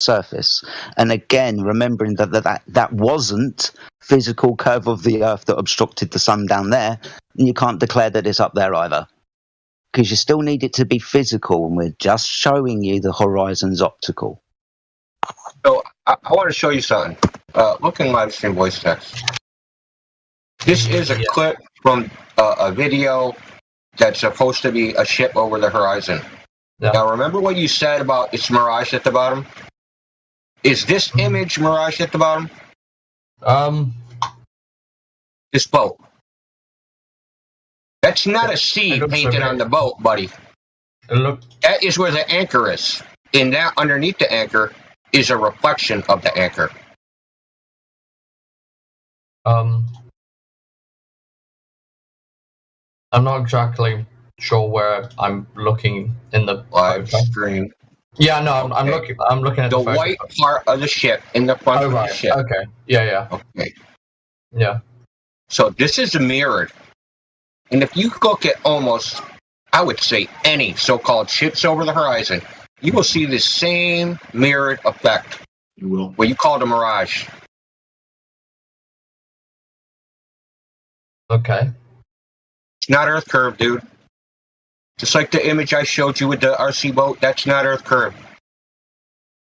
surface. And again, remembering that wasn't physical curve of the Earth that obstructed the sun down there, and you can't declare that it's up there either. Because you still need it to be physical, and we're just showing you the horizon's optical. So I want to show you something. Look in live stream voice text. This is a clip from a video that's supposed to be a ship over the horizon. Yeah. Now, remember what you said about it's Mirage at the bottom? Is this image Mirage at the bottom? This boat. That's not a sea painted on the boat, buddy. That is where the anchor is. And that underneath the anchor is a reflection of the anchor. I'm not exactly sure where I'm looking in the live stream. Yeah, no, I'm looking at the white part of the ship in the front of the ship. Okay. Yeah. Okay. Yeah. So this is mirrored. And if you look at almost, I would say, any so-called ships over the horizon, you will see the same mirrored effect. You will. What you call the mirage. Okay. It's not Earth curve, dude. Just like the image I showed you with the RC boat, that's not Earth curve.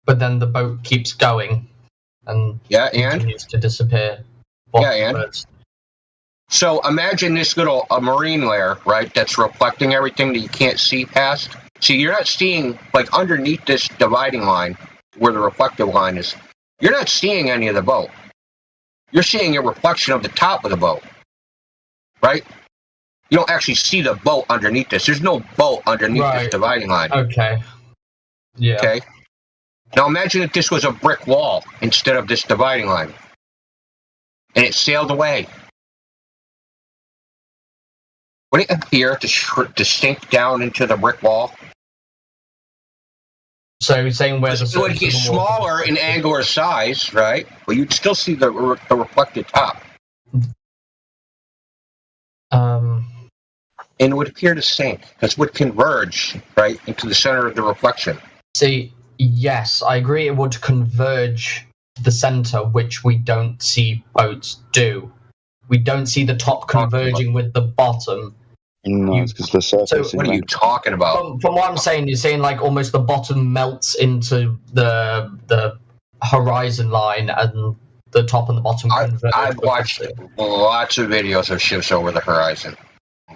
But then the boat keeps going and continues to disappear. So imagine this little marine layer, right, that's reflecting everything that you can't see past. See, you're not seeing, like, underneath this dividing line, where the reflective line is, you're not seeing any of the boat. You're seeing a reflection of the top of the boat, right? You don't actually see the boat underneath this. There's no boat underneath this dividing line. Okay. Yeah. Okay? Now imagine if this was a brick wall instead of this dividing line. And it sailed away. Would it appear to sink down into the brick wall? So you're saying where it would get smaller in angular size, right? But you'd still see the reflected top. And it would appear to sink, because it would converge, right, into the center of the reflection. See, yes, I agree it would converge to the center, which we don't see boats do. We don't see the top converging with the bottom. No, because the surface. So what are you talking about? From what I'm saying, you're saying like almost the bottom melts into the horizon line and the top and the bottom converge. I've watched lots of videos of ships over the horizon.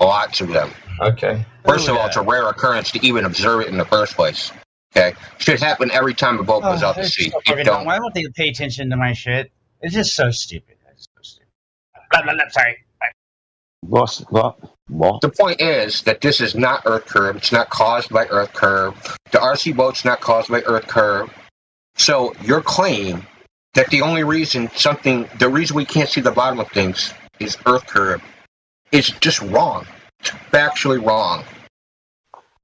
Lots of them. Okay. First of all, it's a rare occurrence to even observe it in the first place. Okay? Should happen every time a boat goes out to sea. Why won't they pay attention to my shit? It's just so stupid. It's so stupid. Blah, blah, blah, sorry. What? The point is that this is not Earth curve. It's not caused by Earth curve. The RC boat's not caused by Earth curve. So your claim that the reason we can't see the bottom of things is Earth curve is just wrong. It's factually wrong.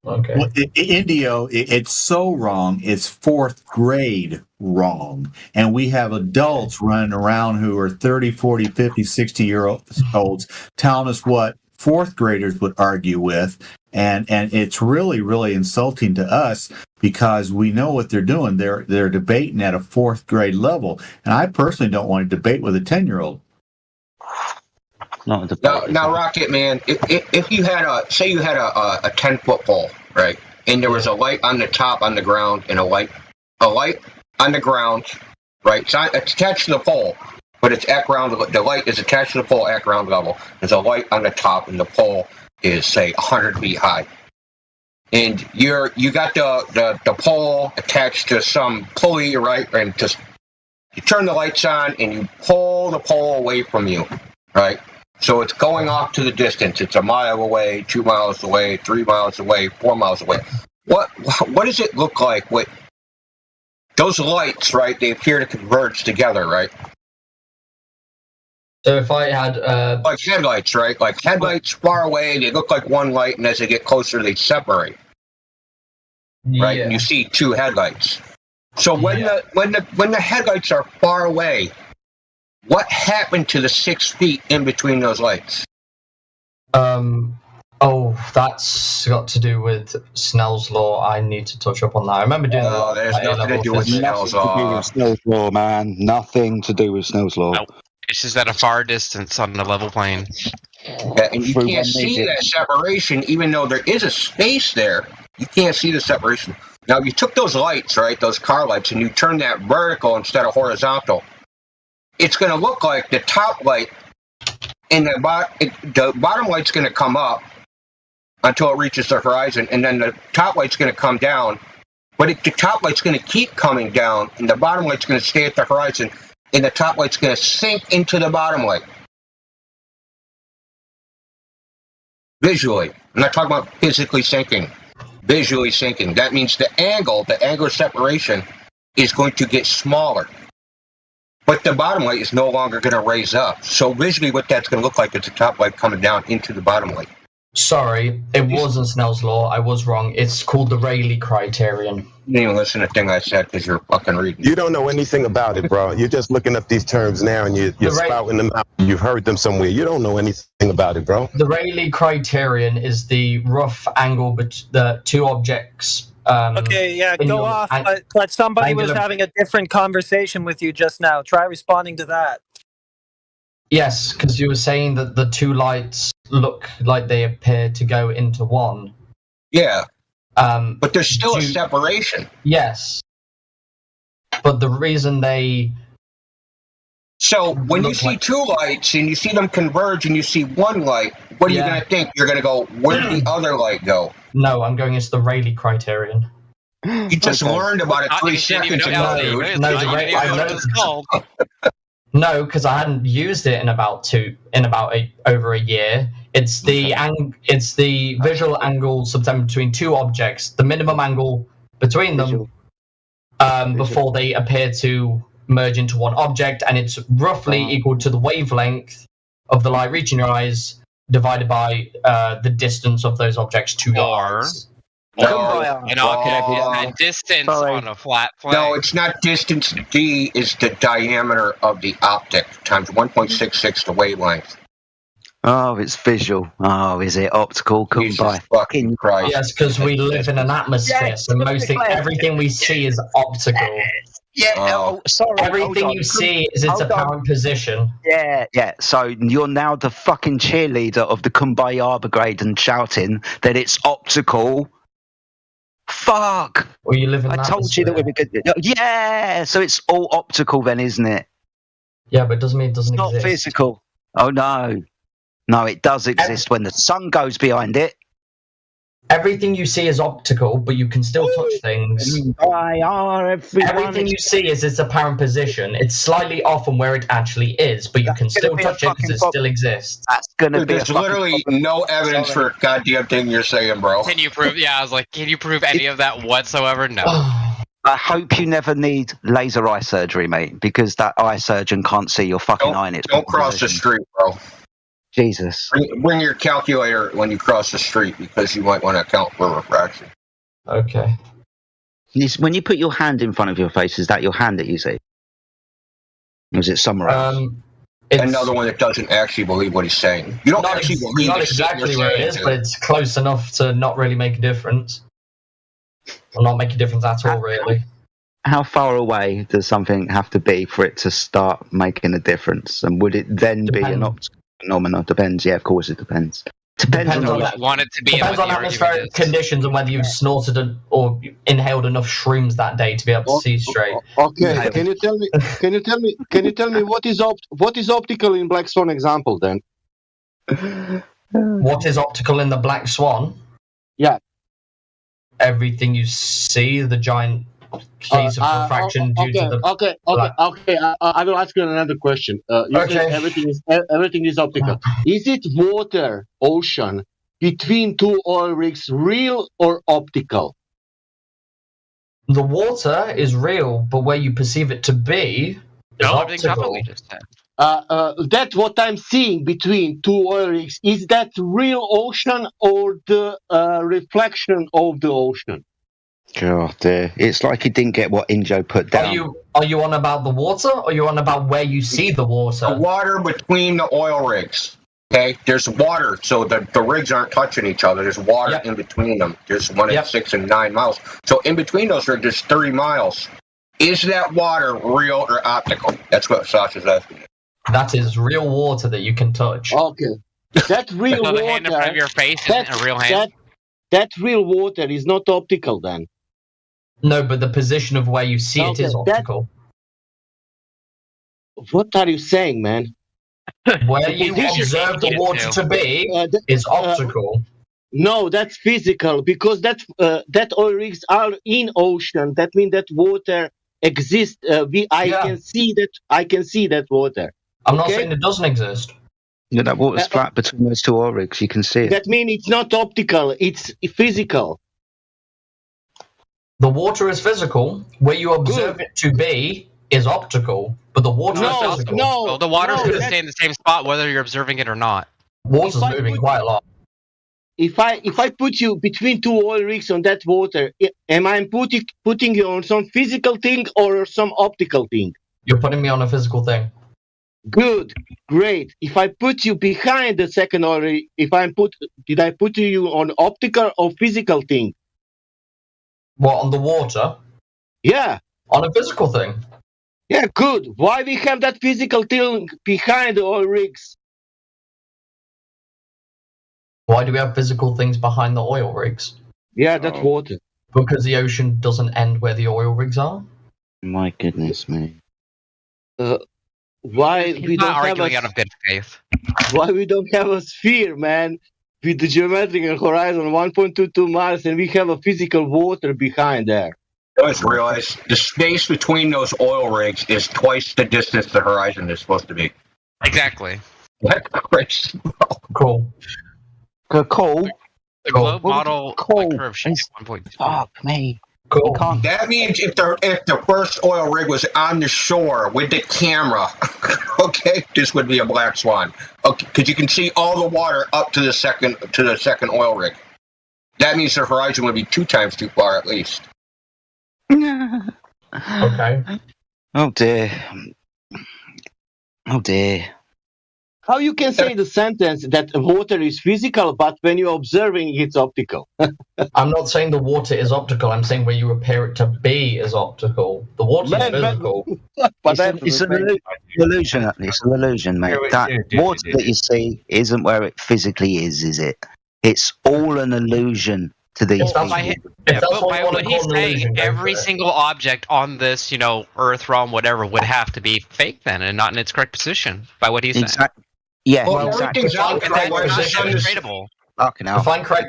Okay. Well, Indio, it's so wrong. It's fourth grade wrong. And we have adults running around who are 30, 40, 50, 60-year-olds telling us what fourth graders would argue with. And it's really, really insulting to us because we know what they're doing. They're debating at a fourth grade level. And I personally don't want to debate with a 10-year-old. Now, Rocket Man, if you had a 10-foot pole, right, and there was a light on the top on the ground and a light on the ground, right, it's attached to the pole, but it's at ground. The light is attached to the pole at ground level. There's a light on the top, and the pole is say 100 feet high, and you got the pole attached to some pulley, right, and just you turn the lights on and you pull the pole away from you, right. So it's going off to the distance. It's a mile away, 2 miles away, 3 miles away, 4 miles away. What does it look like with those lights, right? They appear to converge together, right? So if I had... like headlights, right? Like headlights far away, they look like one light, and as they get closer, they separate. Right? Yeah. And you see two headlights. So when the headlights are far away, what happened to the 6 feet in between those lights? Oh, that's got to do with Snell's law. I need to touch up on that. I remember doing that. there's nothing to do with Snell's law. Snell's law, man. Nothing to do with Snell's law. Oh. It's just at a far distance on the level plane. Yeah, and you can't see that separation, even though there is a space there. You can't see the separation. Now, if you took those lights, right, those car lights, and you turn that vertical instead of horizontal, it's going to look like the top light and the bottom light's going to come up until it reaches the horizon, and then the top light's going to come down. But the top light's going to keep coming down, and the bottom light's going to stay at the horizon, and the top light's going to sink into the bottom light. Visually. I'm not talking about physically sinking. Visually sinking. That means the angular separation is going to get smaller. But the bottom light is no longer going to raise up. So visually what that's going to look like is the top light coming down into the bottom light. Sorry, it wasn't Snell's law. I was wrong. It's called the Rayleigh criterion. You didn't even listen to the thing I said because you're fucking reading. You don't know anything about it, bro. You're just looking up these terms now and you're spouting them out. You've heard them somewhere. You don't know anything about it, bro. The Rayleigh criterion is the rough angle between the two objects. Okay, yeah, go off. But somebody was having a different conversation with you just now. Try responding to that. Yes, because you were saying that the two lights look like they appear to go into one. Yeah. But there's still a separation. Yes. But the reason they... So when you see two lights and you see them converge and you see one light, what are you going to think? You're going to go, where did the other light go? No, I'm going into the Rayleigh criterion. You just learned about it 3 seconds ago, dude. No, because I hadn't used it in about over a year. It's the visual angle subtended between two objects, the minimum angle between them before they appear to merge into one object, and it's roughly equal to the wavelength of the light reaching your eyes divided by the distance of those objects to your eyes. And distance on a flat plane. No, it's not distance. D is the diameter of the optic times 1.66 the wavelength. Oh, it's visual. Oh, is it optical? Come by. Fucking Christ. Yes, because we live in an atmosphere, so everything we see is optical. Sorry. Everything you see is its apparent position. Yeah. So you're now the fucking cheerleader of the Kumbaya Brigade and shouting that it's optical. Fuck! Well, you live in I told you that we were good. Yeah, so it's all optical then, isn't it? Yeah, but it doesn't mean it doesn't exist. Not physical. Oh no, it does exist when the sun goes behind it. Everything you see is optical, but you can still touch things. Everything you see is its apparent position. It's slightly off from where it actually is, but you can still touch it because it still exists. That's gonna be. There's literally no evidence for a goddamn thing you're saying, bro. Can you prove? Yeah, I was like, can you prove any of that whatsoever? No. I hope you never need laser eye surgery, mate, because that eye surgeon can't see your fucking eye in its Don't cross the street, bro. Jesus. Bring your calculator when you cross the street because you might want to account for refraction. Okay. When you put your hand in front of your face, is that your hand that you see? Or is it somewhere else? It's another one that doesn't actually believe what he's saying. You don't actually believe not exactly where it is, but it's close enough to not really make a difference. Or not make a difference at all, really. How far away does something have to be for it to start making a difference? And would it then be an optical phenomenon? Depends. Yeah, of course it depends. Depends on atmospheric conditions and whether you've snorted or inhaled enough shrooms that day to be able to see straight. Okay, can you tell me what is optical in Black Swan example then? What is optical in the Black Swan? Yeah. Everything you see, the giant case of refraction due to the... Okay. I will ask you another question. You said everything is optical. Is it water, ocean, between two oil rigs real or optical? The water is real, but where you perceive it to be is optical. That's what I'm seeing between two oil rigs. Is that real ocean or the reflection of the ocean? God, it's like he didn't get what Injo put down. Are you on about the water, or are you on about where you see the water? The water between the oil rigs. Okay, there's water, so the rigs aren't touching each other. There's water in between them. There's one at 6 and 9 miles. So in between those rigs, there's 30 miles. Is that water real or optical? That's what Sasha's asking. That is real water that you can touch. Okay. That real So water. the hand in front of your face isn't a real hand? That real water is not optical then. No, but the position of where you see it is optical. What are you saying, man? Where you observe the water to be is optical. No, that's physical because that oil rigs are in ocean. That means that water exists. I can see that water. I'm not saying it doesn't exist. Yeah, that water's flat between those two oil rigs. You can see it. That means it's not optical. It's physical. The water is physical. Where you observe it to be is optical, but the water is physical. So the water's going to stay in the same spot whether you're observing it or not. Water's moving quite a lot. If I put you between two oil rigs on that water, am I putting you on some physical thing or some optical thing? You're putting me on a physical thing. Good, great. If I put you behind the second oil rig, did I put you on optical or physical thing? What, on the water? Yeah. On a physical thing. Yeah, good. Why we have that physical thing behind the oil rigs? Why do we have physical things behind the oil rigs? Yeah, that's water. Because the ocean doesn't end where the oil rigs are? My goodness me. Why He's we not don't arguing have out of good faith. Why we don't have a sphere, man? With the geometrical horizon 1.22 miles and we have a physical water behind there. I just realized the space between those oil rigs is twice the distance the horizon is supposed to be. Exactly. That's crazy. Cool. Cool. The globe model curve should be 1.2. Fuck me. Cool. That means if the first oil rig was on the shore with the camera, okay, this would be a black swan. Okay, because you can see all the water up to the second oil rig. That means the horizon would be 2 times too far at least. Okay. Oh dear. Oh dear. How you can say the sentence that water is physical, but when you're observing, it's optical? I'm not saying the water is optical. I'm saying where you appear it to be is optical. The water is physical. It's an illusion. It's an illusion, mate. That water that you see isn't where it physically is it? It's all an illusion to these people. By what he's saying, every single object on this, Earth realm, whatever, would have to be fake then, and not in its correct position. By what he's saying. Yeah, well, exactly. Define correct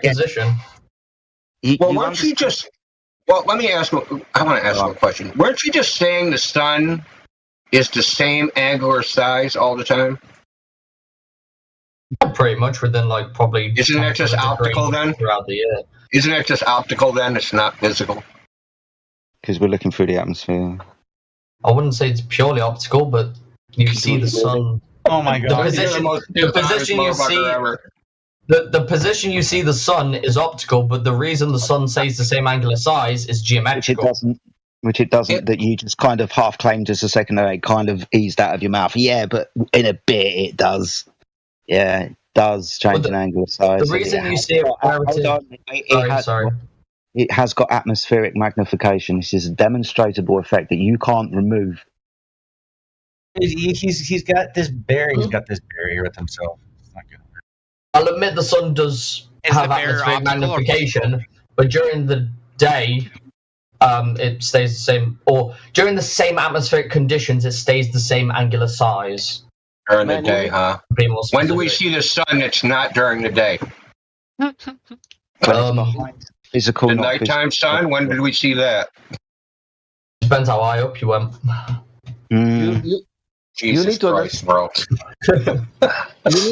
position. Well, weren't you just? Well, let me ask. I want to ask you a question. Weren't you just saying the sun is the same angular size all the time? Pretty much within probably. Isn't that just optical then? Throughout the year. Isn't that just optical then? It's not physical. Because we're looking through the atmosphere. I wouldn't say it's purely optical, but you see the sun. Oh my god! The position you see the sun is optical, but the reason the sun stays the same angular size is geometrical. Which it doesn't. That you just kind of half claimed just a second ago. It kind of eased out of your mouth. Yeah, but in a bit it does. Yeah, it does change an angular size. The reason you see it has got atmospheric magnification. This is a demonstrable effect that you can't remove. He's got this barrier. He's got this barrier with himself. It's not good. I'll admit the sun does have atmospheric magnification, but during the day, it stays the same. Or during the same atmospheric conditions, it stays the same angular size. During the day, huh? When do we see the sun that's not during the day? Physical. The nighttime sun. When did we see that? Depends how high up you went. Jesus Christ, bro. You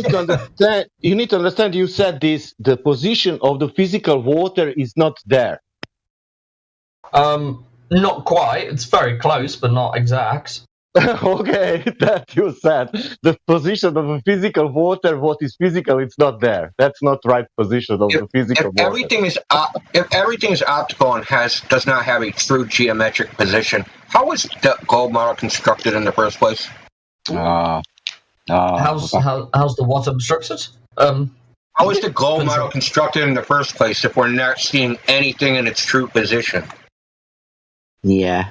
need to understand. You said this. The position of the physical water is not there. Not quite. It's very close, but not exact. Okay, that you said. The position of the physical water, what is physical, it's not there. That's not right position of the physical water. If everything is optical and does not have a true geometric position, how was the globe model constructed in the first place? How's the water obstructed? How is the globe model constructed in the first place if we're not seeing anything in its true position? Yeah.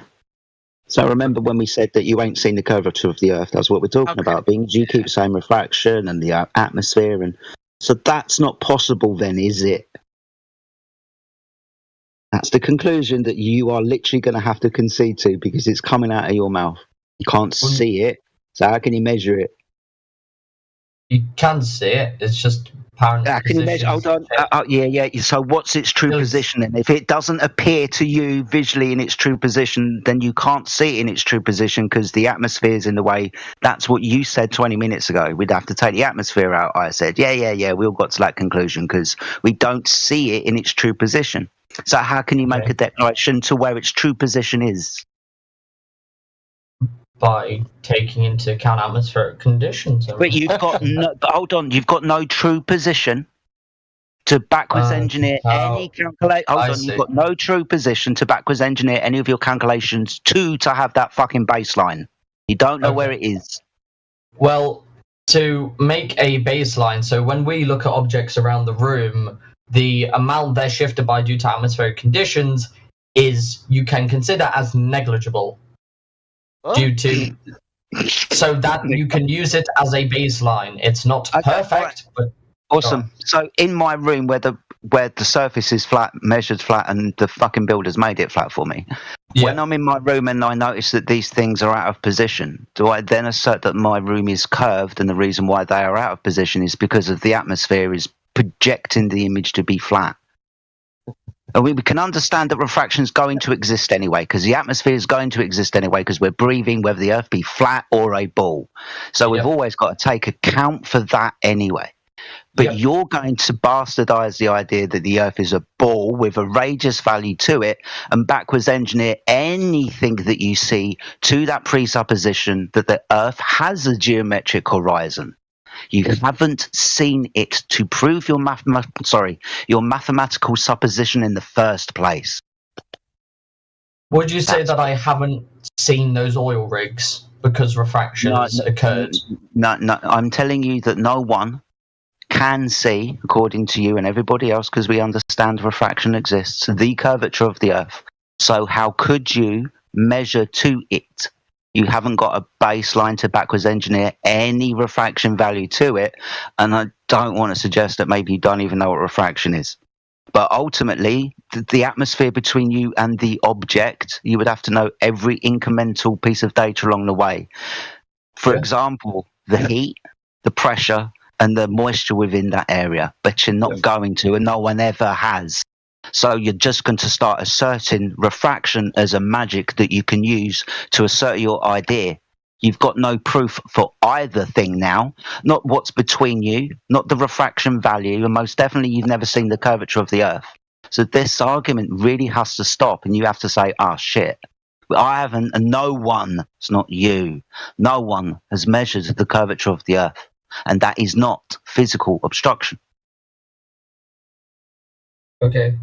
So remember when we said that you ain't seen the curvature of the Earth? That's what we're talking about. Because you keep saying refraction and the atmosphere, and so that's not possible. Then is it? That's the conclusion that you are literally going to have to concede to because it's coming out of your mouth. You can't see it, so how can you measure it? You can see it. It's just apparent. Can you measure? Hold on. Yeah. So what's its true position? And if it doesn't appear to you visually in its true position, then you can't see it in its true position because the atmosphere is in the way. That's what you said 20 minutes ago. We'd have to take the atmosphere out. I said, yeah. We all got to that conclusion because we don't see it in its true position. So how can you make a declaration to where its true position is? By taking into account atmospheric conditions. But you've got hold on, you've got no true position to backwards engineer any calculation. Hold on, you've got no true position to backwards engineer any of your calculations to have that fucking baseline. You don't know where it is. Well, to make a baseline, so when we look at objects around the room, the amount they're shifted by due to atmospheric conditions is you can consider as negligible. Due to so that you can use it as a baseline. It's not perfect, but awesome. So in my room where the surface is flat, measured flat, and the fucking builder's made it flat for me. Yeah. When I'm in my room and I notice that these things are out of position, do I then assert that my room is curved and the reason why they are out of position is because of the atmosphere is projecting the image to be flat? And we can understand that refraction is going to exist anyway, because the atmosphere is going to exist anyway, because we're breathing, whether the Earth be flat or a ball. So we've always got to take account for that anyway. But you're going to bastardize the idea that the Earth is a ball with a radius value to it and backwards engineer anything that you see to that presupposition that the Earth has a geometric horizon. You haven't seen it to prove your mathematical supposition in the first place. Would you say that I haven't seen those oil rigs because refraction has occurred? No, I'm telling you that no one can see, according to you and everybody else, because we understand refraction exists, the curvature of the Earth. So how could you measure to it? You haven't got a baseline to backwards engineer any refraction value to it, and I don't want to suggest that maybe you don't even know what refraction is. But ultimately, the atmosphere between you and the object, you would have to know every incremental piece of data along the way. For example, the heat, the pressure, and the moisture within that area, but you're not going to, and no one ever has. So you're just going to start asserting refraction as a magic that you can use to assert your idea. You've got no proof for either thing now, not what's between you, not the refraction value, and most definitely you've never seen the curvature of the Earth. So this argument really has to stop, and you have to say, shit, I haven't, and no one, it's not you, no one has measured the curvature of the Earth, and that is not physical obstruction. Okay.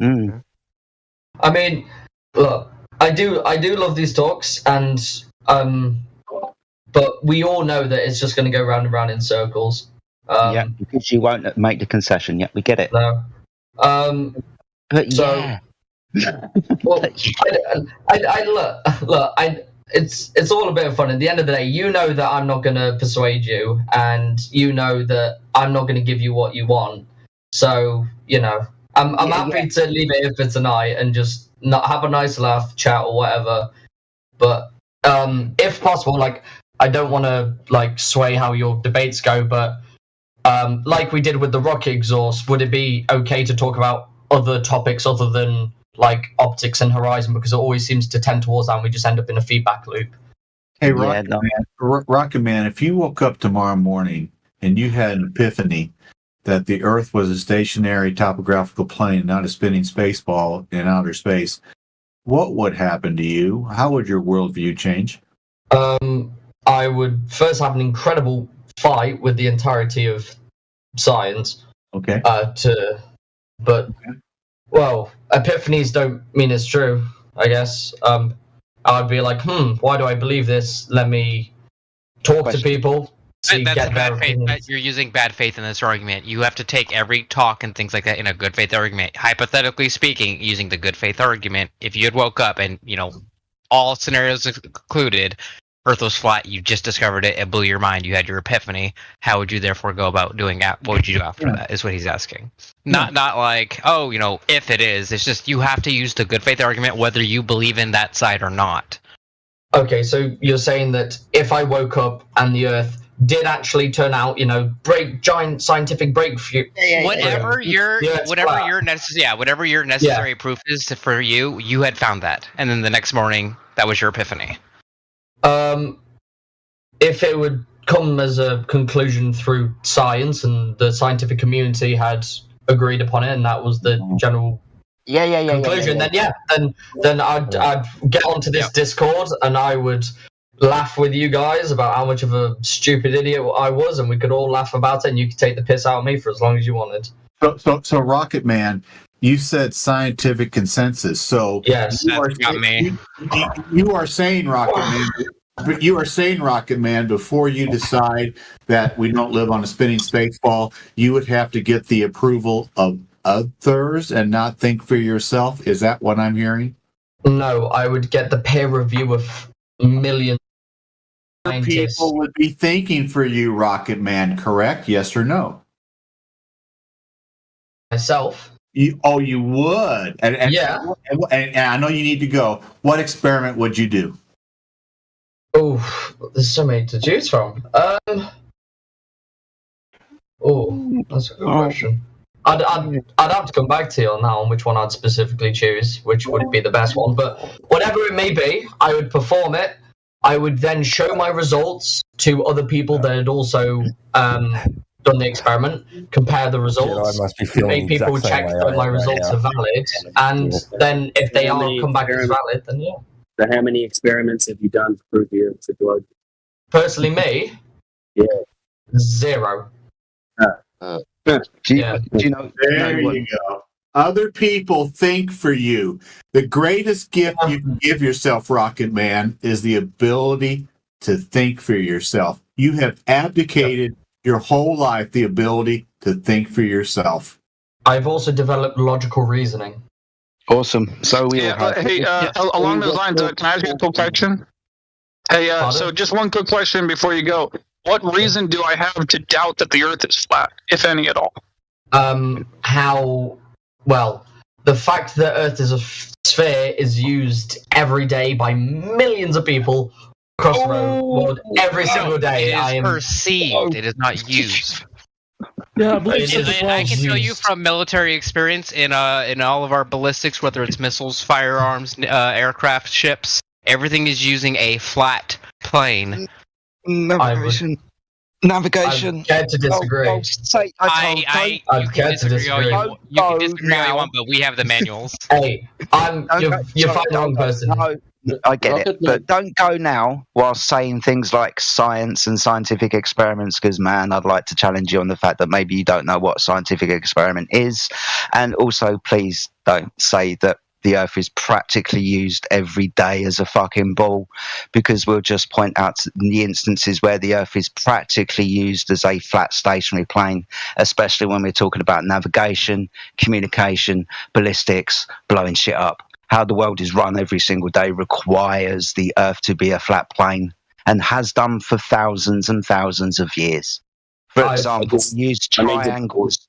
I mean, look, I do love these talks, and but we all know that it's just going to go round and round in circles. Because you won't make the concession. Yeah, we get it. No. But so, yeah. Well, it's all a bit of fun. At the end of the day, you know that I'm not going to persuade you, and you know that I'm not going to give you what you want. So, you know, I'm happy to leave it here for tonight and just not have a nice laugh, chat, or whatever. But if possible, like, I don't want to like sway how your debates go, but like we did with the rocket exhaust, would it be okay to talk about other topics other than like optics and horizon, because it always seems to tend towards that and we just end up in a feedback loop? Hey, Rocket Man, if you woke up tomorrow morning and you had an epiphany that the Earth was a stationary topographical plane, not a spinning space ball in outer space, what would happen to you? How would your worldview change? I would first have an incredible fight with the entirety of science. Okay. Well, epiphanies don't mean it's true, I guess. I'd be like, why do I believe this? Let me talk to people. That's bad faith. You're using bad faith in this argument. You have to take every talk and things like that in a good faith argument. Hypothetically speaking, using the good faith argument, if you had woke up and, all scenarios included, Earth was flat, you just discovered it, it blew your mind, you had your epiphany, how would you therefore go about doing that? What would you do after that, is what he's asking. Not like, if it is. It's just you have to use the good faith argument whether you believe in that side or not. Okay, so you're saying that if I woke up and the Earth did actually turn out, giant scientific breakthrough. Whatever your necessary proof is for you, you had found that, and then the next morning that was your epiphany. If it would come as a conclusion through science and the scientific community had agreed upon it, and that was the general conclusion, then I'd get onto this Discord and I would laugh with you guys about how much of a stupid idiot I was, and we could all laugh about it, and you could take the piss out of me for as long as you wanted. So Rocket Man, you said scientific consensus. So yes, you are saying Rocket Man. You are saying, Rocket Man, before you decide that we don't live on a spinning space ball, you would have to get the approval of others and not think for yourself. Is that what I'm hearing? No, I would get the peer review of millions. People would be thinking for you, Rocket Man, correct? Yes or no? Myself. You would. And I know you need to go. What experiment would you do? Oh, there's so many to choose from. That's a good question. I'd have to come back to you on that on which one I'd specifically choose, which would be the best one. But whatever it may be, I would perform it. I would then show my results to other people that had also done the experiment, compare the results, make people check that my results are valid, and then if they are come back as valid, then yeah. So how many experiments have you done to prove it's a global? Personally, me? Yeah. 0. There you go. Other people think for you. The greatest gift you can give yourself, Rocket Man, is the ability to think for yourself. You have abdicated your whole life the ability to think for yourself. I've also developed logical reasoning. Awesome. So along those lines, can I ask you a quick question? Hey, so just one quick question before you go. What reason do I have to doubt that the Earth is flat, if any at all? The fact that Earth is a sphere is used every day by millions of people across the world every single day. It is perceived. It is not used. Yeah, I believe so. And I can tell you from military experience in all of our ballistics, whether it's missiles, firearms, aircraft, ships, everything is using a flat plane. Navigation. I get to disagree. You can disagree all you want, but we have the manuals. Hey, you're fighting the wrong person. No, I get it, but don't go now while saying things like science and scientific experiments, because, man, I'd like to challenge you on the fact that maybe you don't know what a scientific experiment is. And also, please don't say that the Earth is practically used every day as a fucking ball, because we'll just point out the instances where the Earth is practically used as a flat stationary plane, especially when we're talking about navigation, communication, ballistics, blowing shit up. How the world is run every single day requires the Earth to be a flat plane, and has done for thousands and thousands of years. For example, we use triangles.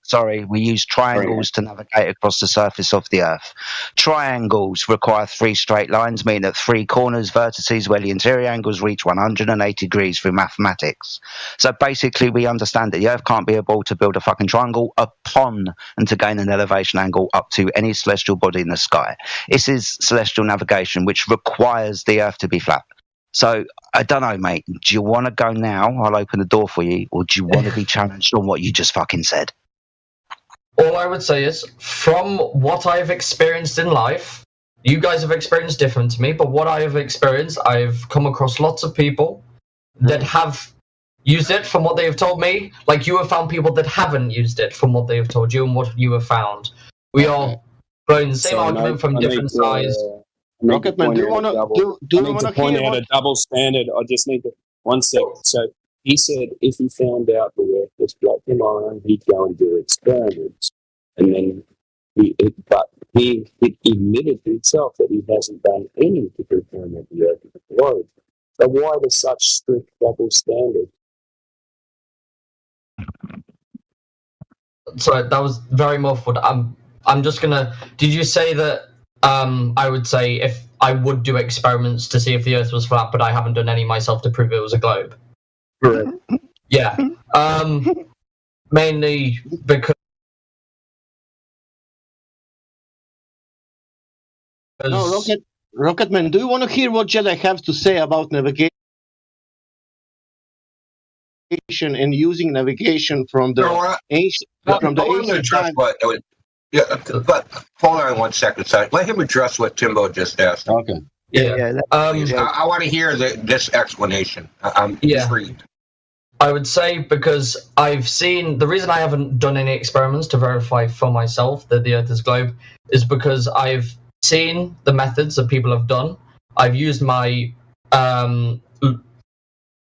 We use triangles to navigate across the surface of the Earth. Triangles require 3 straight lines, meaning at 3 corners, vertices, where the interior angles reach 180 degrees through mathematics. So basically, we understand that the Earth can't be able to build a fucking triangle upon and to gain an elevation angle up to any celestial body in the sky. This is celestial navigation, which requires the Earth to be flat. So, I don't know, mate. Do you want to go now? I'll open the door for you. Or do you want to be challenged on what you just fucking said? All I would say is, from what I've experienced in life, you guys have experienced different to me, but what I have experienced, I've come across lots of people that have used it from what they have told me. Like, you have found people that haven't used it from what they have told you and what you have found. We are blowing the same argument from different sides. Rocket Man, do you want to point out a double standard? I just need to 1 second. So he said if he found out the Earth was flat tomorrow, he'd go and do experiments. And then he admitted to himself that he hasn't done any to confirm that the Earth is a globe. So why does such strict double standard? Sorry, that was very muffled. I'm just gonna. Did you say that? I would say if I would do experiments to see if the Earth was flat, but I haven't done any myself to prove it was a globe. Correct. Yeah. Mainly because. No, Rocketman, do you want to hear what Jedi have to say about navigation and using navigation from the ancient time? But hold on 1 second, sir. Let him address what Timbo just asked. Okay. Yeah. I want to hear this explanation. I'm intrigued. I would say because I've seen the reason I haven't done any experiments to verify for myself that the Earth is globe is because I've seen the methods that people have done. I've used my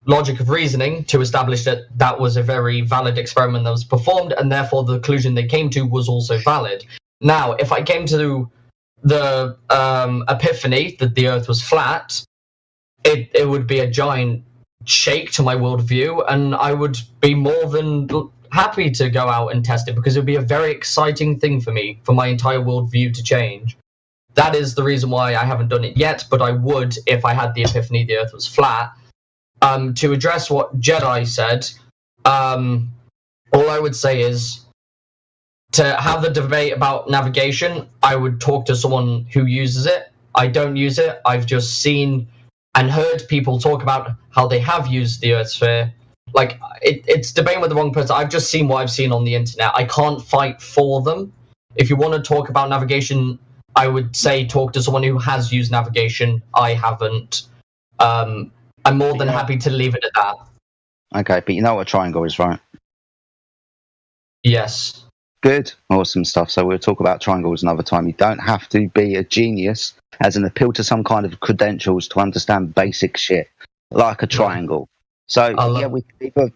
logic of reasoning to establish that that was a very valid experiment that was performed, and therefore the conclusion they came to was also valid. Now, if I came to the epiphany that the Earth was flat, it would be a giant shake to my worldview, and I would be more than happy to go out and test it because it would be a very exciting thing for me, for my entire worldview to change. That is the reason why I haven't done it yet, but I would if I had the epiphany the Earth was flat. To address what Jedi said, all I would say is to have the debate about navigation, I would talk to someone who uses it. I don't use it. I've just seen and heard people talk about how they have used the Earth sphere. Like, it's debating with the wrong person. I've just seen what I've seen on the internet. I can't fight for them. If you want to talk about navigation, I would say talk to someone who has used navigation. I haven't. I'm more than happy to leave it at that. Okay, but you know what a triangle is, right? Yes. Good. Awesome stuff. So we'll talk about triangles another time. You don't have to be a genius as an appeal to some kind of credentials to understand basic shit, like a triangle. So,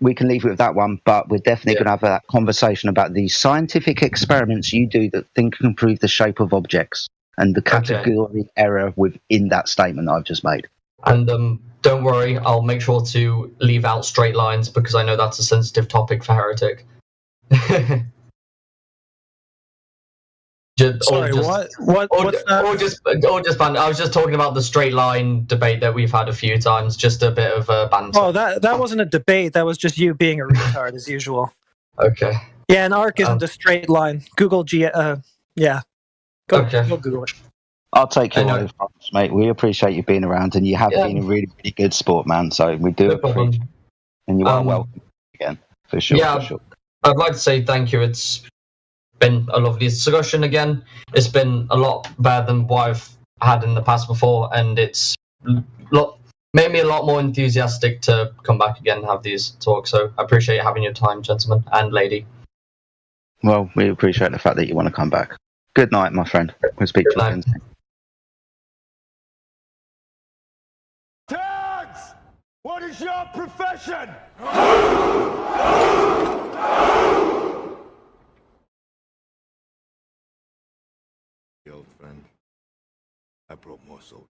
we can leave it with that one, but we're definitely going to have a conversation about the scientific experiments you do that think can prove the shape of objects and the category error within that statement I've just made. And don't worry, I'll make sure to leave out straight lines because I know that's a sensitive topic for Heretic. Sorry, what's that? Or just fun. I was just talking about the straight line debate that we've had a few times. Just a bit of banter. Oh, that wasn't a debate. That was just you being a retard as usual. Okay. Yeah, an arc isn't a straight line. Google yeah. Go Google it. I'll take your word for it, mate. We appreciate you being around, and you have been a really, really good sport, man. So we do appreciate it. And you are welcome again, for sure. Yeah, for sure. I'd like to say thank you. It's been a lovely discussion again. It's been a lot better than what I've had in the past before, and it's made me a lot more enthusiastic to come back again and have these talks. So I appreciate having your time, gentlemen and lady. Well, we appreciate the fact that you want to come back. Good night, my friend. We'll speak to you again soon. Tags! What is your profession? Old friend, I brought more soldiers.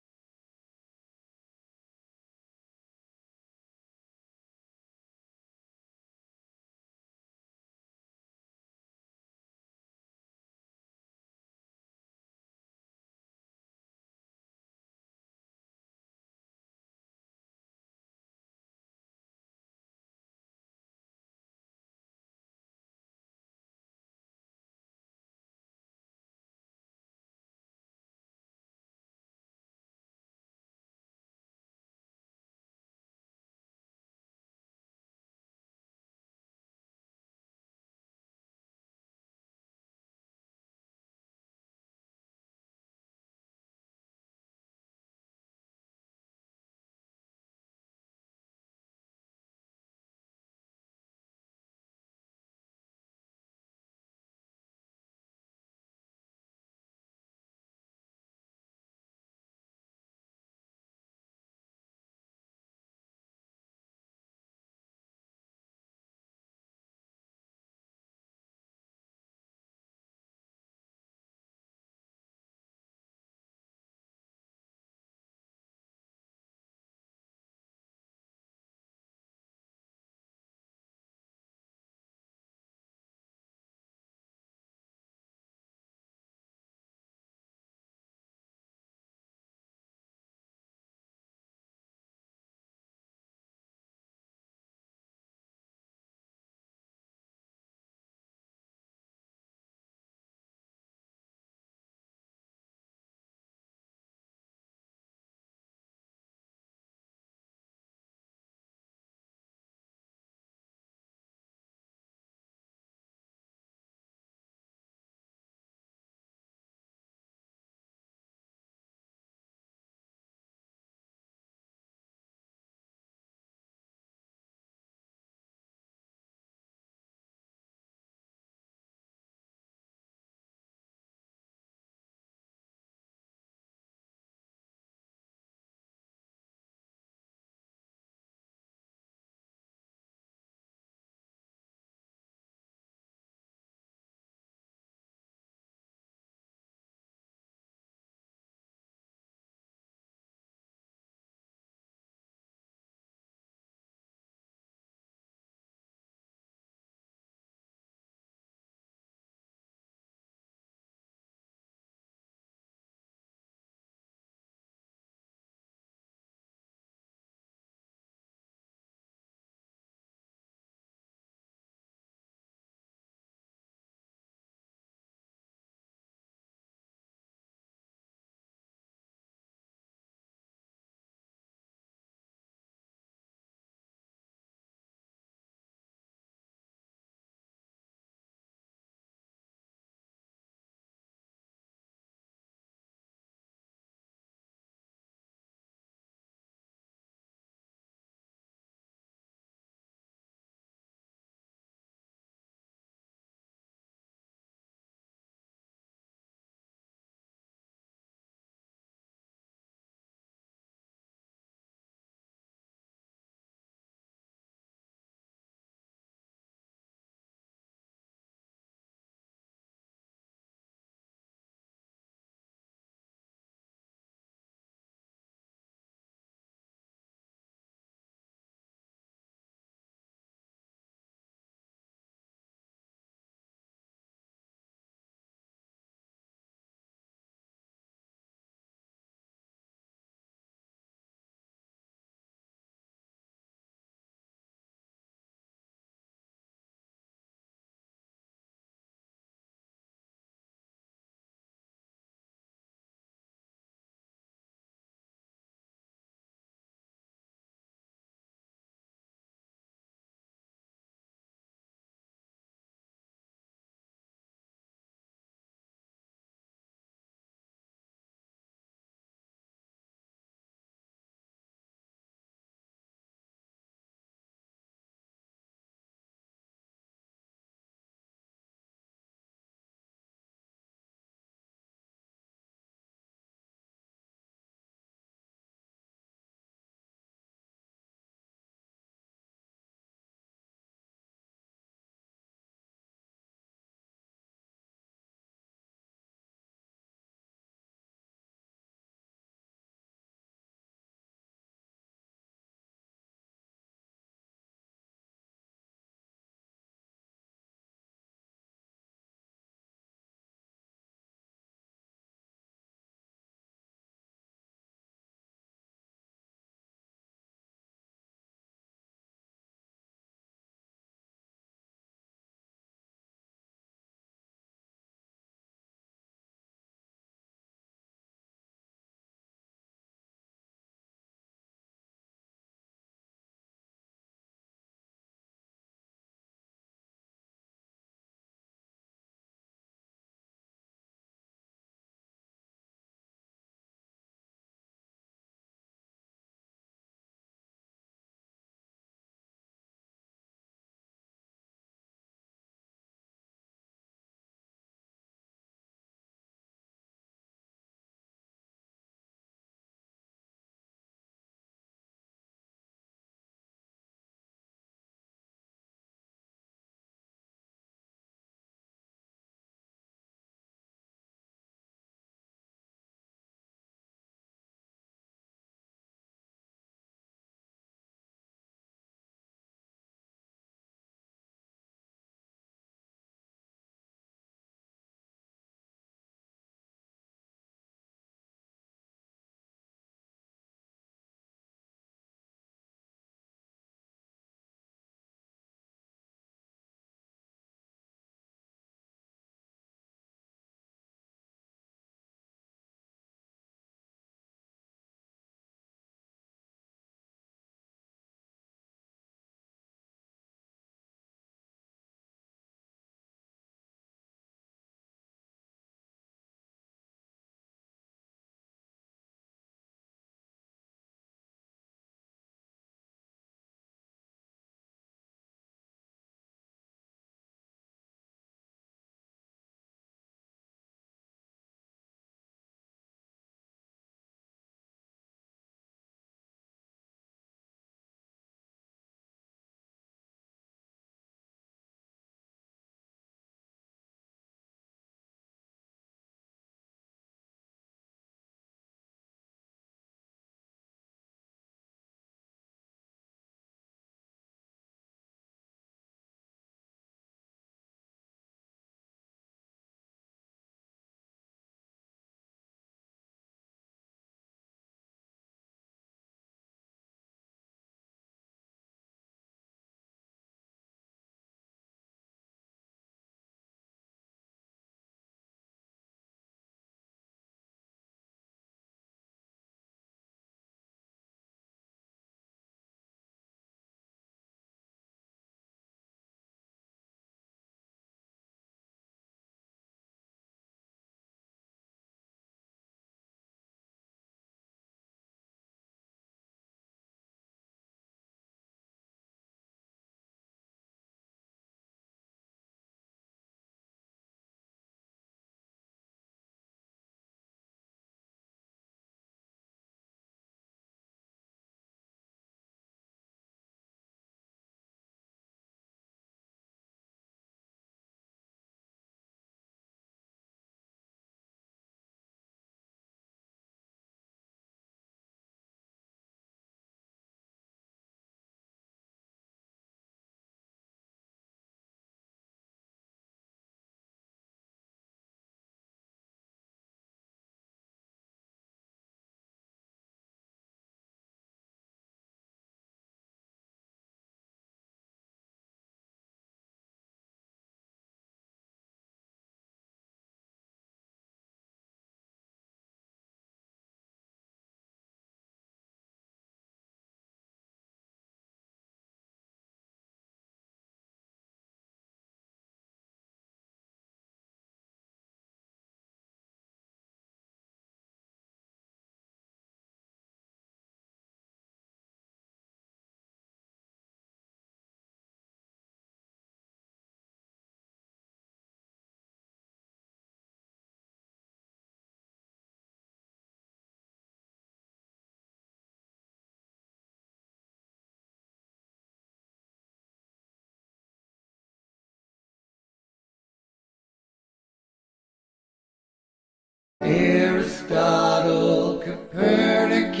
Aristotle, Copernicus,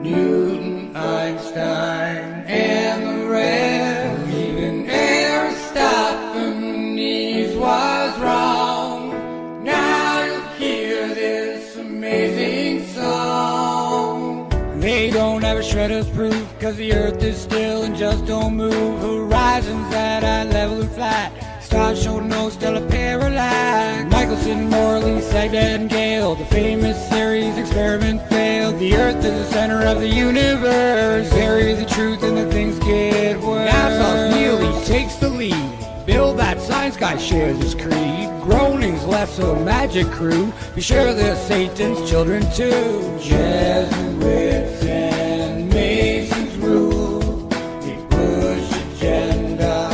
Newton, Einstein, and the rest. Even Eratosthenes was wrong. Now you'll hear this amazing song. They don't have a shred of proof, cause the earth is still and just don't move. Horizons at eye level and flat. Stars show no stellar parallax. Michelson, Morley, Sagdad, and Gale. The famous series experiment failed. The Earth is the center of the universe. Bury the truth and the things get worse. NASA nearly takes the lead. Bill, that science guy, shares his creed. Groaning's left a magic crew. Be sure they're Satan's children too. Jesuits and Masons rule. They push agenda.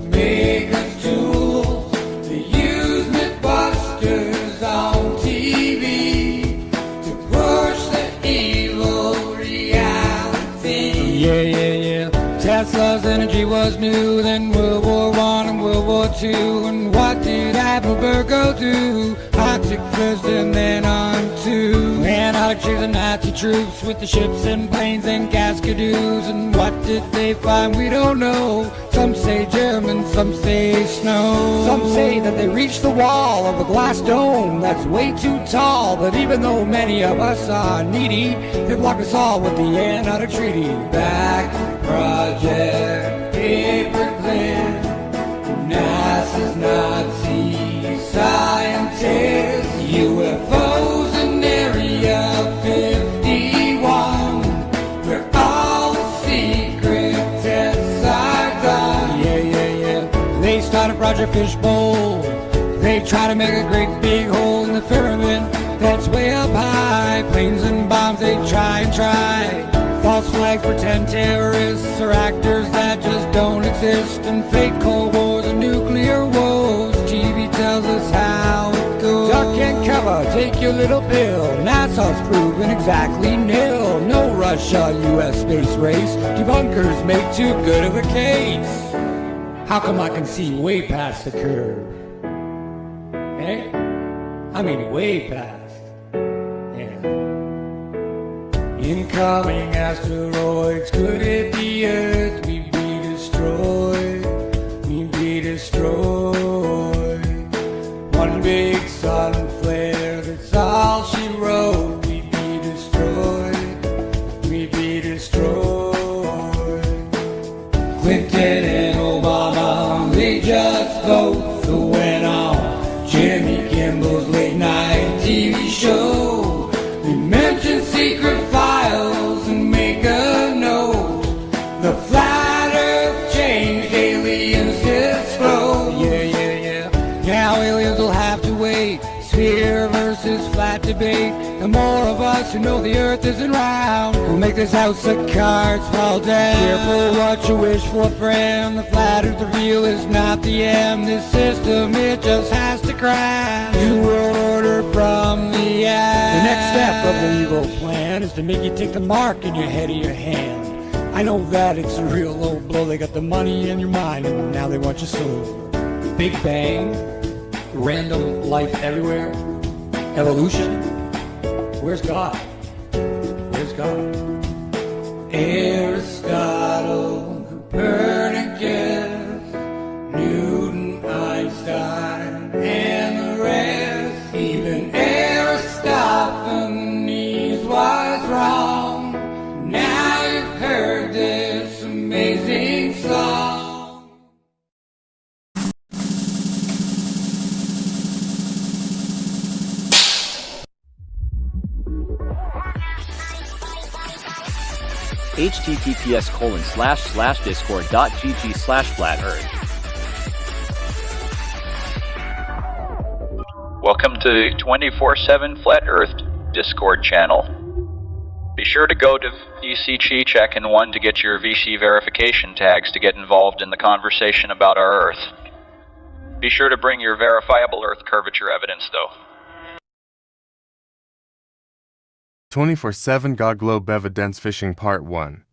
Make us tools. They use Mythbusters on TV to push the evil reality. Yeah. Tesla's energy was new, then World War I and World War II. And what did Appleberg do? Toxic first and then on to ran out of chasing Nazi troops with the ships and planes and cascadoos. And what did they find? We don't know. Some say German, some say snow. Some say that they reached the wall of a glass dome that's way too tall. But even though many of us are needy, they blocked us all with the Antarctic Treaty. Back to Project Paperclip, NASA's Nazi scientists, UFOs in Area 51, where all the secret tests are done. Yeah. They started Project Fishbowl. They try to make a great big hole in the firmament that's way up high. Planes and bombs, they try and try. False flags, pretend terrorists, or actors that just don't exist. And fake Cold Wars and nuclear woes. TV tells us how it goes. Duck and cover, take your little pill. NASA's proven exactly nil. No Russia-US space race. Debunkers make too good of a case. How come I can see way past the curve? Eh? I mean way past. Incoming asteroids, could it be Earth? We'd be destroyed, we'd be destroyed. One big sun flare, that's all she wrote. We'd be destroyed, we'd be destroyed. Clinton and Obama, they just both went on Jimmy Kimmel's late night TV show. They mentioned secret files and make a note. The flat earth changed, aliens explode. Yeah. Now aliens will have to wait. Sphere versus flat debate. The more of us who know the earth isn't round, will make this house of cards fall down. Careful what you wish for, friend. The flat earth, the real is not the end. This system, it just has to crash. New world order from the end. The next step of the evil plan is to make you take the mark in your head or your hand. I know that it's a real low blow. They got the money in your mind and now they want your soul. Big Bang, random life everywhere, evolution. Where's God? Where's God? Aristotle, Copernicus, Newton, Einstein, and the rest. Even Eratosthenes was wrong. Now you've heard this amazing song. https://discord.gg/flat-earth. Welcome to 24/7 Flat Earth Discord channel. Be sure to go to VC Check and 1 to get your VC verification tags to get involved in the conversation about our Earth. Be sure to bring your verifiable Earth curvature evidence, though. 24/7 God Globe Evidence Fishing Part 1.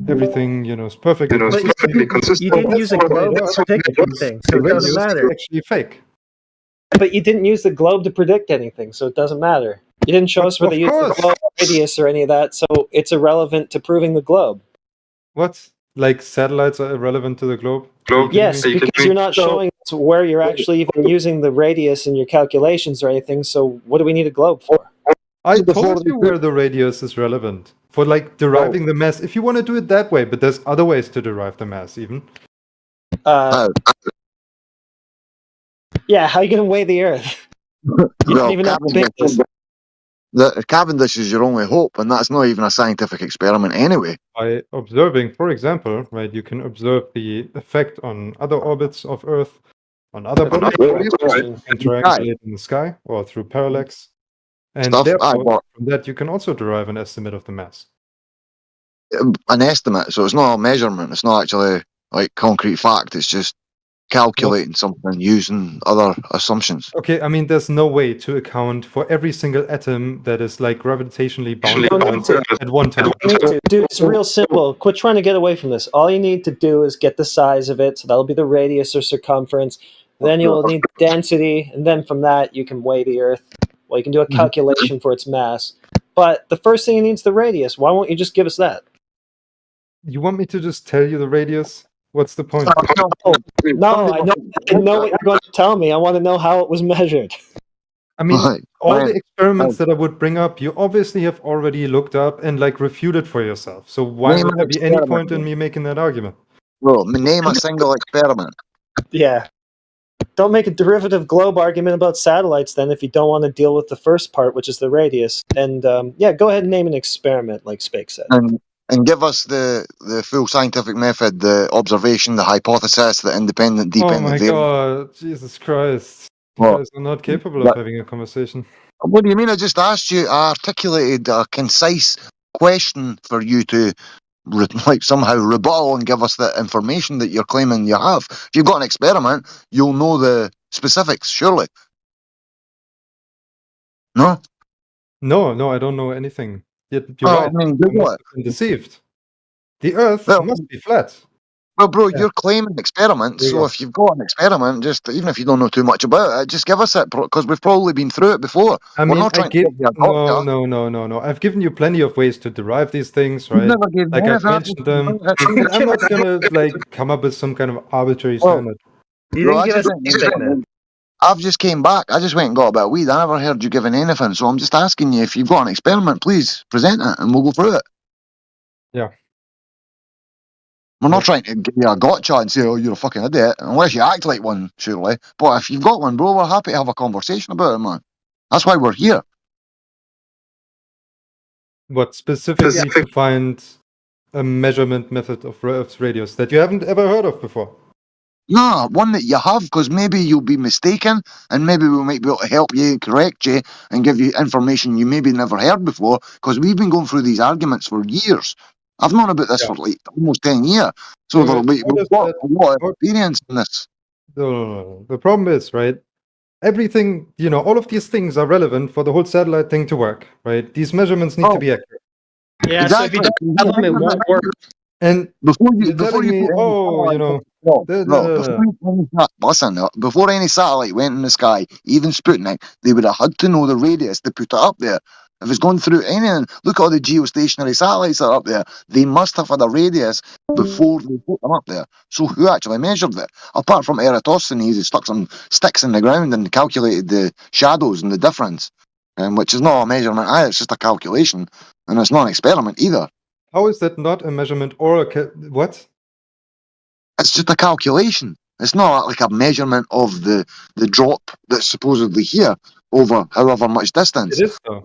everything, is perfectly consistent. You didn't use a globe to predict anything, so it doesn't matter. Actually fake. But you didn't use the globe to predict anything, so it doesn't matter. You didn't show us whether you used the globe radius or any of that, so it's irrelevant to proving the globe. What? Like satellites are irrelevant to the globe? Yes, because you're not showing us where you're actually even using the radius in your calculations or anything, so what do we need a globe for? I told you where the radius is relevant. For like deriving the mass, if you want to do it that way, but there's other ways to derive the mass even. Yeah, how are you going to weigh the Earth? You don't even know how big it is. The Cavendish is your only hope, and that's not even a scientific experiment anyway. By observing, for example, right, you can observe the effect on other orbits of Earth, on other bodies, and triangulate in the sky or through parallax. And therefore, from that, you can also derive an estimate of the mass. An estimate, so it's not a measurement. It's not actually like concrete fact. It's just calculating something using other assumptions. Okay, I mean, there's no way to account for every single atom that is like gravitationally bound at one time. Dude, it's real simple. Quit trying to get away from this. All you need to do is get the size of it, so that'll be the radius or circumference. Then you'll need the density, and then from that you can weigh the Earth. Well, you can do a calculation for its mass. But the first thing you need is the radius. Why won't you just give us that? You want me to just tell you the radius? What's the point? No, I know what you're going to tell me. I want to know how it was measured. I mean, all the experiments that I would bring up, you obviously have already looked up and like refuted for yourself. So why would there be any point in me making that argument? Well, name a single experiment. Yeah. Don't make a derivative globe argument about satellites then if you don't want to deal with the first part, which is the radius. And yeah, go ahead and name an experiment, like Spake said. And give us the full scientific method, the observation, the hypothesis, the independent, dependent. Oh my God, Jesus Christ. You guys are not capable of having a conversation. What do you mean? I just asked you, I articulated a concise question for you to somehow rebuttal and give us the information that you're claiming you have. If you've got an experiment, you'll know the specifics, surely. No? No, I don't know anything. You're right. I mean, I must have been deceived. The Earth must be flat. Well, bro, you're claiming experiments, so if you've got an experiment, just even if you don't know too much about it, just give us it, because we've probably been through it before. I mean, no. I've given you plenty of ways to derive these things, right? Like I've mentioned them. I'm not gonna like come up with some kind of arbitrary standard. I've just came back. I just went and got a bit of weed. I never heard you giving anything, so I'm just asking you if you've got an experiment, please present it, and we'll go through it. Yeah. We're not trying to give you a gotcha and say, oh, you're a fucking idiot, unless you act like one, surely. But if you've got one, bro, we're happy to have a conversation about it, man. That's why we're here. What, specifically to find a measurement method of Earth's radius that you haven't ever heard of before? No, one that you have, because maybe you'll be mistaken, and maybe we might be able to help you, correct you, and give you information you maybe never heard before, because we've been going through these arguments for years. I've known about this for like almost 10 years. So there'll be a lot of experience in this. No. The problem is, right, everything, all of these things are relevant for the whole satellite thing to work, right? These measurements need to be accurate. Yeah, exactly. So if you don't have them, it won't work. And before any satellite went in the sky, even Sputnik, they would have had to know the radius to put it up there. If it's going through anything, look at all the geostationary satellites that are up there. They must have had a radius before they put them up there. So who actually measured it? Apart from Eratosthenes, who stuck some sticks in the ground and calculated the shadows and the difference, which is not a measurement either. It's just a calculation, and it's not an experiment either. How is that not a measurement or what? It's just a calculation. It's not like a measurement of the drop that's supposedly here over however much distance. It is though.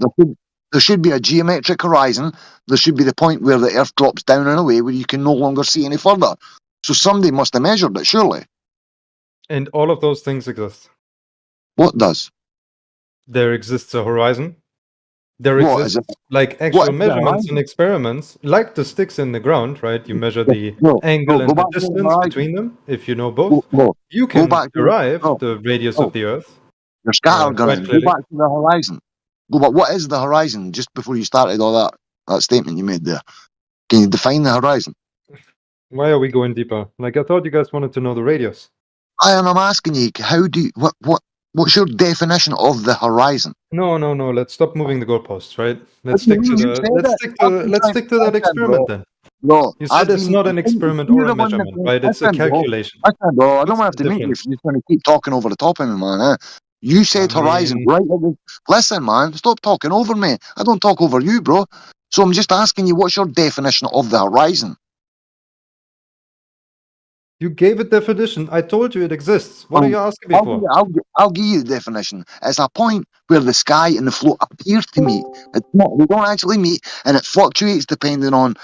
There should be a geometric horizon. There should be the point where the Earth drops down in a way where you can no longer see any further. So somebody must have measured it, surely. And all of those things exist. What does? There exists a horizon. There exists like actual measurements and experiments, like the sticks in the ground, right? You measure the angle and the distance between them. If you know both, you can derive the radius of the Earth. You're scattergun. Go back to the horizon. Go back. What is the horizon? Just before you started all that statement you made there, can you define the horizon? Why are we going deeper? Like, I thought you guys wanted to know the radius. And I'm asking you, what's your definition of the horizon? No. Let's stop moving the goalposts, right? Let's stick to that experiment then. No, You said it's not an experiment or a measurement, right? It's a calculation. I don't What's have the to meet you difference? if you're going to keep talking over the top of me, man. You said horizon, mean- right? Listen, man, stop talking over me. I don't talk over you, bro. So I'm just asking you, what's your definition of the horizon? You gave a definition. I told you it exists. What are you asking me for? I'll give you the definition. It's a point where the sky and the floor appear to meet. It's not. They don't actually meet, and it fluctuates depending on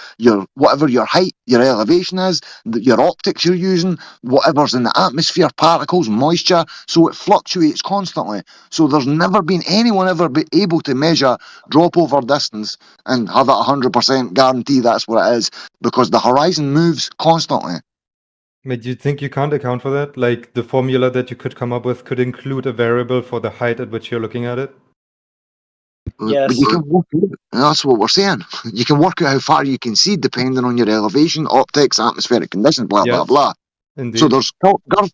whatever your height, your elevation is, your optics you're using, whatever's in the atmosphere, particles, moisture. So it fluctuates constantly. So there's never been anyone ever be able to measure drop over distance and have that 100% guarantee that's what it is, because the horizon moves constantly. But do you think you can't account for that? Like, the formula that you could come up with could include a variable for the height at which you're looking at it? But you can work it out. That's what we're saying. You can work out how far you can see depending on your elevation, optics, atmospheric conditions, blah, blah, blah. Indeed. So there's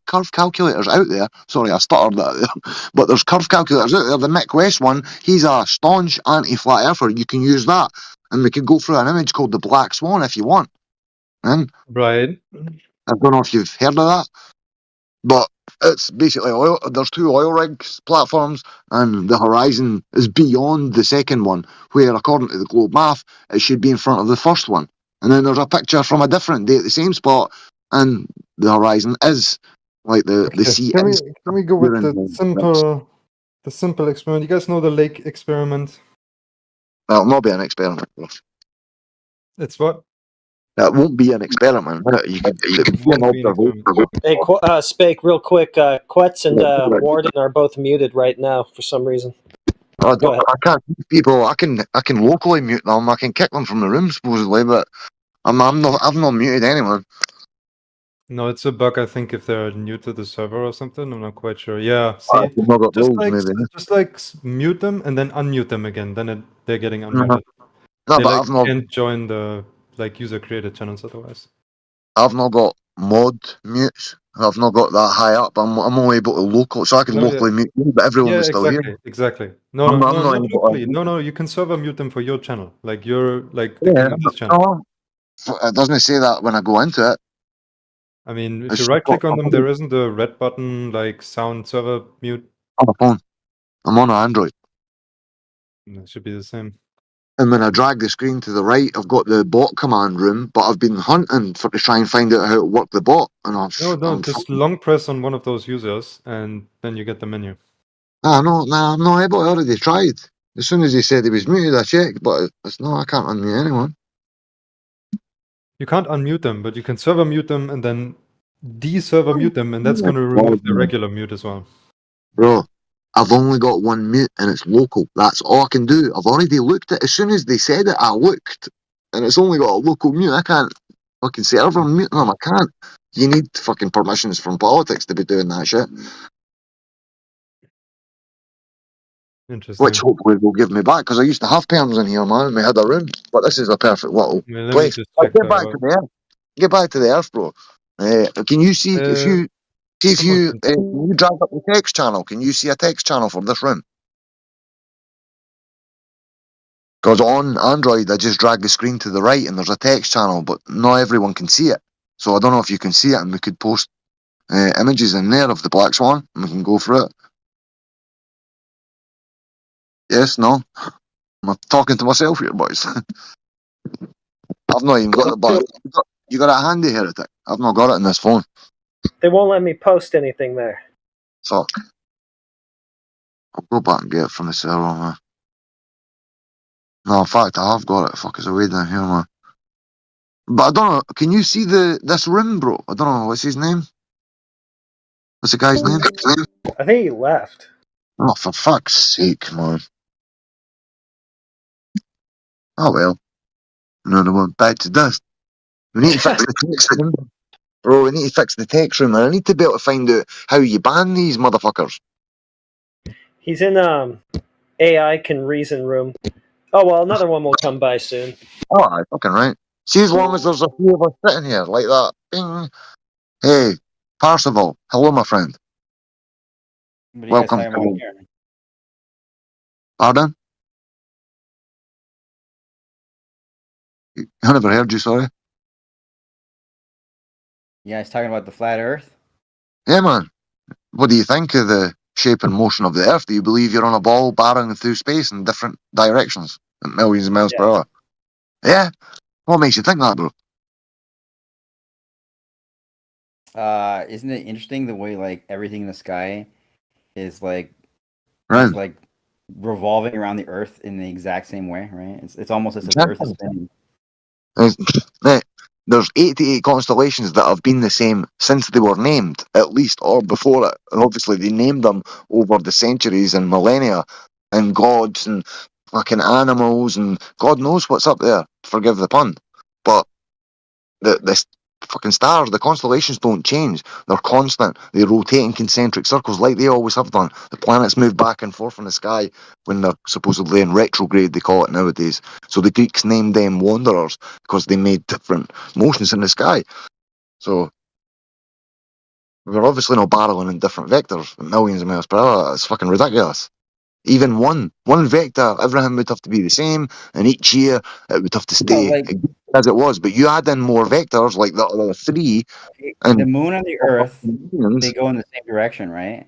curve calculators out there. Sorry, I stuttered that there. But there's curve calculators out there. The Mick West one, he's a staunch anti-flat earther. You can use that. And we could go through an image called the Black Swan if you want. Right. I don't know if you've heard of that. But it's basically oil. There's two oil rigs platforms, and the horizon is beyond the second one, where according to the globe math, it should be in front of the first one. And then there's a picture from a different day at the same spot, and the horizon is like the sea. Can we go with the simple experiment? You guys know the lake experiment? That'll not be an experiment. It's what? That won't be an experiment. You can be an observation. Hey, Spake, real quick. Quetz and Warden are both muted right now for some reason. I can't mute people. I can locally mute them. I can kick them from the room supposedly, but I've not muted anyone. No, it's a bug. I think if they're new to the server or something, I'm not quite sure. Yeah, see, just like mute them and then unmute them again. Then they're getting unmuted. No, they but can't join the user created channels otherwise. I've not got mod mutes. I've not got that high up. I'm only able to local, so I can locally mute you, but everyone was still here. Exactly. No, not locally. No, you can server mute them for your channel. Like you're like the king of this channel. It doesn't say that when I go into it. I mean, if you right click on them, there isn't a red button like sound server mute. On the phone. I'm on an Android. It should be the same. And when I drag the screen to the right, I've got the bot command room, but I've been hunting to try and find out how to work the bot. And just long press on one of those users, and then you get the menu. I'm not able. I already tried. As soon as he said he was muted, I checked, but it's no, I can't unmute anyone. You can't unmute them, but you can server mute them and then de-server mute them, and that's going to remove the regular mute as well. Bro, I've only got one mute and it's local. That's all I can do. I've already looked at it. As soon as they said it, I looked. And it's only got a local mute. I can't fucking server mute them. I can't. You need fucking permissions from politics to be doing that shit. Interesting. Which hopefully will give me back, because I used to have perms in here, man, and we had a room. But this is a perfect little place. Get back to the earth. Get back to the earth, bro. Can you see if you drag up the text channel? Can you see a text channel for this room? Because on Android, I just drag the screen to the right, and there's a text channel, but not everyone can see it. So I don't know if you can see it, and we could post images in there of the Black Swan, and we can go through it. Yes, no. I'm talking to myself here, boys. I've not even got the button. You got a handy heretic? I've not got it in this phone. They won't let me post anything there. Fuck. I'll go back and get it from the server, man. No, in fact, I have got it. Fuck, it's away down here, man. But I don't know. Can you see this room, bro? I don't know. What's his name? What's the guy's name? I think he left. Oh, for fuck's sake, man. Oh, well. Another one back to dust. We need to fix the text room. Bro, we need to fix the text room. And I need to be able to find out how you ban these motherfuckers. He's in AI can reason room. Oh, well, another one will come by soon. Oh, fucking right. See, as long as there's a few of us sitting here like that. Bing. Hey, Parsival. Hello, my friend. What are you guys Welcome. talking about here? Pardon? I never heard you, sorry. You guys talking about the flat Earth? Yeah, man. What do you think of the shape and motion of the Earth? Do you believe you're on a ball barreling through space in different directions at millions of miles per hour? Yeah? What makes you think that, bro? Isn't it interesting the way like everything in the sky is like Right. is like revolving around the Earth in the exact same way, right? It's almost as if the Earth is spinning. There's 88 constellations that have been the same since they were named, at least, or before it. And obviously, they named them over the centuries and millennia, and gods and fucking animals, and God knows what's up there. Forgive the pun, but the fucking stars, the constellations don't change. They're constant. They rotate in concentric circles like they always have done. The planets move back and forth in the sky when they're supposedly in retrograde, they call it nowadays. So the Greeks named them wanderers because they made different motions in the sky. So we're obviously not barreling in different vectors at millions of miles per hour. It's fucking ridiculous. Even one vector, everything would have to be the same, and each year it would have to stay as it was. But you add in more vectors, like the other three, and the moon and the Earth, they go in the same direction, right?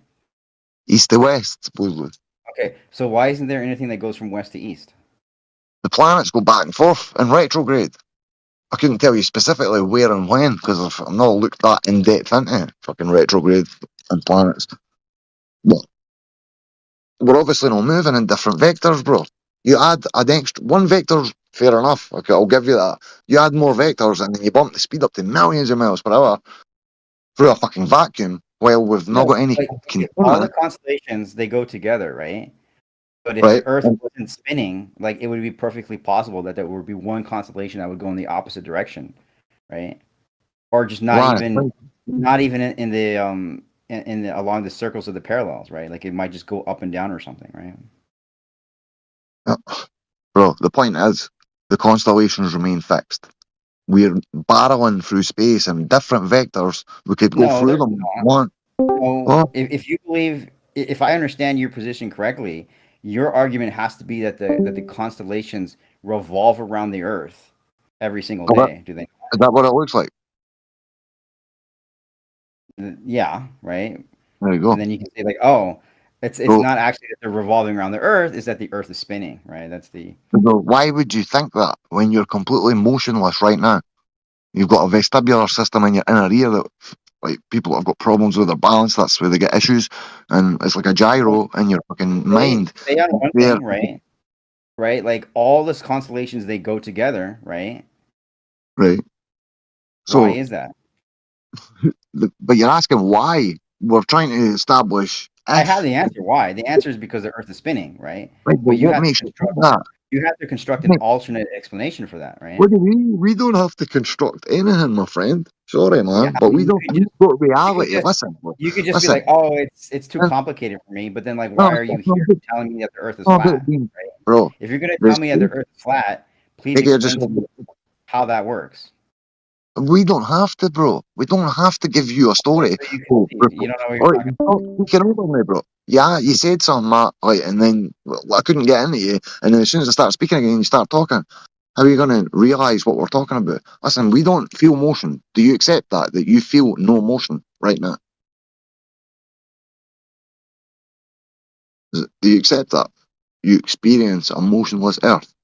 East to west, supposedly. Okay, so why isn't there anything that goes from west to east? The planets go back and forth in retrograde. I couldn't tell you specifically where and when, because I've not looked that in depth into fucking retrograde and planets. But we're obviously not moving in different vectors, bro. You add extra one vector, fair enough. Okay, I'll give you that. You add more vectors and then you bump the speed up to millions of miles per hour through a fucking vacuum. While we've not got any. All the constellations, they go together, right? But if the Earth wasn't spinning, like it would be perfectly possible that there would be one constellation that would go in the opposite direction, right? Or just not even in the along the circles of the parallels, right? Like it might just go up and down or something, right? Bro, the point is the constellations remain fixed. We're barreling through space in different vectors. We could go through them. If you believe, if I understand your position correctly, your argument has to be that the constellations revolve around the Earth every single day. Do they? Is that what it looks like? Yeah, right. There you go. And then you can say like, oh, it's not actually that they're revolving around the Earth; it's that the Earth is spinning, right? That's the. Why would you think that when you're completely motionless right now? You've got a vestibular system in your inner ear that, like, people have got problems with their balance. That's where they get issues, and it's like a gyro in your fucking mind. Stay on one thing, right? Right, like all the constellations, they go together, right? Right. So why is that? But you're asking why. We're trying to establish. I have the answer. Why? The answer is because the Earth is spinning, right? Right, but you what have makes to you that? You have to construct an alternate explanation for that, right? What do we don't have to construct anything, my friend. Sorry, man, but we don't. We've got reality. Listen, you could just be like, "Oh, it's too complicated for me." But then, like, why are you here telling me that the Earth is flat, right? Bro? If you're gonna tell me that the Earth is flat, please explain to me how that works. We don't have to, bro. We don't have to give you a story. You don't know what you're talking about. You can over me, bro. Yeah, you said something, Matt, like, and then I couldn't get into you. And then as soon as I start speaking again, you start talking. How are you going to realise what we're talking about? Listen, we don't feel motion. Do you accept that you feel no motion right now? Do you accept that? You experience a motionless Earth.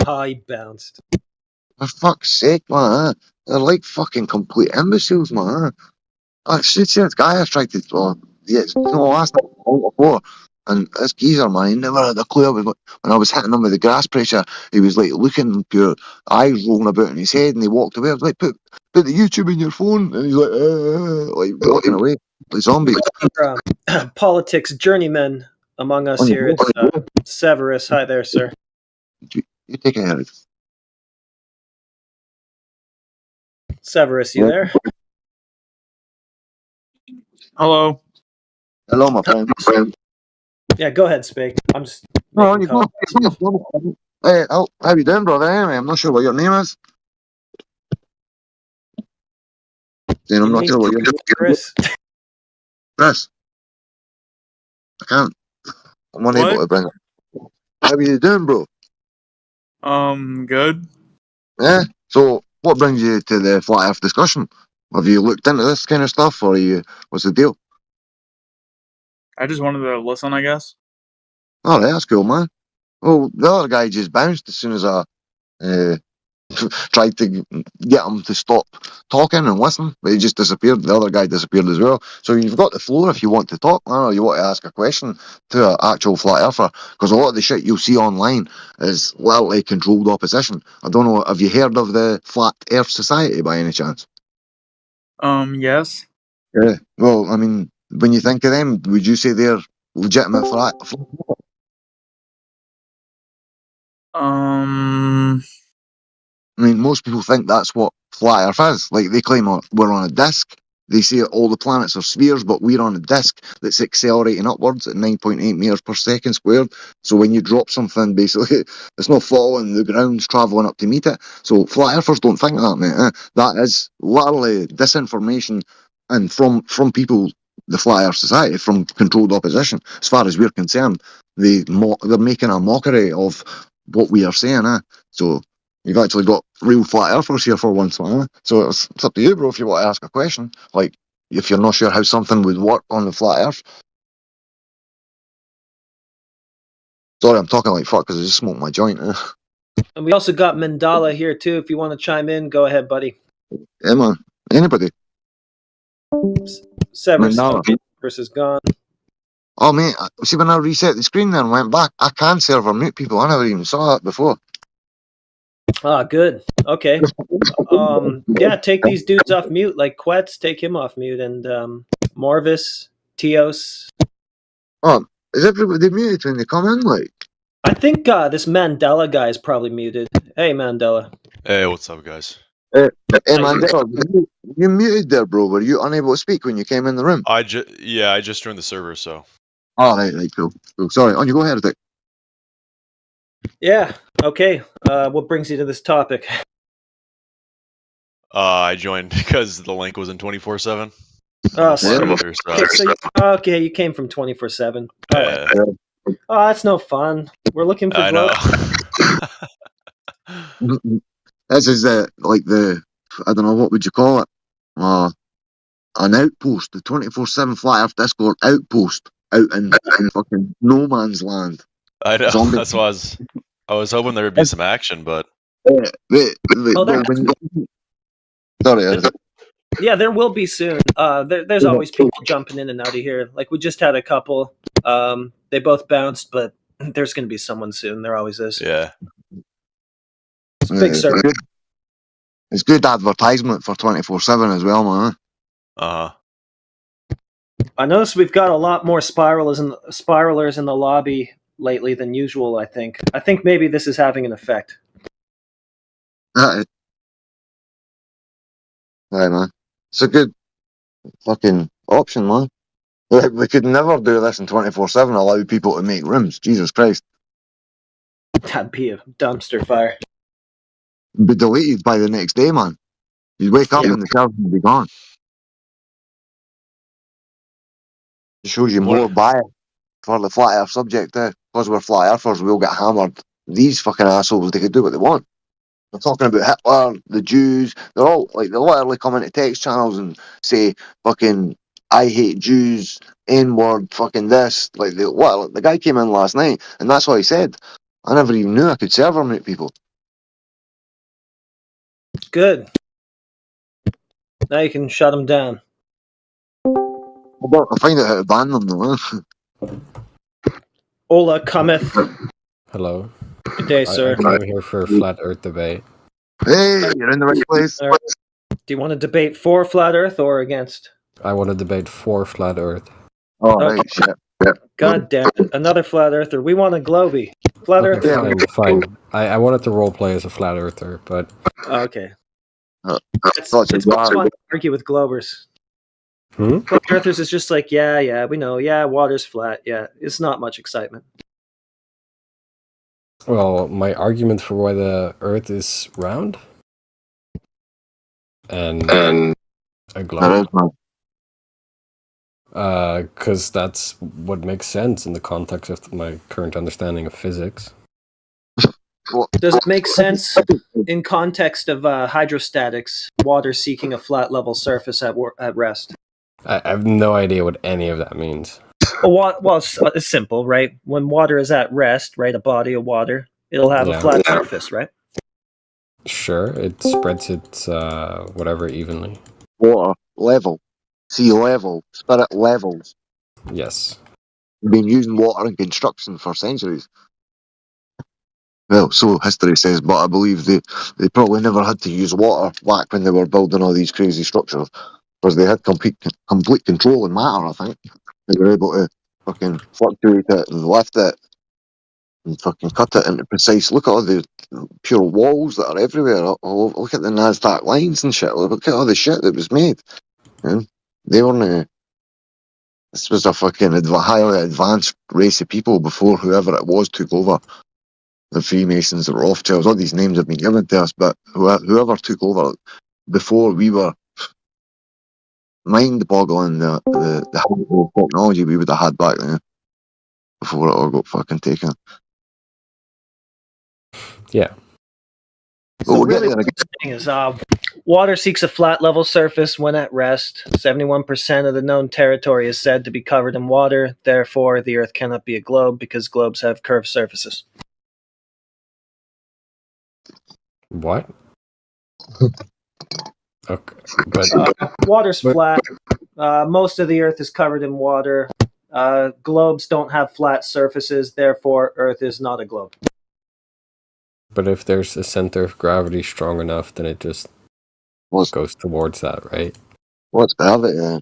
He bounced. For fuck's sake, man. They're like fucking complete imbeciles, man. I should see this guy I tried to, last time before. And this geezer, man, he never had a clue. When I was hitting him with the grass pressure, he was like looking pure, eyes rolling about in his head, and he walked away. I was like, put the YouTube in your phone. And he's like walking away. Like zombie. Politics journeyman among us here. It's Severus. Hi there, sir. You take it, Eric. Severus, you there? Hello. Hello, my friend. Yeah, go ahead, Spake. I'm just. Hey, how you doing, brother? Anyway, I'm not sure what your name is. Then I'm not sure what you're Chris. Chris, I can't. I'm unable to bring it. How are you doing, bro? Good. Yeah. So, what brings you to the flat Earth discussion? Have you looked into this kind of stuff, or what's the deal? I just wanted to listen, I guess. All right, that's cool, man. Well, the other guy just bounced as soon as I tried to get him to stop talking and listen, but he just disappeared. The other guy disappeared as well. So you've got the floor if you want to talk, man, or you want to ask a question to an actual flat earther, because a lot of the shit you'll see online is literally controlled opposition. I don't know, have you heard of the Flat Earth Society by any chance? Yes. Yeah. Well, I mean, when you think of them, would you say they're legitimate flat? I mean, most people think that's what flat Earth is. Like, they claim we're on a disk. They say all the planets are spheres, but we're on a disk that's accelerating upwards at 9.8 meters per second squared. So when you drop something, basically, it's not falling, the ground's travelling up to meet it. So flat earthers don't think that, mate. That is literally disinformation, and from people, the Flat Earth Society, from controlled opposition. As far as we're concerned, they're making a mockery of what we are saying. So you've actually got real flat earthers here for once, man. So it's up to you, bro, if you want to ask a question. Like, if you're not sure how something would work on the flat earth. Sorry, I'm talking like fuck because I just smoked my joint. And we also got Mandala here, too. If you want to chime in, go ahead, buddy. Yeah, man. Anybody. Severus Mandala. versus gone. Oh, mate, see, when I reset the screen there and went back, I can server mute people. I never even saw that before. Ah, good. Okay. Yeah, take these dudes off mute, like Quetz, take him off mute, and Morvis, Teos. Oh, is everybody muted when they come in, like? I think this Mandela guy is probably muted. Hey, Mandela. Hey, what's up, guys? Hey, Mandela, you muted there, bro. Were you unable to speak when you came in the room? I just joined the server, so. Oh, right, cool. Sorry, on you go ahead, Dick. Yeah, okay. What brings you to this topic? I joined because the link was in 24/7. Okay, you came from 24/7. Right. Oh, that's no fun. We're looking for. I know. This is like I don't know, what would you call it? An outpost, the 24/7 Flat Earth Discord outpost out in fucking no man's land. I know. That's why I was hoping there would be some action, but. Sorry. Yeah, there will be soon. There's always people jumping in and out of here. Like, we just had a couple. They both bounced, but there's going to be someone soon. There always is. Yeah. It's big server. It's good advertisement for 24/7 as well, man. I noticed we've got a lot more spiralers in the lobby lately than usual, I think. I think maybe this is having an effect. Right, man. It's a good fucking option, man. We could never do this in 24/7, allow people to make rooms. Jesus Christ. That'd be a dumpster fire. Be deleted by the next day, man. You'd wake up and the server would be gone. It shows you more bias for the flat earth subject there. Because we're flat earthers, we'll get hammered. These fucking assholes, they could do what they want. They're talking about Hitler, the Jews. They're all like, they literally come into text channels and say fucking I hate Jews, N-word, fucking this. Like, the guy came in last night and that's what he said. I never even knew I could server mute people. Good. Now you can shut them down. I'll find out how to ban them though. Ola cometh. Hello. Good day, sir. I came here for a flat Earth debate. Hey, you're in the right place. Right. Do you want to debate for flat Earth or against? I want to debate for flat Earth. Oh, right, shit. Yeah. God damn it. Another flat earther. We want a Globy. Flat Okay, Earth. fine. I wanted to roleplay as a flat earther, but. Okay. It's fun to argue with Globers. Flat earthers is just like, yeah, we know. Yeah, water's flat. Yeah, it's not much excitement. Well, my argument for why the Earth is round, and a globe. Because that's what makes sense in the context of my current understanding of physics. Does it make sense in context of hydrostatics, water seeking a flat level surface at rest? I have no idea what any of that means. Well, it's simple, right? When water is at rest, right, a body of water, it'll have a flat surface, right? Sure, it spreads its whatever evenly. Water level, sea level, spirit levels. Yes. We've been using water in construction for centuries. Well, so history says, but I believe they probably never had to use water back when they were building all these crazy structures, because they had complete control in matter, I think. They were able to fucking fluctuate it and lift it and fucking cut it into precise. Look at all the pure walls that are everywhere. Look at the Nasdaq lines and shit. Look at all the shit that was made. They weren't. This was a fucking highly advanced race of people before whoever it was took over. The Freemasons, the Rothschilds, all these names have been given to us, but whoever took over before, we were mind-boggling the technology we would have had back then before it all got fucking taken. Yeah. So really what I'm saying is water seeks a flat level surface when at rest. 71% of the known territory is said to be covered in water. Therefore, the Earth cannot be a globe because globes have curved surfaces. What? Okay, but water's flat. Most of the Earth is covered in water. Globes don't have flat surfaces. Therefore, Earth is not a globe. But if there's a center of gravity strong enough, then it just goes towards that, right? What's gravity then?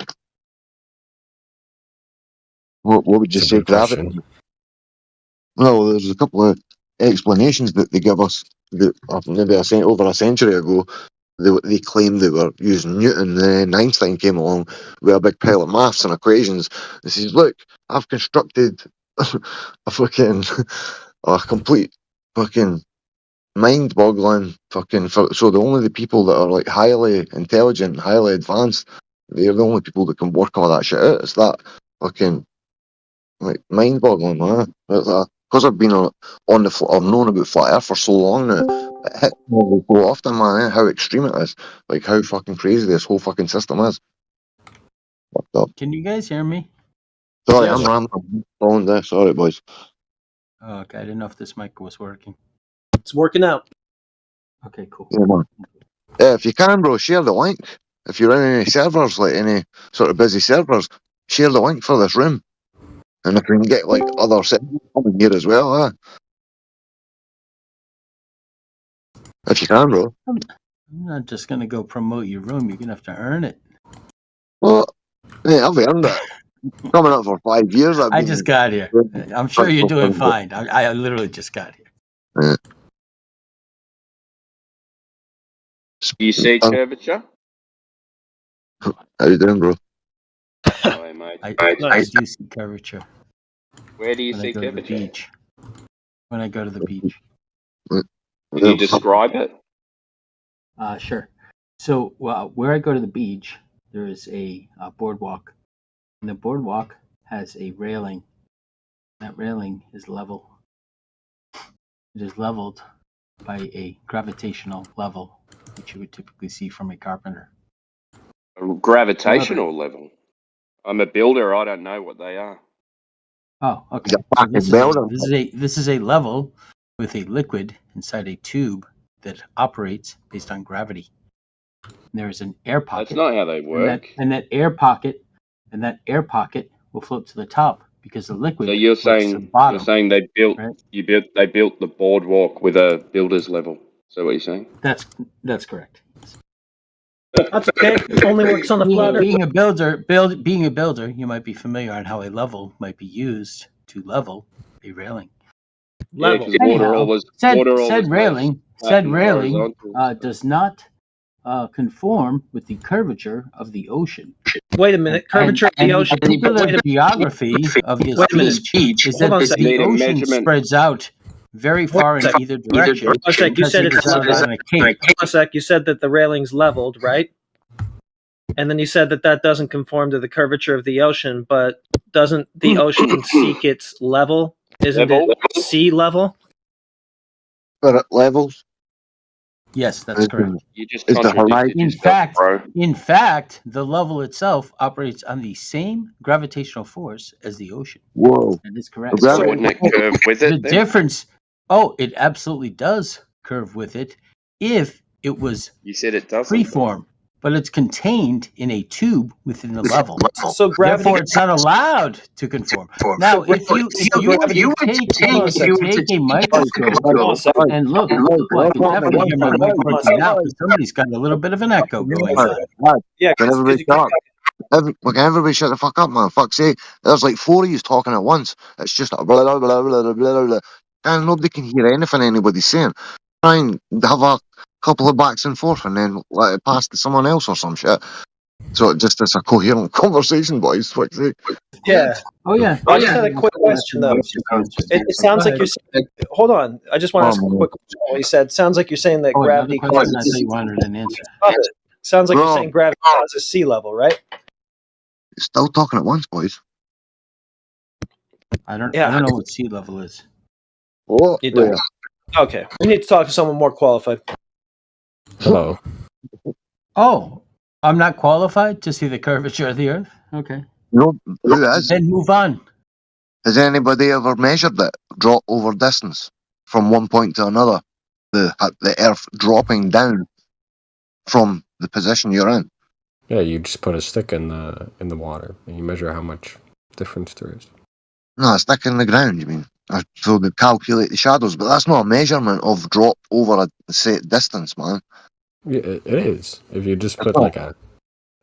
What would you say gravity? Well, there's a couple of explanations that they give us that maybe over a century ago. They claimed they were using Newton, then Einstein came along with a big pile of maths and equations. He says, look, I've constructed a complete fucking mind-boggling fucking... So the people that are like highly intelligent, highly advanced, they're the only people that can work all that shit out. It's that fucking like mind-boggling, man. Because I've been I've known about flat Earth for so long now, it hits me so often, man, how extreme it is. Like how fucking crazy this whole fucking system is. Fucked up. Can you guys hear me? Sorry, I'm rambling there. Sorry, boys. Oh, okay, I didn't know if this mic was working. It's working out. Okay, cool. Yeah, man. If you can, bro, share the link. If you're in any servers, like any sort of busy servers, share the link for this room. And if we can get like other servers coming here as well, if you can, bro. I'm not just gonna go promote your room. You're gonna have to earn it. Well, yeah, I've earned it. Coming up for 5 years. I just got here. I'm sure you're doing fine. I literally just got here. Yeah. You see Curvature? How you doing, bro? Hi, mate. I do see Curvature. Where do you see Curvature? The beach. When I go to the beach. Can you describe it? Sure. So where I go to the beach, there is a boardwalk. And the boardwalk has a railing. That railing is level. It is leveled by a gravitational level, which you would typically see from a carpenter. A gravitational level? I'm a builder. I don't know what they are. Oh, okay. So this is a level with a liquid inside a tube that operates based on gravity. And there is an air pocket. That's not how they work. And that air pocket will float to the top because the liquid. So you're saying to the bottom, they built they built the boardwalk with a builder's level. Is that what you're saying? That's correct. That's okay. It only works on the flat Earth. Being a builder, you might be familiar on how a level might be used to level a railing. Level. Said railing does not conform with the curvature of the ocean. Wait a minute, curvature of the ocean. The particular geography of this beach is that the ocean spreads out very far in either direction. You said you said that the railing's leveled, right? And then you said that doesn't conform to the curvature of the ocean, but doesn't the ocean seek its level? Isn't it sea level? But at levels. Yes, that's correct. You just Is the contradicted In yourself, fact, bro. the level itself operates on the same gravitational force as the ocean. Whoa. That is correct. So wouldn't it curve with The it then? difference. Oh, it absolutely does curve with it if it was You said it doesn't. freeform, but it's contained in a tube within the level. So gravity. Therefore, it's not allowed to conform. Now, if you were to take a microscope and look, well, I can definitely hear my mic working now because somebody's got a little bit of an echo going on. Yeah, Can everybody shut up? Can everybody shut the fuck up, man? Fuck's sake. There's like 4 of you talking at once. It's just a blah, blah, blah, blah, blah, blah, blah. And nobody can hear anything anybody's saying. Try and have a couple of backs and forth and then let it pass to someone else or some shit. So it just is a coherent conversation, boys. Fuck's sake. Yeah. Oh, yeah. I just had a quick question, though. It sounds like you're saying... Hold on. I just want to ask a quick question. What you said. Sounds like you're saying that gravity causes... I thought you wanted an answer. Sounds like you're saying gravity causes sea level, right? Still talking at once, boys. I don't know what sea level is. Oh, you don't. Okay. We need to talk to someone more qualified. Hello. Oh, I'm not qualified to see the curvature of the Earth? Okay. No, who has? Then move on. Has anybody ever measured that drop over distance from one point to another? The Earth dropping down from the position you're in. Yeah, you just put a stick in the water and you measure how much difference there is. No, a stick in the ground, you mean? So they calculate the shadows, but that's not a measurement of drop over a set distance, man. Yeah, it is. If you just put like a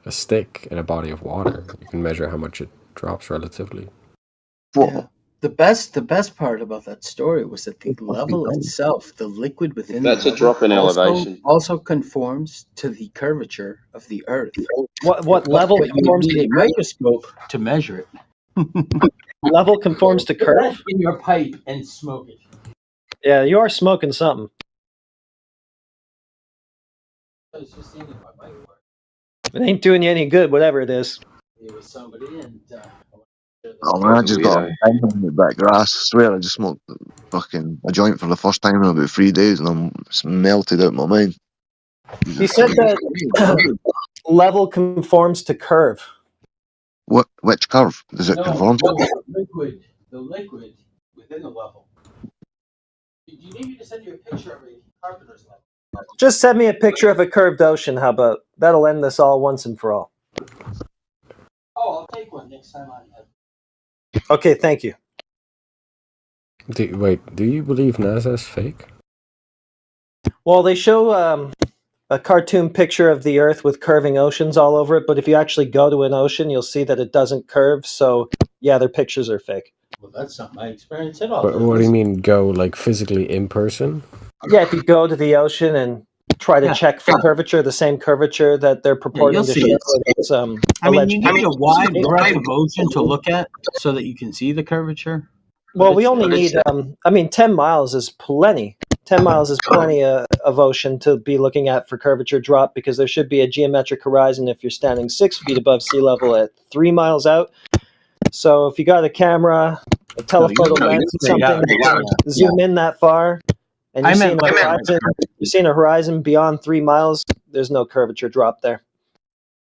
stick in a body of water, you can measure how much it drops relatively. Yeah. The best part about that story was that the level itself, the liquid within That's the a drop in elevation. also conforms to the curvature of the Earth. What level conforms to a microscope to measure it? Level conforms to curve? In your pipe and smoke it. Yeah, you are smoking something. It ain't doing you any good, whatever it is. It was somebody and oh man, I just got a bang in the back grass. I swear I just smoked a joint for the first time in about 3 days and I'm melted out my mind. He said that level conforms to curve. Which curve? Does it conform to? The liquid within the level. Do you need me to send you a picture of a carpenter's level? Just send me a picture of a curved ocean, how about? That'll end this all once and for all. Oh, I'll take one next time I have. Okay, thank you. Do you believe NASA's fake? Well, they show a cartoon picture of the Earth with curving oceans all over it, but if you actually go to an ocean, you'll see that it doesn't curve, so yeah, their pictures are fake. Well, that's not my experience at all. But what do you mean, go like physically in person? Yeah, if you go to the ocean and try to check for curvature, the same curvature that they're purporting to show. It's, I mean, you need a wide breadth of ocean to look at so that you can see the curvature. Well, we only need, 10 miles is plenty. 10 miles is plenty of ocean to be looking at for curvature drop because there should be a geometric horizon if you're standing 6 feet above sea level at 3 miles out. So if you got a camera, a telephoto lens, something, zoom in that far, and you're seeing a horizon beyond 3 miles, there's no curvature drop there.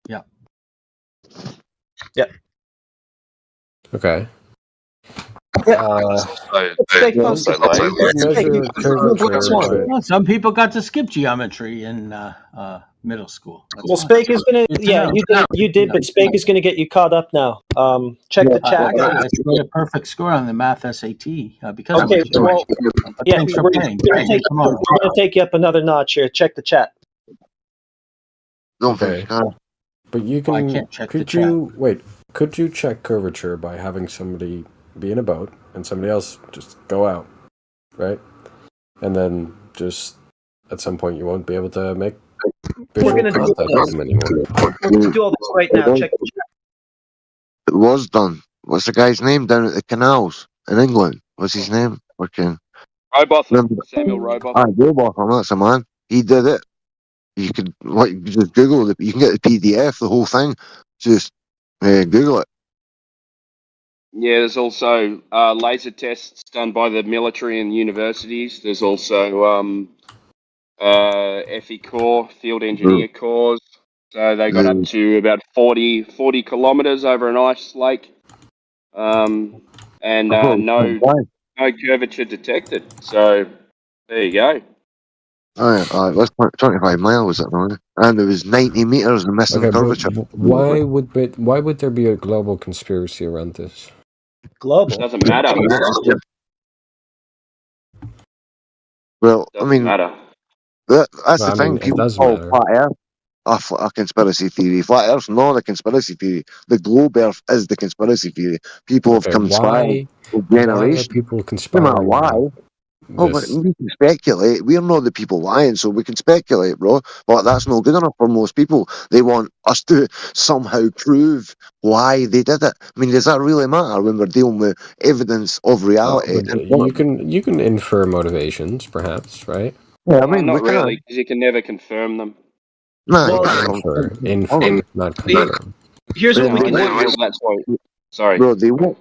Yeah. Yeah. Okay. Some people got to skip geometry in middle school. Well, Spake is gonna. Yeah, you did, but Spake is gonna get you caught up now. Check the chat. I scored a perfect score on the math SAT because. Okay, well, yeah, thanks for playing. We're gonna take you up another notch here. Check the chat. Okay. But you can. I can't check could the you chat. wait? Could you check curvature by having somebody be in a boat and somebody else just go out, right? And then just at some point you won't be able to make visual contact with them anymore. We're going to do all this right now. Check the chat. It was done. What's the guy's name down at the canals in England? What's his name? Robotham. Samuel Robotham. Robotham, that's a man. He did it. You could just Google it. You can get the PDF, the whole thing. Just Google it. Yeah, there's also laser tests done by the military and universities. There's also FE Corps, Field Engineer Corps. So they got up to about 40 kilometres over an ice lake. And no curvature detected. So there you go. That's 25 miles, is it, man? And it was 90 meters of missing curvature. Why would there be a global conspiracy around this? Global doesn't matter. Well, doesn't I mean, matter. That's the thing. It People does call matter. flat Earth a conspiracy theory. Flat Earth's not a conspiracy theory. The globe Earth is the conspiracy theory. People have conspired for generations. Why are people No conspiring? matter why. Oh, but we can speculate. We're not the people lying, so we can speculate, bro. But that's not good enough for most people. They want us to somehow prove why they did it. I mean, does that really matter when we're dealing with evidence of reality? You can infer motivations, perhaps, right? Yeah, I mean, not really, because you can never confirm them. No, Well, you can't infer, not confirm. Here's what we can do. That's why. Sorry, bro. They won't.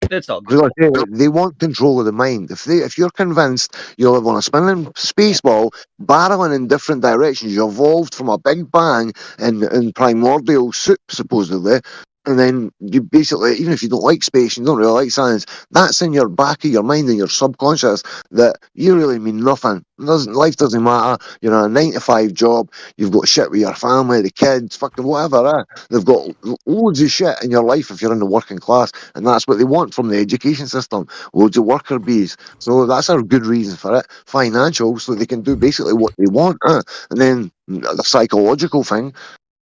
It's all good. They want control of the mind. If you're convinced you live on a spinning space ball, barreling in different directions, you evolved from a big bang in primordial soup, supposedly, and then you basically, even if you don't like space, you don't really like science, that's in your back of your mind and your subconscious that you really mean nothing. Life doesn't matter. You're on a 9 to 5 job. You've got shit with your family, the kids, fucking whatever. They've got loads of shit in your life if you're in the working class, and that's what they want from the education system. Loads of worker bees. So that's a good reason for it. Financial, so they can do basically what they want. And then the psychological thing.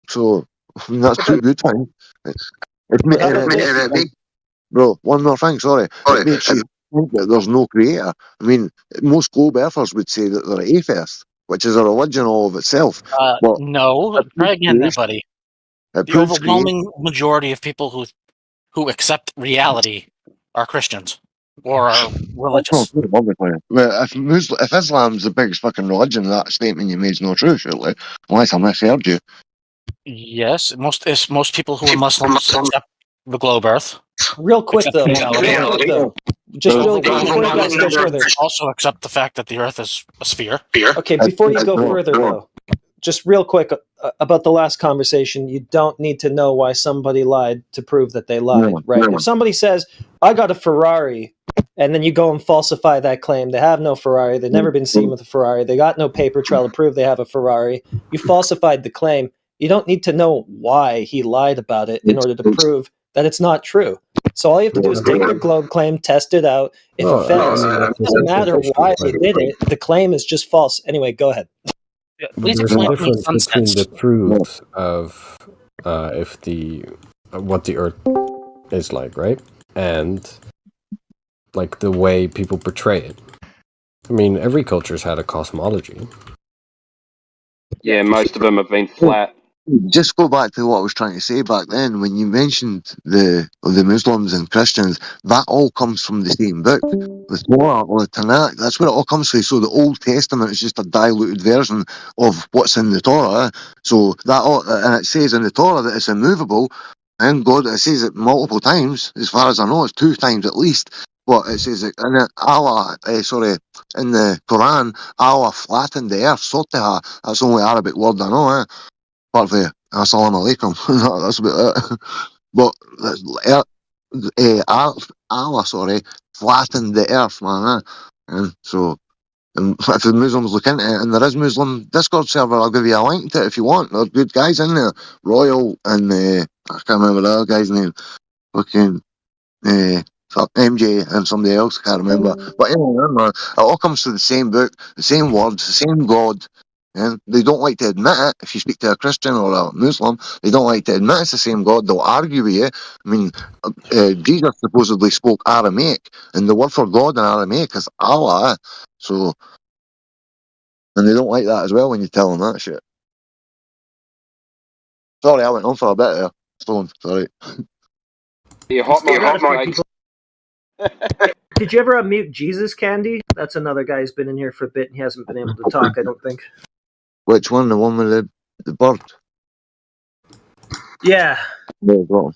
So I mean, that's two good things. Bro, one more thing, sorry. It makes you think that there's no creator. I mean, most globe earthers would say that they're atheists, which is a religion all of itself. But No, try again there, buddy. it The proves overwhelming majority of people who accept reality are Christians or are religious. If Islam's the biggest fucking religion, that statement you made is not true, surely. Unless I misheard you. Yes, most people who are Muslims accept the globe Earth. Real quick though. Just really quick before you guys go further. Also accept the fact that the Earth is a sphere. Okay, before you go further though, just real quick about the last conversation. You don't need to know why somebody lied to prove that they lied, right? If somebody says, "I got a Ferrari," and then you go and falsify that claim, they have no Ferrari. They've never been seen with a Ferrari. They got no paper trail to prove they have a Ferrari. You falsified the claim. You don't need to know why he lied about it in order to prove that it's not true. So all you have to do is take their globe claim, test it out. If it fails, it doesn't matter why they did it. The claim is just false. Anyway, go ahead. There's a difference between the truth of what the Earth is like, right? And like the way people portray it. I mean, every culture's had a cosmology. Yeah, most of them have been flat. Just go back to what I was trying to say back then when you mentioned the Muslims and Christians. That all comes from the same book, the Torah or the Tanakh. That's where it all comes from. So the Old Testament is just a diluted version of what's in the Torah. So and it says in the Torah that it's immovable. And God, it says it multiple times. As far as I know, it's 2 times at least. But it says in the Quran, Allah flattened the earth. Sotaha. That's the only Arabic word I know. Apart from Assalamu alaikum. That's about it. But Allah, flattened the earth, man. And so, if the Muslims look into it, and there is Muslim Discord server, I'll give you a link to it if you want. There's good guys in there. Royal and I can't remember the other guy's name. Fucking MJ and somebody else, can't remember. But anyway, it all comes to the same book, the same words, the same God. And they don't like to admit it. If you speak to a Christian or a Muslim, they don't like to admit it's the same God. They'll argue with you. I mean, Jesus supposedly spoke Aramaic, and the word for God in Aramaic is Allah. So, and they don't like that as well when you tell them that shit. Sorry, I went on for a bit there. Stone, sorry. Your hot mic. Did you ever unmute Jesus Candy? That's another guy who's been in here for a bit and he hasn't been able to talk, I don't think. Which one? The one with the bird? Yeah. There you go.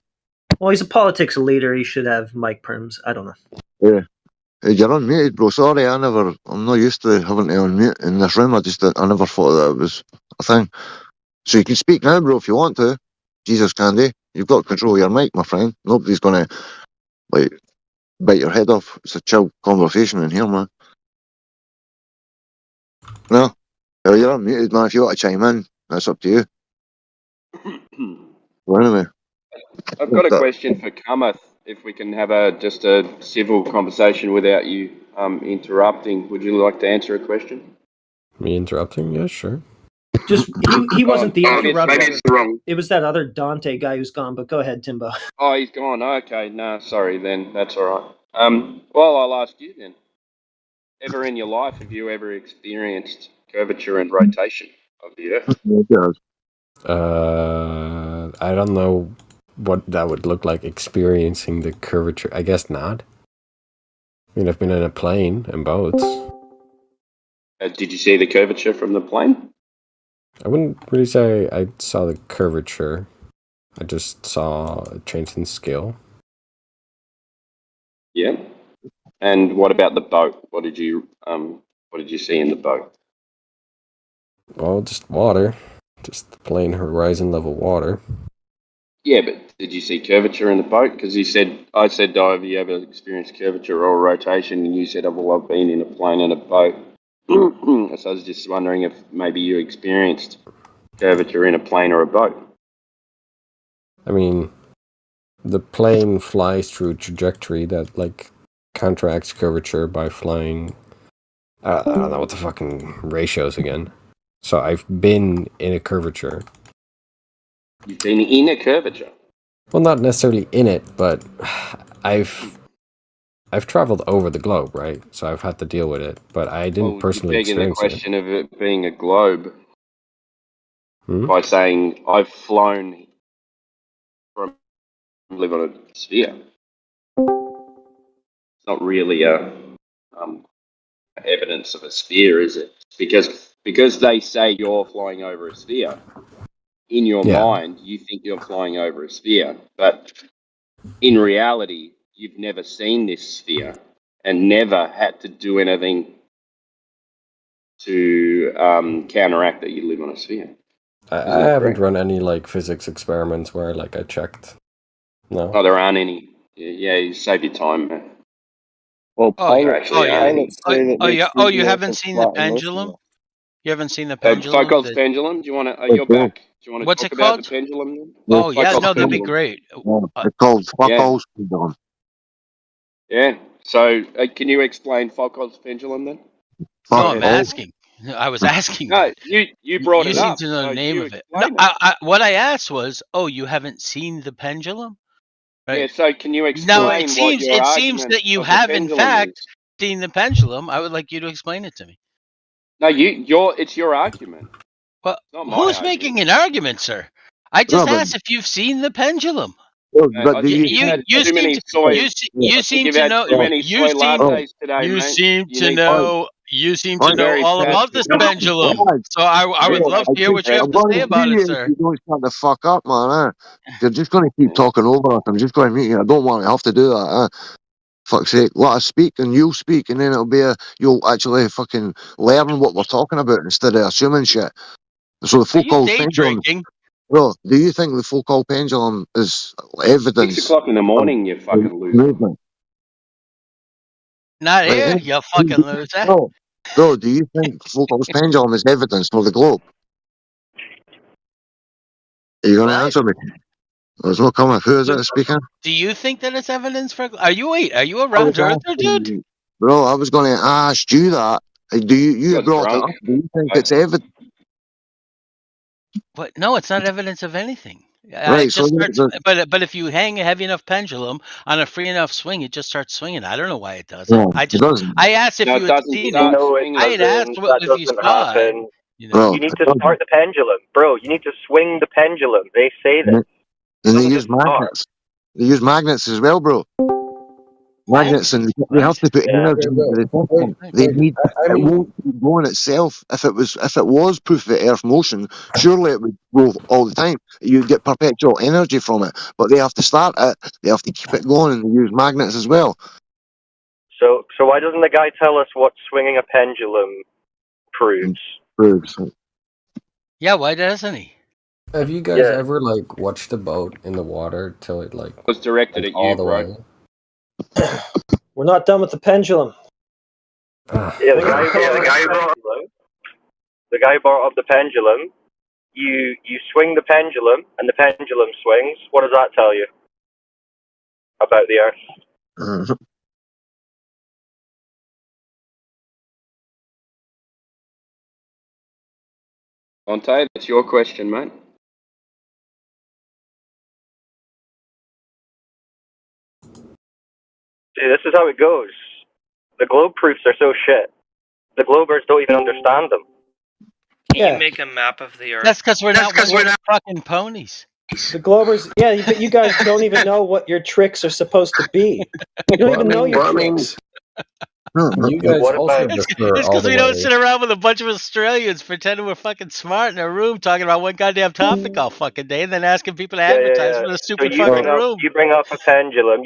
Well, he's a politics leader. He should have mic perms. I don't know. Yeah. Hey, you're unmuted, bro. Sorry, I'm not used to having to unmute in this room. I never thought that it was a thing. So you can speak now, bro, if you want to. Jesus Candy, you've got control of your mic, my friend. Nobody's gonna, like, bite your head off. It's a chill conversation in here, man. No? Well, you're unmuted, man. If you want to chime in, that's up to you. Well, anyway. I've got a question for Kamath. If we can have just a civil conversation without you interrupting, would you like to answer a question? Me interrupting? Yeah, sure. Just he wasn't the interrupter. Maybe it's the wrong. It was that other Dante guy who's gone. But go ahead, Timbo. Oh, he's gone. Okay, no, sorry then. That's all right. Well, I'll ask you then. Ever in your life have you ever experienced curvature and rotation of the Earth? I don't know what that would look like experiencing the curvature. I guess not. I mean, I've been in a plane and boats. Did you see the curvature from the plane? I wouldn't really say I saw the curvature. I just saw a change in scale. Yeah. And what about the boat? What did you see in the boat? Well, just water. Just plain horizon level water. Yeah, but did you see curvature in the boat? Because I said, have you ever experienced curvature or rotation? And you said, well, I've been in a plane and a boat. So I was just wondering if maybe you experienced curvature in a plane or a boat. I mean, the plane flies through a trajectory that, like, counteracts curvature by flying... I don't know what the fucking ratio is again. So I've been in a curvature. You've been in a curvature? Well, not necessarily in it, but I've traveled over the globe, right? So I've had to deal with it, but I didn't personally experience the question of it being a globe by saying I've flown from live on a sphere. It's not really evidence of a sphere, is it? Because they say you're flying over a sphere. In your mind, you think you're flying over a sphere, but in reality, you've never seen this sphere and never had to do anything to counteract that you live on a sphere. I haven't run any, like, physics experiments where, like, I checked. No. Oh, there aren't any. Yeah, you save your time, man. Well, you haven't seen the pendulum? You haven't seen the pendulum? Foucault's pendulum? Do you want to? You're back. Do you want to What's talk it about called? the pendulum? Then? Oh yeah, no, that'd be great. It's called Foucault's pendulum. Yeah. So, can you explain Foucault's pendulum then? No, I'm asking. I was asking. No, you brought it up. You seem to know the name of it. No, explain it. what I asked was, you haven't seen the pendulum? Right. Yeah. So, can you explain? Now it seems that you have in fact seen the pendulum. I would like you to explain it to me. No, it's your argument. Well, who's making an argument, sir? I just asked if you've seen the pendulum. But you seem to know. You seem to know all about this pendulum. So I would love to hear what you have to say about it, sir. You don't start the fuck up, man. You're just going to keep talking over us. I'm just going to meet you. I don't want to have to do that. Fuck's sake, let us speak and you'll speak, and then you'll actually fucking learn what we're talking about instead of assuming shit. So the Foucault pendulum. Bro, do you think the Foucault pendulum is evidence? 6 o'clock in the morning, you fucking loser. Movement? Not here, you fucking loser. Bro, do you think Foucault's pendulum is evidence for the globe? Are you going to answer me? There's no comment. Who is it speaking? Do you think that it's evidence for? Are you a round earther, dude? Bro, I was going to ask you that. Do you brought it up? Do you think it's evidence? But no, it's not evidence of anything. Right, but if you hang a heavy enough pendulum on a free enough swing, it just starts swinging. I don't know why it doesn't. No, I asked if you had seen it. I had asked if you saw it. You need to start the pendulum, bro. You need to swing the pendulum. They say that. And they use magnets. They use magnets as well, bro. Magnets, and they have to put energy into the system. They need. It won't keep going itself. If it was proof of Earth motion, surely it would go all the time. You'd get perpetual energy from it. But they have to start it. They have to keep it going, and they use magnets as well. So why doesn't the guy tell us what swinging a pendulum proves? Yeah, why doesn't he? Have you guys ever like watched a boat in the water till it like was directed at all you, the bro. way? We're not done with the pendulum. Yeah, the guy who brought up the pendulum. You swing the pendulum, and the pendulum swings. What does that tell you about the Earth? Monte, that's your question, mate. See, this is how it goes. The globe proofs are so shit. The globers don't even understand them. Can you make a map of the Earth? That's because we're not fucking ponies. The globers, yeah, but you guys don't even know what your tricks are supposed to be. You don't even know your tricks. You guys also It's defer all because the we don't way. sit around with a bunch of Australians pretending we're fucking smart in a room talking about one goddamn topic all fucking day and then asking people to advertise for the stupid fucking room. You bring up a pendulum,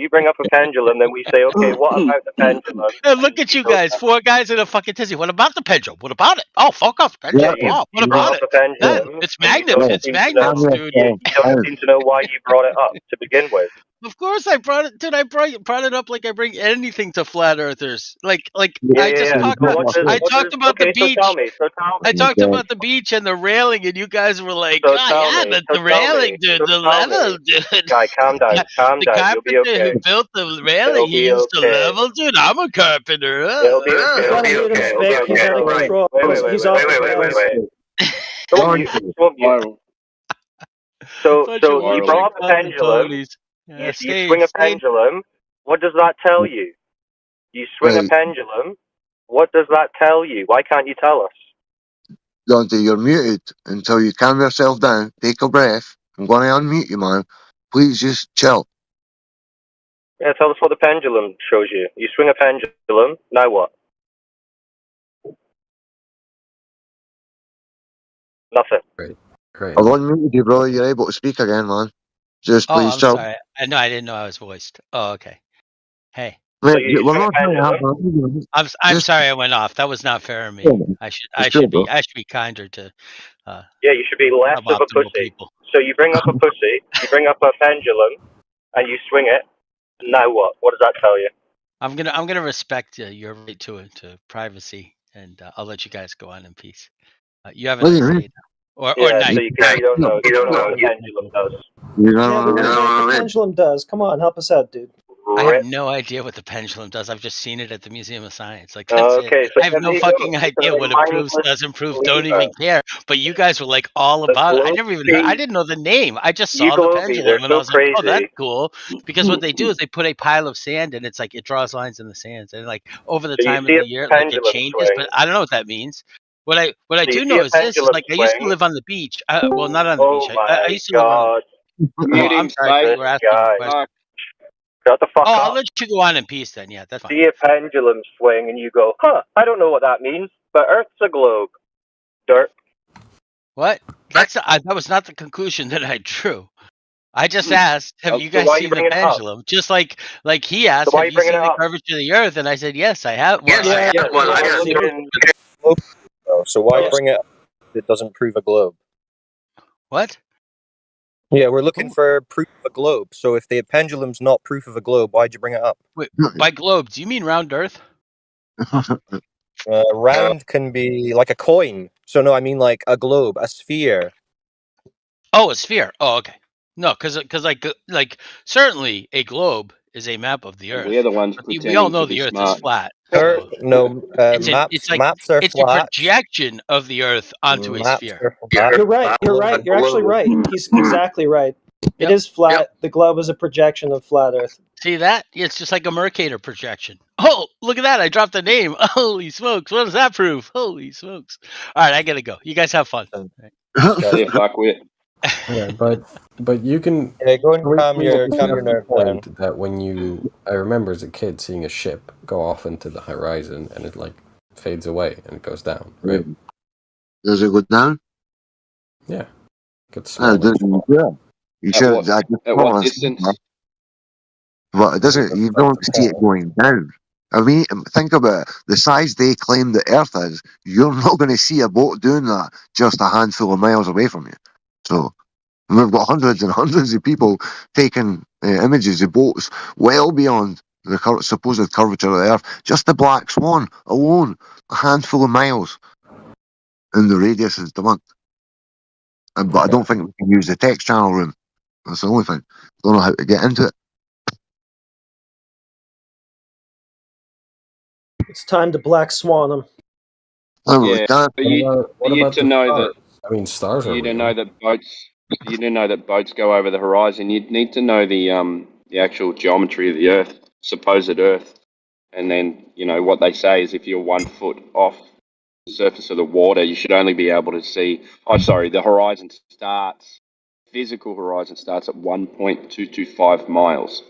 then we say, okay, what about the pendulum? And look at you guys, 4 guys in a fucking tizzy. What about the pendulum? What about it? Oh, fuck off the pendulum. Yeah, Oh, what about it? Pendulum, It's magnets, dude. You don't seem to know why you brought it up to begin with. Of course I brought it, dude. I brought it up like I bring anything to flat earthers. I talked about the beach. I talked about the beach and the railing, and you guys were like, the railing, dude, the level, dude. Guy, calm down. The carpenter who built the railing, he used the level, dude. I'm a carpenter. It'll be okay. So you brought up a pendulum. You swing a pendulum. What does that tell you? You swing a pendulum. What does that tell you? Why can't you tell us? Dante, you're muted until you calm yourself down. Take a breath. I'm going to unmute you, man. Please just chill. Yeah, tell us what the pendulum shows you. You swing a pendulum. Now what? Nothing. Great. I've unmuted you, brother. You're able to speak again, man. Just please I'm chill. sorry. I didn't know I was voiced. Oh, okay. Hey. Mate, we're not trying to have I'm sorry I went off. That was not fair of me. I should be kinder to yeah, you should be less of a pussy. People. So you bring up a pussy, you bring up a pendulum, and you swing it. Now what? What does that tell you? I'm gonna respect your right to privacy, and I'll let you guys go on in peace. You haven't say or night. So you don't know what the pendulum does. We know what the pendulum does. Come on, help us out, dude. I have no idea what the pendulum does. I've just seen it at the Museum of Science. Like that's it. So I have no fucking idea what it proves, doesn't prove, don't even care. But you guys were like all about it. I never even I didn't know the name. I just saw the pendulum and I was like, oh, that's cool. Because what they do is they put a pile of sand and it's like it draws lines in the sands and like over the time of the year like it changes. But I don't know what that means. What I do know is this is like I used to live on the beach. Well, not on the beach. I used to live on. I'm sorry, you were asking a question. Shut the fuck up. I'll let you go on in peace then. Yeah, that's fine. See a pendulum swing and you go, I don't know what that means, but Earth's a globe. Dirt. What? That was not the conclusion that I drew. I just asked, have you guys seen the pendulum? Just like he asked, have you seen the curvature of the Earth? And I said, yes, I have. So why bring it up if it doesn't prove a globe? What? Yeah, we're looking for proof of a globe. So if the pendulum's not proof of a globe, why'd you bring it up? Wait, by globe, do you mean round Earth? Round can be like a coin. So no, I mean like a globe, a sphere. Oh, a sphere. Oh, okay. No, because like certainly a globe is a map of the Earth. We're the ones we all know the Earth is flat. Maps are it's flat. a projection of the Earth onto a sphere. You're right. You're actually right. He's exactly right. It is flat. The globe is a projection of flat Earth. See that? It's just like a Mercator projection. Oh, look at that. I dropped the name. Holy smokes. What does that prove? Holy smokes. All right, I got to go. You guys have fun. Yeah, fuck with. Yeah, but you can. Yeah, go and calm You your have the nerves down. point that when you, I remember as a kid seeing a ship go off into the horizon and it like fades away and it goes down, right? Does it go down? Yeah, it gets smaller. Yeah. You should. At what distance? But it doesn't. You don't see it going down. I mean, think about it. The size they claim the Earth is, you're not going to see a boat doing that just a handful of miles away from you. So we've got hundreds and hundreds of people taking images of boats well beyond the supposed curvature of the Earth. Just the Black Swan alone, a handful of miles, and the radius is the one. But I don't think we can use the text channel room. That's the only thing. Don't know how to get into it. It's time to Black Swan them. Yeah, for you to know that. I mean, stars for are you to real. know that boats. For you to know that boats go over the horizon, you'd need to know the actual geometry of the Earth, supposed Earth, and then what they say is if you're 1 foot off the surface of the water, you should only be able to see. Oh, sorry, the horizon starts. Physical horizon starts at 1.225 miles.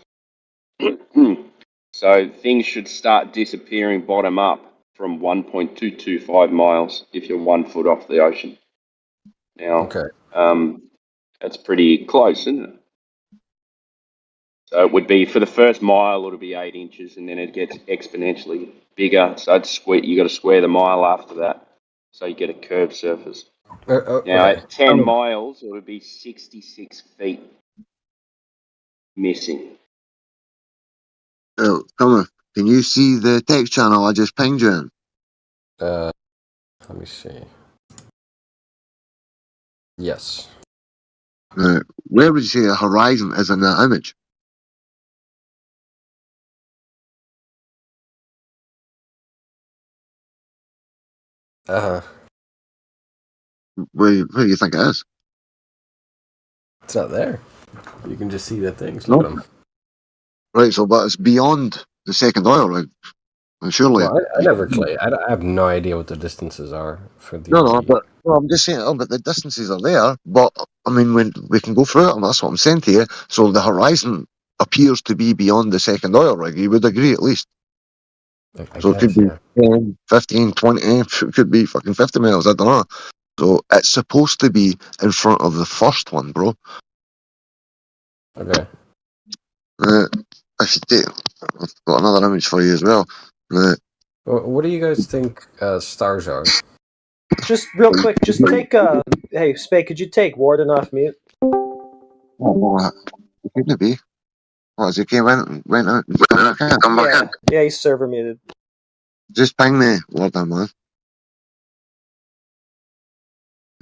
So things should start disappearing bottom up from 1.225 miles if you're 1 foot off the ocean. Now, that's pretty close, isn't it? So it would be, for the first mile, it'll be 8 inches, and then it gets exponentially bigger. So you got to square the mile after that, so you get a curved surface. Now, at 10 miles, it would be 66 feet missing. Oh, come on. Can you see the text channel I just pinged you in? Let me see. Yes. Where would you say the horizon is in that image? Where do you think it is? It's not there. You can just see the things. No. Look at them. Right, so but it's beyond the second oil rig. Surely. Well, I never play. I have no idea what the distances are for the. No, but I'm just saying. But the distances are there. But I mean, when we can go through it, and that's what I'm saying to you. So the horizon appears to be beyond the second oil rig. You would agree, at least. So it could be 10, 15, 20. It could be fucking 50 miles. I don't know. So it's supposed to be in front of the first one, bro. Okay. If you take, I've got another image for you as well. What do you guys think stars are? Just real quick, just take hey Spade, could you take Warden off mute? It couldn't be. What, as it came in, went out, come back in. Yeah, he's server muted. Just ping me, Warden, man.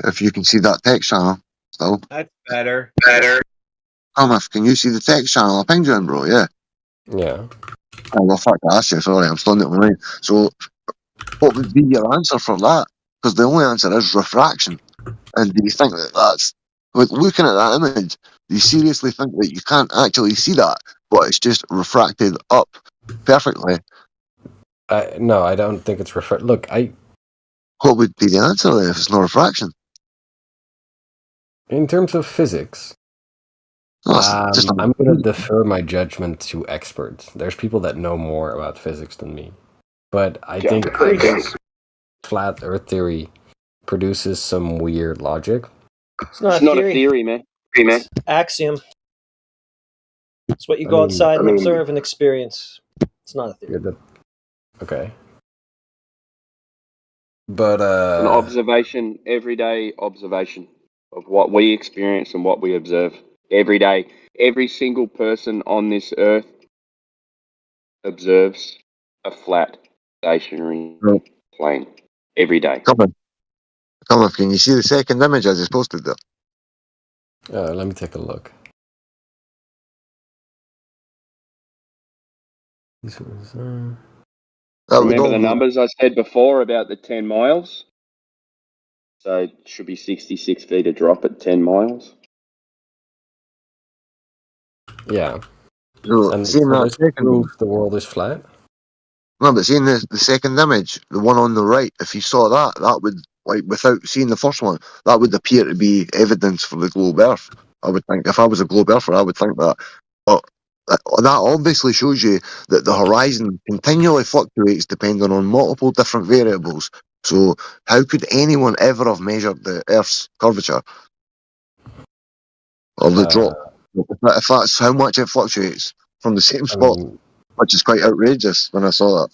If you can see that text channel still. That's better. Thomas, can you see the text channel? I pinged you in, bro, yeah. Yeah. Oh, well, fuck, I asked you, sorry, I'm stunned at my mind. So, what would be your answer for that? Because the only answer is refraction. And do you think that that's, with looking at that image, do you seriously think that you can't actually see that, but it's just refracted up perfectly? No, I don't think it's Look, What would be the answer then if it's not refraction? In terms of physics, I'm going to defer my judgment to experts. There's people that know more about physics than me. But I think flat Earth theory produces some weird logic. It's not a theory, man. It's axiom. It's what you go outside and observe and experience. It's not a theory. Okay. But an observation, everyday observation of what we experience and what we observe every day. Every single person on this earth observes a flat, stationary plane every day. Come on, can you see the second image I just posted there? Let me take a look. Remember the numbers I said before about the 10 miles? So it should be 66 feet a drop at 10 miles. Yeah. And seeing that second, the world is flat? No, but seeing the second image, the one on the right, if you saw that, that would like without seeing the first one, that would appear to be evidence for the globe Earth. I would think if I was a globe Earther, I would think that. But that obviously shows you that the horizon continually fluctuates depending on multiple different variables. So how could anyone ever have measured the Earth's curvature or the drop if that's how much it fluctuates from the same spot, which is quite outrageous when I saw that.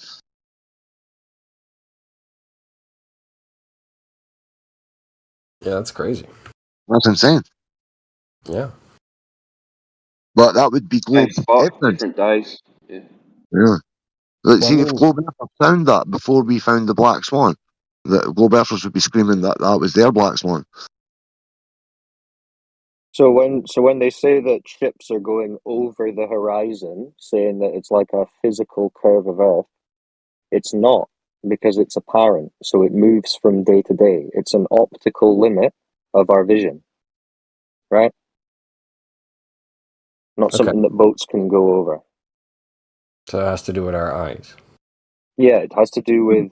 Yeah, that's crazy. That's insane. Yeah. But that would be globe Same spot, evidence. different days. Yeah. Yeah. But Well, see, I if mean- globe Earthers found that before we found the black swan, the globe Earthers would be screaming that that was their black swan. So when they say that ships are going over the horizon, saying that it's like a physical curve of Earth, it's not, because it's apparent. So it moves from day to day. It's an optical limit of our vision, right? Not something that boats can go over. So it has to do with our eyes. Yeah, it has to do with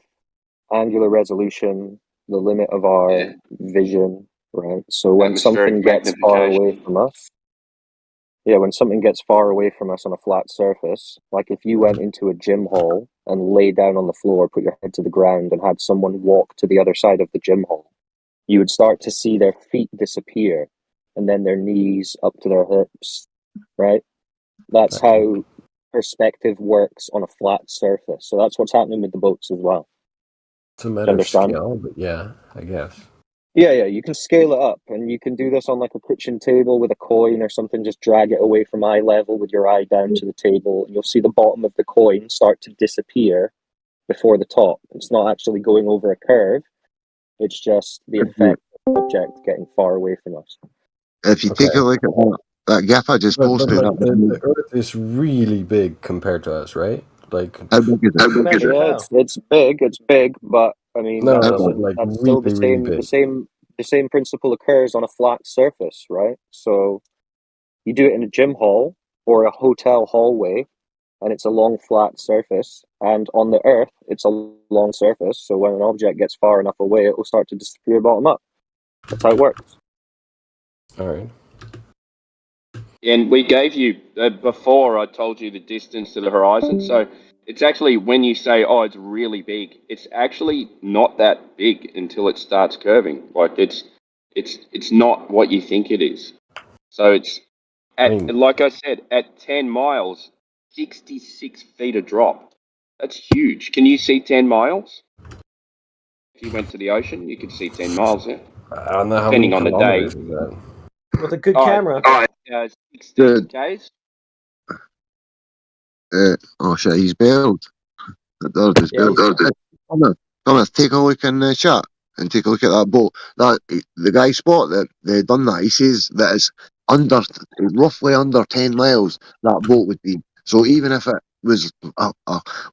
angular resolution, the limit of our vision, right? So when something Atmospheric gets far away magnification. from us, when something gets far away from us on a flat surface, like if you went into a gym hall and lay down on the floor, put your head to the ground, and had someone walk to the other side of the gym hall, you would start to see their feet disappear and then their knees up to their hips, right? That's how perspective works on a flat surface. So that's what's happening with the boats as well. It's a matter of scale, but yeah, I guess. Yeah, you can scale it up, and you can do this on like a kitchen table with a coin or something. Just drag it away from eye level with your eye down to the table, and you'll see the bottom of the coin start to disappear before the top. It's not actually going over a curve. It's just the effect of the object getting far away from us. If you take a look at that gif I just posted, But like the Earth is really big compared to us, right? Like how big is it? Yeah, it's big, but I mean No, that's like still the really, really same. big. The same principle occurs on a flat surface, right? So you do it in a gym hall or a hotel hallway, and it's a long flat surface. And on the Earth, it's a long surface. So when an object gets far enough away, it will start to disappear bottom up. That's how it works. All right. And we gave you, before I told you the distance to the horizon. So it's actually when you say, oh, it's really big, it's actually not that big until it starts curving. Like it's not what you think it is. So it's, like I said, at 10 miles, 66 feet of drop. That's huge. Can you see 10 miles? If you went to the ocean, you could see 10 miles there. I don't know how Depending many on the day. kilometers is that. With a good camera. 16 Ks. Oh shit, he's bailed. That just bailed. Thomas, take a look in the chat and take a look at that boat. That the guy spot that they done that. He says that it's roughly under 10 miles. That boat would be. So even if it was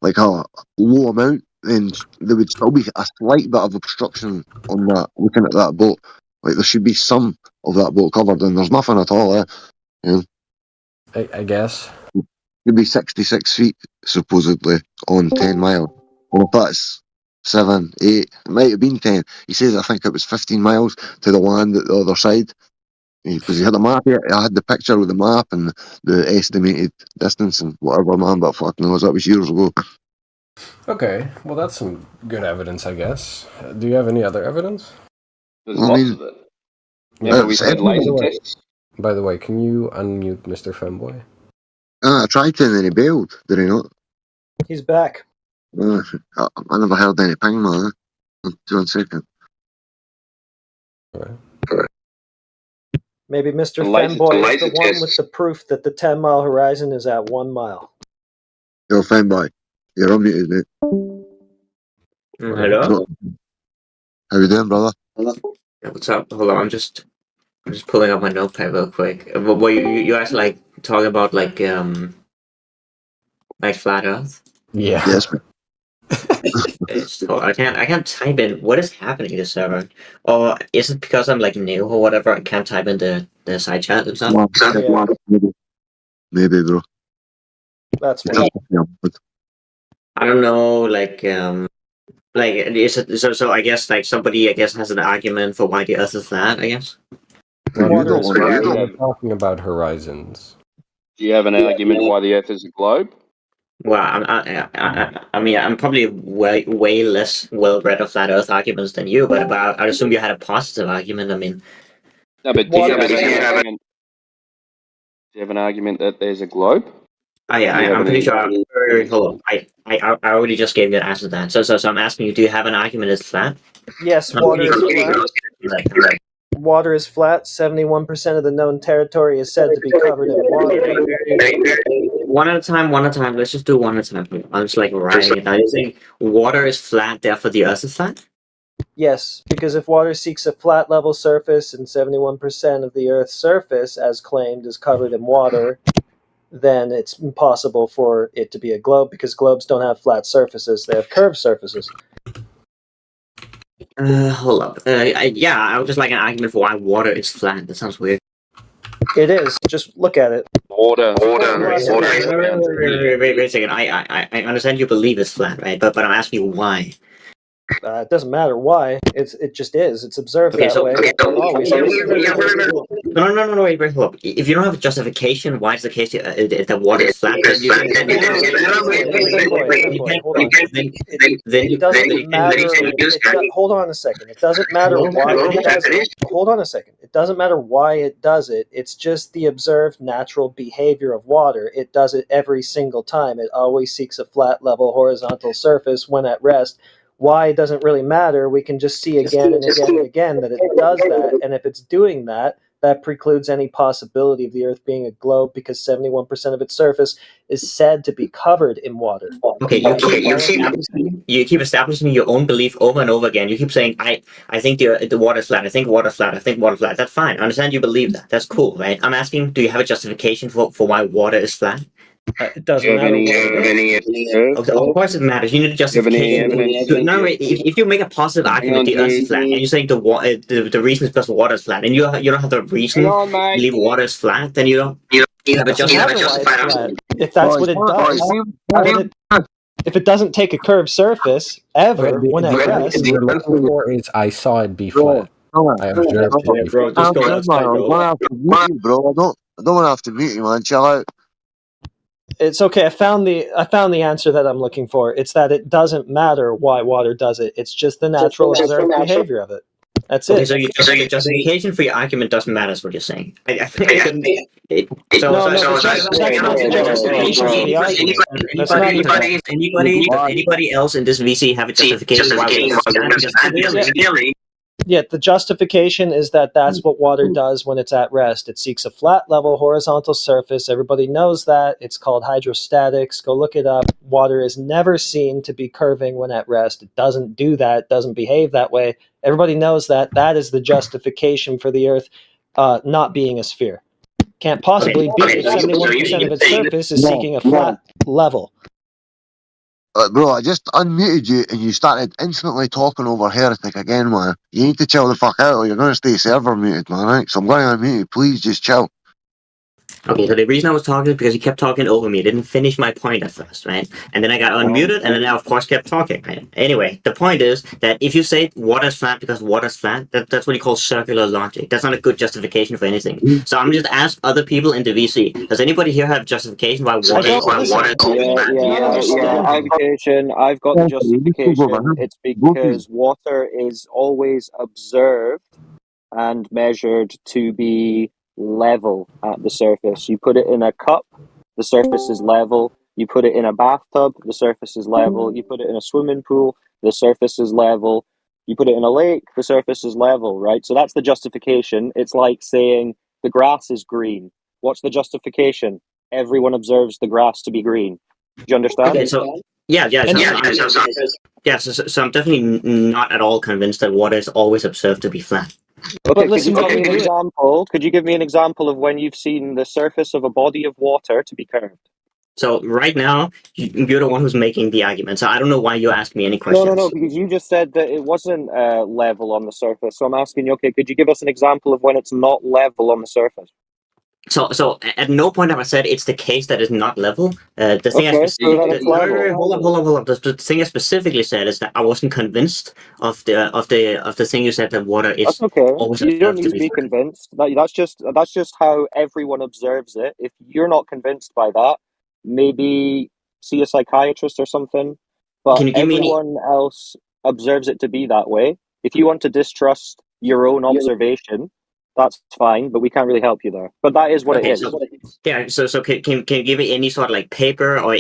like a low amount, then there would still be a slight bit of obstruction on that. Looking at that boat, like there should be some of that boat covered, and there's nothing at all. Yeah. I guess. It'd be 66 feet, supposedly, on 10 miles. Well, if that's 7, 8, it might have been 10. He says, I think it was 15 miles to the land at the other side. Because he had a map here, I had the picture with the map and the estimated distance and whatever, man, but fuck knows, that was years ago. Okay, well, that's some good evidence, I guess. Do you have any other evidence? There's lots of it. Remember we said laser tests? By the way, can you unmute Mr. Femboy? I tried to and then he bailed, did he not? He's back. I never heard any ping, man. 1 second. Maybe Mr. laser Femboy is the test. one with the proof that the 10-mile horizon is at 1 mile. Yo, Femboy, you're unmuted, mate. Hello? How you doing, brother? Yeah, what's up? Hold on, I'm just pulling up my notepad real quick. Well, you guys like talking about like flat Earth? Yeah. Yes. I can't type in what is happening to the server. Or is it because I'm like new or whatever? I can't type in the side chat and stuff. Maybe, bro. That's why. I don't know, like Like, is it so? So I guess like somebody, I guess, has an argument for why the Earth is flat. I guess. No, Water is flat. we're talking about horizons. Do you have an argument why the Earth is a globe? Well, I mean, I'm probably way less well read of flat Earth arguments than you, but I'd assume you had a positive argument. I mean, No, but do you have an argument that there's a globe? I'm pretty sure. Hold on. I already just gave you an answer to that. So I'm asking you, do you have an argument that's flat? Yes, water is flat. Water is flat. 71% of the known territory is said to be covered in water. One at a time. Let's just do one at a time. I'm just like writing it down. You're saying water is flat, therefore the Earth is flat? Yes, because if water seeks a flat level surface and 71% of the Earth's surface, as claimed, is covered in water, then it's impossible for it to be a globe because globes don't have flat surfaces, they have curved surfaces. Hold up. I would just like an argument for why water is flat. That sounds weird. It is. Just look at it. Water. Wait a second. I understand you believe it's flat, right? But I'm asking you why. It doesn't matter why. It just is. It's observed that way. Always. No. Wait. Hold up. If you don't have a justification, why is the case that water is flat? Then it doesn't matter. Hold on a second. It doesn't matter why it does it. Hold on a second. It doesn't matter why it does it. It's just the observed natural behavior of water. It does it every single time. It always seeks a flat, level, horizontal surface when at rest. Why doesn't really matter. We can just see again and again and again that it does that. And if it's doing that, that precludes any possibility of the Earth being a globe because 71% of its surface is said to be covered in water. Okay, you keep establishing your own belief over and over again. You keep saying, I think the water's flat, I think water's flat, I think water's flat. That's fine. I understand you believe that. That's cool, right? I'm asking, do you have a justification for why water is flat? It doesn't matter. Of course it matters. You need a justification. If you make a positive argument, the Earth is flat, and you're saying the reason is because water is flat, and you don't have the reason to believe water is flat, then you don't have a justification. If that's what it does, if it doesn't take a curved surface ever when at rest, the metaphor is I saw it be flat. I observed it. Bro, just go outside, bro. I don't want to have to meet you, man. Chill out. It's okay. I found the answer that I'm looking for. It's that it doesn't matter why water does it. It's just the natural observed behavior of it. That's it. So your justification for your argument doesn't matter, is what you're saying. I think that's not the justification for the argument. That's not anybody else in this VC have a justification why? Yeah, the justification is that that's what water does when it's at rest. It seeks a flat, level, horizontal surface. Everybody knows that. It's called hydrostatics. Go look it up. Water is never seen to be curving when at rest. It doesn't do that. It doesn't behave that way. Everybody knows that. That is the justification for the Earth not being a sphere. Can't possibly be if 71% of its surface is seeking a flat level. Bro, I just unmuted you and you started instantly talking over Heretic again, man. You need to chill the fuck out or you're going to stay server muted, man, right? So I'm going to unmute you. Please just chill. Okay, so the reason I was talking is because he kept talking over me. I didn't finish my point at first, right? And then I got unmuted, and then I, of course, kept talking, right? Anyway, the point is that if you say water's flat because water's flat, that's what you call circular logic. That's not a good justification for anything. So I'm just ask other people in the VC. Does anybody here have justification why water is flat? I've got the justification. It's because water is always observed and measured to be level at the surface. You put it in a cup, the surface is level. You put it in a bathtub, the surface is level. You put it in a swimming pool, the surface is level. You put it in a lake, the surface is level, right? So that's the justification. It's like saying the grass is green. What's the justification? Everyone observes the grass to be green. Do you understand? Okay, so so I'm definitely not at all convinced that water is always observed to be flat. Okay, could you give me an example? Could you give me an example of when you've seen the surface of a body of water to be curved? So right now, you're the one who's making the argument. So I don't know why you ask me any questions. No, because you just said that it wasn't level on the surface. So I'm asking you, okay, could you give us an example of when it's not level on the surface? So at no point have I said it's the case that is not level. The thing Okay, so then it's level. hold on. The thing I specifically said is that I wasn't convinced of the thing you said that water is That's okay. always You don't observed need to be convinced. That's just how everyone observes it. If you're not convinced by that, maybe see a psychiatrist or something. But Can you give me everyone else observes it to be that way. If you want to distrust your own observation, that's fine, but we can't really help you there. But that is what it is. So can you give me any sort of like paper or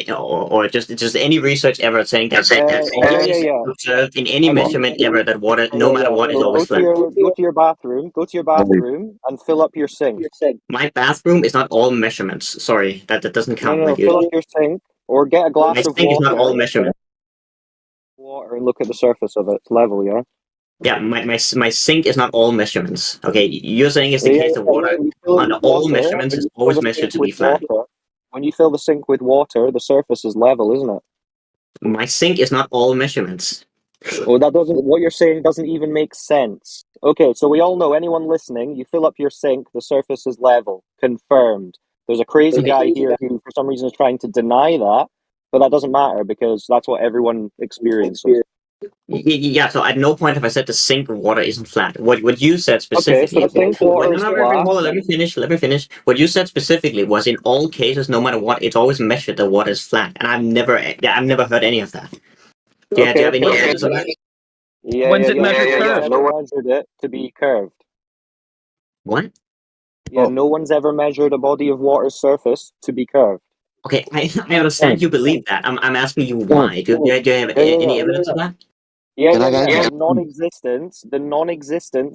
just any research ever saying that Yeah. observed in any measurement ever that water, no matter what, is So always flat? go to your bathroom. Go to your bathroom and fill up your sink. My bathroom is not all measurements. Sorry, that doesn't count. No. Fill up your sink or get a glass My of sink is water. not all measurements. Water and look at the surface of it. It's level, yeah. Yeah, my sink is not all measurements. Okay, you're saying it's the case that water under all measurements is always measured to be flat. When you fill the sink with water, the surface is level, isn't it? My sink is not all measurements. Oh, that doesn't. What you're saying doesn't even make sense. Okay, so we all know. Anyone listening, you fill up your sink, the surface is level. Confirmed. There's a crazy guy here who, for some reason, is trying to deny that, but that doesn't matter because that's what everyone experiences. Yeah, so at no point have I said the sink water isn't flat. What you said specifically. Okay, so the sink water is flat. Hold on, let me finish. What you said specifically was in all cases, no matter what, it's always measured the water is flat, and I've never heard any of that. Do you have any evidence of that? When's it measured curved? No one measured it to be curved. What? Yeah, no one's ever measured a body of water's surface to be curved. Okay, I understand you believe that. I'm asking you why. Do you have any evidence of that? The non-existence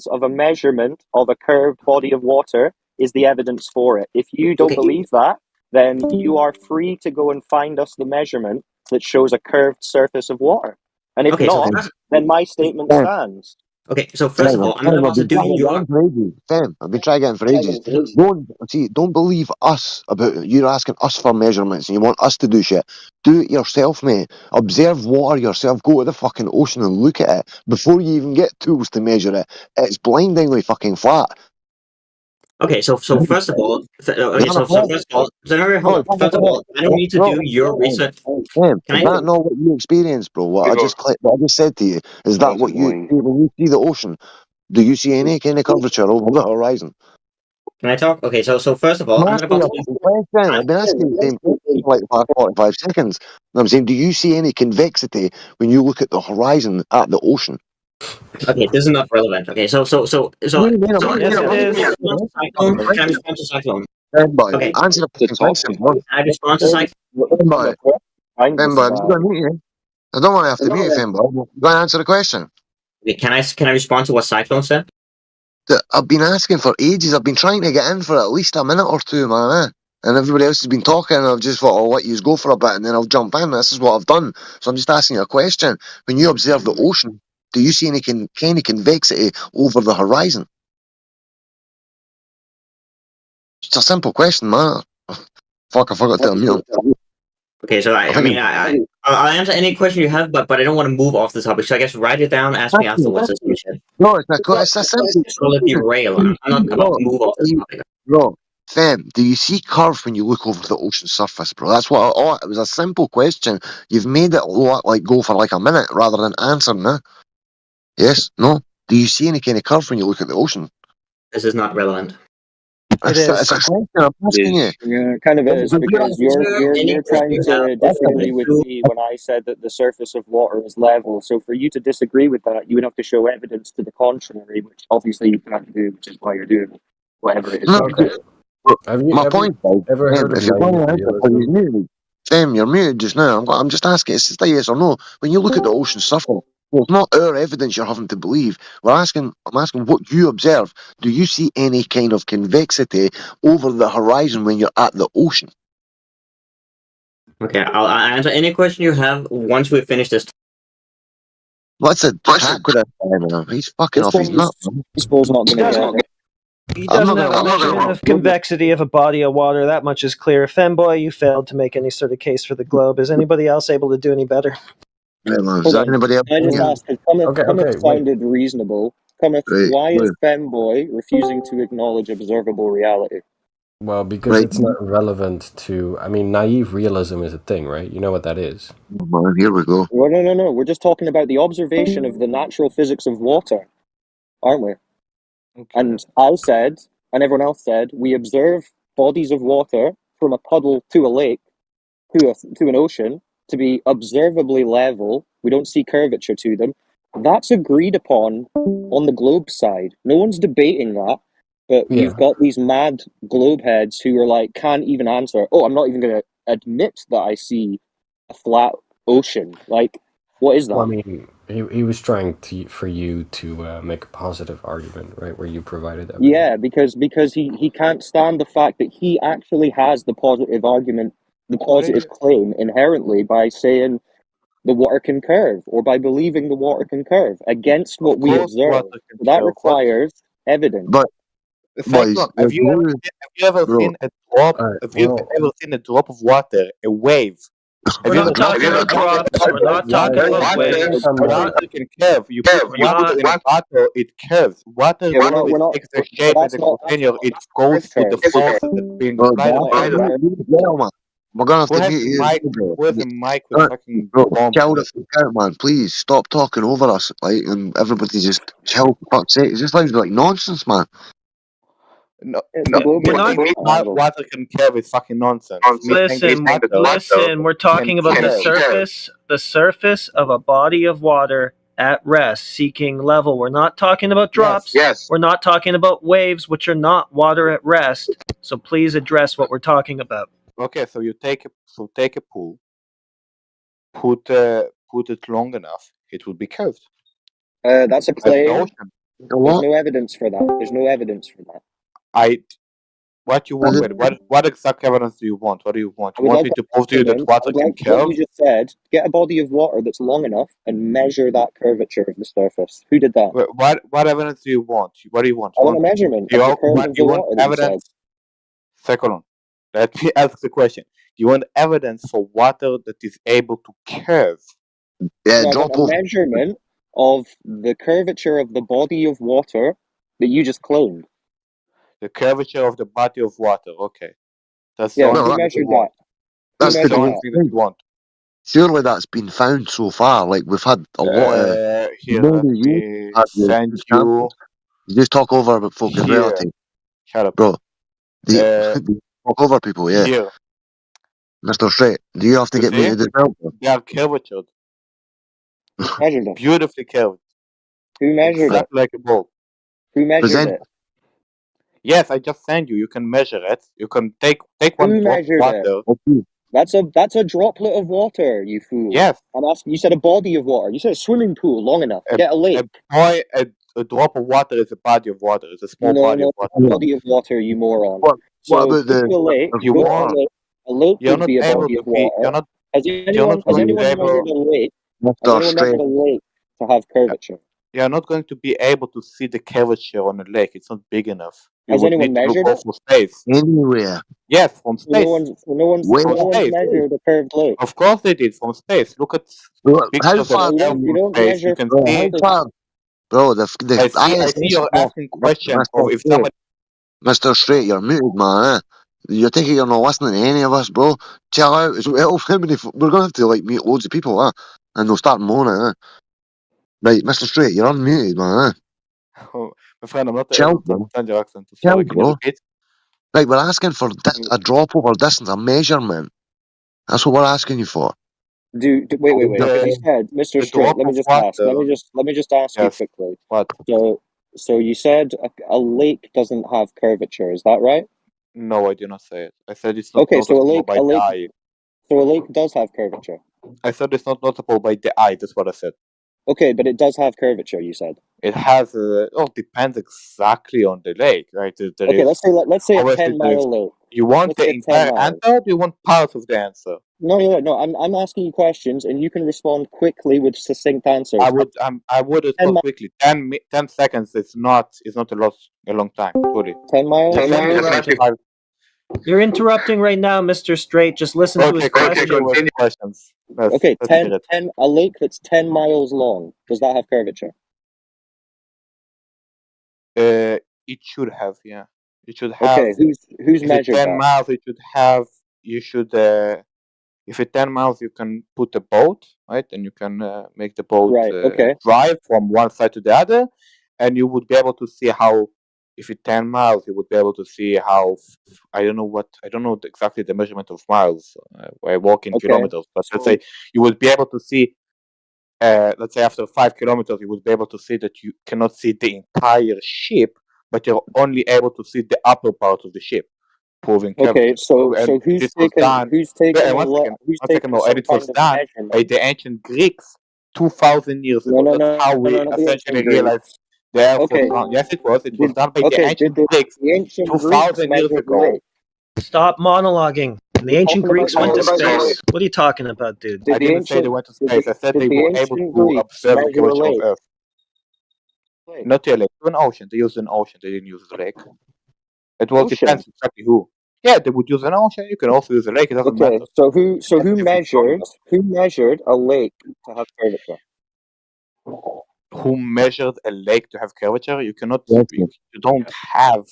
of a measurement of a curved body of water is the evidence for it. If you don't believe that, then you are free to go and find us the measurement that shows a curved surface of water. And if not, then my statement stands. Okay, so first of all, I'm not about to do your... Fem, I've been trying to get in for ages. Don't believe us about you're asking us for measurements and you want us to do shit. Do it yourself, mate. Observe water yourself. Go to the fucking ocean and look at it before you even get tools to measure it. It's blindingly fucking flat. Okay, so first of all, I don't need to do your research. Is that not what you experience, bro? What I just said to you, is that what you when you see the ocean? Do you see any kind of curvature over the horizon? Can I talk? Okay, so first of all, I've been asking you the same question for like the past 45 seconds. And I'm saying, do you see any convexity when you look at the horizon at the ocean? Okay, this is not relevant. Okay, so can I respond to Cyclone? Okay. Answer the question. Can I respond to Cyclone? I don't want to have to mute you, Femboy. You want to answer the question? Okay, can I respond to what Cyclone said? I've been asking for ages. I've been trying to get in for at least a minute or two, man. And everybody else has been talking, and I've just thought, I'll let you go for a bit, and then I'll jump in. This is what I've done. So I'm just asking you a question. When you observe the ocean, do you see any kind of convexity over the horizon? It's a simple question, man. Fuck, I forgot to unmute. Okay, so I'll answer any question you have, but I don't want to move off the topic. So I guess write it down. Ask me afterwards. No, it's a simple. I'm not about to move off the topic. Bro, Fem, do you see curves when you look over the ocean surface, bro? That's what. It was a simple question. You've made it like go for like a minute rather than answering it. Yes? No? Do you see any kind of curve when you look at the ocean? This is not relevant. It's a question I'm asking you. Yeah, kind of is, because you're trying to disagree with me when I said that the surface of water is level. So for you to disagree with that, you would have to show evidence to the contrary, which obviously you can't do, which is why you're doing whatever it is. My point is, if you're going to answer for you're muted. Fem, you're muted just now. I'm just asking, it's just a yes or no. When you look at the ocean surface, well, it's not our evidence you're having to believe. I'm asking what you observe. Do you see any kind of convexity over the horizon when you're at the ocean? Okay, I'll answer any question you have once we finish this. What's a track with that? He's fucking off his nut. This ball's not going to get it. He doesn't have a measurement of convexity of a body of water. That much is clear. Femboy, you failed to make any sort of case for the globe. Is anybody else able to do any better? Is anybody else? I just asked, Cometh sounded reasonable. Cometh, why is Femboy refusing to acknowledge observable reality? Well, because it's not relevant to. I mean, naive realism is a thing, right? You know what that is. Man, here we go. Well, no. We're just talking about the observation of the natural physics of water, aren't we? Okay. And I said, and everyone else said, we observe bodies of water from a puddle to a lake, to an ocean, to be observably level. We don't see curvature to them. That's agreed upon on the globe side. No one's debating that. But you've got these mad globe heads who are like, can't even answer. Oh, I'm not even going to admit that I see a flat ocean. Like, what is that? Well, I mean, he was trying for you to make a positive argument, right? Where you provided that. Yeah, because he can't stand the fact that he actually has the positive argument, the positive claim inherently by saying the water can curve, or by believing the water can curve against what we observe. So that requires evidence. But Have you ever seen a drop? Have you ever seen a drop of water, a wave? We're not talking about drops. We're not talking about waves. Water can curve. You put water in a bottle, it curves. Water always takes the shape as a container. It goes through the force that's being applied upon it. We're gonna have Who to has mute you. Who has a mic with fucking bomb? Chill the fuck out, man. Please stop talking over us, like, and everybody just chill. For fuck's sake, it just sounds like nonsense, man. No, we're not. Water can curve is fucking nonsense. Listen, we're talking about the surface of a body of water at rest, seeking level. We're not talking about drops. Yes. We're not talking about waves, which are not water at rest. So please address what we're talking about. Okay, so you take a pool, put it long enough, it will be curved. That's a claim. There's no evidence for that. There's no evidence for that. What you want? What exact evidence do you want? What do you want? You want me to prove to you that water can curve? What you just said. Get a body of water that's long enough and measure that curvature of the surface. Who did that? What evidence do you want? What do you want? I want a measurement of the curve of the water that you said. Second one. Let me ask the question. You want evidence for water that is able to curve? Yeah, I want a measurement of the curvature of the body of water that you just claimed. The curvature of the body of water. Okay. That's who measured that? That's the only thing that you want. Surely that's been found so far. Like, we've had a lot of. Here, let me send you. You just talk over about folk in reality. Shut up, bro. They talk over people, yeah. Here. Mr. Straight, do you have to get muted as well? They are curvatured. Measured them. Beautifully curved. Who measured it? Like a ball. Who measured it? Yes, I just sent you. You can measure it. You can take one drop of water. That's a droplet of water, you fool. Yes. I'm asking. You said a body of water. You said a swimming pool long enough. Get a lake. A drop of water is a body of water. It's a small body of water. A body of water, you moron. What about the lake? You moron. A lake would be a body of water. Has anyone measured a lake? Has anyone measured a lake to have curvature? You're not going to be able to see the curvature on a lake. It's not big enough. Has anyone measured it? From space. Anywhere. Yes, from space. No one's measured a curved lake. Of course they did, from space. Look at how far you don't measure. You can see. Bro, I see you're asking questions of if somebody. Mr. Straight, you're muted, man. You're thinking you're not listening to any of us, bro. Chill out as well. We're gonna have to mute loads of people, and they'll start moaning, Right, Mr. Straight, you're unmuted, man. Oh, my friend, I'm not Chill, able to understand your accent. Sorry, can you repeat? Right, we're asking for a drop over distance, a measurement. That's what we're asking you for. Wait. You said, Mr. Straight. Let me just ask. Let me just ask you quickly. What? So you said a lake doesn't have curvature. Is that right? No, I did not say it. I said it's not noticeable by the eye. So a lake does have curvature. I said it's not noticeable by the eye. That's what I said. Okay, but it does have curvature. You said it has. Depends exactly on the lake, right? Let's say a 10-mile lake. You want the entire answer? Or do you want part of the answer? No. I'm asking you questions, and you can respond quickly with succinct answers. I would respond quickly. 10 seconds. It's not a long time. Truly. 10 miles. You're interrupting right now, Mr. Straight. Just listen to his question. Questions. Okay, 10. A lake that's 10 miles long. Does that have curvature? It should have, yeah. You should have. Okay, who's measured 10 that? miles, you should. If it's 10 miles, you can put a boat, right? And you can make the boat drive from one side to the other, and you would be able to see how. If it's 10 miles, you would be able to see how. I don't know exactly the measurement of miles. I walk in kilometers, but let's say you would be able to see. Let's say after 5 kilometers, you would be able to see that you cannot see the entire ship, but you're only able to see the upper part of the ship, proving curvature. Okay, so who's taken and it was done by the ancient Greeks 2,000 years ago. That's how we essentially realized the Earth was round. Yes, it was. It was done by the ancient Greeks 2,000 years ago. Stop monologuing. The ancient Greeks went to space. What are you talking about, dude? I didn't say they went to space. I said they were able to observe the curvature of Earth. Not a lake, an ocean. They used an ocean. They didn't use a lake. It all depends exactly who. Yeah, they would use an ocean. You can also use a lake. It doesn't matter. So who measured a lake to have curvature? Who measured a lake to have curvature? You cannot. You don't have.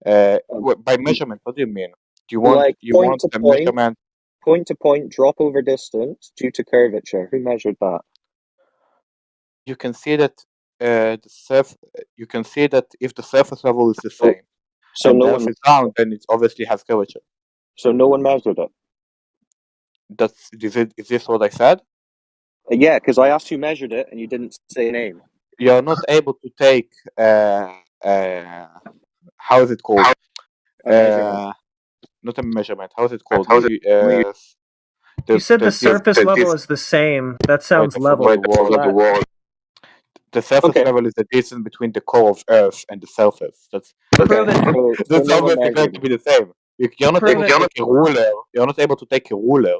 By measurement, what do you mean? Do you want the measurement? Point to point drop over distance due to curvature. Who measured that? You can see that you can see that if the surface level is the same, so and the Earth is round, then it obviously has curvature. So no one measured it. Is this what I said? Yeah, because I asked who measured it, and you didn't say a name. You're not able to take how is it called? Not a measurement. How is it called? You said the surface level is the same. That sounds level. The surface level is the distance between the core of Earth and the surface. That's obviously going to be the same. You're not able to take a ruler. You're not able to take a ruler.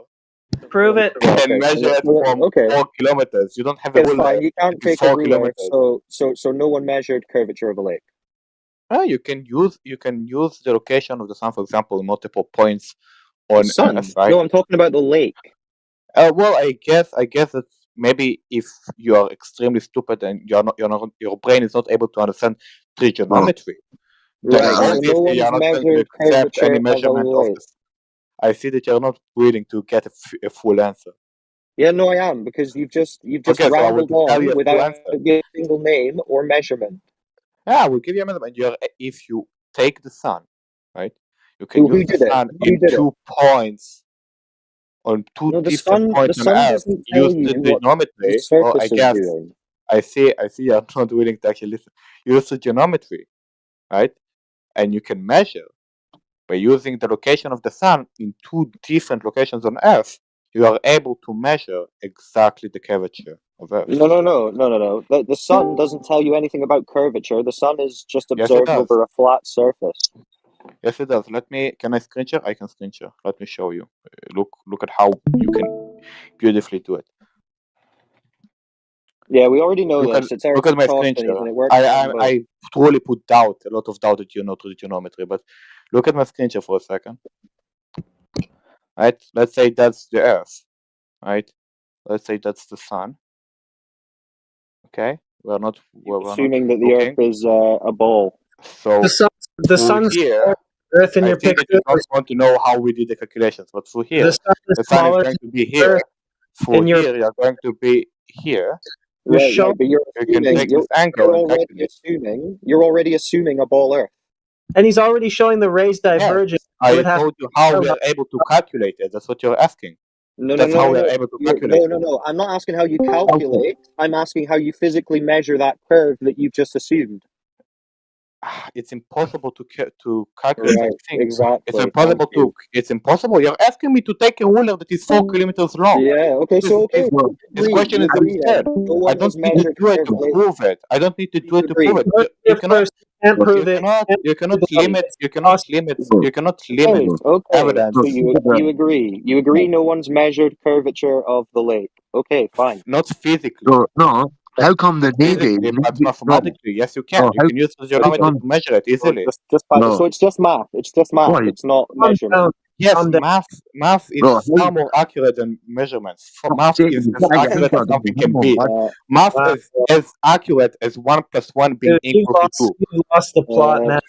Prove it. And measure it from 4 kilometers. You don't have a ruler. Fine. You can't take a ruler. So no one measured curvature of a lake. You can use the location of the sun, for example, in multiple points on Earth, right? No, I'm talking about the lake. Well, I guess that maybe if you are extremely stupid and your brain is not able to understand trigonometry, then obviously you're not going to accept any measurement of this. I see that you're not willing to get a full answer. Yeah, no, I am, because you've just rambled on without a single name or measurement. Yeah, I will give you a measurement. If you take the sun, right? You can use the sun in 2 points on two different points on Earth. Use the trigonometry. I see you're not willing to actually listen. Use the geometry, right? And you can measure by using the location of the sun in 2 different locations on Earth. You are able to measure exactly the curvature of Earth. No. The sun doesn't tell you anything about curvature. The sun is just observed over a flat surface. Yes, it does. Can I screen share? I can screen share. Let me show you. Look at how you can beautifully do it. Yeah, we already know this. It's look at my screen share. And it works. I truly put a lot of doubt that you know trigonometry, but look at my screen share for a second. Right? Let's say that's the Earth. Right? Let's say that's the sun. Okay? We're not assuming that the Earth is a ball. So the sun's here, Earth in your picture. You don't want to know how we did the calculations, but through here, the sun is going to be here. For here, you're going to be here. You can take this angle. You're already assuming a ball Earth. And he's already showing the rays divergence. I told you how we are able to calculate it. That's what you're asking. That's how we're able to calculate. No. I'm not asking how you calculate. I'm asking how you physically measure that curve that you've just assumed. It's impossible to calculate things. Exactly. It's impossible. You're asking me to take a ruler that is 4 kilometers long. Yeah. Okay. This question is absurd. I don't need to do it to prove it. I don't need to do it to prove it. You cannot limit evidence. So you agree? You agree? No one's measured curvature of the lake. Okay, fine. Not physically. No. How come the Navy? But mathematically, yes, you can. You can use the geometry to measure it easily. So it's just math. It's just math. Right. It's not measurement. Yes, math is far more accurate than measurements. Math is as accurate as something can be. Math is as accurate as 1 + 1 being equal to 2. You lost the plot, man.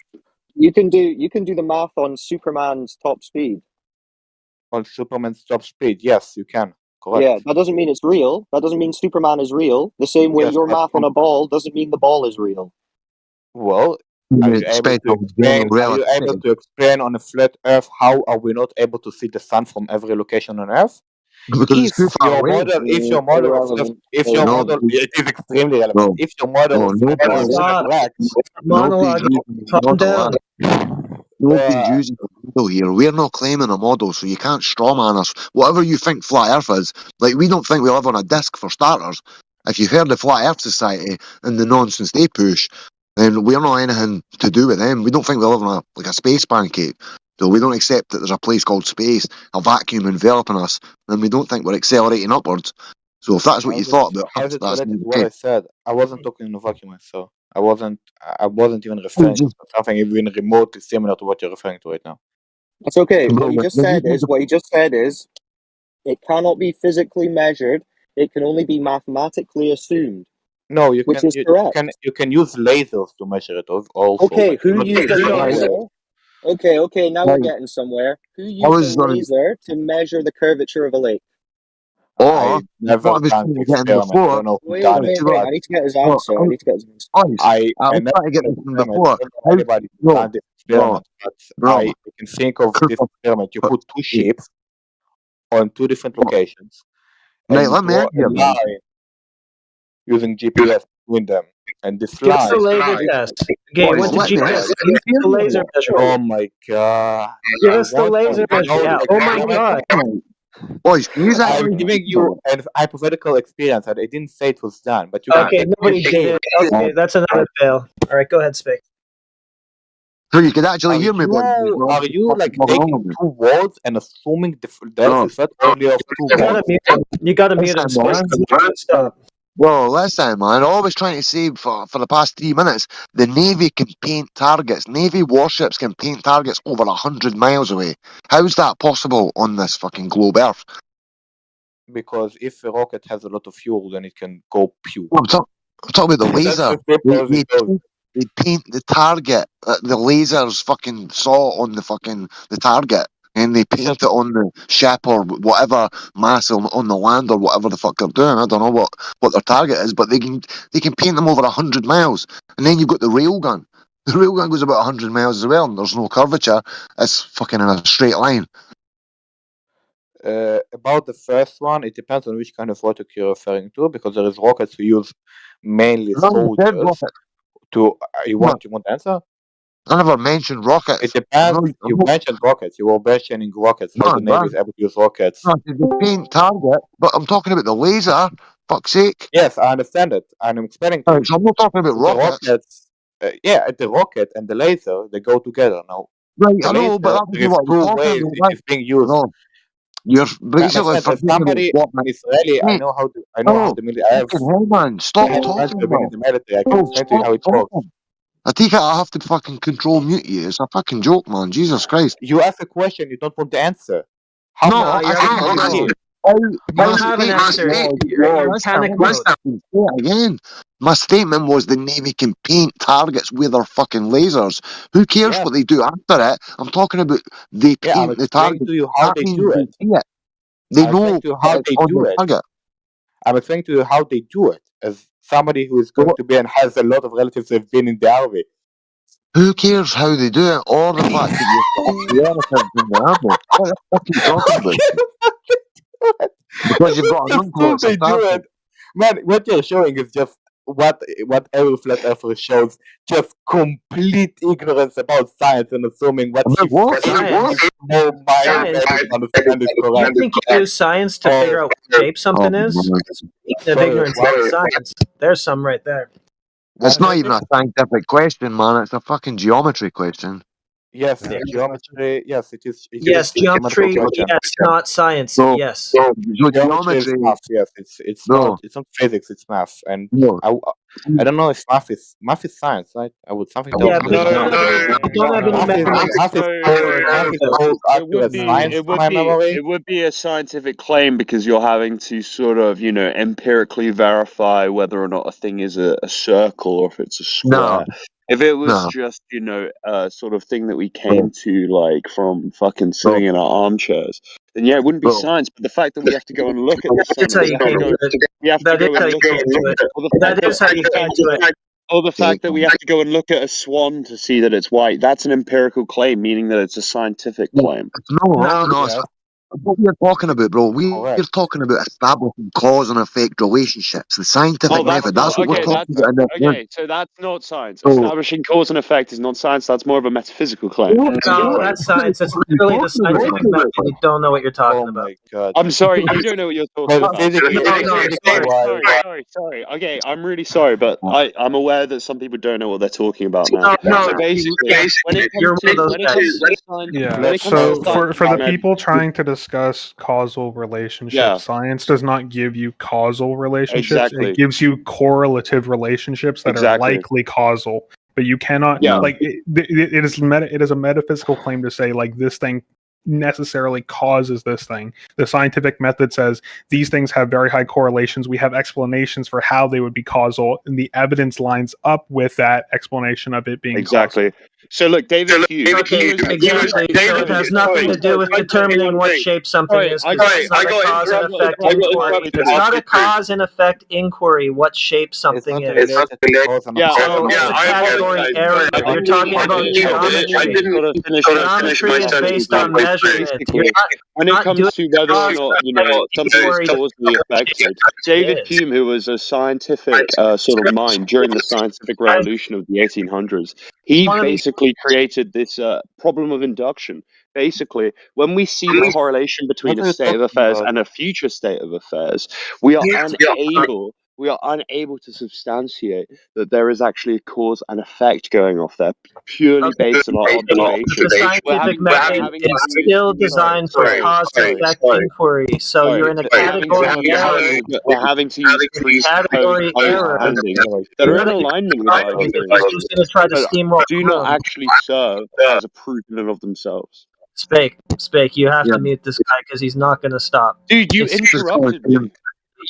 You can do the math on Superman's top speed. On Superman's top speed, yes, you can. Correct. Yeah, that doesn't mean it's real. That doesn't mean Superman is real. The same way your math on a ball doesn't mean the ball is real. Well, are you able to explain on a flat Earth how are we not able to see the sun from every location on Earth? Because it's too far away. It is extremely relevant. If your model of flat Earth is correct, monologue, calm down. Nobody's using a model here. We're not claiming a model, so you can't strawman us. Whatever you think flat Earth is, like we don't think we live on a disc for starters. If you've heard the Flat Earth Society and the nonsense they push, then we're not anything to do with them. We don't think we live on a space pancake. So we don't accept that there's a place called space, a vacuum enveloping us, and we don't think we're accelerating upwards. So if that's what you thought about us, that's what I said. I wasn't talking in a vacuum, so I wasn't even referring to something even remotely similar to what you're referring to right now. That's okay. What he just said is it cannot be physically measured. It can only be mathematically assumed. No, you which is correct. You can use lasers to measure it also. Okay, who used a laser? Okay, now we're getting somewhere. Who used a laser to measure the curvature of a lake? I never done the experiment. I don't know who done it. I need to get his answer. I never get anybody done this experiment, but I can think of this experiment. You put two ships on two different locations, and you draw a line using GPS between them. And this Give us the laser test. Okay, what's the GPS? The laser measure. Oh my god! Give us the laser measure. Yeah. Oh my god! Boys, I'm giving you a hypothetical experience, and I didn't say it was done, but you okay, nobody did it. Okay, that's another fail. All right, go ahead, Spick. So you can actually hear me, boys. Are you like taking two words and assuming the set only of two words? You gotta mute him. Stop. Well, listen, man. All I was trying to say for the past 3 minutes, the Navy can paint targets. Navy warships can paint targets over 100 miles away. How's that possible on this fucking globe Earth? Because if a rocket has a lot of fuel, then it can go pew. I'm talking about the laser. They paint the target. The lasers fucking saw on the target. And they paint it on the ship or whatever mass on the land or whatever the fuck they're doing. I don't know what their target is, but they can paint them over 100 miles. And then you've got the railgun. The railgun goes about 100 miles as well, and there's no curvature. It's fucking in a straight line. About the first one, it depends on which kind of rocket you're referring to, because there is rockets who use mainly soldiers. You want to answer? I never mentioned rockets. It depends. You mentioned rockets. You were mentioning rockets. How the Navy is able to use rockets. They paint target, but I'm talking about the laser. Fuck's sake. Yes, I understand it. And I'm explaining to you. So I'm not talking about rockets. The rocket and the laser, they go together now. Right, I know, but there is two ways it is being used. No. You're basically somebody in Israeli. I know how the military. I have man, stop talking. In the military, I can explain to you how it works. I take it I have to fucking control mute you. It's a fucking joke, man. Jesus Christ. You ask a question you don't want to answer. You don't have an answer. You're panic mode. Again. My statement was the Navy can paint targets with their fucking lasers. Who cares what they do after it? I'm talking about they paint the target. To you how they do it. They know how they do it. Target. I'm explaining to you how they do it. As somebody who is going to be and has a lot of relatives who have been in the army. Who cares how they do it or the fact that you're in the army? What the fuck are you talking about? Because you've got an uncle. They do it. Man, what you're showing is just what every flat earther shows, just complete ignorance about science and assuming what science. You think you use science to figure out what shape something is? Speaking of ignorance about science, there's some right there. It's not even a scientific question, man. It's a fucking geometry question. Yes, geometry. Yes, it is. Yes, geometry. Yes, not science. Yes. So geometry is math. Yes, it's not physics. It's math. And I don't know if math is science, right? I would something. Yeah, but don't have any It would be a scientific claim because you're having to sort of, empirically verify whether or not a thing is a circle or if it's a square. If it was just, you know, a sort of thing that we came to, like, from fucking sitting in our armchairs, then yeah, it wouldn't be science. But the fact that we have to go and look at the sun, That's how you came to it. That is how you came to it. That is how you came to it. Or the fact that we have to go and look at a swan to see that it's white, that's an empirical claim, meaning that it's a scientific claim. No. What we're talking about, bro, we're talking about establishing cause and effect relationships, the scientific method. That's what we're talking about. Okay, so that's not science. Establishing cause and effect is not science. That's more of a metaphysical claim. No, that's science. It's literally the scientific method. You don't know what you're talking about. God. I'm sorry, you don't know what you're talking about. Sorry. Okay, I'm really sorry, but I'm aware that some people don't know what they're talking about now. So basically, when it comes to for the people trying to discuss causal relationships, science does not give you causal relationships. Exactly. It gives you correlative relationships that are likely causal. But you cannot like it is a metaphysical claim to say like this thing necessarily causes this thing. The scientific method says these things have very high correlations. We have explanations for how they would be causal, and the evidence lines up with that explanation of it being causal. So look, David Hume. Okay, exactly. So it has nothing to do with determining what shape something is. It's not a cause and effect inquiry. It's not a cause and effect inquiry what shape something is. So it's a category error. You're talking about geometry. Geometry is based on measurement. When it comes to whether or not, you know, something is causally affected, David Hume, who was a scientific sort of mind during the scientific revolution of the 1800s, he basically created this problem of induction. Basically, when we see the correlation between a state of affairs and a future state of affairs, we are unable to substantiate that there is actually a cause and effect going off there, purely based on our observation. The scientific method is still designed for cause and effect inquiry, so you're in a category error. We're having to use category error that are in alignment with our observation, who's going to try to steamroll do not actually serve as a proof in and of themselves. Spake, you have to mute this guy because he's not going to stop. Dude, you interrupted me.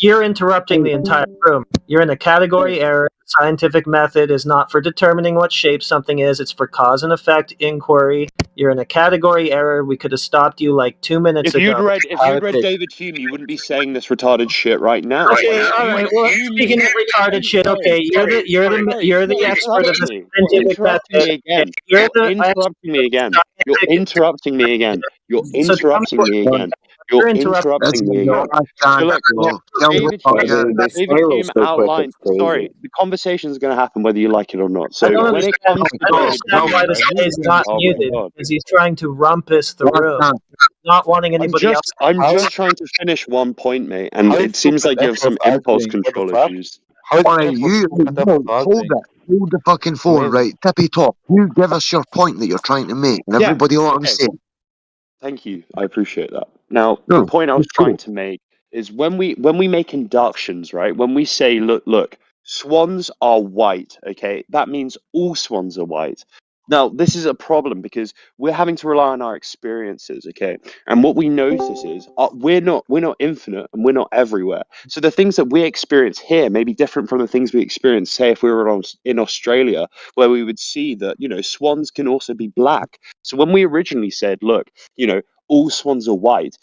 You're interrupting the entire room. You're in a category error. Scientific method is not for determining what shape something is. It's for cause and effect inquiry. You're in a category error. We could have stopped you like 2 minutes if ago. If you'd read David Hume, you wouldn't be saying this retarded shit right now. Okay, all right. Well, speaking of retarded shit, okay, you're the expert of the scientific method. You're interrupting me again. You're interrupting me again. You're interrupting me again. You're interrupting me again. So look, David Hume outlined. Sorry, the conversation is going to happen whether you like it or not. So when it comes to why this guy is not muted because he's trying to rumpus the room, not wanting anybody else. I'm just trying to finish one point, mate, and it seems like you have some impulse control issues. Hold the fucking phone, right? Tippy top. You give us your point that you're trying to make, and everybody will understand. Thank you. I appreciate that. Now, the point I was trying to make is when we make inductions, right? When we say, look, swans are white, okay? That means all swans are white. Now, this is a problem because we're having to rely on our experiences, okay? And what we notice is we're not infinite and we're not everywhere. So the things that we experience here may be different from the things we experience, say, if we were in Australia, where we would see that, you know, swans can also be black. So when we originally said, look, you know, all swans are white,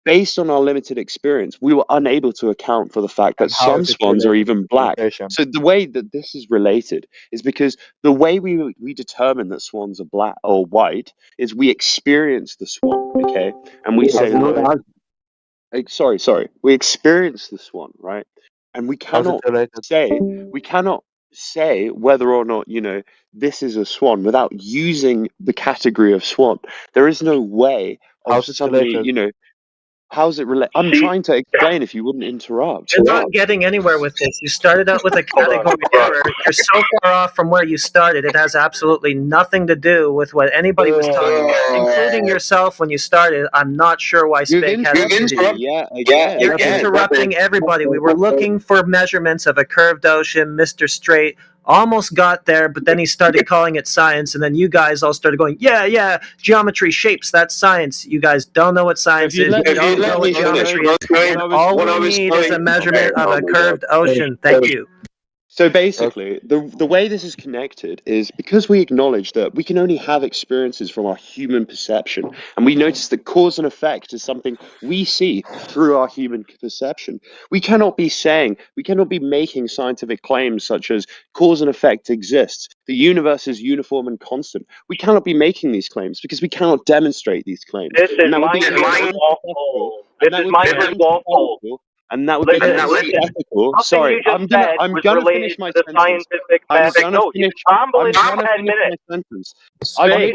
based on our limited experience, we were unable to account for the fact that some swans are even black. So the way that this is related is because the way we determine that swans are black or white is we experience the swan, okay? And we say, sorry. We experience the swan, right? And we cannot say whether or not, you know, this is a swan without using the category of swan. There is no way of suddenly, you know, how's it relate? I'm trying to explain if you wouldn't interrupt. You're not getting anywhere with this. You started out with a category error. You're so far off from where you started. It has absolutely nothing to do with what anybody was talking about, including yourself when you started. I'm not sure why Spake has interrupted. You're interrupting everybody. We were looking for measurements of a curved ocean, Mr. Straight. Almost got there, but then he started calling it science, and then you guys all started going, yeah, geometry, shapes, that's science. You guys don't know what science is. You don't know what geometry is. And all we need is a measurement of a curved ocean. Thank you. So basically, the way this is connected is because we acknowledge that we can only have experiences from our human perception, and we notice that cause and effect is something we see through our human perception. We cannot be making scientific claims such as cause and effect exists, the universe is uniform and constant. We cannot be making these claims because we cannot demonstrate these claims. This is mindless waffle. This is mindless waffle. And that would be unethical. Sorry, I'm gonna finish my sentence. I'm gonna finish my sentence. I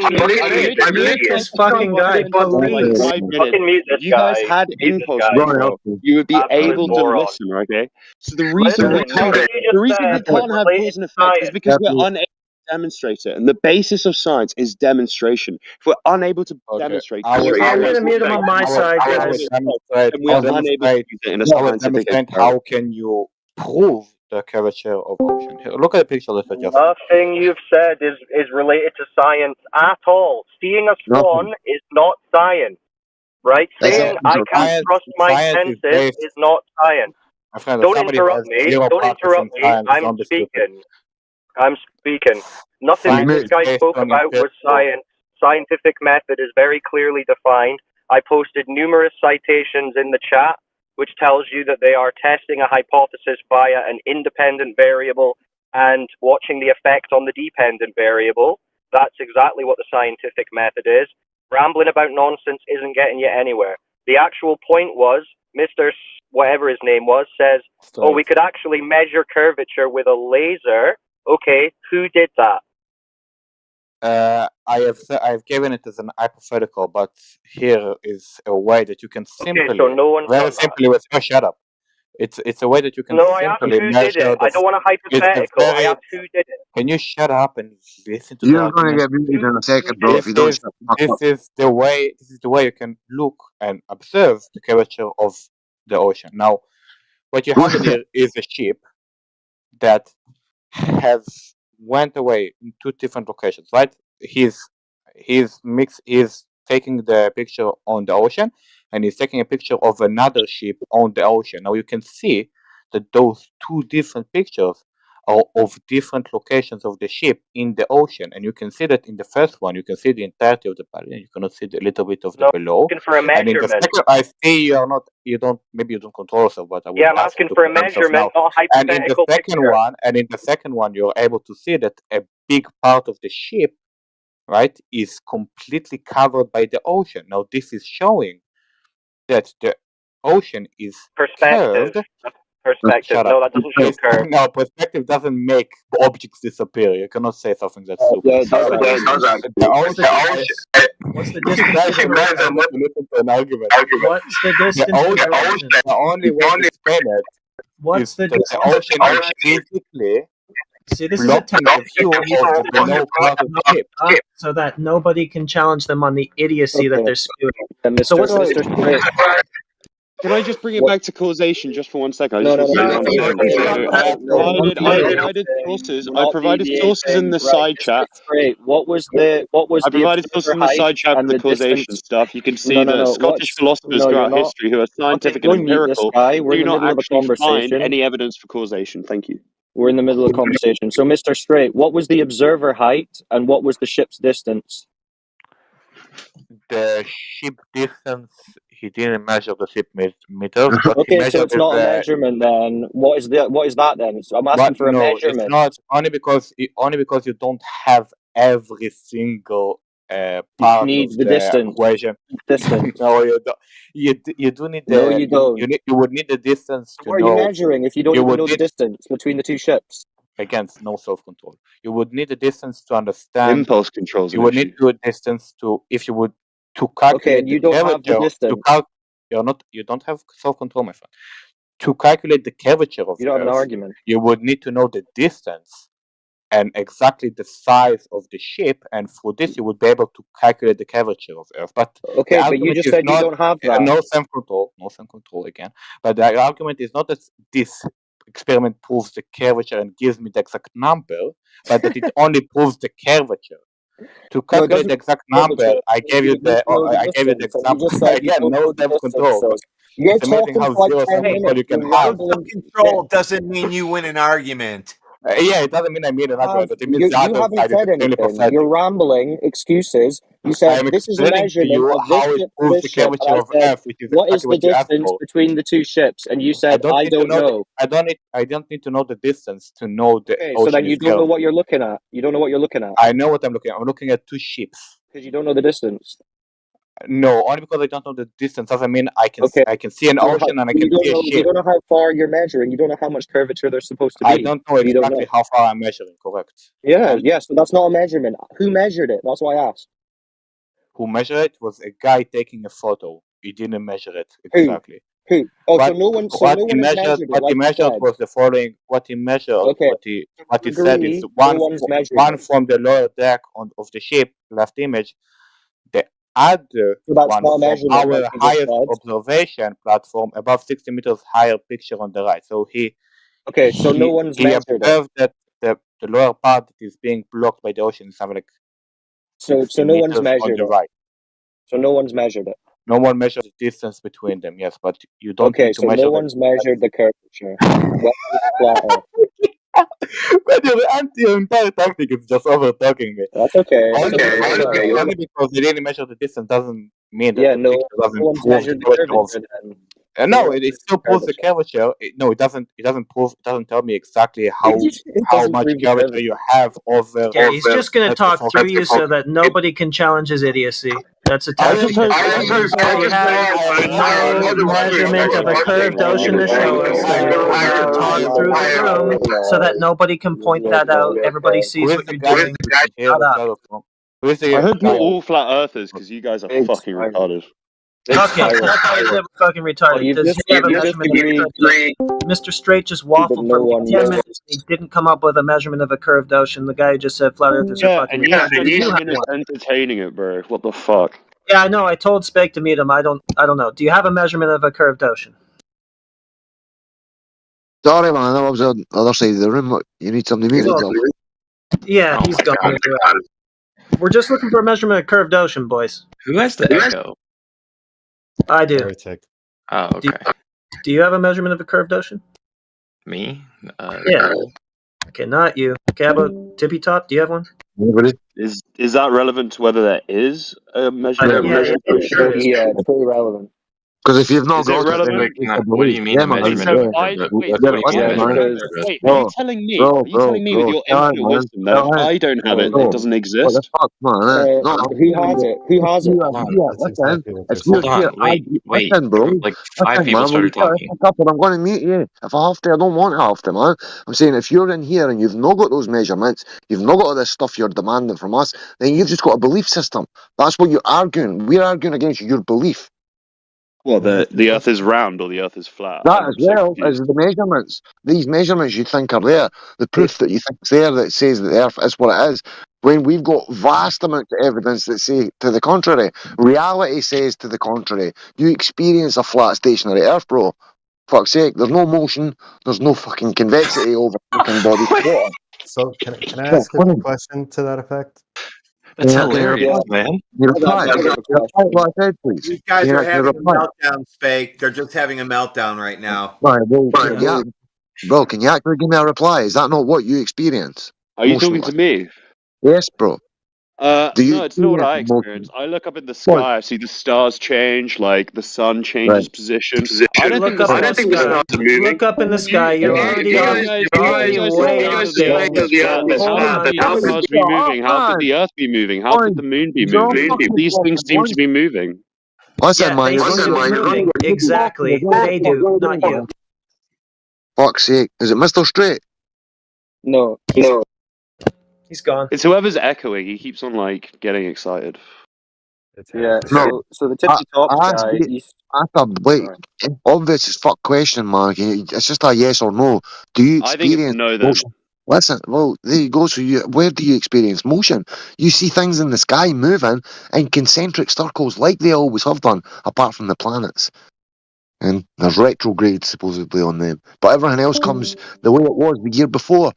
mute this fucking guy, please. 5 minutes. If you guys had impulse control, you would be able to listen, okay? So the reason we can't have cause and effect is because we're unable to demonstrate it, and the basis of science is demonstration. If we're unable to demonstrate, I'm gonna mute him on my side, guys. We are unable to use it in a scientific experiment. How can you prove the curvature of ocean? Here, look at the picture that I just. Nothing you've said is related to science at all. Seeing a swan is not science, right? Saying I can't trust my senses is not science. Don't interrupt me. Don't interrupt me. I'm speaking. I'm speaking. Nothing this guy spoke about was science. Scientific method is very clearly defined. I posted numerous citations in the chat, which tells you that they are testing a hypothesis via an independent variable and watching the effect on the dependent variable. That's exactly what the scientific method is. Rambling about nonsense isn't getting you anywhere. The actual point was, Mr. whatever his name was, says, oh, we could actually measure curvature with a laser. Okay, who did that? I've given it as an hypothetical, but here is a way that you can simply, simply with shut up. It's a way that you can simply measure. I don't want a hypothetical. I asked who did it. Can you shut up and listen to You're going to get muted in a second, bro. If you don't shut up. This is the way you can look and observe the curvature of the ocean. Now, what you have here is a ship that has went away in two different locations, right? He's taking the picture on the ocean, and he's taking a picture of another ship on the ocean. Now you can see that those two different pictures are of different locations of the ship in the ocean, and you can see that in the first one you can see the entirety of the body, and you cannot see the little bit of the below. For a and in the second, I see you don't control yourself, but I would I'm asking for a measurement, not a hypothetical. And in the second one, you're able to see that a big part of the ship, right, is completely covered by the ocean. Now this is showing that the ocean is curved. Perspective. No, that doesn't show curve. No, perspective doesn't make objects disappear. You cannot say something that's stupid. What's the distance? Listen to an argument. What's the distance? The only way to explain it is that the ocean is physically See, this is a technique so that nobody can challenge them on the idiocy that they're spewing. So what's Mr. Can I just bring it back to causation just for 1 second? I provided sources. I provided sources in the side chat. What was the I provided sources in the side chat for the causation stuff. You can see that Scottish philosophers throughout history who are scientific and empirical do not actually find any evidence for causation. Thank you. We're in the middle of a conversation. So, Mr. Straight, what was the observer height and what was the ship's distance? The ship distance, he didn't measure the ship meters. Okay, so it's not a measurement then. What is that then? So I'm asking for a measurement. It's not, only because you don't have every single part of the equation. Distance. No, you don't. You do need the. No, you don't. You would need the distance to know. What are you measuring if you don't even know the distance between the two ships? Again, no self-control. You would need the distance to understand. Impulse controls. You would need a distance to, if you would, to calculate. Okay, you don't have the distance. You don't have self-control, my friend. To calculate the curvature of you don't Earth, have an argument. You would need to know the distance and exactly the size of the ship, and through this you would be able to calculate the curvature of Earth. But okay, but you just said you don't have that. No self-control again. But the argument is not that this experiment proves the curvature and gives me the exact number, but that it only proves the curvature. To calculate the exact number, I gave you the example. Again, no self-control. You're it's amazing how zero self-control you can have. Control doesn't mean you win an argument. Yeah, it doesn't mean I made an argument. It means the You other haven't side is said extremely anything. pathetic. You're rambling excuses. You said I'm this is a explaining to measurement you of this how it ship to proves this the ship, and curvature I of said, Earth, which is what is exactly the what you asked distance for. between the two ships? And you I said, don't I need to don't know. know. I don't need to know the distance to know the Okay, so ocean then is you don't know curved. what you're looking at. You don't know what you're looking at. I know what I'm looking at. I'm looking at two ships. Because you don't know the distance. No, only because I don't know the distance doesn't mean I can see an So ocean and I can see a you ship. don't know how far you're measuring. You don't know how much curvature there's supposed to be. I don't know exactly how far I'm measuring, correct? Yeah, so that's not a measurement. Who measured it? That's why I asked. Who measured it was a guy taking a photo. He didn't measure it exactly. Who? Oh, But so no one what has measured it, what he like you measured said. was the following. What he measured, Okay. what he said is No one's measured one it. from the lower deck of the ship, left image. The other So that's one not a from measurement, our like you just highest said. observation platform, above 60 meters higher picture on the right. So Okay, so no one's measured it. observed that the lower part is being blocked by the ocean, something like So 60 no one's meters on measured the it. right. So no one's measured it. No one measured the distance between them, yes, but you don't Okay, need to so measure no one's measured the curvature. But your entire tactic is just over talking me. That's okay. Only because they didn't measure the distance doesn't mean that the picture doesn't one's prove measured the the curvature of. curvature then. No, it still proves the curvature. No, it doesn't. It doesn't prove. It doesn't tell me exactly how doesn't much prove the curvature curvature. you have over. Yeah, he's just going to let's say, talk for through you example, so that nobody can challenge his idiocy. That's a I tactic. So we have no measurement of a curved ocean to show us. So you're going to talk through the room so that nobody can point that out. Everybody sees what you're doing. Shut up. I hope you're all flat earthers because you guys are fucking retarded. Okay, that's fucking retarded. Does he have a measurement of Mr. Straight just waffled for like 10 minutes. He didn't come up with a measurement of a curved ocean. The guy who just said flat earthers are fucking and you spent retarded. 10 minutes entertaining it, bro. What the fuck? Yeah, I know. I told Spake to meet him. I don't know. Do you have a measurement of a curved ocean? Sorry, man. I was on the other side of the room. You need something to meet. Yeah, he's gone. We're just looking for a measurement of curved ocean, boys. Who has the echo? I do. Oh, okay. Do you have a measurement of a curved ocean? Me? Yeah. No. Okay, not you. Okay, how about Tippy Top? Do you have one? Is that relevant to whether there is a measurement? Yeah, it's pretty relevant. Because if you've not Is it got relevant? What do you mean a measurement? Are you telling me with your infinite wisdom that if I don't have it, it doesn't exist? Who has it? Who has it? Hold on, wait. Listen, bro. Like 5 people started talking. I'm going to mute you. If I have to, I don't want to have to, man. I'm saying if you're in here and you've not got those measurements, you've not got all this stuff you're demanding from us, then you've just got a belief system. That's what you're arguing. We're arguing against your belief. Well, the Earth is round or the Earth is flat. That as well as the measurements. These measurements you think are there, the proof that you think is there that says that the Earth is what it is, when we've got vast amounts of evidence that say to the contrary. Reality says to the contrary. You experience a flat stationary Earth, bro. Fuck's sake, there's no motion, there's no fucking convexity over fucking body. So can I ask a question to that effect? That's hilarious, man. You reply. What I said, please. These guys are having a meltdown, Spake. They're just having a meltdown right now. Bro, can you actually give me a reply? Is that not what you experience? Are you talking to me? Yes, bro. No, it's not what I experience. I look up in the sky, I see the stars change, like the sun changes position. I don't think the stars are moving. Look up in the sky. You're already way off base. How could the stars be moving? How could the Earth be moving? How could the moon be moving? These things seem to be moving. Listen, man, they seem to be moving. Exactly. They do, not you. Fuck's sake. Is it Mr. Straight? No. He's gone. It's whoever's echoing. He keeps on like getting excited. Yeah. So the tipsy top guy. Obvious as fuck question, man. It's just a yes or no. Do you experience I think it's no then. motion? Listen, well, there you go. So where do you experience motion? You see things in the sky moving in concentric circles like they always have done, apart from the planets. And there's retrograde supposedly on them. But everything else comes the way it was the year before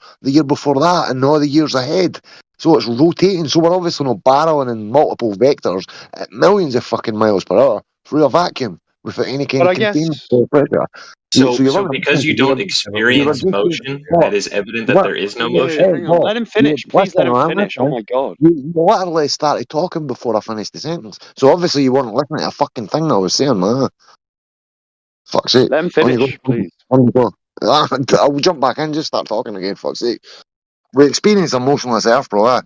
that, and all the years ahead. So it's rotating. So we're obviously not barreling in multiple vectors at millions of fucking miles per hour through a vacuum. without any kind of containment or pressure. So because you don't experience motion, that is evident that there is no motion? Hang on, let him finish. Please let him finish. Oh my god. You literally started talking before I finished the sentence. So obviously you weren't listening to a fucking thing I was saying, man. Fuck's sake. Let him finish, please. On you go. I'll jump back in and just start talking again, fuck's sake. We experience a motionless Earth, bro.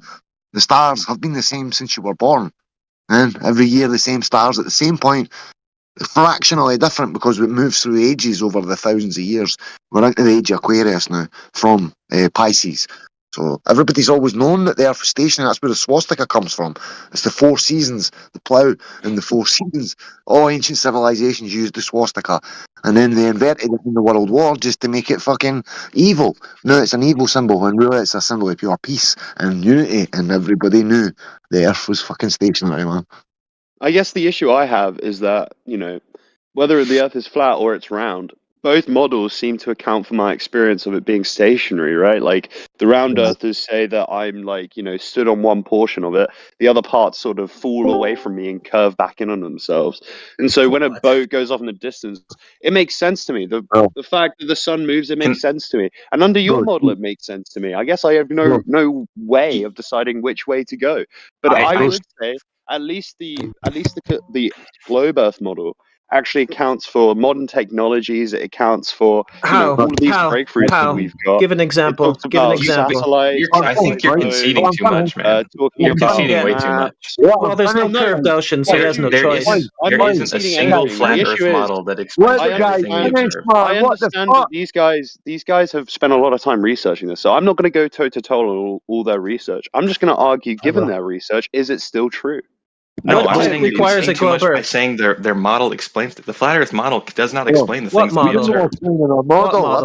The stars have been the same since you were born. And every year the same stars at the same point. Fractionally different because it moves through ages over the thousands of years. We're into the age of Aquarius now from Pisces. So everybody's always known that the Earth is stationary. That's where the swastika comes from. It's the 4 seasons, the plough and the 4 seasons. All ancient civilizations used the swastika. And then they invented it in the World War just to make it fucking evil. No, it's an evil symbol when really it's a symbol of pure peace and unity. And everybody knew the Earth was fucking stationary, man. I guess the issue I have is that, whether the Earth is flat or it's round, both models seem to account for my experience of it being stationary, right? Like, the round earthers say that I'm, stood on one portion of it. The other parts sort of fall away from me and curve back in on themselves. And so when a boat goes off in the distance, it makes sense to me. The fact that the sun moves, it makes sense to me. And under your model, it makes sense to me. I guess I have no way of deciding which way to go. But I would say at least the globe Earth model actually accounts for modern technologies. It accounts for all of these breakthroughs that we've got. Give an example. I think you're conceding too much, man. You're conceding way too much. Well, there's no curved ocean, so he has no choice. There isn't a single flat Earth model that explains everything you observe. I understand that these guys have spent a lot of time researching this, so I'm not going to go toe to toe on all their research. I'm just going to argue, given their research, is it still true? No, I'm saying requires a globe Earth. By saying their model explains the flat Earth model does not explain the things we observe.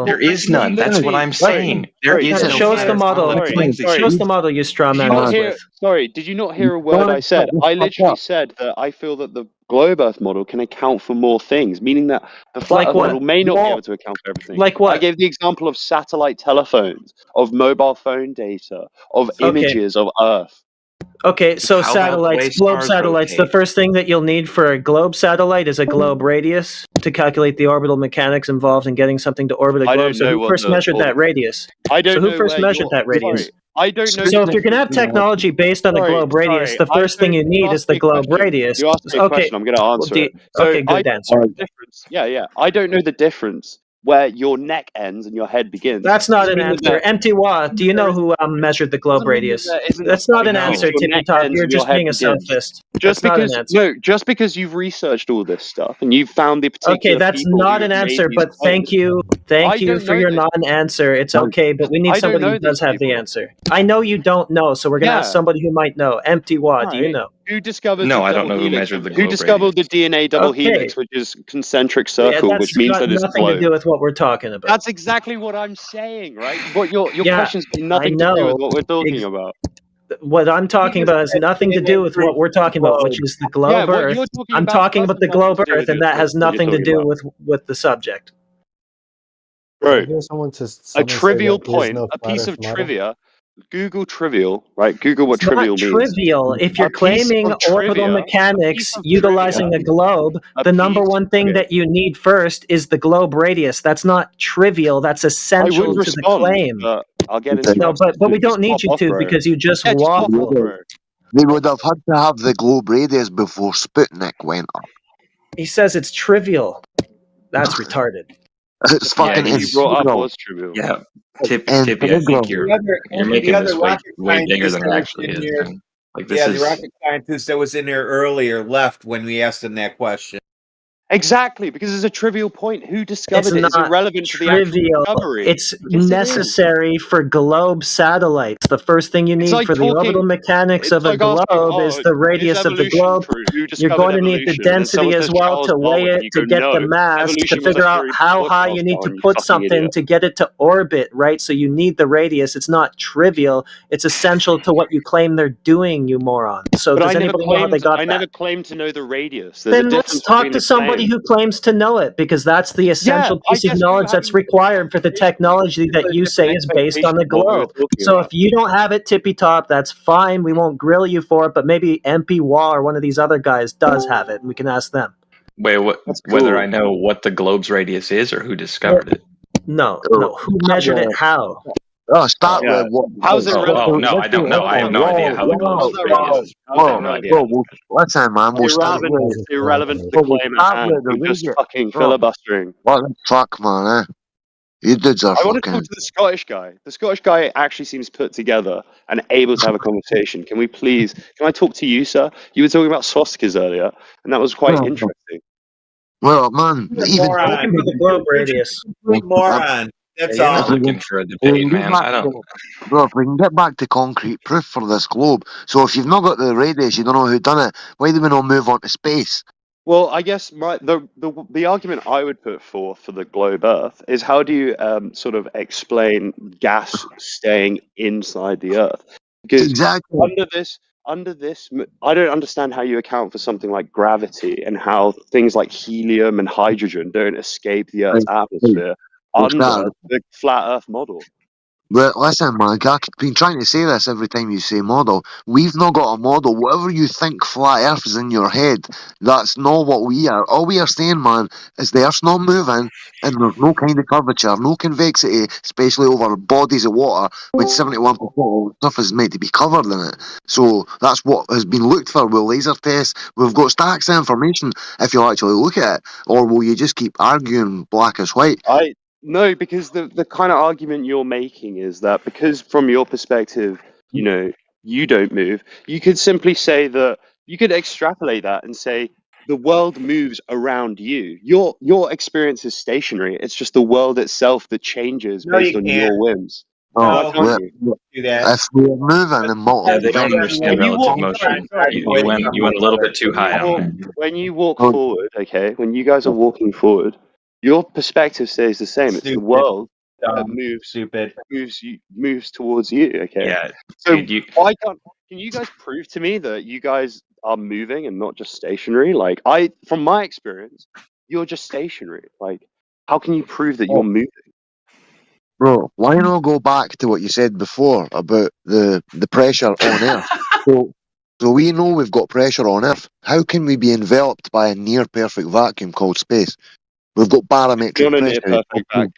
There is none. That's what I'm saying. There is no show us the model. Show us the model you straw man us with. Sorry, did you not hear a word I said? I literally said that I feel that the globe Earth model can account for more things, meaning that the flat Earth model may not be able to account for everything. Like what? I gave the example of satellite telephones, of mobile phone data, of images of Earth. Okay, so satellites, globe satellites, the first thing that you'll need for a globe satellite is a globe radius to calculate the orbital mechanics involved in getting something to orbit a globe. So who first measured that radius? I don't know. So who first measured that radius? I don't know. So if you're going to have technology based on a globe radius, the first thing you need is the globe radius. You asked me a question, I'm going to answer it. Okay, good answer. Yeah. I don't know the difference where your neck ends and your head begins. That's not an answer. Mtiwa, do you know who measured the globe radius? That's not an answer, Tippy Top. You're just being a sophist. Just because you've researched all this stuff and you've found the particular. Okay, that's not an answer. But thank you for your non-answer. It's okay, but we need somebody who does have the answer. I know you don't know, so we're gonna ask somebody who might know. Mtiwa, do you know? Who discovered? No, I don't know who measured the globe. Who discovered the DNA double helix, which is concentric circle, which means that it's nothing to do with what we're talking about. That's exactly what I'm saying, right? What your question's got nothing to do with what we're talking about. What I'm talking about has nothing to do with what we're talking about, which is the globe Earth. I'm talking about the globe Earth, and that has nothing to do with the subject. Right. A trivial point, a piece of trivia. Google trivial, right? Google what trivial means. Trivial. If you're claiming orbital mechanics utilizing a globe, the number one thing that you need first is the globe radius. That's not trivial. That's essential to the claim. I'll get into no, but we don't need you to because you just waffle. They would have had to have the globe radius before Sputnik went up. He says it's trivial. That's retarded. It's fucking trivial. Yeah. Tippy, I think you're making this way bigger than it actually is. The rocket scientist that was in there earlier left when we asked him that question. Exactly, because it's a trivial point. Who discovered it is irrelevant to the actual discovery. It's necessary for globe satellites. The first thing you need for the orbital mechanics of a globe is the radius of the globe. You're going to need the density as well to weigh it, to get the mass, to figure out how high you need to put something to get it to orbit, right? So you need the radius. It's not trivial. It's essential to what you claim they're doing, you moron. So does anybody know how they got that? I never claimed to know the radius. Then let's talk to somebody who claims to know it, because that's the essential piece of knowledge that's required for the technology that you say is based on the globe. So if you don't have it tippy top, that's fine. We won't grill you for it, but maybe MP Wall or one of these other guys does have it, and we can ask them. Wait, what? Whether I know what the globe's radius is or who discovered it? No. Who measured it? How? Start with what? How's it relevant? Oh no, I don't know. I have no idea how the globe's radius is. I have no idea. Listen, man, we'll start with It's irrelevant to the claim at hand. You're just fucking filibustering. What the fuck, man? You dudes are I want to fucking. talk to the Scottish guy. The Scottish guy actually seems put together and able to have a conversation. Can I talk to you, sir? You were talking about swastikas earlier, and that was quite interesting. Well, man, even moron. the globe radius. Moron. That's You're all. not looking for a debate, man. I don't. Bro, if we can get back to concrete proof for this globe. So if you've not got the radius, you don't know who done it. Why do we not move on to space? Well, I guess the argument I would put forth for the globe Earth is how do you sort of explain gas staying inside the Earth? Because under this, I don't understand how you account for something like gravity and how things like helium and hydrogen don't escape the Earth's atmosphere under the flat Earth model. Well, listen, man, I've been trying to say this every time you say model. We've not got a model. Whatever you think flat Earth is in your head, that's not what we are. All we are saying, man, is the Earth's not moving and there's no kind of curvature, no convexity, especially over bodies of water, when 71% of stuff is meant to be covered in it. So that's what has been looked for with laser tests. We've got stacks of information if you actually look at it. Or will you just keep arguing black as white? No, because the kind of argument you're making is that because from your perspective, you don't move, you could simply say that you could extrapolate that and say the world moves around you. Your experience is stationary. It's just the world itself that changes based on your whims. Oh, if we're moving in multiple they don't understand relative motion. You went a little bit too high on that. When you walk forward, okay, when you guys are walking forward, your perspective stays the same. It's the world that moves towards you. Okay. Yeah. So can you guys prove to me that you guys are moving and not just stationary? Like from my experience, you're just stationary. Like, how can you prove that you're moving? Bro, why not go back to what you said before about the pressure on Earth? So we know we've got pressure on Earth. How can we be enveloped by a near perfect vacuum called space? We've got barometric pressure.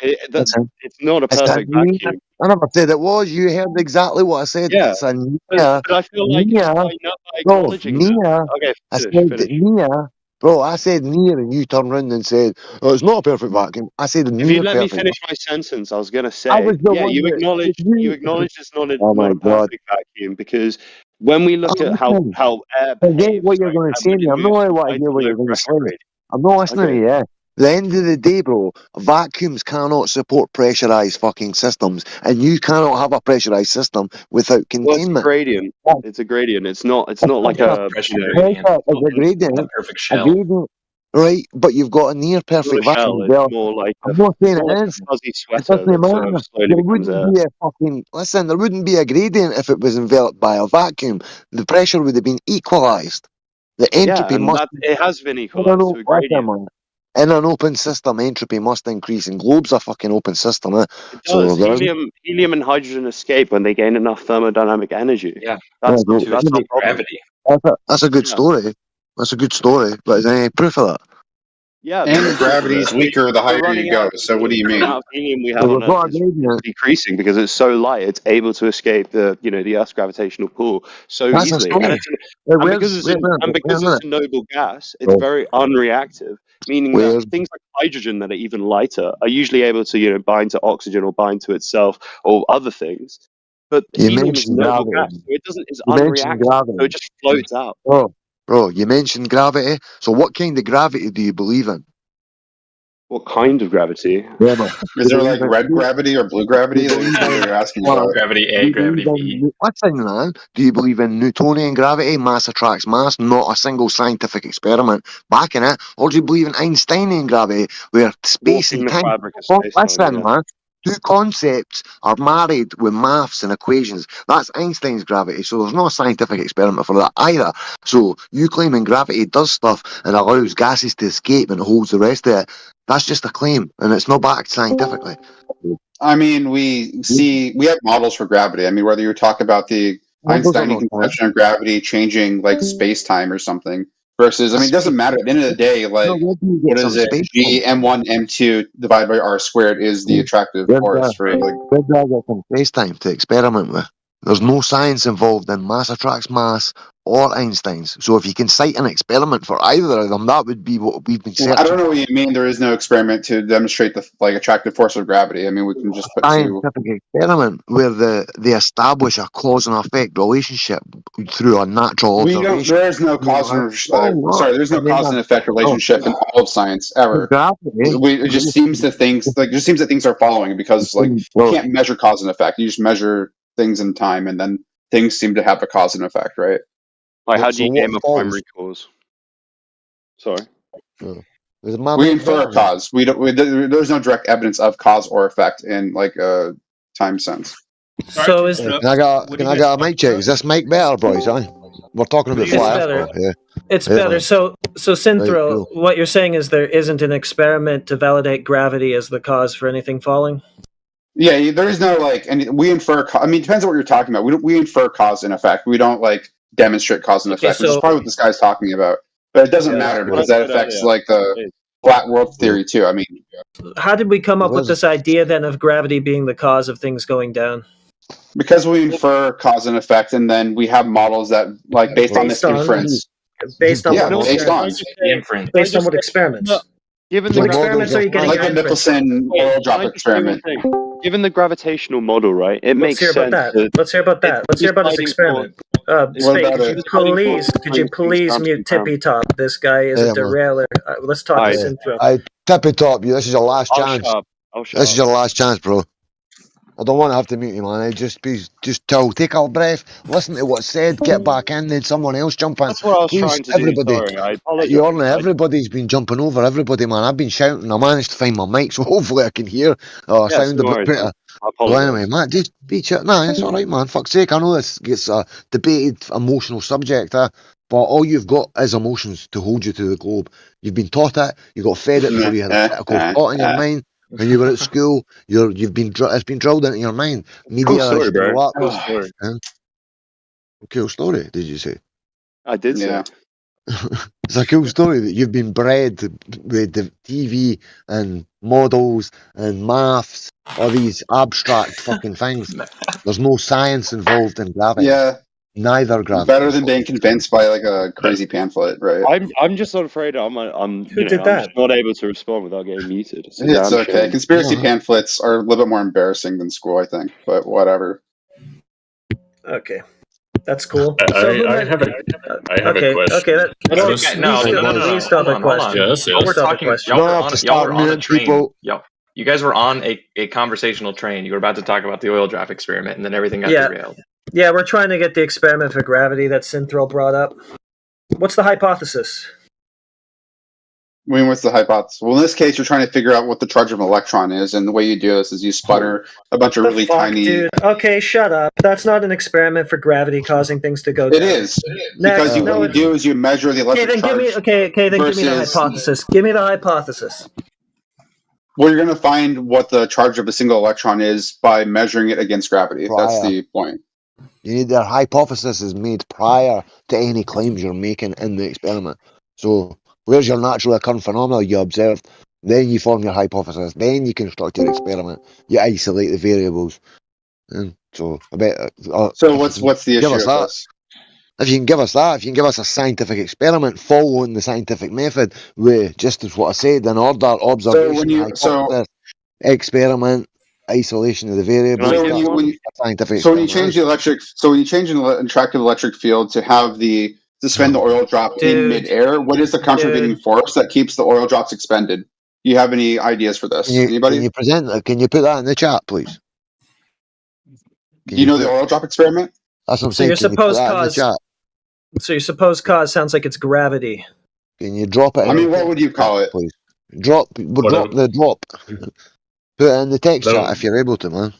It's not a perfect vacuum. I never said it was. You heard exactly what I said. Yeah. It's a near. But I feel like by acknowledging near. Okay, I said near. Bro, I said near, and you turned around and said, "Oh, it's not a perfect vacuum." I said near. If you let me perfect. finish my sentence, I was going to say, you acknowledge it's not a perfect vacuum because when we look at how air behaves, what you're going to say. I'm not what I hear what you're going to say. I'm not listening to you. At the end of the day, bro, vacuums cannot support pressurized fucking systems, and you cannot have a pressurized system without containment. Well, it's a gradient. It's not like a gradient. It's a gradient. A perfect shell. Right, but you've got a near perfect vacuum. It's more like I'm not saying it is. A fuzzy sweater that slowly becomes air. There wouldn't be a gradient if it was enveloped by a vacuum. The pressure would have been equalized. The entropy it has been equalized to a gradient. In an open system, entropy must increase, and globe's a fucking open system. It does. Helium and hydrogen escape when they gain enough thermodynamic energy. Yeah, that's gravity. That's a good story. That's a good story, but is there any proof of that? Yeah, and gravity is weaker the higher you go. So what do you mean? The amount of helium we have on Earth is decreasing because it's so light. It's able to escape the Earth's gravitational pull so easily. And because it's a noble gas, it's very unreactive. Meaning that things like hydrogen that are even lighter are usually able to bind to oxygen or bind to itself or other things. But helium is noble gas, so it's unreactive. So it just floats out. Bro, you mentioned gravity. So what kind of gravity do you believe in? What kind of gravity? Is there like red gravity or blue gravity? You're asking about gravity A, gravity B. Listen, man. Do you believe in Newtonian gravity? Mass attracts mass. Not a single scientific experiment backing it. Or do you believe in Einsteinian gravity, where space and time? Listen, man. Two concepts are married with maths and equations. That's Einstein's gravity, so there's no scientific experiment for that either. So you claiming gravity does stuff and allows gases to escape and holds the rest of it, that's just a claim, and it's not backed scientifically. I mean, we have models for gravity. I mean, whether you talk about the Einsteinian conception of gravity changing like space-time or something, Versus, I mean, it doesn't matter. At the end of the day, like, what is it? G M1 M2 divided by R squared is the attractive force for like. Where do I get some space time to experiment with? There's no science involved in mass attracts mass or Einstein's. So if you can cite an experiment for either of them, that would be what we've been searching. I don't know what you mean. There is no experiment to demonstrate the like attractive force of gravity. I mean, we can just put scientific experiment where they establish a cause and effect relationship through a natural observation. There is no cause and there's no cause and effect relationship in all of science ever. It just seems that things are following because like you can't measure cause and effect. You just measure things in time, and then things seem to have a cause and effect, right? Like, how do you name a primary cause? Sorry. We infer a cause. There's no direct evidence of cause or effect in like a time sense. So is can I get a mic check? Is this mic better, boys? We're talking about flat Earth. Yeah. It's better. So Synthro, what you're saying is there isn't an experiment to validate gravity as the cause for anything falling? Yeah, there is no like, and we infer. I mean, it depends on what you're talking about. We infer cause and effect. We don't like demonstrate cause and effect, which is probably what this guy's talking about. But it doesn't matter because that affects like the flat world theory too. I mean, how did we come up with this idea then of gravity being the cause of things going down? Because we infer cause and effect, and then we have models that like based on this inference. Based on based on what experiments? Given the experiments are you getting? Like the Michelson oil drop experiment. Given the gravitational model, right? It makes sense. Let's hear about that. Let's hear about his experiment. Could you please mute Tippy Top? This guy is a derailer. Let's talk to Synthro. Tippy Top, this is your last chance. This is your last chance, bro. I don't want to have to mute you, man. Just take a breath, listen to what's said, get back in, then someone else jump in. That's what I was trying to do. Sorry, I apologize. Everybody's been jumping over everybody, man. I've been shouting. I managed to find my mic, so hopefully I can hear. Sound a bit better. Well, anyway, man, just be chill. Nah, it's all right, man. Fuck's sake, I know this gets a debated, emotional subject, but all you've got is emotions to hold you to the globe. You've been taught it. You got fed it before you had a critical thought in your mind. When you were at school, it's been drilled into your mind. Media, cool story, bro. Cool story. Cool story, did you say? I did say. It's a cool story that you've been bred with the TV and models and maths, all these abstract fucking things. There's no science involved in gravity. Yeah. Neither gravity. Better than being convinced by like a crazy pamphlet, right? I'm just not afraid I'm just not able to respond without getting muted. It's okay. Shame. Conspiracy pamphlets are a little bit more embarrassing than school, I think, but whatever. Okay. That's cool. I have a question. Please stop a question. Y'all were on a train. You guys were on a conversational train. You were about to talk about the oil drop experiment, and then everything got derailed. Yeah, we're trying to get the experiment for gravity that Synthro brought up. What's the hypothesis? I mean, what's the hypothesis? Well, in this case, you're trying to figure out what the charge of an electron is, and the way you do this is you sputter a bunch of really tiny... Dude. Okay, shut up. That's not an experiment for gravity causing things to go down. It is. Because what you do is you measure the electric charge... Give me the hypothesis. Give me the hypothesis. Well, you're going to find what the charge of a single electron is by measuring it against gravity. That's the point. You need their hypothesis is made prior to any claims you're making in the experiment. So, where's your naturally occurring phenomena you observed? Then you form your hypothesis. Then you construct your experiment. You isolate the variables. And so, so what's the issue with this? If you can give us that, if you can give us a scientific experiment following the scientific method, with just as what I said, in order, observation, hypothesis, experiment, isolation of the variables. So when you change the attractive electric field to have the suspend the oil drop in midair, what is the contravening force that keeps the oil drops expended? Do you have any ideas for this? Anybody? Can you present that? Can you put that in the chat, please? Do you know the oil drop experiment? That's what I'm saying. So your supposed cause sounds like it's gravity. Can you drop it? I mean, what would you call it? Please drop the drop. Put it in the text chat if you're able to, man.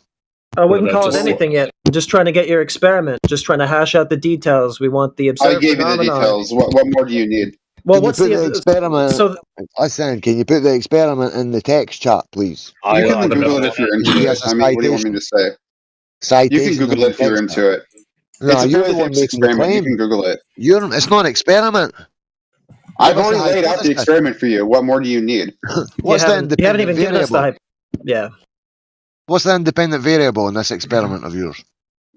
I wouldn't call it anything yet. I'm just trying to get your experiment. Just trying to hash out the details. We want the observed phenomenon. I gave you the details. What more do you need? Well, what's the experiment? Listen, can you put the experiment in the text chat, please? You can Google it if you're into it. I mean, what do you want me to say? You can Google it if you're into it. No, you're the one making the claim. You can Google it. It's not an experiment. I've already laid out the experiment for you. What more do you need? You haven't even given us the yeah. What's the independent variable in this experiment of yours?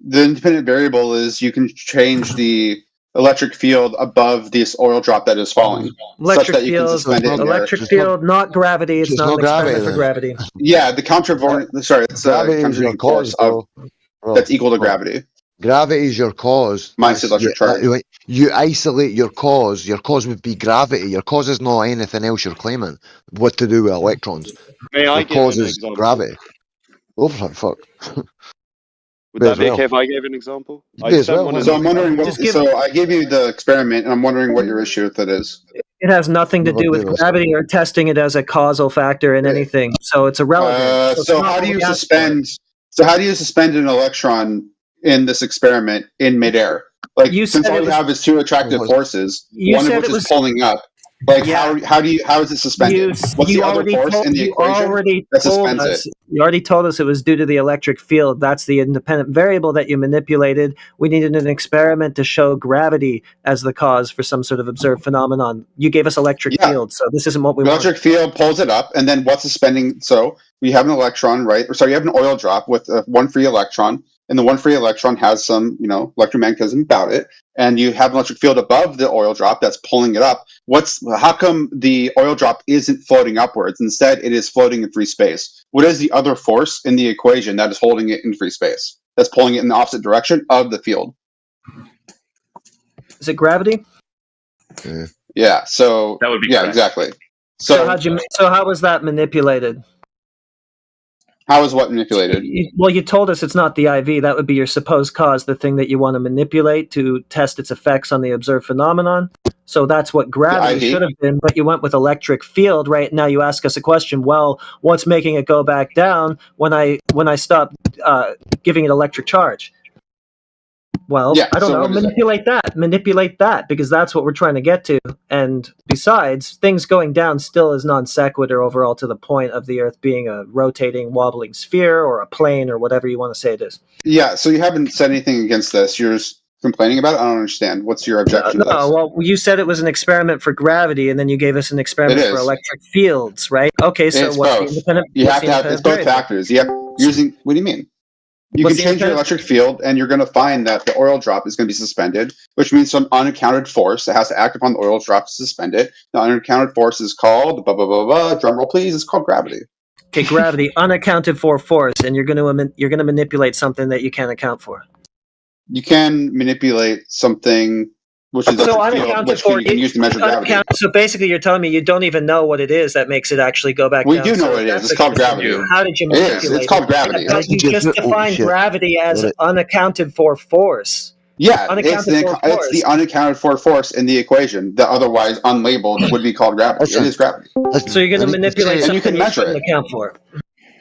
The independent variable is you can change the electric field above this oil drop that is falling, Electric such that you can field, suspend it in electric field, not gravity. It's not an experiment for gravity. Yeah, the it's converging force that's equal to gravity. Gravity is your cause. Minus electric charge. You isolate your cause. Your cause would be gravity. Your cause is not anything else you're claiming. What to do with electrons? May I your give cause an is example? gravity. Oh fuck! Would that be okay if I gave an example? So I'm wondering what. So I gave you the experiment, and I'm wondering what your issue with it is. It has nothing to do with gravity or testing it as a causal factor in anything, so it's irrelevant. So how do you suspend? So how do you suspend an electron in this experiment in midair? Like, since all you have is two attractive forces, one of which is pulling up. Like, how is it suspended? What's the other force in the equation that suspends it? You already told us it was due to the electric field. That's the independent variable that you manipulated. We needed an experiment to show gravity as the cause for some sort of observed phenomenon. You gave us electric field, so this isn't what we want. Electric field pulls it up, and then what's suspending? So we have an electron, right? Or sorry, you have an oil drop with one free electron, and the one free electron has some, electromagnetism about it, and you have an electric field above the oil drop that's pulling it up. How come the oil drop isn't floating upwards? Instead, it is floating in free space. What is the other force in the equation that is holding it in free space? That's pulling it in the opposite direction of the field. Is it gravity? Yeah. So that would be exactly. So how was that manipulated? How is what manipulated? Well, you told us it's not the IV. That would be your supposed cause, the thing that you want to manipulate to test its effects on the observed phenomenon. So that's what gravity should have been, but you went with electric field, right? Now you ask us a question, well, what's making it go back down when I stop giving it electric charge? Well, I don't know. Manipulate that, because that's what we're trying to get to. And besides, things going down still is non sequitur overall to the point of the Earth being a rotating, wobbling sphere or a plane or whatever you want to say it is. Yeah, so you haven't said anything against this. You're just complaining about it? I don't understand. What's your objection to this? Well, you said it was an experiment for gravity, and then you gave us an experiment for electric fields, right? Okay, so what's the independent? You have to have it's both factors. What do you mean? You can change your electric field, and you're going to find that the oil drop is going to be suspended, which means some unaccounted force that has to act upon the oil drop to suspend it. The unaccounted force is called, drum roll please, it's called gravity. Okay, gravity, unaccounted for force, and you're going to manipulate something that you can't account for. You can manipulate something which is electric field, which you can use to measure gravity. So basically, you're telling me you don't even know what it is that makes it actually go back down. We do know what it is. It's called gravity. How did you manipulate it? It's called gravity. You just defined gravity as unaccounted for force. Yeah, it's the unaccounted for force in the equation that otherwise unlabeled would be called gravity. It is gravity. So you're going to manipulate something you can measure it. Account for.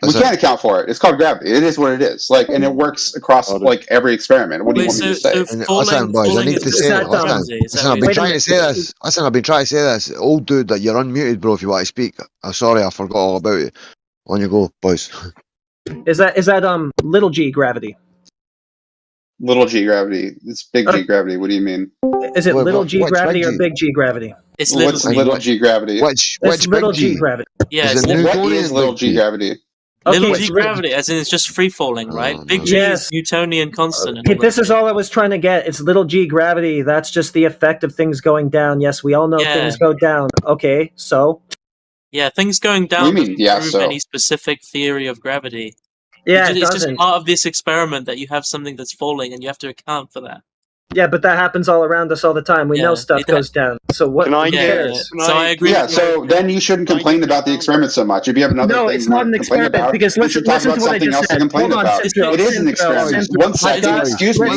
We can't account for it. It's called gravity. It is what it is. And it works across every experiment. What do you want me to say? Listen, boys, I need to say it. Listen, I've been trying to say this. Listen, I've been trying to say this. Old dude, that you're unmuted, bro. If you want to speak, I'm sorry, I forgot all about you. On you go, boys. Is that little g gravity? Little g gravity. It's big G gravity. What do you mean? Is it little g gravity or big G gravity? It's little g gravity. Which little g gravity? Yeah, what is little g gravity? Little g gravity, as in it's just free falling, right? Big G is Newtonian constant. This is all I was trying to get. It's little g gravity. That's just the effect of things going down. Yes, we all know things go down. Okay, so? Yeah, things going down doesn't prove any specific theory of gravity. Yeah, it's just part of this experiment that you have something that's falling and you have to account for that. Yeah, but that happens all around us all the time. We know stuff goes down. So what cares? So I agree. Yeah, so then you shouldn't complain about the experiment so much. If you have another thing it's not an experiment about, because you should talk about something else to complain about. It is an experiment. One second, excuse me,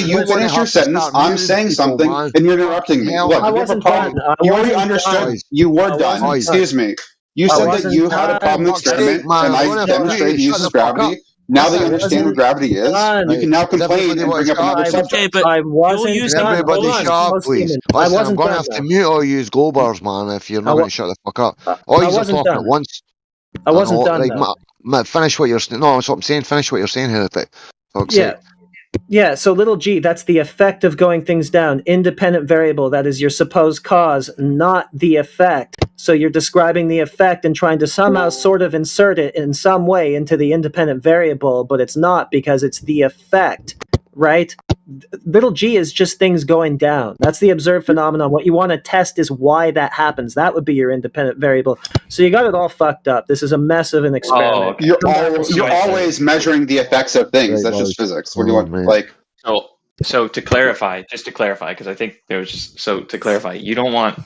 you finish your sentence. I'm saying something and you're interrupting me. Look, you have a problem. You already understood. You were done. Excuse me. You said that you had a problem experiment and I demonstrated the use of gravity. Now that you understand what gravity is, you can now complain and bring up another subject. Okay, but I wasn't Everybody shut up, please. Listen, I'm going to have to mute all you goobers, man, if you're not going to shut the fuck up. All you are talking at once. I wasn't done. Finish what you're saying. No, that's what I'm saying. Finish what you're saying here. Fuck's sake. Yeah, so little g, that's the effect of going things down. Independent variable, that is your supposed cause, not the effect. So you're describing the effect and trying to somehow sort of insert it in some way into the independent variable, but it's not because it's the effect, right? Little g is just things going down. That's the observed phenomenon. What you want to test is why that happens. That would be your independent variable. So you got it all fucked up. This is a mess of an experiment. You're always measuring the effects of things. That's just physics. What do you want? Like, so to clarify, because I think there was to clarify, you don't want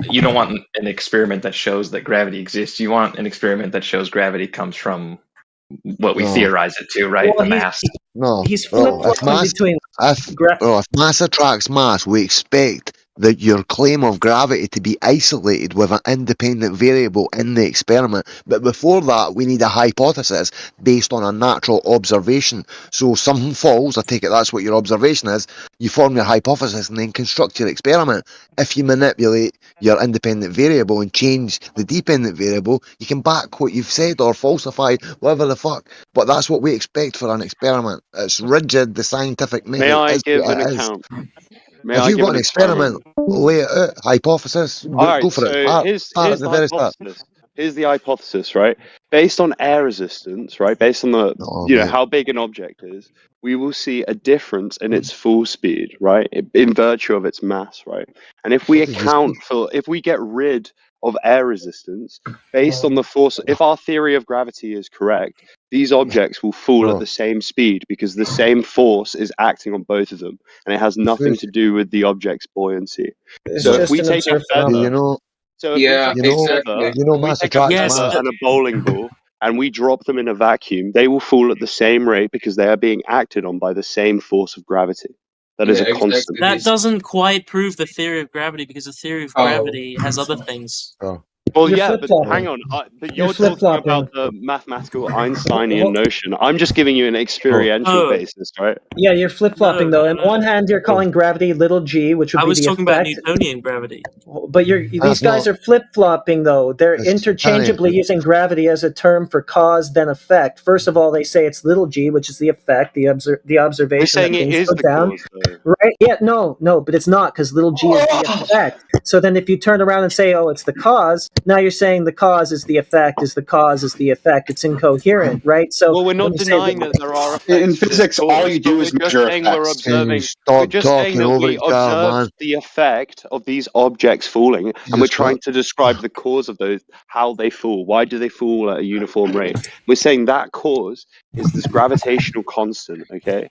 an experiment that shows that gravity exists. You want an experiment that shows gravity comes from what we theorize it to, right? Well, the mass. He's flip-flopping between. If mass attracts mass, we expect that your claim of gravity to be isolated with an independent variable in the experiment. But before that, we need a hypothesis based on a natural observation. So something falls, I take it that's what your observation is, you form your hypothesis and then construct your experiment. If you manipulate your independent variable and change the dependent variable, you can back what you've said or falsify, whatever the fuck. But that's what we expect for an experiment. It's rigid, the scientific method. May I give an account? If you've got an experiment, lay it out, hypothesis, go for it. Here's the hypothesis. Here's the hypothesis, right? Based on air resistance, right? Based on the, how big an object is, we will see a difference in its full speed, right? In virtue of its mass, right? And if we if we get rid of air resistance, based on the force, if our theory of gravity is correct, these objects will fall at the same speed because the same force is acting on both of them, and it has nothing to do with the object's buoyancy. So if we take a feather, and a bowling ball, and we drop them in a vacuum, they will fall at the same rate because they are being acted on by the same force of gravity. That is a constant. That doesn't quite prove the theory of gravity because the theory of gravity has other things. Well, but hang on. But you're talking about the mathematical Einsteinian notion. I'm just giving you an experiential basis, right? Yeah, you're flip-flopping though. On one hand, you're calling gravity little g, which would be the effect. I was talking about Newtonian gravity. But these guys are flip-flopping though. They're interchangeably using gravity as a term for cause then effect. First of all, they say it's little g, which is the effect, the observation. You're saying it is the cause, though. Right? Yeah, no, but it's not because little g is the effect. So then if you turn around and say, oh, it's the cause, now you're saying the cause is the effect, is the cause is the effect. It's incoherent, right? So we're not denying that there are effects. In physics, all you do is measure effects. We're just saying that we observe the effect of these objects falling, and we're trying to describe the cause of those, how they fall. Why do they fall at a uniform rate? We're saying that cause is this gravitational constant, okay?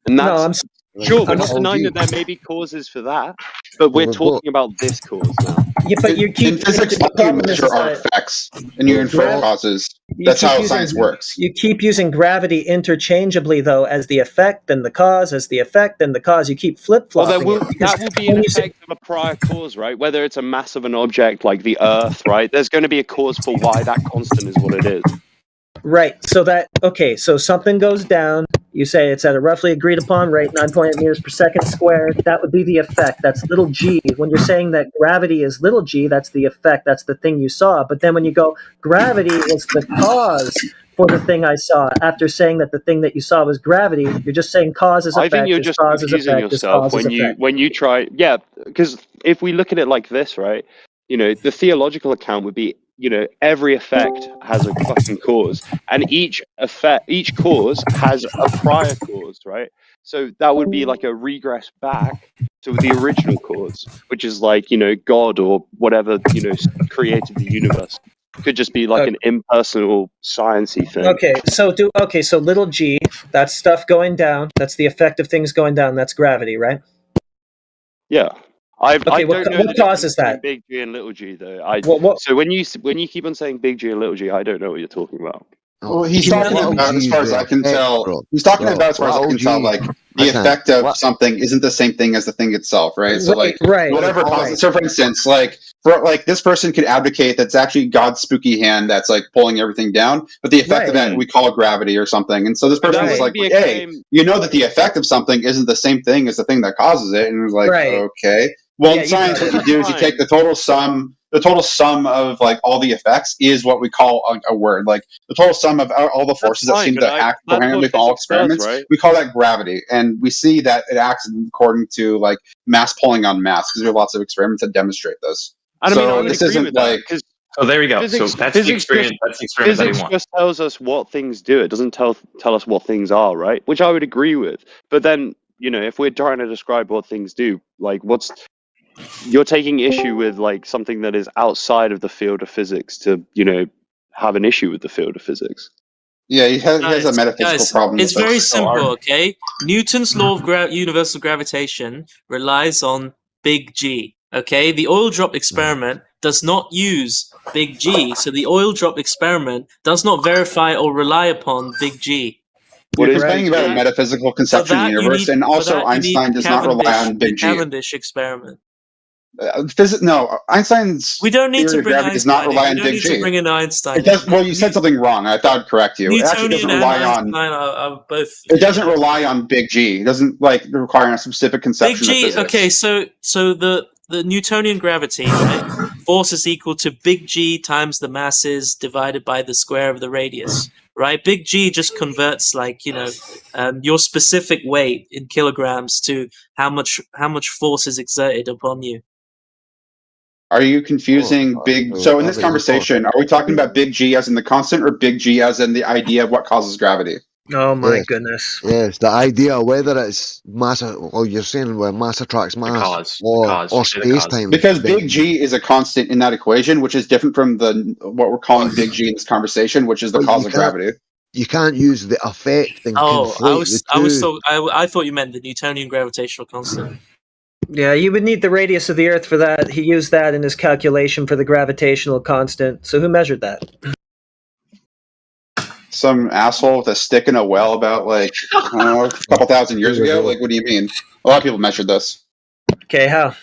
And that's... Sure, we're not denying that there may be causes for that, but we're talking about this cause now. Yeah, but you keep in physics, all you measure are effects, and you infer causes. That's how science works. You keep using gravity interchangeably, though, as the effect, then the cause, as the effect, then the cause. You keep flip-flopping. Well, that will be an effect of a prior cause, right? Whether it's a mass of an object like the Earth, right? There's going to be a cause for why that constant is what it is. Right. So something goes down. You say it's at a roughly agreed upon rate, 9.8 meters per second squared. That would be the effect. That's little g. When you're saying that gravity is little g, that's the effect. That's the thing you saw. But then when you go, gravity is the cause for the thing I saw, after saying that the thing that you saw was gravity, you're just saying cause is effect. I think you're just confusing yourself when you try. Yeah, because if we look at it like this, right? The theological account would be, every effect has a fucking cause, and each cause has a prior cause, right? So that would be like a regress back to the original cause, which is like, God or whatever, created the universe. It could just be like an impersonal, sciencey thing. So little g, that's stuff going down. That's the effect of things going down. That's gravity, right? Yeah. I don't know what causes that? Big G and little g, though. So when you keep on saying big G and little g, I don't know what you're talking about. Well, he's talking about, as far as I can tell, like the effect of something isn't the same thing as the thing itself, right? So whatever causes. So for instance, this person could advocate that's actually God's spooky hand that's like pulling everything down, but the effect of that we call gravity or something. And so this person is like, hey, that the effect of something isn't the same thing as the thing that causes it, and it was like, okay. Well, in science, what you do is you take the total sum the total sum of like all the effects is what we call a word. Like the total sum of all the forces that seem to act coherently for all experiments, we call that gravity. And we see that it acts according to like mass pulling on mass, because there are lots of experiments that demonstrate this. And so I mean, I would this agree isn't with like. that, So there we go. So that's the experiment. That's the experiment that he Physics wants. just tells us what things do. It doesn't tell us what things are, right? Which I would agree with. But then, if we're trying to describe what things do, like you're taking issue with like something that is outside of the field of physics to, have an issue with the field of physics. Yeah, he has a metaphysical problem. It's very simple, okay? Newton's law of universal gravitation relies on big G, okay? The oil drop experiment does not use big G, so the oil drop experiment does not verify or rely upon big G. Well, he's banging about a metaphysical conception of the universe, and also Einstein does not rely on big G. The Cavendish experiment. No, Einstein's we don't need theory to of bring gravity does not rely on big G. To bring in Einstein. Well, you said something wrong. I thought I'd correct you. It actually doesn't rely on. Are both. It doesn't rely on big G. It doesn't require a specific conception big G, of physics. Okay, so the Newtonian gravity, right? Force is equal to big G times the masses divided by the square of the radius. Right, big G just converts your specific weight in kilograms to how much force is exerted upon you. Are you confusing big? So in this conversation, are we talking about big G as in the constant, or big G as in the idea of what causes gravity? Oh my goodness! Yes, the idea whether it's mass, or you're saying where mass attracts mass, or space time. Because big G is a constant in that equation, which is different from what we're calling big G in this conversation, which is the cause of gravity. You can't use the effect and conflate the two. I thought you meant the Newtonian gravitational constant. Yeah, you would need the radius of the Earth for that. He used that in his calculation for the gravitational constant. So who measured that? Some asshole with a stick in a well about a couple thousand years ago. Like, what do you mean? A lot of people measured this. Okay, how?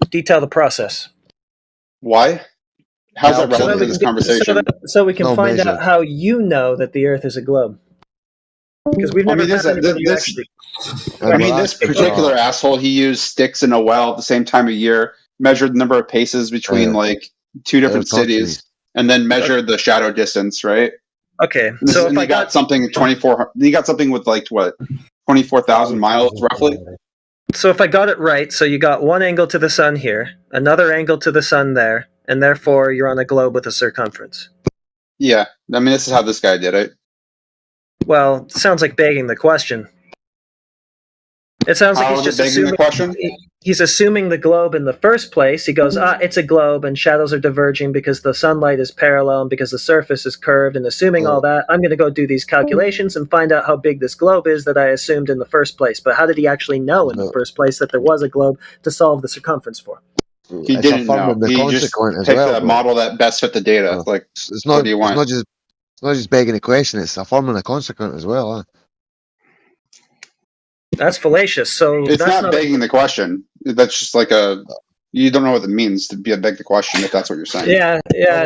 Detail the process. Why? How's that relevant to this conversation? So we can find out how you know that the Earth is a globe. Because we've never had anybody actually. This particular asshole, he used sticks in a well at the same time of year, measured the number of paces between two different cities, and then measured the shadow distance, right? Okay, so if I got something 24, you got something with 24,000 miles roughly. So if I got it right, so you got one angle to the sun here, another angle to the sun there, and therefore you're on a globe with a circumference. Yeah, this is how this guy did it. Well, sounds like begging the question. It sounds like he's just assuming the question. He's assuming the globe in the first place. He goes, it's a globe, and shadows are diverging because the sunlight is parallel and because the surface is curved. And assuming all that, I'm going to go do these calculations and find out how big this globe is that I assumed in the first place. But how did he actually know in the first place that there was a globe to solve the circumference for? He didn't know. He just picked a model that best fit the data. It's not. What do you want? It's not just begging a question. It's affirming a consequent as well. Huh? That's fallacious. So it's not begging the question. That's just you don't know what it means to beg the question, if that's what you're saying. Yeah,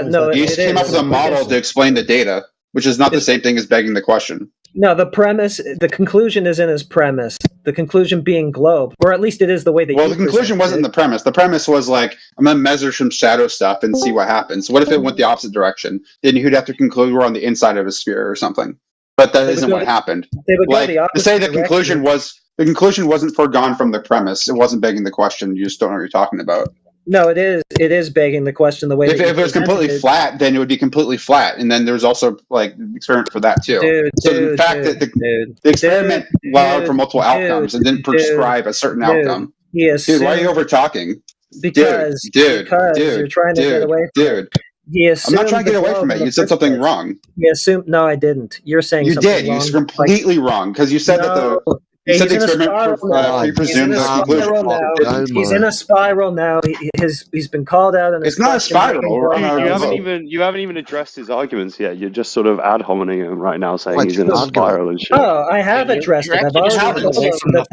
no. You came up with a model to explain the data, which is not the same thing as begging the question. No, the conclusion is in his premise. The conclusion being globe, or at least it is the way that. Well, the conclusion wasn't the premise. The premise was I'm gonna measure some shadow stuff and see what happens. What if it went the opposite direction? Then you'd have to conclude we're on the inside of a sphere or something. But that isn't what happened. To say the conclusion wasn't foregone from the premise. It wasn't begging the question. You just don't know what you're talking about. No, it is. It is begging the question the way. If it was completely flat, then it would be completely flat, and then there's also experiment for that too. The fact that the experiment allowed for multiple outcomes and didn't prescribe a certain outcome. Yes. Dude, why are you over talking? Because you're trying to get away from it. I'm not trying to get away from it. You said something wrong. No, I didn't. You're saying you something did. wrong. You're completely wrong because you said that the experiment presumed the conclusion. He's in a spiral now. He's been called out. It's not a spiral. You haven't even addressed his arguments yet. You're just sort of ad hominem him right now, saying he's in a spiral and shit. Oh, I have addressed it. I've already told him that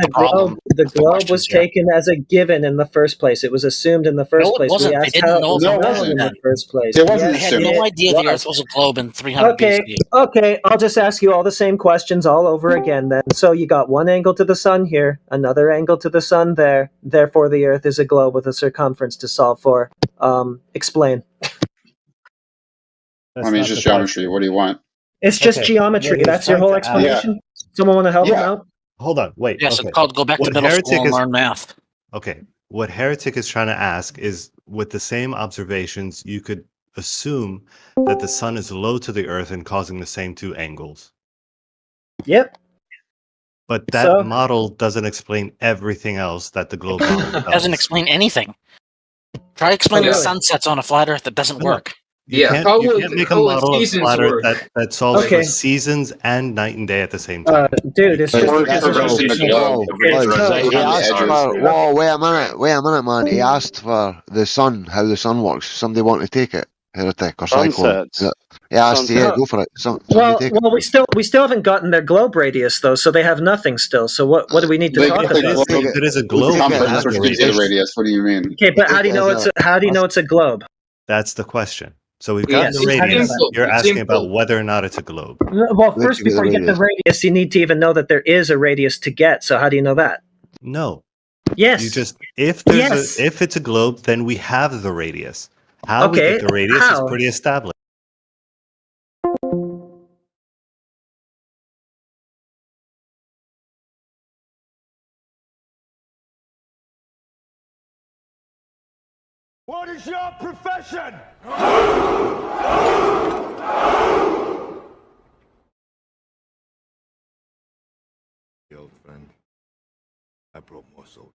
the globe was taken as a given in the first place. It was assumed in the first place. We asked how it was known in the first place. It wasn't They had no idea the Earth was a globe in 300 BC. Okay, I'll just ask you all the same questions all over again then. So you got one angle angle to the sun here, another angle to the sun there. Therefore, the Earth is a globe with a circumference to solve for. Explain. I mean, it's just geometry. What do you want? It's just geometry. That's your whole explanation? Someone want to help him out? Hold on, wait. Yes, okay. it's called go back to middle school and learn math. Okay, what Heretic is trying to ask is, with the same observations, you could assume that the sun is low to the Earth and causing the same two angles. Yep. But that model doesn't explain everything else that the globe model does. It doesn't explain anything. Try explaining sunsets on a flat Earth. That doesn't work. You can't make a model of flat Earth that solves for seasons and night and day at the same time. Dude, it's just Whoa, wait a minute, man. He asked for the sun, how the sun works. Somebody want to take it? Heretic or Cyclone? He asked, go for it. Well, we still haven't gotten their globe radius though, so they have nothing still. So what do we need to talk about? There is a globe radius. What do you mean? Okay, but how do you know it's a globe? That's the question. So we've got the radius. You're asking about whether or not it's a globe. Well, first, before you get the radius, you need to even know that there is a radius to get. So how do you know that? No. Yes. You just if it's a globe, then we have the radius. How we get the radius is pretty established. What is your profession? Old friend, I brought more soldiers.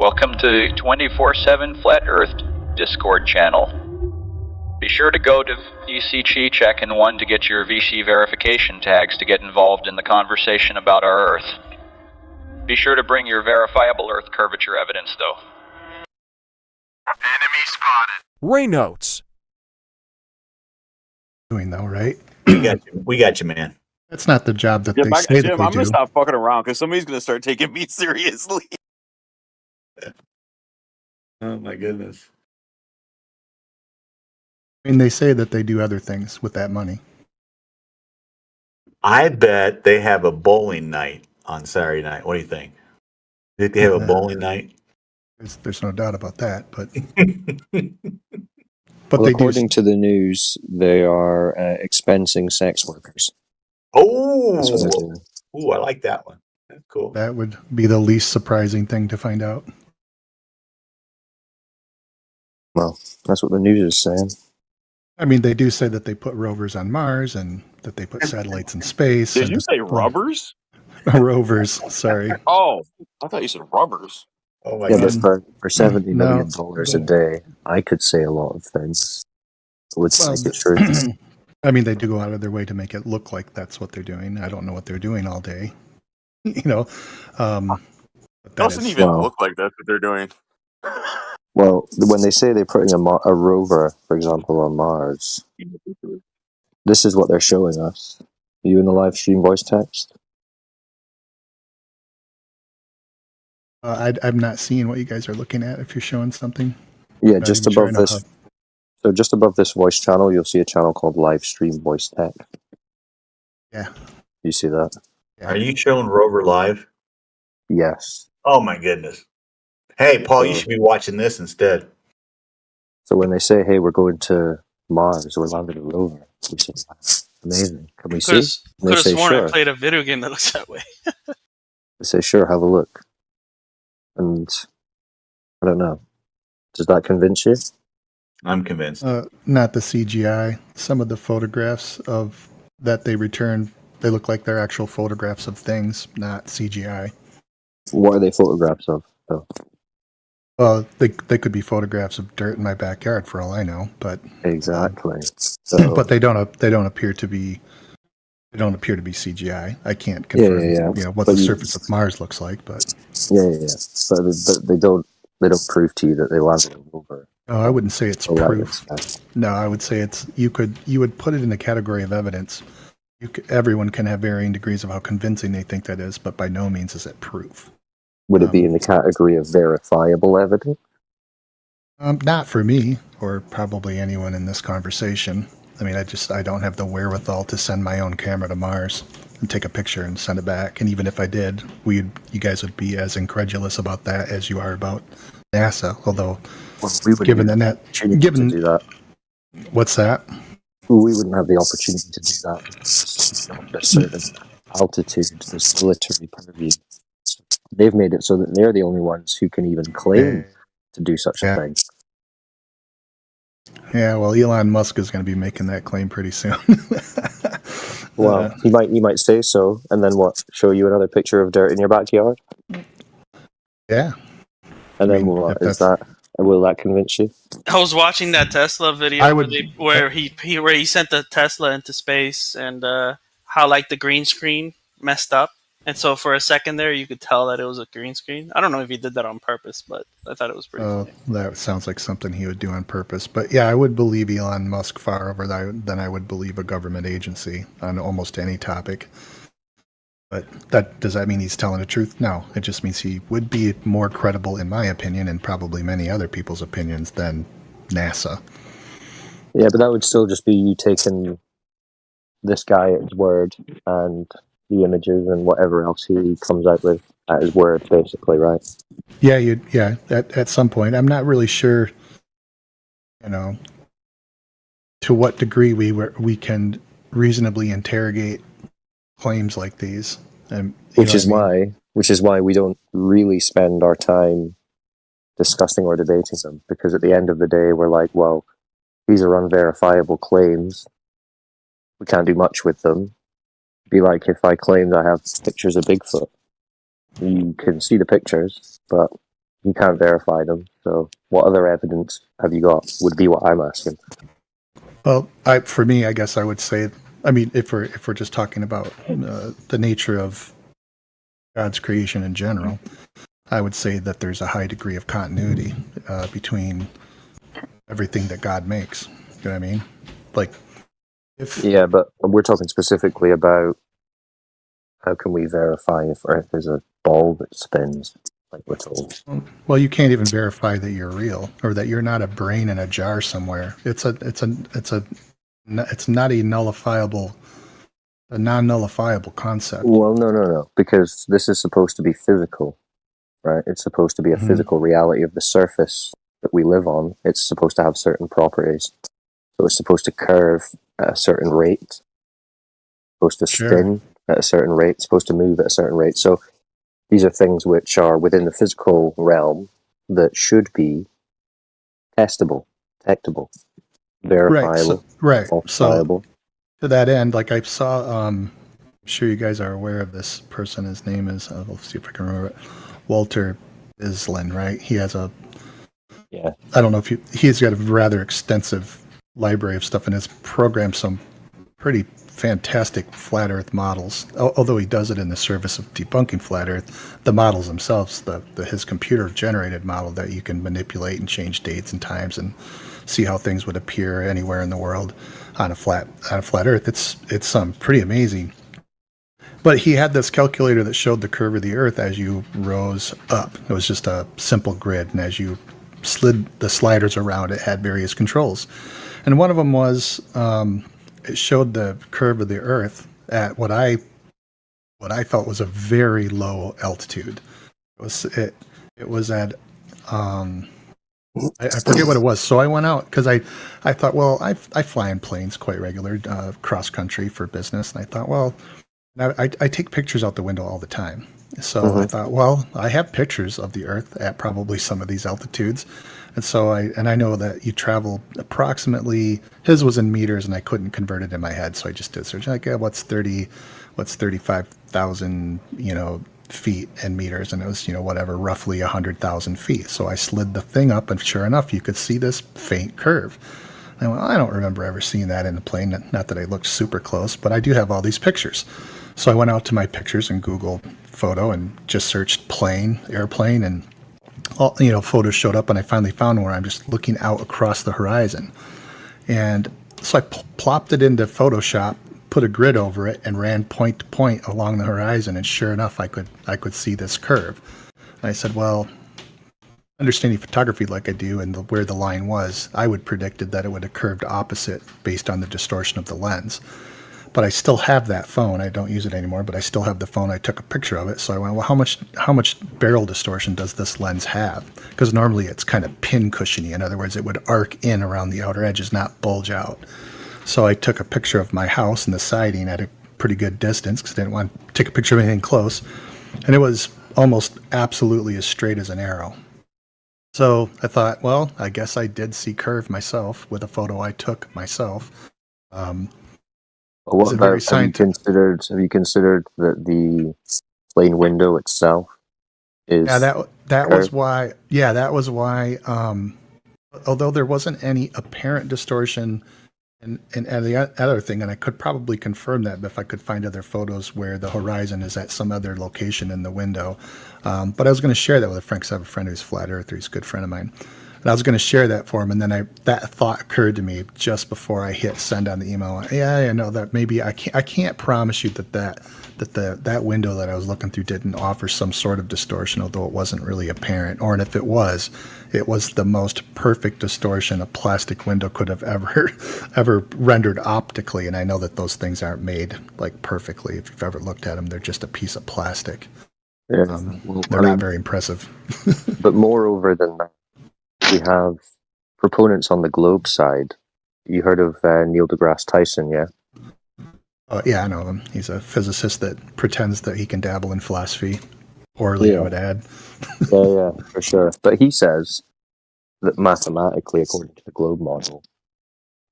Welcome to 24/7 Flat Earth Discord channel. Be sure to go to VC Check and 1 to get your VC verification tags to get involved in the conversation about our Earth. Be sure to bring your verifiable Earth curvature evidence, though. Enemy spotted. Ray notes. Doing though, right? We got you, man. That's not the job that Jim, they say that we I'm do. gonna stop fucking around because somebody's gonna start taking me seriously. Oh my goodness. I mean, they say that they do other things with that money. I bet they have a bowling night on Saturday night. What do you think? Think they have a bowling night? There's no doubt about that, but well, according to the news, they are expensing sex workers. Oh, that's what they're doing. Ooh, I like that one. That's cool. That would be the least surprising thing to find out. Well, that's what the news is saying. I mean, they do say that they put rovers on Mars and that they put satellites in space. Did you say rubbers? Rovers, sorry. Oh, I thought you said rubbers. Oh my god! But for $70 million $70 a day, I could say a lot of things. Would make it true. I mean, they do go out of their way to make it look like that's what they're doing. I don't know what they're doing all day. You know, It doesn't even look like that's what they're doing. Well, when they say they're putting a rover, for example, on Mars, this is what they're showing us. Are you in the live stream voice text? I'm not seeing what you guys are looking at if you're showing something. Yeah, just above this. So just above this voice channel, you'll see a channel called Live Stream Voice Tech. Yeah. You see that? Are you showing Rover live? Yes. Oh my goodness. Hey, Paul, you should be watching this instead. So when they say, hey, we're going to Mars, we're landing a rover, we say, amazing. Can we see? Could have sworn I played a video game that looks that way. They say, sure, have a look. And I don't know. Does that convince you? I'm convinced. Not the CGI. Some of the photographs of that they return, they look like they're actual photographs of things, not CGI. What are they photographs of, though? Well, they could be photographs of dirt in my backyard, for all I know. But exactly. But they don't appear to be. They don't appear to be CGI. I can't confirm, you know, what the surface of Mars looks like, but But they don't prove to you that they landed a rover. Oh, I wouldn't say it's proof. No, I would say it's you would put it in the category of evidence. Everyone can have varying degrees of how convincing they think that is, but by no means is it proof. Would it be in the category of verifiable evidence? Not for me, or probably anyone in this conversation. I mean, I don't have the wherewithal to send my own camera to Mars and take a picture and send it back. And even if I did, you guys would be as incredulous about that as you are about NASA. Although, we wouldn't given have the opportunity to do that. What's that? We wouldn't have the opportunity to do that because at a certain altitude, there's military purview. They've made it so that they're the only ones who can even claim to do such a thing. Yeah, well, Elon Musk is going to be making that claim pretty soon. Well, he might say so, and then what? Show you another picture of dirt in your backyard? Yeah. And then will that convince you? I was watching that Tesla video where he sent the Tesla into space and how like the green screen messed up. And so for a second there, you could tell that it was a green screen. I don't know if he did that on purpose, but I thought it was pretty funny. That sounds like something he would do on purpose. But yeah, I would believe Elon Musk far over than I would believe a government agency on almost any topic. But does that mean he's telling the truth? No, it just means he would be more credible, in my opinion, and probably many other people's opinions, than NASA. Yeah, but that would still just be you taking this guy at his word and the images and whatever else he comes out with at his word, basically, right? Yeah, at some point. I'm not really sure, to what degree we can reasonably interrogate claims like these. Which is why we don't really spend our time discussing or debating them, because at the end of the day, we're like, well, these are unverifiable claims. We can't do much with them. Be like if I claimed I have pictures of Bigfoot. You can see the pictures, but You can't verify them. So what other evidence have you got? Would be what I'm asking. Well, for me, I guess I would say, I mean, if we're just talking about the nature of God's creation in general, I would say that there's a high degree of continuity between everything that God makes. You know what I mean? Like, yeah, but we're talking specifically about how can we verify if Earth is a ball that spins, like we're told. Well, you can't even verify that you're real or that you're not a brain in a jar somewhere. It's not a non-nullifiable concept. Well, no, because this is supposed to be physical, right? It's supposed to be a physical reality of the surface that we live on. It's supposed to have certain properties. So it's supposed to curve at a certain rate, supposed to spin at a certain rate, supposed to move at a certain rate. So these are things which are within the physical realm that should be testable, detectable, verifiable, falsifiable. So to that end, like I saw, I'm sure you guys are aware of this person. His name is, let's see if I can remember it, Walter Islin, right? He has I don't know if he's got a rather extensive library of stuff and has programmed some pretty fantastic flat Earth models. Although he does it in the service of debunking flat Earth, the models themselves, his computer generated model that you can manipulate and change dates and times and see how things would appear anywhere in the world on a flat Earth. It's pretty amazing. But he had this calculator that showed the curve of the Earth as you rose up. It was just a simple grid, and as you slid the sliders around, it had various controls. And one of them was it showed the curve of the Earth at what I felt was a very low altitude. It was at I forget what it was. So I went out because I thought, well, I fly in planes quite regular, cross country for business, and I thought, well, I take pictures out the window all the time. So I thought, well, I have pictures of the Earth at probably some of these altitudes. And so I know that you travel approximately, his was in meters and I couldn't convert it in my head. So I just did search like, what's 35,000, feet in meters. And it was, whatever, roughly 100,000 feet. So I slid the thing up and sure enough, you could see this faint curve. And I went, I don't remember ever seeing that in a plane. Not that I looked super close, but I do have all these pictures. So I went out to my pictures and Google photo and just searched airplane, and all, photos showed up, and I finally found one where I'm just looking out across the horizon. And so I plopped it into Photoshop, put a grid over it, and ran point to point along the horizon. And sure enough, I could see this curve. And I said, well, understanding photography like I do and where the line was, I would predicted that it would have curved opposite based on the distortion of the lens. But I still have that phone. I don't use it anymore, but I still have the phone. I took a picture of it. So I went, well, how much barrel distortion does this lens have? Because normally it's kind of pin cushiony. In other words, it would arc in around the outer edges, not bulge out. So I took a picture of my house and the siding at a pretty good distance because I didn't want to take a picture of anything close. And it was almost absolutely as straight as an arrow. So I thought, well, I guess I did see curve myself with a photo I took myself. What about, have you considered that the plane window itself is? Yeah, that was why. Yeah, that was why. Although there wasn't any apparent distortion, and the other thing, and I could probably confirm that if I could find other photos where the horizon is at some other location in the window. But I was going to share that with a friend because I have a friend who's flat earther. He's a good friend of mine. And I was going to share that for him, and then that thought occurred to me just before I hit send on the email. Yeah, I know that maybe I can't promise you that window that I was looking through didn't offer some sort of distortion, although it wasn't really apparent. Or and if it was the most perfect distortion a plastic window could have ever rendered optically. And I know that those things aren't made like perfectly. If you've ever looked at them, they're just a piece of plastic. Yeah, they're not very impressive. But moreover than that, we have proponents on the globe side. You heard of Neil deGrasse Tyson, yeah? Yeah, I know him. He's a physicist that pretends that he can dabble in philosophy. Poorly, I would add. Yeah, for sure. But he says that mathematically, according to the globe model,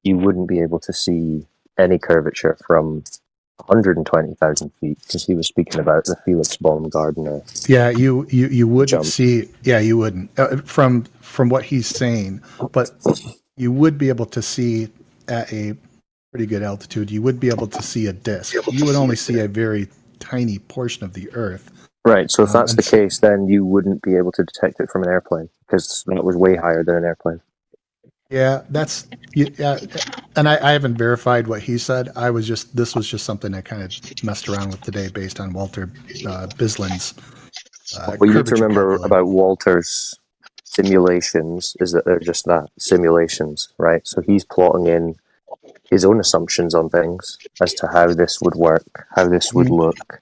you wouldn't be able to see any curvature from 120,000 feet, because he was speaking about the Felix Baumgartner. Yeah, you wouldn't jump. see. Yeah, you wouldn't from what he's saying, but you would be able to see at a pretty good altitude. You would be able to see a disk. You would only see a very tiny portion of the Earth. Right. So if that's the case, then you wouldn't be able to detect it from an airplane, because it was way higher than an airplane. Yeah, that's yeah, and I haven't verified what he said. This was just something I kind of messed around with today based on Walter Bislin's. What you need to remember about Walter's simulations is that they're just that, simulations, right? So he's plotting in his own assumptions on things as to how this would work, how this would look.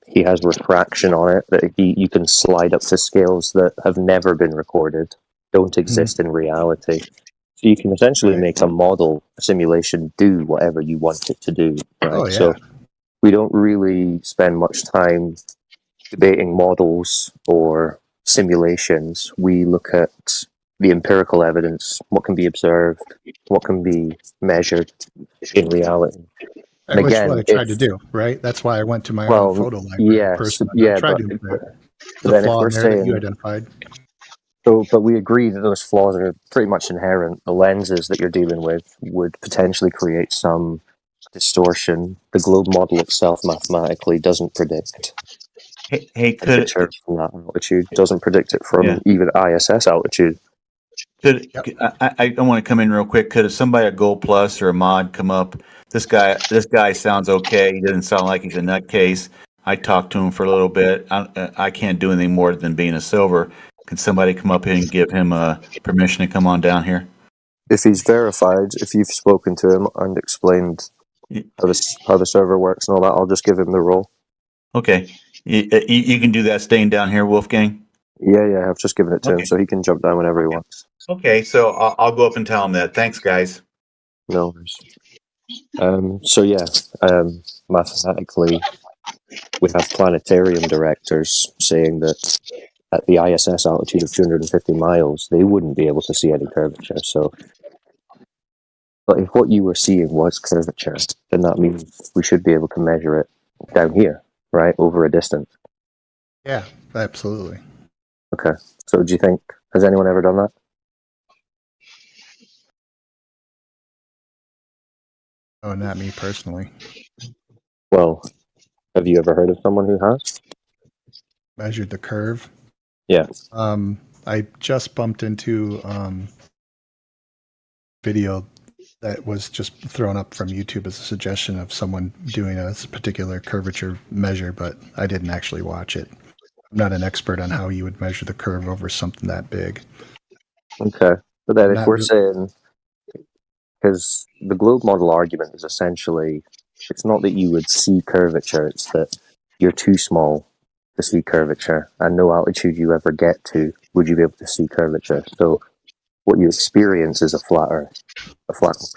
He has refraction on it that you can slide up to scales that have never been recorded, don't exist in reality. So you can essentially make a model, a simulation, do whatever you want it to do. Right? Oh, yeah. So we don't really spend much time debating models or simulations. We look at the empirical evidence, what can be observed, what can be measured in reality. And Which again, is what I tried to do, right? That's why I went to my own photo library. I tried to the flaw in there that you identified. But we agree that those flaws are pretty much inherent. The lenses that you're dealing with would potentially create some distortion. The globe model itself mathematically doesn't predict temperature from that altitude. Doesn't predict it from even ISS altitude. I don't want to come in real quick. Could somebody, a Gold Plus or a mod, come up? This guy sounds okay. He doesn't sound like he's a nutcase. I talked to him for a little bit. I can't do anything more than being a silver. Can somebody come up here and give him permission to come on down here? If he's verified, if you've spoken to him and explained how the server works and all that, I'll just give him the role. Okay. You can do that staying down here, Wolfgang? Yeah, I've just given it to him, so he can jump down whenever he wants. Okay, so I'll go up and tell him that. Thanks, guys. No worries. Mathematically, we have planetarium directors saying that at the ISS altitude of 250 miles, they wouldn't be able to see any curvature. So, but if what you were seeing was curvature, then that means we should be able to measure it down here, right, over a distance. Yeah, absolutely. Okay. So do you think, has anyone ever done that? Oh, not me personally. Well, have you ever heard of someone who has? Measured the curve? Yeah. I just bumped into video that was just thrown up from YouTube as a suggestion of someone doing a particular curvature measure, but I didn't actually watch it. I'm not an expert on how you would measure the curve over something that big. Okay. But then if we're saying, because the globe model argument is essentially, it's not that you would see curvature, it's that you're too small to see curvature, and no altitude you ever get to would you be able to see curvature. So what you experience is a flat Earth, a flat Earth.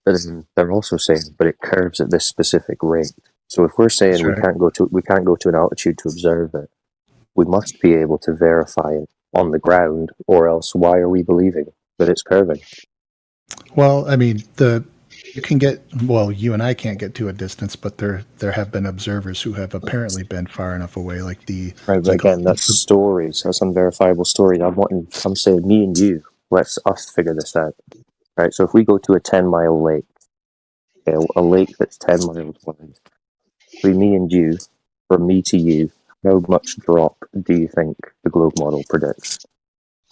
But then they're also saying, but it curves at this specific rate. So if we're saying we can't go to an altitude to observe it, we must be able to verify it on the ground, or else why are we believing that it's curving? Well, I mean, you and I can't get to a distance, but there have been observers who have apparently been far enough away, like the... Right, but again, that's stories, that's unverifiable stories. I'm saying me and you, let's us figure this out. Right, so if we go to a 10-mile lake, a lake that's 10 miles wide, between me and you, from me to you, how much drop do you think the globe model predicts?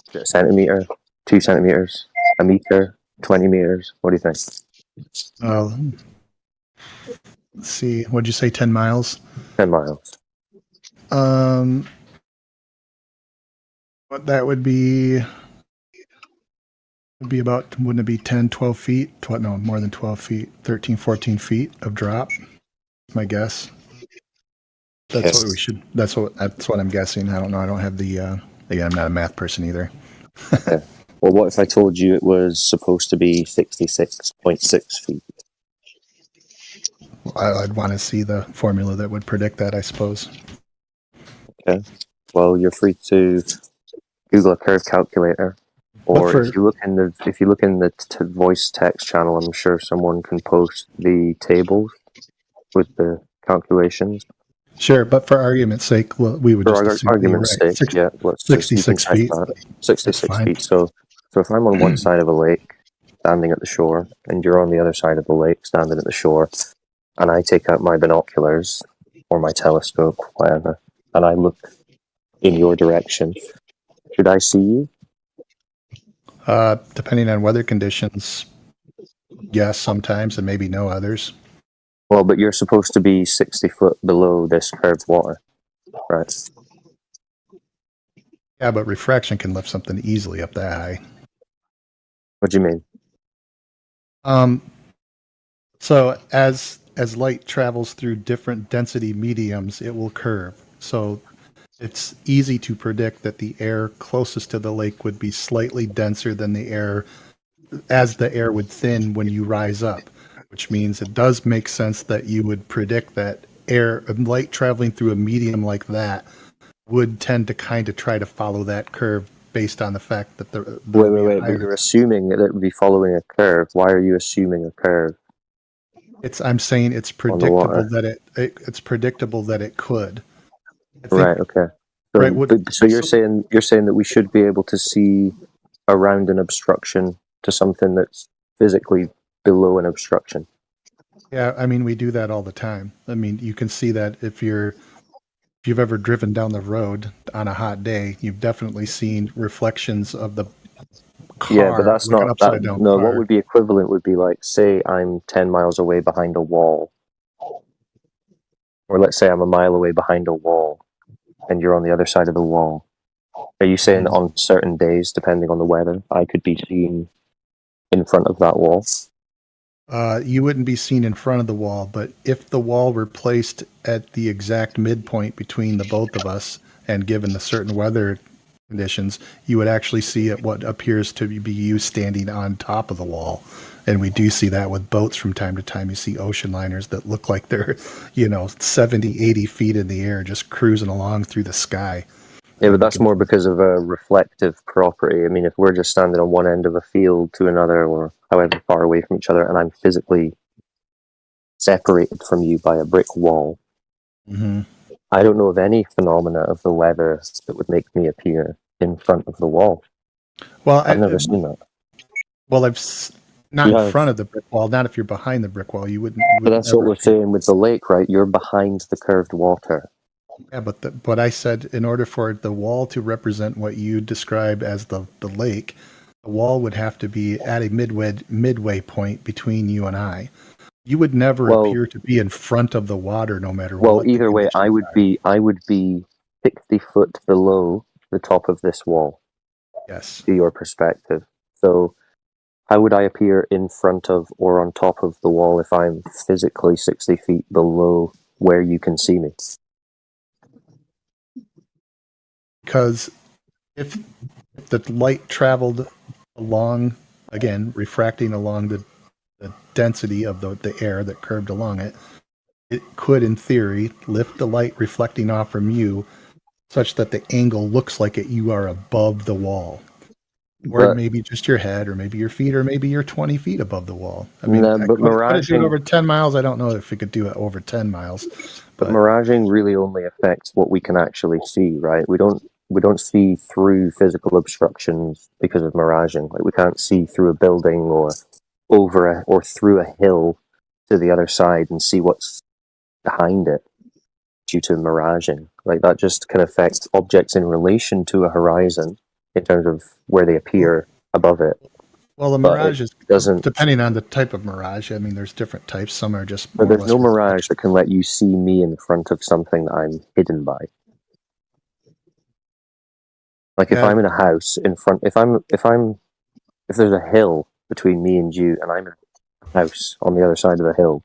Is it a centimetre, 2 centimetres, a metre, 20 metres? What do you think? Let's see, what'd you say, 10 miles? 10 miles. What that would be about, wouldn't it be 10, 12 feet? No, more than 12 feet, 13, 14 feet of drop, my guess. That's what we should, that's what I'm guessing. I don't know. I don't have the, I'm not a math person either. Okay. Well, what if I told you it was supposed to be 66.6 feet? I'd want to see the formula that would predict that, I suppose. Okay. Well, you're free to Google a curve calculator Or if you look in the voice text channel, I'm sure someone can post the tables with the calculations. Sure, but for argument's sake, well, we would just assume argument's sake, yeah, let's 66 feet. That. 66 feet. So if I'm on one side of a lake, standing at the shore, and you're on the other side of the lake, standing at the shore, and I take out my binoculars or my telescope, whatever, and I look in your direction, should I see you? Depending on weather conditions, yes, sometimes, and maybe no others. Well, but you're supposed to be 60 foot below this curved water, right? Yeah, but refraction can lift something easily up that high. What do you mean? So as light travels through different density mediums, it will curve. So it's easy to predict that the air closest to the lake would be slightly denser than the air, as the air would thin when you rise up, which means it does make sense that you would predict that light traveling through a medium like that would tend to kind of try to follow that curve based on the fact that Wait, but you're assuming that it would be following a curve. Why are you assuming a curve? I'm saying it's predictable that it's predictable that it could. Right. Okay. So, right. So you're saying that we should be able to see around an obstruction to something that's physically below an obstruction. Yeah, I mean, we do that all the time. I mean, you can see that if you've ever driven down the road on a hot day, you've definitely seen reflections of the car. Yeah, but that's not that. No, what would be equivalent would be like, say I'm 10 miles away behind a wall, or let's say I'm a mile away behind a wall, and you're on the other side of the wall. Are you saying that on certain days, depending on the weather, I could be seen in front of that wall? You wouldn't be seen in front of the wall, but if the wall were placed at the exact midpoint between the both of us, and given the certain weather conditions, you would actually see what appears to be you standing on top of the wall. And we do see that with boats from time to time. You see ocean liners that look like they're, 70, 80 feet in the air, just cruising along through the sky. Yeah, but that's more because of a reflective property. I mean, if we're just standing on one end of a field to another, or however far away from each other, and I'm physically separated from you by a brick wall, I don't know of any phenomena of the weather that would make me appear in front of the wall. Well, I've never seen that. Well, in front of the brick wall, not if you're behind the brick wall. You wouldn't. But that's what we're saying with the lake, right? You're behind the curved water. Yeah, but I said in order for the wall to represent what you describe as the lake, the wall would have to be at a midway point between you and I. You would never appear to be in front of the water, no matter what. Well, either way, I would be 60 foot below the top of this wall. Yes. To your perspective. So how would I appear in front of or on top of the wall if I'm physically 60 feet below where you can see me? Because if the light traveled along, again, refracting along the density of the air that curved along it, it could, in theory, lift the light reflecting off from you such that the angle looks like you are above the wall. Or maybe just your head, or maybe your feet, or maybe you're 20 feet above the wall. I mean, but Mirage do it over 10 miles. I don't know if it could do it over 10 miles. But miraging really only affects what we can actually see, right? We don't see through physical obstructions because of miraging. Like we can't see through a building or or through a hill to the other side and see what's behind it due to miraging. Like that just can affect objects in relation to a horizon in terms of where they appear above it. Well, the mirage doesn't, depending on the type of mirage. I mean, there's different types. Some are just. But there's no mirage that can let you see me in front of something that I'm hidden by. Like if I'm in a house in front, if there's a hill between me and you, and I'm in a house on the other side of the hill,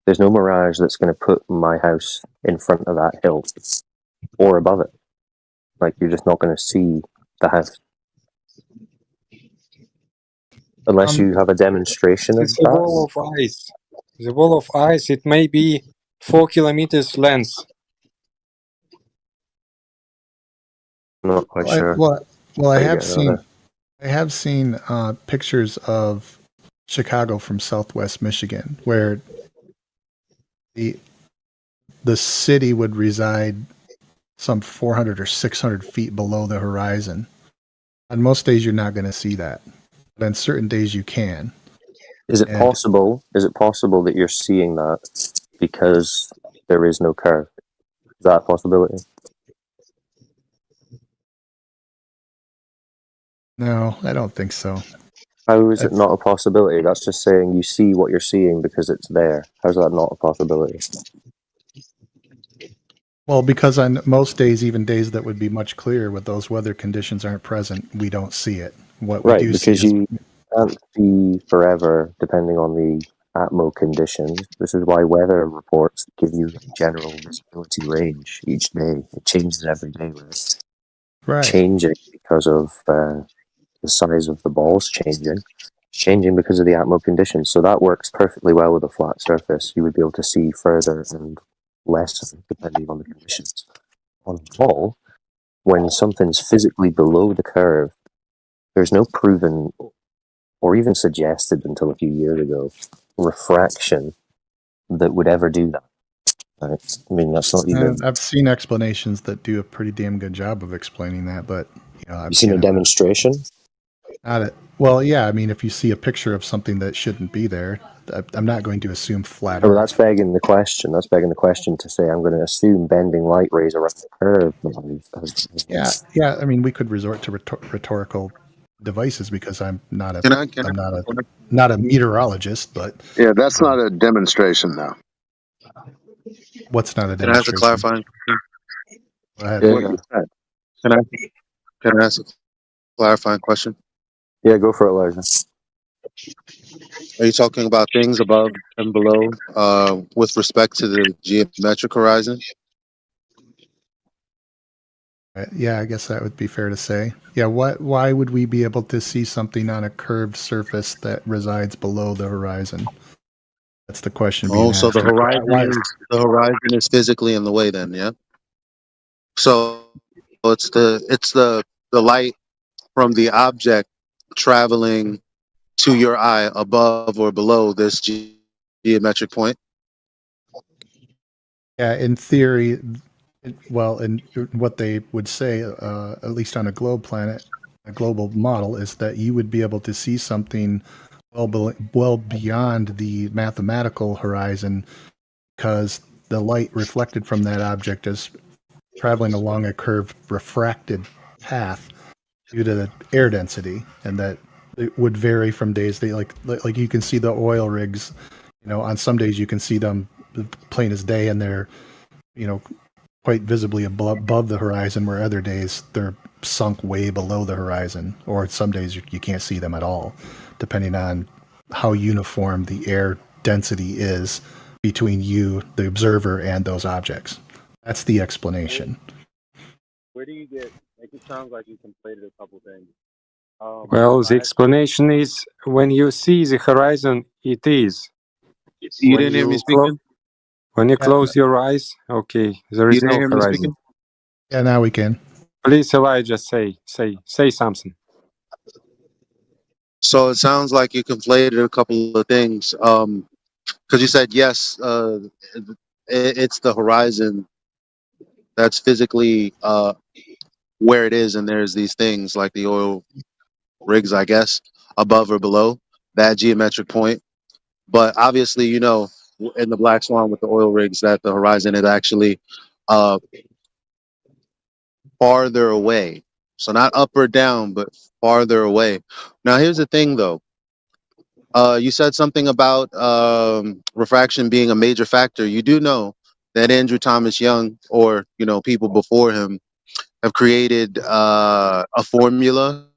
there's no mirage that's going to put my house in front of that hill or above it. Like you're just not going to see the house. Unless you have a demonstration of it's a wall of ice. The wall of ice, it may be 4 kilometers length. I'm not quite sure. Well, I have seen I have seen pictures of Chicago from Southwest Michigan, where the city would reside some 400 or 600 feet below the horizon. On most days, you're not going to see that, but on certain days, you can. Is it possible? Is it possible that you're seeing that because there is no curve? Is that a possibility? No, I don't think so. How is it not a possibility? That's just saying you see what you're seeing because it's there. How's that not a possibility? Well, because on most days, even days that would be much clearer with those weather conditions aren't present, we don't see it. What we do see is you can't see forever depending on the atmo conditions. This is why weather reports give you a general visibility range each day. It changes every day. Right. Changing because of the size of the balls changing. It's changing because of the atmo conditions. So that works perfectly well with a flat surface. You would be able to see further and less depending on the conditions. On a ball, when something's physically below the curve, there's no proven or even suggested until a few years ago refraction that would ever do that. Right? I mean, that's not even. I've seen explanations that do a pretty damn good job of explaining that, but I've seen a demonstration. Well, yeah. I mean, if you see a picture of something that shouldn't be there, I'm not going to assume flat Earth. Well, that's begging the question. That's begging the question to say I'm going to assume bending light rays around the curve. Yeah. I mean, we could resort to rhetorical devices because I'm not a meteorologist, but yeah, that's not a demonstration, though. What's not a demonstration? Can I ask a clarifying? Go ahead. Can I ask a clarifying question? Yeah, go for it, Elijah. Are you talking about things above and below with respect to the geometric horizon? Yeah, I guess that would be fair to say. Yeah, why would we be able to see something on a curved surface that resides below the horizon? That's the question being asked. So the horizon is physically in the way then, yeah? So it's the light from the object traveling to your eye above or below this geometric point? Yeah, in theory, well, and what they would say, at least on a global model, is that you would be able to see something well beyond the mathematical horizon because the light reflected from that object is traveling along a curved refracted path due to the air density, and that it would vary from days. Like you can see the oil rigs, on some days you can see them plain as day, and they're quite visibly above the horizon, where other days they're sunk way below the horizon, or some days you can't see them at all, depending on how uniform the air density is between you, the observer, and those objects. That's the explanation. Where do you get, it sounds like you conflated a couple things. Well, the explanation is when you see the horizon, it is. You didn't hear me speaking? When you close your eyes, okay, there is no horizon. Yeah, now we can. Please, Elijah, say something. So it sounds like you conflated a couple of things. Because you said, yes, it's the horizon that's physically where it is, and there's these things like the oil rigs, I guess, above or below that geometric point. But obviously, in the Black Swan with the oil rigs, that the horizon is actually farther away. So not up or down, but farther away. Now, here's the thing, though. You said something about refraction being a major factor. You do know that Andrew Thomas Young, or people before him, have created a formula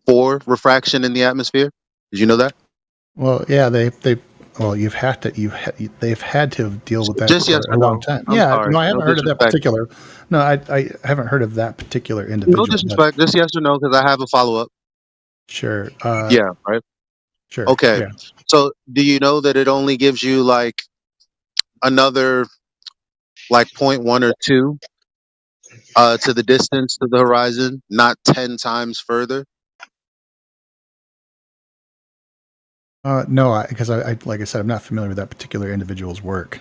for refraction in the atmosphere. Did you know that? Well, yeah, they've had to deal with that Just for yes a or long no? time. I'm Yeah, sorry. I haven't No heard of that disrespect. particular. No, I haven't heard of that particular individual. No disrespect. Just yes or no, because I have a follow up. Sure. Yeah. Right. Sure. Okay. Yeah. So, do you know that it only gives you like another 0.1 or 2 to the distance to the horizon, not 10 times further? No, because I like I said, I'm not familiar with that particular individual's work.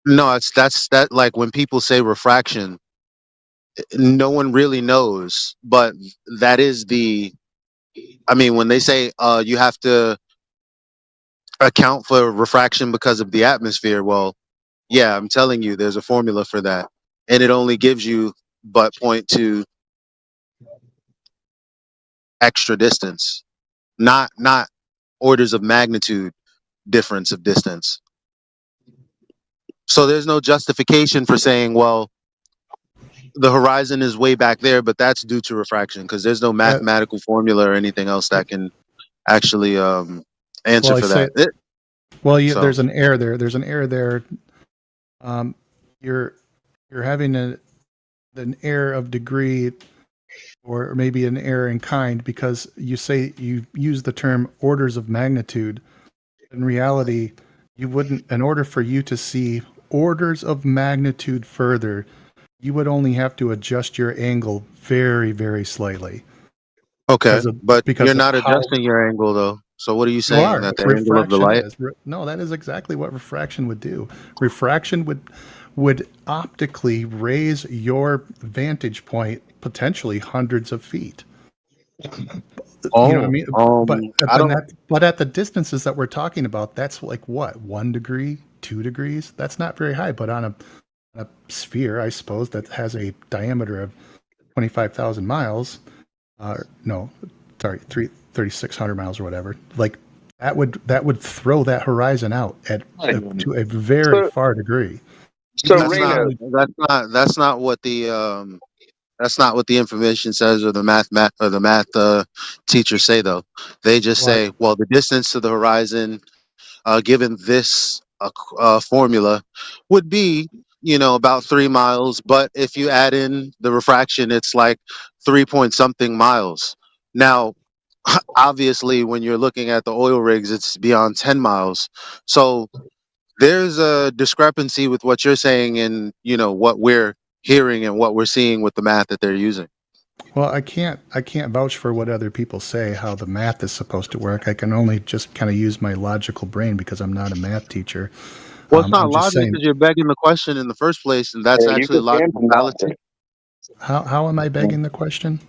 No, that's like when people say refraction, no one really knows, but that is the. I mean, when they say you have to account for refraction because of the atmosphere, well, yeah, I'm telling you, there's a formula for that, and it only gives you but 0.2 extra distance, not orders of magnitude difference of distance. So there's no justification for saying, well, the horizon is way back there, but that's due to refraction, because there's no mathematical formula or anything else that can actually answer for that. There's an error there. There's an error there. You're having an error of degree, or maybe an error in kind, because you say you use the term orders of magnitude. In reality, you wouldn't. In order for you to see orders of magnitude further, you would only have to adjust your angle very, very slightly. Okay, but you're not adjusting your angle, though. So what are you saying? That the angle of the light? No, that is exactly what refraction would do. Refraction would optically raise your vantage point potentially hundreds of feet. Oh, you know what I mean? But at the distances that we're talking about, that's like what, 1 degree, 2 degrees? That's not very high. But on a sphere, I suppose, that has a diameter of 25,000 miles. No, sorry, 3,600 miles or whatever. Like that would throw that horizon out to a very far degree. So that's not what the that's not what the information says, or the math teachers say, though. They just say, well, the distance to the horizon, given this formula, would be, about 3 miles. But if you add in the refraction, it's like 3 point something miles. Now, obviously, when you're looking at the oil rigs, it's beyond 10 miles. So there's a discrepancy with what you're saying and, what we're hearing and what we're seeing with the math that they're using. Well, I can't vouch for what other people say, how the math is supposed to work. I can only just kind of use my logical brain because I'm not a math teacher. Well, it's not logic because you're begging the question in the first place, and that's actually logical fallacy. How am I begging the question?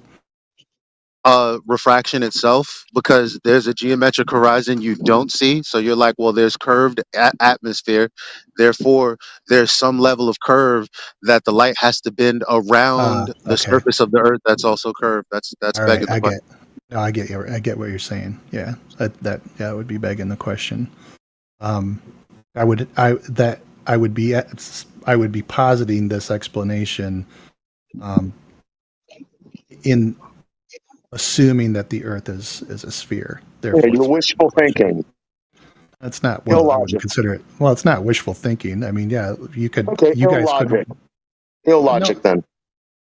Refraction itself, because there's a geometric horizon you don't see. So you're like, well, there's curved atmosphere. Therefore, there's some level of curve that the light has to bend around the surface of the Earth that's also curved. That's begging the question. No, I get you. I get what you're saying. Yeah, that would be begging the question. I would be positing this explanation in assuming that the Earth is a sphere. Therefore, you're wishful thinking. That's not I wouldn't consider it. Well, it's not wishful thinking. I mean, yeah, you could. Okay, you guys could. Illogic, then.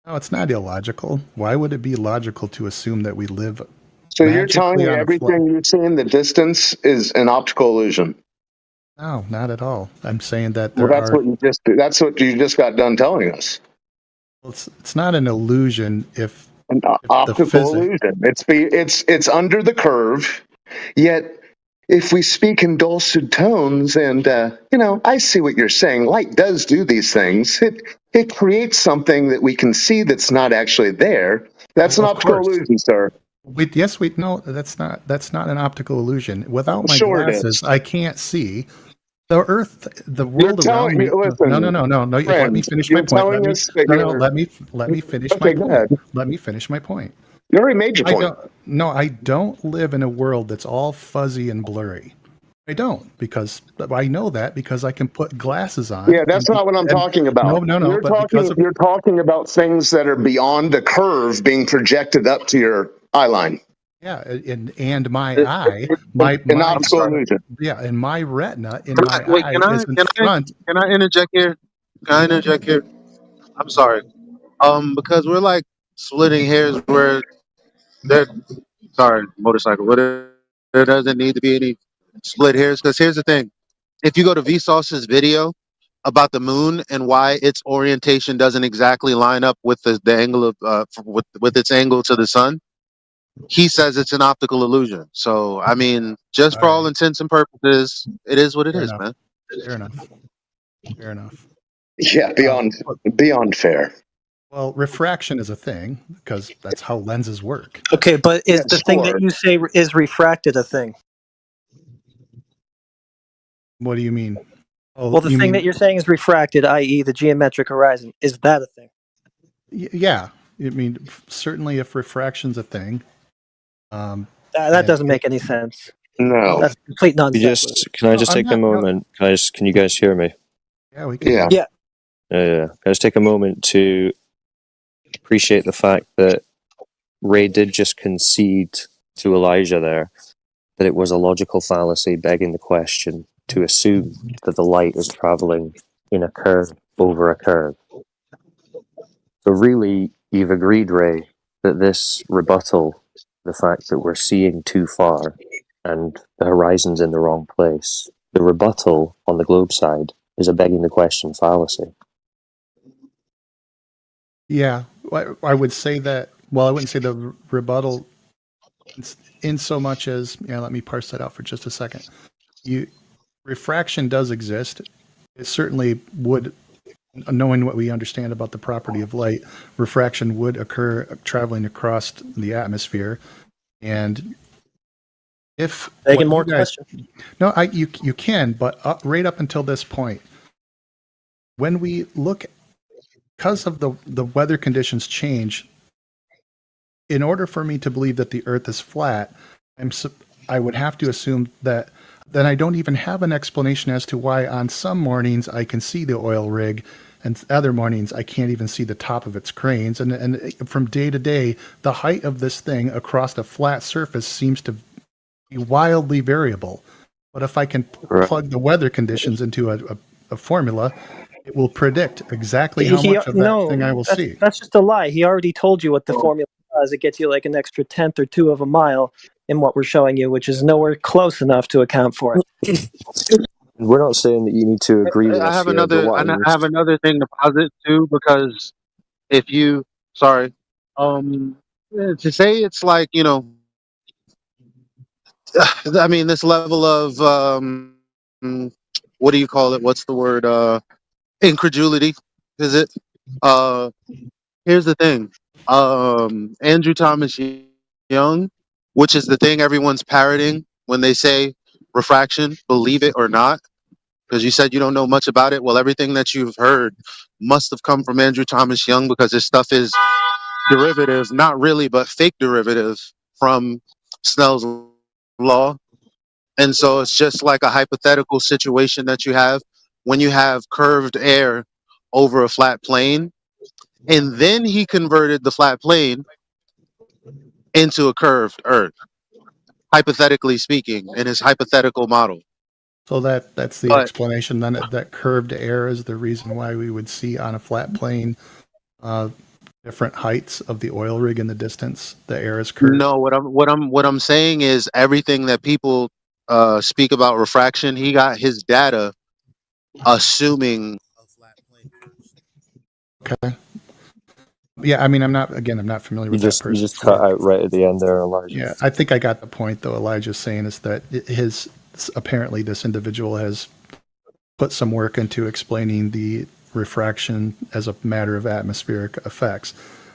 No, it's not illogical. Why would it be logical to assume that we live? So you're telling me everything you see in the distance is an optical illusion? No, not at all. I'm saying that that's what you just got done telling us. Well, it's not an illusion if an optical illusion. It's under the curve, yet if we speak in dulcet tones, and I see what you're saying. Light does do these things. It creates something that we can see that's not actually there. That's an optical illusion, sir. No, that's not an optical illusion. Without my glasses, I can't see. The Earth, the world around me. Listen, no. Let me finish my point. Let me finish my point. Let me finish my point. You already made your point. I don't live in a world that's all fuzzy and blurry. I don't, because I know that because I can put glasses on. Yeah, that's not what I'm talking about. No. You're talking about things that are beyond the curve being projected up to your eye line. Yeah, and my eye, an optical illusion. Yeah, and my retina in my eye is in front. Can I interject here? I'm sorry. Because we're like splitting hairs where motorcycle. Where there doesn't need to be any split hairs. Because here's the thing: if you go to Vsauce's video about the moon and why its orientation doesn't exactly line up with the angle of with its angle to the sun, he says it's an optical illusion. So, I mean, just for all intents and purposes, it is what it is, man. Fair enough. Fair enough. Yeah, beyond fair. Well, refraction is a thing because that's how lenses work. Okay, but is the thing sure. that you say is refracted a thing? What do you mean? Oh, Well, the thing that you're saying is refracted, i.e. the geometric horizon, is that a thing? Yeah. I mean, certainly if refraction's a thing. That doesn't make any sense. No. That's complete nonsense. Can I just take a moment? Can you guys hear me? Yeah, we can. Yeah. Can I just take a moment to appreciate the fact that Ray did just concede to Elijah there that it was a logical fallacy begging the question to assume that the light is traveling in a curve over a curve. So really, you've agreed, Ray, that this rebuttal, the fact that we're seeing too far and the horizon's in the wrong place, the rebuttal on the globe side is a begging the question fallacy. Yeah, I would say that. Well, I wouldn't say the rebuttal in so much as, let me parse that out for just a second. Refraction does exist. It certainly would, knowing what we understand about the property of light, refraction would occur traveling across the atmosphere. And if making more questions. No, you can, but right up until this point, when we look, because of the weather conditions change, in order for me to believe that the Earth is flat, I would have to assume that then I don't even have an explanation as to why on some mornings I can see the oil rig and other mornings I can't even see the top of its cranes. And from day to day, the height of this thing across a flat surface seems to be wildly variable. But if I can plug the weather conditions into a formula, it will predict exactly how much of that thing I will see. That's just a lie. He already told you what the formula does. It gets you like an extra 1/10 or 2 of a mile in what we're showing you, which is nowhere close enough to account for it. We're not saying that you need to agree with I us have here, another thing to posit too, because if you, to say it's like, I mean, this level of, what do you call it? What's the word? Incredulity, is it? Here's the thing. Andrew Thomas Young, which is the thing everyone's parroting when they say refraction, believe it or not, because you said you don't know much about it. Well, everything that you've heard must have come from Andrew Thomas Young, because his stuff is derivative, not really, but fake derivative from Snell's law. And so it's just like a hypothetical situation that you have when you have curved air over a flat plane. And then he converted the flat plane into a curved Earth, hypothetically speaking, in his hypothetical model. So that's the explanation. Then that curved air is the reason why we would see on a flat plane different heights of the oil rig in the distance. The air is curved. No, what I'm saying is everything that people speak about refraction, he got his data assuming. Okay. Yeah, I mean, I'm not familiar with that person. You just cut out right at the end there, Elijah. Yeah, I think I got the point, though. Elijah's saying is that apparently this individual has put some work into explaining the refraction as a matter of atmospheric effects.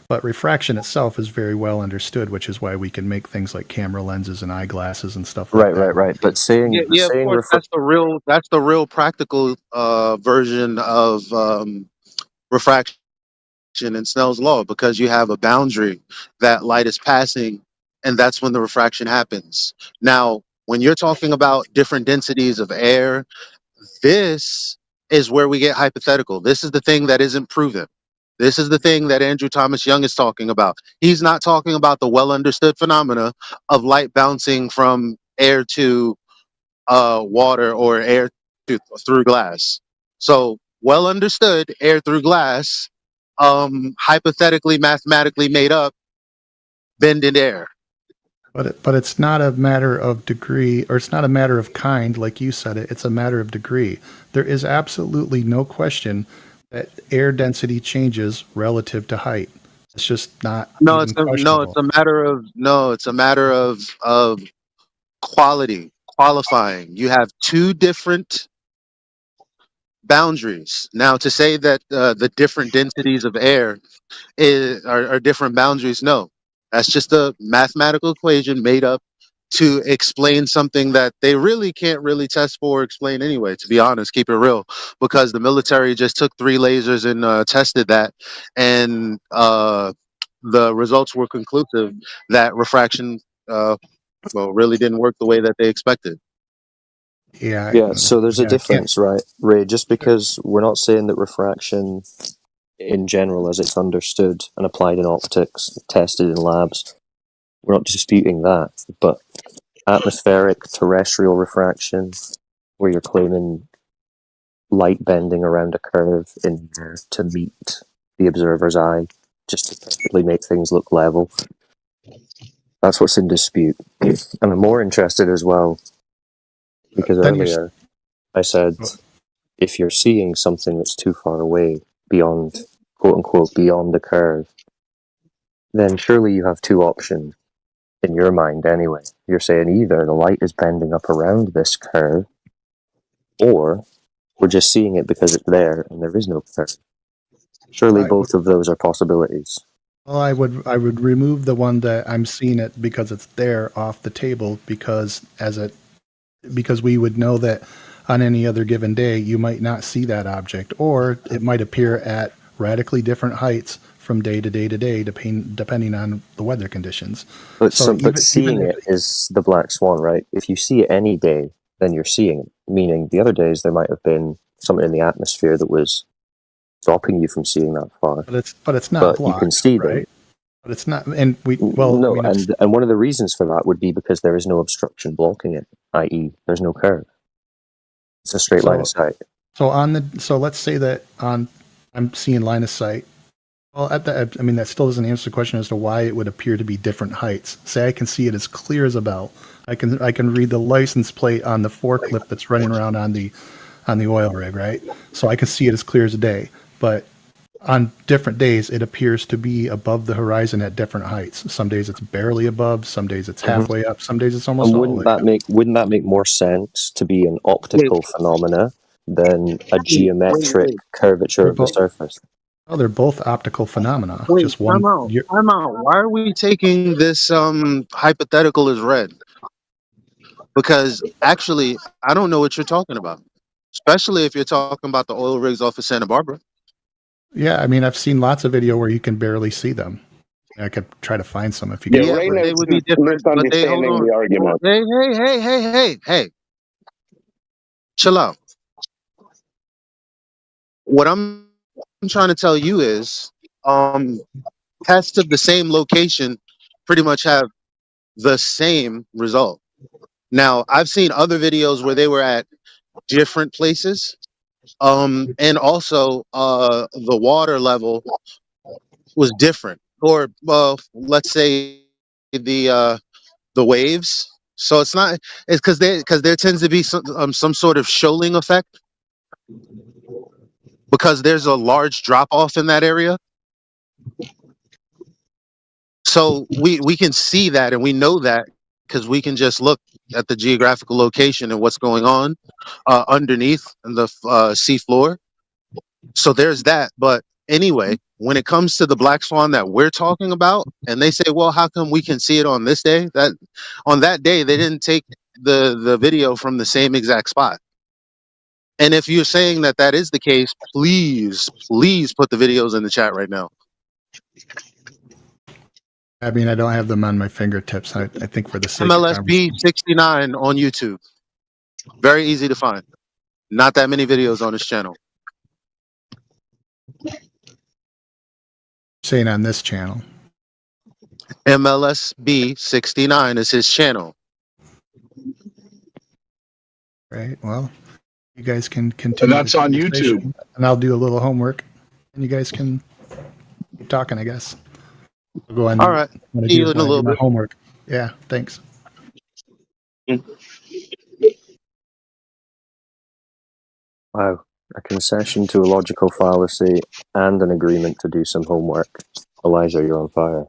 But refraction itself is very well understood, which is why we can make things like camera lenses and eyeglasses and stuff like that. Right. But saying, of course, that's the real practical version of refraction in Snell's law, because you have a boundary that light is passing, and that's when the refraction happens. Now, when you're talking about different densities of air, this is where we get hypothetical. This is the thing that isn't proven. This is the thing that Andrew Thomas Young is talking about. He's not talking about the well understood phenomena of light bouncing from air to water or air through glass. So, well understood, air through glass, hypothetically, mathematically made up, bend in air. But it's not a matter of degree, or it's not a matter of kind, like you said it. It's a matter of degree. There is absolutely no question that air density changes relative to height. It's just not No, even questionable. it's a matter of qualifying. You have two different boundaries. Now, to say that the different densities of air are different boundaries, no. That's just a mathematical equation made up to explain something that they really can't really test for or explain anyway, to be honest, keep it real. Because the military just took 3 lasers and tested that, and the results were conclusive that refraction, really didn't work the way that they expected. Yeah, so there's a difference, right, Ray? Just because we're not saying that refraction in general, as it's understood and applied in optics, tested in labs, we're not disputing that. But atmospheric terrestrial refraction, where you're claiming light bending around a curve in the air to meet the observer's eye, just to perfectly make things look level, that's what's in dispute. And I'm more interested as well, because earlier I said, if you're seeing something that's too far away, beyond, quote unquote, beyond the curve, then surely you have 2 options in your mind anyway. You're saying either the light is bending up around this curve, or we're just seeing it because it's there and there is no curve. Surely both of those are possibilities. Well, I would remove the one that I'm seeing it because it's there off the table, because we would know that on any other given day you might not see that object, or it might appear at radically different heights from day to day to day, depending on the weather conditions. But seeing it is the black swan, right? If you see it any day, then you're seeing it. Meaning the other days there might have been something in the atmosphere that was stopping you from seeing that far. But it's not blocked, you can see right? them. But it's not, and and one of the reasons for that would be because there is no obstruction blocking it, i.e., there's no curve. It's a straight line of sight. So let's say that I'm seeing line of sight. Well, that still doesn't answer the question as to why it would appear to be different heights. Say I can see it as clear as a bell. I can read the license plate on the forklift that's running around on the oil rig, right? So I can see it as clear as a day. But on different days, it appears to be above the horizon at different heights. Some days it's barely above. Some days it's halfway up. Some days it's almost all the way up. Wouldn't that make more sense to be an optical phenomena than a geometric curvature of the surface? Oh, they're both optical phenomena. Wait, just one. Time out. Why are we taking this hypothetical as read? Because actually, I don't know what you're talking about. Especially if you're talking about the oil rigs off of Santa Barbara. Yeah, I've seen lots of video where you can barely see them. I could try to find some if you can. Yeah, but they would be different. But they hold on. The argument. Hey. Chill out. What I'm trying to tell you is tests of the same location pretty much have the same result. Now, I've seen other videos where they were at different places, and also the water level was different, or let's say the waves. So it's because there tends to be some sort of shoaling effect because there's a large drop off in that area. So we can see that, and we know that because we can just look at the geographical location and what's going on underneath the sea floor. So there's that. But anyway, when it comes to the black swan that we're talking about, and they say, well, how come we can see it on this day? That on that day they didn't take the video from the same exact spot. And if you're saying that that is the case, please put the videos in the chat right now. I don't have them on my fingertips. I think for the sake MLSB 69 on YouTube. Very easy to find. Not that many videos on this channel. Saying on this channel. MLSB 69 is his channel. Right. Well, you guys can continue. And that's on YouTube. And I'll do a little homework, and you guys can keep talking, I guess. I'll go on. All right. See you in a little bit. Homework. Yeah. Thanks. Wow. A concession to a logical fallacy and an agreement to do some homework. Elijah, you're on fire.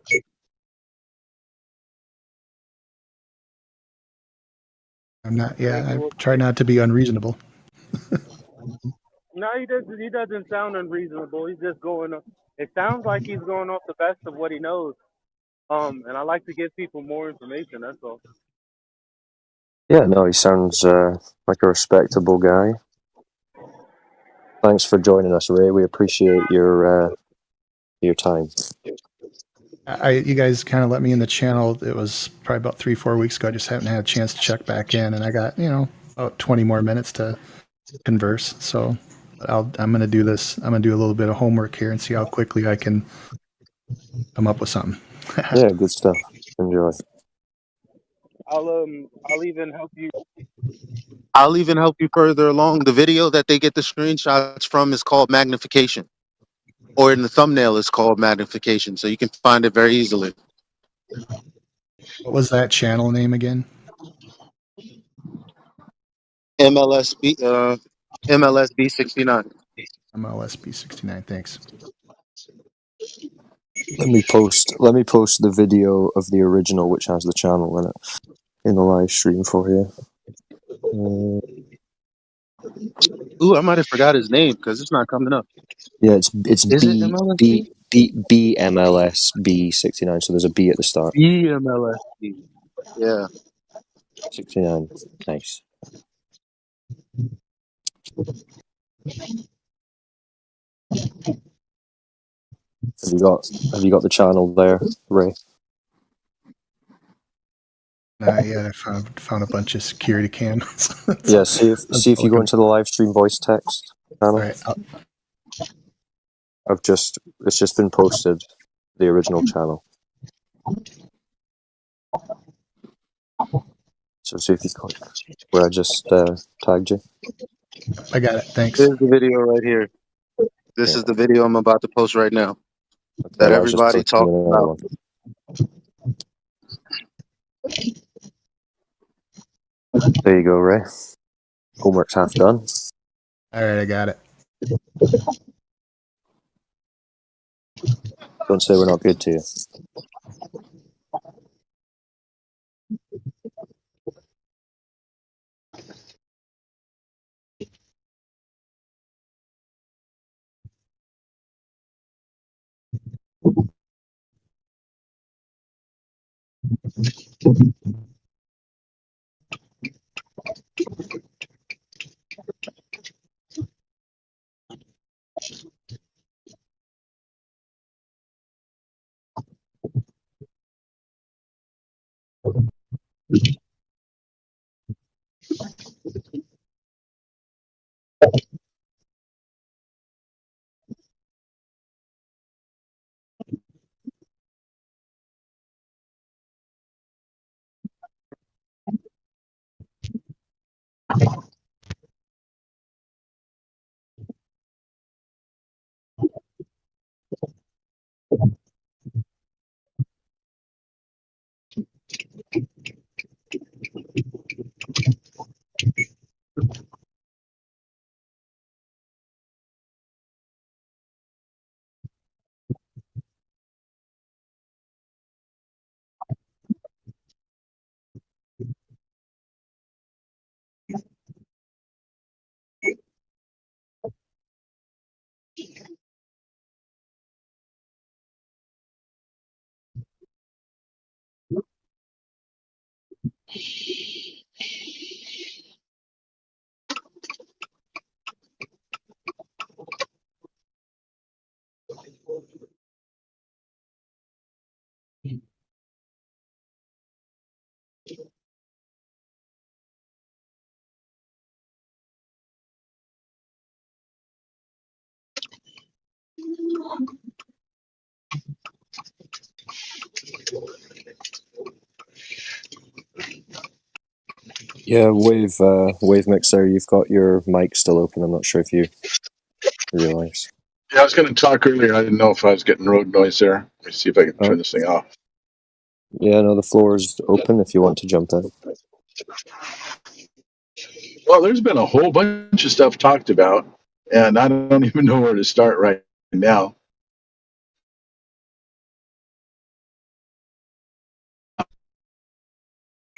I'm not. Yeah, I try not to be unreasonable. No, he doesn't. He doesn't sound unreasonable. He's just going. It sounds like he's going off the best of what he knows. And I like to give people more information. That's all. Yeah, no, he sounds like a respectable guy. Thanks for joining us, Ray. We appreciate your time. You guys kind of let me in the channel. It was probably about 3-4 weeks ago. I just haven't had a chance to check back in, and I got about 20 more minutes to converse. So I'm going to do this. I'm going to do a little bit of homework here and see how quickly I can come up with something. Yeah, good stuff. Enjoy. I'll even help you. I'll even help you further along. The video that they get the screenshots from is called magnification, or in the thumbnail is called magnification, so you can find it very easily. What was that channel name again? MLSB69. MLSB69. Thanks. Let me post the video of the original, which has the channel in it, in the live stream for you. Ooh, I might have forgot his name because it's not coming up. Yeah, it's MLSB? BMLSB69. So there's a B at the start. BMLSB. Yeah. 69. Nice. Have you got the channel there, Ray? Yeah, I found a bunch of security cams. Yeah, see if you go into the live stream voice text channel. Right, it's just been posted, the original channel. So see if you click where I just tagged you. I got it. Thanks. Here's the video right here. This is the video I'm about to post right now. Okay, that everybody talks about. There you go, Ray. Homework's half done. All right, I got it. Don't say we're not good to you. Yeah, Wave Mixer, you've got your mic still open. I'm not sure if you realize. Yeah, I was going to talk earlier. I didn't know if I was getting road noise there. Let me see if I can turn this thing off. Yeah, no, the floor is open if you want to jump in. Well, there's been a whole bunch of stuff talked about, and I don't even know where to start right now.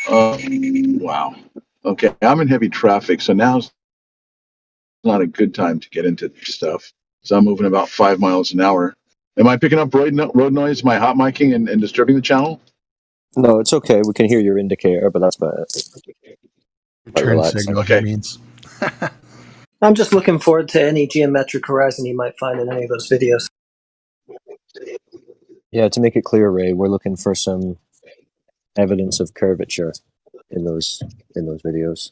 Wow. Okay, I'm in heavy traffic, so now's not a good time to get into this stuff. So I'm moving about 5 miles an hour. Am I picking up road noise? Am I hot micing and disturbing the channel? No, it's okay. We can hear your indicator, but that's about it. Quite Turn relaxing. signal, he means. I'm just looking forward to any geometric horizon you might find in any of those videos. Yeah, to make it clear, Ray, we're looking for some evidence of curvature in those videos.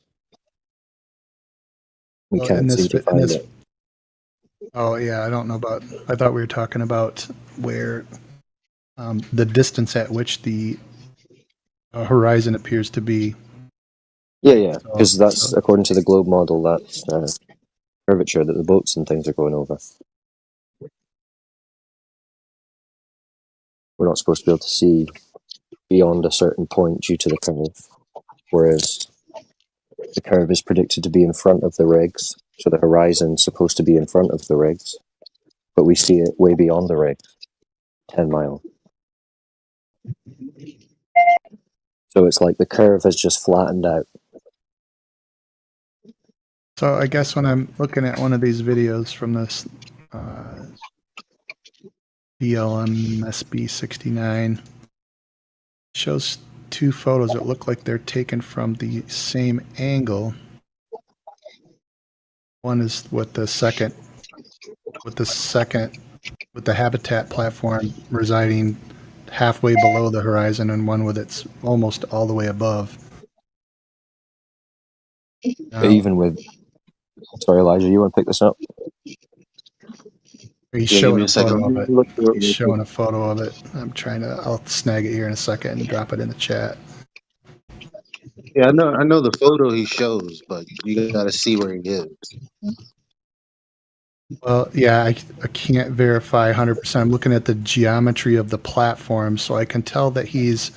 We can't seem to find it. Oh yeah, I don't know about. I thought we were talking about where the distance at which the horizon appears to be. Yeah, because that's according to the globe model. That's curvature that the boats and things are going over. We're not supposed to be able to see beyond a certain point due to the curve, whereas the curve is predicted to be in front of the rigs, so the horizon's supposed to be in front of the rigs, but we see it way beyond the rigs, 10 miles. So it's like the curve has just flattened out. So I guess when I'm looking at one of these videos from this BLMSB69, shows two photos that look like they're taken from the same angle. One is with the habitat platform residing halfway below the horizon, and one with it's almost all the way above. But even with, sorry, Elijah, you want to pick this up? He's showing a photo of it. He's showing a photo of it. I'll snag it here in a second and drop it in the chat. Yeah, I know the photo he shows, but you got to see where he is. Well, yeah, I can't verify 100%. I'm looking at the geometry of the platform, so I can tell that he's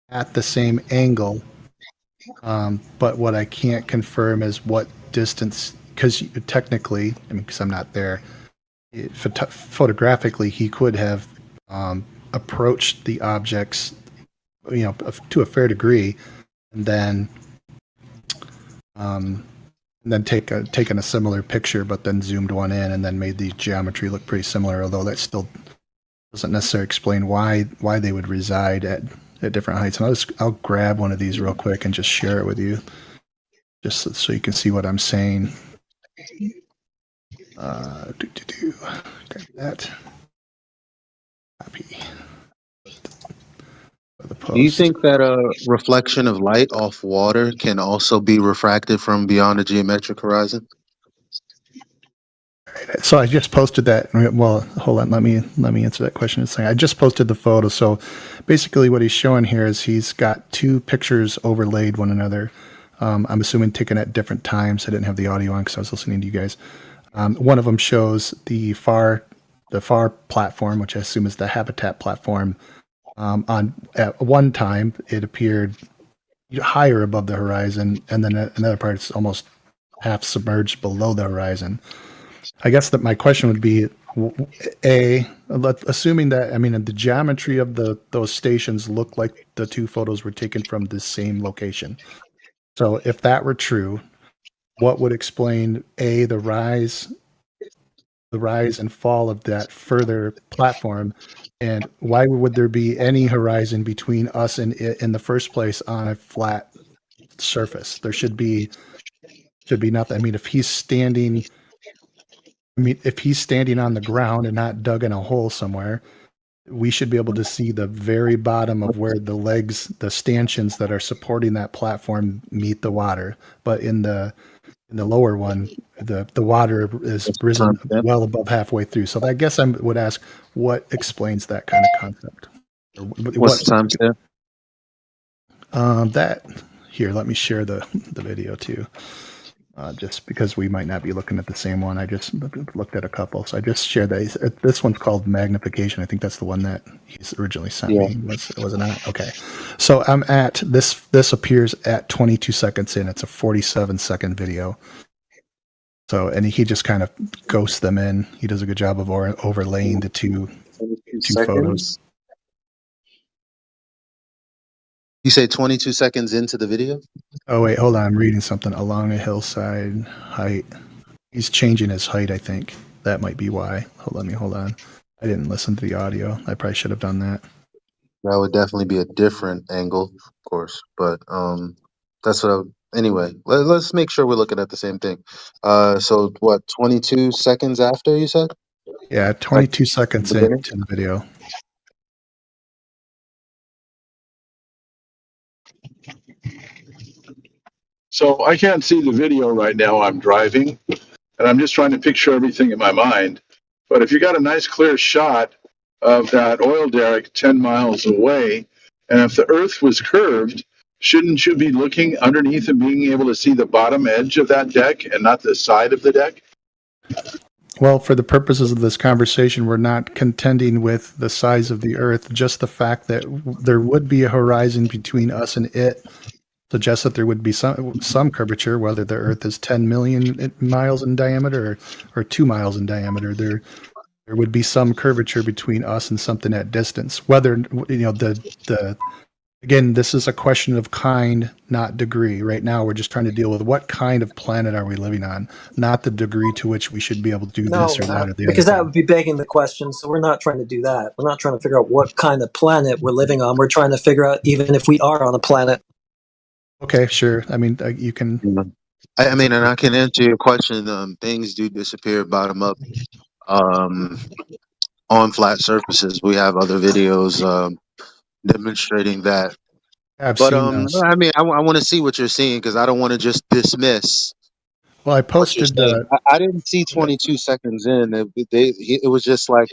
at the same angle. But what I can't confirm is what distance, because technically, because I'm not there, photographically, he could have approached the objects, to a fair degree, and then taken a similar picture, but then zoomed one in and then made the geometry look pretty similar. Although that still doesn't necessarily explain why they would reside at different heights. And I'll grab one of these real quick and just share it with you, just so you can see what I'm saying. Grab that. Copy. Do you think that a reflection of light off water can also be refracted from beyond a geometric horizon? So I just posted that. Well, hold on. Let me answer that question. I just posted the photo. So basically, what he's showing here is he's got two pictures overlaid one another. I'm assuming taken at different times. I didn't have the audio on because I was listening to you guys. One of them shows the far platform, which I assume is the habitat platform. At one time, it appeared higher above the horizon, and then another part is almost half submerged below the horizon. I guess that my question would be, assuming that, the geometry of those stations look like the two photos were taken from the same location. So if that were true, what would explain the rise and fall of that further platform, and why would there be any horizon between us and it in the first place on a flat surface? There should be nothing. If he's standing on the ground and not dug in a hole somewhere, we should be able to see the very bottom of where the legs, the stanchions that are supporting that platform meet the water. But in the lower one, the water is risen well above halfway through. So I guess I would ask, what explains that kind of concept? What's the timestamp? That here, let me share the video too. Just because we might not be looking at the same one. I just looked at a couple. So I just shared that. This one's called Magnification. I think that's the one that he's originally sent me. Was it not? Okay. So I'm at this appears at 22 seconds in. It's a 47-second video. So, and he just kind of ghosts them in. He does a good job of overlaying the two photos. You say 22 seconds into the video? Oh wait, hold on. I'm reading something. Along a hillside, height. He's changing his height. I think that might be why. Hold on. I didn't listen to the audio. I probably should have done that. That would definitely be a different angle, of course. But that's what. Anyway, let's make sure we're looking at the same thing. So what? 22 seconds after you said? Yeah, 22 seconds into the video. So I can't see the video right now. I'm driving, and I'm just trying to picture everything in my mind. But if you got a nice clear shot of that oil derrick 10 miles away, and if the Earth was curved, shouldn't you be looking underneath and being able to see the bottom edge of that deck and not the side of the deck? Well, for the purposes of this conversation, we're not contending with the size of the Earth. Just the fact that there would be a horizon between us and it suggests that there would be some curvature, whether the Earth is 10 million miles in diameter or 2 miles in diameter. There would be some curvature between us and something at distance. Whether again, this is a question of kind, not degree. Right now, we're just trying to deal with what kind of planet are we living on, not the degree to which we should be able to do this or that or the other. Because that would be begging the question. So we're not trying to do that. We're not trying to figure out what kind of planet we're living on. We're trying to figure out even if we are on a planet. Okay, sure. I mean, you can. I mean, and I can answer your question. Things do disappear bottom up on flat surfaces. We have other videos demonstrating that. I've But seen those. I mean, I want to see what you're seeing because I don't want to just dismiss. Well, I posted the. I didn't see 22 seconds in. It was just like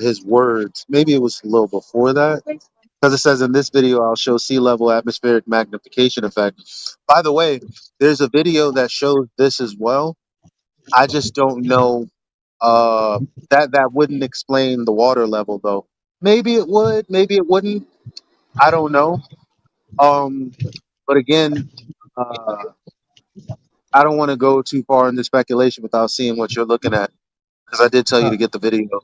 his words. Maybe it was a little before that. Because it says in this video, I'll show sea level atmospheric magnification effect. By the way, there's a video that shows this as well. I just don't know. That wouldn't explain the water level though. Maybe it would. Maybe it wouldn't. I don't know. But again, I don't want to go too far into speculation without seeing what you're looking at. Because I did tell you to get the video.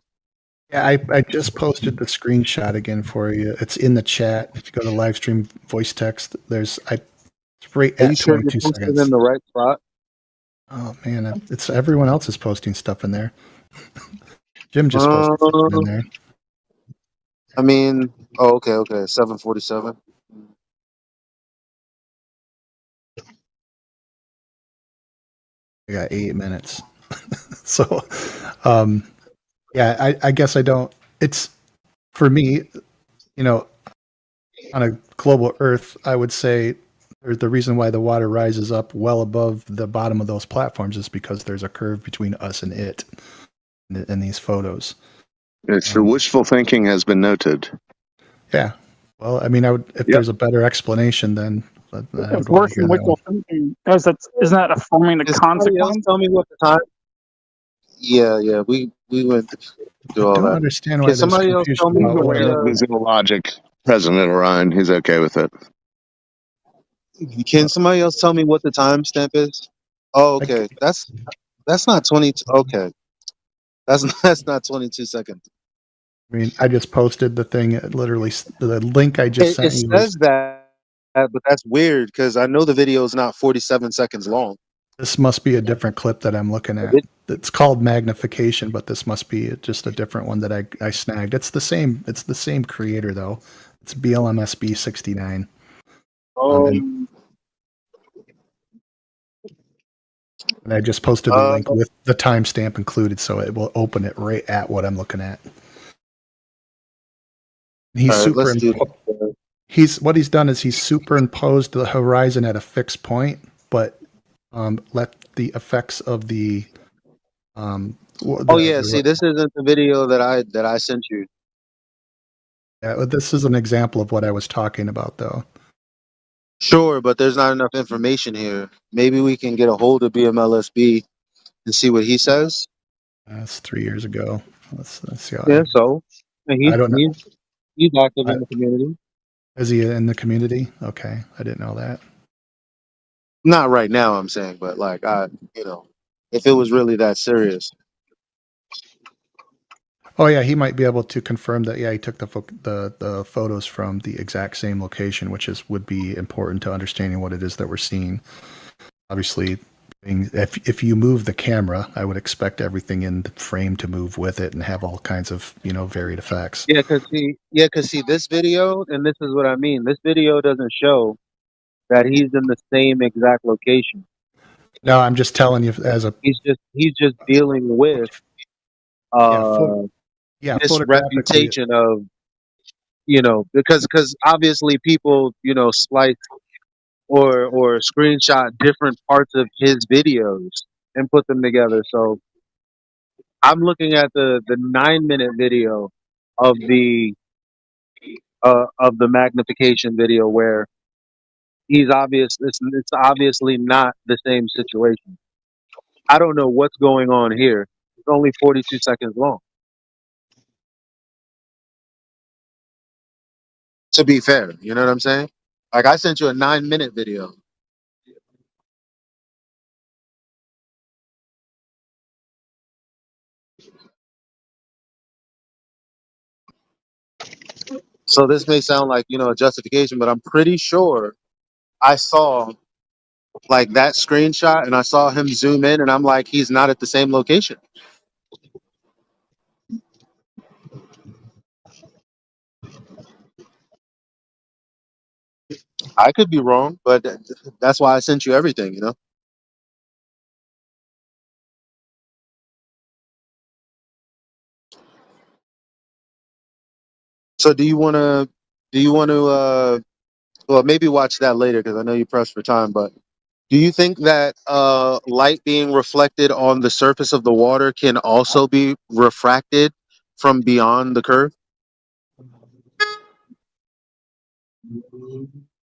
Yeah, I just posted the screenshot again for you. It's in the chat. If you go to live stream voice text, it's right at 22 seconds. In the right spot? Oh man, it's everyone else is posting stuff in there. Jim just posted something in there. I mean, okay, 7:47. I got 8 minutes. So, yeah, I guess I don't. It's for me, on a global Earth, I would say the reason why the water rises up well above the bottom of those platforms is because there's a curve between us and it in these photos. It's your wishful thinking has been noted. Yeah. Well, I mean, if there's a better explanation, then I would worse than wishful thinking, isn't that affirming the consequence? Tell me what the time. Yeah, we went through all that. I don't understand why. Can somebody else tell me There's no logic present at Orion. He's okay with it. Can somebody else tell me what the timestamp is? Oh, okay. That's not 20. Okay, that's not 22 seconds. I mean, I just posted the thing. Literally, the link I just sent you. It says that, but that's weird because I know the video is not 47 seconds long. This must be a different clip that I'm looking at. It's called magnification, but this must be just a different one that I snagged. It's the same. It's the same creator though. It's BLMSB 69. And I just posted the link with the timestamp included, so it will open it right at what I'm looking at. What he's done is he's superimposed the horizon at a fixed point, but let the effects of the see, this isn't the video that I sent you. Yeah, this is an example of what I was talking about, though. Sure, but there's not enough information here. Maybe we can get a hold of BMLSB and see what he says. That's 3 years ago. Let's see. Yeah, so I don't know. He's active in the community. Is he in the community? Okay, I didn't know that. Not right now, I'm saying, but if it was really that serious. Oh yeah, he might be able to confirm that. Yeah, he took the photos from the exact same location, which would be important to understanding what it is that we're seeing. Obviously, if you move the camera, I would expect everything in the frame to move with it and have all kinds of varied effects. Yeah, cause see this video, and this is what I mean. This video doesn't show that he's in the same exact location. No, I'm just telling you He's just dealing with this photographically. reputation of because obviously people splice or screenshot different parts of his videos and put them together. So I'm looking at the 9-minute video of the magnification video where he's obvious. It's obviously not the same situation. I don't know what's going on here. It's only 42 seconds long. To be fair, you know what I'm saying? Like I sent you a 9-minute video. So this may sound like, a justification, but I'm pretty sure I saw like that screenshot and I saw him zoom in and I'm like, he's not at the same location. I could be wrong, but that's why I sent you everything. So do you want to well, maybe watch that later because I know you're pressed for time, but do you think that light being reflected on the surface of the water can also be refracted from beyond the curve?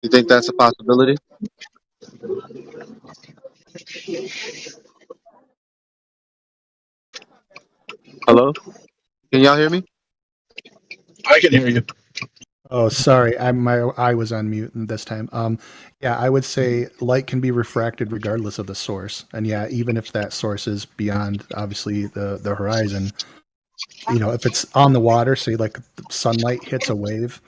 You think that's a possibility? Hello? Can y'all hear me? I can hear you. Oh, sorry, I was on mute this time. Yeah, I would say light can be refracted regardless of the source, and yeah, even if that source is beyond, obviously, the horizon. If it's on the water, say like sunlight hits a wave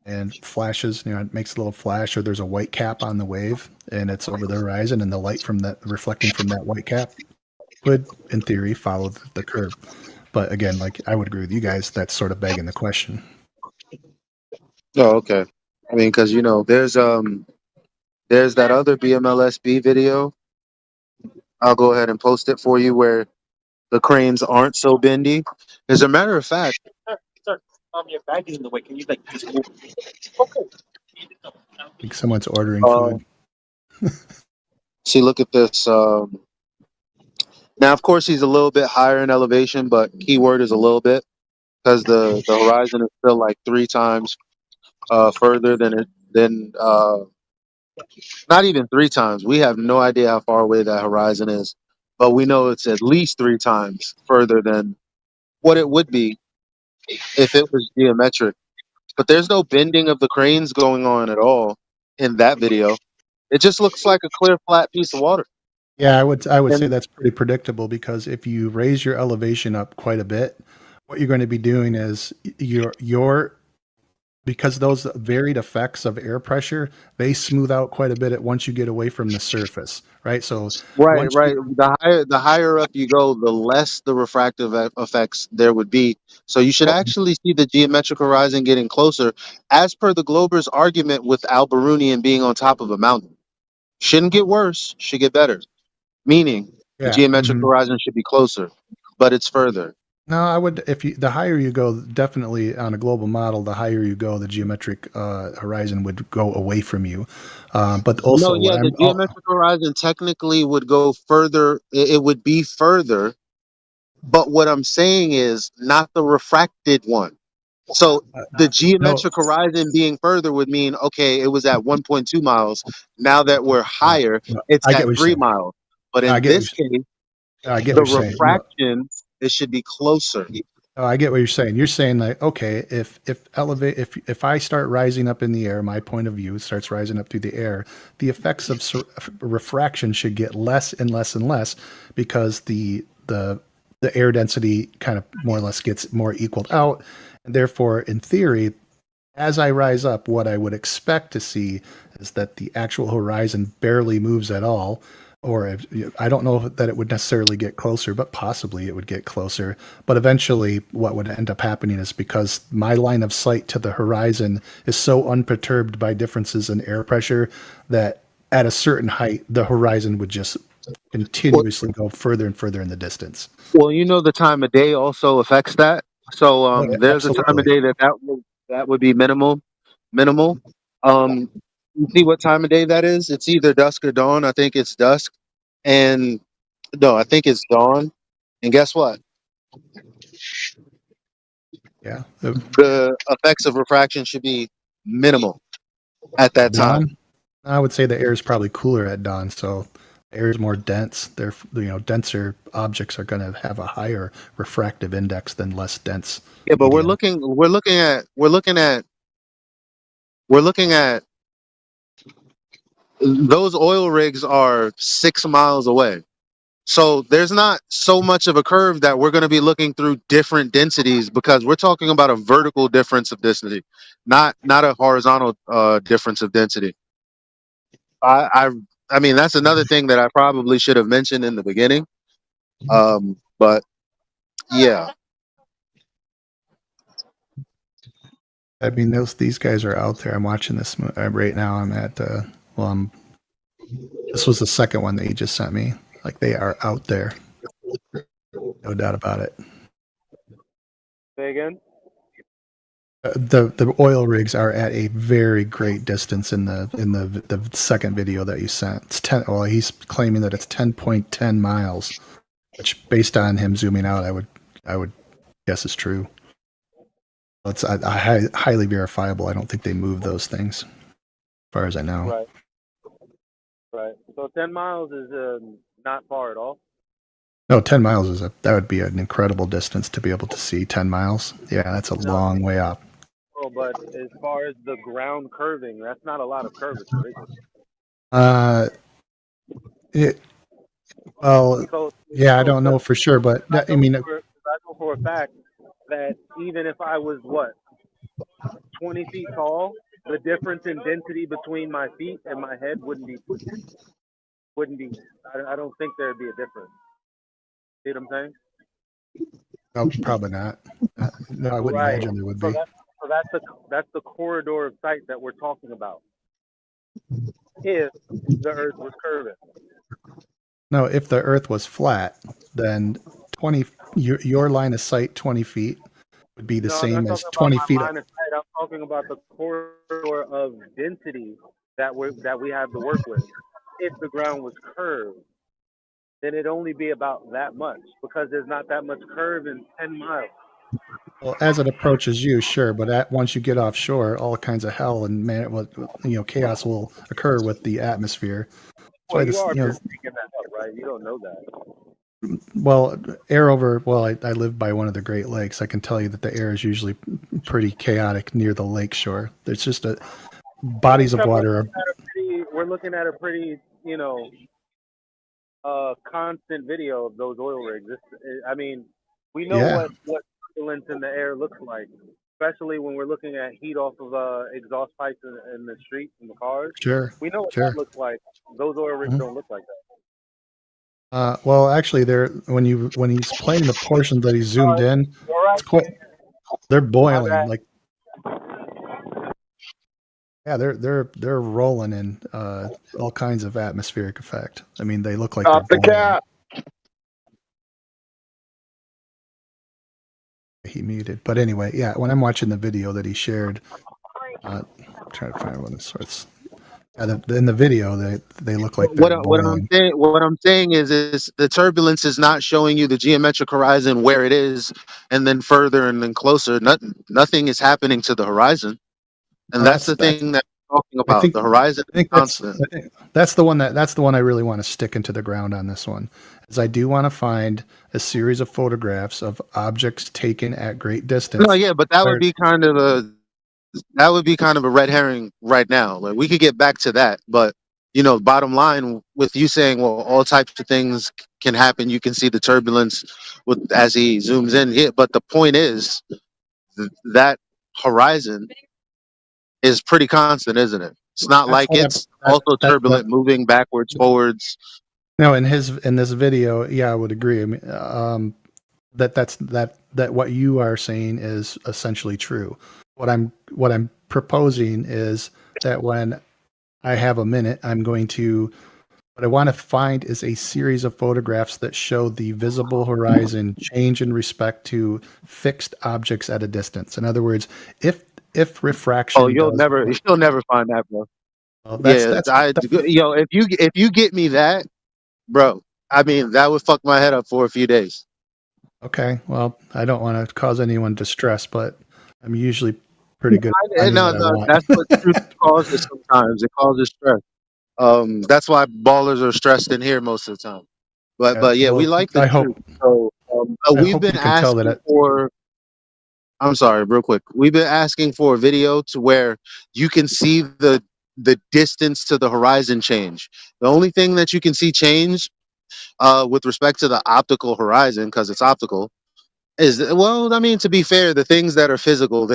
and flashes, it makes a little flash, or there's a white cap on the wave and it's over the horizon, and the light from that reflecting from that white cap would, in theory, follow the curve. But again, like I would agree with you guys, that's sort of begging the question. Oh, okay. I mean, because there's that other BMLSB video. I'll go ahead and post it for you where the cranes aren't so bendy. As a matter of fact, Sir, your bag is in the way. Can you just move? I think someone's ordering food. See, look at this. Now, of course, he's a little bit higher in elevation, but keyword is a little bit because the horizon is still like 3 times further than not even 3 times. We have no idea how far away that horizon is, but we know it's at least 3 times further than what it would be if it was geometric. But there's no bending of the cranes going on at all in that video. It just looks like a clear, flat piece of water. Yeah, I would say And that's pretty predictable, because if you raise your elevation up quite a bit, what you're going to be doing is because those varied effects of air pressure, they smooth out quite a bit once you get away from the surface, right? So right, once right. The higher up you go, the less the refractive effects there would be. So you should actually see the geometric horizon getting closer, as per the Glober's argument with Alberunian being on top of a mountain. Shouldn't get worse, should get better. Meaning the yeah, geometric horizon should be closer, but it's further. No, I would, the higher you go, definitely on a global model, the higher you go, the geometric horizon would go away from you. But also, No, yeah, the geometric horizon technically would go further. It would be further, but what I'm saying is not the refracted one. So the geometric horizon being further would mean, okay, it was at 1.2 miles. Now that we're higher, it's I get at what you're 3 saying. miles. But I in get what this case, I get the what you're saying. No, refraction, it should be closer. I get what you're saying. You're saying like, okay, if I start rising up in the air, my point of view starts rising up through the air, the effects of refraction should get less and less and less, because the the air density kind of more or less gets more equaled out. And therefore, in theory, as I rise up, what I would expect to see is that the actual horizon barely moves at all. Or if, I don't know that it would necessarily get closer, but possibly it would get closer. But eventually, what would end up happening is because my line of sight to the horizon is so unperturbed by differences in air pressure that at a certain height, the horizon would just continuously go further and further in the distance. Well, you know, the time of day also affects that. So yeah, there's a time of day that would be minimal. You see what time of day that is? It's either dusk or dawn. I think it's dusk, and no, I think it's dawn. And guess what? Yeah, the effects of refraction should be minimal at that dawn. time. I would say the air is probably cooler at dawn, so air is more dense. They're denser objects are going to have a higher refractive index than less dense. Yeah, but we're looking at those oil rigs are 6 miles away. So there's not so much of a curve that we're going to be looking through different densities, because we're talking about a vertical difference of density, not a horizontal difference of density. I mean, that's another thing that I probably should have mentioned in the beginning. But yeah. I mean, these guys are out there. I'm watching this right now. I'm at this was the second one that he just sent me. Like, they are out there, no doubt about it. Say again. The oil rigs are at a very great distance in the second video that you sent. It's 10. Well, he's claiming that it's 10.10 miles, which, based on him zooming out, I would guess is true. It's highly verifiable. I don't think they move those things, as far as I know. Right. Right. So 10 miles is not far at all. No, 10 miles that would be an incredible distance to be able to see 10 miles. Yeah, that's a long way up. Oh, but as far as the ground curving, that's not a lot of curvature, is it? Yeah, I don't know for sure, but I mean, I know for a fact that even if I was 20 feet tall, the difference in density between my feet and my head wouldn't be. I don't think there'd be a difference. See what I'm saying? No, probably not. No, I wouldn't imagine there would be. So that's the corridor of sight that we're talking about. If the Earth was curving. No, if the Earth was flat, then your line of sight 20 feet would be the same as 20 feet. I'm talking about the corridor of density that we have to work with. If the ground was curved, then it'd only be about that much, because there's not that much curve in 10 miles. Well, as it approaches you, sure, but once you get offshore, all kinds of hell and chaos will occur with the atmosphere. Well, you are just making that up, right? You don't know that. Well, I live by one of the Great Lakes. I can tell you that the air is usually pretty chaotic near the lake shore. There's just bodies of water. We're looking at a pretty, constant video of those oil rigs. I mean, we know what turbulence in the air looks like, especially when we're looking at heat off of exhaust pipes in the streets and the cars. Sure. We know what that looks like. Those oil rigs don't look like that. Well, actually, when he's playing the portion that he zoomed in, they're boiling. Like, yeah, they're rolling in all kinds of atmospheric effect. I mean, they look like the cat. He muted, but anyway, yeah. When I'm watching the video that he shared, I'm trying to find one of the sorts. In the video, they look like what I'm saying is the turbulence is not showing you the geometric horizon where it is, and then further and then closer. Nothing is happening to the horizon, and that's the thing that we're talking about. The horizon is constant. That's the one I really want to stick into the ground on this one. Is I do want to find a series of photographs of objects taken at great distance. No, yeah, but that would be kind of a red herring right now. Like, we could get back to that, but bottom line with you saying, well, all types of things can happen. You can see the turbulence as he zooms in here. But the point is that horizon is pretty constant, isn't it? It's not That's like what it's also that's what. turbulent, moving backwards, forwards. No, in this video, yeah, I would agree. I mean, that what you are saying is essentially true. What I'm proposing is that when I have a minute, what I want to find is a series of photographs that show the visible horizon change in respect to fixed objects at a distance. In other words, if refraction. Oh, you'll never find that, bro. Well, if you get me that, bro, I mean, that would fuck my head up for a few days. Okay, well, I don't want to cause anyone distress, but I'm usually pretty good. No, that's what truth causes sometimes. It causes stress. That's why ballers are stressed in here most of the time. But yeah, we like the truth. So we've been asking for. I'm sorry, real quick. We've been asking for a video to where you can see the distance to the horizon change. The only thing that you can see change with respect to the optical horizon, because it's optical, is, well, I mean, to be fair, the things that are physical,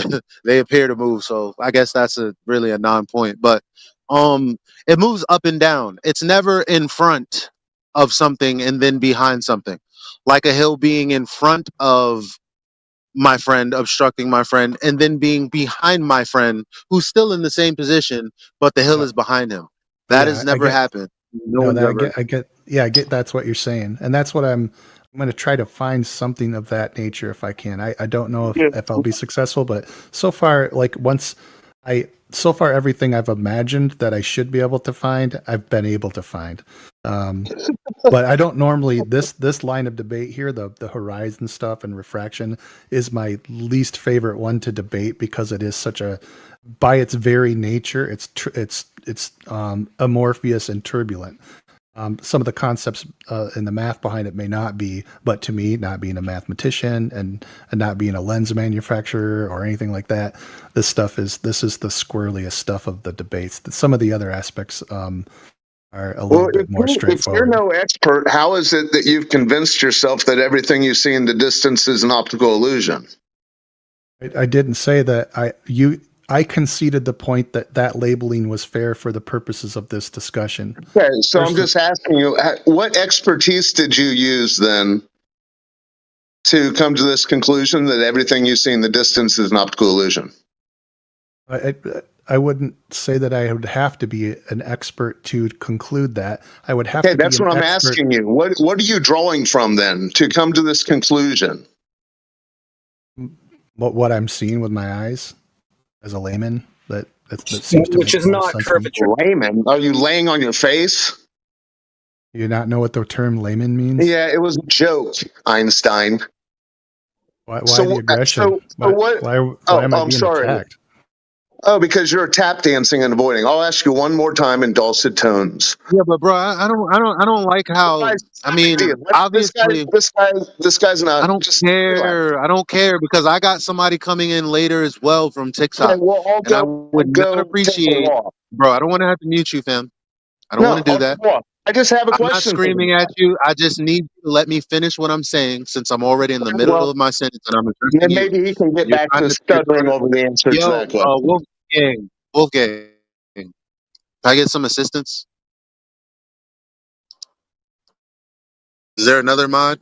they appear to move. So I guess that's really a non-point. But it moves up and down. It's never in front of something and then behind something, like a hill being in front of my friend, obstructing my friend, and then being behind my friend who's still in the same position, but the hill is behind him. That has never happened. I get that's what you're saying, and that's what I'm going to try to find something of that nature if I can. I don't know if I'll be successful, but so far, everything I've imagined that I should be able to find, I've been able to find. But I don't normally, this line of debate here, the horizon stuff and refraction, is my least favorite one to debate because it is such by its very nature, it's amorphous and turbulent. Some of the concepts and the math behind it may not be, but to me, not being a mathematician and not being a lens manufacturer or anything like that, this is the squirreliest stuff of the debates. Some of the other aspects are a little bit more straightforward. If you're no expert, how is it that you've convinced yourself that everything you see in the distance is an optical illusion? I didn't say that. I conceded the point that labeling was fair for the purposes of this discussion. Okay, so I'm just asking you, what expertise did you use then to come to this conclusion that everything you see in the distance is an optical illusion? I wouldn't say that I would have to be an expert to conclude that. I would have to. That's what I'm asking you. What are you drawing from then to come to this conclusion? What I'm seeing with my eyes as a layman, that seems to which is not curvature. Layman? Are you laying on your face? You not know what the term layman means? Yeah, it was a joke, Einstein. Why the aggression? Why am I being attacked? Oh, because you're tap dancing and avoiding. I'll ask you one more time in dulcet tones. Yeah, but bro, I don't like how. I mean, obviously, this guy's not. I don't care. I don't care because I got somebody coming in later as well from TikTok, and I would not appreciate. Bro, I don't want to have to mute you, fam. I don't want to do that. I just have a question. I'm not screaming at you. I just need you to let me finish what I'm saying since I'm already in the middle of my sentence and I'm addressing you. Maybe he can get back to stuttering over the answer to that question. Wolfgang. Can I get some assistance? Is there another mod?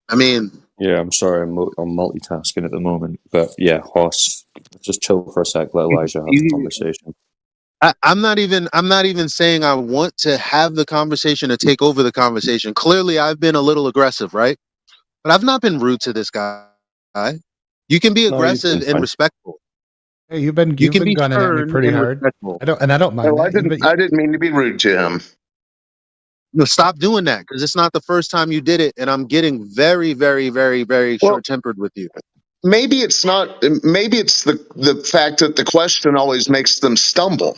I mean... Yeah, I'm sorry, I'm multitasking at the moment. But yeah, Hoss, just chill for a sec, let Elijah have the conversation. I'm not even saying I want to have the conversation or take over the conversation. Clearly, I've been a little aggressive, right? But I've not been rude to this guy. You can be aggressive and respectful. Hey, you've been gunning at me pretty hard. I don't mind. No, I didn't mean to be rude to him. No, stop doing that because it's not the first time you did it, and I'm getting very, very, very, very short-tempered with you. Maybe it's not. Maybe it's the fact that the question always makes them stumble.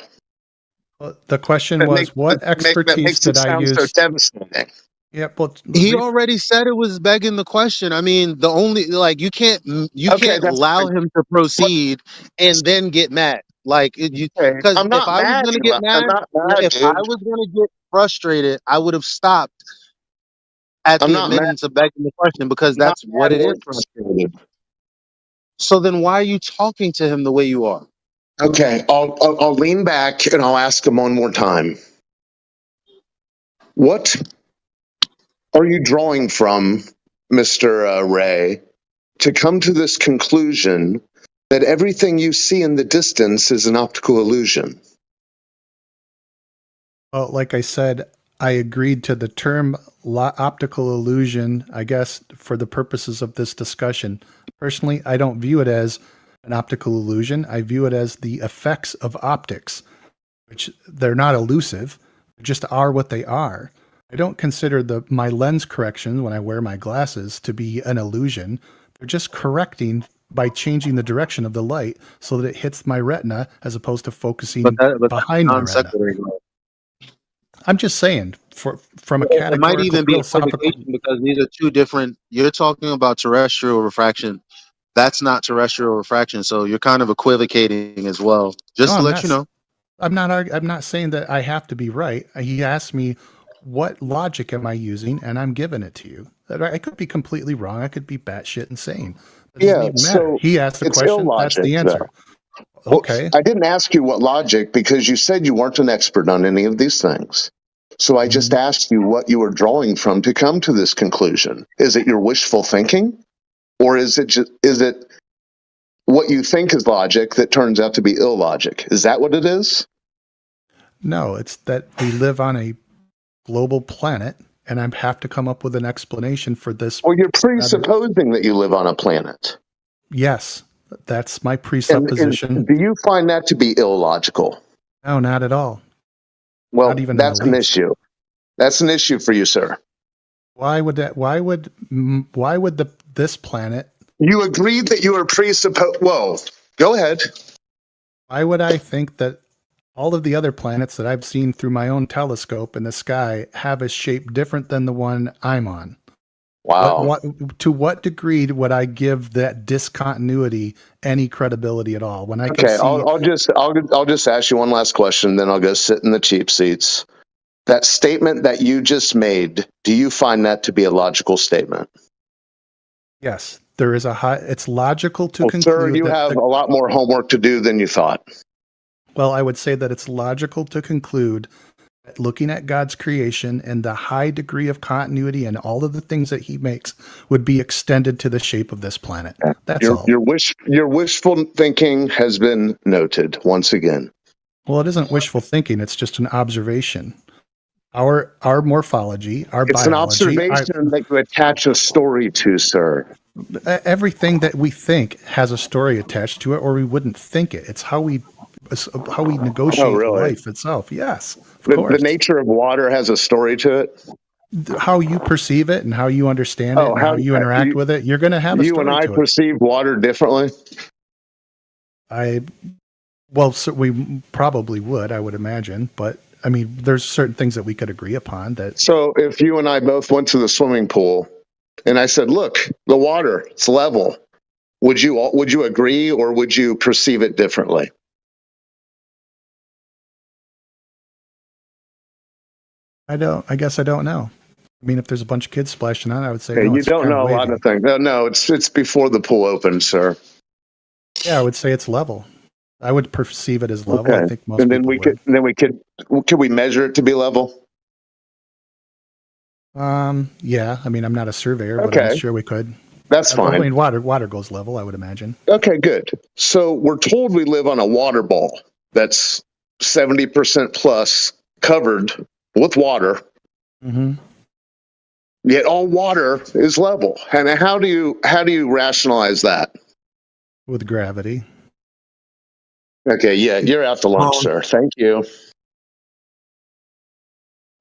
Well, the question was, what expertise did I use? So devastating. Yeah, but He already said it was begging the question. I mean, the only like you can't Okay, that's allow fine. him to proceed and then get mad. Like Okay, because I'm if not I was mad. gonna get I'm mad, not mad, if I dude. was gonna get frustrated, I would have stopped at I'm the not mad. admittance of begging the question because I'm not that's what mad it or is. frustrated. So then why are you talking to him the way you are? Okay, I'll lean back and I'll ask him one more time. What are you drawing from, Mr. Ray, to come to this conclusion that everything you see in the distance is an optical illusion? Well, like I said, I agreed to the term optical illusion, I guess, for the purposes of this discussion. Personally, I don't view it as an optical illusion. I view it as the effects of optics, which they're not elusive, they just are what they are. I don't consider my lens correction when I wear my glasses to be an illusion. They're just correcting by changing the direction of the light so that it hits my retina as opposed to focusing But that's Uh, behind my non retina. sequitur. I'm just saying, from a It might categorical even be philosophical. equivocation because these are two different. You're talking about terrestrial refraction. That's not terrestrial refraction, so you're kind of equivocating as well. No, Just to I'm let you not. know. I'm not saying that I have to be right. He asked me, "What logic am I using?" And I'm giving it to you. I could be completely wrong. I could be batshit insane. It doesn't Yeah, even matter. so He asked the it's question. That's illogic, the though. answer. Well, Okay. I didn't ask you what logic because you said you weren't an expert on any of these things. So I just asked you what you were drawing from to come to this conclusion. Is it your wishful thinking, or is it what you think is logic that turns out to be illogic? Is that what it is? No, it's that we live on a global planet, and I have to come up with an explanation for this. Well, you're presupposing that you live on a planet. Yes, that's my And presupposition. do you find that to be illogical? No, not at all. Well, Not even in the that's an least. issue. That's an issue for you, sir. Why would that? Why would this planet? You agreed that you were Whoa, go ahead. Why would I think that all of the other planets that I've seen through my own telescope in the sky have a shape different than the one I'm on? Wow. To what degree would I give that discontinuity any credibility at all? When I can Okay, see, I'll just ask you one last question, then I'll go sit in the cheap seats. That statement that you just made, do you find that to be a logical statement? yes, there is it's logical to Well, sir, conclude you that have a lot more homework to do than you thought. well, I would say that it's logical to conclude that looking at God's creation and the high degree of continuity and all of the things that he makes would be extended to the shape of this planet. That's all. Your wishful thinking has been noted once again. Well, it isn't wishful thinking, it's just an observation. Our morphology, our It's biology, an observation that you attach a story to, sir. everything that we think has a story attached to it, or we wouldn't think it. It's how we negotiate life itself. Yes, of course. The nature of water has a story to it. How you perceive it and how you understand it and how you interact with it, you're going to have a story You and I to it. perceive water differently. So we probably would, I would imagine, but I mean, there's certain things that we could agree upon that. So if you and I both went to the swimming pool and I said, look, the water, it's level. Would you agree or would you perceive it differently? I guess I don't know. I mean, if there's a bunch of kids splashing on, I would say, Okay, no, you it's don't kind know of a lot wavy. of things. No, it's before the pool opens, sir. Yeah, I would say it's level. I would perceive it as level. Okay. I think most And then people would. could we measure it to be level? Yeah. I mean, I'm not a surveyor, but Okay. I'm sure we could. That's fine. I mean, water goes level, I would imagine. Okay, good. So we're told we live on a water ball that's 70% plus covered with water. Mm-hmm. Yet all water is level. And how do you rationalize that? With gravity. Okay, yeah, you're out to lunch, sir. Thank you.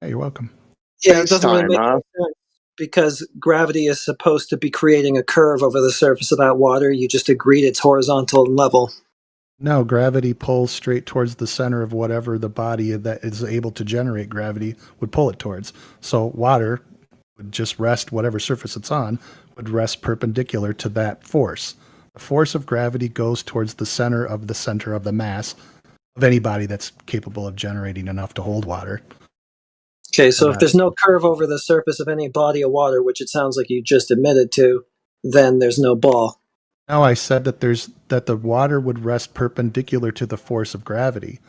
Yeah, you're welcome. Yeah, it doesn't really FaceTime, make huh? sense because gravity is supposed to be creating a curve over the surface of that water. You just agreed it's horizontal and level. No, gravity pulls straight towards the center of whatever the body that is able to generate gravity would pull it towards. So water would just rest, whatever surface it's on, would rest perpendicular to that force. The force of gravity goes towards the center of the mass of any body that's capable of generating enough to hold water. Okay, so if there's no curve over the surface of any body of water, which it sounds like you just admitted to, then there's no ball. No, I said that the water would rest perpendicular to the force of gravity.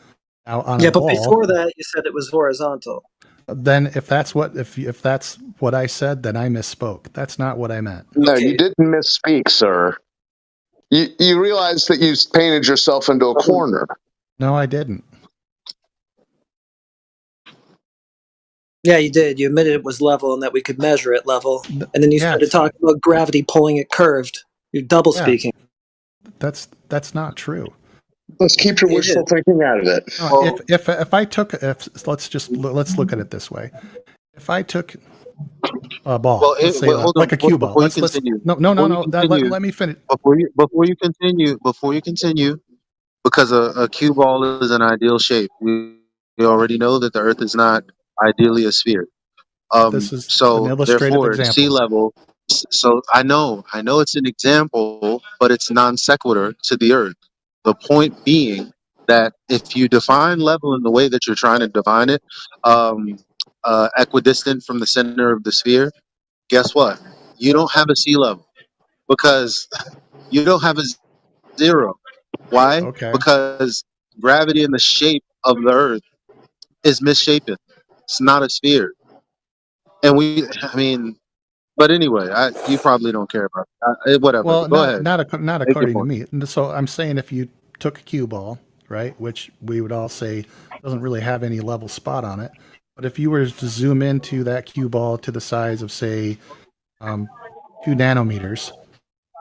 Now, on a But ball, before that, you said it was horizontal. Then if that's what I said, then I misspoke. That's not what I meant. No, you didn't misspeak, sir. You realize that you painted yourself into a corner. No, I didn't. Yeah, you did. You admitted it was level and that we could measure it level. And then you started talking about gravity pulling it curved. You're double speaking. That's not true. Let's keep your wishful thinking out of it. No, let's look at it this way. If I took a ball, let's say like a cue ball. Let me finish. Before you continue, because a cue ball is an ideal shape. We already know that the Earth is not ideally a sphere. This is so an illustrative therefore, example. sea level. So I know it's an example, but it's non sequitur to the Earth. The point being that if you define level in the way that you're trying to define it, equidistant from the center of the sphere, guess what? You don't have a sea level because you don't have a zero. Why? Okay. Because gravity and the shape of the Earth is misshapen. It's not a sphere. And but anyway, you probably don't care about it. Whatever. Well, Go ahead. not according to me. So I'm saying if you took a cue ball, right, which we would all say doesn't really have any level spot on it, but if you were to zoom into that cue ball to the size of, say, 2 nanometers,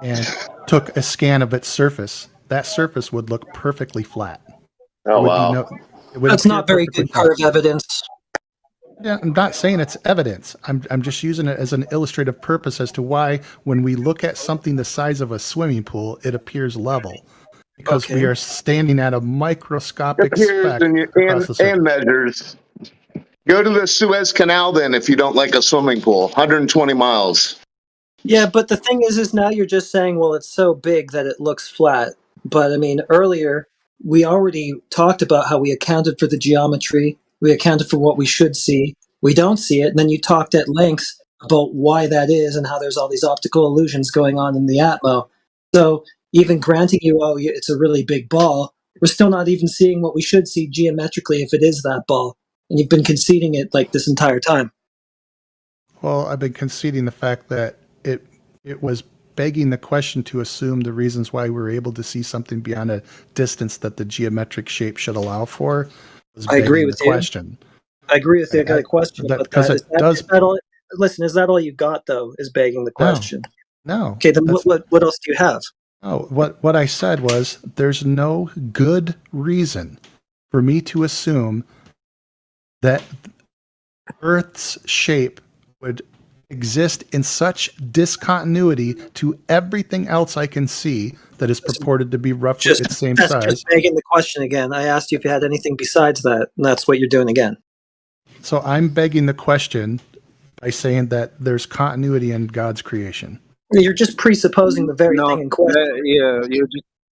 and took a scan of its surface, that surface would look perfectly flat. Oh, wow. That's not very good curve evidence. Yeah, I'm not saying it's evidence. I'm just using it as an illustrative purpose as to why when we look at something the size of a swimming pool, it appears level. Because we are standing at a microscopic speck across the surface. And measures. Go to the Suez Canal then if you don't like a swimming pool. 120 miles. Yeah, but the thing is now you're just saying, well, it's so big that it looks flat. But I mean, earlier we already talked about how we accounted for the geometry. We accounted for what we should see. We don't see it. And then you talked at length about why that is and how there's all these optical illusions going on in the atmo. So even granting you, it's a really big ball, we're still not even seeing what we should see geometrically if it is that ball. And you've been conceding it like this entire time. Well, I've been conceding the fact that it was begging the question to assume the reasons why we were able to see something beyond a distance that the geometric shape should allow for. I agree with you. I agree with you. I got a question about that. Is that all? Listen, is that all you got though? Is begging the question? No. Okay, then what else do you have? Oh, what I said was there's no good reason for me to assume that Earth's shape would exist in such discontinuity to everything else I can see that is purported to be roughly its same size. Just begging the question again. I asked you if you had anything besides that, and that's what you're doing again. So I'm begging the question by saying that there's continuity in God's creation. You're just presupposing the very thing in question.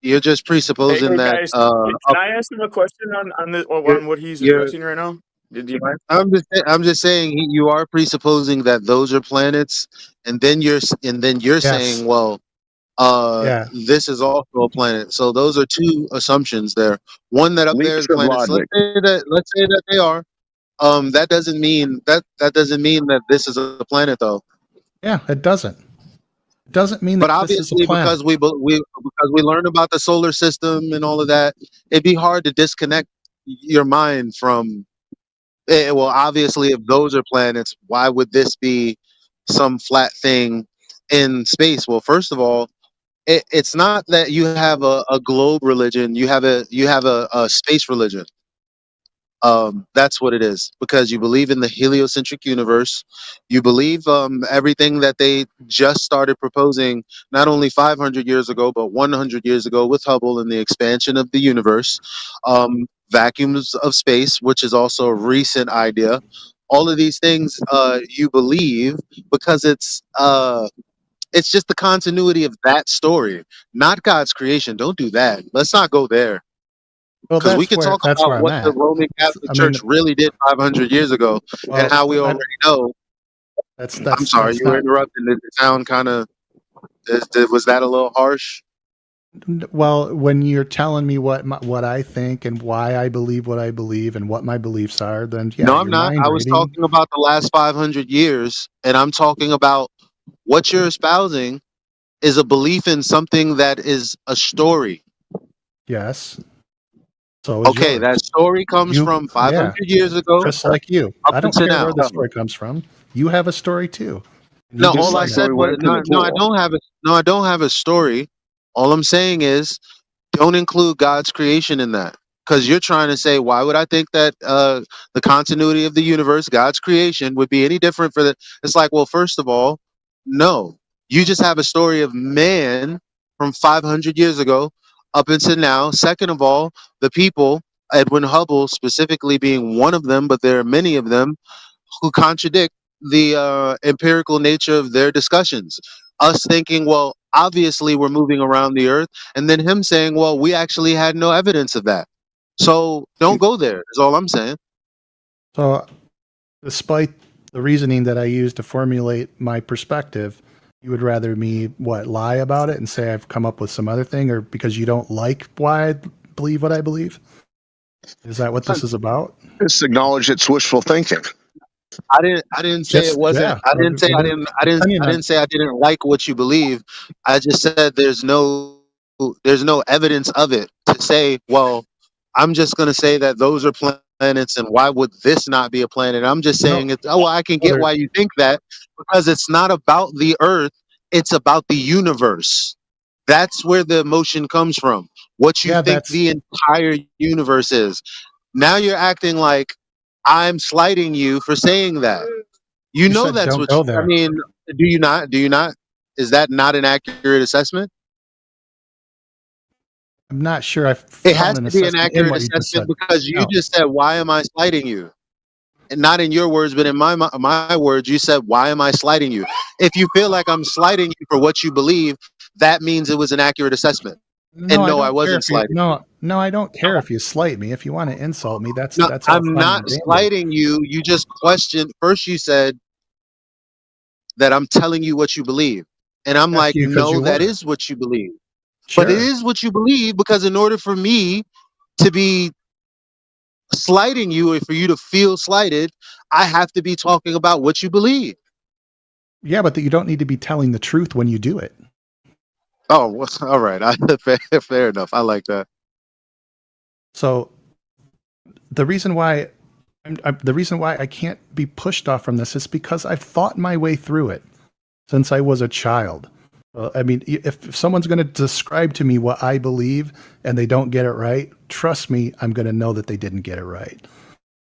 You're just presupposing that. Guys, can I ask him a question on what he's addressing right now? Did you mind? I'm just saying you are presupposing that those are planets, and then you're saying, well, this is also a planet. So those are two assumptions there. One that up there is planets. Let's say that they are. That doesn't mean that this is a planet, though. Yeah, it doesn't. It doesn't mean that but this is a obviously planet. because we learn about the solar system and all of that, it'd be hard to disconnect your mind from. Well, obviously, if those are planets, why would this be some flat thing in space? Well, first of all, it's not that you have a globe religion. You have a space religion. That's what it is, because you believe in the heliocentric universe. You believe everything that they just started proposing not only 500 years ago, but 100 years ago with Hubble and the expansion of the universe. Vacuums of space, which is also a recent idea. all of these things you believe because it's just the continuity of that story, not God's creation. Don't do that. Let's not go there. Well, Because we that's could where talk about I'm what the at. Roman Catholic I mean, Church really did 500 years ago and well, how we already know. I'm sorry, you were not. interrupting. Did it sound kind of, was that a little harsh? Well, when you're telling me what I think and why I believe what I believe and what my beliefs are, then yeah, No, I'm you're not. mind I was reading. talking about the last 500 years, and I'm talking about what you're espousing is a belief in something that is a story. Yes. So is Okay, yours. that story comes from 500 years ago just like you. up I don't until care now. where the story comes from. You have a story too. And No, you all believe I in said it. was no. I don't have a no. I don't have a story. All I'm saying is don't include God's creation in that because you're trying to say why would I think that the continuity of the universe, God's creation, would be any different for the? It's like, well, first of all, no. You just have a story of man from 500 years ago up until now. Second of all, the people, Edwin Hubble specifically being one of them, but there are many of them who contradict the empirical nature of their discussions. Us thinking, well, obviously we're moving around the earth, and then him saying, well, we actually had no evidence of that. So don't go there, is all I'm saying. So, despite the reasoning that I use to formulate my perspective, you would rather me lie about it and say I've come up with some other thing, or because you don't like why I believe what I believe? Is that what this is about? Just acknowledge it's wishful thinking. I didn't say it wasn't. Yeah. I didn't say I didn't say I didn't like what you believe. I just said there's no evidence of it to say, well, I'm just going to say that those are planets and why would this not be a planet? I'm just saying it. Oh, well, I can get why you think that because it's not about the earth, it's about the universe. That's where the emotion comes from. What you think the entire universe is. Now you're acting like I'm slighting you for saying that. You know said that's don't what go you, I there. mean, do you not? Do you not? Is that not an accurate assessment? I'm not sure I It has found an to be an assessment in accurate what you just assessment said. because you No. just said, "Why am I slighting you?" And not in your words, but in my words, you said, "Why am I slighting you?" If you feel like I'm slighting you for what you believe, that means it was an accurate assessment. No, And I no, I don't care wasn't if you. slighting. No, I don't care if you slight me. If you want to insult me, that's No, all I'm fine not and dandy. slighting you. You just questioned. First, you said that I'm telling you what you believe. And I'm like, After you, because no, you that were. is what you believe. But it Sure. is what you believe because in order for me to be slighting you or for you to feel slighted, I have to be talking about what you believe. Yeah, but you don't need to be telling the truth when you do it. Oh, well, all right. Fair enough. I like that. So the reason why I can't be pushed off from this is because I've thought my way through it since I was a child. I mean, if someone's going to describe to me what I believe and they don't get it right, trust me, I'm going to know that they didn't get it right.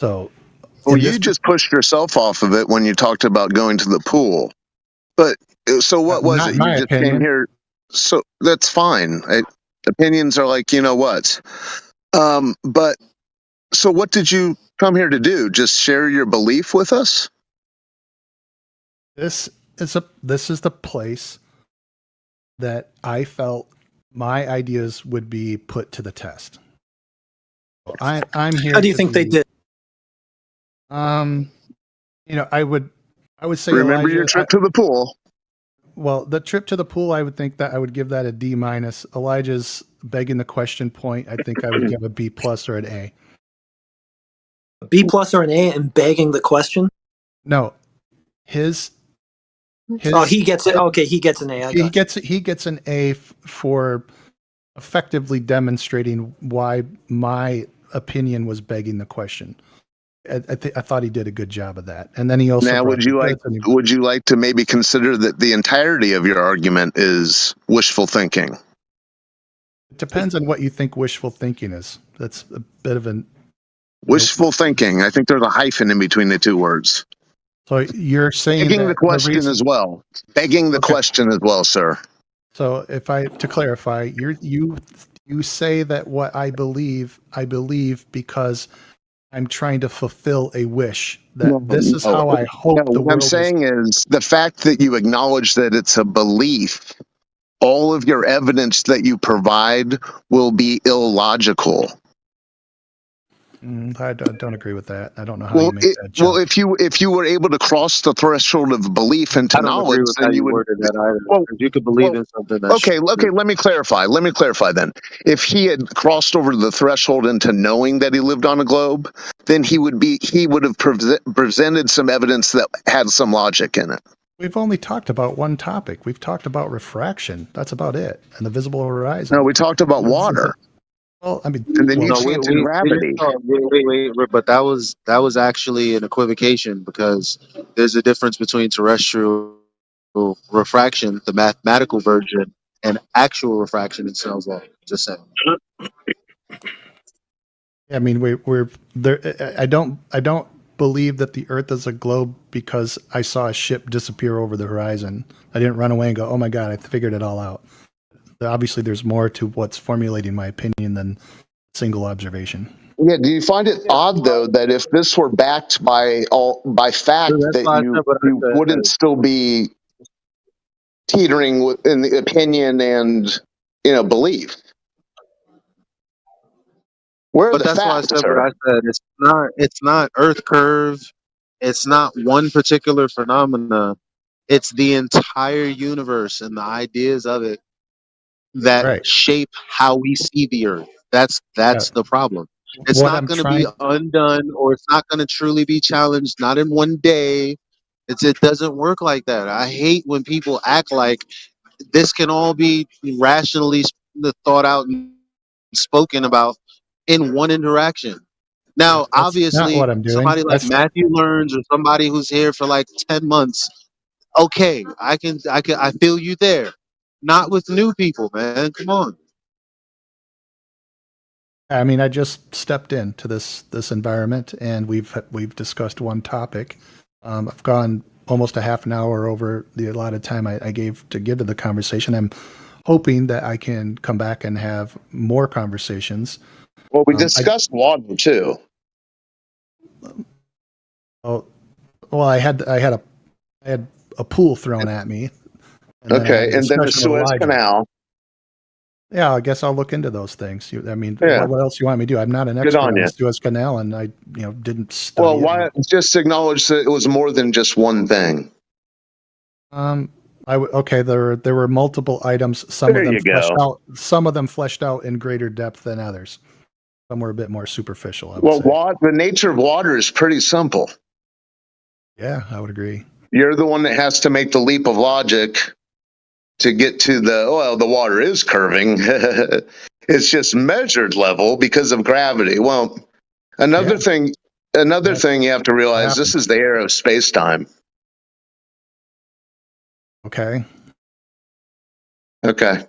So, well, you just pushed yourself off of it when you talked about going to the pool. But so what was not it? my You just opinion. came here. So that's fine. Opinions are like, you know what? But so what did you come here to do? Just share your belief with us? This is the place that I felt my ideas would be put to the test. I'm here. How do you think they did? I would say remember Elijah, your trip to the pool. Well, the trip to the pool, I would think that I would give that a D-. Elijah's begging the question point, I think I would give a B+ or an A. A B+ or an A and begging the question? No, his. Oh, he gets it. Okay, he gets an A. He gets an A for effectively demonstrating why my opinion was begging the question. I thought he did a good job of that, and then he also. Now, would you like to maybe consider that the entirety of your argument is wishful thinking? It depends on what you think wishful thinking is. That's a bit of an wishful thinking. I think there's a hyphen in between the two words. So you're saying begging that the question as well. Begging the question as well, sir. So to clarify, you say that what I believe because I'm trying to fulfill a wish that this is how I hope the what world I'm saying is the fact that you acknowledge that it's a belief, all of your evidence that you provide will be illogical. I don't agree with that. I don't know how you make that Well, jump. if you were able to cross the threshold of belief into I don't agree knowledge, with how then you you would. worded that either. Well, 'Cause you could believe in something that's okay. Let me clarify. Then, if he had crossed over the threshold into knowing that he lived on a globe, then he would have presented some evidence that had some logic in it. We've only talked about one topic. We've talked about refraction. That's about it, and the visible horizon. No, we talked about water. Well, I mean, and then you no, chanted gravity. but that was actually an equivocation because there's a difference between terrestrial refraction, the mathematical version, and actual refraction in Snell's law. Just saying. I mean, we're there. I don't believe that the Earth is a globe because I saw a ship disappear over the horizon. I didn't run away and go, "Oh my God, I figured it all out." Obviously, there's more to what's formulating my opinion than single observation. Yeah, do you find it odd though that if this were backed by fact, that you wouldn't still be teetering in the opinion and belief? Where are But the that's why I facts, said what sir? I said. It's not Earth curve. It's not one particular phenomena. It's the entire universe and the ideas of it that Right. shape how we see the Earth. That's the problem. It's What not I'm going to be trying. undone, or it's not going to truly be challenged. Not in one day. It doesn't work like that. I hate when people act like this can all be rationally thought out and spoken about in one interaction. Now, That's not obviously, what I'm doing. somebody like That's Matthew Learns or somebody who's here for like 10 months, okay, I feel you there. Not with new people, man. Come on. I mean, I just stepped into this environment, and we've discussed one topic. I've gone almost a half an hour over the allotted time I gave to give to the conversation. I'm hoping that I can come back and have more conversations. Well, we discussed water too. Oh, well, I had a pool thrown at me. And Okay, and then the Suez Canal. Yeah, I guess I'll look into those things. I mean, Yeah. what else do you want me to do? I'm not an Good expert on on you. the Suez Canal, and I didn't study Well, it. why just acknowledge that it was more than just one thing? Okay. There were multiple items. Some There of them you fleshed go. out. Some of them fleshed out in greater depth than others. Some were a bit more superficial. I would say. The nature of water is pretty simple. Yeah, I would agree. You're the one that has to make the leap of logic to get to the water is curving. It's just measured level because of gravity. Well, another thing you have to realize, this is the era of space-time. Okay. Okay.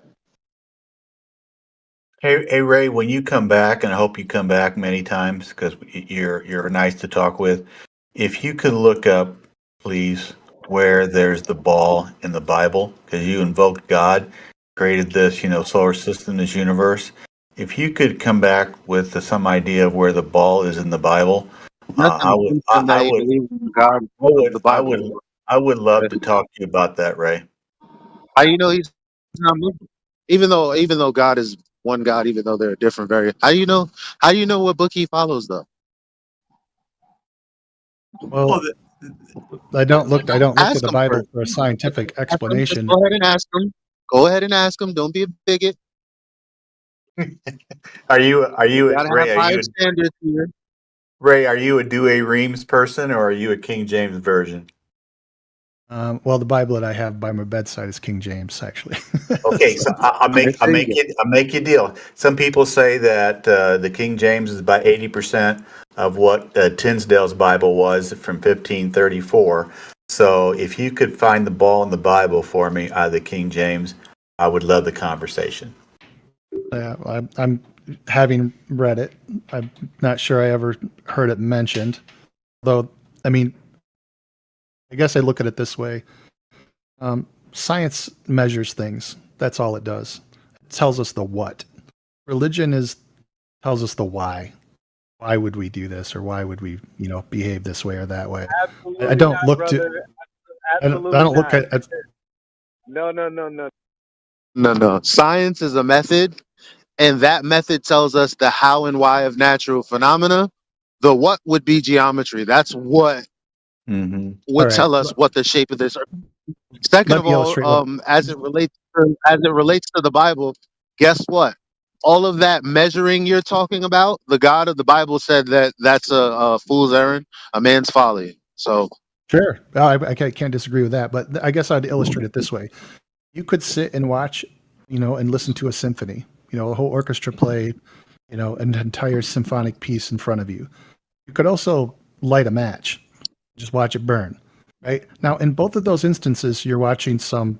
Hey Ray, when you come back, and I hope you come back many times because you're nice to talk with. If you could look up, please, where there's the ball in the Bible, because you invoked God, created this, solar system, this universe. If you could come back with some idea of where the ball is in the Bible, I would love to talk to you about that, Ray. How you know he's not moving? Even though God is one God, even though they're different variants. How do you know what book he follows though? Well, I don't look to the Bible first. for a scientific explanation. Go ahead and ask him. Go ahead and ask him. Don't be a bigot. Are you Gotta have high standards here. Ray, are you a Douay Reams person, or are you a King James version? Well, the Bible that I have by my bedside is King James, actually. Okay, so I'll make you a deal. Some people say that the King James is about 80% of what Tinsdale's Bible was from 1534. So if you could find the ball in the Bible for me out of the King James, I would love the conversation. Yeah, I'm having read it. I'm not sure I ever heard it mentioned. Though, I mean, I guess I look at it this way. Science measures things. That's all it does. It tells us the what. Religion tells us the why. why would we do this, or why would we, behave this way or that way? I Absolutely don't not, look to. brother. I Absolutely don't look not. at. No. No. Science is a method, and that method tells us the how and why of natural phenomena. The what would be geometry. That's what All would right. tell us what the shape of this. Second Let of me all, illustrate what. as it relates to the Bible, guess what? All of that measuring you're talking about, the God of the Bible said that that's a fool's errand, a man's folly. So Sure. I can't disagree with that, but I guess I'd illustrate it this way. You could sit and watch, and listen to a symphony, a whole orchestra play, an entire symphonic piece in front of you. You could also light a match, just watch it burn, right? Now, in both of those instances, you're watching some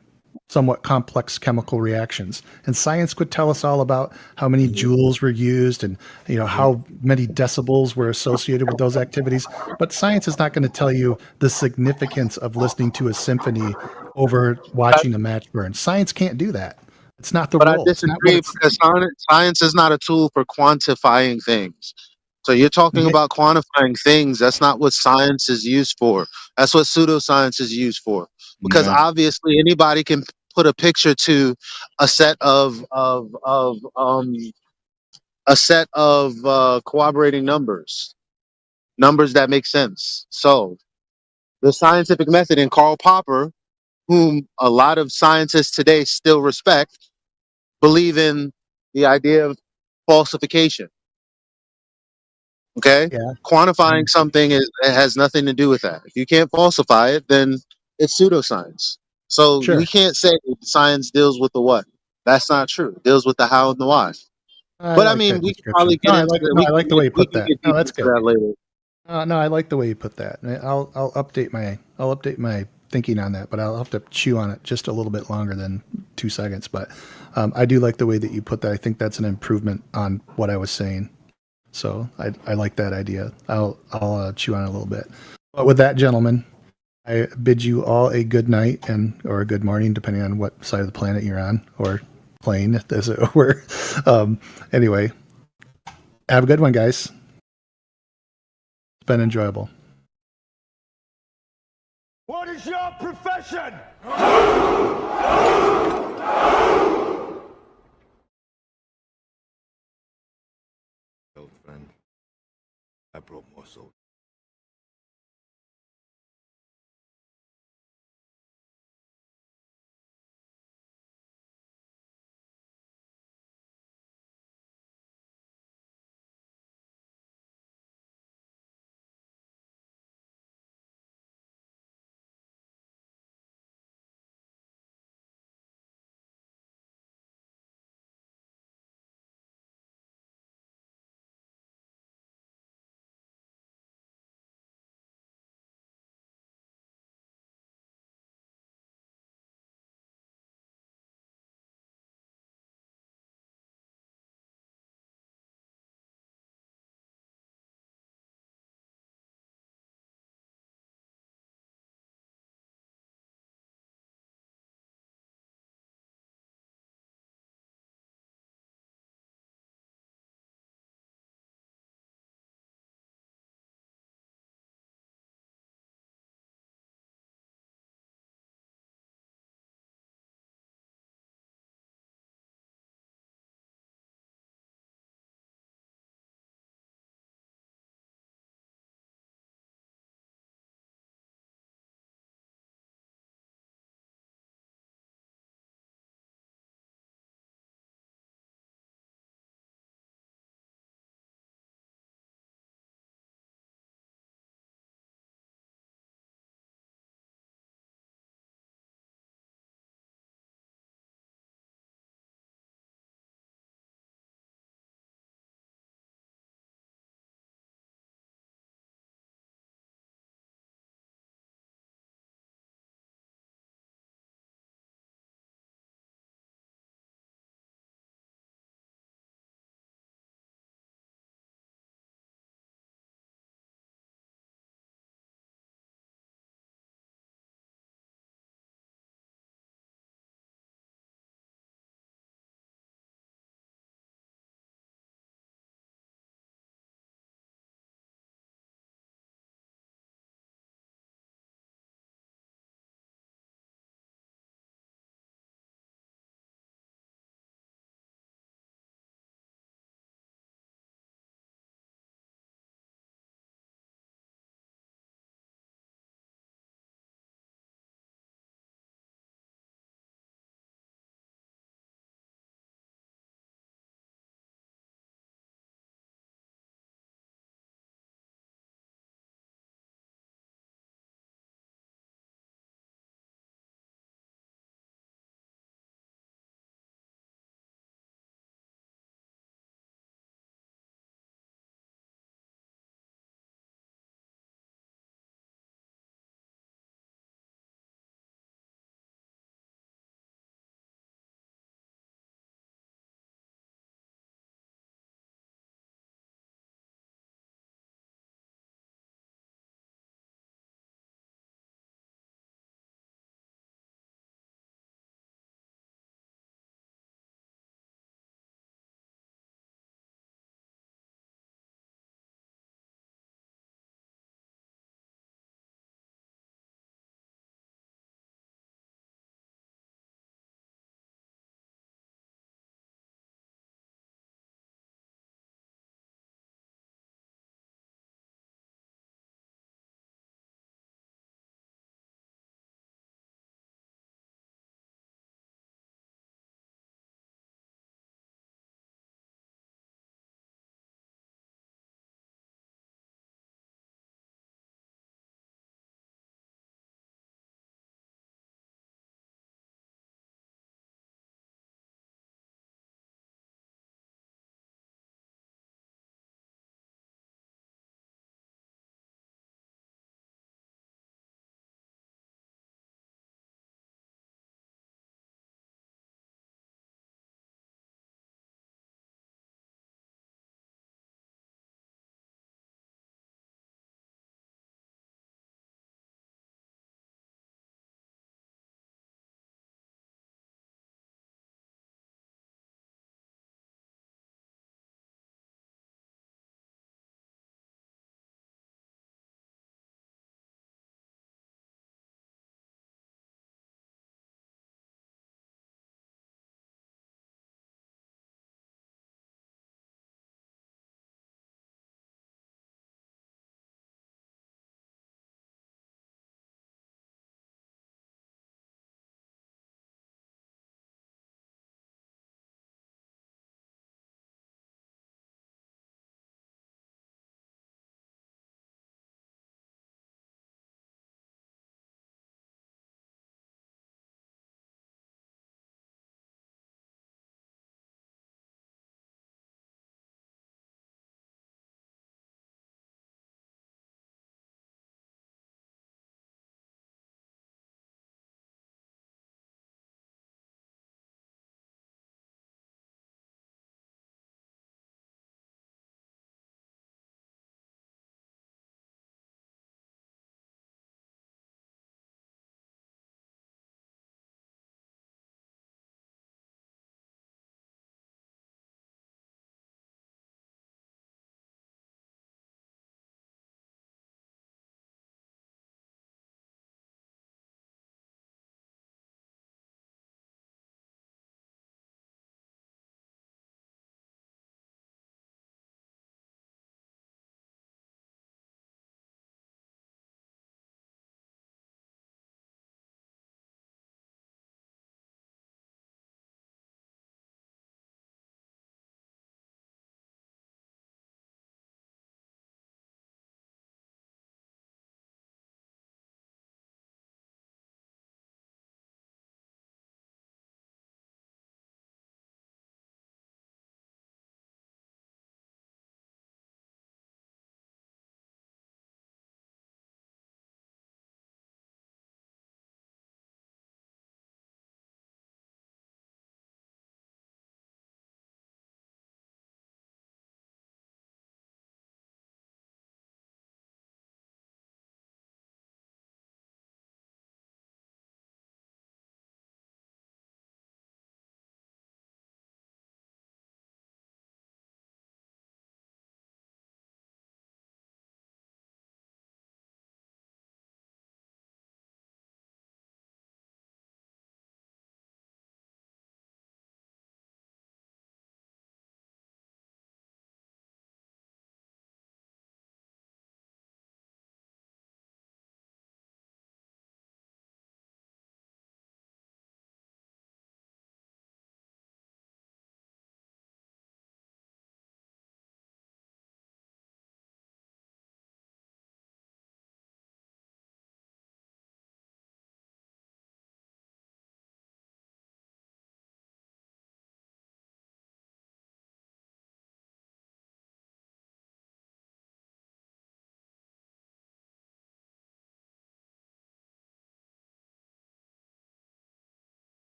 somewhat complex chemical reactions, and science could tell us all about how many joules were used and how many decibels were associated with those activities. But science is not going to tell you the significance of listening to a symphony over watching a match burn. Science can't do that. It's not the but I role. It's not what disagree it's. because science is not a tool for quantifying things. So you're talking Yeah, about quantifying things. That's not what science is used for. That's what pseudoscience is used for. Because yeah. obviously anybody can put a picture to a set of corroborating numbers that make sense. So the scientific method, and Karl Popper, whom a lot of scientists today still respect, believe in the idea of falsification. Okay, Yeah. quantifying something it has nothing to do with that. If you can't falsify it, then it's pseudoscience. So we Sure. can't say science deals with the what. That's not true. It deals with the how and the why. I But I like mean, that we can description. probably No, get into that. I like the way you We put can that. get No, deep that's into good. that later. No, I like the way you put that. I'll update my thinking on that, but I'll have to chew on it just a little bit longer than 2 seconds. But I do like the way that you put that. I think that's an improvement on what I was saying. So I like that idea. I'll chew on it a little bit. But with that, gentlemen, I bid you all a good night or a good morning, depending on what side of the planet you're on, or plane, as it were. Anyway, have a good one, guys. It's been enjoyable. What is your profession? Old friend, I brought more soldiers.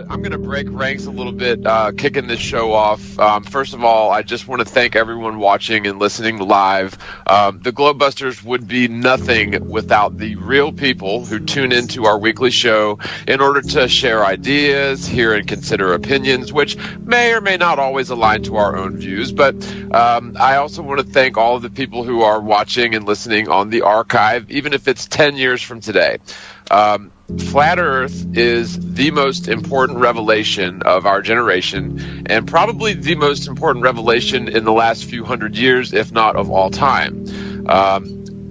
gonna break ranks a little bit, kicking this show off. First of all, I just want to thank everyone watching and listening live. The Globebusters would be nothing without the real people who tune into our weekly show in order to share ideas, hear and consider opinions, which may or may not always align to our own views. But I also want to thank all of the people who are watching and listening on the archive, even if it's 10 years from today. Flat Earth is the most important revelation of our generation, and probably the most important revelation in the last few hundred years, if not of all time.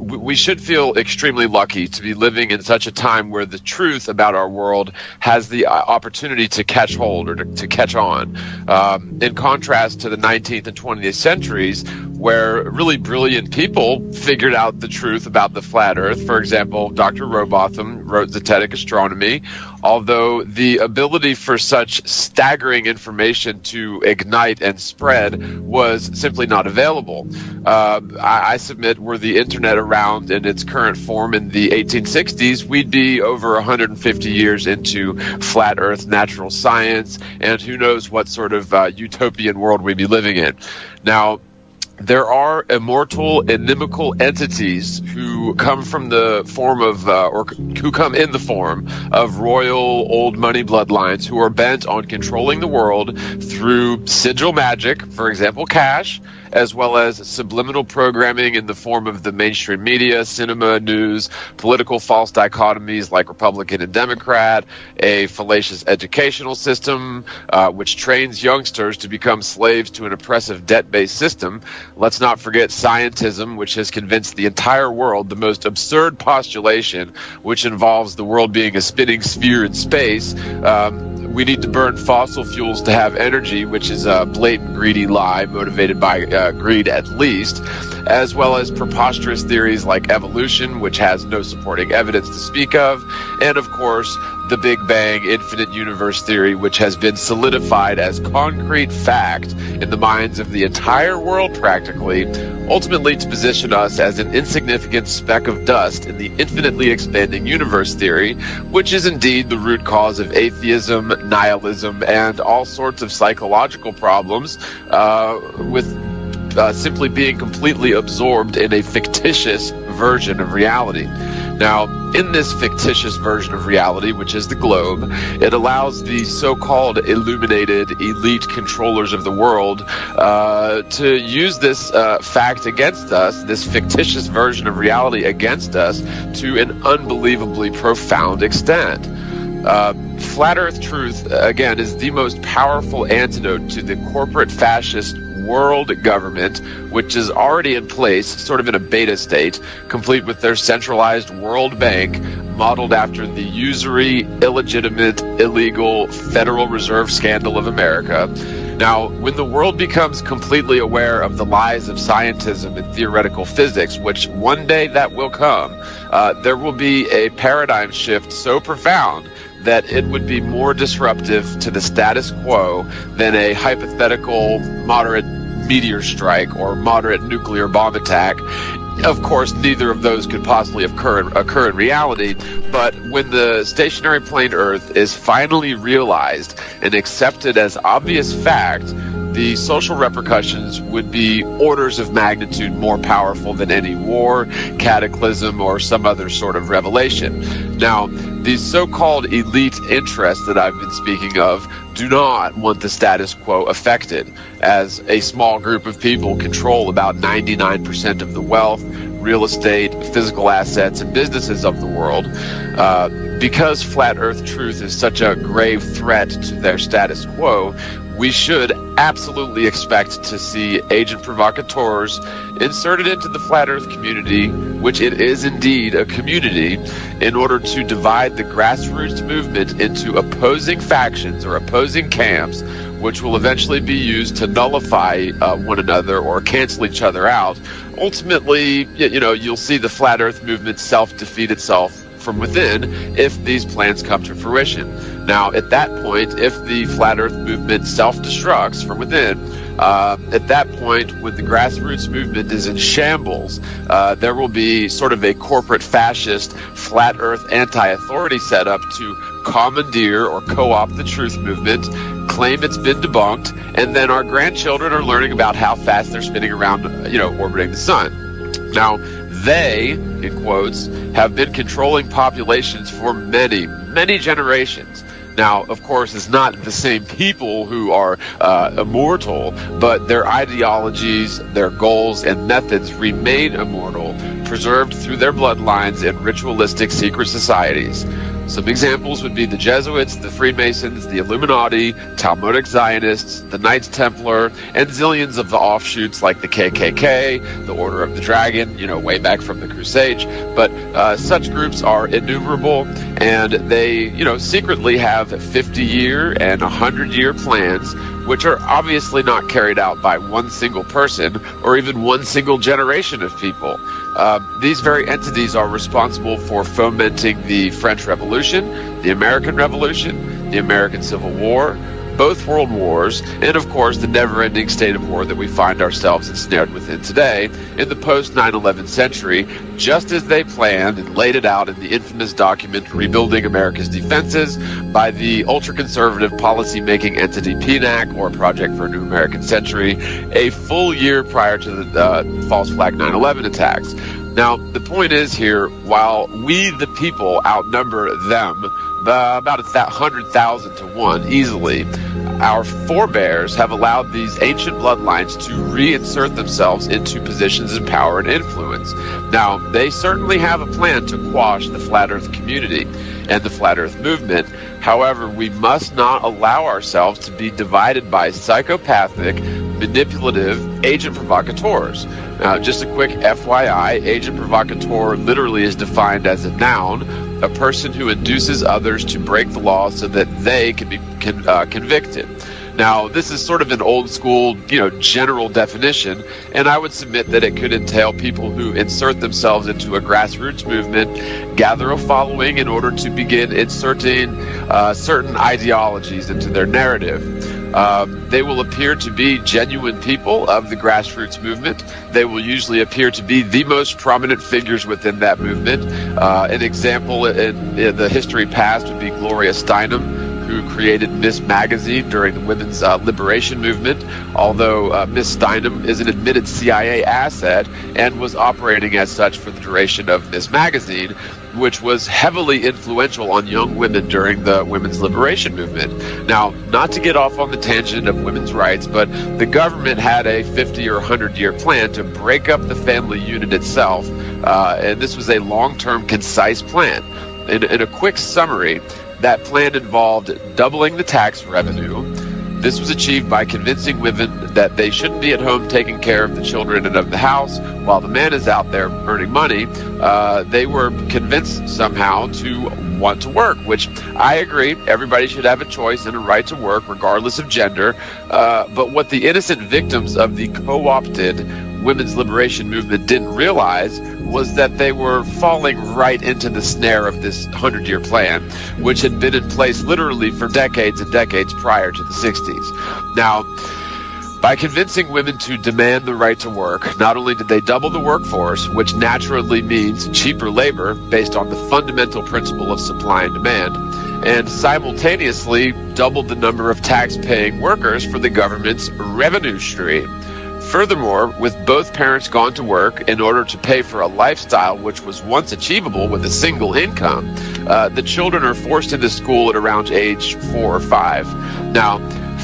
We should feel extremely lucky to be living in such a time where the truth about our world has the opportunity to catch hold or to catch on. In contrast to the 19th and 20th centuries, where really brilliant people figured out the truth about the flat Earth. For example, Dr. Robotham wrote Zetetic Astronomy, although the ability for such staggering information to ignite and spread was simply not available. I submit, were the internet around in its current form in the 1860s, we'd be over 150 years into flat Earth natural science, and who knows what sort of utopian world we'd be living in. Now, there are immortal, inimical entities who come from the form of, or who come in the form of royal old money bloodlines who are bent on controlling the world through sigil magic, for example, cash, as well as subliminal programming in the form of the mainstream media, cinema, news, political false dichotomies like Republican and Democrat, a fallacious educational system which trains youngsters to become slaves to an oppressive debt-based system. Let's not forget scientism, which has convinced the entire world the most absurd postulation, which involves the world being a spinning sphere in space. We need to burn fossil fuels to have energy, which is a blatant greedy lie motivated by greed at least, as well as preposterous theories like evolution, which has no supporting evidence to speak of, and of course the Big Bang infinite universe theory, which has been solidified as concrete fact in the minds of the entire world practically, ultimately to position us as an insignificant speck of dust in the infinitely expanding universe theory, which is indeed the root cause of atheism, nihilism, and all sorts of psychological problems, with simply being completely absorbed in a fictitious version of reality. Now, in this fictitious version of reality, which is the globe, it allows the so-called illuminated elite controllers of the world to use this fact against us, this fictitious version of reality against us, to an unbelievably profound extent. Flat Earth truth, again, is the most powerful antidote to the corporate fascist world government, which is already in place, sort of in a beta state, complete with their centralized World Bank, modeled after the usury, illegitimate, illegal Federal Reserve scandal of America. Now, when the world becomes completely aware of the lies of scientism and theoretical physics, which one day that will come, there will be a paradigm shift so profound that it would be more disruptive to the status quo than a hypothetical moderate meteor strike or moderate nuclear bomb attack. Of course, neither of those could possibly occur in reality, but when the stationary plane Earth is finally realized and accepted as obvious fact, the social repercussions would be orders of magnitude more powerful than any war, cataclysm, or some other sort of revelation. Now, these so-called elite interests that I've been speaking of do not want the status quo affected, as a small group of people control about 99% of the wealth, real estate, physical assets, and businesses of the world. Because flat Earth truth is such a grave threat to their status quo, we should absolutely expect to see agent provocateurs inserted into the flat Earth community, which it is indeed a community, in order to divide the grassroots movement into opposing factions or opposing camps, which will eventually be used to nullify one another or cancel each other out. Ultimately, you'll see the flat Earth movement self-defeat itself from within if these plans come to fruition. Now, at that point, if the flat Earth movement self-destructs from within, at that point, when the grassroots movement is in shambles, there will be sort of a corporate fascist flat Earth anti-authority setup to commandeer or co-opt the truth movement, claim it's been debunked, and then our grandchildren are learning about how fast they're spinning around, orbiting the sun. Now, they, in quotes, have been controlling populations for many, many generations. Now, of course, it's not the same people who are immortal, but their ideologies, their goals, and methods remain immortal, preserved through their bloodlines in ritualistic secret societies. Some examples would be the Jesuits, the Freemasons, the Illuminati, Talmudic Zionists, the Knights Templar, and zillions of the offshoots like the KKK, the Order of the Dragon, way back from the Crusades. But such groups are innumerable, and they, secretly have 50-year and 100-year plans, which are obviously not carried out by one single person or even one single generation of people. These very entities are responsible for fomenting the French Revolution, the American Revolution, the American Civil War, both world wars, and of course the never-ending state of war that we find ourselves ensnared within today in the post-9/11 century, just as they planned and laid it out in the infamous document Rebuilding America's Defenses by the ultra-conservative policy-making entity PNAC, or Project for a New American Century, a full year prior to the false flag 9/11 attacks. Now, the point is here, while we the people outnumber them about 100,000 to 1 easily, our forebears have allowed these ancient bloodlines to reinsert themselves into positions of power and influence. Now, they certainly have a plan to quash the Flat Earth community and the Flat Earth movement. However, we must not allow ourselves to be divided by psychopathic, manipulative agent provocateurs. Now, just a quick FYI, agent provocateur literally is defined as a noun, a person who induces others to break the law so that they can be convicted. Now, this is sort of an old school, general definition, and I would submit that it could entail people who insert themselves into a grassroots movement, gather a following in order to begin inserting certain ideologies into their narrative. They will appear to be genuine people of the grassroots movement. They will usually appear to be the most prominent figures within that movement. An example in the history past would be Gloria Steinem, who created Miss Magazine during the women's liberation movement, although Miss Steinem is an admitted CIA asset and was operating as such for the duration of Miss Magazine, which was heavily influential on young women during the women's liberation movement. Now, not to get off on the tangent of women's rights, but the government had a 50 or 100-year plan to break up the family unit itself, and this was a long-term, concise plan. In a quick summary, that plan involved doubling the tax revenue. This was achieved by convincing women that they shouldn't be at home taking care of the children and of the house while the man is out there earning money. They were convinced somehow to want to work, which I agree. Everybody should have a choice and a right to work regardless of gender. But what the innocent victims of the co-opted women's liberation movement didn't realize was that they were falling right into the snare of this 100-year plan, which had been in place literally for decades and decades prior to the 60s. Now, by convincing women to demand the right to work, not only did they double the workforce, which naturally means cheaper labor based on the fundamental principle of supply and demand, and simultaneously doubled the number of tax-paying workers for the government's revenue stream. Furthermore, with both parents gone to work in order to pay for a lifestyle which was once achievable with a single income, the children are forced into school at around age 4 or 5. Now,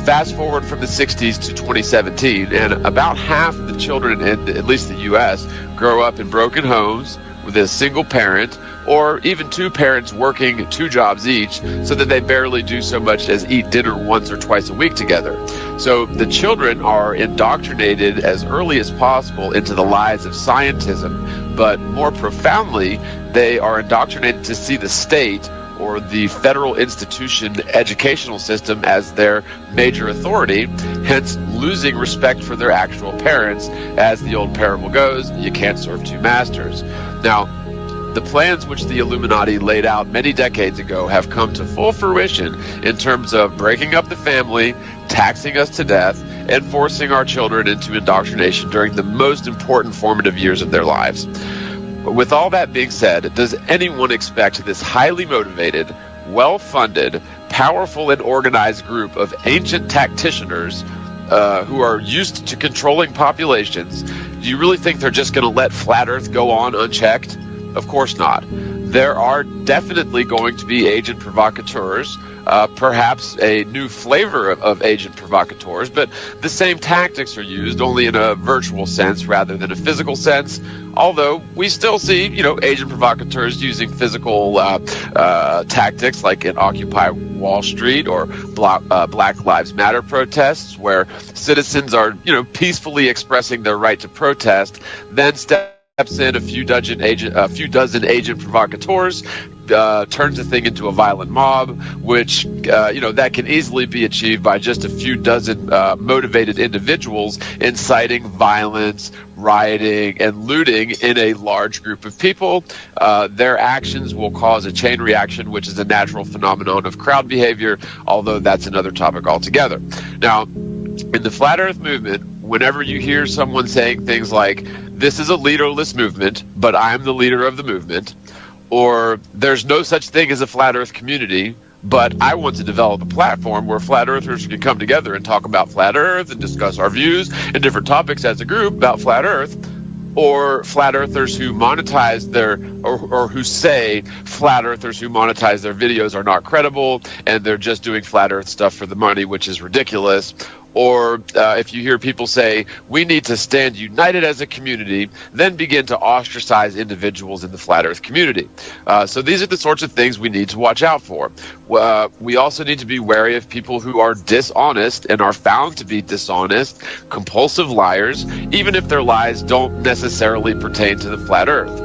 fast forward from the 60s to 2017, and about half of the children in at least the U.S. grow up in broken homes with a single parent, or even two parents working 2 jobs each, so that they barely do so much as eat dinner once or twice a week together. So the children are indoctrinated as early as possible into the lies of scientism, but more profoundly, they are indoctrinated to see the state or the federal institution educational system as their major authority, hence losing respect for their actual parents. As the old parable goes, you can't serve 2 masters. Now, The plans which the Illuminati laid out many decades ago have come to full fruition in terms of breaking up the family, taxing us to death, and forcing our children into indoctrination during the most important formative years of their lives. With all that being said, does anyone expect this highly motivated, well-funded, powerful and organized group of ancient tacticianers who are used to controlling populations, do you really think they're just going to let Flat Earth go on unchecked? Of course not. There are definitely going to be agent provocateurs, perhaps a new flavor of agent provocateurs, but the same tactics are used, only in a virtual sense rather than a physical sense. Although we still see, agent provocateurs using physical tactics, like in Occupy Wall Street or Black Lives Matter protests, where citizens are, peacefully expressing their right to protest, then steps in a few dozen agent provocateurs, turns the thing into a violent mob, which that can easily be achieved by just a few dozen motivated individuals inciting violence, rioting, and looting in a large group of people. Their actions will cause a chain reaction, which is a natural phenomenon of crowd behavior, although that's another topic altogether. Now, in the Flat Earth movement, whenever you hear someone saying things like, "This is a leaderless movement, but I'm the leader of the movement," or "There's no such thing as a Flat Earth community, but I want to develop a platform where Flat Earthers can come together and talk about Flat Earth and discuss our views and different topics as a group about Flat Earth," or Flat Earthers who monetize or who say Flat Earthers who monetize their videos are not credible and they're just doing Flat Earth stuff for the money, which is ridiculous. Or if you hear people say, "We need to stand united as a community," then begin to ostracize individuals in the Flat Earth community. So these are the sorts of things we need to watch out for. We also need to be wary of people who are dishonest and are found to be dishonest, compulsive liars, even if their lies don't necessarily pertain to the Flat Earth.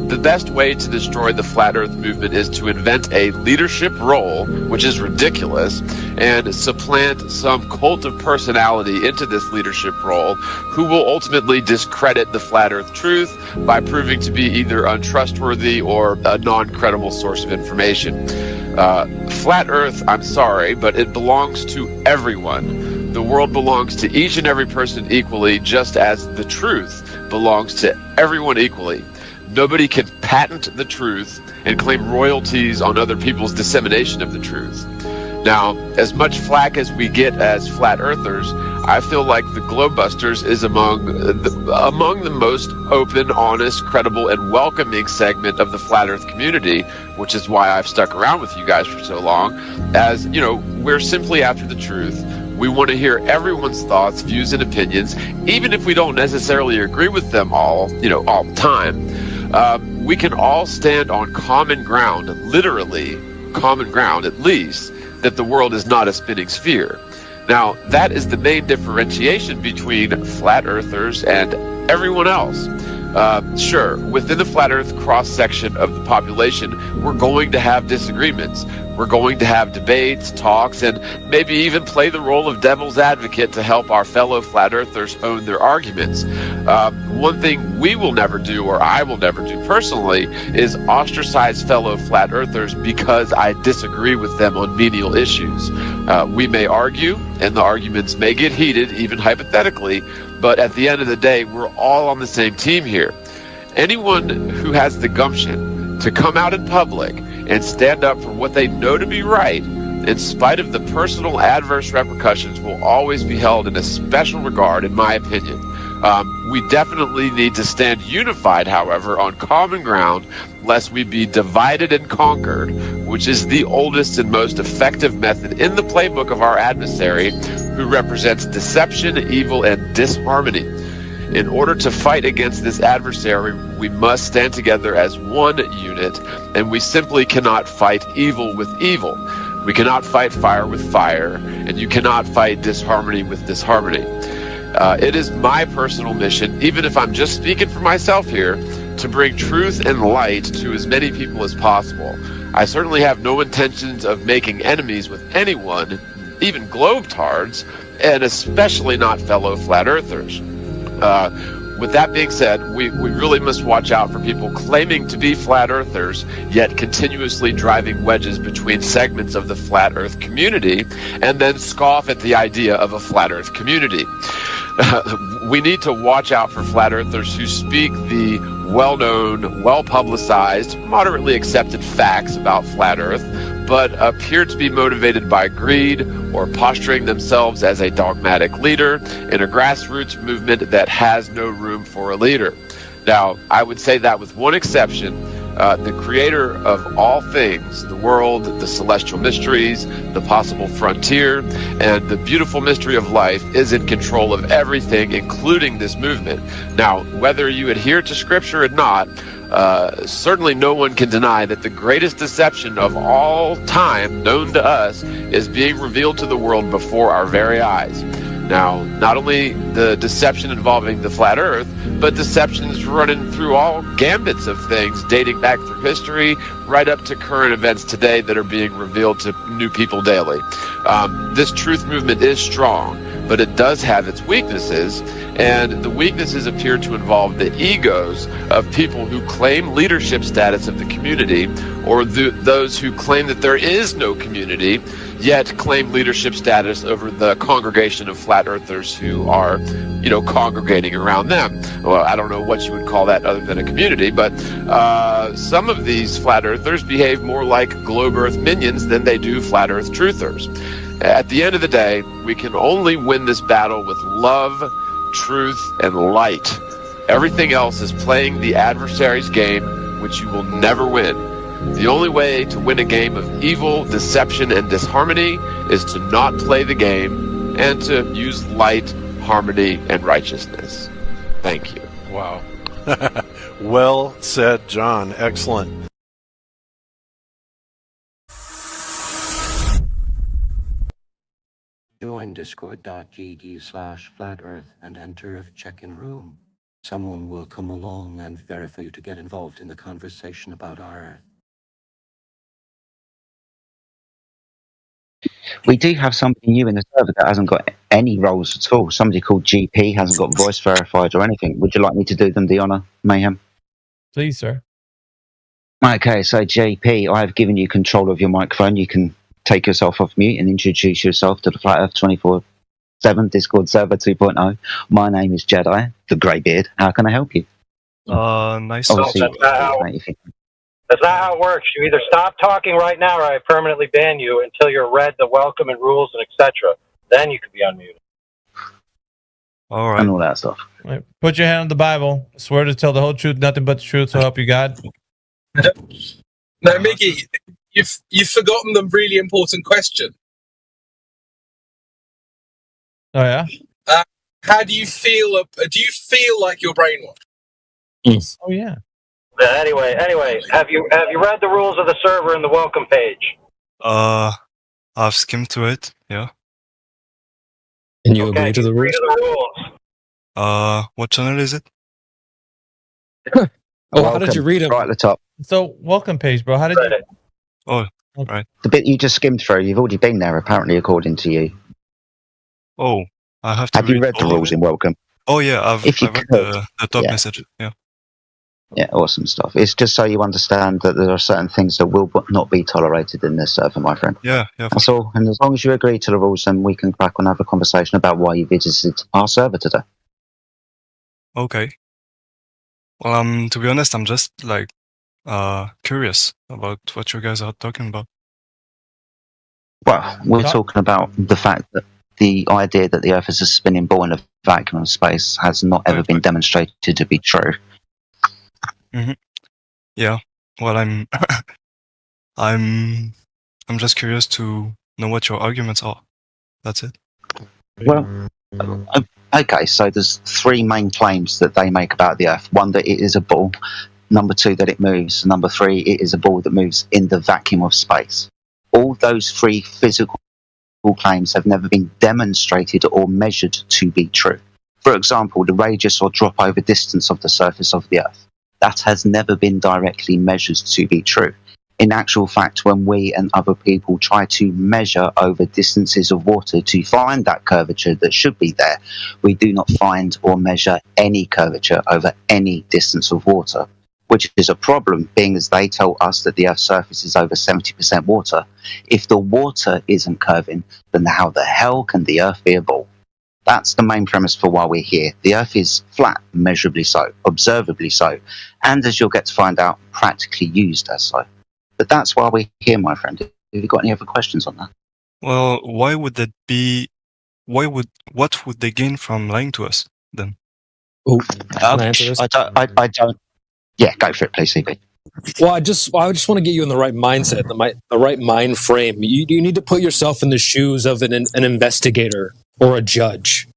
The best way to destroy the Flat Earth movement is to invent a leadership role, which is ridiculous, and supplant some cult of personality into this leadership role who will ultimately discredit the Flat Earth truth by proving to be either untrustworthy or a non-credible source of information. Flat Earth, I'm sorry, but it belongs to everyone. The world belongs to each and every person equally, just as the truth belongs to everyone equally. Nobody can patent the truth and claim royalties on other people's dissemination of the truth. Now, as much flack as we get as Flat Earthers, I feel like the Globebusters is among the most open, honest, credible, and welcoming segment of the Flat Earth community, which is why I've stuck around with you guys for so long. As, we're simply after the truth. We want to hear everyone's thoughts, views, and opinions, even if we don't necessarily agree with them all the time. We can all stand on common ground, literally common ground at least, that the world is not a spinning sphere. Now, that is the main differentiation between Flat Earthers and everyone else. Sure, within the Flat Earth cross-section of the population, we're going to have disagreements. We're going to have debates, talks, and maybe even play the role of devil's advocate to help our fellow Flat Earthers own their arguments. One thing we will never do, or I will never do personally, is ostracize fellow Flat Earthers because I disagree with them on menial issues. We may argue, and the arguments may get heated, even hypothetically, but at the end of the day, we're all on the same team here. Anyone who has the gumption to come out in public and stand up for what they know to be right, in spite of the personal adverse repercussions, will always be held in a special regard, in my opinion. We definitely need to stand unified, however, on common ground, lest we be divided and conquered, which is the oldest and most effective method in the playbook of our adversary, who represents deception, evil, and disharmony. In order to fight against this adversary, we must stand together as one unit, and we simply cannot fight evil with evil. We cannot fight fire with fire, and you cannot fight disharmony with disharmony. It is my personal mission, even if I'm just speaking for myself here, to bring truth and light to as many people as possible. I certainly have no intentions of making enemies with anyone, even globetards, and especially not fellow Flat Earthers. with that being said, we really must watch out for people claiming to be flat earthers, yet continuously driving wedges between segments of the flat earth community, and then scoff at the idea of a flat earth community. We need to watch out for flat earthers who speak the well-known, well-publicized, moderately accepted facts about flat earth, but appear to be motivated by greed or posturing themselves as a dogmatic leader in a grassroots movement that has no room for a leader. Now, I would say that with one exception, the creator of all things, the world, the celestial mysteries, the possible frontier, and the beautiful mystery of life is in control of everything, including this movement. Now, whether you adhere to Scripture or not, certainly no one can deny that the greatest deception of all time known to us is being revealed to the world before our very eyes. Now, not only the deception involving the flat earth, but deceptions running through all gambits of things dating back through history right up to current events today that are being revealed to new people daily. This truth movement is strong, but it does have its weaknesses, and the weaknesses appear to involve the egos of people who claim leadership status of the community, or those who claim that there is no community, yet claim leadership status over the congregation of flat earthers who are, congregating around them. Well, I don't know what you would call that other than a community, but some of these flat earthers behave more like globe earth minions than they do flat earth truthers. At the end of the day, we can only win this battle with love, truth, and light. Everything else is playing the adversary's game, which you will never win. The only way to win a game of evil, deception, and disharmony is to not play the game and to use light, harmony, and righteousness. Thank you. Wow. Well said, John. Excellent. Join discord.gg/flatearth and enter a check-in room. Someone will come along and verify you to get involved in the conversation about our Earth. We do have somebody new in the server that hasn't got any roles at all. Somebody called GP hasn't got voice verified or anything. Would you like me to do them the honour, Mayhem? Please, sir. Okay, so JP, I have given you control of your microphone. You can take yourself off mute and introduce yourself to the Flat Earth 24/7 Discord server 2.0. My name is Jedi, the Greybeard. How can I help you? Nice. That's not how it works. You either stop talking right now or I permanently ban you until you're read the welcome and rules and etc. Then you can be unmuted. All right. And all that stuff. Right. Put your hand on the Bible. Swear to tell the whole truth, nothing but the truth, so help you God. Now, Mickey, you've forgotten the really important question. Oh, yeah? How do you feel? Do you feel like you're brainwashed? Oh, yeah. Anyway, have you read the rules of the server in the welcome page? I've skimmed to it, yeah. And you agree to the rules? What channel is it? How did you read it? Right at the top. So, welcome page, bro. How did you... Oh, right. The bit you just skimmed through, you've already been there, apparently, according to you. Oh, I have to Have you read the rules in welcome? Oh, yeah, I've read the top message, yeah. Yeah, awesome stuff. It's just so you understand that there are certain things that will not be tolerated in this server, my friend. Yeah. That's all. And as long as you agree to the rules, then we can crack on and have a conversation about why you visited our server today. Okay. Well, to be honest, I'm just curious about what you guys are talking about. Well, we're talking about the fact that the idea that the Earth is a spinning ball in a vacuum of space has not ever been demonstrated to be true. Mm-hmm. Yeah. Well, I'm just curious to know what your arguments are. That's it. Well, okay, so there's three main claims that they make about the Earth. One, that it is a ball. Number two, that it moves. Number three, it is a ball that moves in the vacuum of space. All those three physical claims have never been demonstrated or measured to be true. For example, the radius or drop over distance of the surface of the Earth. That has never been directly measured to be true. In actual fact, when we and other people try to measure over distances of water to find that curvature that should be there, we do not find or measure any curvature over any distance of water, which is a problem, being as they tell us that the Earth's surface is over 70% water. If the water isn't curving, then how the hell can the Earth be a ball? That's the main premise for why we're here. The Earth is flat, measurably so, observably so, and as you'll get to find out, practically used as so. But that's why we're here, my friend. Have you got any other questions on that? Well, why would that be? What would they gain from lying to us then? Ooh, can I answer this? I don't. Yeah, go for it, please, CB. Well, I just want to get you in the right mindset, the right mind frame. You need to put yourself in the shoes of an investigator or a judge.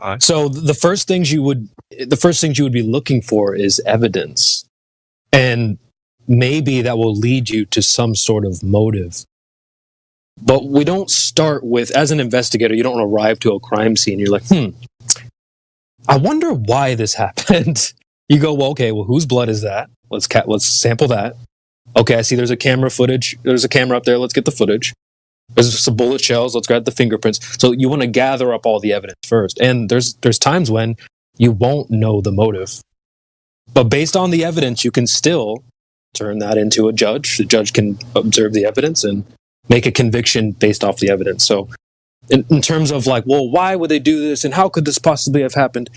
Right. So the first things you would be looking for is evidence, and maybe that will lead you to some sort of motive. But we don't start with, as an investigator, you don't arrive to a crime scene. You're like, I wonder why this happened. You go, well, okay, well, whose blood is that? Let's sample that. Okay, I see there's a camera footage. There's a camera up there. Let's get the footage. There's some bullet shells. Let's grab the fingerprints. So you want to gather up all the evidence first. And there's times when you won't know the motive. But based on the evidence, you can still turn that into a judge. The judge can observe the evidence and make a conviction based off the evidence. So in terms of like, well, why would they do this and how could this possibly have happened?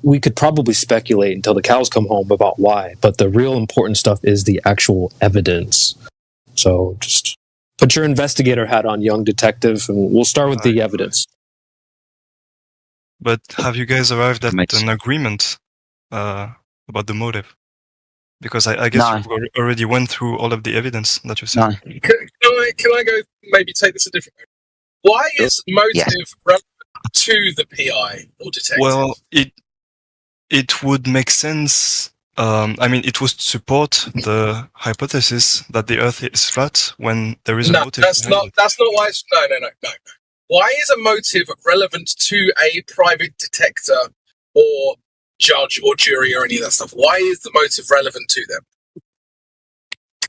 We could probably speculate until the cows come home about why. But the real important stuff is the actual evidence. So just put your investigator hat on, young detective, and we'll start with the evidence. But have you guys arrived at an agreement about the motive? Because I guess you've already went through all of the evidence that you said. No. Can I go maybe take this a different way? Why is motive relevant to the PI or detective? Well, it would make sense. I mean, it would support the hypothesis that the Earth is flat when there is a motive. That's not why it's no. Why is a motive relevant to a private detector or judge or jury or any of that stuff? Why is the motive relevant to them?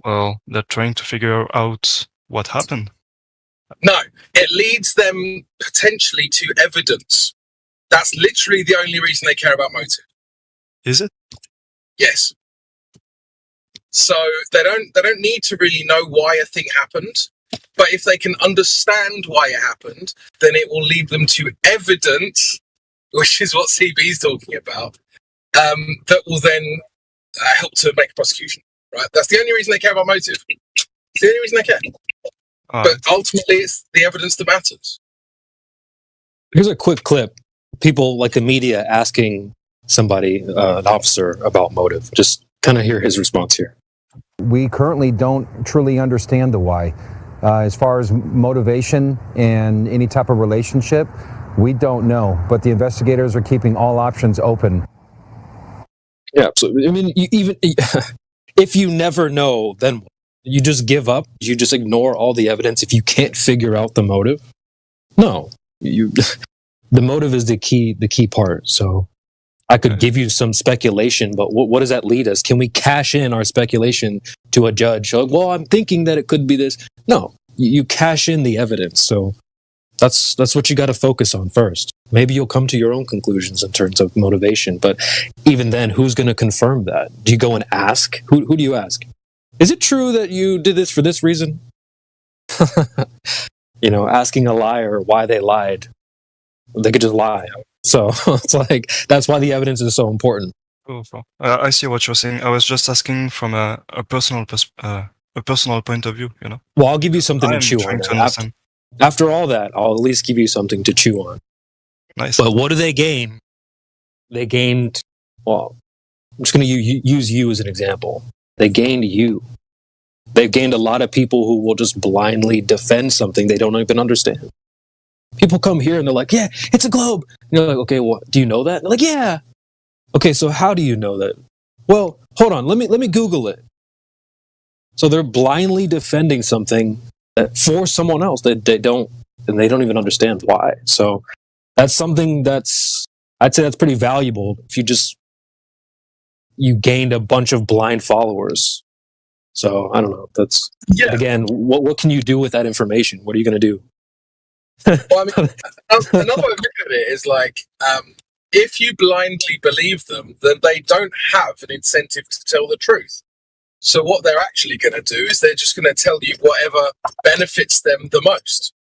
Well, they're trying to figure out what happened. No, it leads them potentially to evidence. That's literally the only reason they care about motive. Is it? Yes. So they don't need to really know why a thing happened, but if they can understand why it happened, then it will lead them to evidence, which is what CB's talking about, that will then help to make a prosecution. Right? That's the only reason they care about motive. It's the only reason they care. But ultimately, it's the evidence that matters. Here's a quick clip. People like the media asking somebody, an officer, about motive. Just kind of hear his response here. We currently don't truly understand the why. As far as motivation and any type of relationship, we don't know. But the investigators are keeping all options open. Yeah, absolutely. I mean, even if you never know, then you just give up. You just ignore all the evidence if you can't figure out the motive. No, the motive is the key part. So I could give you some speculation, but what does that lead us? Can we cash in our speculation to a judge? Like, well, I'm thinking that it could be this. No, you cash in the evidence. So that's what you got to focus on first. Maybe you'll come to your own conclusions in terms of motivation, but even then, who's going to confirm that? Do you go and ask? Who do you ask? Is it true that you did this for this reason? Asking a liar why they lied. They could just lie. So it's like, that's why the evidence is so important. Cool. I see what you're saying. I was just asking from a personal point of view, Well, I'll give you something to chew on. After all that, I'll at least give you something to chew on. Nice. But what do they gain? They gained, well, I'm just going to use you as an example. They gained you. They've gained a lot of people who will just blindly defend something they don't even understand. People come here and they're like, yeah, it's a globe. And you're like, okay, well, do you know that? And they're like, yeah. Okay, so how do you know that? Well, hold on, let me Google it. So they're blindly defending something that for someone else that they don't even understand why. So that's something I'd say that's pretty valuable. If you gained a bunch of blind followers. So I don't know. That's Yeah. again, what can you do with that information? What are you going to do? Well, I mean, another way of looking at it is like, if you blindly believe them, then they don't have an incentive to tell the truth. So what they're actually going to do is they're just going to tell you whatever benefits them the most,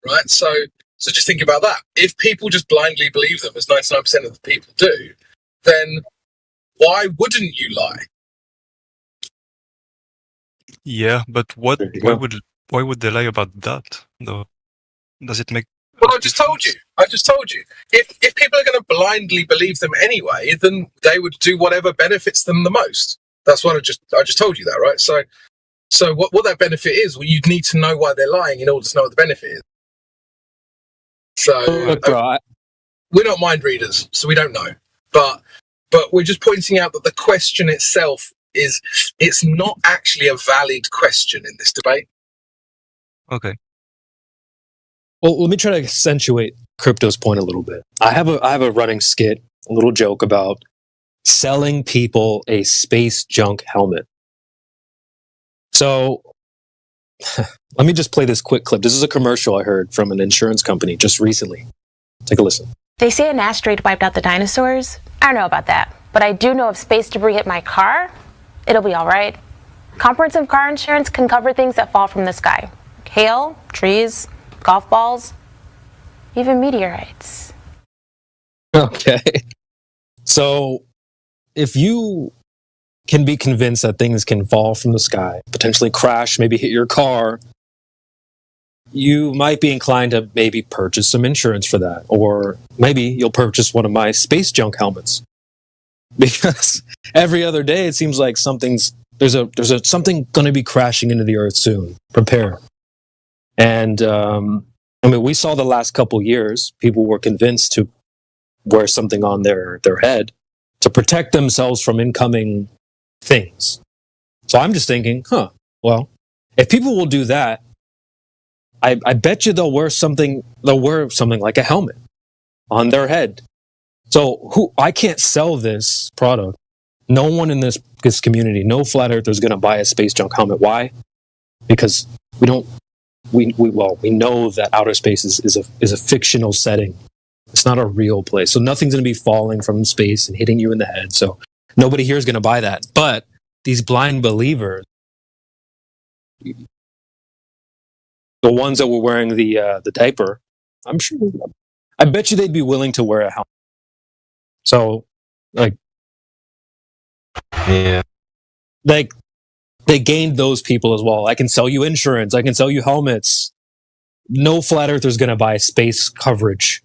right? So just think about that. If people just blindly believe them, as 99% of the people do, then why wouldn't you lie? Yeah, but why would they lie about that though? Does it make? Well, I just told you. If people are going to blindly believe them anyway, then they would do whatever benefits them the most. That's what I just told you that, right? So what that benefit is, well, you'd need to know why they're lying in order to know what the benefit is. So Look, bro, we're not mind readers, so we don't know. But we're just pointing out that the question itself it's not actually a valid question in this debate. Okay. Well, let me try to accentuate Crypto's point a little bit. I have a running skit, a little joke about selling people a space junk helmet. So let me just play this quick clip. This is a commercial I heard from an insurance company just recently. Take a listen. They say an asteroid wiped out the dinosaurs. I don't know about that, but I do know if space debris hit my car, it'll be all right. Comprehensive car insurance can cover things that fall from the sky. Hail, trees, golf balls, even meteorites. Okay. So if you can be convinced that things can fall from the sky, potentially crash, maybe hit your car, you might be inclined to maybe purchase some insurance for that. Or maybe you'll purchase one of my space junk helmets. Because every other day it seems like there's something going to be crashing into the earth soon. Prepare. And I mean, we saw the last couple years, people were convinced to wear something on their head to protect themselves from incoming things. So I'm just thinking, well, if people will do that, I bet you they'll wear something like a helmet on their head. So I can't sell this product. No one in this community, no flat earther is going to buy a space junk helmet. Why? Because we know that outer space is a fictional setting. It's not a real place. So nothing's going to be falling from space and hitting you in the head. So nobody here is going to buy that. But these blind believers, the ones that were wearing the diaper, I bet you they'd be willing to wear a helmet. So, yeah, they gained those people as well. I can sell you insurance. I can sell you helmets. No flat earther's going to buy space coverage.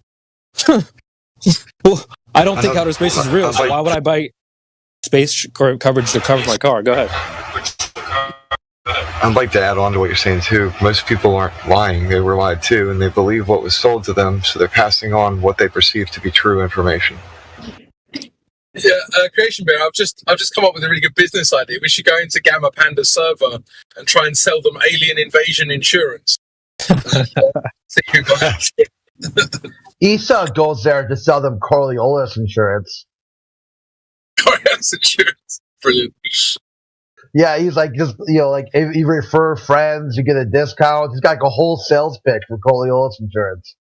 Well, I don't think outer space is real. So why would I buy space coverage to cover my car? Go ahead. I'd like to add on to what you're saying too. Most people aren't lying; they were lied to, and they believe what was sold to them. So they're passing on what they perceive to be true information. Yeah, Creation Bear, I've just come up with a really good business idea. We should go into Gamma Panda server and try and sell them alien invasion insurance. ESA goes there to sell them Coriolis insurance. Coriolis insurance, brilliant. Yeah, he's like, just like if you refer friends, you get a discount. He's got like a whole sales pitch for Coriolis insurance.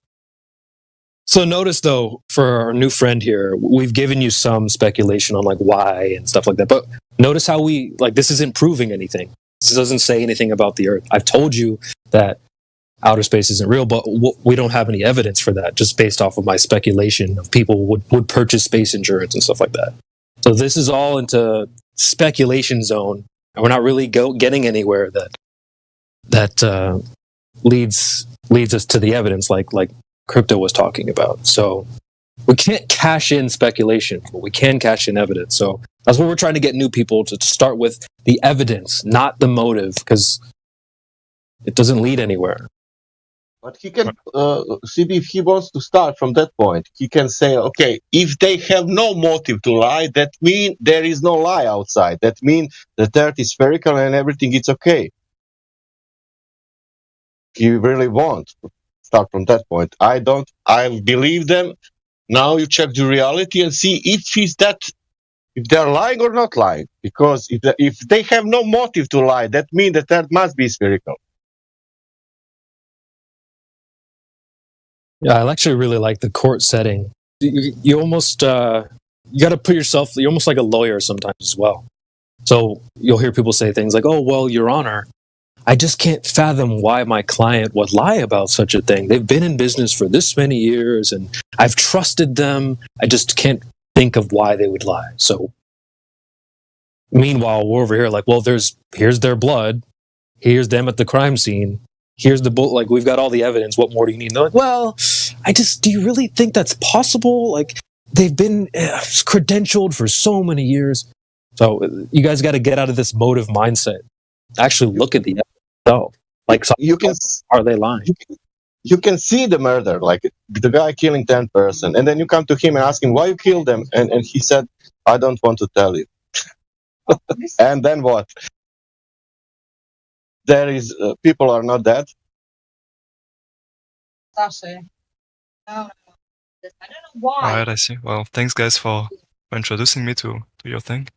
So notice though, for our new friend here, we've given you some speculation on like why and stuff like that. But notice how this isn't proving anything. This doesn't say anything about the Earth. I've told you that outer space isn't real, but we don't have any evidence for that, just based off of my speculation of people would purchase space insurance and stuff like that. So this is all into speculation zone, and we're not really getting anywhere that leads us to the evidence like Crypto was talking about. So we can't cash in speculation, but we can cash in evidence. So that's what we're trying to get new people to start with, the evidence, not the motive, because it doesn't lead anywhere. But he can see if he wants to start from that point. He can say, okay, if they have no motive to lie, that means there is no lie outside. That means the Earth is spherical and everything is okay. He really wants to start from that point. I don't. I believe them. Now you check the reality and see if he's that if they're lying or not lying. Because if they have no motive to lie, that means that Earth must be spherical. Yeah, I actually really like the court setting. You almost you got to put yourself. You're almost like a lawyer sometimes as well. So you'll hear people say things like, "Oh, well, Your Honor, I just can't fathom why my client would lie about such a thing. They've been in business for this many years, and I've trusted them. I just can't think of why they would lie." So, meanwhile, we're over here like, "Well, here's their blood. Here's them at the crime scene. Here's the book. Like, we've got all the evidence. What more do you need?" And they're like, "Well, do you really think that's possible? Like, they've been credentialed for so many years." So you guys got to get out of this motive mindset. Actually look at the evidence itself. Like, are they lying? You can see the murder, like the guy killing 10 person, and then you come to him and ask him why you killed them, and he said, "I don't want to tell you." And then what? There is people are not dead. Alright, I see. Well, thanks guys for introducing me to your thing.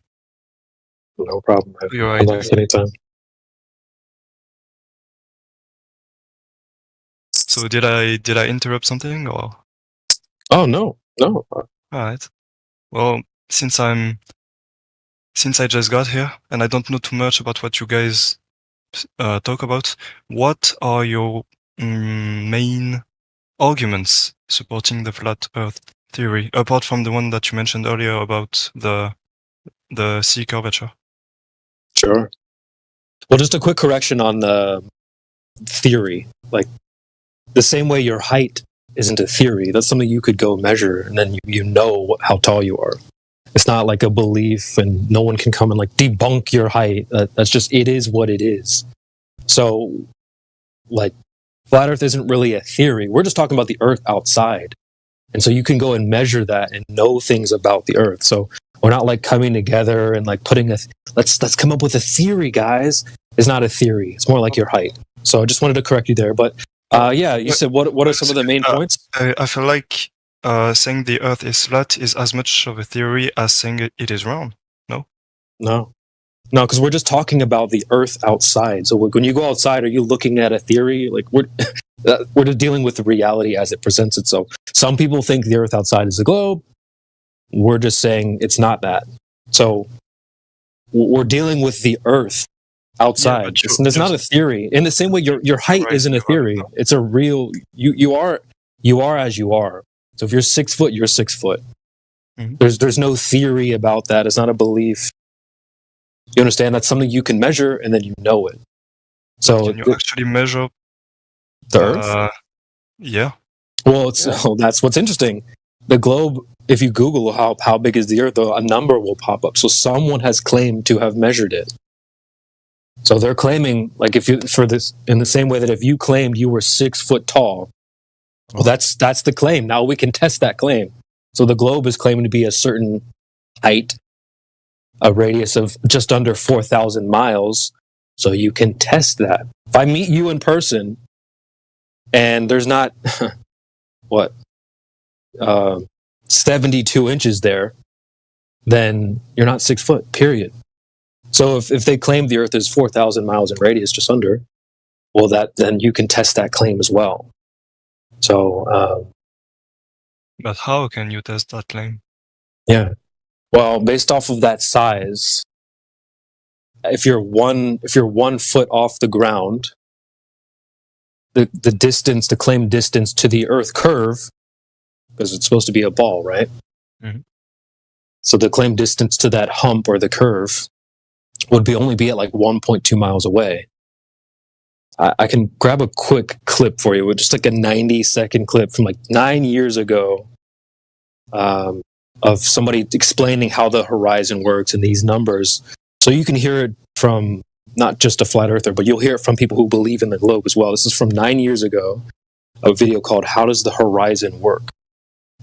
No problem. Your Come ideas. back anytime. So did I interrupt something or? Oh no. Alright. Well, since I just got here and I don't know too much about what you guys talk about, what are your main arguments supporting the flat Earth theory, apart from the one that you mentioned earlier about the sea curvature? Sure. Well, just a quick correction on the theory. Like, the same way your height isn't a theory, that's something you could go measure, and then you know how tall you are. It's not like a belief, and no one can come and like debunk your height. That's just, it is what it is. So, like, flat Earth isn't really a theory. We're just talking about the Earth outside, and so you can go and measure that and know things about the Earth. So we're not like coming together and like putting let's come up with a theory, guys. It's not a theory. It's more like your height. So I just wanted to correct you there. But yeah, you said what are some of the main points? I feel like saying the Earth is flat is as much of a theory as saying it is round. No, because we're just talking about the Earth outside. So when you go outside, are you looking at a theory? Like, we're just dealing with the reality as it presents itself. Some people think the Earth outside is a globe. We're just saying it's not that. So we're dealing with the Earth outside. Yeah, it's not a theory. In the same way, your height isn't a theory. It's a real. You are as you are. So if you're 6 foot, you're 6 foot. Mm-hmm. There's no theory about that. It's not a belief. You understand? That's something you can measure, and then you know it. So can you actually measure the Earth? Yeah. Well, that's what's interesting. The globe, if you Google how big is the Earth, a number will pop up. So someone has claimed to have measured it. So they're claiming, like, in the same way that if you claimed you were 6 foot tall, well, that's the claim. Now we can test that claim. So the globe is claiming to be a certain height, a radius of just under 4,000 miles. So you can test that. If I meet you in person and there's not, 72 inches there, then you're not 6 foot, period. So if they claim the Earth is 4,000 miles in radius, just under, well, then you can test that claim as well. So, but how can you test that claim? Yeah, well, based off of that size, if you're 1 foot off the ground, the distance, the claimed distance to the Earth curve, because it's supposed to be a ball, right? Mm-hmm. So the claimed distance to that hump or the curve would only be at like 1.2 miles away. I can grab a quick clip for you, just like a 90-second clip from like 9 years ago, of somebody explaining how the horizon works and these numbers. So you can hear it from not just a flat earther, but you'll hear it from people who believe in the globe as well. This is from 9 years ago, a video called "How Does the Horizon Work?"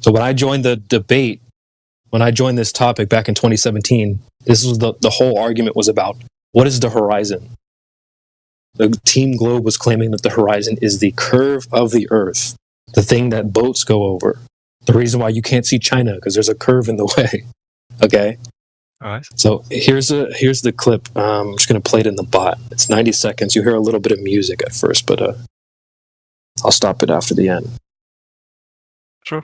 So when I joined the debate, when I joined this topic back in 2017, this was the whole argument was about, what is the horizon? The Team Globe was claiming that the horizon is the curve of the Earth, the thing that boats go over. The reason why you can't see China, because there's a curve in the way. Okay? All right. So here's the clip. I'm just gonna play it in the bot. It's 90 seconds. You hear a little bit of music at first, but I'll stop it after the end. Sure.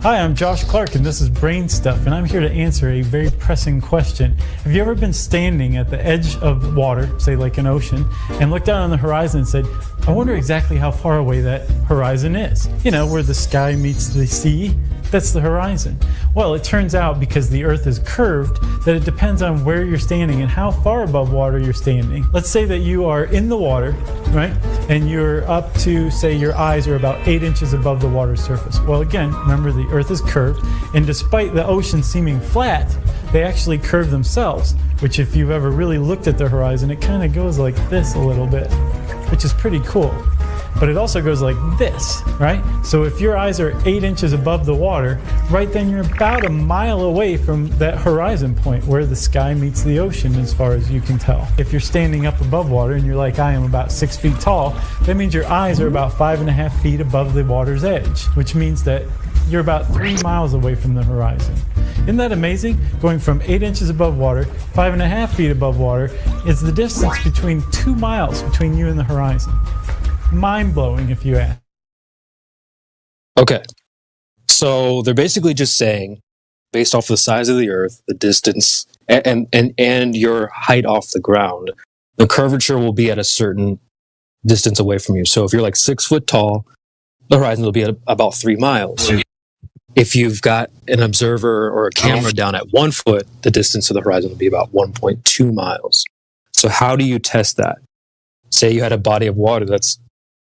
Hi, I'm Josh Clark, and this is Brain Stuff, and I'm here to answer a very pressing question. Have you ever been standing at the edge of water, say like an ocean, and looked out on the horizon and said, I wonder exactly how far away that horizon is? You know, where the sky meets the sea, that's the horizon. Well, it turns out because the Earth is curved that it depends on where you're standing and how far above water you're standing. Let's say that you are in the water, right? And you're up to, say, your eyes are about 8 inches above the water surface. Well, again, remember the Earth is curved, and despite the ocean seeming flat, they actually curve themselves, which if you've ever really looked at the horizon, it kind of goes like this a little bit, which is pretty cool. But it also goes like this, right? So if your eyes are 8 inches above the water, right then you're about a mile away from that horizon point where the sky meets the ocean as far as you can tell. If you're standing up above water and you're like I am about 6 feet tall, that means your eyes are about 5.5 feet above the water's edge, which means that you're about 3 miles away from the horizon. Isn't that amazing? Going from 8 inches above water, 5.5 feet above water, is the distance between 2 miles between you and the horizon. Mind-blowing, if you ask. Okay. So they're basically just saying, based off the size of the Earth, the distance, and your height off the ground, the curvature will be at a certain distance away from you. So if you're like 6 foot tall, the horizon will be at about 3 miles. If you've got an observer or a camera down at 1 foot, the distance to the horizon will be about 1.2 miles. So how do you test that? Say you had a body of water that's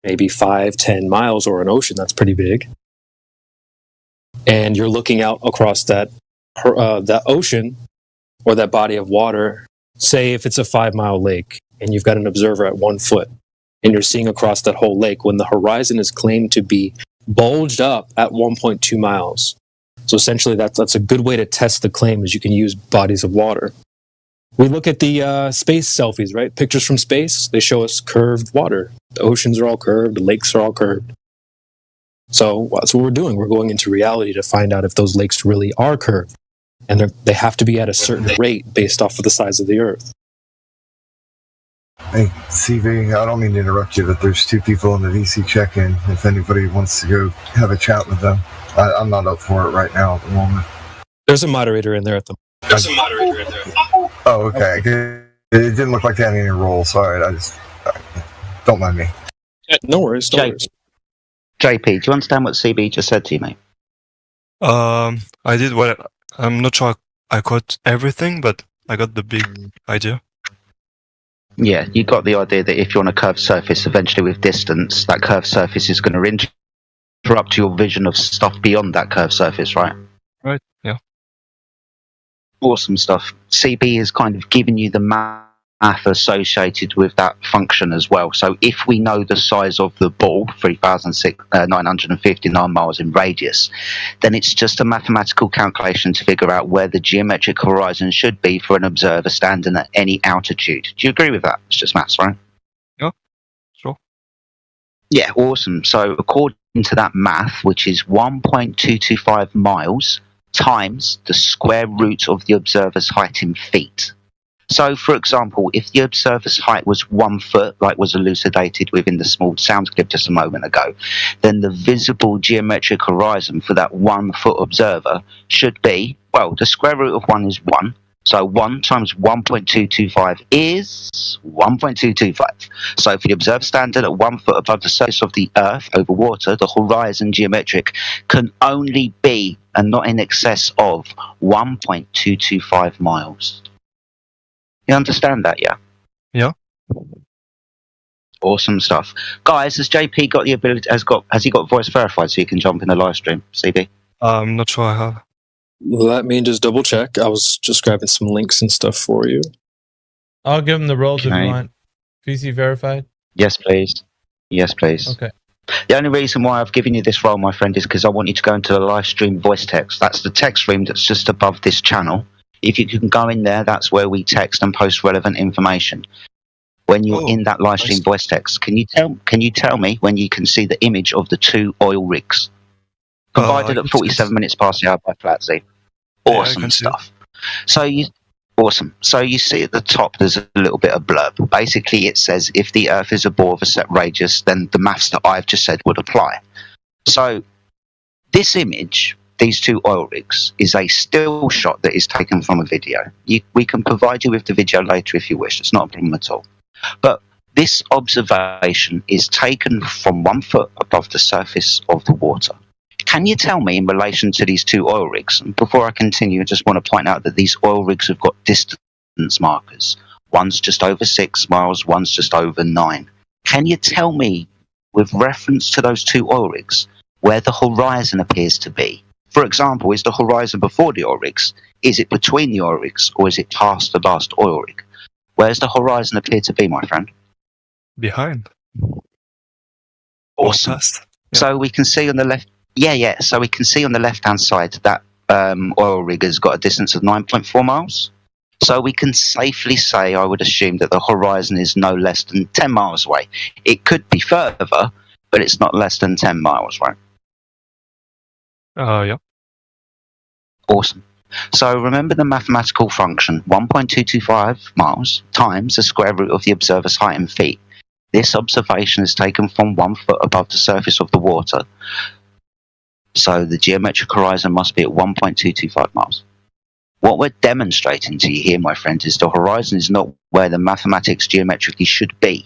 maybe 5-10 miles, or an ocean that's pretty big, and you're looking out across that ocean or that body of water. Say if it's a 5-mile lake and you've got an observer at 1 foot and you're seeing across that whole lake when the horizon is claimed to be bulged up at 1.2 miles. So essentially that's a good way to test the claim, is you can use bodies of water. We look at the space selfies, right? Pictures from space, they show us curved water. The oceans are all curved, the lakes are all curved. So that's what we're doing. We're going into reality to find out if those lakes really are curved. And they have to be at a certain rate based off of the size of the Earth. Hey, CV, I don't mean to interrupt you, but there's 2 people in the VC check-in. If anybody wants to go have a chat with them, I'm not up for it right now at the moment. There's a moderator in there at the moment. Oh, okay. It didn't look like they had any role. Sorry, don't mind me. No worries. JP, do you understand what CB just said to you, mate? I did. Well, I'm not sure I caught everything, but I got the big idea. Yeah, you got the idea that if you're on a curved surface, eventually with distance, that curved surface is going to interrupt your vision of stuff beyond that curved surface, right? Right, yeah. Awesome stuff. CB has kind of given you the math associated with that function as well. So if we know the size of the ball, 3,959 miles in radius, then it's just a mathematical calculation to figure out where the geometric horizon should be for an observer standing at any altitude. Do you agree with that? It's just maths, right? Yeah, sure. Yeah, awesome. So according to that math, which is 1.225 miles times the square root of the observer's height in feet. So, for example, if the observer's height was 1 foot, like was elucidated within the small sound clip just a moment ago, then the visible geometric horizon for that 1 foot observer should be, well, the square root of 1 is 1. So 1 times 1.225 is 1.225. So for the observer standing at 1 foot above the surface of the Earth over water, the horizon geometric can only be, and not in excess of, 1.225 miles. You understand that, yeah? Yeah. Awesome stuff. Guys, has JP got the ability, has he got voice verified so he can jump in the live stream, CB? I'm not sure I have. Let me just double check. I was just grabbing some links and stuff for you. I'll give him the roles if you want. VC verified? Yes, please. Yes, please. Okay. The only reason why I've given you this role, my friend, is because I want you to go into the live stream voice text. That's the text stream that's just above this channel. If you can go in there, that's where we text and post relevant information. when you're in that live stream voice text. Can you tell me when you can see the image of the 2 oil rigs? Provided at 47 minutes past the hour by Flatzy. Awesome stuff. So you see at the top there's a little bit of blurb. Basically it says if the Earth is a ball of a set radius, then the maths that I've just said would apply. So this image, these 2 oil rigs, is a still shot that is taken from a video. We can provide you with the video later if you wish. It's not a problem at all. But this observation is taken from 1 foot above the surface of the water. Can you tell me in relation to these 2 oil rigs, and before I continue, I just want to point out that these oil rigs have got distance markers. One's just over 6 miles, one's just over 9. Can you tell me, with reference to those 2 oil rigs, where the horizon appears to be? For example, is the horizon before the oil rigs? Is it between the oil rigs? Or is it past the last oil rig? Where's the horizon appear to be, my friend? Behind. Awesome. So we can see on the left... Yeah. So we can see on the left-hand side that oil rig has got a distance of 9.4 miles. So we can safely say, I would assume, that the horizon is no less than 10 miles away. It could be further, but it's not less than 10 miles, right? Yeah. Awesome. So remember the mathematical function, 1.225 miles times the square root of the observer's height in feet. This observation is taken from 1 foot above the surface of the water. So the geometric horizon must be at 1.225 miles. What we're demonstrating to you here, my friend, is the horizon is not where the mathematics geometrically should be.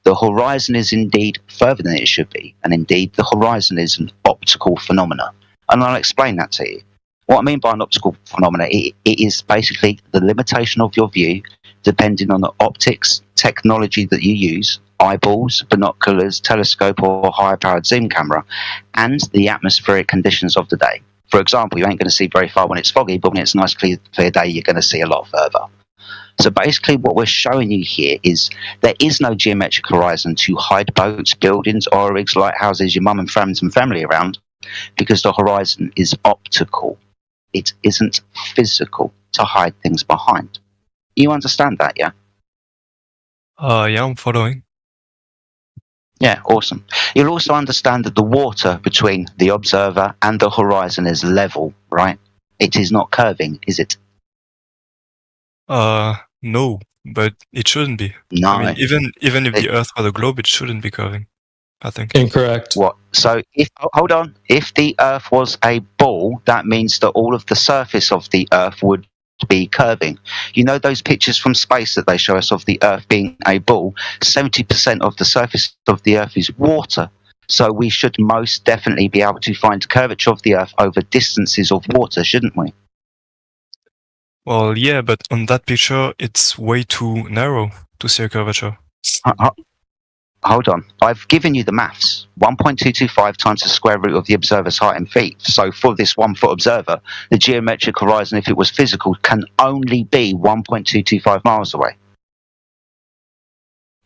The horizon is indeed further than it should be, and indeed the horizon is an optical phenomena. And I'll explain that to you. What I mean by an optical phenomena, it is basically the limitation of your view depending on the optics technology that you use, eyeballs, binoculars, telescope or higher-powered zoom camera, and the atmospheric conditions of the day. For example, you ain't going to see very far when it's foggy, but when it's a nice clear day, you're going to see a lot further. So basically what we're showing you here is there is no geometric horizon to hide boats, buildings, oil rigs, lighthouses, your mum and friends and family around, because the horizon is optical. It isn't physical to hide things behind. You understand that, yeah? Yeah, I'm following. Yeah, awesome. You'll also understand that the water between the observer and the horizon is level, right? It is not curving, is it? No, but it shouldn't be. No. I mean, even if the Earth were a globe, it shouldn't be curving, I think. Incorrect. What? So, hold on. If the Earth was a ball, that means that all of the surface of the Earth would be curving. You know those pictures from space that they show us of the Earth being a ball? 70% of the surface of the Earth is water. So we should most definitely be able to find curvature of the Earth over distances of water, shouldn't we? Well, yeah, but on that picture, it's way too narrow to see a curvature. Hold on. I've given you the maths. 1.225 times the square root of the observer's height in feet. So for this 1 foot observer, the geometric horizon, if it was physical, can only be 1.225 miles away.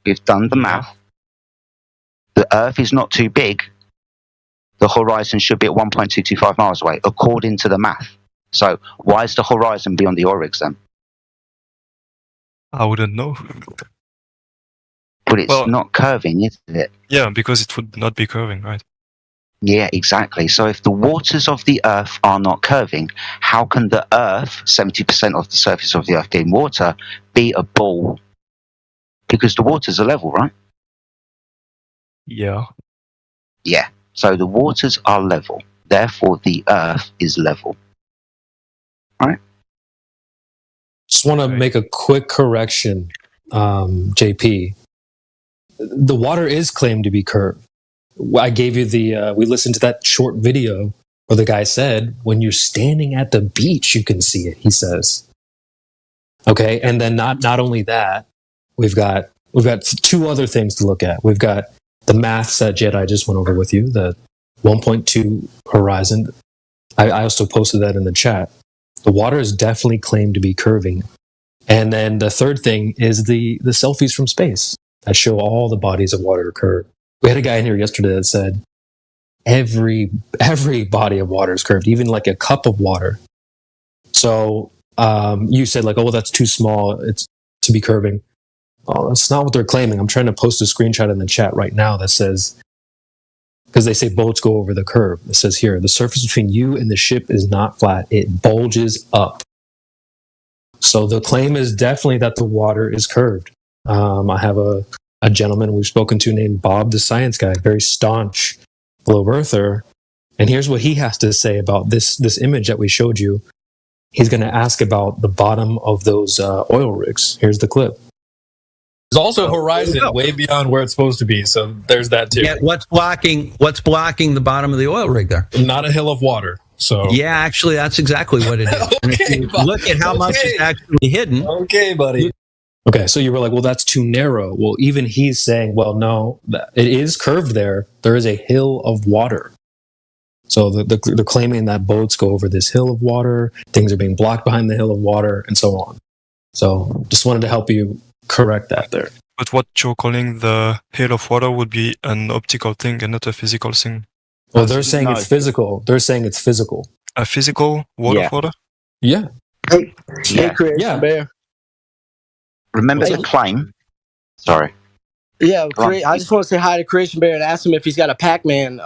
We've done the math. The Earth is not too big. The horizon should be at 1.225 miles away, according to the math. So why is the horizon beyond the Oryx then? I wouldn't know. But it's not curving, is it? Yeah, because it would not be curving, right? Yeah, exactly. So if the waters of the Earth are not curving, how can the Earth, 70% of the surface of the Earth being water, be a ball? Because the waters are level, right? Yeah. Yeah. So the waters are level. Therefore, the Earth is level. Right? Just want to make a quick correction, JP. The water is claimed to be curved. I gave you we listened to that short video where the guy said, when you're standing at the beach, you can see it, he says. Okay, and then not only that, we've got 2 other things to look at. We've got the maths that Jedi just went over with you, the 1.2 horizon. I also posted that in the chat. The water is definitely claimed to be curving. And then the third thing is the selfies from space that show all the bodies of water curved. We had a guy in here yesterday that said every body of water is curved, even like a cup of water. So you said like, oh, that's too small, it's to be curving. Oh, that's not what they're claiming. I'm trying to post a screenshot in the chat right now that says, because they say boats go over the curve. It says here, the surface between you and the ship is not flat. It bulges up. So the claim is definitely that the water is curved. I have a gentleman we've spoken to named Bob, the science guy, very staunch globe earther. And here's what he has to say about this image that we showed you. He's going to ask about the bottom of those oil rigs. Here's the clip. There's also horizon way beyond where it's supposed to be, so there's that too. Yeah, what's blocking the bottom of the oil rig there? Not a hill of water. So yeah, actually, that's exactly what it is. Okay, and if you look at how much is actually hidden. Okay, buddy. Okay, so you were like, well, that's too narrow. Well, even he's saying, well, no, it is curved there. There is a hill of water. So they're claiming that boats go over this hill of water, things are being blocked behind the hill of water, and so on. So just wanted to help you correct that there. But what you're calling the hill of water would be an optical thing and not a physical thing. Well, they're saying it's physical. They're saying it's physical. A physical wall of water? Yeah. Hey, Yeah. Creation Bear. Remember the claim? Sorry. Yeah, Go on. I just want to say hi to Creation Bear and ask him if he's got a Pac-Man,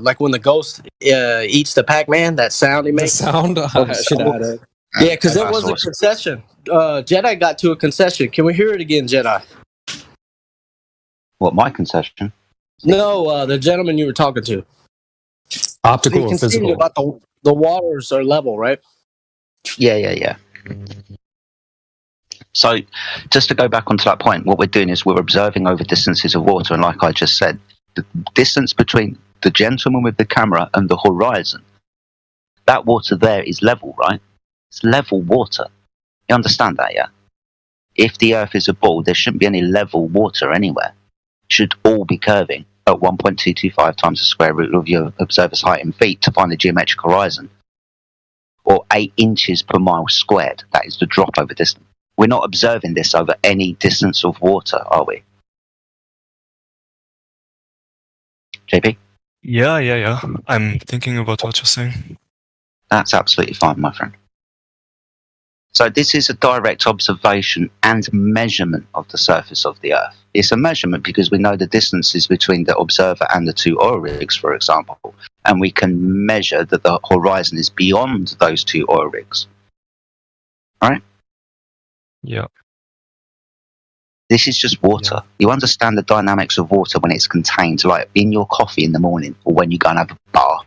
like when the ghost eats the Pac-Man, that sound he makes. The sound? I should add it. Yeah, because there That's was a awesome. concession. Jedi got to a concession. Can we hear it again, Jedi? What, my concession? No, the gentleman you were talking to. Optical He or conceded physical? about the waters are level, right? Yeah. So, just to go back onto that point, what we're doing is we're observing over distances of water, and like I just said, the distance between the gentleman with the camera and the horizon, that water there is level, right? It's level water. You understand that, yeah? If the Earth is a ball, there shouldn't be any level water anywhere. It should all be curving at 1.225 times the square root of your observer's height in feet to find the geometric horizon, or 8 inches per mile squared. That is the drop over distance. We're not observing this over any distance of water, are we? JP? Yeah. I'm thinking about what you're saying. That's absolutely fine, my friend. So this is a direct observation and measurement of the surface of the Earth. It's a measurement because we know the distances between the observer and the two oil rigs, for example, and we can measure that the horizon is beyond those two oil rigs. Right? Yeah. This is just water. You understand the dynamics of water when it's contained, like in your coffee in the morning, or when you go and have a bath,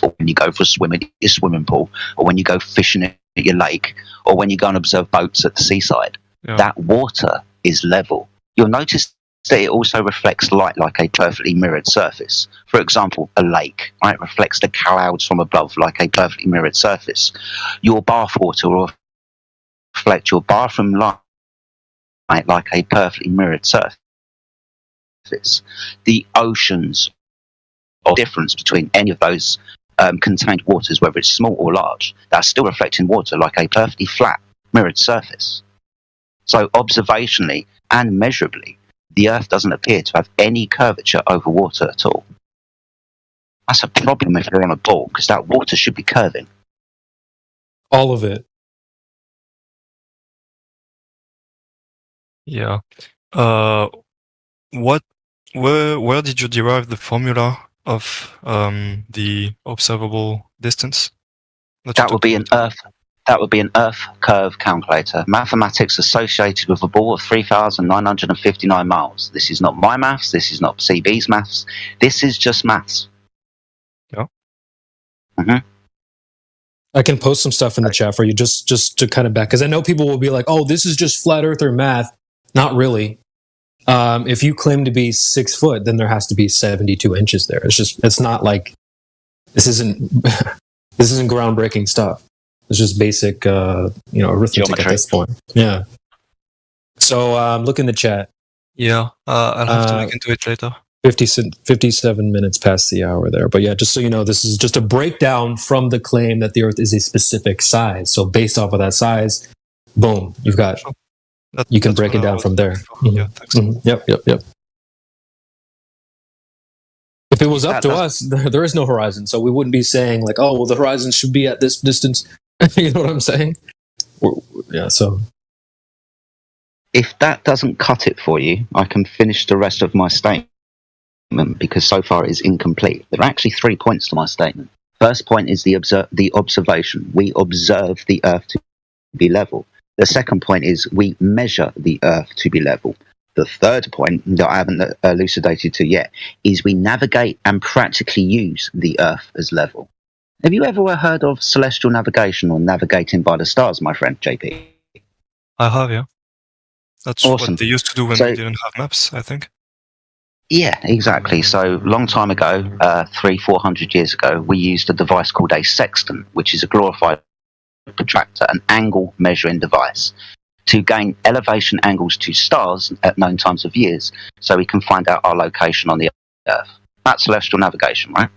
or when you go for a swim at your swimming pool, or when you go fishing at your lake, or when you go and observe boats at the seaside. Yeah. That water is level. You'll notice that it also reflects light like a perfectly mirrored surface. For example, a lake, right, reflects the clouds from above like a perfectly mirrored surface. Your bath water will reflect your bathroom light like a perfectly mirrored surface. The oceans, or difference between any of those contained waters, whether it's small or large, that's still reflecting water like a perfectly flat mirrored surface. So observationally and measurably, the Earth doesn't appear to have any curvature over water at all. That's a problem if you're on a ball, because that water should be curving. All of it. Yeah. Where did you derive the formula of the observable distance? That would be an Earth curve calculator. Mathematics associated with a ball of 3,959 miles. This is not my maths. This is not CB's maths. This is just maths. Yeah. Mm-hmm. I can post some stuff in the chat for you just to kind of back, because I know people will be like, oh, this is just flat earth or math. Not really. If you claim to be 6 foot, then there has to be 72 inches there. It's not like, this isn't groundbreaking stuff. It's just basic, arithmetic Geometry. at this point. Yeah. So look in the chat. Yeah, I'll have to look into it later. 57 minutes past the hour there. But yeah, just so you know, this is just a breakdown from the claim that the Earth is a specific size. So based off of that size, boom, you've got, you can break it down from there. Yeah, thanks. Yep. If it was up to us, there is no horizon. So we wouldn't be saying like, oh, well, the horizon should be at this distance. You know what I'm saying? Yeah, so. If that doesn't cut it for you, I can finish the rest of my statement because so far it is incomplete. There are actually 3 points to my statement. First point is the observation. We observe the Earth to be level. The second point is we measure the Earth to be level. The third point that I haven't elucidated to yet is we navigate and practically use the Earth as level. Have you ever heard of celestial navigation or navigating by the stars, my friend JP? I have, yeah. That's Awesome. what they used to do when So- we didn't have maps, I think. Yeah, exactly. So long time ago, 300-400 years ago, we used a device called a sextant, which is a glorified protractor, an angle measuring device, to gain elevation angles to stars at known times of years, so we can find out our location on the Earth. That's celestial navigation, right?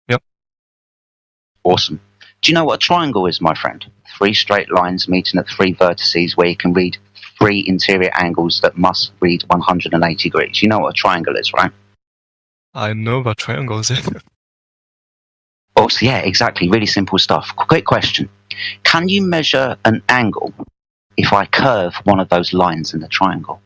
Yep. Awesome. Do you know what a triangle is, my friend? 3 straight lines meeting at 3 vertices where you can read 3 interior angles that must read 180 degrees. You know what a triangle is, right? I know about triangles. Also, yeah, exactly. Really simple stuff. Quick question. Can you measure an angle if I curve one of those lines in the triangle?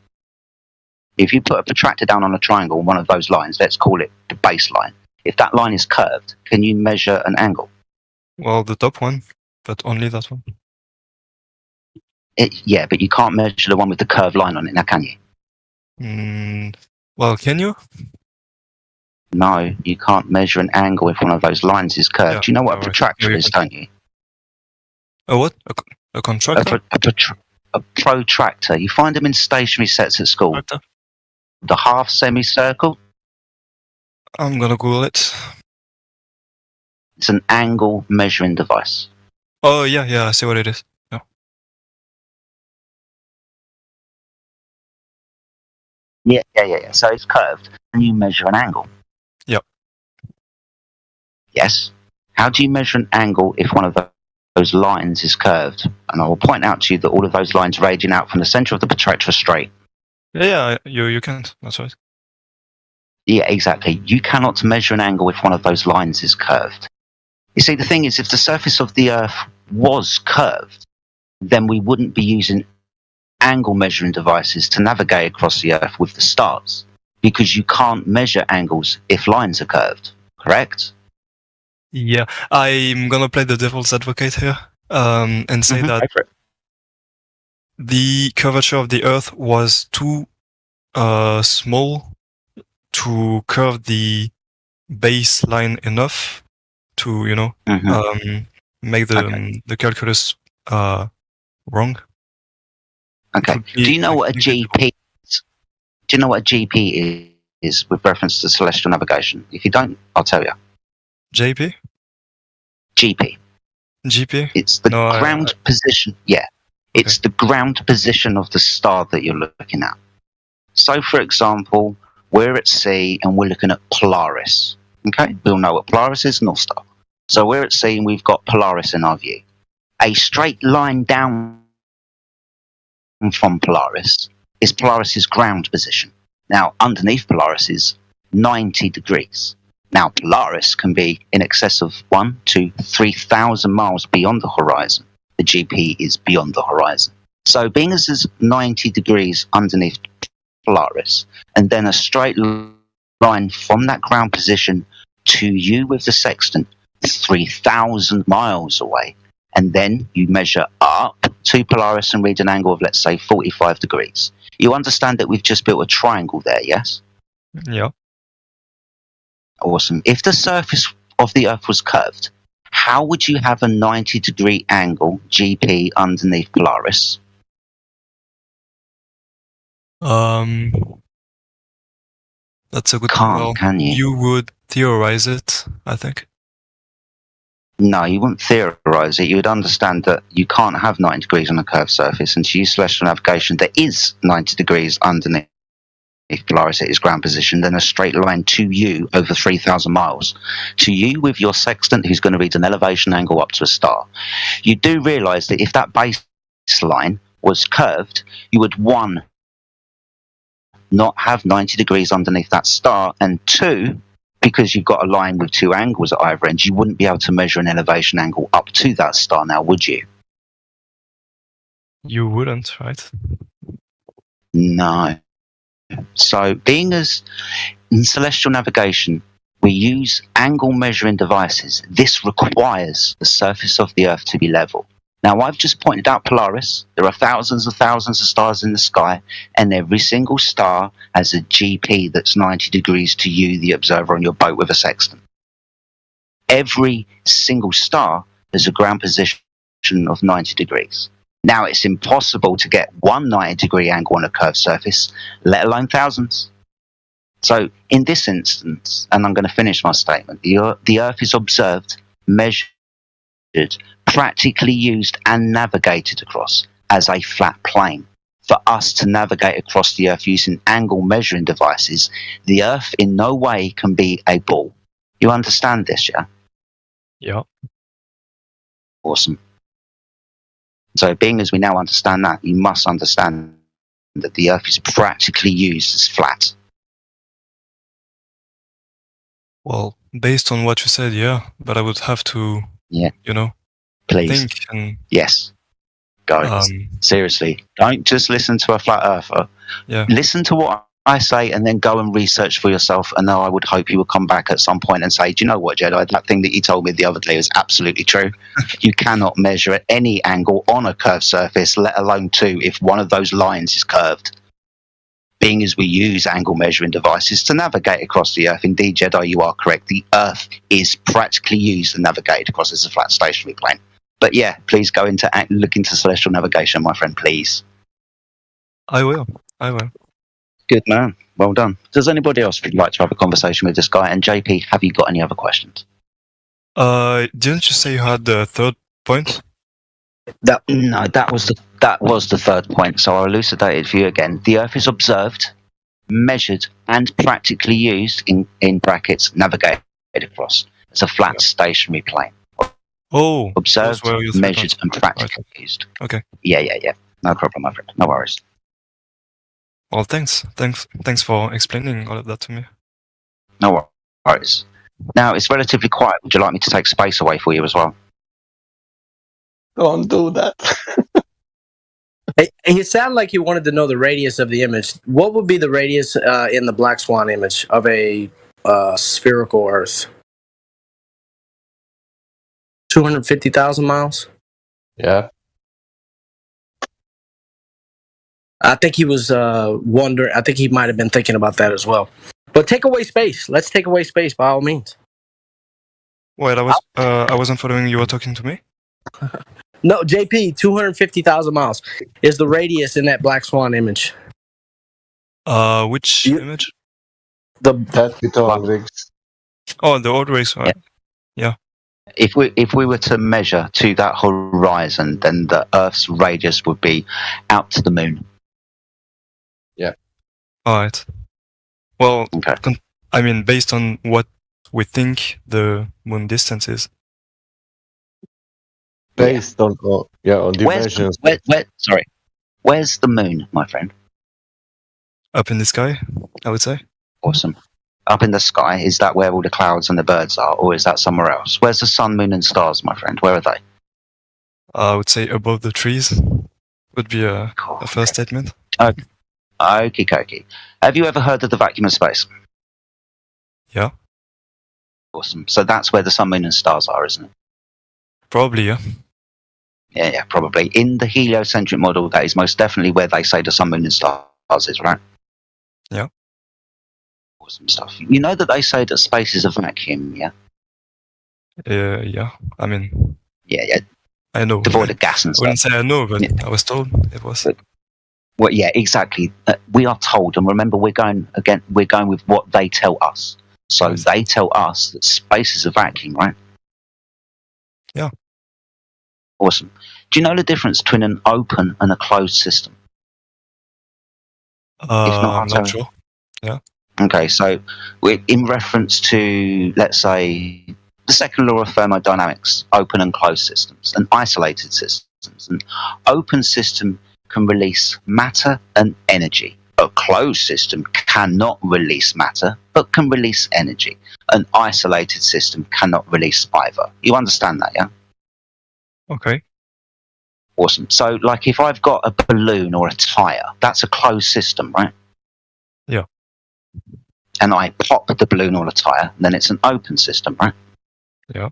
If you put a protractor down on a triangle on one of those lines, let's call it the baseline. If that line is curved, can you measure an angle? Well, the top one, but only that one. Yeah, but you can't measure the one with the curved line on it now, can you? Well, can you? No, you can't measure an angle if one of those lines is curved. Yeah, Do you know what a right. protractor is, don't you? A what? A contractor? A protractor. You find them in stationary sets at school. Protractor? The half semicircle. I'm gonna Google it. It's an angle measuring device. Oh, yeah, I see what it is. Yeah. Yeah. So it's curved, and you measure an angle. Yep. Yes. How do you measure an angle if one of those lines is curved? And I will point out to you that all of those lines radiating out from the center of the protractor are straight. Yeah, you can't. That's right. Yeah, exactly. You cannot measure an angle if one of those lines is curved. You see, the thing is, if the surface of the Earth was curved, then we wouldn't be using angle measuring devices to navigate across the Earth with the stars, because you can't measure angles if lines are curved, correct? Yeah, I'm gonna play the devil's advocate here and say that the curvature of the Earth was too small to curve the baseline enough to, make the calculus wrong. Okay. Do you know what a GP is? Do you know what a GP is with reference to celestial navigation? If you don't, I'll tell you. JP? GP. GP? It's the ground position. Yeah. It's the ground position of the star that you're looking at. So, for example, we're at sea and we're looking at Polaris. Okay? We'll know what Polaris is, North Star. So we're at sea and we've got Polaris in our view. A straight line down from Polaris is Polaris's ground position. Now, underneath Polaris is 90 degrees. Now, Polaris can be in excess of 1 to 3,000 miles beyond the horizon. The GP is beyond the horizon. So being as there's 90 degrees underneath Polaris, and then a straight line from that ground position to you with the sextant 3,000 miles away, and then you measure up to Polaris and read an angle of, let's say, 45 degrees. You understand that we've just built a triangle there, yes? Yeah. Awesome. If the surface of the Earth was curved, how would you have a 90-degree angle, GP, underneath Polaris? That's a good Can't, can you? You would theorize it, I think. No, you wouldn't theorize it. You would understand that you can't have 90 degrees on a curved surface, and to use celestial navigation, there is 90 degrees underneath Polaris at its ground position, then a straight line to you over 3,000 miles. To you with your sextant, who's going to read an elevation angle up to a star. You do realize that if that baseline was curved, you would, 1, not have 90 degrees underneath that star, and 2, because you've got a line with 2 angles at either end, you wouldn't be able to measure an elevation angle up to that star now, would you? You wouldn't, right? No. So, being as in celestial navigation, we use angle measuring devices. This requires the surface of the Earth to be level. Now, I've just pointed out Polaris. There are thousands of stars in the sky, and every single star has a GP that's 90 degrees to you, the observer on your boat with a sextant. Every single star has a ground position of 90 degrees. Now, it's impossible to get one 90-degree angle on a curved surface, let alone thousands. So, in this instance, and I'm going to finish my statement, the Earth is observed, measured, practically used and navigated across as a flat plane. For us to navigate across the Earth using angle measuring devices, the Earth in no way can be a ball. You understand this, yeah? Yeah. Awesome. So being as we now understand that, you must understand that the Earth is practically used as flat. Well, based on what you said, yeah, but I would have to, Please. think and... Yes. Guys, seriously, don't just listen to a flat earther. Yeah. Listen to what I say and then go and research for yourself. And now I would hope you would come back at some point and say, do you know what, Jedi? That thing that you told me the other day is absolutely true. You cannot measure at any angle on a curved surface, let alone two, if one of those lines is curved. Being as we use angle measuring devices to navigate across the Earth, indeed, Jedi, you are correct. The Earth is practically used and navigated across as a flat stationary plane. But yeah, please go into look into celestial navigation, my friend, please. I will. Good man. Well done. Does anybody else would like to have a conversation with this guy? And JP, have you got any other questions? Didn't you say you had the third point? That was the third point. So I'll elucidate it for you again. The Earth is observed, measured, and practically used in brackets navigated across as a flat stationary plane. Oh, observed, measured, and practically used. Okay. Yeah. No problem, my friend. No worries. Well, thanks for explaining all of that to me. No worries. Now, it's relatively quiet. Would you like me to take space away for you as well? Don't do that. Hey, you sound like you wanted to know the radius of the image. What would be the radius in the Black Swan image of a spherical Earth? 250,000 miles? Yeah. I think he was wondering. I think he might have been thinking about that as well. But take away space. Let's take away space by all means. Wait, I wasn't following. You were talking to me? No, JP, 250,000 miles is the radius in that Black Swan image. Which image? That with all rigs. Oh, the old rigs, right? Yeah. If we were to measure to that horizon, then the Earth's radius would be out to the moon. Yeah. All right. Well, okay. I mean, based on what we think the moon distance is. Based on dimensions. Where's the moon, my friend? Up in the sky, I would say. Awesome. Up in the sky, is that where all the clouds and the birds are, or is that somewhere else? Where's the sun, moon, and stars, my friend? Where are they? I would say above the trees would be a first statement. Okay. Okie. Have you ever heard of the vacuum of space? Yeah. Awesome. So that's where the sun, moon, and stars are, isn't it? Probably, yeah. Yeah, probably. In the heliocentric model, that is most definitely where they say the sun, moon, and stars is, right? Yeah. Awesome stuff. You know that they say that space is a vacuum, yeah? Yeah. I mean... Yeah. I know. Devoid of gas and stuff. I wouldn't say I know, but I was told it was. Well, yeah, exactly. We are told, and remember, we're going with what they tell us. So they tell us that space is a vacuum, right? Yeah. Awesome. Do you know the difference between an open and a closed system? I'm not sure. Yeah. Okay, so in reference to, let's say, the second law of thermodynamics, open and closed systems, and isolated systems. An open system can release matter and energy. A closed system cannot release matter, but can release energy. An isolated system cannot release either. You understand that, yeah? Okay. Awesome. So, like, if I've got a balloon or a tire, that's a closed system, right? Yeah. And I pop the balloon or the tire, then it's an open system, right? Yeah.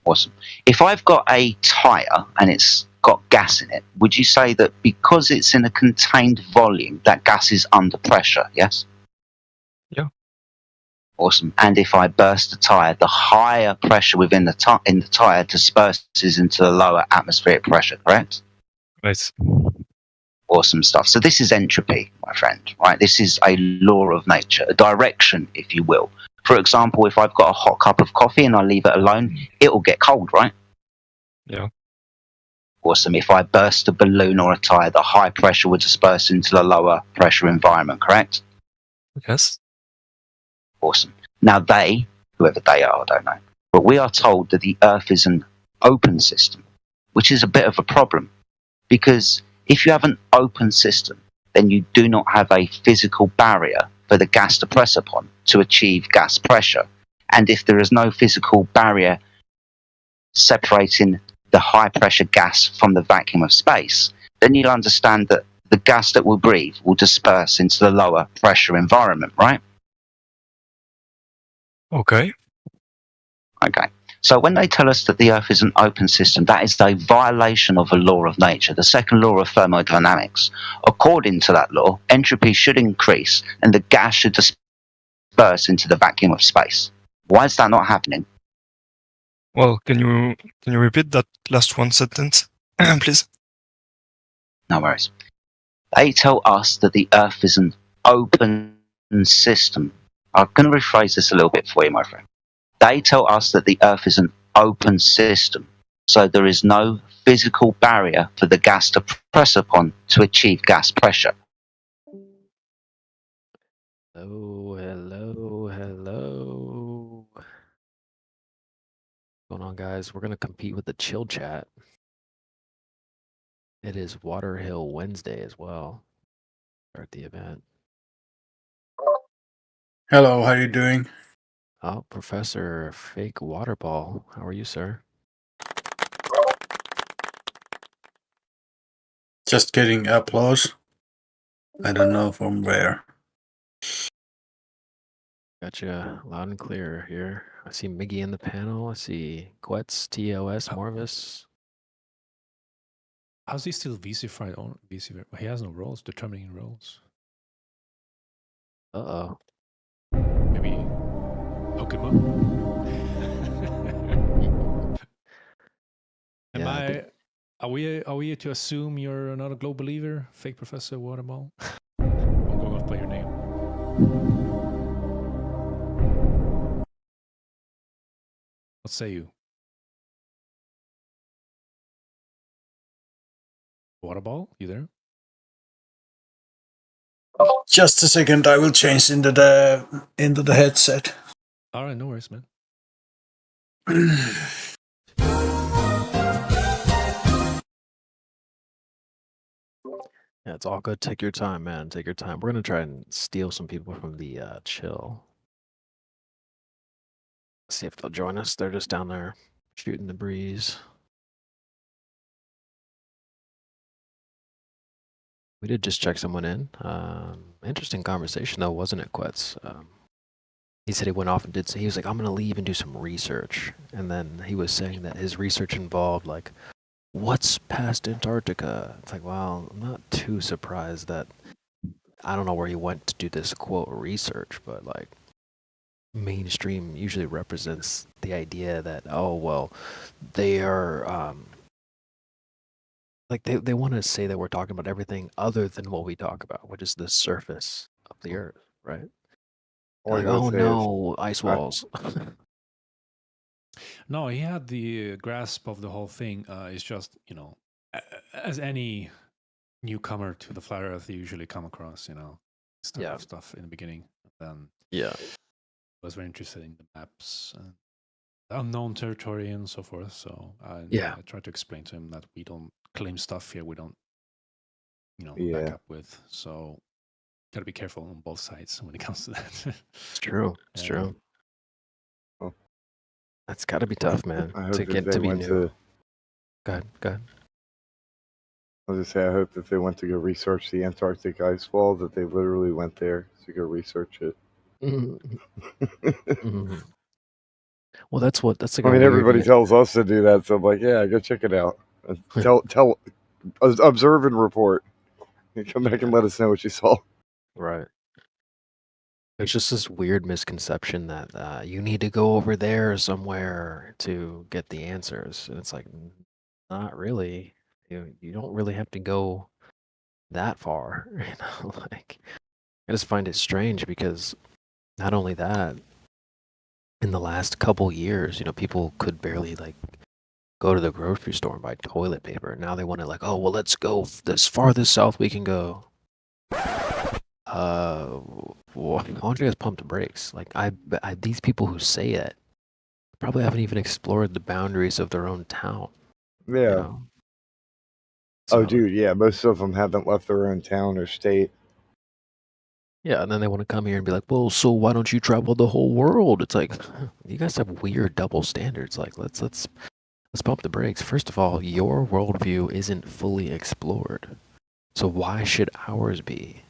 Awesome. If I've got a tire and it's got gas in it, would you say that because it's in a contained volume, that gas is under pressure? Yes. Yeah. Awesome. And if I burst the tire, the higher pressure within the tire disperses into the lower atmospheric pressure, correct? Right. Awesome stuff. So this is entropy, my friend, right? This is a law of nature, a direction, if you will. For example, if I've got a hot cup of coffee and I leave it alone, it will get cold, right? Yeah. Awesome. If I burst a balloon or a tire, the high pressure would disperse into the lower pressure environment, correct? Yes. Awesome. Now they, whoever they are, I don't know, but we are told that the Earth is an open system, which is a bit of a problem, because if you have an open system, then you do not have a physical barrier for the gas to press upon to achieve gas pressure. And if there is no physical barrier separating the high pressure gas from the vacuum of space, then you'll understand that the gas that we'll breathe will disperse into the lower pressure environment, right? Okay. Okay. So when they tell us that the Earth is an open system, that is a violation of a law of nature, the second law of thermodynamics. According to that law, entropy should increase and the gas should disperse into the vacuum of space. Why is that not happening? Well, can you repeat that last one sentence, please? No worries. They tell us that the Earth is an open system. I'm going to rephrase this a little bit for you, my friend. They tell us that the Earth is an open system, so there is no physical barrier for the gas to press upon to achieve gas pressure. Hello, hello, hello. What's going on, guys? We're going to compete with the chill chat. It is Water Hill Wednesday as well. Start the event. Hello, how are you doing? Oh, Professor Fake Waterball. How are you, sir? Just getting applause. I don't know from where. Gotcha loud and clear here. I see Miggy in the panel. I see Quetz, TOS, Morvis. How's he still VC-fied on VC? He has no roles, determining roles. Uh-oh. Maybe hook him up. Are we to assume you're not a global believer, fake Professor Waterball? I'm going off by your name. What say you? Waterball, you there? Just a second, I will change into the headset. All right, no worries, man. Yeah, it's all good. Take your time, man. Take your time. We're going to try and steal some people from the chill. See if they'll join us. They're just down there shooting the breeze. We did just check someone in. Interesting conversation, though, wasn't it, Quetz? He said he went off and he was like, I'm going to leave and do some research. And then he was saying that his research involved, like, what's past Antarctica? It's like, well, I'm not too surprised that, I don't know where he went to do this, quote, research, but, like, mainstream usually represents the idea that, oh, well, they are, like, they want to say that we're talking about everything other than what we talk about, which is the surface of the Earth, right? Like, oh no, ice walls. No, he had the grasp of the whole thing. It's just, as any newcomer to the flat Earth, you usually come across, stuff in the beginning. Then yeah, was very interested in the maps and unknown territory and so forth. So I tried to explain to him that we don't claim stuff here. We don't, back up with. So gotta be careful on both sides when it comes to that. It's true. It's true. That's got to be tough, man. I heard To that get they to be went new. Go ahead. I was just say I hope that they went to go research the Antarctic ice wall, that they literally went there to go research it. Well, that's like I mean, a weird. everybody tells us to do that, so I'm like, yeah, go check it out. Observe and report. You come back and let us know what you saw. Right. It's just this weird misconception that you need to go over there somewhere to get the answers, and it's like, not really. You don't really have to go that far. Like, I just find it strange because not only that, in the last couple years, people could barely like go to the grocery store and buy toilet paper. Now they want to like, oh well, let's go as farthest south we can go. Why don't you guys pump the brakes? Like, these people who say it probably haven't even explored the boundaries of their own town. Yeah. Oh, dude, yeah. Most of them haven't left their own town or state. Yeah, and then they want to come here and be like, well, so why don't you travel the whole world? It's like, you guys have weird double standards. Like, let's pump the brakes. First of all, your worldview isn't fully explored, so why should ours be?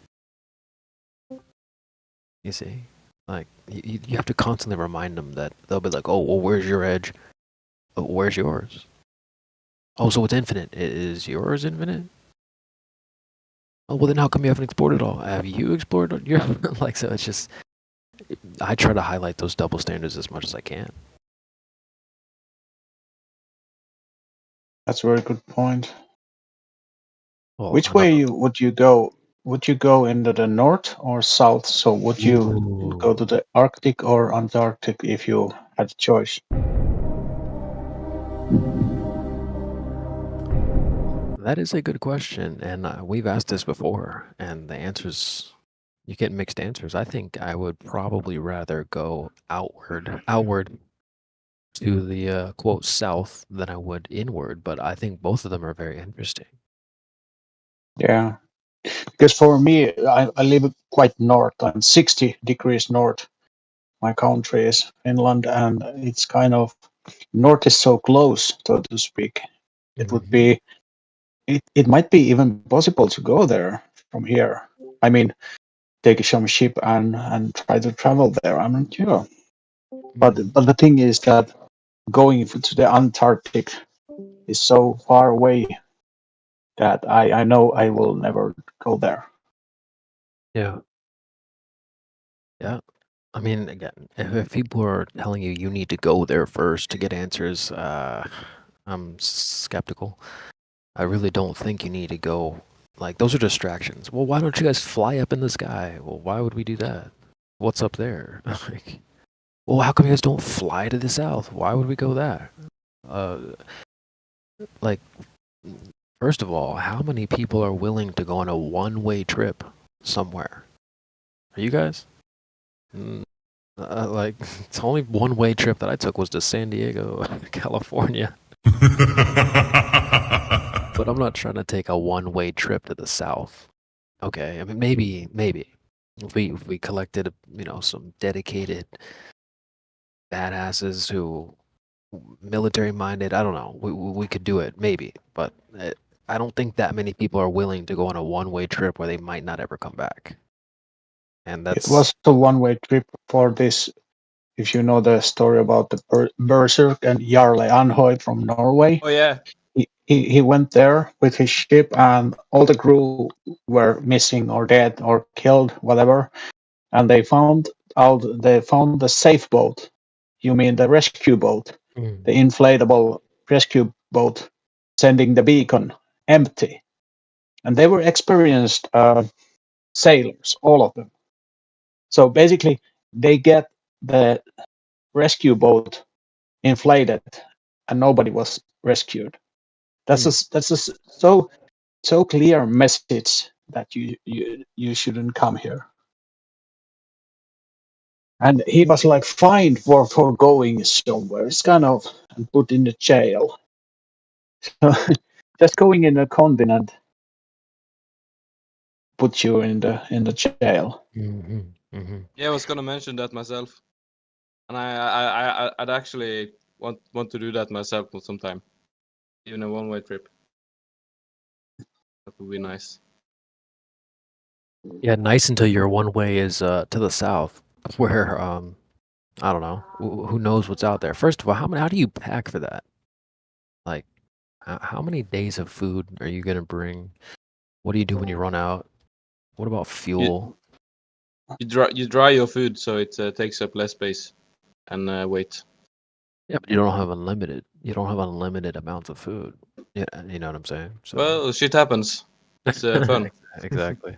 You see, like you have to constantly remind them that they'll be like, oh, well, where's your edge? Oh, where's yours? Oh, so it's infinite. Is yours infinite? Oh, well, then how come you haven't explored it all? Have you explored your like? So it's just, I try to highlight those double standards as much as I can. That's a very good point. Well, Which way would you go? Would you go into the north or south? So would you go to the Arctic or Antarctic if you had a choice? That is a good question, and we've asked this before, and the answers, you get mixed answers. I think I would probably rather go outward to the quote south than I would inward, but I think both of them are very interesting. Yeah, because for me, I live quite north. I'm 60 degrees north. My country is Finland, and it's kind of north is so close, so to speak. It would be, it might be even possible to go there from here. I mean, take some ship and try to travel there. I'm not sure. But the thing is that going to the Antarctic is so far away that I know I will never go there. Yeah. Yeah. I mean, again, if people are telling you you need to go there first to get answers, I'm skeptical. I really don't think you need to go. Like, those are distractions. Well, why don't you guys fly up in the sky? Well, why would we do that? What's up there? Like, well, how come you guys don't fly to the south? Why would we go there? Like, first of all, how many people are willing to go on a one-way trip somewhere? Are you guys? Like, it's only one-way trip that I took was to San Diego, California. But I'm not trying to take a one-way trip to the south. Okay, I mean, maybe if we collected, some dedicated badasses who military-minded. I don't know. We could do it, maybe, but I don't think that many people are willing to go on a one-way trip where they might not ever come back. And It was a one-way trip for this. If you know the story about the Berserk and Jarle Anhoy from Norway. Oh yeah. He went there with his ship, and all the crew were missing or dead or killed, whatever. And they found the safe boat. You mean the rescue boat, the inflatable rescue boat, sending the beacon empty. And they were experienced sailors, all of them. So basically, they get the rescue boat inflated, and nobody was rescued. That's a so clear message that you shouldn't come here. And he was like fined for going somewhere. It's kind of and put in the jail. So just going in a continent put you in the jail. Yeah, I was gonna mention that myself, and I'd actually want to do that myself sometime, even a one-way trip. That would be nice. Yeah, nice until your one way is to the south, where I don't know, who knows what's out there. First of all, how do you pack for that? Like, how many days of food are you gonna bring? What do you do when you run out? What about fuel? You dry your food so it takes up less space and weight. Yeah, but you don't have unlimited. You don't have unlimited amounts of food. Yeah, you know what I'm saying. So Well, shit happens. It's fun. exactly.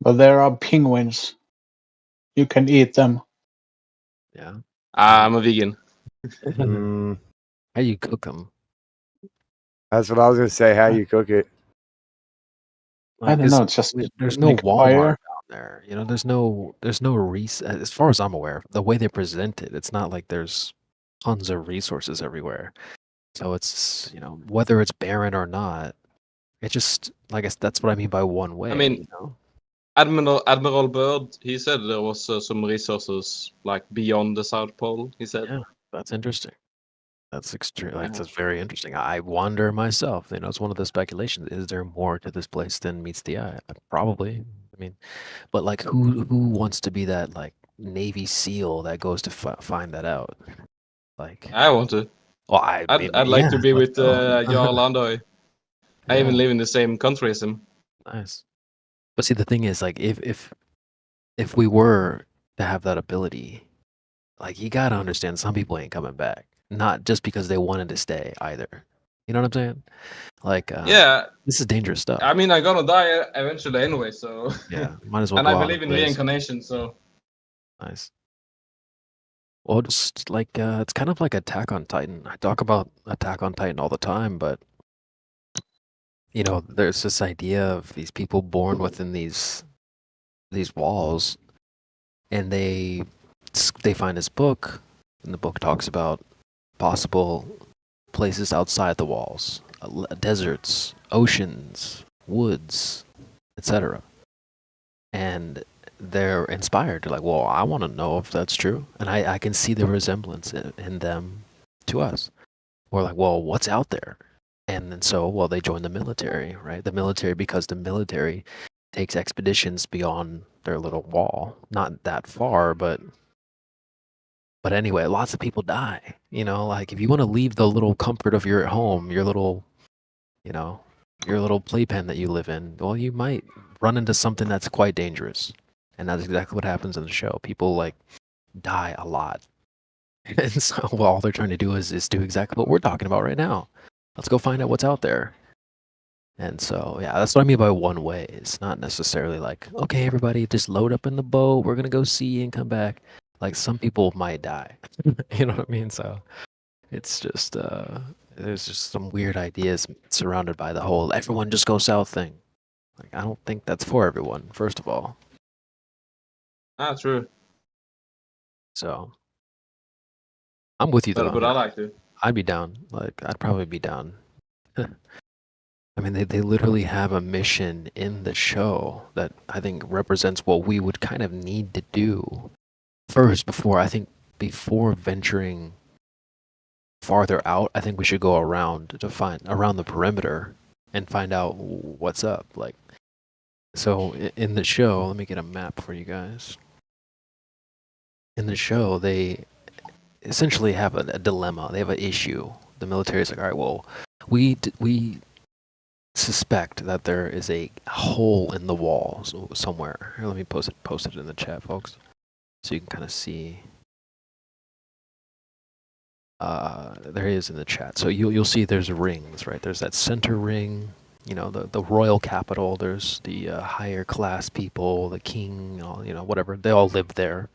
But there are penguins. You can eat them. Yeah. I'm a vegan. How you cook them? That's what I was gonna say. How you cook it? I don't know. It's just There's no make a Walmart fire. down there. You know, there's no as far as I'm aware, the way they present it, it's not like there's tons of resources everywhere. So it's, you know, whether it's barren or not, it just, I guess that's what I mean by one way. I mean, you know? Admiral Byrd, he said there was some resources like beyond the South Pole. He said. Yeah, that's interesting. That's extreme. Yeah. That's very interesting. I wonder myself. You know, it's one of the speculations. Is there more to this place than meets the eye? Probably. I mean, but like, who wants to be that like Navy SEAL that goes to find that out? Like, I want to. Well, I'd like to be with Jarl Landøy. I even live in the same country as him. Nice. But see, the thing is, like, if we were to have that ability, like, you gotta understand, some people ain't coming back. Not just because they wanted to stay either. You know what I'm saying? Like, Yeah. this is dangerous stuff. I mean, I'm gonna die eventually anyway, so. Yeah, might as well. And go I out believe in and blaze. reincarnation, so. Nice. Well, just like it's kind of like Attack on Titan. I talk about Attack on Titan all the time, but you know, there's this idea of these people born within these walls, and they find this book, and the book talks about possible places outside the walls, deserts, oceans, woods, etc. And they're inspired. They're like, well, I want to know if that's true. And I can see the resemblance in them to us. We're like, well, what's out there? And then so, well, they join the military, right? The military, because the military takes expeditions beyond their little wall. Not that far, but anyway, lots of people die. You know, like if you want to leave the little comfort of your home, your little, you know, your little playpen that you live in, well, you might run into something that's quite dangerous. And that's exactly what happens in the show. People like die a lot. And so well, all they're trying to do is do exactly what we're talking about right now. Let's go find out what's out there. And so, yeah, that's what I mean by one way. It's not necessarily like, okay, everybody just load up in the boat. We're going to go see and come back. Like some people might die. You know what I mean? So it's just, there's just some weird ideas surrounded by the whole everyone just go south thing. Like, I don't think that's for everyone, first of all. Ah, true. So I'm with you though. But I like to. I'd be down. Like, I'd probably be down. I mean, they literally have a mission in the show that I think represents what we would kind of need to do first before venturing farther out. I think we should go around the perimeter and find out what's up. Like, so in the show, let me get a map for you guys. In the show, they essentially have a dilemma. They have an issue. The military is like, all right, well, we suspect that there is a hole in the wall somewhere. Here, let me post it in the chat, folks, so you can kind of see. There he is in the chat. So you'll see there's rings, right? There's that center ring, you know, the royal capital. There's the higher class people, the king, all, you know, whatever. They all live there.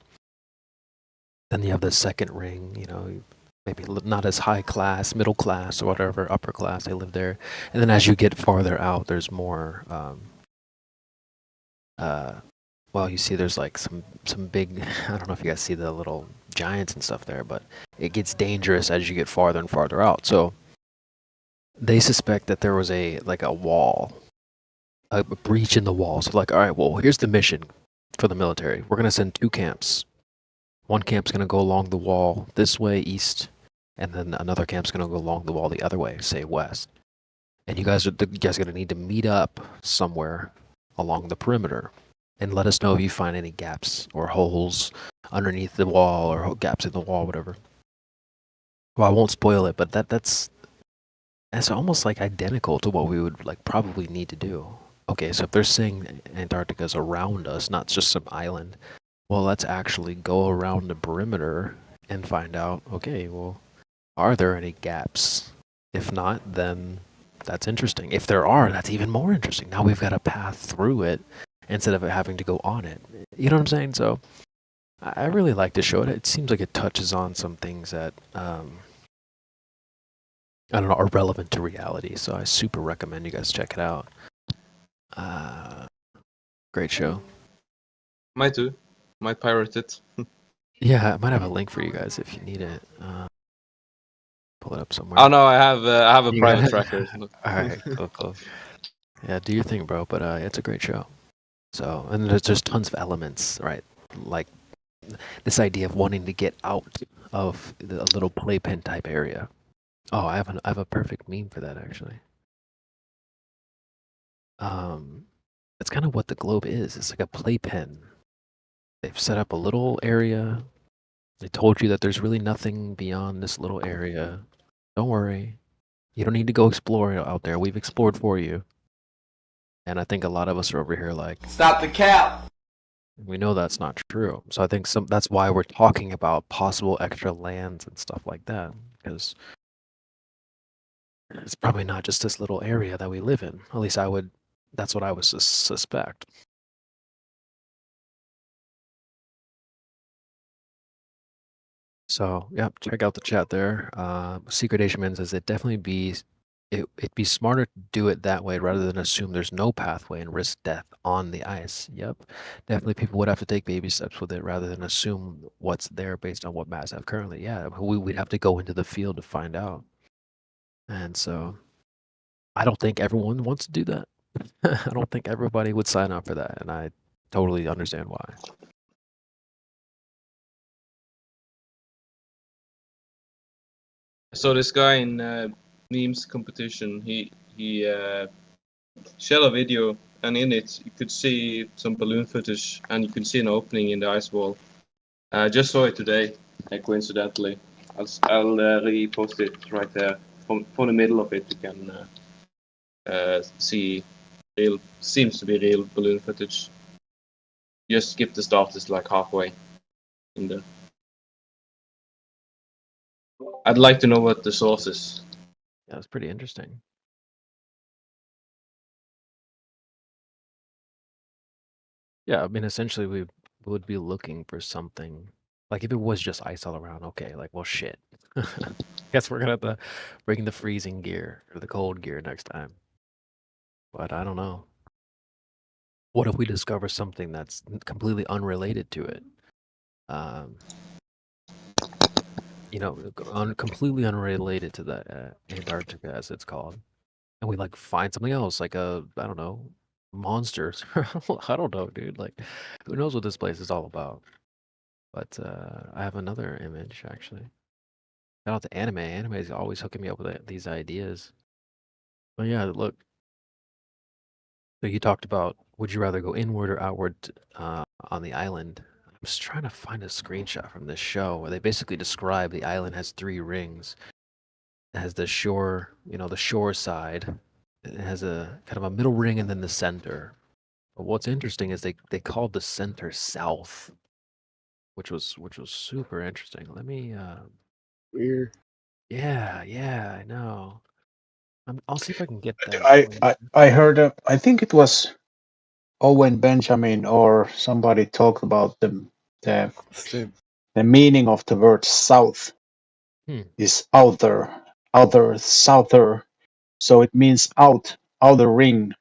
Then you have the second ring, you know, maybe not as high class, middle class, or whatever, upper class. They live there. And then as you get farther out, there's more. Well, you see, there's like some big. I don't know if you guys see the little giants and stuff there, but it gets dangerous as you get farther and farther out. So they suspect that there was a wall, a breach in the wall. So like, all right, well, here's the mission for the military. We're gonna send 2 camps. One camp's gonna go along the wall this way east, and then another camp's going to go along the wall the other way, say west. And you guys are going to need to meet up somewhere along the perimeter, and let us know if you find any gaps or holes underneath the wall or gaps in the wall, whatever. Well, I won't spoil it, but that's almost like identical to what we would like probably need to do. Okay, so if they're saying Antarctica's around us, not just some island, well, let's actually go around the perimeter and find out, okay, well, are there any gaps? If not, then that's interesting. If there are, that's even more interesting. Now we've got a path through it instead of having to go on it. You know what I'm saying? So I really like to show it. It seems like it touches on some things that, I don't know, are relevant to reality. So I super recommend you guys check it out. Great show. Might do. Might pirate it. Yeah, I might have a link for you guys if you need it. Pull it up somewhere. Oh no, I have a private tracker. All right, cool. Yeah, do your thing, bro. But it's a great show. So, and there's just tons of elements, right? Like this idea of wanting to get out of the little playpen type area. Oh, I have a perfect meme for that actually. That's kind of what the globe is. It's like a playpen. They've set up a little area. They told you that there's really nothing beyond this little area. Don't worry. You don't need to go explore out there. We've explored for you. And I think a lot of us are over here like, stop the cap. We know that's not true. So I think that's why we're talking about possible extra lands and stuff like that. Because it's probably not just this little area that we live in. At least that's what I would suspect. So, yeah, check out the chat there. Secret Asian says it'd be smarter to do it that way rather than assume there's no pathway and risk death on the ice. Yep. Definitely people would have to take baby steps with it rather than assume what's there based on what maps have currently. Yeah, we'd have to go into the field to find out. And so I don't think everyone wants to do that. I don't think everybody would sign up for that, and I totally understand why. So this guy in memes competition, he shared a video, and in it you could see some balloon footage, and you could see an opening in the ice wall. I just saw it today, coincidentally. I'll repost it right there. From the middle of it, you can see seems to be real balloon footage. Just skip the start, it's like halfway in there. I'd like to know what the source is. Yeah, it's pretty interesting. Yeah, I mean, essentially, we would be looking for something. Like, if it was just ice all around, okay, like, well, shit. Guess we're going to have to bring the freezing gear or the cold gear next time. But I don't know. What if we discover something that's completely unrelated to it? Completely unrelated to the Antarctica, as it's called. And we, like, find something else, like I don't know, monsters. I don't know, dude. Like, who knows what this place is all about? But I have another image, actually. Shout out to anime. Anime is always hooking me up with these ideas. But yeah, look. So you talked about, would you rather go inward or outward on the island? I'm just trying to find a screenshot from this show where they basically describe the island has 3 rings. It has the shore, the shore side. It has a kind of a middle ring and then the center. But what's interesting is they called the center south, which was super interesting. Let me weird. Yeah, I know. I'll see if I can get that. I heard. I think it was Owen Benjamin or somebody talked about the meaning of the word south is outer, souther. So it means outer ring.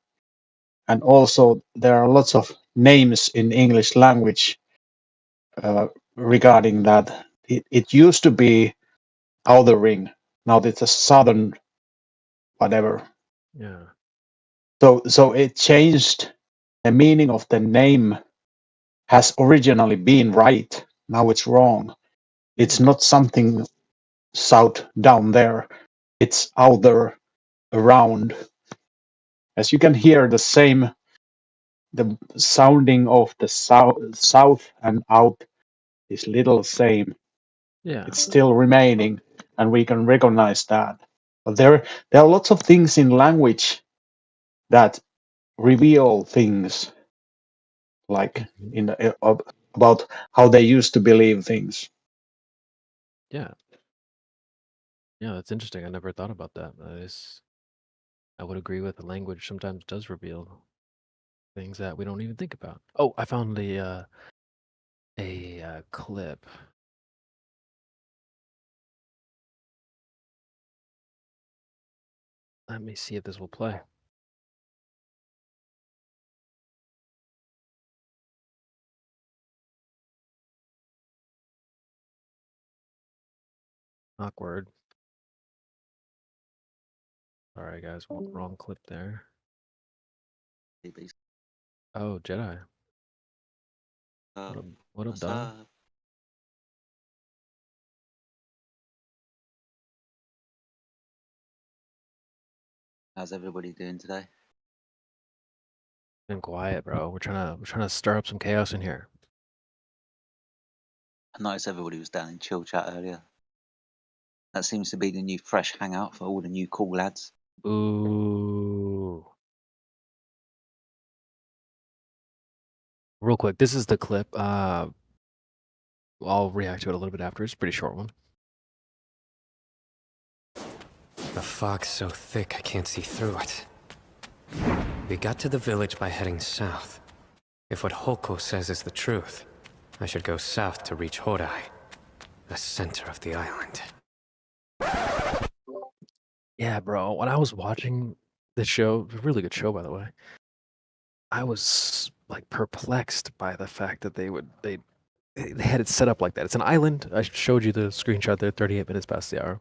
And also there are lots of names in English language regarding that. It used to be outer ring. Now it's a southern whatever. Yeah. So it changed. The meaning of the name has originally been right. Now it's wrong. It's not something south down there. It's out there around. As you can hear, the sounding of the south and out is little same. Yeah. It's still remaining, and we can recognize that. But there are lots of things in language that reveal things, like about how they used to believe things. Yeah. Yeah, that's interesting. I never thought about that. I would agree with the language sometimes does reveal things that we don't even think about. Oh, I found a clip. Let me see if this will play. Awkward. Sorry, guys. Wrong clip there. Oh, Jedi. What up, Don? How's everybody doing today? Been quiet, bro. We're trying to stir up some chaos in here. I noticed everybody was down in chill chat earlier. That seems to be the new fresh hangout for all the new cool lads. Ooh. Real quick, this is the clip. I'll react to it a little bit after. It's a pretty short one. The fog's so thick I can't see through it. We got to the village by heading south. If what Hoko says is the truth, I should go south to reach Hodai, the center of the island. Yeah, bro. When I was watching the show, a really good show, by the way, I was like perplexed by the fact that they had it set up like that. It's an island. I showed you the screenshot there, 38 minutes past the hour.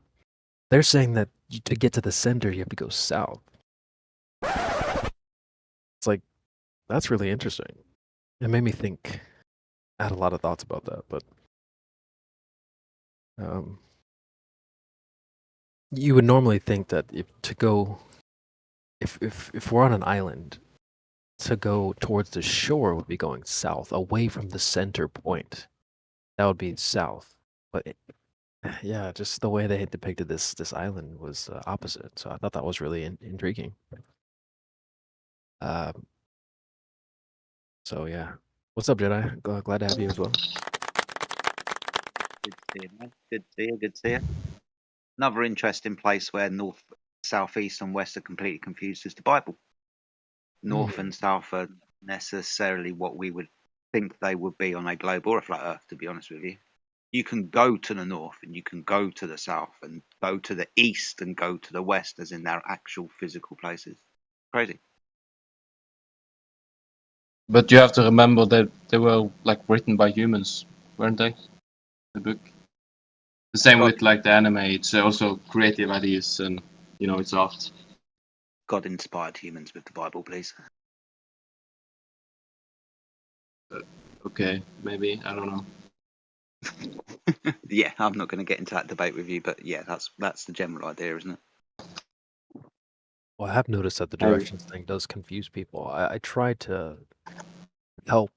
They're saying that to get to the center, you have to go south. It's like, that's really interesting. It made me think. I had a lot of thoughts about that, but you would normally think that if we're on an island, to go towards the shore would be going south, away from the center point. That would be south. But yeah, just the way they had depicted this island was opposite. So I thought that was really intriguing. So yeah, what's up, Jedi? Glad to have you as well. Good to see you, man. Good to see you. Good to see you. Another interesting place where north, south, east, and west are completely confused is the Bible. North and south are necessarily what we would think they would be on a globe or a flat Earth, to be honest with you. You can go to the north and you can go to the south and go to the east and go to the west, as in their actual physical places. Crazy. But you have to remember that they were like written by humans, weren't they? The book. The same with like the anime. It's also creative ideas and it's art. God inspired humans with the Bible, please. Okay, maybe, I don't know. Yeah, I'm not going to get into that debate with you, but yeah, that's the general idea, isn't it? Well, I have noticed that the directions thing does confuse people. I try to help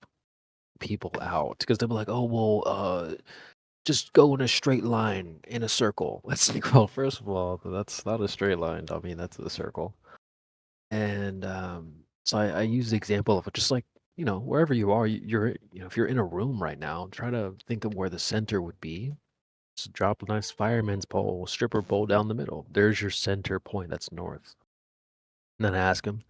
people out because they'll be like, "Oh, well, just go in a straight line in a circle." It's like, well, first of all, that's not a straight line. I mean, that's a circle. And so I use the example of just like wherever you are, you're if you're in a room right now, try to think of where the center would be. Just drop a nice fireman's pole, stripper pole down the middle. There's your center point. That's north. And then I ask them,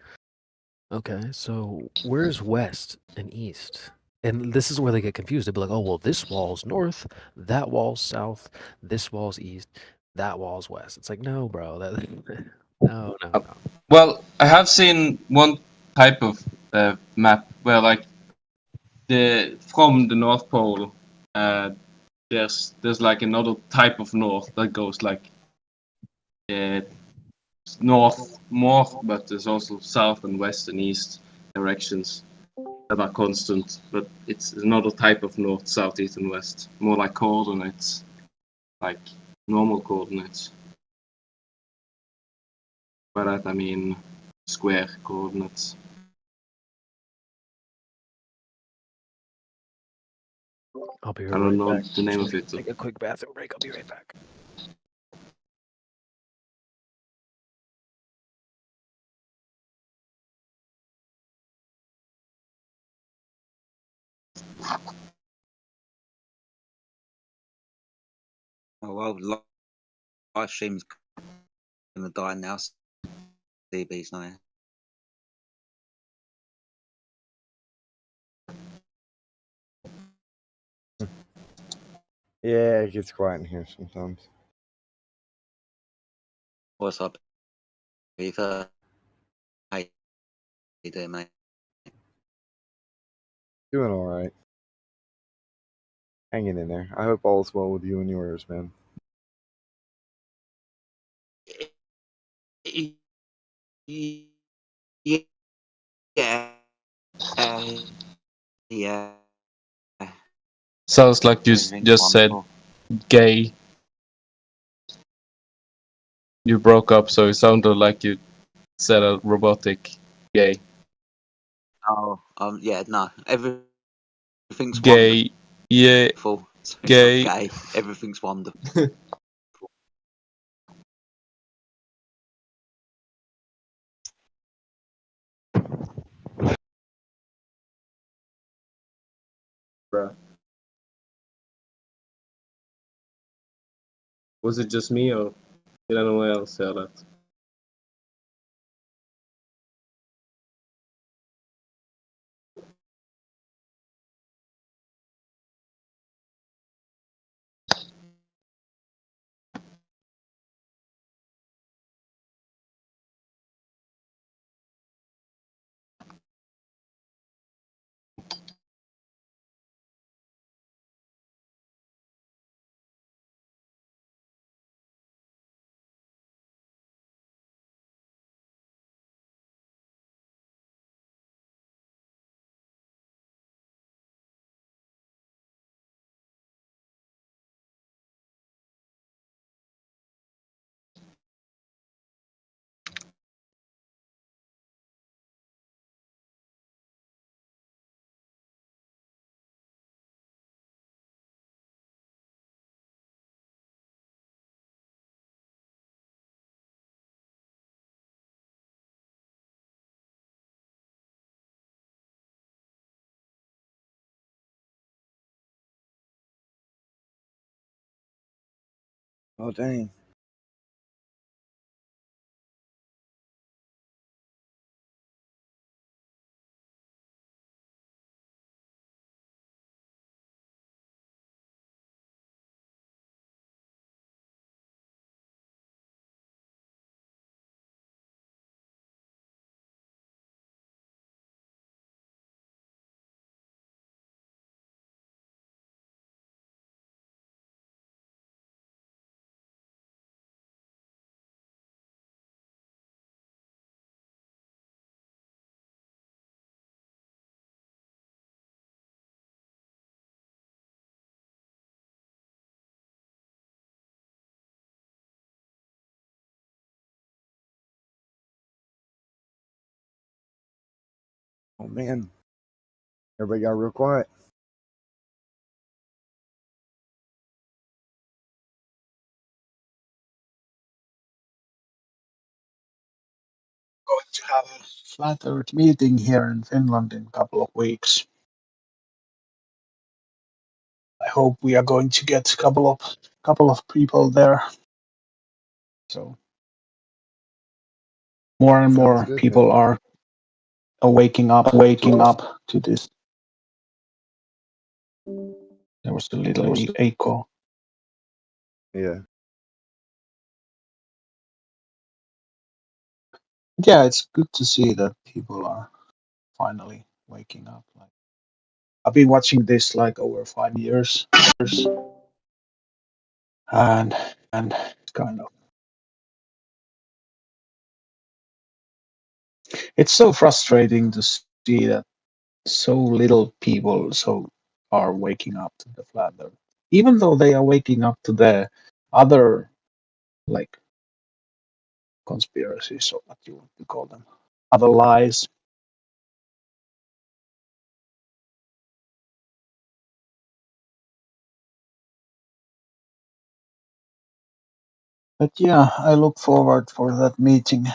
okay, so where's west and east? And this is where they get confused. They'll be like, oh, well, this wall's north, that wall's south, this wall's east, that wall's west. It's like, no, bro. No. Well, I have seen one type of map where like from the North Pole, there's like another type of north that goes like north more, but there's also south and west and east directions that are constant. But it's another type of north, south, east, and west, more like coordinates. Like normal coordinates. By that I mean square coordinates. I'll be I right don't know back. the name of it. Take a quick bathroom break. I'll be right back. Oh well, live stream's gonna die now. DB's not here. Yeah, it gets quiet in here sometimes. What's up, Ether? How you doing, mate? Doing all right. Hanging in there. I hope all's well with you and yours, man. Yeah. Yeah. Sounds like you just said gay. You broke up, so it sounded like you said a robotic gay. Oh, yeah, no. Everything's Gay. Yeah. wonderful. It's Gay. not gay. Everything's wonderful. Bruh. Was it just me, or did anyone else hear that? Oh, dang. Oh, man. Everybody got real quiet. Going to have a flat Earth meeting here in Finland in a couple of weeks. I hope we are going to get a couple of people there. So more and more good, people man. are waking up to this. There was a little echo. Yeah. Yeah, it's good to see that people are finally waking up. Like, I've been watching this like over 5 years, and kind of it's so frustrating to see that so little people are waking up to the flat Earth. Even though they are waking up to the other like conspiracies, or what you want to call them, other lies. But yeah, I look forward for that meeting.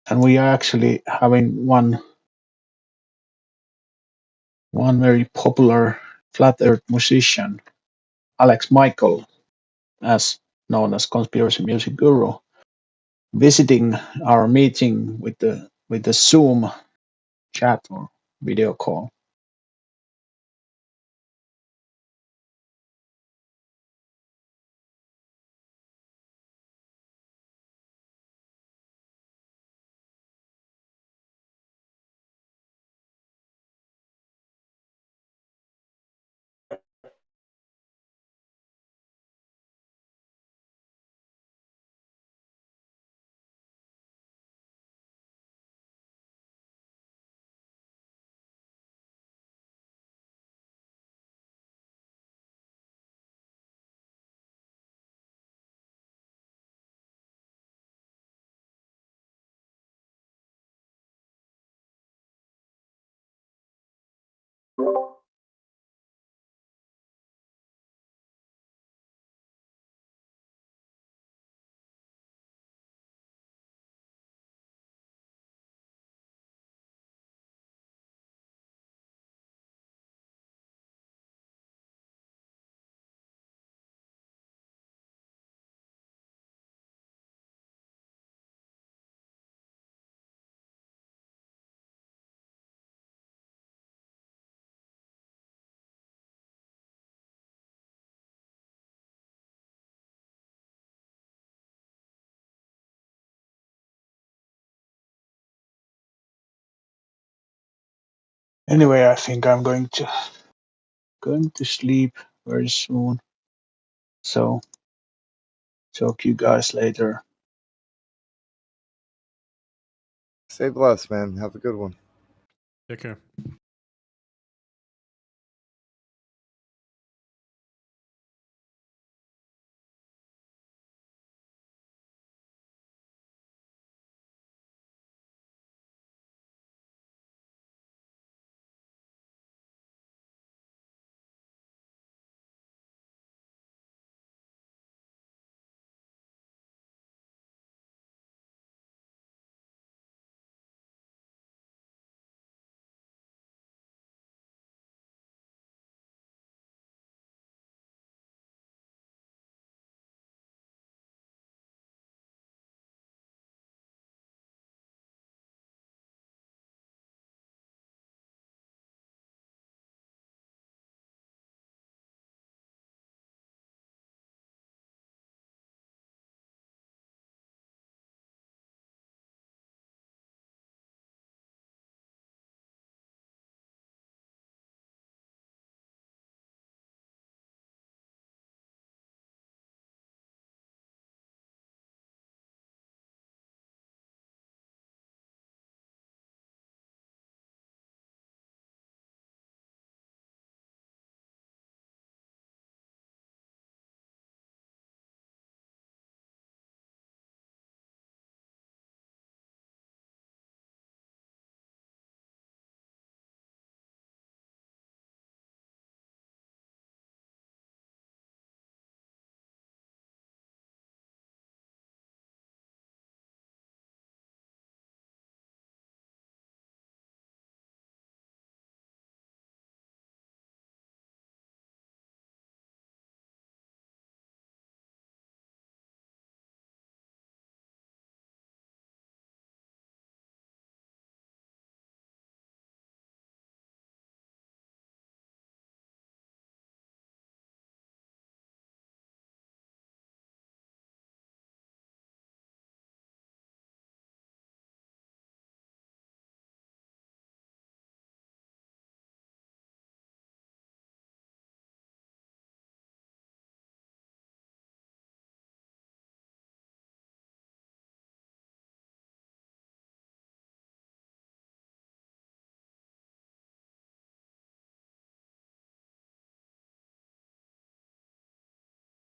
And we are actually having one very popular flat earth musician, Alex Michael, as known as Conspiracy Music Guru, visiting our meeting with the Zoom chat or video call. Anyway, I think I'm going to sleep very soon. So talk to you guys later. Stay blessed, man. Have a good one. Take care.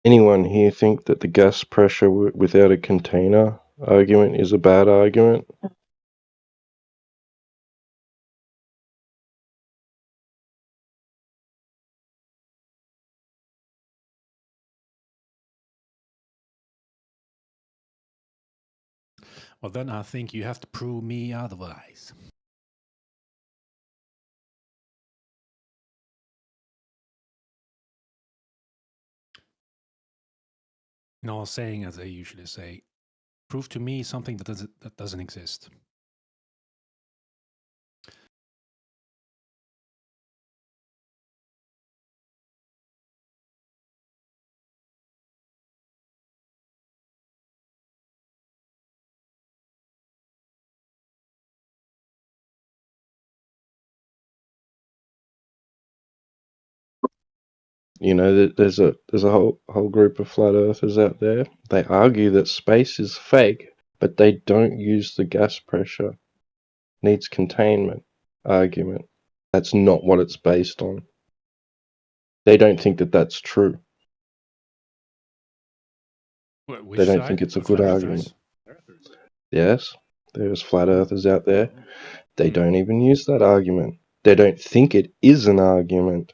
Anyone here think that the gas pressure without a container argument is a bad argument? Well, then I think you have to prove me otherwise. No, saying as I usually say, prove to me something that doesn't exist. You know, there's a whole group of flat earthers out there. They argue that space is fake, but they don't use the gas pressure needs containment argument. That's not what it's based on. They don't think that that's true. Which They don't side? think it's a The good flat argument. earthers? Yes, there's flat earthers out there. They don't even use that argument. They don't think it is an argument.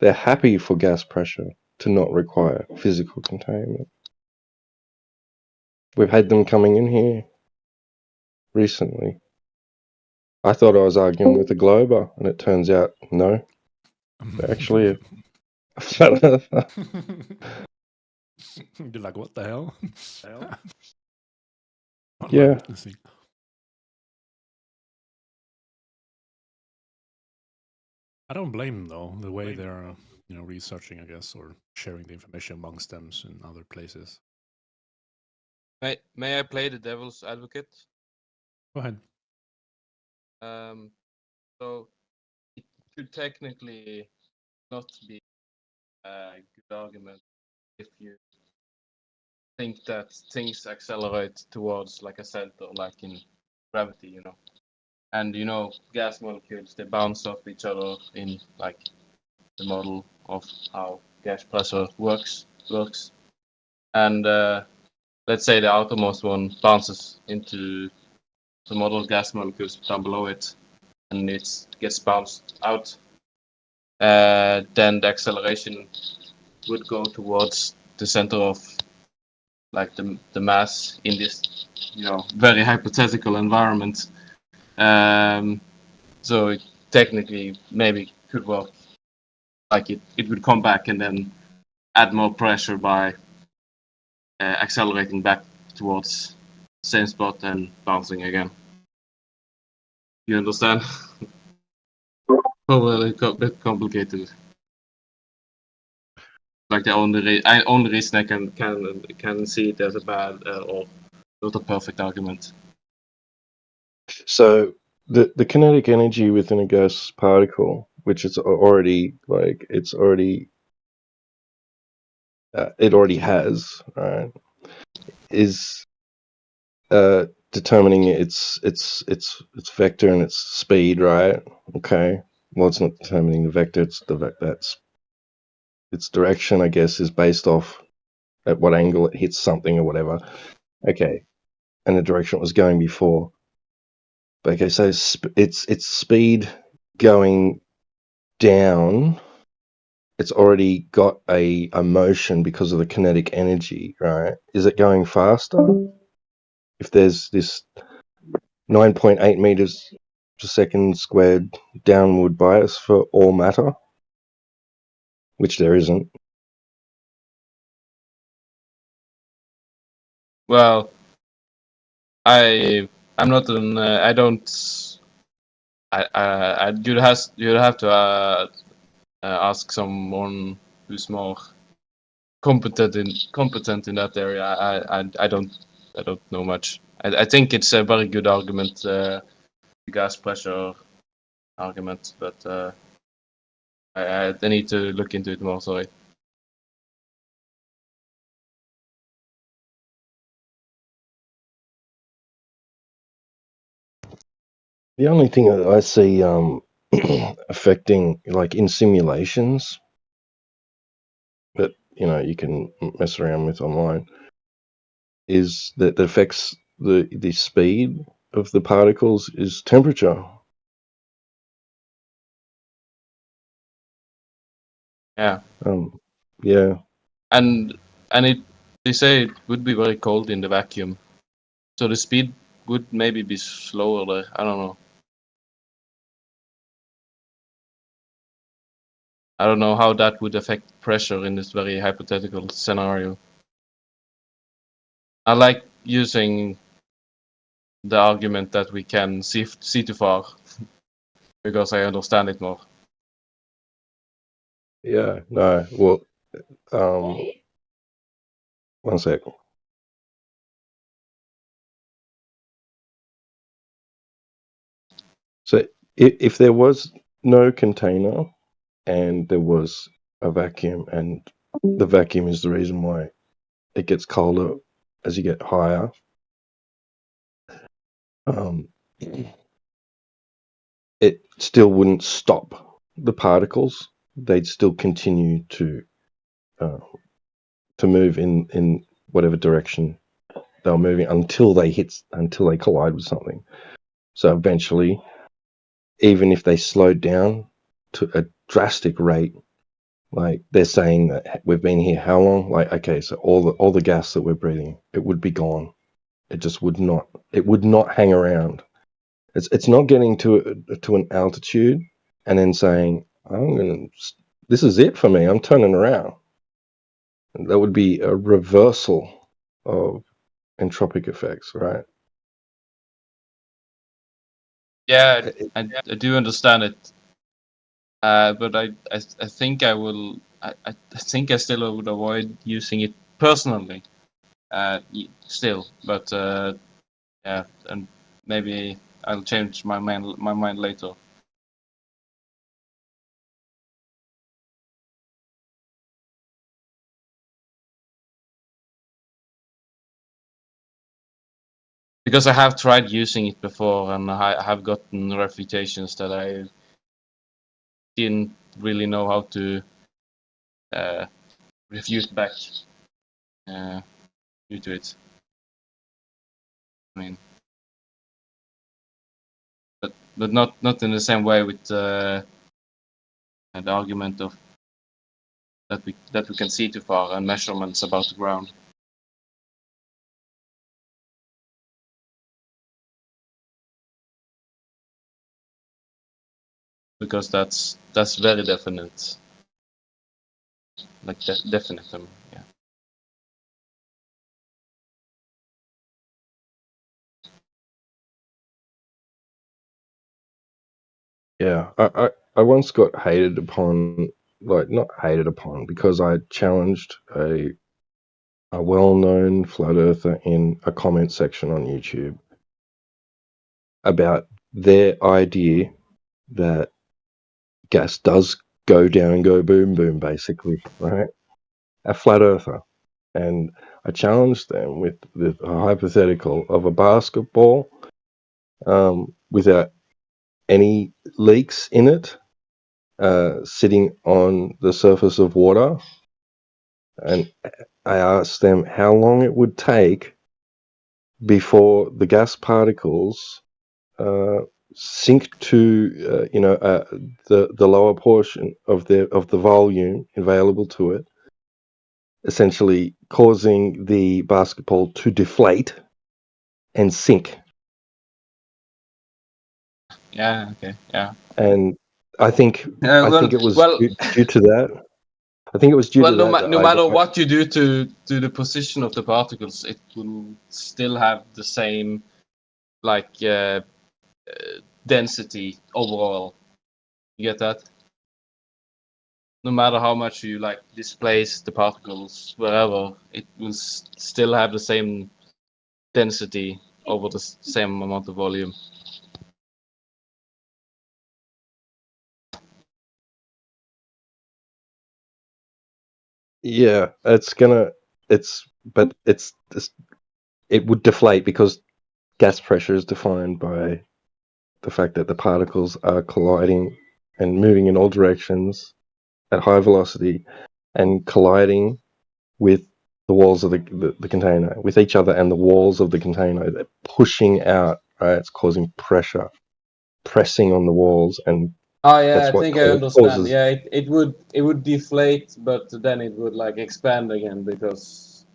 They're happy for gas pressure to not require physical containment. We've had them coming in here recently. I thought I was arguing with a glober, and it turns out, no. They're actually a flat earther. You're like, what the hell? What am I Yeah. witnessing? I don't blame them though. The way they're, researching, I guess, or sharing the information amongst them in other places. May I play the devil's advocate? Go ahead. So it could technically not be a good argument if you think that things accelerate towards like a center, like in gravity, and gas molecules, they bounce off each other in like the model of how gas pressure works. And let's say the outermost one bounces into the model gas molecules down below it, and it gets bounced out. Then the acceleration would go towards the center of like the mass in this very hypothetical environment. So it technically maybe could work. Like it would come back and then add more pressure by accelerating back towards the same spot and bouncing again. You understand? Probably a bit complicated. Like the only reason I can see it as a bad or not a perfect argument. So the kinetic energy within a gas particle, which is already it already has, right, is determining its vector and its speed, right? Okay. Well, it's not determining the vector. It's its direction, I guess, is based off at what angle it hits something or whatever. Okay. And the direction it was going before. Okay, so its speed going down, it's already got a motion because of the kinetic energy, right? Is it going faster? If there's this 9.8 meters per second squared downward bias for all matter, which there isn't. Well, I'm not an I don't. You'd have to ask someone who's more competent in that area. I don't know much. I think it's a very good argument, the gas pressure argument, but I need to look into it more. Sorry. The only thing that I see affecting, like in simulations, but you can mess around with online, is that affects the speed of the particles is temperature. Yeah. Yeah. And they say it would be very cold in the vacuum, so the speed would maybe be slower there. I don't know. I don't know how that would affect pressure in this very hypothetical scenario. I like using the argument that we can see too far because I understand it more. Yeah. No. Well. 1 sec. So if there was no container and there was a vacuum, and the vacuum is the reason why it gets colder as you get higher, it still wouldn't stop the particles. They'd still continue to move in whatever direction they were moving until they collide with something. So eventually, even if they slowed down to a drastic rate, like they're saying that we've been here how long? Like, okay, so all the gas that we're breathing, it would be gone. It just would not. It would not hang around. It's not getting to an altitude and then saying, this is it for me. I'm turning around. And that would be a reversal of entropic effects, right? Yeah, I do understand it, but I think I will. I think I still would avoid using it personally. Still, but yeah, and maybe I'll change my mind later. Because I have tried using it before, and I have gotten refutations that I didn't really know how to refute back due to it. I mean, but not in the same way with the argument of that we can see too far and measurements about the ground. Because that's very definite, like definite. Yeah. Yeah, I once got hated upon, like not hated upon, because I challenged a well-known flat earther in a comment section on YouTube about their idea that gas does go down and go boom boom, basically, right? A flat earther. And I challenged them with a hypothetical of a basketball without any leaks in it, sitting on the surface of water. And I asked them how long it would take before the gas particles sink to the lower portion of the volume available to it, essentially causing the basketball to deflate and sink. Yeah. Okay. Yeah. And I think it was due to that. I think it was due to that. No matter what you do to the position of the particles, it will still have the same density overall. You get that? No matter how much you displace the particles wherever, it will still have the same density over the same amount of volume. Yeah, it would deflate because gas pressure is defined by the fact that the particles are colliding and moving in all directions at high velocity and colliding with the walls of the container, with each other and the walls of the container. They're pushing out, right? It's causing pressure, pressing on the walls, and Oh yeah, that's I what think I understand. causes. Yeah, it would deflate, but then it would like expand again because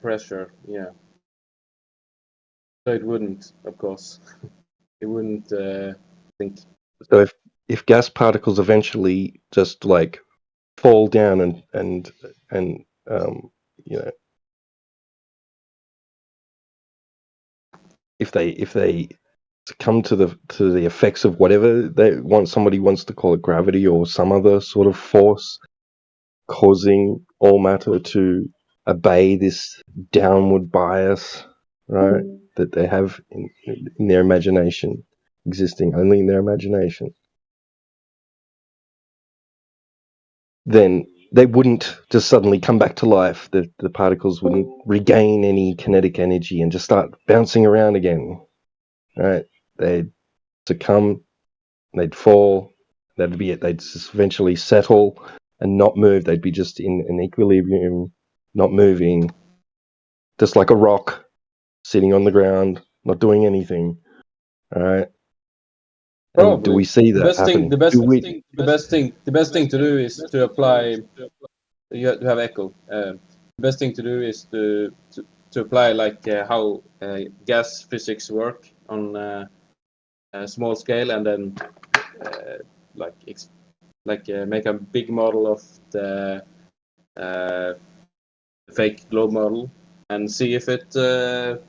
pressure. Yeah, so it wouldn't, of course, it wouldn't think. So if gas particles eventually just like fall down and you know, if they succumb to the effects of whatever somebody wants to call it, gravity or some other sort of force causing all matter to obey this downward bias, right, that they have in their imagination, existing only in their imagination, then they wouldn't just suddenly come back to life. The particles wouldn't regain any kinetic energy and just start bouncing around again, right? They'd succumb, they'd fall, that'd be it. They'd just eventually settle and not move. They'd be just in an equilibrium, not moving, just like a rock sitting on the ground, not doing anything. All right. Probably. And do we see that happen? The best thing to do is to apply. You have echo. The best thing to do is to apply like how gas physics work on a small scale, and then make a big model of the fake globe model and see if the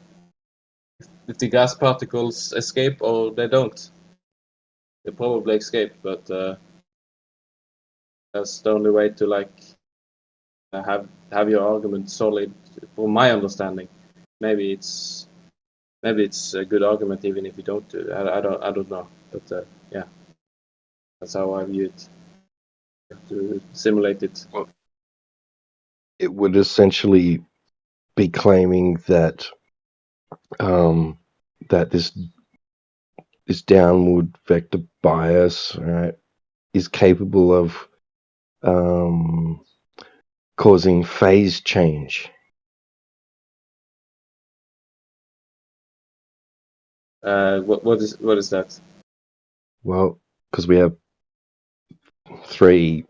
gas particles escape or they don't. They probably escape, but that's the only way to like have your argument solid. From my understanding, maybe it's a good argument even if you don't do it. I don't know, but yeah, that's how I view it. To simulate it. It would essentially be claiming that that this downward vector bias, right, is capable of causing phase change. What is that? Well, because we have three.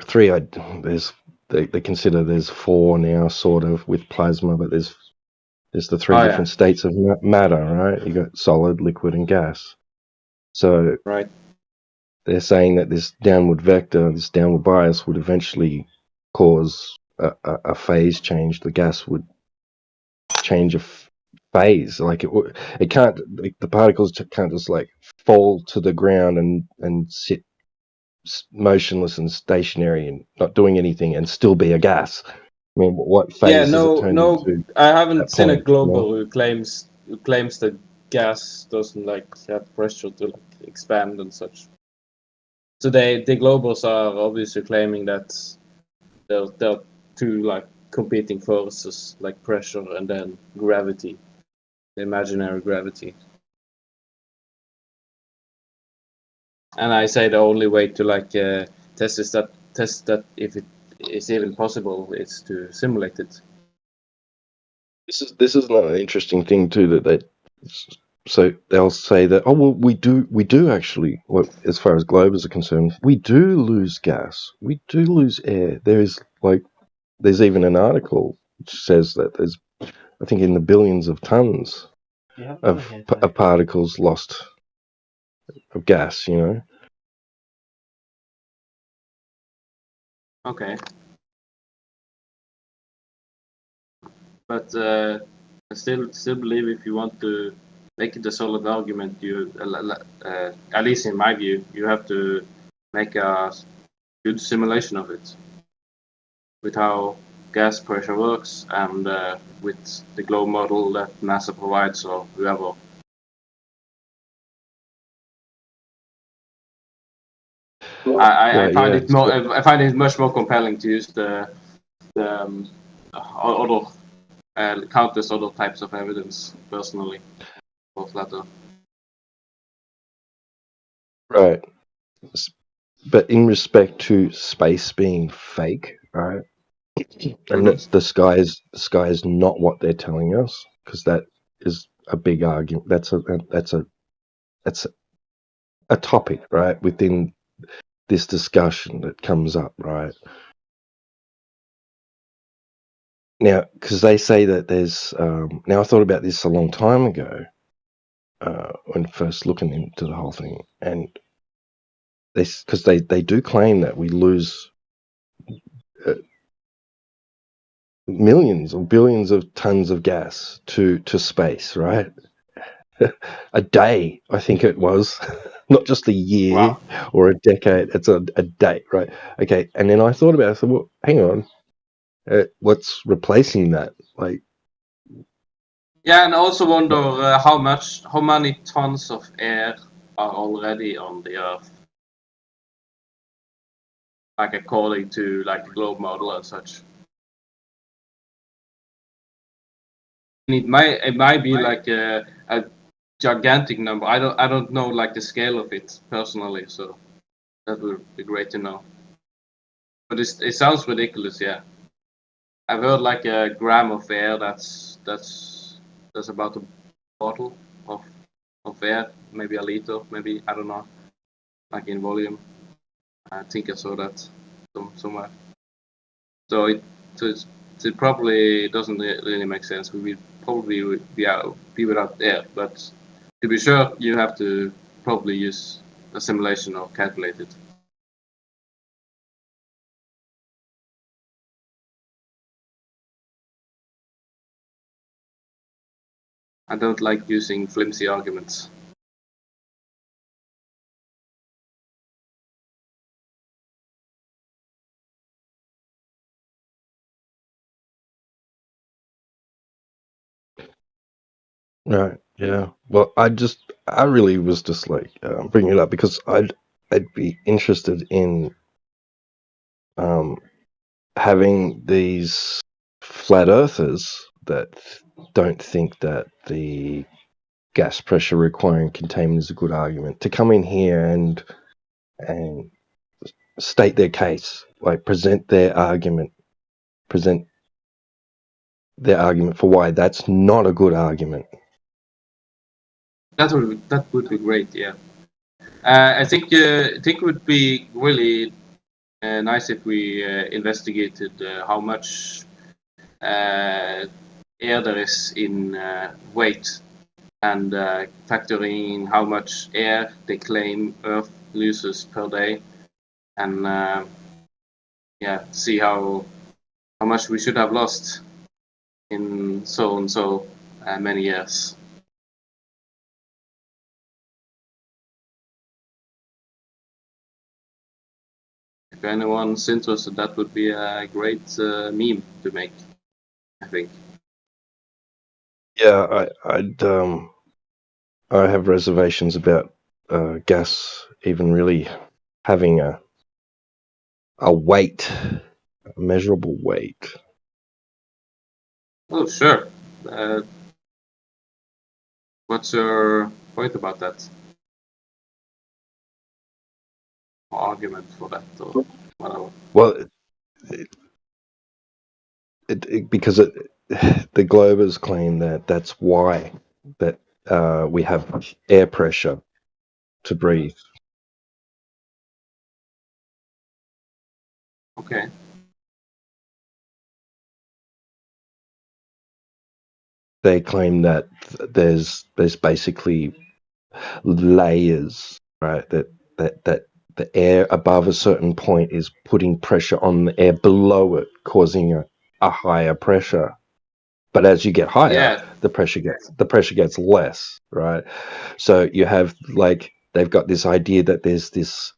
Three. They consider there's four now, sort of, with plasma, but there's the three different states of matter, right? You got solid, liquid, and gas. So right. They're saying that this downward vector, this downward bias, would eventually cause a phase change. The gas would change a phase. Like it can't. The particles can't just like fall to the ground and sit motionless and stationary and not doing anything and still be a gas. I mean, what phase does it turn into? I haven't seen a global who claims that gas doesn't like have pressure to like expand and such. So the globals are obviously claiming that there are two like competing forces, like pressure and then gravity, the imaginary gravity. And I say the only way to like test that if it is even possible is to simulate it. This is another interesting thing too, that so they'll say that, oh well, we do actually, well, as far as globes are concerned, we do lose gas, we do lose air. There's even an article which says that there's, I think, in the billions of tons of particles lost of gas, you know. Okay. But I still believe if you want to make it a solid argument, you at least in my view, you have to make a good simulation of it with how gas pressure works and with the globe model that NASA provides or whoever. I find it much more compelling to use the other countless other types of evidence personally for flat Earth. Right. but in respect to space being fake, right? And the sky is not what they're telling us, because that is a big argument. That's a topic, right, within this discussion that comes up, right? Now, because they say that there's now I thought about this a long time ago when first looking into the whole thing, and because they do claim that we lose millions or billions of tons of gas to space, right? A day, I think it was, not just a year or a decade. It's a day, right? Okay, and then I thought about it. I thought, well, hang on, what's replacing that? Like, Yeah, and I also wonder how many tons of air are already on the Earth, like according to like the globe model and such. It might be like a gigantic number. I don't know like the scale of it personally, so that would be great to know. But it sounds ridiculous, yeah. I've heard like a gram of air that's about a bottle of air, maybe a liter, maybe, I don't know, like in volume. I think I saw that somewhere. So it probably doesn't really make sense. We will probably be without air, but to be sure, you have to probably use a simulation or calculate it. I don't like using flimsy arguments. right, yeah. Well, I really was just like bringing it up because I'd be interested in having these flat earthers that don't think that the gas pressure requiring containment is a good argument to come in here and state their case, like present their argument for why that's not a good argument. That would be great, yeah. I think it would be really nice if we investigated how much air there is in weight, and factoring in how much air they claim Earth loses per day, and see how much we should have lost in so and so many years. If anyone's interested, that would be a great meme to make, I think. Yeah, I have reservations about gas even really having a weight, a measurable weight. Oh, sure. What's your point about that? Or argument for that, or whatever? Well, because the Globers claim that that's why that we have air pressure to breathe. Okay. They claim that there's basically layers, right? That the air above a certain point is putting pressure on the air below it, causing a higher pressure. But as you get higher, the pressure gets less, right? So you have like they've got this idea that there's this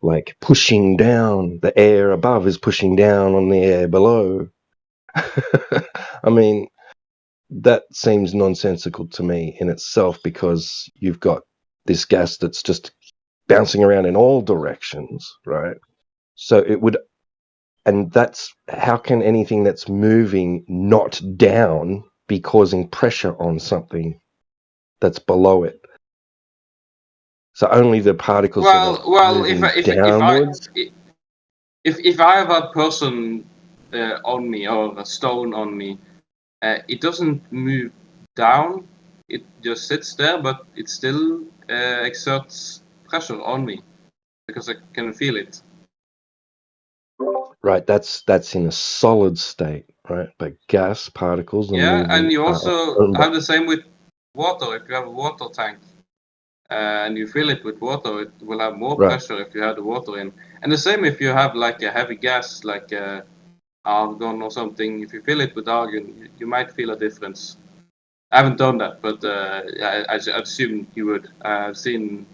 like pushing down, the air above is pushing down on the air below. I mean, that seems nonsensical to me in itself, because you've got this gas that's just bouncing around in all directions, right? So it would, and that's, how can anything that's moving not down be causing pressure on something that's below it? So only the particles that are moving downwards. If I have a person on me or a stone on me, it doesn't move down. It just sits there, but it still exerts pressure on me because I can feel it. Right, that's in a solid state, right? But gas particles are moving. And you also have the same with water. If you have a water tank and you fill it with water, it will have more pressure if you have the water in. And the same if you have like a heavy gas, like argon or something. If you fill it with argon, you might feel a difference. I haven't done that, but I assume you would. I've seen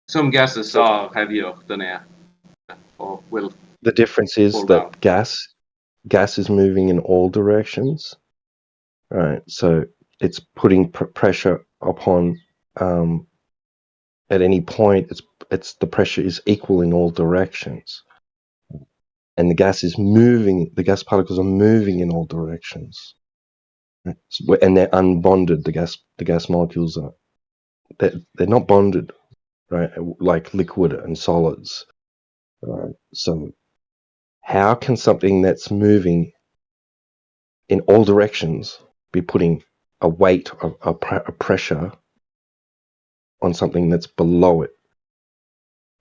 some gases are heavier than air, or will. The difference is that gas is moving in all directions, right? So it's putting pressure upon at any point. It's the pressure is equal in all directions, and the gas is moving. The gas particles are moving in all directions, right? And they're unbonded. The gas molecules are they're not bonded, right? Like liquid and solids. Right? So how can something that's moving in all directions be putting a weight, a pressure on something that's below it?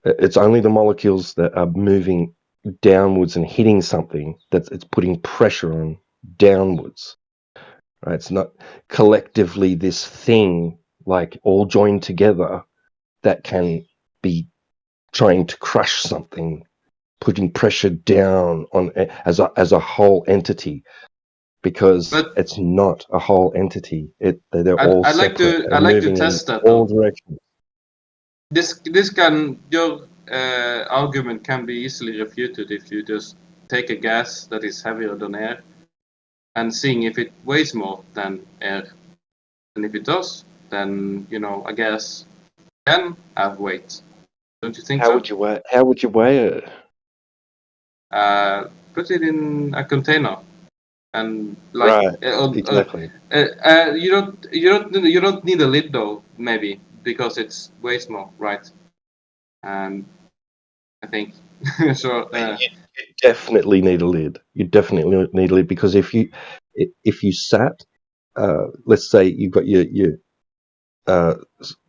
It's only the molecules that are moving downwards and hitting something that it's putting pressure on downwards. Right? It's not collectively this thing like all joined together that can be trying to crush something, putting pressure down on as a whole entity, because it's not a whole entity. They're all separate and moving in all directions. Your argument can be easily refuted if you just take a gas that is heavier than air and seeing if it weighs more than air. And if it does, then a gas can have weight. Don't you think so? How would you weigh it? Put it in a container, and exactly. You don't need a lid though, maybe because it weighs more, right? I think so. You definitely need a lid. You definitely need a lid, because if you sat, let's say you've got your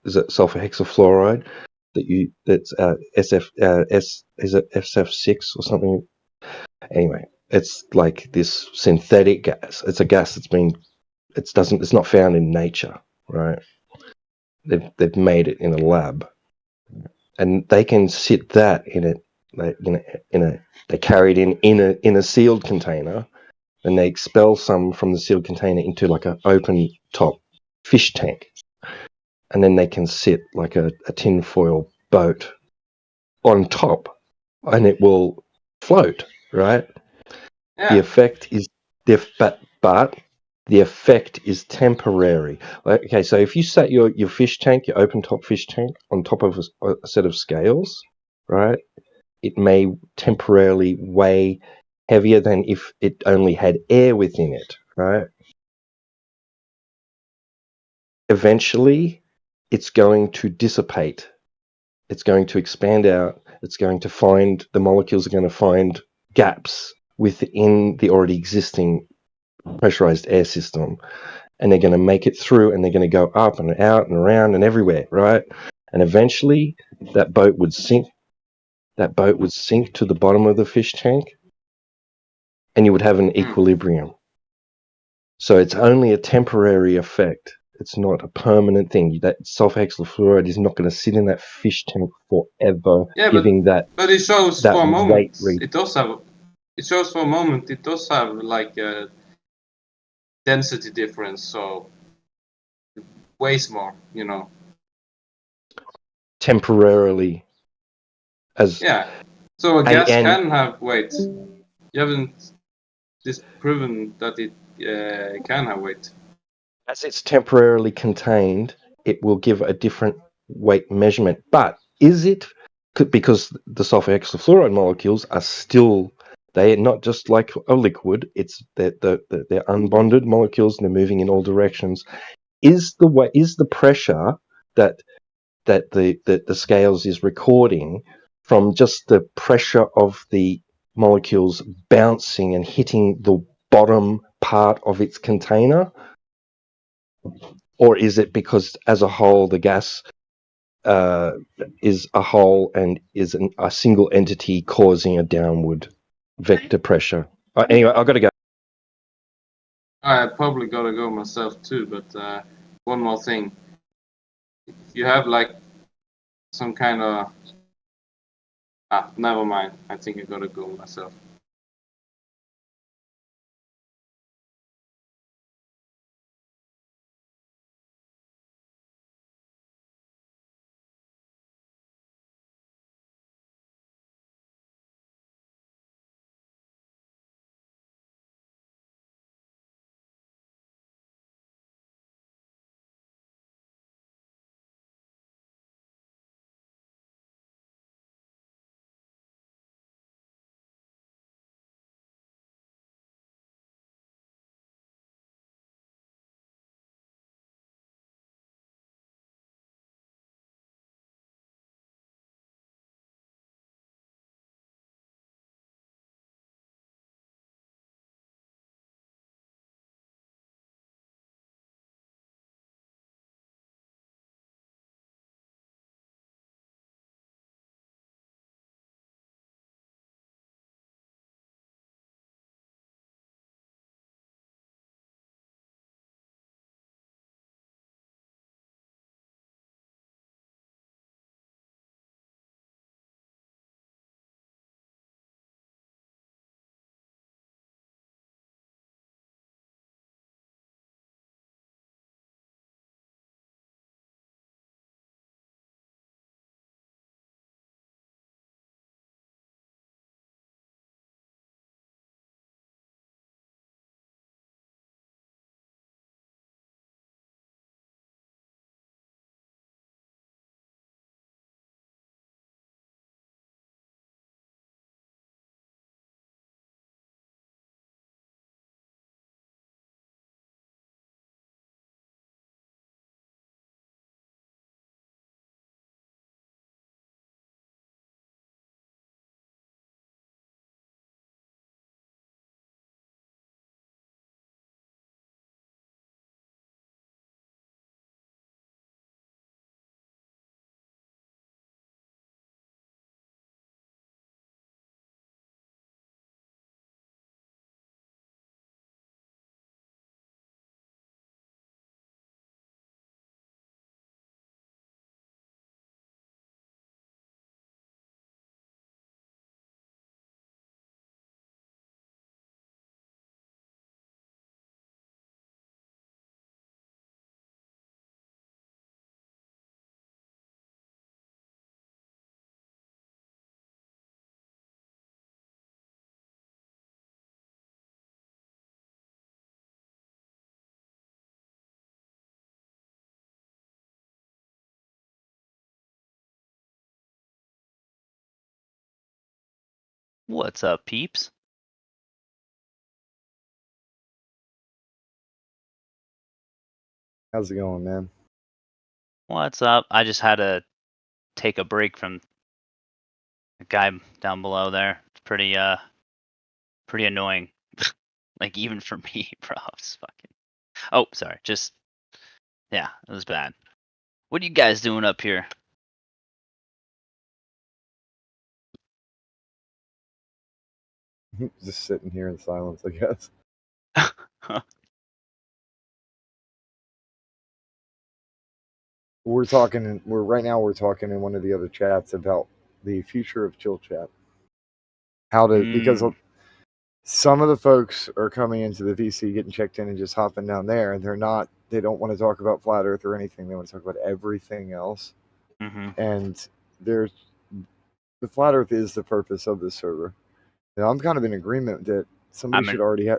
is it sulfur hexafluoride that's is it SF6 or something? Anyway, it's like this synthetic gas. It's a gas it's not found in nature, right? They've made it in a lab, and they can sit that in it. They carry it in a sealed container, and they expel some from the sealed container into like an open top fish tank, and then they can sit like a tinfoil boat on top, and it will float, right? Yeah. The effect is but the effect is temporary. Okay, so if you set your fish tank, your open top fish tank, on top of a set of scales, right, it may temporarily weigh heavier than if it only had air within it, right? Eventually, it's going to dissipate. It's going to expand out. It's going to find, the molecules are going to find gaps within the already existing pressurized air system, and they're going to make it through, and they're going to go up and out and around and everywhere, right? And eventually that boat would sink to the bottom of the fish tank, and you would have an equilibrium. So it's only a temporary effect. It's not a permanent thing. That sulfur hexafluoride is not going to sit in that fish tank forever, giving but it shows that for a moment. weight. It shows for a moment. It does have like a density difference, so it weighs more. Temporarily, so a gas can have weight. You haven't disproven that it can have weight. As it's temporarily contained, it will give a different weight measurement. But is it, because the sulfur hexafluoride molecules are still, they are not just like a liquid. It's they're unbonded molecules, and they're moving in all directions. Is the pressure that that the scales is recording from just the pressure of the molecules bouncing and hitting the bottom part of its container? Or is it because as a whole the gas is a whole and is a single entity causing a downward vector pressure? Anyway, I've got to go. I probably gotta go myself too, but one more thing. If you have like some kind of... never mind. I think I gotta go myself. What's up, peeps? How's it going, man? What's up? I just had to take a break from the guy down below there. It's pretty annoying. Like even for me, bro. It's fucking... Oh, sorry. Just yeah, it was bad. What are you guys doing up here? Just sitting here in silence, I guess. We're talking in one of the other chats about the future of chill chat. How to because some of the folks are coming into the VC, getting checked in and just hopping down there, and they don't want to talk about flat earth or anything. They want to talk about everything else. And the flat earth is the purpose of this server. Now, I'm kind of in agreement that somebody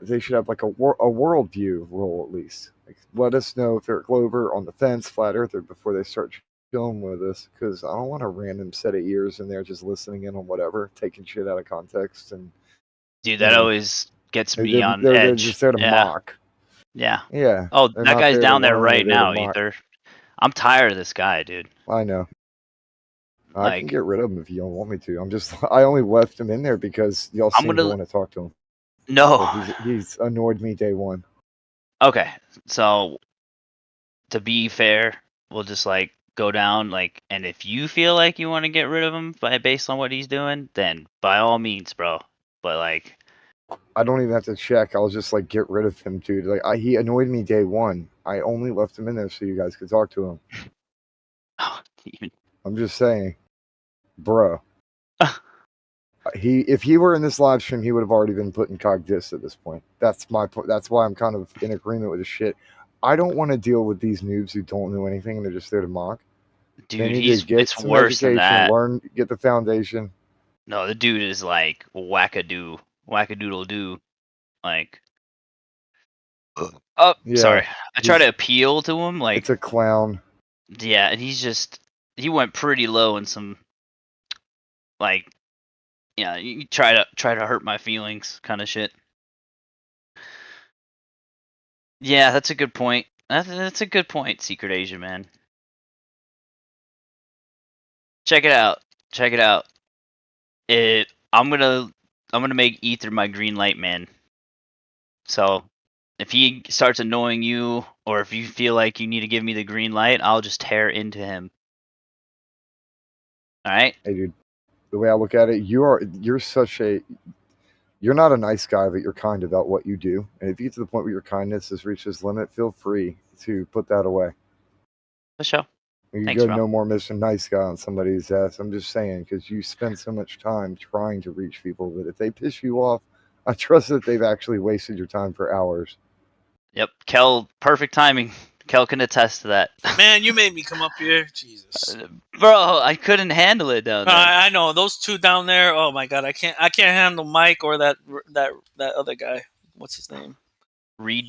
they should have like a worldview role at least. Like, let us know if they're Glover on the fence, flat earther before they start chilling with us, because I don't want a random set of ears in there just listening in on whatever, taking shit out of context. And dude, that always gets me on they're edge. just there to mock. Yeah. Yeah. Oh, that guy's down there right now, Ether. I'm tired of this guy, dude. I know. I Like, can get rid of him if you don't want me to. I only left him in there because y'all seem to want to talk to him. No. But he's annoyed me day one. Okay, so to be fair, we'll just like go down and if you feel like you want to get rid of him based on what he's doing, then by all means, bro. But like, I don't even have to check. I'll just like get rid of him, dude. Like he annoyed me day one. I only left him in there so you guys could talk to him. I'm just saying, bro. If he were in this live stream, he would have already been put in cog dis at this point. That's why I'm kind of in agreement with his shit. I don't want to deal with these noobs who don't know anything and they're just there to mock. dude, it's worse than that. Get the foundation. No, the dude is like wackadoodle do. Like, sorry. I try to appeal to him. Like, it's a clown. Yeah, and he went pretty low in some, like, yeah, you try to hurt my feelings kind of shit. Yeah, that's a good point. That's a good point, Secret Asia man. Check it out. I'm gonna make Ether my green light man. So if he starts annoying you, or if you feel like you need to give me the green light, I'll just tear into him. All right. Hey, dude. The way I look at it, you're not a nice guy, but you're kind about what you do. And if you get to the point where your kindness has reached its limit, feel free to put that away. For sure. You Thanks, go bro. no more Mr. Nice Guy on somebody's ass. I'm just saying, because you spend so much time trying to reach people that if they piss you off, I trust that they've actually wasted your time for hours. Yep, Kel, perfect timing. Kel can attest to that. Man, you made me come up here. Jesus, bro, I couldn't handle it down there. I know those two down there. Oh my god, I can't handle Mike or that other guy. What's his name? Reed.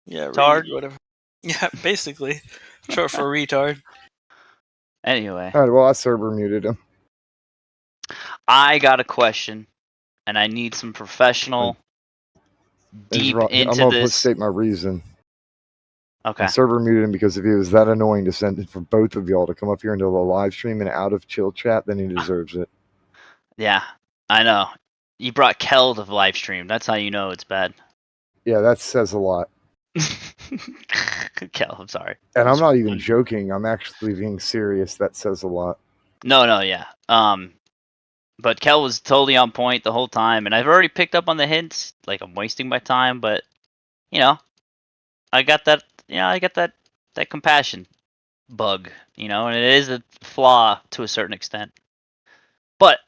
Yeah, Tard? Reed, whatever. Yeah, basically, short for retard. Anyway, all right, well, I server muted him. I got a question, and I need some professional, deep into I'm gonna this. state my reason. Okay. I server muted him because if he was that annoying to send it for both of y'all to come up here into the live stream and out of chill chat, then he deserves it. Yeah, I know. You brought Kel to the live stream. That's how you know it's bad. Yeah, that says a lot. Kel, I'm sorry. And I'm not even joking. I'm actually being serious. That says a lot. No, yeah. But Kel was totally on point the whole time, and I've already picked up on the hints. Like, I'm wasting my time, but I got that. I got that compassion bug, and it is a flaw to a certain extent. But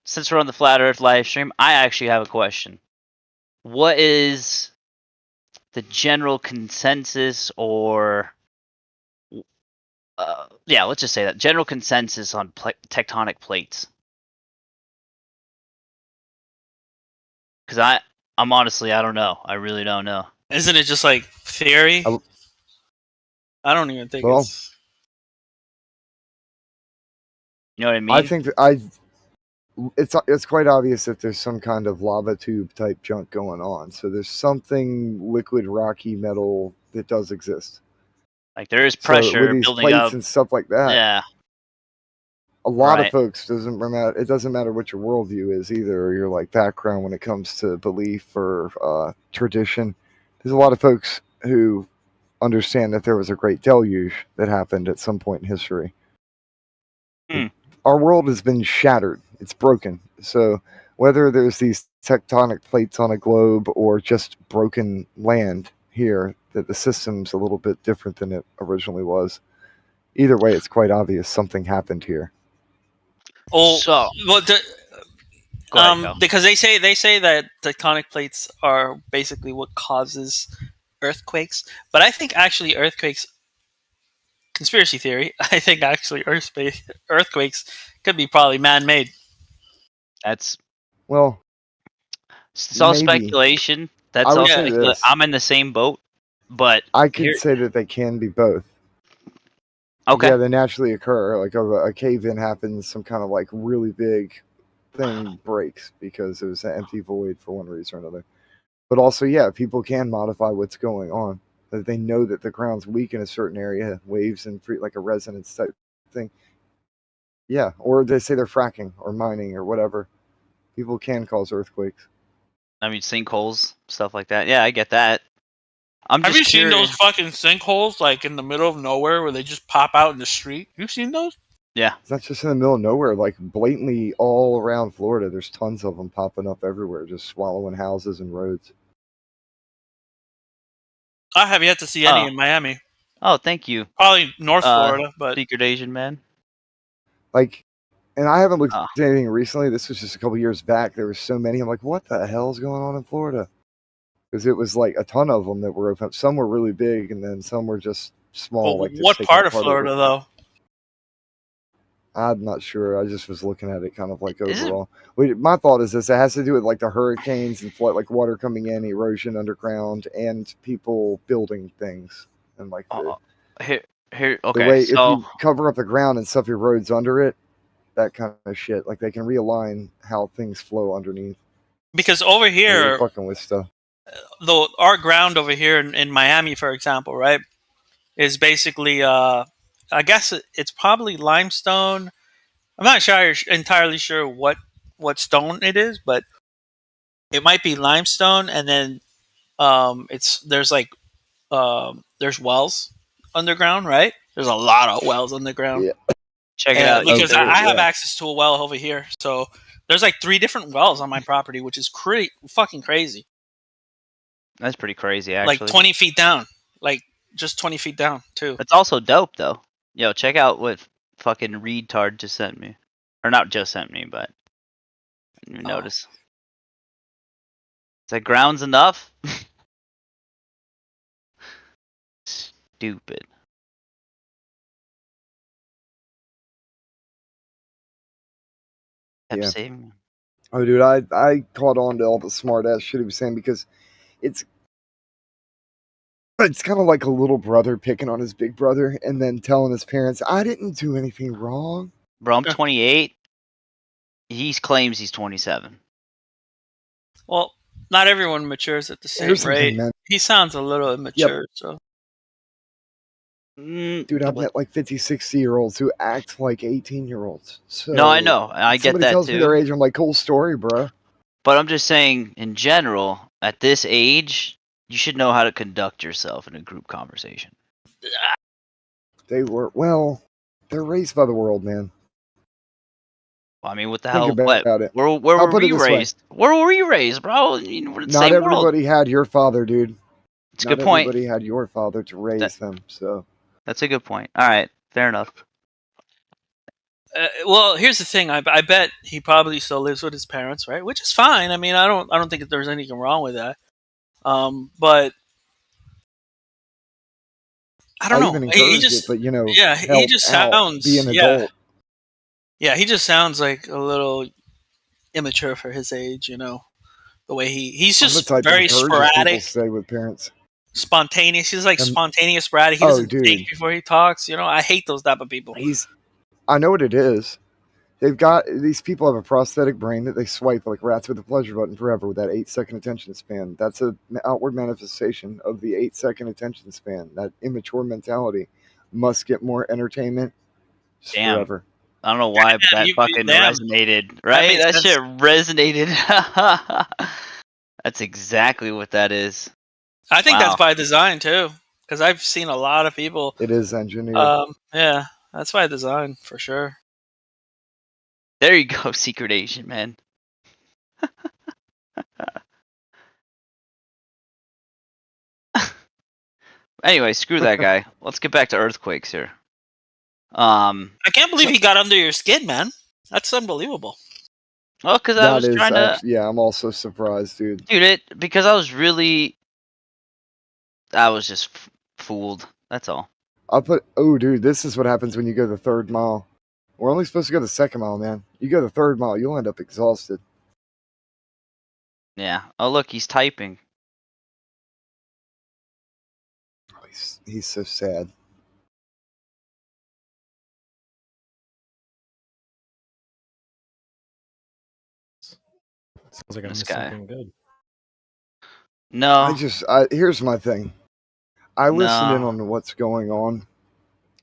since we're on the Flat Earth live stream, I actually have a question. What is the general consensus, or let's just say that general consensus on tectonic plates? Because I'm honestly, I don't know. I really don't know. Isn't it just like theory? I don't even think it's. You know what I mean? I think it's quite obvious that there's some kind of lava tube type junk going on. So there's something liquid, rocky metal that does exist. Like there is pressure with these building plates up and stuff like that. Yeah. A lot of folks it doesn't matter what your worldview is either, or your like background when it comes to belief or tradition. There's a lot of folks who understand that there was a great deluge that happened at some point in history. Our world has been shattered. It's broken. So whether there's these tectonic plates on a globe or just broken land here, that the system's a little bit different than it originally was. Either way, it's quite obvious something happened here. Oh, because they say that tectonic plates are basically what causes earthquakes, but I think actually earthquakes. Conspiracy theory. I think actually earthquakes could be probably man-made. That's it's all speculation. That's all speculation. I'm in the same boat, but I could say that they can be both. Okay. Yeah, they naturally occur. Like a cave-in happens, some kind of like really big thing breaks because it was an empty void for one reason or another. But also, yeah, people can modify what's going on. that they know that the ground's weak in a certain area, waves and like a resonance type thing. Yeah, or they say they're fracking or mining or whatever. People can cause earthquakes. I mean, sinkholes, stuff like that. Yeah, I get that. I'm Have just you seen curious. those fucking sinkholes like in the middle of nowhere where they just pop out in the street? You've seen those? Yeah. It's not just in the middle of nowhere, like blatantly all around Florida. There's tons of them popping up everywhere, just swallowing houses and roads. I have yet to see any in Miami. Oh, thank you. Probably North Florida, but Secret Asian man. Like, and I haven't looked at anything recently. This was just a couple years back. There were so many. I'm like, what the hell is going on in Florida? Because it was like a ton of them that were open. Some were really big, and then some were just small. well, Like what part of Florida though? I'm not sure. I just was looking at it kind of like overall. My thought is this: it has to do with like the hurricanes and flood, like water coming in, erosion underground, and people building things, and like Here, the okay. way So if you cover up the ground and stuff erodes under it, that kind of shit. Like they can realign how things flow underneath. Because over here, They're fucking with stuff. Our ground over here in Miami, for example, right, is basically, I guess it's probably limestone. I'm not entirely sure what stone it is, but it might be limestone, and then there's wells underground, right? There's a lot of wells underground. Yeah. Check it out. Because I have access to a well over here, so there's like 3 different wells on my property, which is fucking crazy. That's pretty crazy, actually. Like 20 feet down. Like, just 20 feet down, too. It's also dope, though. Yo, check out what fucking retard just sent me. Or not just sent me, but I didn't even notice. Is that grounds enough? Stupid. Yeah. Saving. Oh, dude, I caught on to all the smart ass shit he was saying because it's kind of like a little brother picking on his big brother and then telling his parents, "I didn't do anything wrong." Bro, I'm 28. He claims he's 27. Well, not everyone matures at the same Here's something, rate. man. He sounds a little immature, so. Dude, I've met like 50, 60-year-olds who act like 18-year-olds. So No, I know. I get somebody that tells too. me their age, I'm like, cool story, bro. But I'm just saying, in general, at this age, you should know how to conduct yourself in a group conversation. They're raised by the world, man. Well, I mean, what the Think hell? about it. Where I'll were put it we this way. raised? Where were we raised, bro? We're in the Not same world. everybody had your father, dude. It's a good point. Not everybody had your father to raise them, so. That's a good point. All right, fair enough. Well, here's the thing. I bet he probably still lives with his parents, right? Which is fine. I mean, I don't think that there's anything wrong with that. But I don't know. Even encourage it, but yeah, he just sounds be an adult. Yeah, he just sounds like a little immature for his age. The way he's just very sporadic. People stay with parents. Spontaneous. He's like spontaneous, sporadic. He doesn't think before he talks. I hate those type of people. I know what it is. These people have a prosthetic brain that they swipe like rats with a pleasure button forever with that 8-second attention span. That's an outward manifestation of the 8-second attention span. That immature mentality must get more entertainment forever. I don't know why, but that fucking resonated, right? That shit resonated. That's exactly what that is. I think that's by design too, because I've seen a lot of people. It is engineered. Yeah, that's by design for sure. There you go, Secret Asian man. Anyway, screw that guy. Let's get back to earthquakes here. I can't believe he got under your skin, man. That's unbelievable. Well, because I was trying to. Yeah, I'm also surprised, dude. Dude, because I was just fooled. That's all. Oh, dude, this is what happens when you go the 3rd mile. We're only supposed to go the 2nd mile, man. You go the 3rd mile, you'll end up exhausted. Yeah. Oh, look, he's typing. Oh, he's so sad. Sounds like I missed something good. No. Here's my thing. I listen in No. on what's going on.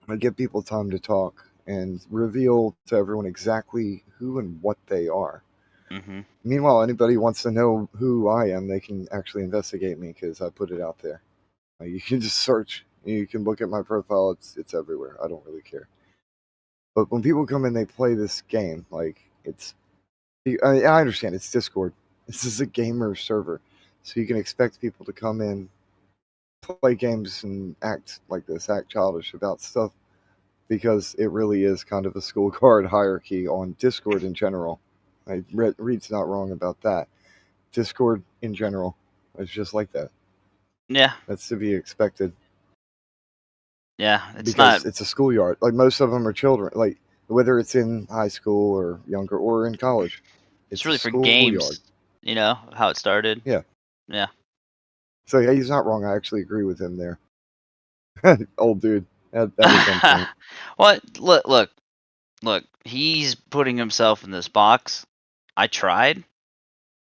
I give people time to talk and reveal to everyone exactly who and what they are. Mm-hmm. Meanwhile, anybody wants to know who I am, they can actually investigate me because I put it out there. You can just search. You can look at my profile. It's everywhere. I don't really care. But when people come in, they play this game. Like I understand it's Discord. This is a gamer server, so you can expect people to come in, play games, and act like this, act childish about stuff, because it really is kind of a school card hierarchy on Discord in general. Reed's not wrong about that. Discord in general is just like that. Yeah. That's to be expected. Yeah, it's because not. it's a schoolyard. Like most of them are children. Like whether it's in high school or younger or in college, It's it's really a for schoolyard. games. You know how it started. Yeah. Yeah. So yeah, he's not wrong. I actually agree with him there. Old dude. That was on point. What? Look. He's putting himself in this box. I tried.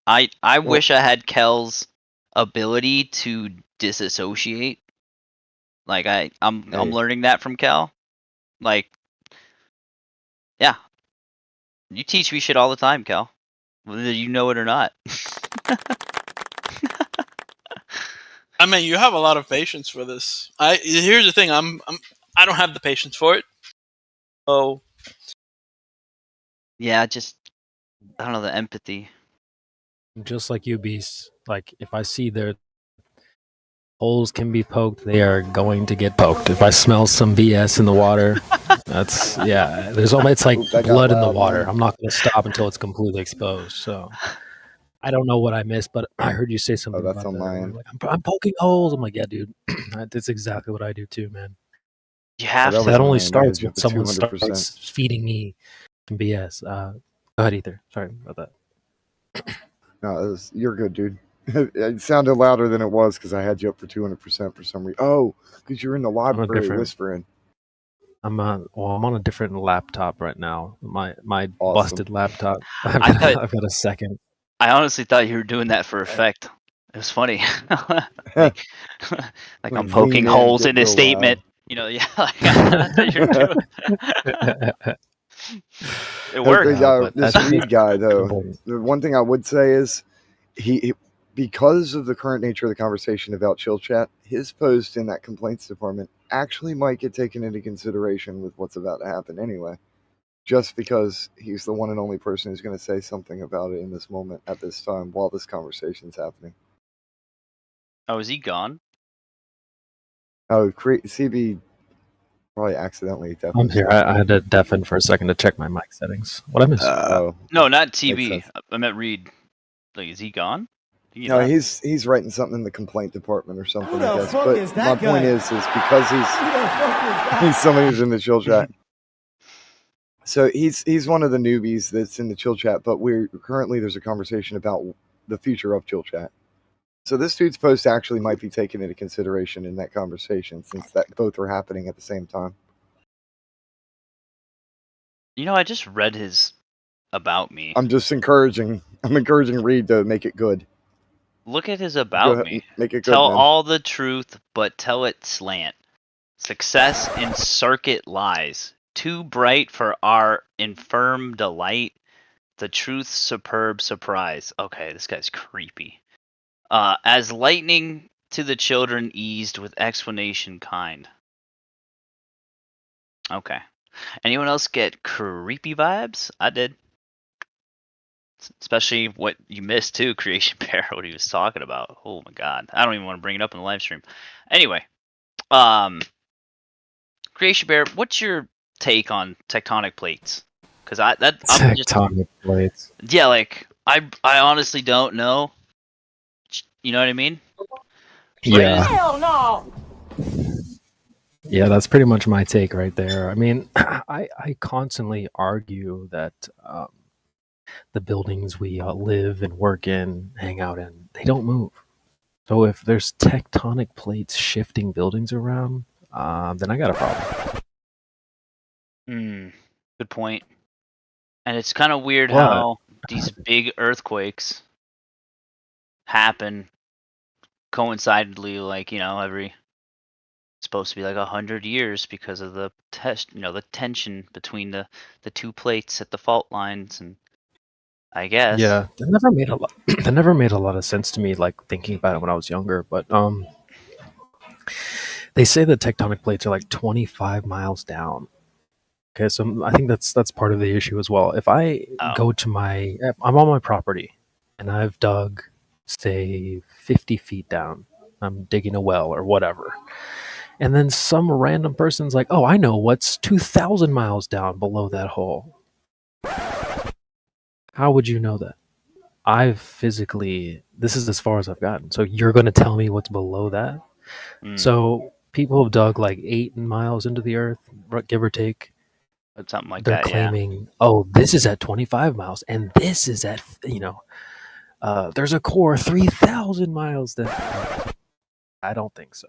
I wish I had Kel's ability to disassociate. Like I'm learning that from Kel. Like, yeah. You teach me shit all the time, Kel. Whether you know it or not. I mean, you have a lot of patience for this. Here's the thing. I don't have the patience for it. Oh. Yeah, just I don't know, the empathy. Just like you, Beast. Like if I see their holes can be poked, they are going to get poked. If I smell some BS in the water, that's it's like blood in the water. I'm not going to stop until it's completely exposed. So I don't know what I missed, but I heard you say something about that. Like, I'm poking holes. I'm like, yeah, dude, that's exactly what I do too, man. You have that only starts when someone starts feeding me some BS. Go ahead, Ether. Sorry about that. No, you're good, dude. It sounded louder than it was because I had you up for 200% for some reason. Oh, because you're in the library whispering. I'm on a different laptop right now. My awesome. busted laptop. I've got a second. I honestly thought you were doing that for effect. It was funny. like I'm poking holes in his statement. Loud. You know, yeah. Like, that's what you're doing. It worked. This Reed guy, though, the one thing I would say is he because of the current nature of the conversation about chill chat, his post in that complaints department actually might get taken into consideration with what's about to happen anyway. Just because he's the one and only person who's going to say something about it in this moment at this time while this conversation's happening. Oh, is he gone? Oh, CB probably accidentally deafened. I'm here. I had to deafen for a second to check my mic settings. What I missed? No, not TB. I meant Reed. Like, is he gone? No, he's writing something in the complaint department or something, I guess. But my point is because he's somebody who's in the chill chat. So he's one of the newbies that's in the chill chat, but there's a conversation about the future of chill chat. So this dude's post actually might be taken into consideration in that conversation since that both are happening at the same time. You know, I just read his about me. I'm encouraging Reed to make it good. Look at his about me. Make it good, tell man. all the truth, but tell it slant. Success in circuit lies. Too bright for our infirm delight. The truth's superb surprise. Okay, this guy's creepy. As lightning to the children eased with explanation kind. Okay. Anyone else get creepy vibes? I did. Especially what you missed too, Creation Bear, what he was talking about. Oh my god. I don't even want to bring it up in the live stream. Anyway. Creation Bear, what's your take on tectonic plates? Because tectonic plates. Yeah, like I honestly don't know. You know what I mean? Yeah. Hell no. Yeah, that's pretty much my take right there. I mean, I constantly argue that the buildings we live and work in, hang out in, they don't move. So if there's tectonic plates shifting buildings around, then I got a problem. Good point. And it's kind of weird how these big earthquakes happen coincidentally, like, you know, every supposed to be like 100 years because of the the tension between the two plates at the fault lines, and I guess. Yeah, that never made a lot. That never made a lot of sense to me. Like thinking about it when I was younger, but they say the tectonic plates are like 25 miles down. Okay, so I think that's part of the issue as well. If I go to I'm on my property, and I've dug, say, 50 feet down. I'm digging a well or whatever. And then some random person's like, oh, I know what's 2,000 miles down below that hole. How would you know that? This is as far as I've gotten. So you're going to tell me what's below that? So people have dug like 8 miles into the earth, give or take. Something like They're that, claiming, oh, this is at 25 miles, and this is at, there's a core 3,000 miles. I don't think so.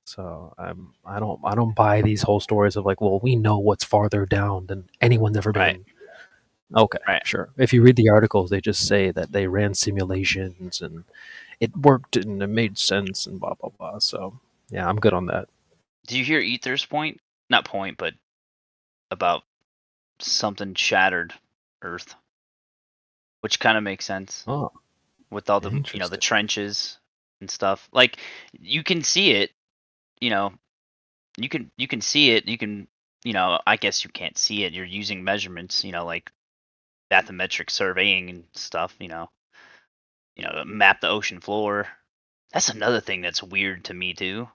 So I don't buy these whole stories of like, well, we know what's farther down than anyone's ever been. Right. Okay, sure. If you read the articles, they just say that they ran simulations and it worked and it made sense and blah blah blah. So yeah, I'm good on that. Do you hear Ether's point? Not point, but about something shattered Earth, which kind of makes sense. Oh, with all the the trenches and stuff. Like you can see it. You can see it. You can I guess you can't see it. You're using measurements. Like bathymetric surveying and stuff. Map the ocean floor. That's another thing that's weird to me too.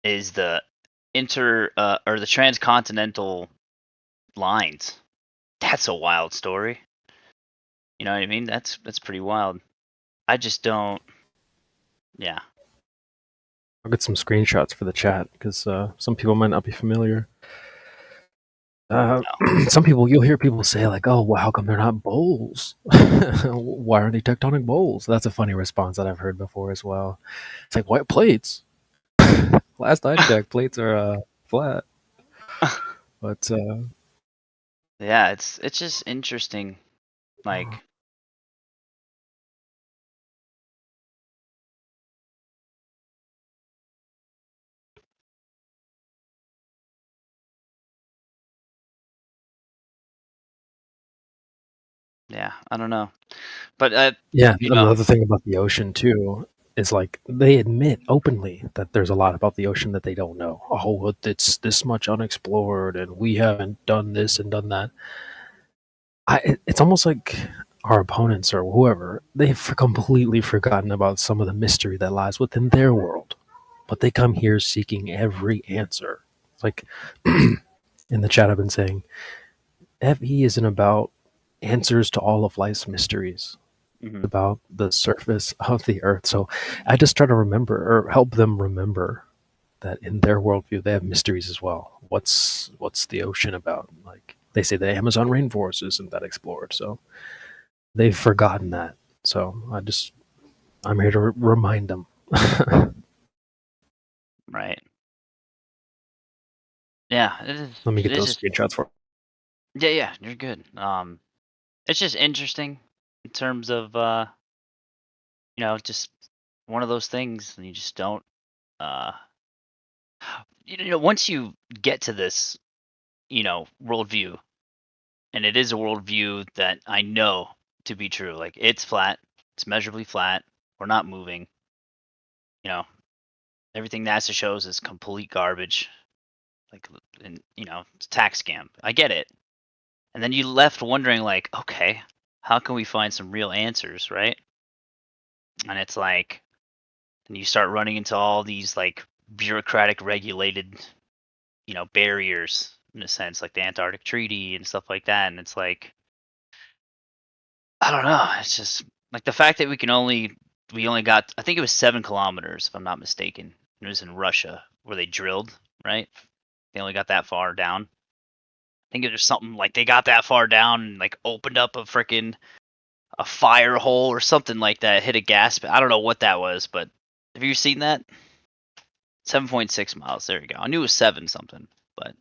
Is the or the transcontinental lines. That's a wild story. You know what I mean? That's pretty wild. I just don't. Yeah. I'll get some screenshots for the chat because some people might not be familiar. Some people, you'll hear people say like, "Oh, well, how come they're not bowls? Why aren't they tectonic bowls?" That's a funny response that I've heard before as well. It's like, what plates? Last I checked, plates are flat. But yeah, it's just interesting. Like, yeah, I don't know, but yeah, another thing about the ocean too is like they admit openly that there's a lot about the ocean that they don't know. Oh, it's this much unexplored, and we haven't done this and done that. It's almost like our opponents or whoever, they've completely forgotten about some of the mystery that lies within their world, but they come here seeking every answer. It's like in the chat I've been saying, FE isn't about answers to all of life's mysteries. It's about the surface of the earth. So I just try to remember or help them remember that in their worldview they have mysteries as well. What's the ocean about? Like they say the Amazon rainforest isn't that explored, so they've forgotten that. So I'm here to remind them. right. Yeah, it is. Let me get those screenshots for. Yeah, you're good. It's just interesting in terms of just one of those things, and you just don't once you get to this worldview, and it is a worldview that I know to be true. Like it's flat, it's measurably flat. We're not moving. Everything NASA shows is complete garbage. Like, and it's a tax scam. I get it. And then you left wondering, like, okay, how can we find some real answers, right? And it's like, and you start running into all these like bureaucratic regulated, barriers in a sense, like the Antarctic Treaty and stuff like that. And it's like, I don't know. It's just like the fact that we only got, I think it was 7 kilometers, if I'm not mistaken. It was in Russia where they drilled, right? They only got that far down. I think it was something like they got that far down and like opened up a fire hole or something like that, hit a gas. I don't know what that was, but have you seen that? 7.6 miles. There you go. I knew it was 7 something, but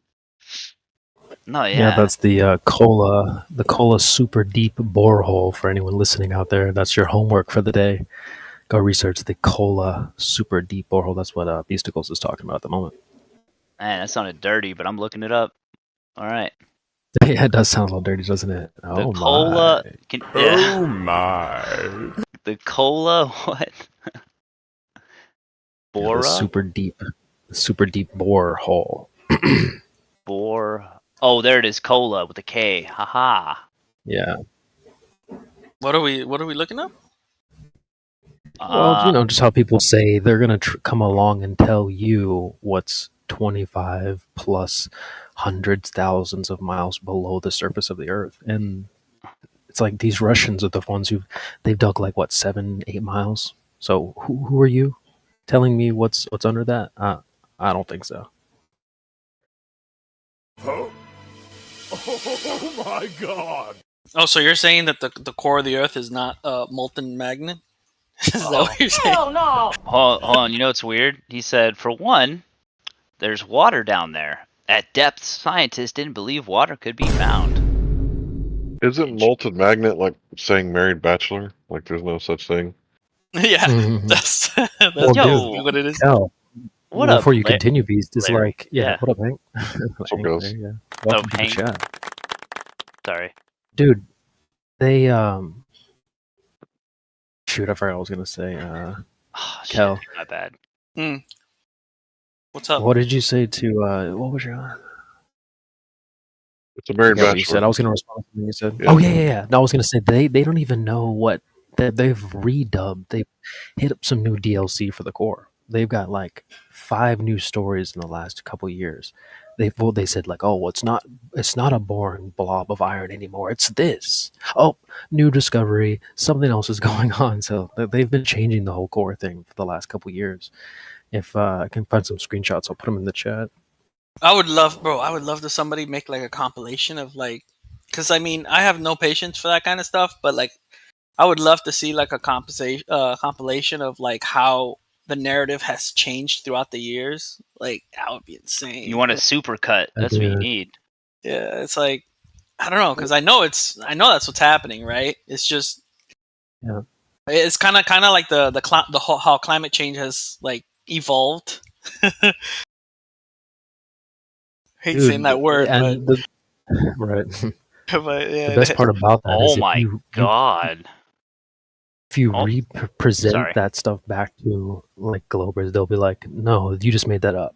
no, yeah. That's the Kola super deep borehole for anyone listening out there. That's your homework for the day. Go research the Kola super deep borehole. That's what Beasticles is talking about at the moment. Man, that sounded dirty, but I'm looking it up. All right. Yeah, it does sound a little dirty, doesn't it? The Oh cola. my. Yeah. my. The cola. What? Yeah, Bora. super deep bore hole. Bore. Oh, there it is. Cola with a K. Haha. Yeah. What are we looking up? Well, just how people say they're gonna come along and tell you what's 25 plus hundreds, thousands of miles below the surface of the Earth, and it's like these Russians are the ones they've dug like what 7-8 miles. So who are you telling me what's under that? I don't think so. Oh my god! Oh, so you're saying that the core of the Earth is not a molten magnet? Is that what you're saying? Hell no! Hold on. You know what's weird? He said, for one, there's water down there. At depths, scientists didn't believe water could be found. Isn't molten magnet like saying married bachelor? Like there's no such thing? Yeah, Mhm. that's Well, basically dude, what it is. Cal, What up, before you continue, Beast, it's Larry? like, yeah, what up, Hank? What's up, Hank, guys? there you go. Welcome to the Hank. chat. Sorry. Dude, they, shoot, I forgot what I was going to say. Cal, My bad. What's up? what did you say to, what was your... It's a married What you said. bachelor. I was going to respond to something you said. Yeah. Oh, yeah. No, I was going to say, they don't even know what... They've redubbed. They've hit up some new DLC for the core. They've got like 5 new stories in the last couple years. They said like, oh, well, it's not a boring blob of iron anymore. It's this. Oh, new discovery. Something else is going on. So they've been changing the whole core thing for the last couple years. If I can find some screenshots, I'll put them in the chat. I would love to somebody make like a compilation of like, because I mean I have no patience for that kind of stuff, but like I would love to see like a compilation of like how the narrative has changed throughout the years. Like that would be insane. You want a supercut. That's what you need. Yeah, it's like I don't know because I know that's what's happening, right? It's just yeah. It's kind of like the whole, how climate change has like evolved. Hate saying that word, but right. but yeah, the best part about that is oh my god. If you represent that stuff back to like Globers, they'll be like, "No, you just made that up."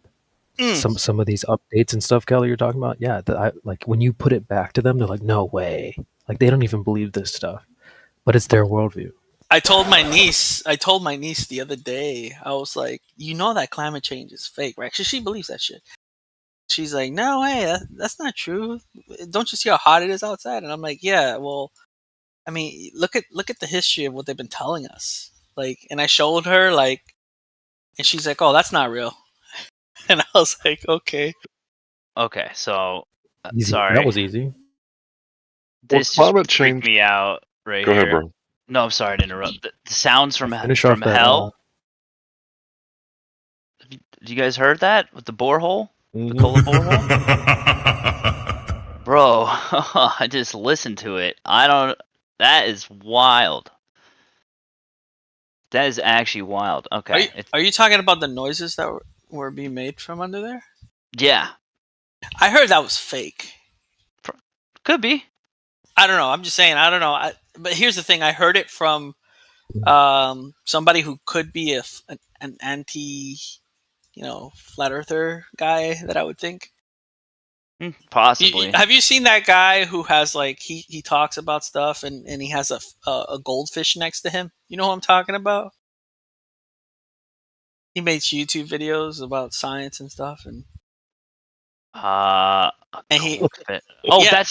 Some of these updates and stuff, Kelly, you're talking about, yeah. Like when you put it back to them, they're like, "No way!" Like they don't even believe this stuff, but it's their worldview. I told my niece the other day. I was like, "You know that climate change is fake, right?" She believes that shit. She's like, "No way, that's not true. Don't you see how hot it is outside?" And I'm like, "Yeah, well." I mean, look at the history of what they've been telling us. Like, and I showed her like, and she's like, "Oh, that's not real." And I was like, "Okay." Okay, so Easy. sorry. That was easy. This just freaked me out right Go here. ahead, bro. No, I'm sorry to interrupt. The sounds from Finish off that, hell. You guys heard that with the borehole? The cola borehole? Bro, I just listened to it. That is wild. That is actually wild. Okay. Are you talking about the noises that were being made from under there? Yeah. I heard that was fake. Could be. I don't know. I'm just saying. I don't know. But here's the thing. I heard it from somebody who could be an anti, flat earther guy that I would think. Possibly. Have you seen that guy who has like he talks about stuff and he has a goldfish next to him? You know what I'm talking about? He makes YouTube videos about science and stuff that's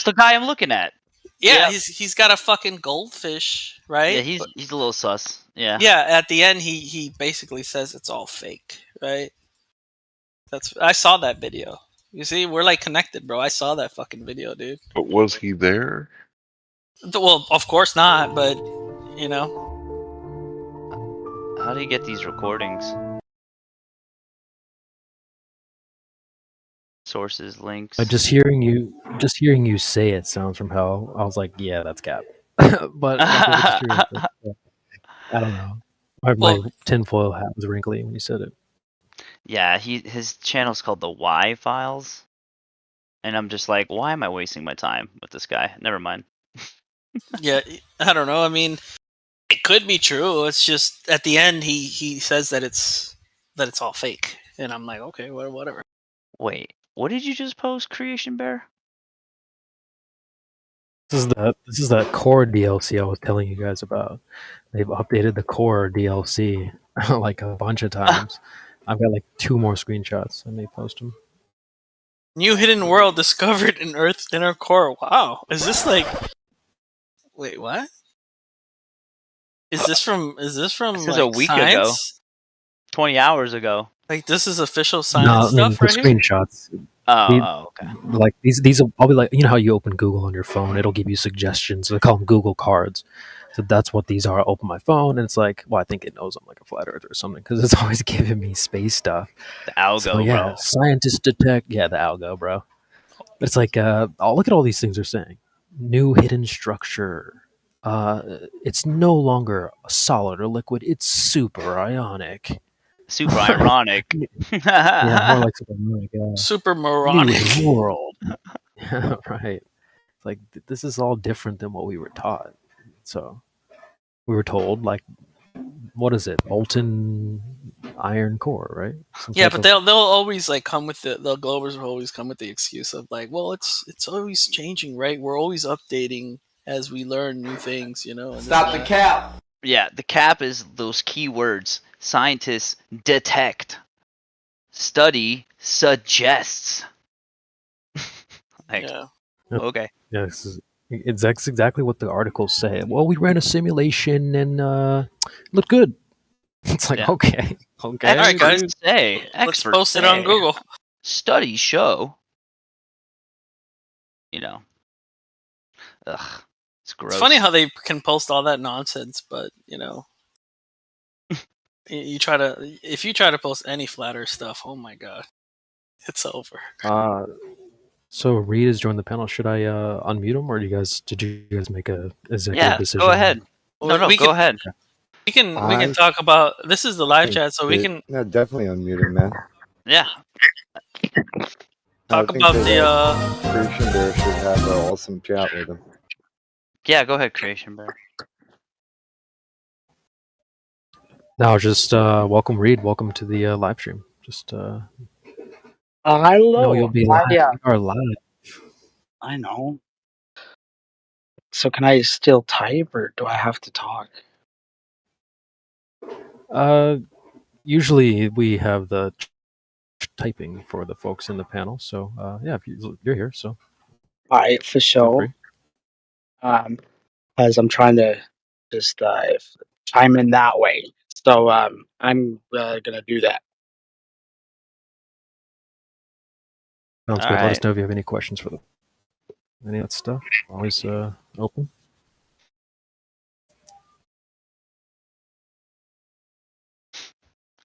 the guy I'm looking at. Yeah, he's got a fucking goldfish, right? Yeah, he's a little sus. Yeah. Yeah, at the end he basically says it's all fake, right? I saw that video. You see, we're like connected, bro. I saw that fucking video, dude. But was he there? Well, of course not, but How do you get these recordings? Sources, links. Just hearing you say it sounds from hell. I was like, yeah, that's cap. But I don't know. My tinfoil hat was wrinkly when you said it. Yeah, his channel's called the Y Files, and I'm just like, why am I wasting my time with this guy? Never mind. Yeah, I don't know. I mean, it could be true. It's just at the end he says that it's all fake, and I'm like, okay, whatever. Wait, what did you just post, Creation Bear? This is that core DLC I was telling you guys about. They've updated the core DLC like a bunch of times. I've got like 2 more screenshots. I may post them. New hidden world discovered in Earth's inner core. Wow, is this like? Wait, what? Is this from This is like a week ago, science? 20 hours ago. Like this is official No, science I mean stuff the right here. screenshots. Okay. Like these will, I'll be like, you know how you open Google on your phone, it'll give you suggestions. They call them Google cards. So that's what these are. I open my phone and it's like, well, I think it knows I'm like a flat earther or something because it's always giving me space stuff. The algo, so, yeah, bro. Scientists detect, the algo, bro. It's like, oh, look at all these things they're saying. New hidden structure. It's no longer a solid or liquid. It's super ionic. Super ironic. Yeah, more like super ironic. Super moronic. New world. Yeah, right. Like this is all different than what we were taught. So we were told, like, what is it? Molten iron core, right? Yeah, but they'll always like come with the Glovers will always come with the excuse of like, well, it's always changing, right? We're always updating as we learn new things, you know. And Stop the cap. Yeah, the cap is those key words. Scientists detect. Study suggests. Like, yeah. Okay. Yeah, it's exactly what the articles say. Well, we ran a simulation and looked good. It's like, okay. All right, guys. Let's post it on Google. Studies show. You know. Ugh. It's gross. It's funny how they can post all that nonsense, but you know, if you try to post any flat Earth stuff, oh my god, it's over. So Reed has joined the panel. Should I unmute him, or did you guys make a executive decision? Go ahead. Go ahead. We can talk about this is the live chat, so we can definitely unmute him, man. Yeah. Talk about the Creation Bear should have an awesome chat with him. Yeah, go ahead, Creation Bear. Now, just welcome Reed. Welcome to the live stream. Just hello. No, you'll be live. Yeah. You are live. I know. So can I still type, or do I have to talk? Usually we have the typing for the folks in the panel. So yeah, if you're here, so all right, for sure. As I'm trying to just chime in that way, so I'm gonna do that. Sounds good. Let us know if you have any questions for any of that stuff. Always open.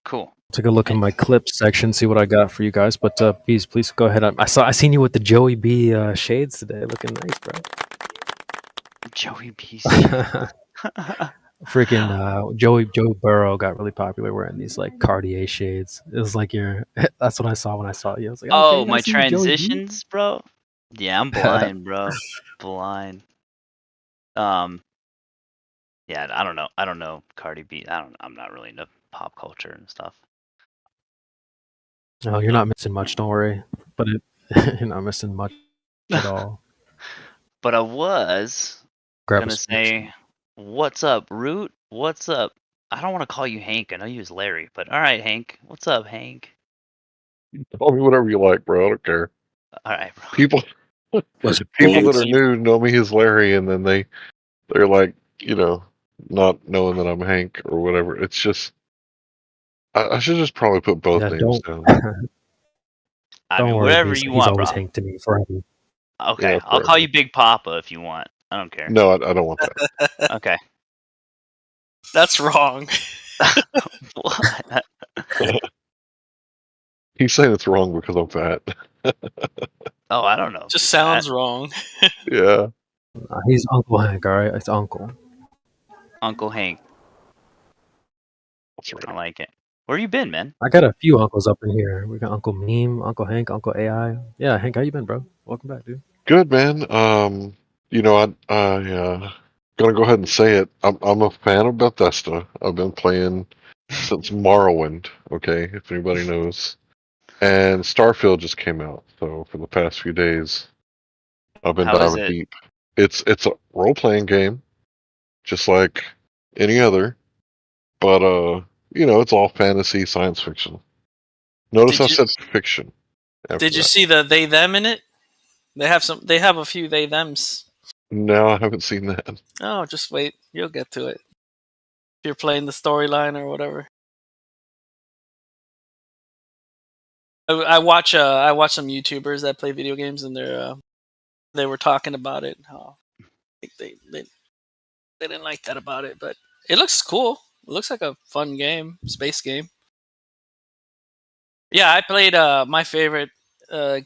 Cool. Take a look in my clips section, see what I got for you guys. But please go ahead. I seen you with the Joey B shades today, looking nice, bro. Joey B. Freaking Joey Burrow got really popular wearing these like Cartier shades. It was like that's what I saw when I saw you. I was like, oh, okay, my transitions, bro. Yeah, I'm blind, bro. Blind. Yeah, I don't know Cardi B. I'm not really into pop culture and stuff. No, you're not missing much. Don't worry. But you're not missing much at all. But I was gonna say, what's up, Root? What's up? I don't want to call you Hank. I know you was Larry, but all right, Hank. What's up, Hank? Call me whatever you like, bro. I don't care. All right, bro. People that are new know me as Larry, and then they're like, not knowing that I'm Hank or whatever. It's just I should just probably put both names down. I mean, whatever you want, bro. He's always Hank to me forever. Okay, I'll call you Big Papa if you want. I don't care. No, I don't want that. Okay. That's wrong. What? He's saying it's wrong because I'm fat. Oh, I don't know. Just sounds wrong. Yeah. He's Uncle Hank, all right? It's Uncle. Uncle Hank. I like it. Where you been, man? I got a few uncles up in here. We got Uncle Meme, Uncle Hank, Uncle AI. Yeah, Hank, how you been, bro? Welcome back, dude. Good, man. You know, gonna go ahead and say it. I'm a fan of Bethesda. I've been playing since Morrowind. Okay, if anybody knows. And Starfield just came out, so for the past few days, I've been How is diving it? deep. It's a role playing game, just like any other, but you know, it's all fantasy, science fiction. Notice I said fiction. After Did you that. see the they them in it? They have a few they thems. No, I haven't seen that. Oh, just wait. You'll get to it. If you're playing the storyline or whatever. I watch some YouTubers that play video games, and they were talking about it. How they didn't like that about it, but it looks cool. It looks like a fun game, space game. Yeah, I played. My favorite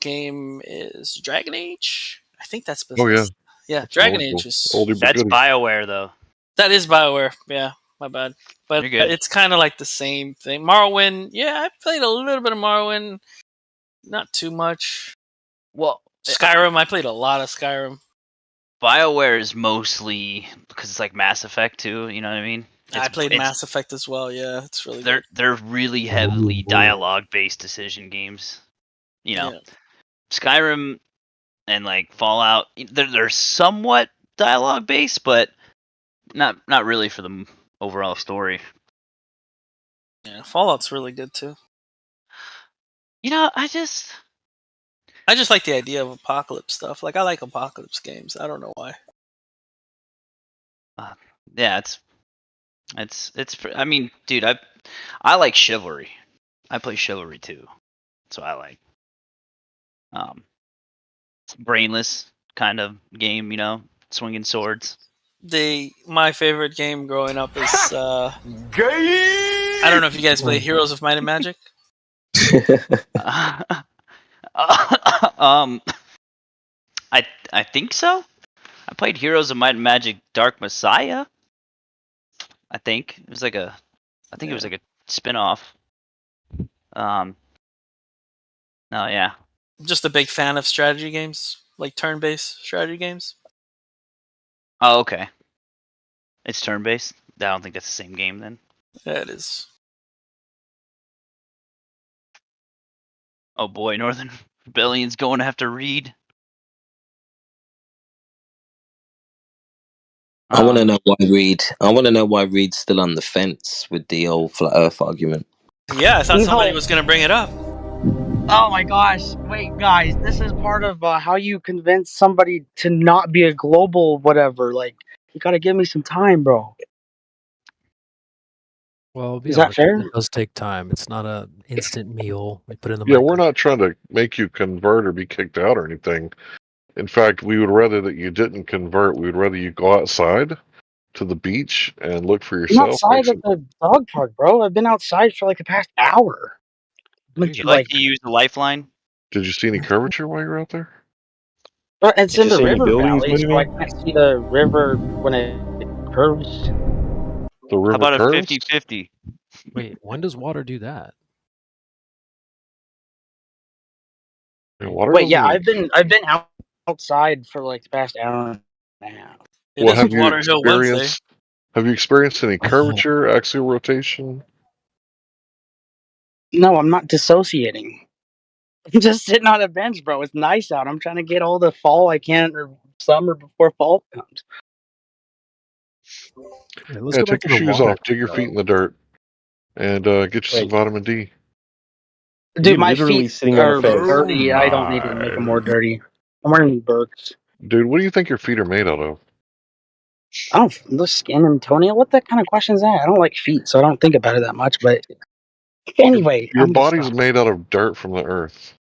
game is Dragon Age. I think that's Oh yeah, yeah. that's Dragon oldie Age is but That's goodie. BioWare though. that is BioWare. Yeah, my bad. But You're good. it's kind of like the same thing. Morrowind. Yeah, I played a little bit of Morrowind. Not too much. Well, Skyrim. I played a lot of Skyrim. BioWare is mostly because it's like Mass Effect too. You know what I mean? I played Mass Effect as well. Yeah, it's really good. They're really heavily dialogue based decision games. You know, Yeah. Skyrim and like Fallout, they're somewhat dialogue based, but not really for the overall story. Yeah, Fallout's really good too. You know, I just like the idea of apocalypse stuff. Like I like apocalypse games. I don't know why. Yeah, it's. I mean, dude, I like chivalry. I play chivalry too. That's what I like. Brainless kind of game, you know, swinging swords. My favorite game growing up is I don't know if you guys play Heroes of Might and Magic. I think so. I played Heroes of Might and Magic Dark Messiah. I think it was like a spin-off. No, yeah. Just a big fan of strategy games, like turn-based strategy games. Oh, okay. It's turn-based. I don't think that's the same game then. Yeah, it is. Oh boy, Northern Rebellion's going to have to read. I want to know why Reed's still on the fence with the old flat Earth argument. Yeah, I thought somebody was going to bring it up. Oh my gosh! Wait, guys, this is part of how you convince somebody to not be a global whatever. Like, you gotta give me some time, bro. Well, Is that fair? It does take time. It's not an instant meal. We put it in the Yeah, microwave. we're not trying to make you convert or be kicked out or anything. In fact, we would rather that you didn't convert. We would rather you go outside to the beach and look for I'm yourself. outside of the dog park, bro. I've been outside for like the past hour. Would you like to use the lifeline? Did you see any curvature while you were out there? It's Did in you the see any river buildings valley, so I moving? can't see the river when it curves. The How river about a curves? 50-50? Wait, when does water do that? Yeah, water Wait, yeah, doesn't- I've been outside for like the past hour and a half. Well, have you experienced any curvature, axial rotation? No, I'm not dissociating. I'm just sitting on a bench, bro. It's nice out. I'm trying to get all the fall I can, or summer before fall comes. Yeah, take your shoes off, dig your feet in the dirt, and get you some vitamin D. Dude, my literally feet sitting on a are fence. dirty. I don't need to make them more dirty. I'm wearing Birks. Dude, what do you think your feet are made out of? I don't the skin and toenail. What that kind of question is that? I don't like feet, so I don't think about it that much. But anyway, Your I'm gonna body's stop. made out of dirt from the earth.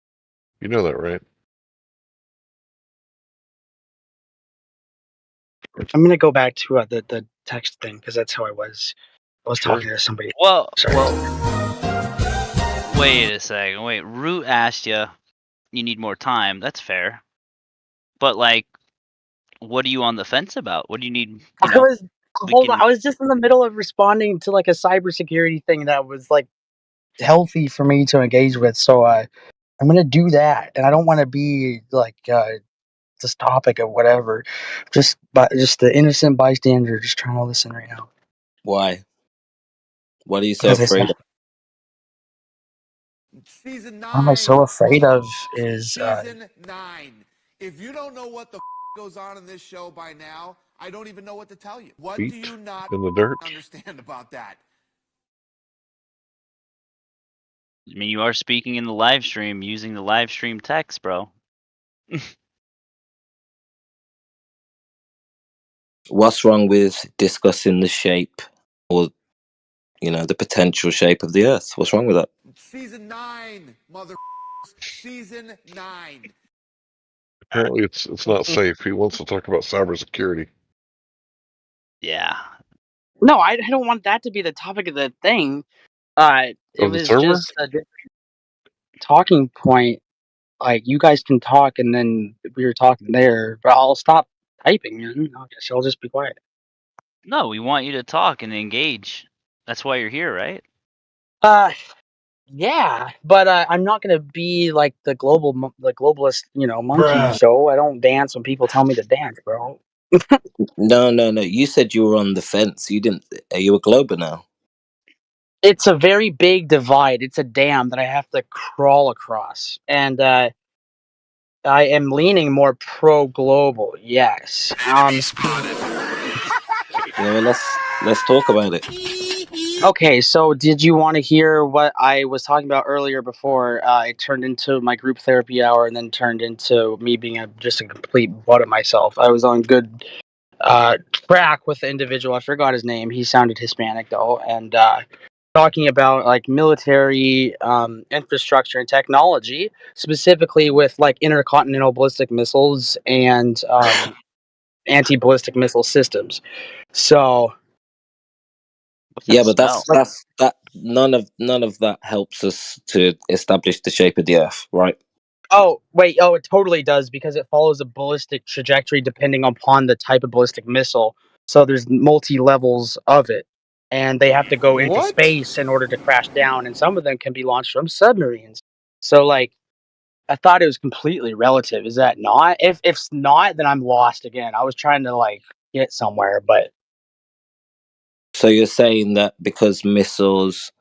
You know that, right? I'm gonna go back to the text thing because that's how I was. I was Sure. talking to somebody. Well, Sorry. Wait a second. Wait, Root asked you need more time. That's fair. But like, what are you on the fence about? What do you need? Hold on. I was just in the middle of responding to like a cybersecurity thing that was like healthy for me to engage with. So I'm gonna do that, and I don't want to be like this topic of whatever. Just the innocent bystander, just trying to listen right now. Why? What are you so Because afraid of? Season what am I 9, so afraid of is Season 9. If you don't know what the goes on in this show by now, I don't even know what to tell you. What do Feet you not in the dirt. understand about that? I mean, you are speaking in the live stream using the live stream text, bro. What's wrong with discussing the shape or, the potential shape of the Earth? What's wrong with that? Season 9, mother. Season 9. Apparently, it's not safe. He wants to talk about cybersecurity. Yeah. no, I don't want that to be the topic of the thing. It Of the was server? just a different talking point. Like you guys can talk, and then we were talking there, but I'll stop typing, and I guess I'll just be quiet. No, we want you to talk and engage. That's why you're here, right? Yeah, but I'm not gonna be like the globalist, monkey Bruh. show. I don't dance when people tell me to dance, bro. No. You said you were on the fence. You didn't. Are you a glober now? It's a very big divide. It's a dam that I have to crawl across, and I am leaning more pro-global. Yes. Well, let's talk about it. Okay, so did you want to hear what I was talking about earlier before it turned into my group therapy hour and then turned into me being just a complete butt of myself? I was on good track with the individual. I forgot his name. He sounded Hispanic, though, and talking about like military infrastructure and technology, specifically with like intercontinental ballistic missiles and anti-ballistic missile systems. So... Yeah, but that none of that helps us to establish the shape of the Earth, right? Oh, wait. Oh, it totally does because it follows a ballistic trajectory depending upon the type of ballistic missile. So there's multi-levels of it. And they have to go into What? space in order to crash down. And some of them can be launched from submarines. So, like, I thought it was completely relative. Is that not? If it's not, then I'm lost again. I was trying to, like, get somewhere, but... So you're saying that because missiles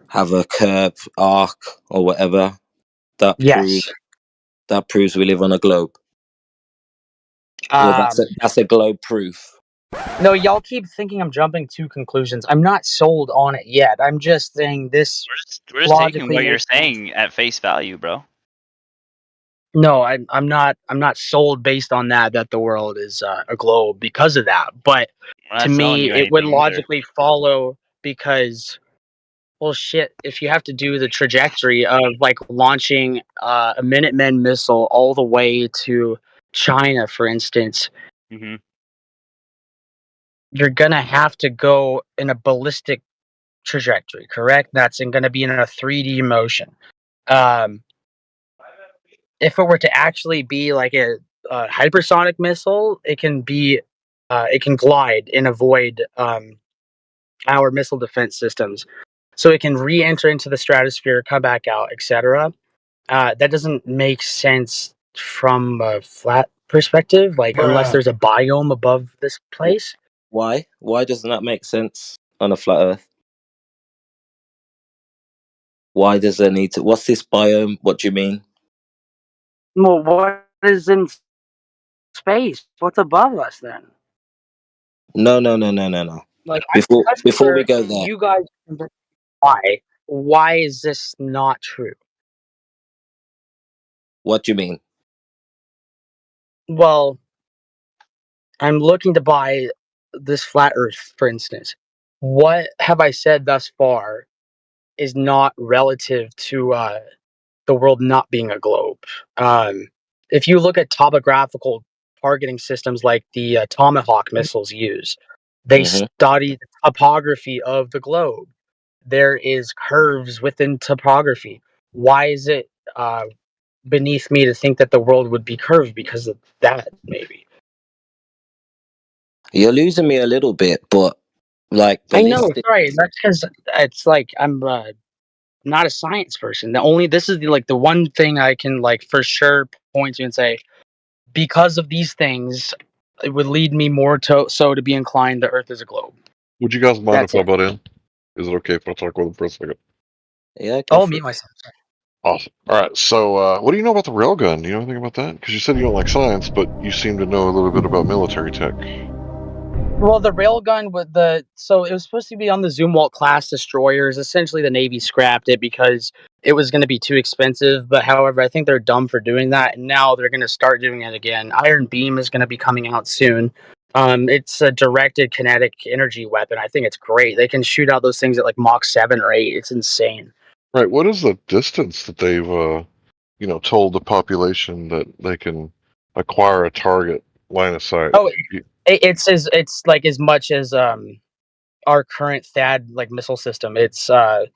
have a curved arc or whatever, that Yes. proves we live on a globe. Or that's a globe proof. No, y'all keep thinking I'm jumping to conclusions. I'm not sold on it yet. I'm just saying this We're just taking logically what you're makes sense. saying at face value, bro. No, I'm not. I'm not sold based on that the world is a globe because of that. But We're to not telling me, you it would anything either. logically follow because, well, shit. If you have to do the trajectory of like launching a Minutemen missile all the way to China, for instance, Mm-hmm. you're gonna have to go in a ballistic trajectory, correct? That's going to be in a 3D motion. If it were to actually be like a hypersonic missile, it can glide and avoid our missile defense systems, so it can re-enter into the stratosphere, come back out, etc. That doesn't make sense from a flat perspective, like unless there's a biome above this place. Why? Why doesn't that make sense on a flat Earth? Why does there need to? What's this biome? What do you mean? Well, what is in space? What's above us then? No. Like I'm Before sure we go there, you guys can why. Why is this not true? what do you mean? Well, I'm looking to buy this flat Earth, for instance. What have I said thus far is not relative to the world not being a globe? If you look at topographical targeting systems like the Tomahawk missiles use, they study the topography of the globe. There is curves within topography. Why is it beneath me to think that the world would be curved because of that? Maybe. You're losing me a little bit, but like I know. ballistic. Sorry, that's because it's like I'm not a science person. This is the one thing I can for sure point to and say, because of these things, it would lead me more to be inclined the Earth is a globe. Would you guys mind That's if I it. butt in? Is it okay if I talk with him for a second? Yeah, I'll mute myself. Awesome. All right. So, what do you know about the railgun? Do you know anything about that? Because you said you don't like science, but you seem to know a little bit about military tech. Well, the railgun so it was supposed to be on the Zumwalt class destroyers. Essentially, the Navy scrapped it because it was going to be too expensive. But however, I think they're dumb for doing that, and now they're going to start doing it again. Iron Beam is going to be coming out soon. It's a directed kinetic energy weapon. I think it's great. They can shoot out those things at Mach 7 or 8. It's insane. Right. What is the distance that they've, told the population that they can acquire a target line of sight? Oh, it's as much as our current THAAD missile system. It's a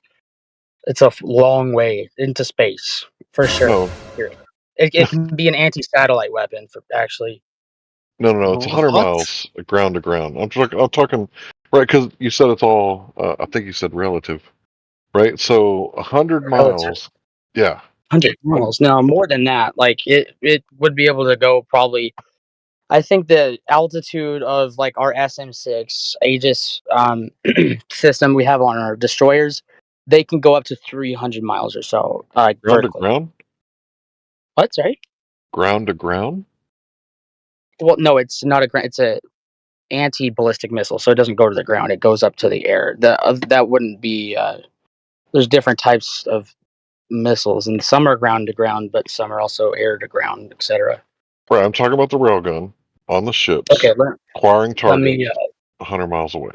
long way into space for sure. No. It can be an anti-satellite weapon for actually. No. It's 100 miles ground to ground. I'm talking, right? Because you said it's all. I think you said relative, right? So 100 miles. Yeah. 100 miles. No, more than that. It would be able to go probably. I think the altitude of our SM-6 Aegis system we have on our destroyers, they can go up to 300 miles or so. Ground to vertically. ground. What? Sorry. Ground to ground. Well, no, it's not it's a anti-ballistic missile, so it doesn't go to the ground. It goes up to the air. That wouldn't be. There's different types of missiles, and some are ground to ground, but some are also air to ground, etc. Right. I'm talking about the railgun on the ships. Okay, acquiring targets let me 100 miles away,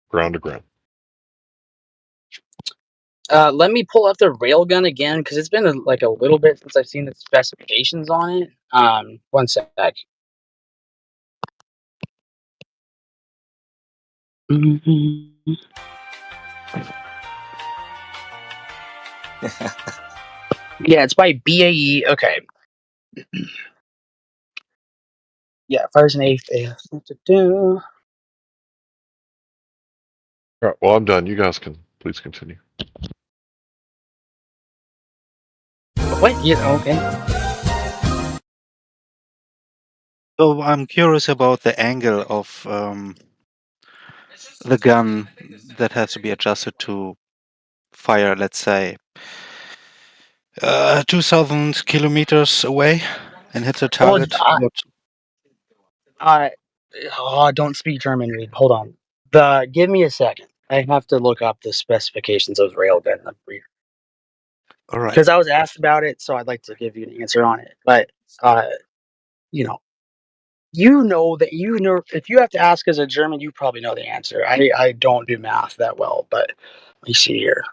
ground to ground. let me pull up the railgun again because it's been a little bit since I've seen the specifications on it. One sec. Yeah, it's by BAE. Okay. Yeah, fires an eighth. All right. Well, I'm done. You guys can please continue. What? Yeah. Okay. So I'm curious about the angle of the gun that has to be adjusted to fire, let's say, 2,000 kilometers away and hit the target. Don't speak German, Reed. Hold on. Give me a second. I have to look up the specifications of railgun. All right. Because I was asked about it, so I'd like to give you an answer on it. But if you have to ask as a German, you probably know the answer. I don't do math that well, but let me see here.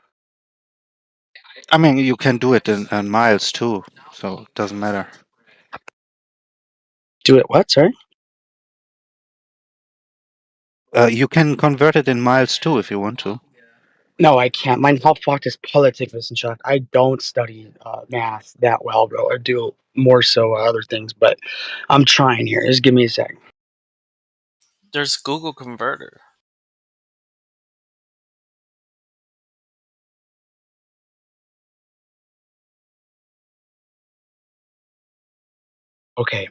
I mean, you can do it in miles too, so it doesn't matter. Do it what? Sorry? You can convert it in miles too if you want to. No, I can't. Mein Hauptfach is Politikwissenschaft. I don't study math that well, bro. I do more so other things, but I'm trying here. Just give me a second. There's Google Converter. Okay.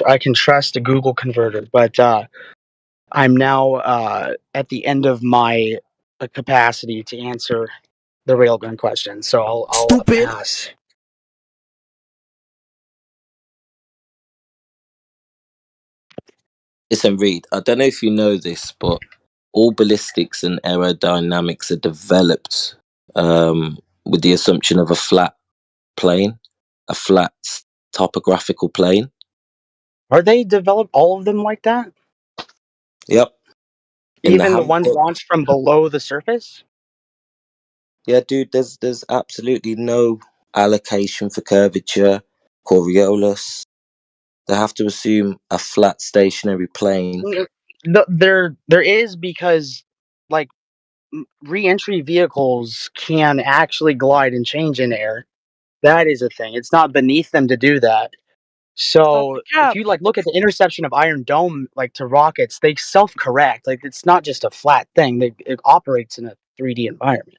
I can trust a Google Converter, but I'm now at the end of my capacity to answer the railgun question, so I'll pass. Listen, Reed, I don't know if you know this, but all ballistics and aerodynamics are developed with the assumption of a flat plane, a flat topographical plane. Are they developed all of them like that? Yep. Even the ones launched from below the surface? Yeah, dude, there's absolutely no allocation for curvature, Coriolis. They have to assume a flat stationary plane. There is, because re-entry vehicles can actually glide and change in air. That is a thing. It's not beneath them to do that. So if you like look at the interception of Iron Dome, like to rockets, they self-correct. Like it's not just a flat thing. It operates in a 3D environment.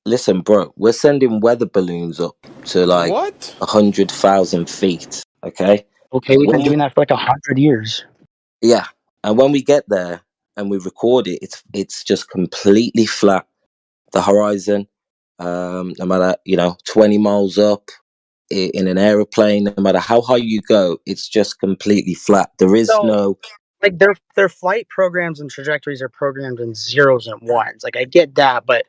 Listen, bro, we're sending weather balloons up to like What? 100,000 feet. Okay. Okay, we've been doing that for like 100 years. Yeah, and when we get there and we record it, it's just completely flat. The horizon, no matter 20 miles up in an aeroplane, no matter how high you go, it's just completely flat. There is no like their flight programs and trajectories are programmed in zeros and ones. Like I get that, but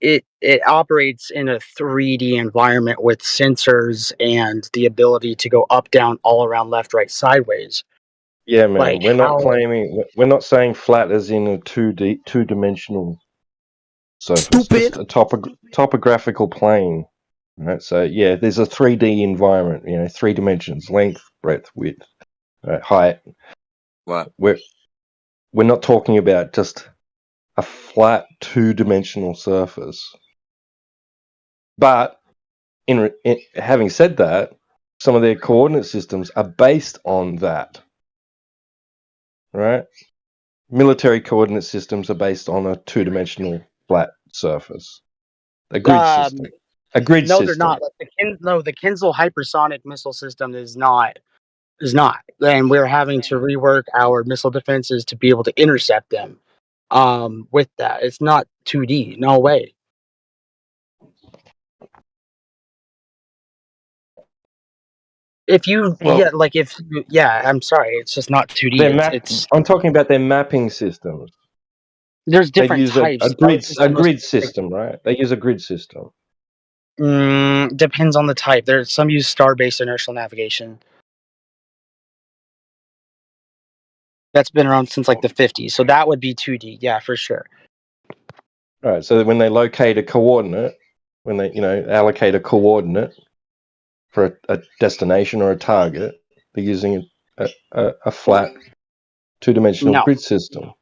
it operates in a 3D environment with sensors and the ability to go up, down, all around, left, right, sideways. Yeah, man. Like we're not saying flat as in a two-dimensional surface. Just a topographical plane. Right. So yeah, there's a 3D environment. 3 dimensions: length, breadth, width, height. Right. We're not talking about just a flat two-dimensional surface. But in having said that, some of their coordinate systems are based on that. Right? Military coordinate systems are based on a two-dimensional flat surface. A grid system. A grid no, system. they're not. Like the Kinzel hypersonic missile system is not. And we're having to rework our missile defenses to be able to intercept them. With that, it's not 2D. No way. If you, I'm sorry, it's just not 2D. I'm talking about their mapping systems. There's different use types. a grid system, right? They use a grid system. Depends on the type. There's some use star-based inertial navigation. That's been around since like the 50s. So that would be 2D, yeah, for sure. All right. So when they locate a coordinate, when they allocate a coordinate for a destination or a target, they're using a flat two-dimensional grid system.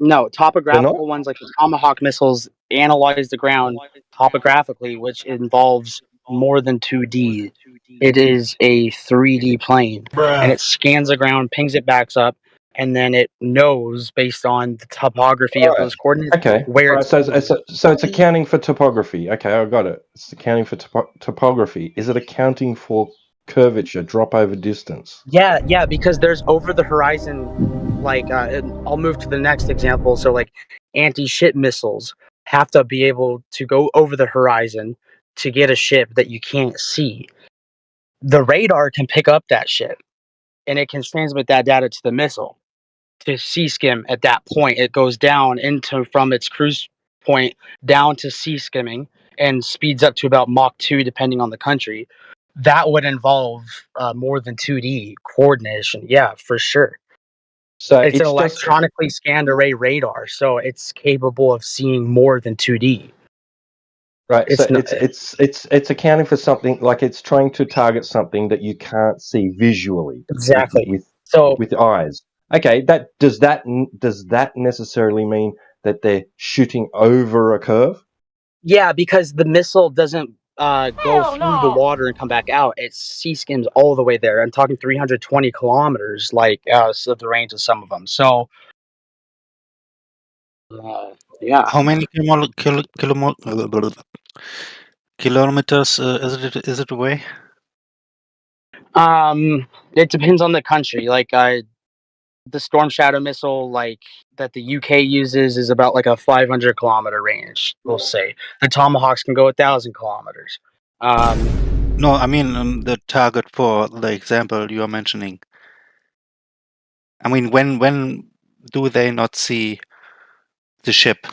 No, topographical ones like the Tomahawk missiles analyze the ground topographically, which involves more than 2D. It is a 3D plane, and it scans the ground, pings it back up, and then it knows based on the topography of those coordinates where it's going. So it's accounting for topography. Okay, I got it. It's accounting for topography. Is it accounting for curvature, drop over distance? Yeah, because there's over the horizon, like, I'll move to the next example. So, like, anti-ship missiles have to be able to go over the horizon to get a ship that you can't see. The radar can pick up that ship, and it can transmit that data to the missile to C-skim at that point. It goes down from its cruise point down to C-skimming and speeds up to about Mach 2, depending on the country. That would involve more than 2D coordination. Yeah, for sure. So it's an electronically scanned array radar, so it's capable of seeing more than 2D. Right. So it's accounting for something, like it's trying to target something that you can't see visually. Exactly. With eyes. Okay. Does that necessarily mean that they're shooting over a curve? Yeah, because the missile doesn't go through the water and come back out. It C-skims all the way there. I'm talking 320 kilometers, like so the range of some of them. So, yeah. How many kilometers is it away? It depends on the country. Like the Storm Shadow missile, like that the UK uses, is about like a 500 kilometer range. We'll say the Tomahawks can go 1,000 kilometers. No, I mean the target for the example you are mentioning. I mean, when do they not see the ship?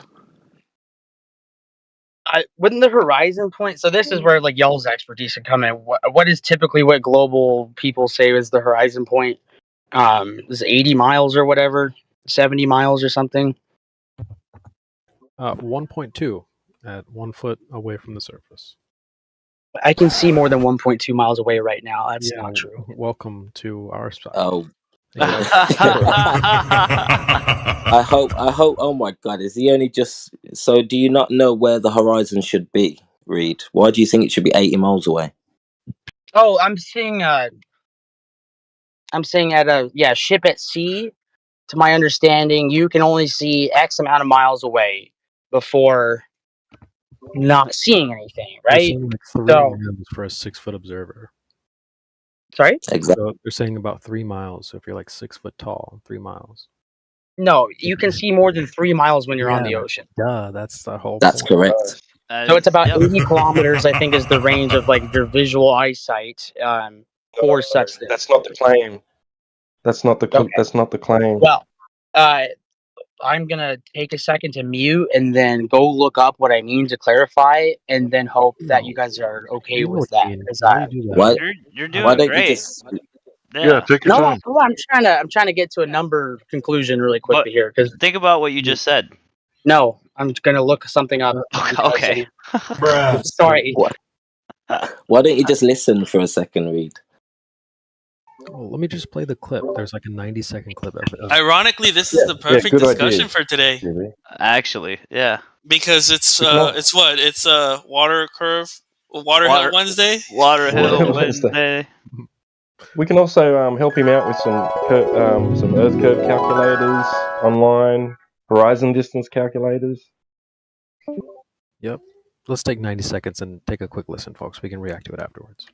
Wouldn't the horizon point? So this is where like y'all's expertise can come in. What is typically what global people say is the horizon point? Is 80 miles or whatever, 70 miles or something? 1.2 at 1 foot away from the surface. I can see more than 1.2 miles away right now. That's not true. Welcome to our side. Oh, I hope. Oh my God, is he only just? So, do you not know where the horizon should be, Reed? Why do you think it should be 80 miles away? Oh, I'm seeing at a ship at sea. To my understanding, you can only see X amount of miles away before not seeing anything, They're right? saying like 3 So, miles for a 6-foot observer. sorry? Exactly. So they're saying about 3 miles. So if you're like 6 foot tall, 3 miles. No, you can see more than 3 miles when you're on the ocean. Duh, that's the whole That's point. correct. So it's about 80 kilometers, I think, is the range of like your visual eyesight for such things. That's not the claim. That's not the Okay. that's not the claim. Well, I'm gonna take a second to mute and then go look up what I mean to clarify, and then hope that you guys are okay You know with what that. you mean. Because Why do you do that? Why? You're Why doing don't great. you just? Yeah, take your No, time. I'm trying to get to a number conclusion really quickly here. Because Think about what you just said. no, I'm gonna look something up. Okay. Sorry. Why don't you just listen for a second, Reed? Well, let me just play the clip. There's like a 90-second clip of Ironically, this is the perfect good discussion idea. for today Actually, yeah. because it's water curve, Water Water- Hill Wednesday. Water Hill Hill Wednesday. We can also help him out with some Earth curve calculators online, horizon distance calculators. Yep. Let's take 90 seconds and take a quick listen, folks. We can react to it afterwards.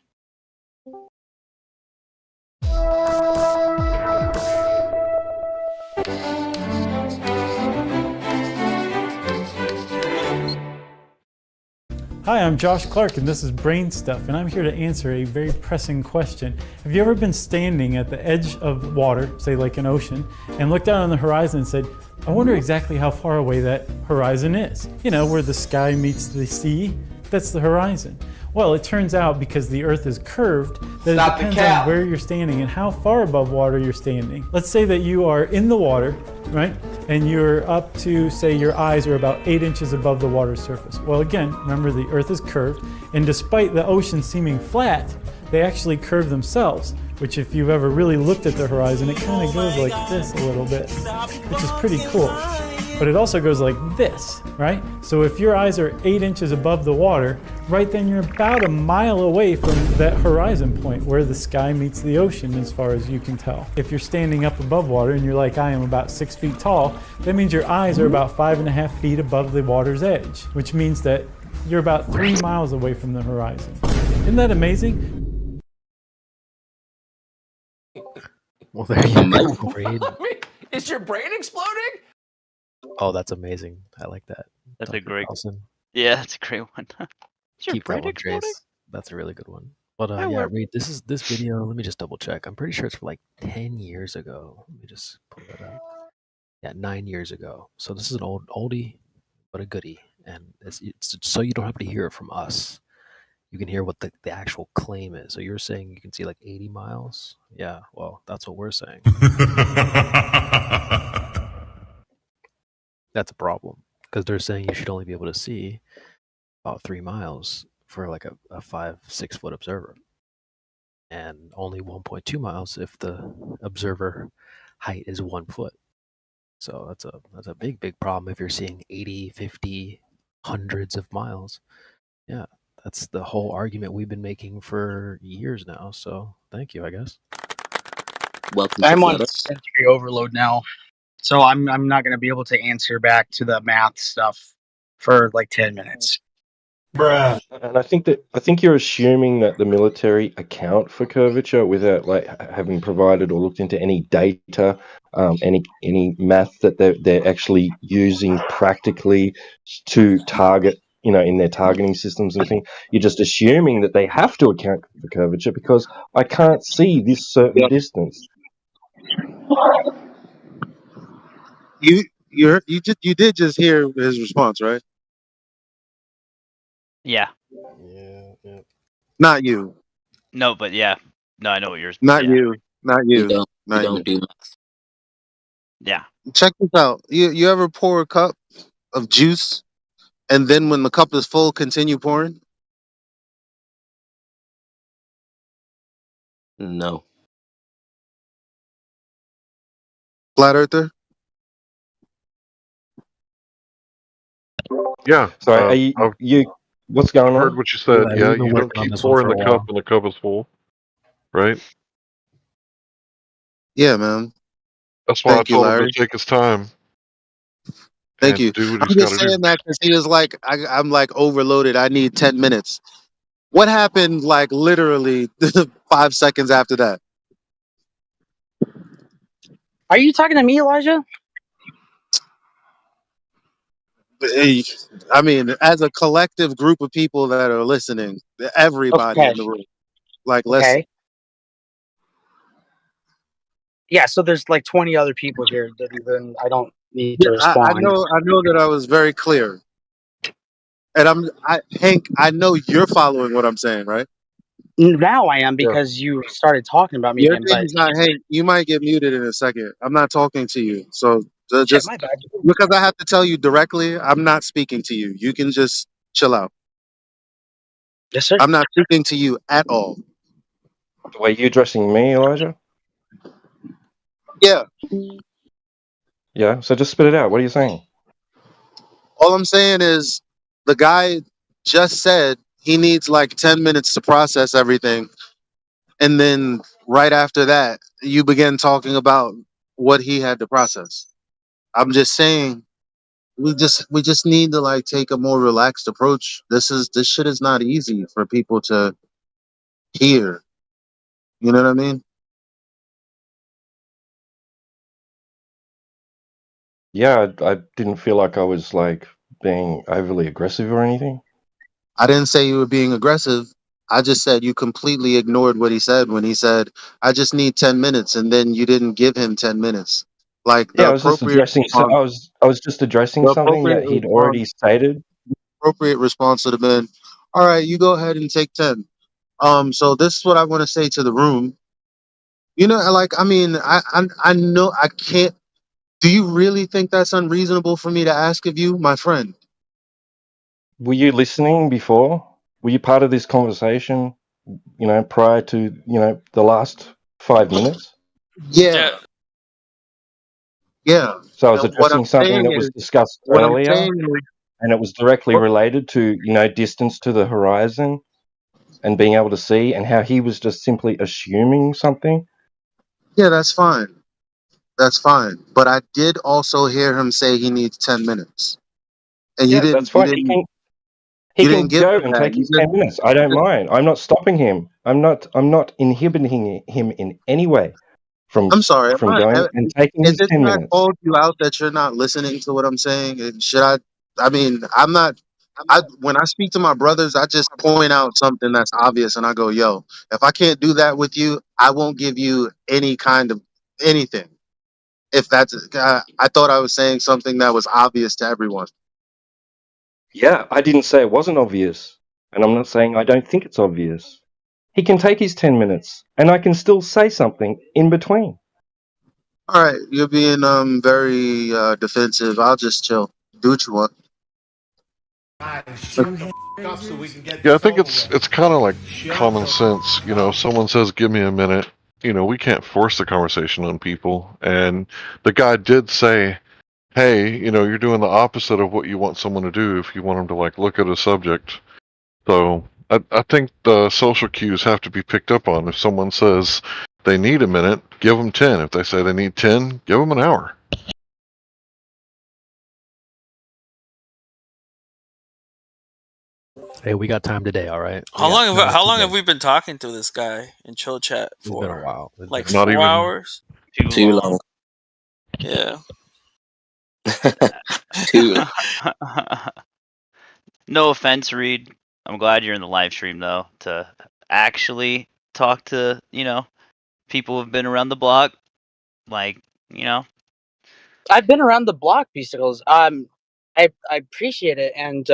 Hi, I'm Josh Clark, and this is Brain Stuff, and I'm here to answer a very pressing question. Have you ever been standing at the edge of water, say like an ocean, and looked out on the horizon and said, I wonder exactly how far away that horizon is? You know, where the sky meets the sea, that's the horizon. Well, it turns out because the Earth is curved, that it depends on where you're standing and how far above water you're standing. Let's say that you are in the water, right? And you're up to, say, your eyes are about 8 inches above the water surface. Well, again, remember the Earth is curved, and despite the ocean seeming flat, they actually curve themselves, which if you've ever really looked at the horizon, it kind of goes like this a little bit, which is pretty cool. But it also goes like this, right? So if your eyes are 8 inches above the water, right then you're about a mile away from that horizon point where the sky meets the ocean as far as you can tell. If you're standing up above water and you're like, I am about 6 feet tall, that means your eyes are about 5.5 feet above the water's edge, which means that you're about 3 miles away from the horizon. Isn't that amazing? Well, there you go, Reed. Is your brain exploding? Oh, that's amazing. I like that. That's Tucker a great. Carlson. Yeah, that's a great one. Is your Keep brain that one, exploding? Trace. That's a really good one. But I yeah, work- Reed, this video. Let me just double check. I'm pretty sure it's from like 10 years ago. Let me just pull that up. Yeah, 9 years ago. So this is an oldie, but a goodie, and it's so you don't have to hear it from us. You can hear what the actual claim is. So you're saying you can see like 80 miles? Yeah, well, that's what we're saying. That's a problem because they're saying you should only be able to see about 3 miles for like a 5-6 foot observer, and only 1.2 miles if the observer height is 1 foot. So that's a big problem if you're seeing 80, 50, hundreds of miles. Yeah, that's the whole argument we've been making for years now. So thank you, I guess. Welcome. I'm on sensory overload now, so I'm not gonna be able to answer back to the math stuff for like 10 minutes. Bruh. And I think you're assuming that the military account for curvature without like having provided or looked into any data, any math that they're actually using practically to target, in their targeting systems and things. You're just assuming that they have to account for curvature because I can't see this certain distance. You did just hear his response, right? Yeah. Yeah. Not you. No, but yeah. No, I know what yours. Not Yeah. you. Not you. You Not don't do maths. Yeah. Check this out. You ever pour a cup of juice and then when the cup is full, continue pouring? No. Flat earther? Yeah. So are you what's going heard on? what you said. Yeah, Yeah, we've been you don't working on keep this one for pouring a the cup while. when the cup is full, right? Yeah, man. That's why I Thank you, told him to Larry. take his time Thank and you. do what I'm he's got just to do. saying that because he was like, I'm like overloaded. I need 10 minutes. What happened like literally 5 seconds after that? Are you talking to me, Elijah? I mean, as a collective group of people that are listening, everybody Okay. in the room, like, listen. Okay. Yeah, so there's like 20 other people here that even I don't need Yeah, to I respond. know that I was very clear, and Hank. I know you're following what I'm saying, right? Now I am Yeah. because you started talking about me Your again, but name's not Hank. You might get muted in a second. I'm not talking to you, so shit, just my bad. because I have to tell you directly, I'm not speaking to you. You can just chill out. Yes, sir. I'm not speaking to you at all. The way you addressing me, Elijah? Yeah. Yeah. So just spit it out. What are you saying? All I'm saying is the guy just said he needs like 10 minutes to process everything. And then right after that, you begin talking about what he had to process. I'm just saying we just need to like take a more relaxed approach. This shit is not easy for people to hear. You know what I mean? Yeah, I didn't feel like I was like being overly aggressive or anything. I didn't say you were being aggressive. I just said you completely ignored what he said when he said, I just need 10 minutes, and then you didn't give him 10 minutes. Like Yeah, I was just addressing. So I was just addressing the something appropriate that he'd response already stated. appropriate response would have been, all right, you go ahead and take 10. So this is what I want to say to the room. You know, like, I mean, I know I can't. Do you really think that's unreasonable for me to ask of you, my friend? Were you listening before? Were you part of this conversation? You know, prior to the last 5 minutes. Yeah. Yeah. So I was What I'm addressing something saying that was is, discussed what I'm earlier, saying is, and it was directly related to distance to the horizon and being able to see, and how he was just simply assuming something. yeah, that's fine. That's fine. But I did also hear him say he needs 10 minutes. And Yeah, that's you fine. didn't He you didn't can give go him and that. take his 10 minutes. I don't mind. I'm not stopping him. I'm not inhibiting him in any way from I'm sorry. going and taking Is his it 10 not minutes. called you out that you're not listening to what I'm saying? And should I mean, I'm not. When I speak to my brothers, I just point out something that's obvious, and I go, "Yo, if I can't do that with you, I won't give you any kind of anything." If that's, I thought I was saying something that was obvious to everyone. Yeah, I didn't say it wasn't obvious, and I'm not saying I don't think it's obvious. He can take his 10 minutes, and I can still say something in between. All right, you're being very defensive. I'll just chill. Do what you want. Yeah, I think it's kind of like common sense. You know, if someone says, "Give me a minute," we can't force the conversation on people. And the guy did say, "Hey, you're doing the opposite of what you want someone to do if you want them to like look at a subject." So I think the social cues have to be picked up on. If someone says they need a minute, give them 10. If they say they need 10, give them an hour. Hey, we got time today, all right? How long have we been talking to this guy in chill chat for? It's been a while. Like Not 4 even hours? Too long. Yeah. Too long. No offense, Reed. I'm glad you're in the live stream though, to actually talk to, people who've been around the block. Like, I've been around the block, Beasticles. I appreciate it, and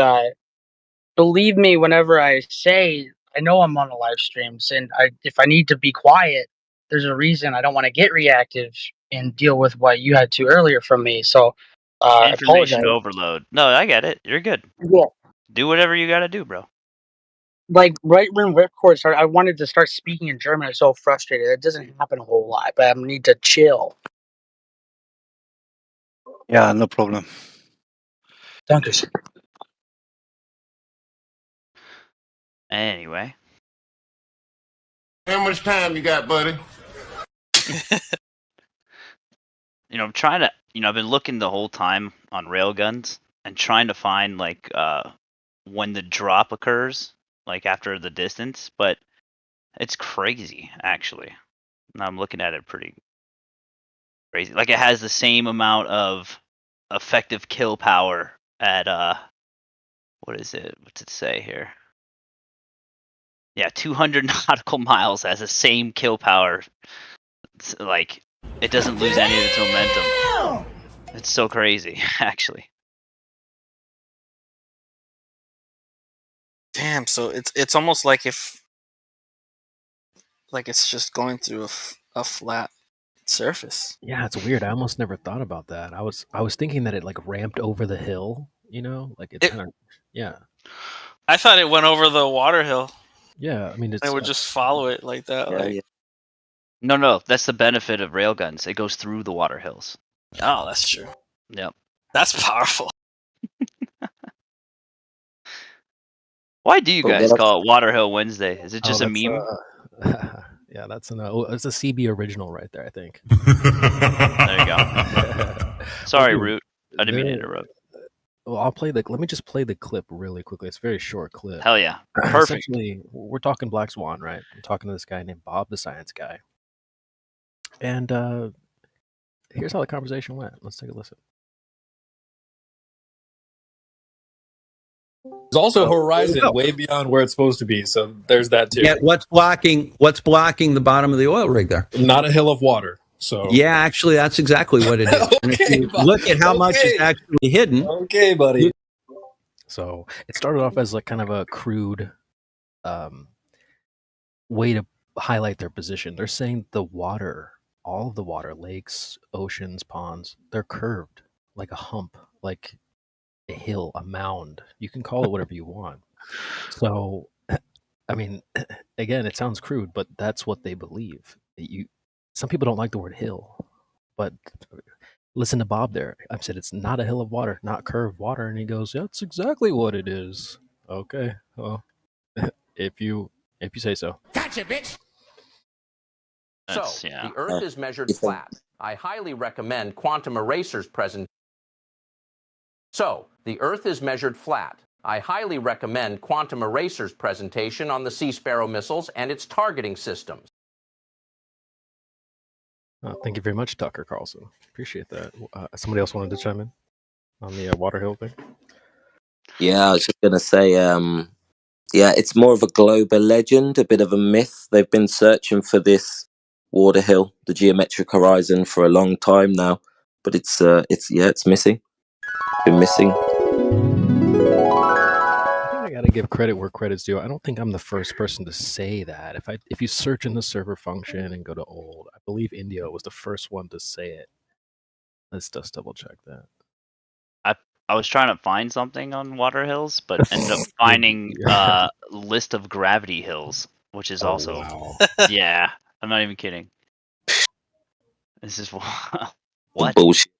believe me whenever I say I know I'm on a live streams, and if I need to be quiet, there's a reason. I don't want to get reactive and deal with what you had to earlier from me. So I information apologize. overload. No, I get it. You're good. Yeah. Do whatever you gotta do, bro. Like right when Ripcord started, I wanted to start speaking in German. I was so frustrated. It doesn't happen a whole lot, but I need to chill. Yeah, no problem. Danke. Anyway. How much time you got, buddy? I'm trying to, I've been looking the whole time on railguns and trying to find like when the drop occurs, like after the distance, but it's crazy actually. And I'm looking at it pretty crazy. Like it has the same amount of effective kill power at what is it? What's it say here? Yeah, 200 nautical miles has the same kill power. It's like it doesn't lose any of its momentum. It's so crazy, actually. Damn, so it's almost like it's just going through a flat surface. Yeah, it's weird. I almost never thought about that. I was thinking that it like ramped over the hill, like it kind of, yeah. I thought it went over the water hill. Yeah, I mean, it would just follow it like that. Yeah. No, that's the benefit of railguns. It goes through the water hills. Oh, that's true. Yep. That's powerful. Why do you guys call it Water Hill Wednesday? Is it just a meme? Yeah, it's a CB original right there, I think. There you go. Sorry, Root. I didn't mean to interrupt. Well, let me just play the clip really quickly. It's a very short clip. Hell yeah. Perfect. Essentially, we're talking Black Swan, right? I'm talking to this guy named Bob, the science guy. And here's how the conversation went. Let's take a listen. There's also a horizon way beyond where it's supposed to be, so there's that too. Yeah, what's blocking the bottom of the oil rig there? Not a hill of water. So yeah, actually, that's exactly what it is. And if you look at how much is actually hidden. Okay, buddy. So it started off as like kind of a crude way to highlight their position. They're saying the water, all of the water, lakes, oceans, ponds, they're curved like a hump, like a hill, a mound. You can call it whatever you want. So, I mean, again, it sounds crude, but that's what they believe. Some people don't like the word hill, but listen to Bob there. I said it's not a hill of water, not curved water, and he goes, "Yeah, that's exactly what it is." Okay, well, if you say so. Gotcha, bitch. So the Earth is measured flat. I highly recommend Quantum Eraser's presentation. So, the Earth is measured flat. I highly recommend Quantum Eraser's presentation on the Sea Sparrow missiles and its targeting systems. Thank you very much, Tucker Carlson. Appreciate that. Somebody else wanted to chime in on the Water Hill thing? Yeah, I was just going to say, it's more of a global legend, a bit of a myth. They've been searching for this water hill, the geometric horizon, for a long time now, but it's missing. Been missing. I think I gotta give credit where credit's due. I don't think I'm the first person to say that. If you search in the server function and go to old, I believe India was the first one to say it. Let's just double check that. I was trying to find something on water hills, but ended up finding a list of gravity hills, which is also yeah. I'm not even kidding. This is what bullshit.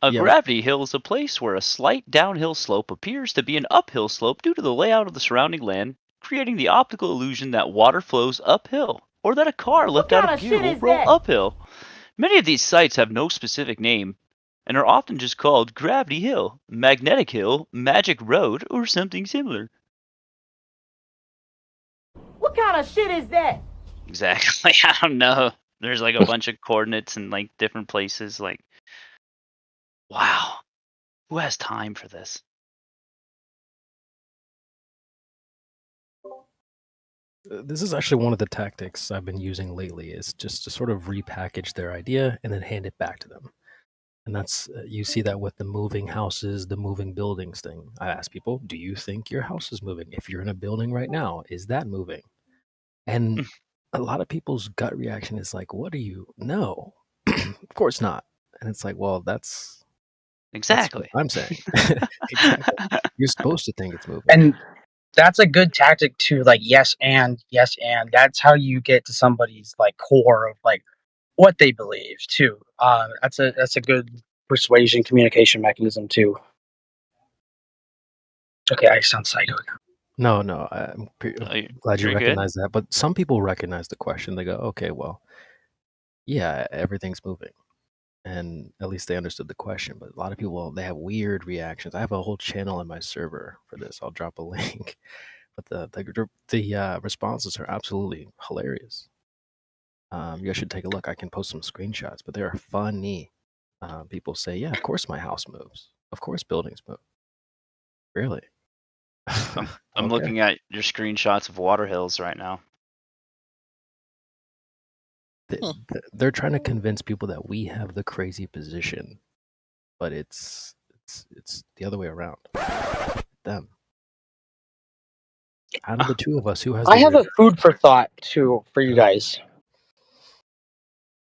A gravity hill is a place where a slight downhill slope appears to be an uphill slope due to the layout of the surrounding land, creating the optical illusion that water flows uphill, or that a car left out of gear will roll uphill. Many of these sites have no specific name, and are often just called Gravity Hill, Magnetic Hill, Magic Road, or something similar. What kind of shit is that? Exactly, I don't know. There's like a bunch of coordinates in like different places, like, wow, who has time for this? This is actually one of the tactics I've been using lately, is just to sort of repackage their idea and then hand it back to them. And that's, you see that with the moving houses, the moving buildings thing. I ask people, do you think your house is moving? If you're in a building right now, is that moving? And a lot of people's gut reaction is like, what do you know? Of course not. And it's like, well, that's exactly what I'm saying. Exactly. You're supposed to think it's moving. And that's a good tactic to like, yes, and. That's how you get to somebody's like core of like, what they believe too. That's a good persuasion communication mechanism too. Okay, I sound psycho now. No, I'm glad you you're good. recognize that. But some people recognize the question. They go, okay, well, yeah, everything's moving. And at least they understood the question. But a lot of people, they have weird reactions. I have a whole channel in my server for this. I'll drop a link. But the responses are absolutely hilarious. You guys should take a look. I can post some screenshots, but they are funny. People say, yeah, of course my house moves. Of course buildings move. Really? I'm Okay. looking at your screenshots of water hills right now. They're trying to convince people that we have the crazy position, but it's the other way around. Them. Out of the two of us, who has? I have a food for thought too for you guys.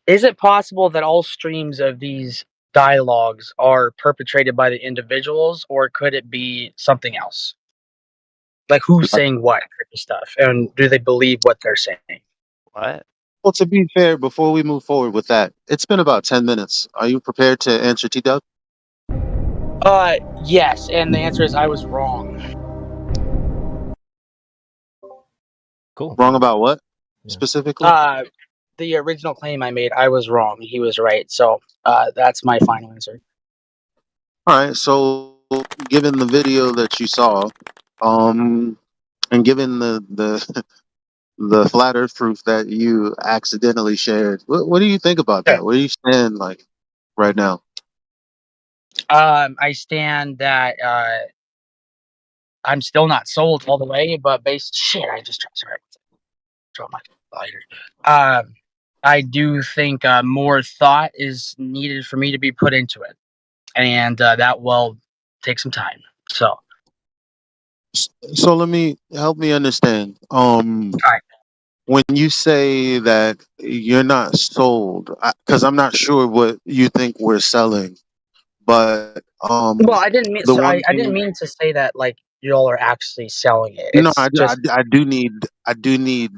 Is it possible that all streams of these dialogues are perpetrated by the individuals, or could it be something else? Like who's saying what type of stuff, and do they believe what they're saying? What? Well, to be fair, before we move forward with that, it's been about 10 minutes. Are you prepared to answer T-Dub? Yes, and the answer is I was wrong. Cool. Wrong about what specifically? The original claim I made, I was wrong. He was right. So that's my final answer. All right. So, given the video that you saw, and given the the flat Earth proof that you accidentally shared, what do you think about that? Where do you stand, like, right now? I stand that I'm still not sold all the way, but based shit, I just dropped my lighter. I do think more thought is needed for me to be put into it, and that will take some time. So let me help me understand. When you say that you're not sold, because I'm not sure what you think we're selling, but well, I didn't mean the so one I didn't thing. mean to say that like y'all are actually selling it. No, It's just I do need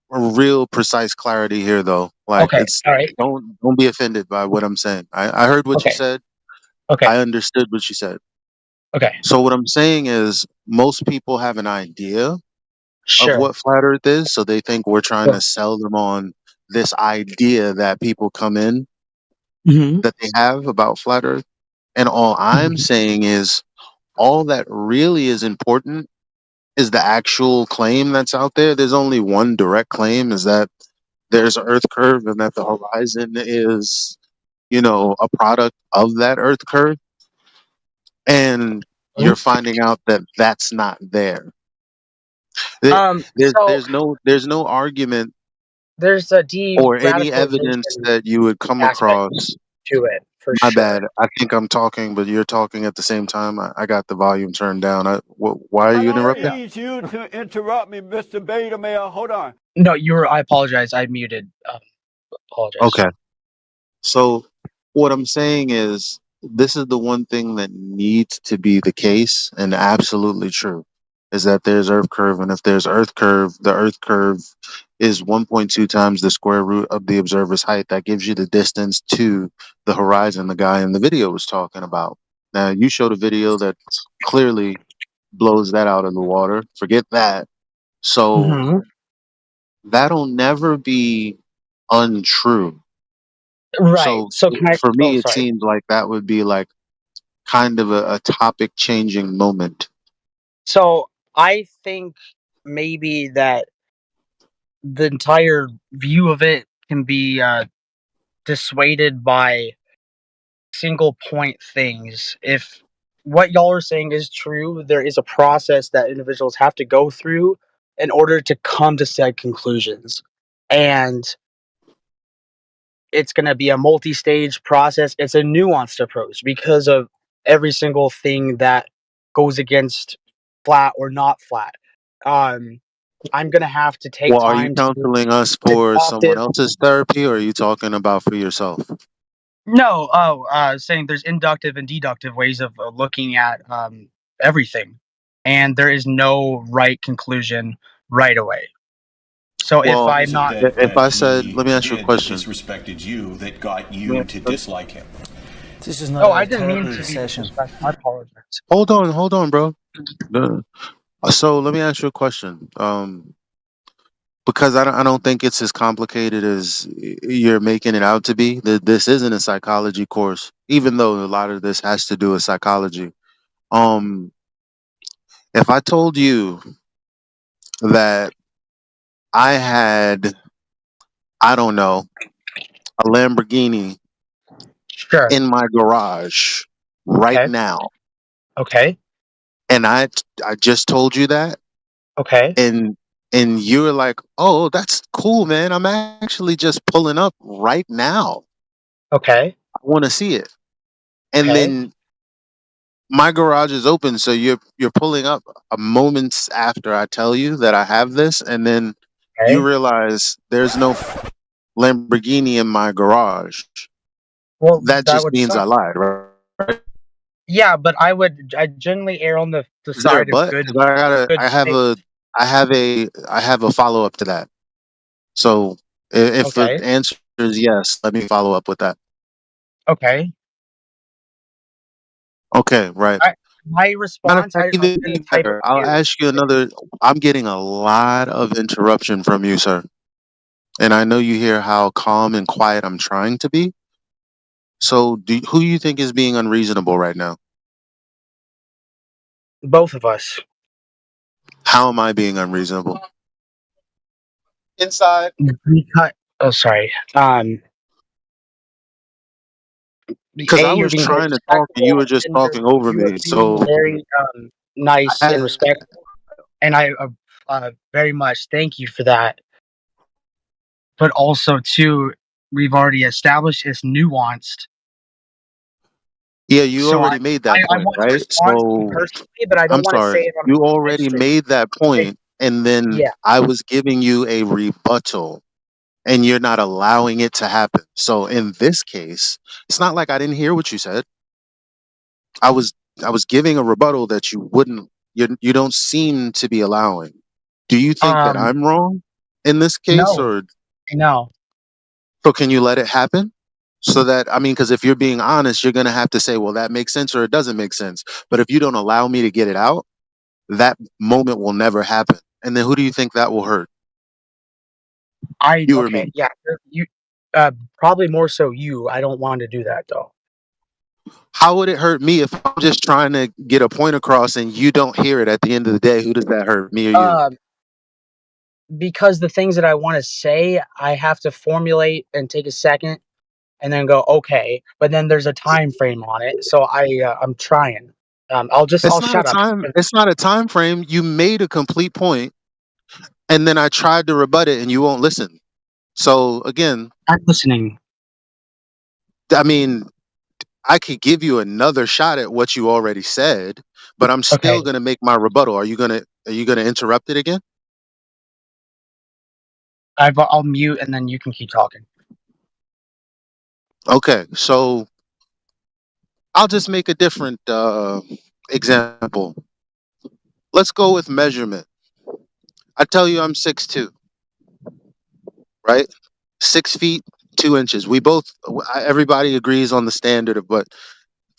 a real precise clarity here, though. Like, okay. it's All right. don't be offended by what I'm saying. I heard what you Okay. said. Okay. I understood what you said. Okay. So what I'm saying is, most people have an idea of Sure. what flat Earth is, so they think we're trying to sell them on this idea that people come in that they have about flat Earth. And all I'm saying is, all that really is important is the actual claim that's out there. There's only one direct claim, is that there's an Earth curve and that the horizon is, a product of that Earth curve. And you're finding out that that's not there. There's no argument There's a or any evidence de-radicalization that you would come aspect across. to it for My sure. bad. I think I'm talking, but you're talking at the same time. I got the volume turned down. Why are you interrupting? I need you to interrupt me, Mr. Beta Male. Hold on. No, I apologize. I muted. Apologize. Okay. So what I'm saying is, this is the one thing that needs to be the case and absolutely true, is that there's Earth curve, and if there's Earth curve, the Earth curve is 1.2 times the square root of the observer's height. That gives you the distance to the horizon the guy in the video was talking about. Now, you showed a video that clearly blows that out of the water. Forget that. So that'll never be untrue. Right. So can I? For Oh, me, it sorry. seems like that would be like kind of a topic changing moment. So I think maybe that the entire view of it can be dissuaded by single point things. If what y'all are saying is true, there is a process that individuals have to go through in order to come to said conclusions. And it's going to be a multi-stage process. It's a nuanced approach because of every single thing that goes against flat or not flat. I'm going to have to take Well, are you time to counseling us for someone adoptive. else's therapy, or are you talking about for yourself? No, saying there's inductive and deductive ways of looking at everything, and there is no right conclusion right away. So if Well, I'm not, if I said, let me ask you a question. Disrespected you that got you to dislike him. This is not I a didn't mean therapy to be session. disrespectful. I apologize. Hold on, bro. So let me ask you a question. Because I don't think it's as complicated as you're making it out to be. This isn't a psychology course, even though a lot of this has to do with psychology. If I told you that I had, I don't know, a Lamborghini Sure. in my garage right Okay. now, Okay. and I just told you that, Okay. and you were like, "Oh, that's cool, man. I'm actually just pulling up right now. Okay. I want to see it." And Okay. then my garage is open, so you're pulling up a moments after I tell you that I have this, and then you Okay. realize there's no Lamborghini in my garage. Well, That that just would means I suck. lied, right? Yeah, but I generally err on the Is there a side of but? good 'Cause good faith. I have a follow up to that. So if the Okay. answer is yes, let me follow up with that. Okay. Okay, right. My Matter of response, fact, I'm even gonna type it better. I'll to you. ask you another. I'm getting a lot of interruption from you, sir. And I know you hear how calm and quiet I'm trying to be. So, who you think is being unreasonable right now? Both of us. How am I being unreasonable? Inside. Oh, sorry. Because I You're was being very trying to talk and you respectful, were just and talking over you're me. being So, very nice and I, respectful, and I very much thank you for that. But also, too, we've already established it's nuanced. yeah, you So already made that I point, want to right? respond to you So, personally, but I I'm don't want to say sorry. it on You live already stream. made that point, and then Yeah. I was giving you a rebuttal, and you're not allowing it to happen. So, in this case, it's not like I didn't hear what you said. I was I was giving a rebuttal that you don't seem to be allowing. Do you think that I'm wrong in this case, No, or no. so can you let it happen? So that I mean, because if you're being honest, you're gonna have to say, well, that makes sense or it doesn't make sense. But if you don't allow me to get it out, that moment will never happen. And then who do you think that will hurt? You or Okay, me? yeah, you probably more so you. I don't want to do that though. How would it hurt me if I'm just trying to get a point across and you don't hear it at the end of the day? Who does that hurt, me or you? Because the things that I want to say, I have to formulate and take a second, and then go okay. But then there's a time frame on it, so I'm trying. I'll shut up. It's not a time frame. You made a complete point, and then I tried to rebut it, and you won't listen. So again, I'm listening. I mean, I could give you another shot at what you already said, but I'm still Okay. going to make my rebuttal. Are you gonna interrupt it again? I'll mute, and then you can keep talking. Okay, so I'll just make a different example. Let's go with measurement. I tell you I'm 6'2", right? 6 feet 2 inches. We both everybody agrees on the standard of what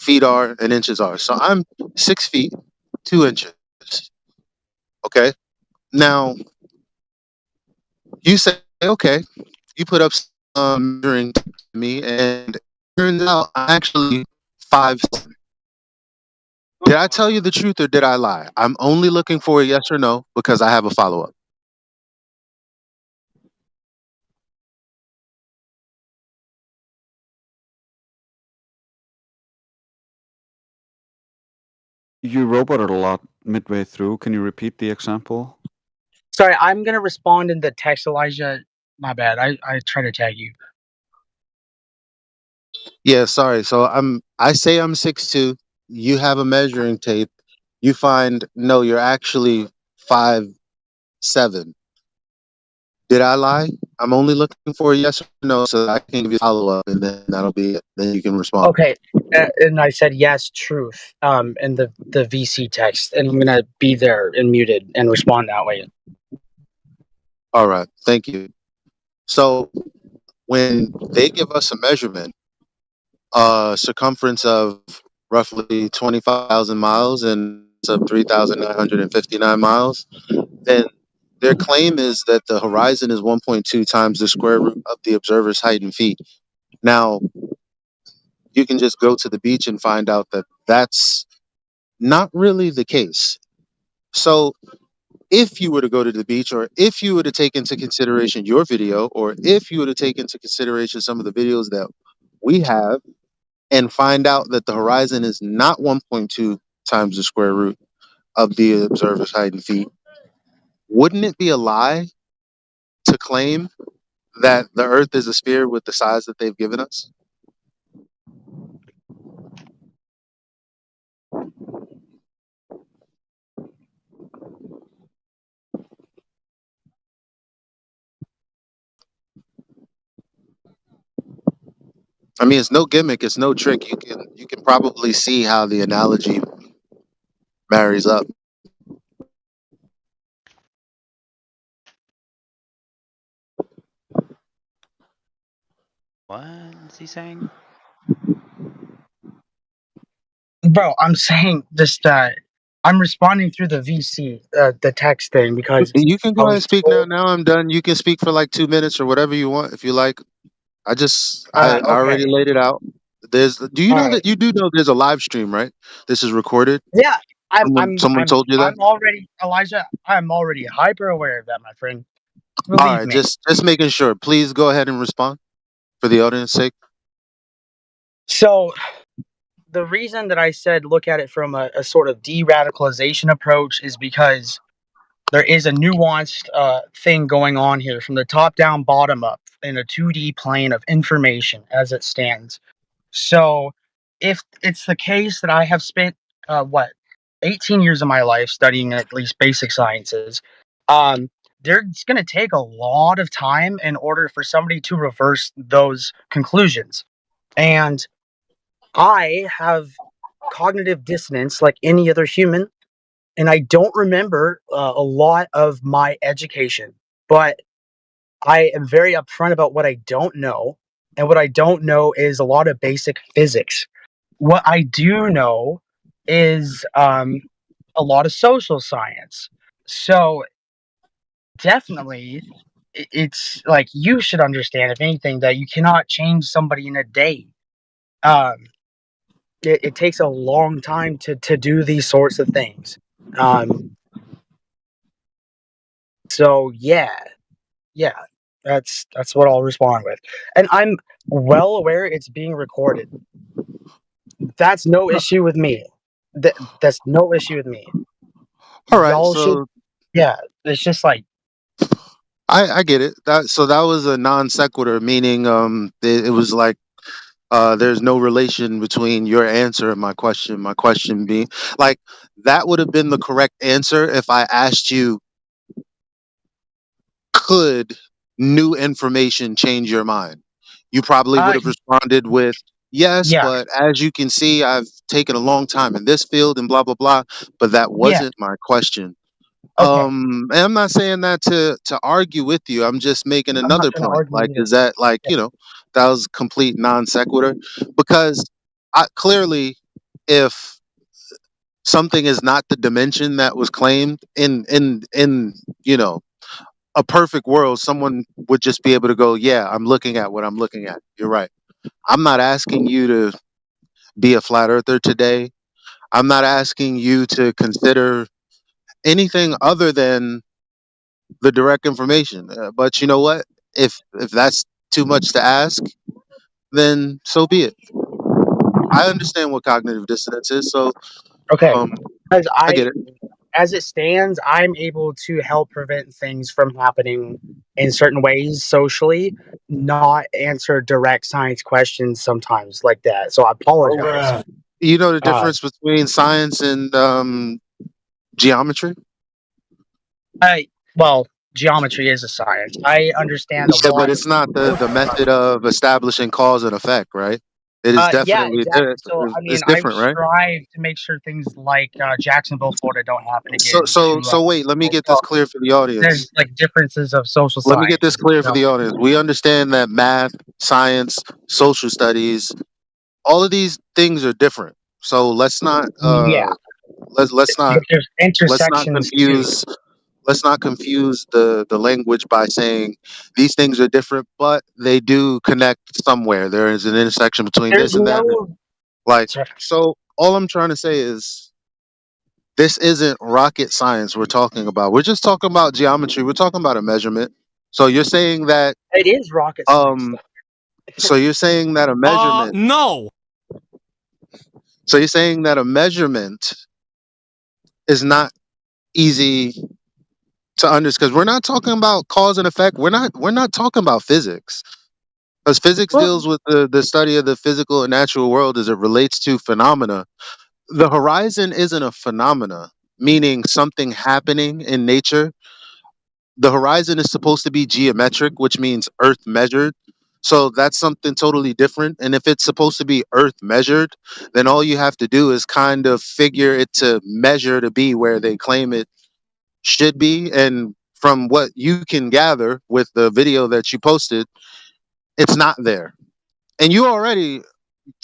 feet are and inches are. So I'm 6 feet 2 inches. Okay. Now you say okay. You put up measuring to me, and it turns out I'm actually 5'7". Did I tell you the truth or did I lie? I'm only looking for a yes or no because I have a follow up. You roboted a lot midway through. Can you repeat the example? Sorry, I'm gonna respond in the text, Elijah. My bad. I try to tag you. Yeah, sorry. So I say I'm 6'2". You have a measuring tape. You find no, you're actually 5'7". Did I lie? I'm only looking for a yes or no so that I can give you a follow up, and then that'll be it. Then you can respond. Okay, and I said yes, truth. In the VC text, and I'm gonna be there and muted and respond that way. All right, thank you. So when they give us a measurement, circumference of roughly 25,000 miles and of 3,959 miles, then their claim is that the horizon is 1.2 times the square root of the observer's height in feet. Now, you can just go to the beach and find out that that's not really the case. So, if you were to go to the beach, or if you were to take into consideration your video, or if you were to take into consideration some of the videos that we have, and find out that the horizon is not 1.2 times the square root of the observer's height in feet, wouldn't it be a lie to claim that the Earth is a sphere with the size that they've given us? I mean, it's no gimmick, it's no trick. You can probably see how the analogy marries up. What is he saying? Bro, I'm saying just I'm responding through the VC, the text thing, because You can I go ahead and was speak now. told. Now I'm done. You can speak for like 2 minutes or whatever you want if you like. I already Okay. laid it out. Do you All know right. that you do know there's a live stream, right? This is recorded. Yeah, I'm Someone I'm someone I'm told you that? I'm already Elijah. I'm already hyper aware of that, my friend. All Believe right, me. just making sure. Please go ahead and respond for the audience sake. So the reason that I said look at it from a sort of de-radicalization approach is because there is a nuanced thing going on here from the top down, bottom up in a 2D plane of information as it stands. So, if it's the case that I have spent what 18 years of my life studying at least basic sciences, um, there's going to take a lot of time in order for somebody to reverse those conclusions. And I have cognitive dissonance like any other human, and I don't remember a lot of my education, but I am very upfront about what I don't know. And what I don't know is a lot of basic physics. What I do know is a lot of social science. So definitely, it's like you should understand, if anything, that you cannot change somebody in a day. Um, it takes a long time to do these sorts of things. Um, so yeah, that's what I'll respond with, and I'm well aware it's being recorded. That's no issue with me. That's no issue with me. All right, Y'all should, so yeah. It's just like, I get it. That was a non sequitur, meaning it was like there's no relation between your answer and my question. My question being like that would have been the correct answer if I asked you, could new information change your mind? You probably would have responded with yes, yeah, but as you can see, I've taken a long time in this field and blah blah blah. But that yeah. wasn't my question. Okay, And I'm not saying that to argue with you. I'm just making I'm not another gonna point. argue Like, either. is that like Yeah. that was complete non sequitur? Because clearly, if something is not the dimension that was claimed in a perfect world, someone would just be able to go, yeah, I'm looking at what I'm looking at. You're right. I'm not asking you to be a flat earther today. I'm not asking you to consider anything other than the direct information. But you know what? If that's too much to ask, then so be it. I understand what cognitive dissonance is, so Okay, as I get it. as it stands, I'm able to help prevent things from happening in certain ways socially, not answer direct science questions sometimes like that. So I apologize. You know the Uh, difference between science and geometry? well, geometry is a science. I understand a Yeah, but lot of it's not the social method science. of establishing cause and effect, right? It is Yeah, definitely exactly. So I mean, it's I different, right? strive to make sure things like Jacksonville, Florida, don't happen So again. so so wait, let me get this clear for the audience. There's like differences of social Let me get this sciences. clear for the audience. We understand that math, science, social studies, all of these things are different. So let's not Yeah, let's not there's let's not intersections too. confuse the language by saying these things are different, but they do connect somewhere. There is an intersection between There's this and that. no. Like, Sorry. so all I'm trying to say is this isn't rocket science we're talking about. We're just talking about geometry. We're talking about a measurement. So you're saying that It is rocket science. so you're saying that a measurement No. so you're saying that a measurement is not easy to understand because we're not talking about cause and effect. We're not talking about physics. Because physics Well, deals with the study of the physical and natural world as it relates to phenomena. The horizon isn't a phenomena, meaning something happening in nature. The horizon is supposed to be geometric, which means earth measured. So that's something totally different. And if it's supposed to be earth measured, then all you have to do is kind of figure it to measure to be where they claim it should be. And from what you can gather with the video that you posted, it's not there. And you already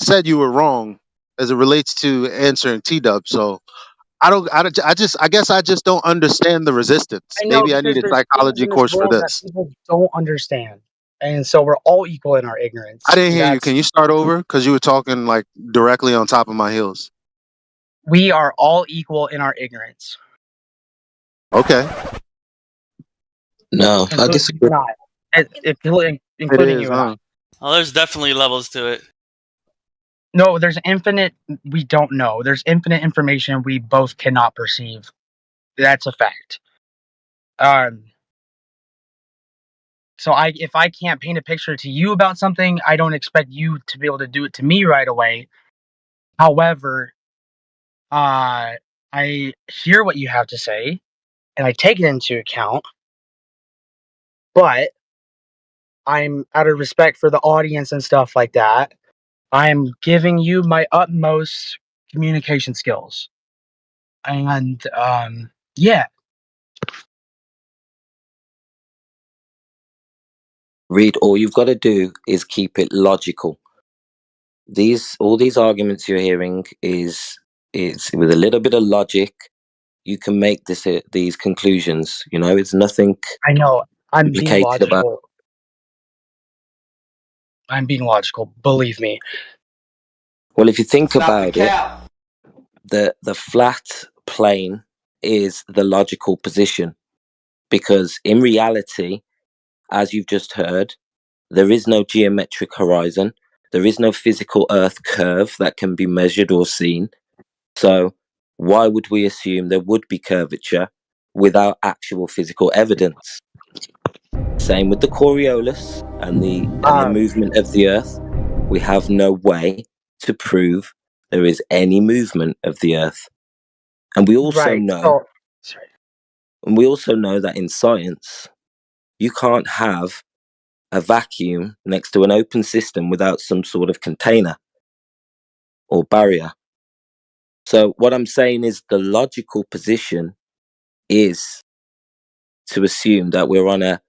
said you were wrong as it relates to answering T-Dub. So I guess I just don't understand the resistance. I know Maybe I need because a there's things psychology in this course for world that this. people don't understand, and so we're all equal in our I ignorance. didn't hear you. That's Can you start over? Because you were talking like directly on top of my heels. we are all equal in our ignorance, Okay. No, I including you disagree. and I, It including is, you and I. huh? Oh, there's definitely levels to it. No, there's infinite. We don't know. There's infinite information we both cannot perceive. That's a fact. So if I can't paint a picture to you about something, I don't expect you to be able to do it to me right away. However, I hear what you have to say, and I take it into account. But I'm out of respect for the audience and stuff like that. I'm giving you my utmost communication skills, and yeah. Read, all you've got to do is keep it logical. All these arguments you're hearing is with a little bit of logic, you can make these conclusions. You know, it's nothing I know I'm being complicated about. logical. I'm being logical. Believe me. Well, if you think Stop the about it, cap. the flat plane is the logical position, because in reality, as you've just heard, there is no geometric horizon. There is no physical Earth curve that can be measured or seen. So why would we assume there would be curvature without actual physical evidence? Same with the Coriolis and the movement of the Earth. We have no way to prove there is any movement of the Earth. And we also know that in science, you can't have a vacuum next to an open system without some sort of container or barrier. So what I'm saying is the logical position is to assume that we're on a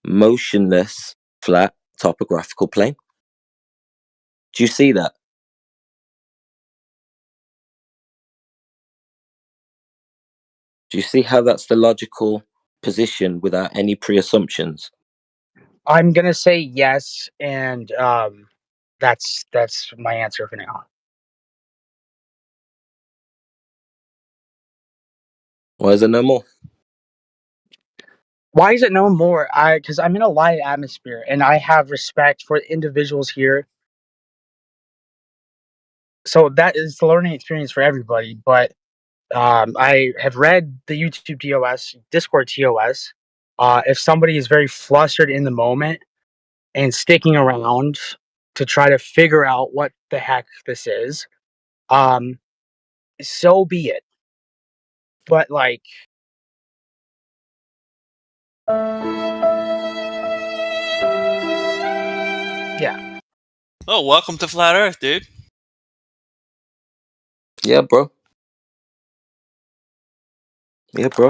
motionless, flat topographical plane. Do you see that? Do you see how that's the logical position without any pre-assumptions? I'm gonna say yes, and that's my answer for now. Why is there no more? Why is it no more? Because I'm in a light atmosphere, and I have respect for individuals here. So that is the learning experience for everybody. But I have read the YouTube TOS, Discord TOS. If somebody is very flustered in the moment and sticking around to try to figure out what the heck this is, so be it. But like, yeah. Oh, welcome to Flat Earth, dude. Yeah, bro. Yeah, bro.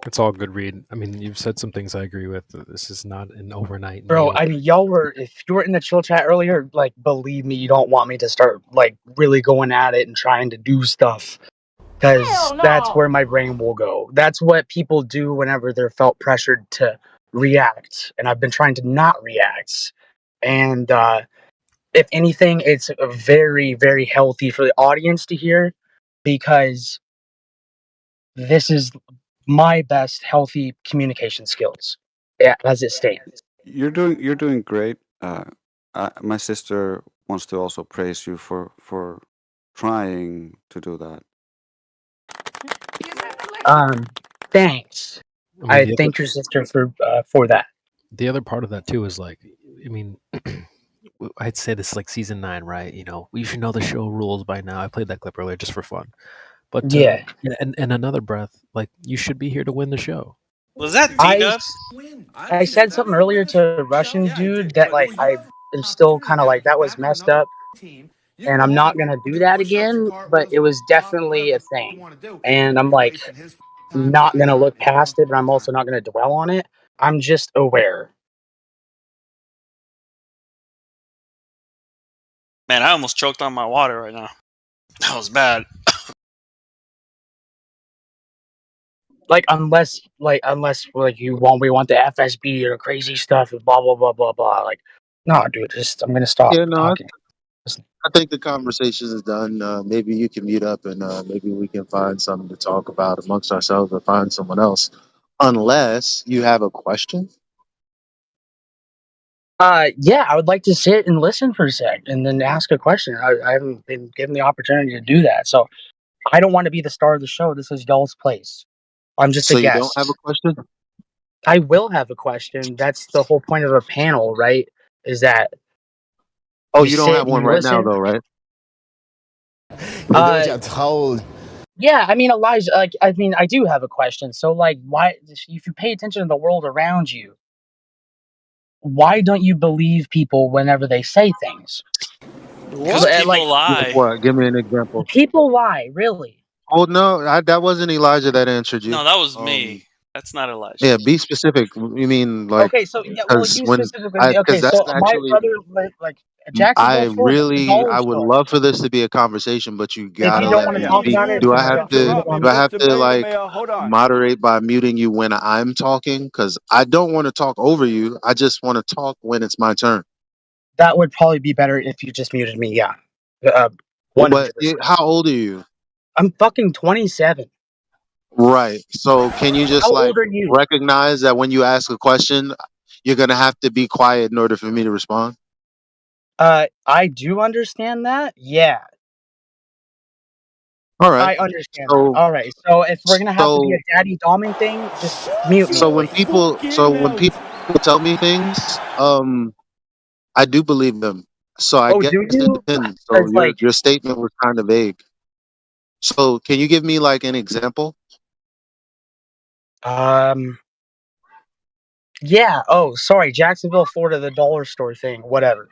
It's all good, Reed. I mean, you've said some things I agree with. This is not an overnight. Bro, I mean, y'all were, if you were in the chill chat earlier, like, believe me, you don't want me to start, like, really going at it and trying to do stuff. Because that's where my brain will go. That's what people do whenever they're felt pressured to react. And I've been trying to not react. And if anything, it's very, very healthy for the audience to hear, because this is my best healthy communication skills as it stands. You're doing great. My sister wants to also praise you for trying to do that. Thanks. I mean, I thank your sister for that. The other part of that too is like, I mean, I'd say this is like season 9, right? You know, you should know the show rules by now. I played that clip earlier just for fun, but yeah. And another breath, like you should be here to win the show. Was that D-Dubs? I said something earlier to a Russian dude that like I am still kind of like that was messed up, and I'm not gonna do that again. But it was definitely a thing, and I'm like not gonna look past it, but I'm also not gonna dwell on it. I'm just aware. Man, I almost choked on my water right now. That was bad. Like unless we want the FSB or crazy stuff and blah blah blah blah blah. Like, no, dude, just I'm gonna stop Yeah, no, talking. I think the conversation is done. Maybe you can meet up and maybe we can find something to talk about amongst ourselves or find someone else. Unless you have a question. Yeah, I would like to sit and listen for a sec and then ask a question. I haven't been given the opportunity to do that, so I don't want to be the star of the show. This is y'all's place. I'm just So a you don't guest. have a question? I will have a question. That's the whole point of a panel, right? Is that Oh, you don't sit have and one you right now, listen. though, right? Yeah, I mean, Elijah, like, I mean, I do have a question. So, like, why, if you pay attention to the world around you, why don't you believe people whenever they say things? Because people lie. What? Give me an example. People lie, really. Oh no, that wasn't Elijah that answered you. No, that was me. That's not Elijah. Yeah, be specific. You mean like? Okay, so yeah, well, Because you when specifically. Okay, because that's so my actually brother, like Jacksonville, Florida, the dollar I would store. love for this to be a conversation, but you If gotta you don't let want to me talk speak. about it, Do I then have don't to? move on. Do I have to like hold on. moderate by muting you when I'm talking? Because I don't want to talk over you. I just want to talk when it's my turn. That would probably be better if you just muted me. Yeah, 100%. How old are you? I'm fucking 27. Right. So can you just How like old are you? recognize that when you ask a question, you're gonna have to be quiet in order for me to respond? I do understand that. Yeah, All right. I understand that. So All right. So if we're gonna have to be so a daddy doming thing, just mute me. when people tell me things, I do believe them. So I Oh, guess do it you? depends. So Because like, your statement was kind of vague. So can you give me like an example? yeah. Oh, sorry, Jacksonville, Florida, the dollar store thing. Whatever.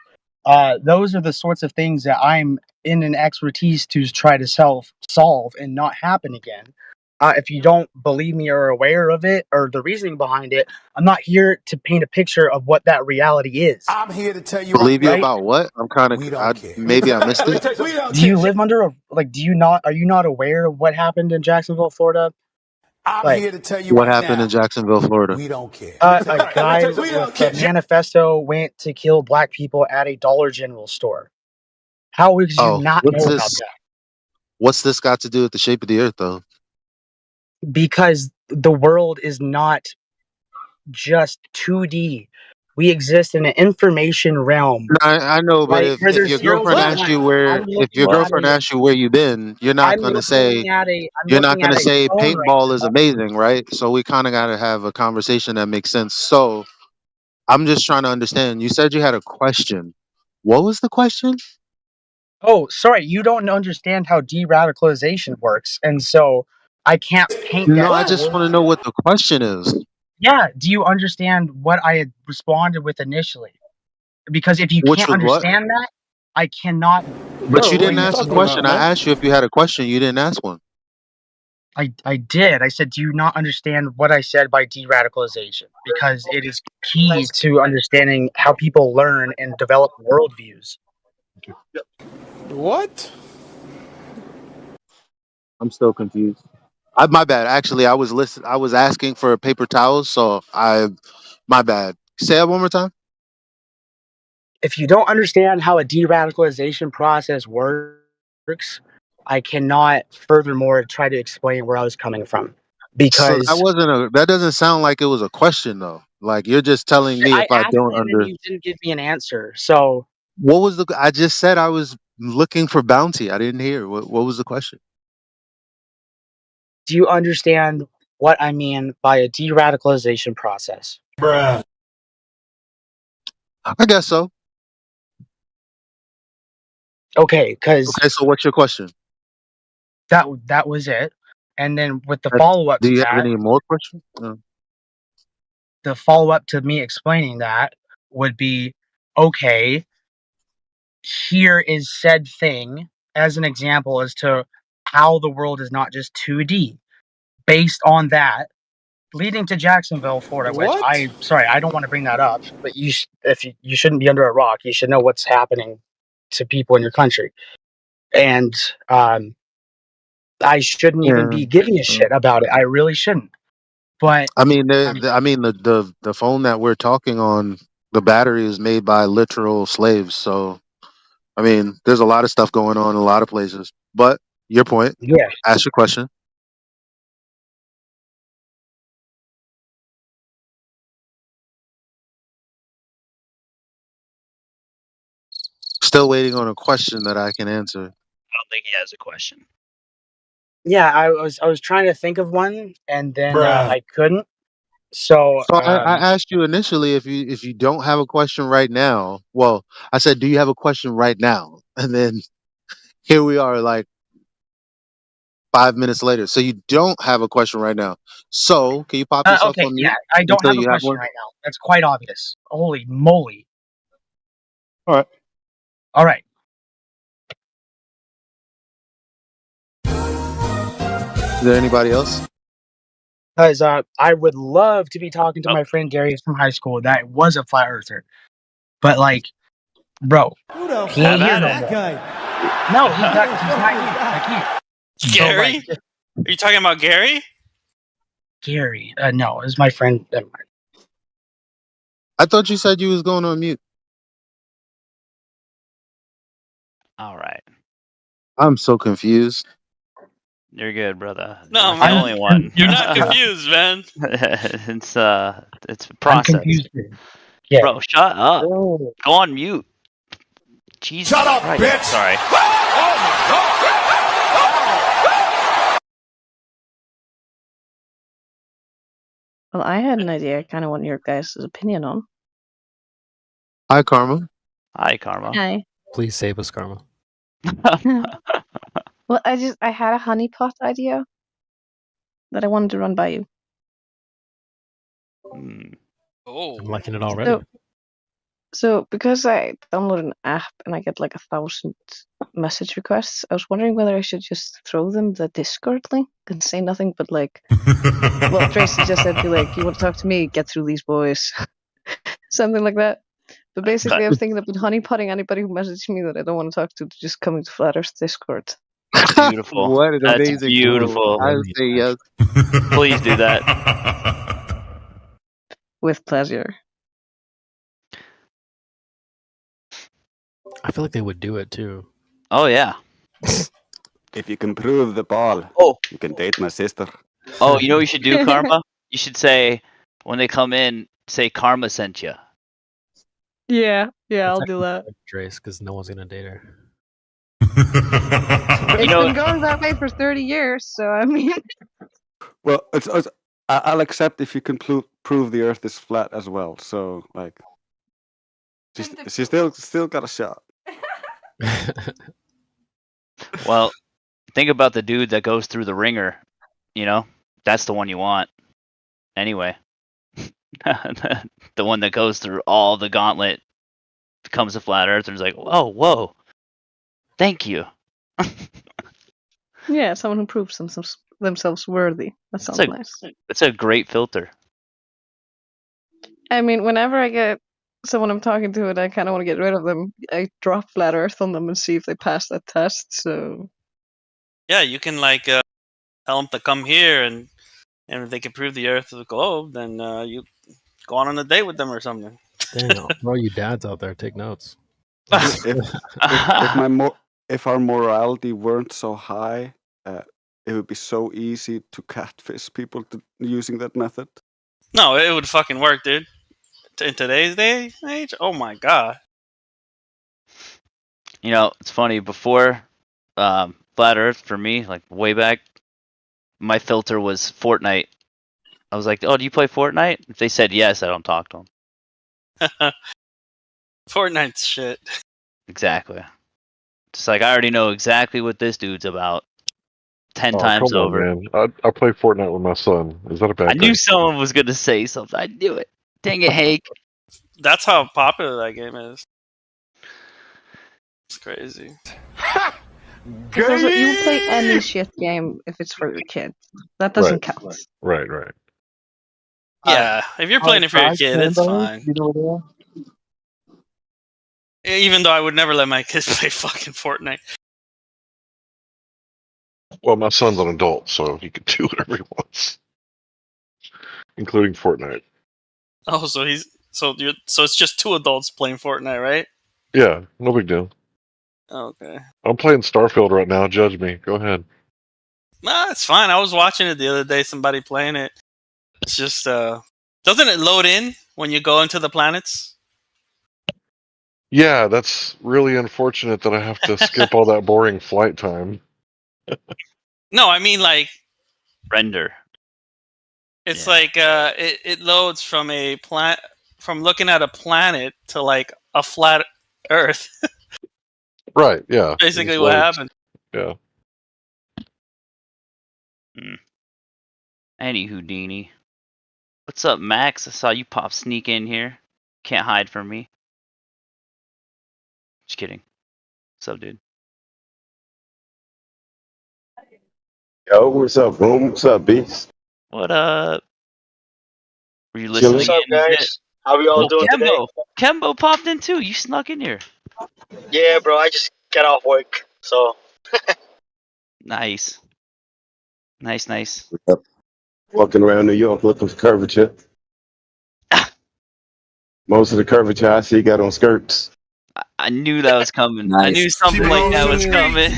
Those are the sorts of things that I'm in an expertise to try to solve and not happen again. If you don't believe me or are aware of it or the reasoning behind it, I'm not here to paint a picture of what that reality is. I'm here to tell you Believe you right? about what? I'm kind of. Maybe I missed it. Do you live under a like? Do you not? Are you not aware of what happened in Jacksonville, Florida? I'm here to tell you What right happened now. in Jacksonville, Florida? We don't care. A guy with a manifesto went to kill black people at a Dollar General store. How would you not know about that? What's this got to do with the shape of the earth, though? Because the world is not just 2D. We exist in an information realm. I know, but right? Where if there's your zeros girlfriend and asks ones. you where, I'm if your looking at girlfriend asks you where you've been, you're not I'm gonna say looking at a phone right paintball is now. amazing, right? So we kind of got to have a conversation that makes sense. So I'm just trying to understand. You said you had a question. What was the question? Oh, sorry, you don't understand how de-radicalization works, and so I can't paint that. No, I just want to know what the question is. Yeah, do you understand what I had responded with initially? Because if you Which can't was what? understand that, I cannot. But you didn't bring it ask a to question. you. I asked you if you had a question. You didn't ask one. I did. I said, do you not understand what I said by de-radicalization? Because it is key to understanding how people learn and develop worldviews. What? I'm still confused. My bad. Actually, I was asking for paper towels, so my bad. Say that one more time. If you don't understand how a de-radicalization process works, I cannot furthermore try to explain where I was coming from. So Because that doesn't sound like it was a question though. Like you're just telling me if I I asked don't it and under. you didn't give me an answer. So What was I just said I was looking for bounty. I didn't hear. What was the question? do you understand what I mean by a de-radicalization process? Bruh. I guess so. Okay, because Okay, so what's your question? that was it. And then with the follow-up Do to you have that, any more questions? the follow-up to me explaining that would be, okay, here is said thing as an example as to how the world is not just 2D. Based on that, leading to Jacksonville, Florida, which What? I don't want to bring that up, but you shouldn't be under a rock. You should know what's happening to people in your country. And I shouldn't even be giving a shit about it. I really shouldn't. But I mean, the phone that we're talking on, the battery is made by literal slaves. So, I mean, there's a lot of stuff going on in a lot of places. But your point. yeah, Ask your question. Still waiting on a question that I can answer. I don't think he has a question. yeah, I was trying to think of one, and then Bruh. I couldn't. So So I asked you initially if you don't have a question right now. Well, I said, do you have a question right now? And then here we are, like 5 minutes later. So you don't have a question right now. So can you pop yourself okay, on yeah, mute I don't until have a you have question one? right now. That's quite obvious. Holy moly! All right. All right. Is there anybody else? Because I would love to be talking to my friend Darius from high school that was a flat earther, but like, bro, Who the he ain't fuck here is no that more. guy? No, he's not here. I can't. But, Gary? like, Are you talking about Gary? Gary? No, it's my friend. Never mind. I thought you said you was going on mute. All right. I'm so confused. You're good, brother. No, You're not the man. only one. You're not confused, man. it's a I'm process. confused. Yeah. Bro, shut up. Oh. Go on mute. Jesus Shut up, Christ. bitch! Sorry. Well, I had an idea I kind of want your guys' opinion on. Hi, Karma. Hi, Karma. Hi. Please save us, Karma. Well, I had a honeypot idea that I wanted to run by you. Oh. I'm liking it already. So because I download an app and I get like 1,000 message requests, I was wondering whether I should just throw them the Discord link and say nothing but like, well, Tracy just said, be like, you want to talk to me? Get through these boys. Something like that. But basically, I was thinking about honeypotting anybody who messaged me that I don't want to talk to just coming to Flat Earth Discord. Beautiful. What an That's amazing beautiful. I say yes. Please do that. With pleasure. I feel like they would do it too. Oh, yeah. If you can prove the ball, you can date my sister. Oh, you know what you should do, Karma? You should say, when they come in, say Karma sent you. Yeah, I'll do that. Trace, because no one's gonna date her. It's been going that way for 30 years, so I mean. Well, I'll accept if you can prove the Earth is flat as well. So, like, she still got a shot. Well, think about the dude that goes through the ringer. You know, that's the one you want. Anyway, the one that goes through all the gauntlet becomes a flat earther and is like, oh, whoa, thank you. Yeah, someone who proves themselves worthy. That sounds nice. It's a great filter. I mean, whenever I get someone I'm talking to and I kind of want to get rid of them, I drop flat Earth on them and see if they pass that test. So Yeah, you can like tell them to come here, and if they can prove the Earth is a globe, then you go on a date with them or something. Dang, all you dads out there, take notes. If our morality weren't so high, it would be so easy to catfish people using that method. No, it would fucking work, dude. In today's age, oh my god. You know, it's funny. Before flat Earth for me, like way back, my filter was Fortnite. I was like, "Oh, do you play Fortnite?" If they said yes, I don't talk to them. Fortnite's shit. Exactly. Just like I already know exactly what this dude's about. 10 times come on, over. man. I play Fortnite with my son. Is that a bad I thing? knew someone was gonna say something. I knew it. Dang it, Hank. That's how popular that game is. It's crazy. Because also, you play any shit game if it's for your kid. That doesn't count. Right. Yeah, if you're playing it for your kid, it's fine. Even though I would never let my kids play fucking Fortnite. Well, my son's an adult, so he can do whatever he wants, including Fortnite. Oh, so it's just two adults playing Fortnite, right? Yeah, no big deal. Okay. I'm playing Starfield right now. Judge me. Go ahead. Nah, it's fine. I was watching it the other day. Somebody playing it. It's just doesn't it load in when you go into the planets? Yeah, that's really unfortunate that I have to skip all that boring flight time. No, I mean like render. It's like it loads from from looking at a planet to like a flat Earth. Right, yeah. Basically what happened. Yeah. Any Houdini. What's up, Max? I saw you sneak in here. Can't hide from me. Just kidding. What's up, dude? Yo, what's up, boom? What's up, beast? What up? Were you listening? What's up, guys? How we all doing today? Kembo popped in too. You snuck in here. Yeah, bro. I just got off work, so. Nice. Nice. Walking around New York looking for curvature. Most of the curvature I see got on skirts. I knew that was coming. Nice. I knew something like that was coming.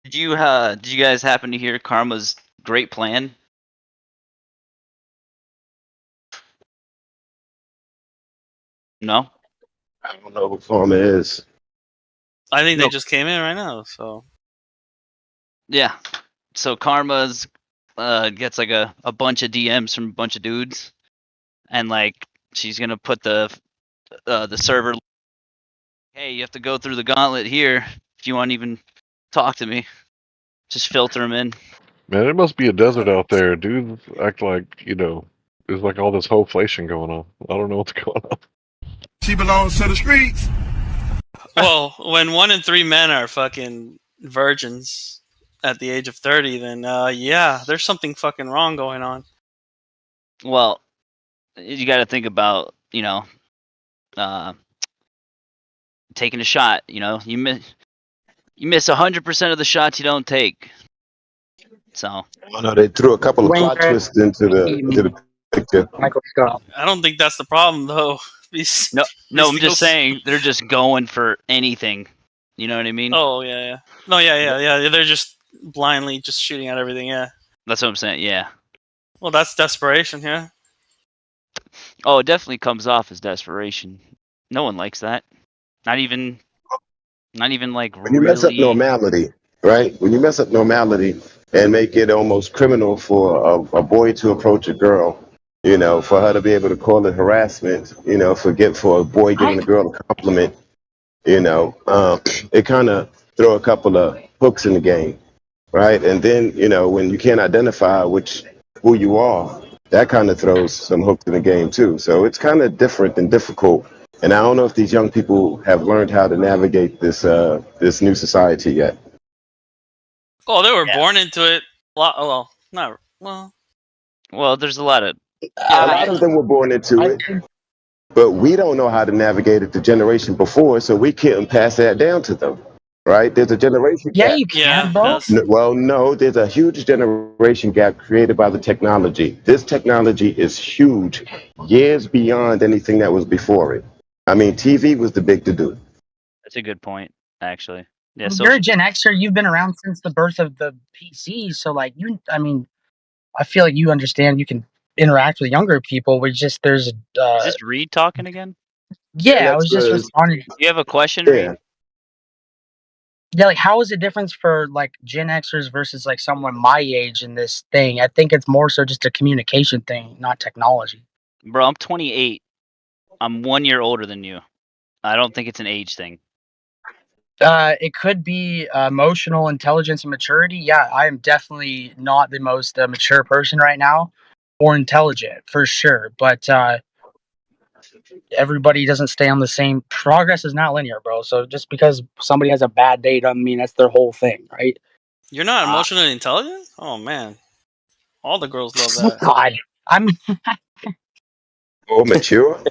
Did you guys happen to hear Karma's great plan? No? I don't know who Karma is. I think they just came in right now, so. Yeah. So Karma's gets like a bunch of DMs from a bunch of dudes, and like she's gonna put the server. Hey, you have to go through the gauntlet here if you want to even talk to me. Just filter them in. Man, it must be a desert out there. Dudes act like, there's like all this hoflation going on. I don't know what's going on. She belongs to the streets. Well, when 1 in 3 men are fucking virgins at the age of 30, then yeah, there's something fucking wrong going on. Well, you got to think about, taking a shot. You miss 100% of the shots you don't take. So. Oh no, they threw a couple of plot twists into the picture. I don't think that's the problem, though. No, I'm just saying they're just going for anything. You know what I mean? Oh yeah. No, yeah. They're just blindly just shooting at everything. Yeah. That's what I'm saying. Yeah. Well, that's desperation. Yeah. Oh, it definitely comes off as desperation. No one likes that. Not even like when you mess up normality, right? When you mess up normality and make it almost criminal for a boy to approach a girl, for her to be able to call it harassment, for a boy giving a girl a compliment, it kind of throw a couple of hooks in the game, right? And then, when you can't identify who you are, that kind of throws some hooks in the game too. So it's kind of different and difficult. And I don't know if these young people have learned how to navigate this this new society yet. Oh, they were born into it. Well, not well. Well, there's a lot of A lot of them were born into it, but we don't know how to navigate it the generation before, so we couldn't pass that down to them. Right? There's a generation Yeah, gap. you can, bro. Well, no, there's a huge generation gap created by the technology. This technology is huge, years beyond anything that was before it. I mean, TV was the big to do. That's a good point, actually. Yeah, You're a Gen Xer. You've been around since the birth of the PC, so like I mean, I feel like you understand. You can interact with younger people. There's Is this Reed talking again? Yeah, I was just responding. You have a question, Reed? Yeah, like how is it different for like Gen Xers versus like someone my age in this thing? I think it's more so just a communication thing, not technology. Bro, I'm 28. I'm 1 year older than you. I don't think it's an age thing. It could be emotional intelligence and maturity. Yeah, I am definitely not the most mature person right now, or intelligent for sure. But everybody doesn't stay on the same. Progress is not linear, bro. So just because somebody has a bad day doesn't mean that's their whole thing, right? You're not emotionally intelligent? Oh man, all the girls love that. God, I'm. Or mature.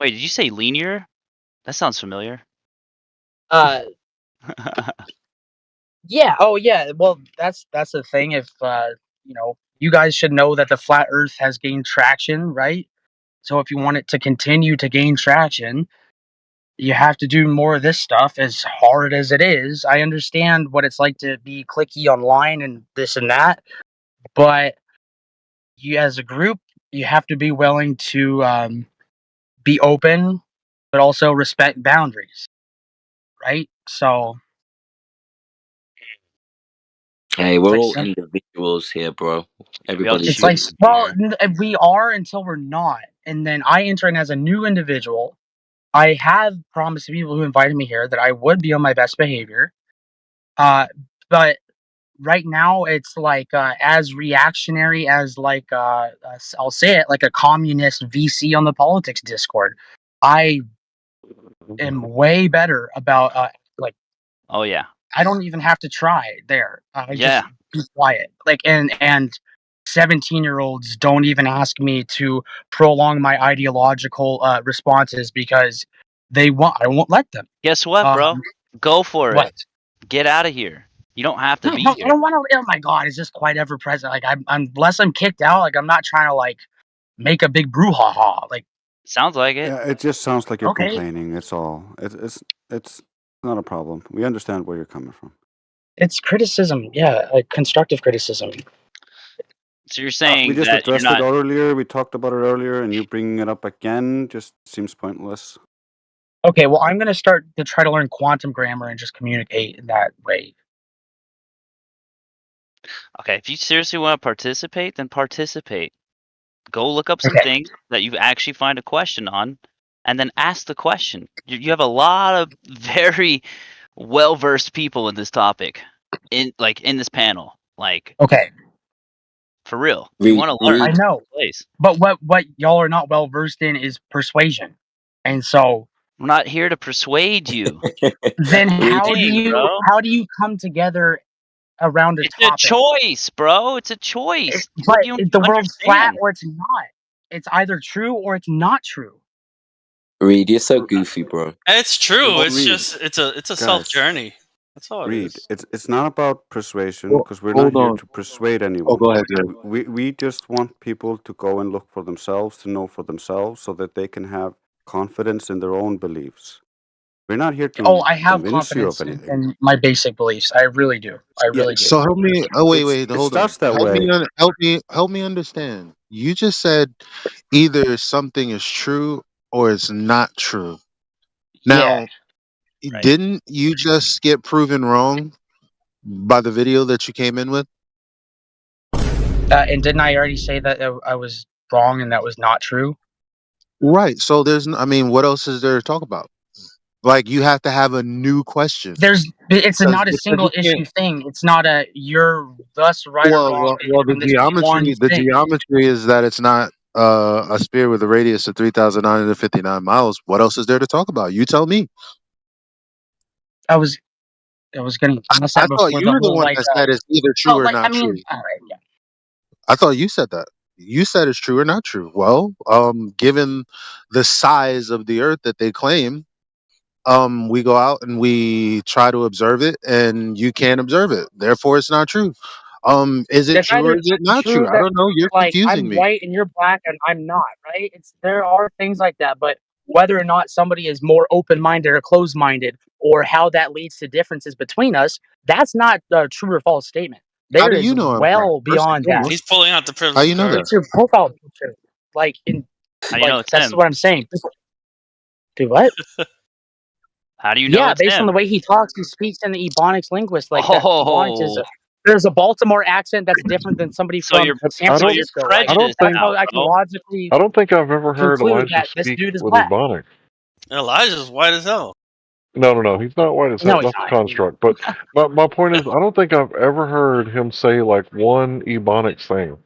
Wait, did you say linear? That sounds familiar. Yeah. Oh, yeah. Well, that's the thing. If you guys should know that the flat Earth has gained traction, right? So if you want it to continue to gain traction, you have to do more of this stuff. As hard as it is, I understand what it's like to be cliquey online and this and that, but you, as a group, you have to be willing to be open, but also respect boundaries, right? So. Hey, we're all Like, individuals here, bro. Everybody's it's like, well, we are until we're not. And then I enter in as a new individual. I have promised people who invited me here that I would be on my best behavior. But right now it's like as reactionary as like I'll say it, like a communist VC on the politics Discord. I am way better about like. Oh yeah. I don't even have to try there. I Yeah. just be quiet. Like and 17-year-olds don't even ask me to prolong my ideological responses because I won't let them. Guess what, bro? Go for what? it. Get out of here. You don't have to be I here. don't want to. Oh my god, it's just quite ever present. Like unless I'm kicked out, like I'm not trying to like make a big brouhaha. Like sounds like it. Yeah, it just sounds like you're Okay. complaining. It's all. It's not a problem. We understand where you're coming from. It's criticism, yeah, like constructive criticism. So you're saying we just that you're addressed not. it earlier. We talked about it earlier, and you bringing it up again just seems pointless. Okay, well, I'm gonna start to try to learn quantum grammar and just communicate in that way. Okay, if you seriously want to participate, then participate. Go look up some things that you actually find a question on, and then ask the question. You have a lot of very well-versed people in this topic, in this panel. Like, okay, for real, you want to learn. I know, place. but what y'all are not well versed in is persuasion, and so I'm not here to persuade you. then how do you come together around a topic? It's a choice, bro. It's a choice. But you the world's flat understand? or it's not. It's either true or it's not true. Reed, you're so goofy, bro. It's true. It's Reed, just it's a guys, self journey. That's all it Reed, is. it's not about persuasion because we're not here to persuade anyone. go ahead, We just want people to go and look for themselves, to know for themselves, so that they can have confidence in their own beliefs. We're not here to I have convince you of confidence anything. in my basic beliefs. I really do. I really do. So help me. Oh wait, It hold on. starts that way. Help me understand. You just said either something is true or it's not true. Now, didn't you just get proven wrong by the video that you came in with? And didn't I already say that I was wrong and that was not true? Right. So I mean, what else is there to talk about? Like you have to have a new question. There's It's not a because single you can't. issue thing. It's not a you're thus right or wrong based The on this one thing. geometry is that it's not a sphere with a radius of 3,959 miles. What else is there to talk about? You tell me. I was getting past I that thought before you the were the whole one like that said it's either true or I not mean, true. all right, yeah. I thought you said that. You said it's true or not true. Well, given the size of the Earth that they claim, we go out and we try to observe it, and you can't observe it. Therefore, it's not true. Is it It's true or either is it not true true? I that don't know. You're like confusing I'm me. white and you're black and I'm not, right? It's there are things like that, but whether or not somebody is more open-minded or closed-minded or how that leads to differences between us, that's not a true or false statement. How There do is you know I'm black? well First and beyond that. He's foremost, pulling out the how privilege you know card. that? It's your profile picture. Like in How do you know it's that's him? what I'm saying. Do what? How do you know Yeah, it's based on the him? way he talks, he speaks in the Ebonics linguist. Like that Ebonics is Oh, there's a Baltimore accent that's different than somebody so from you're San so you're Francisco. Like I don't prejudiced that's think how now, I can bro. logically I don't think I've ever heard conclude Elijah that this speak dude is with black. Ebonics. Elijah's white as hell. No, he's not white as hell. No, he's That's a not. construct. But my point is, I don't think I've ever heard him say like one Ebonics thing.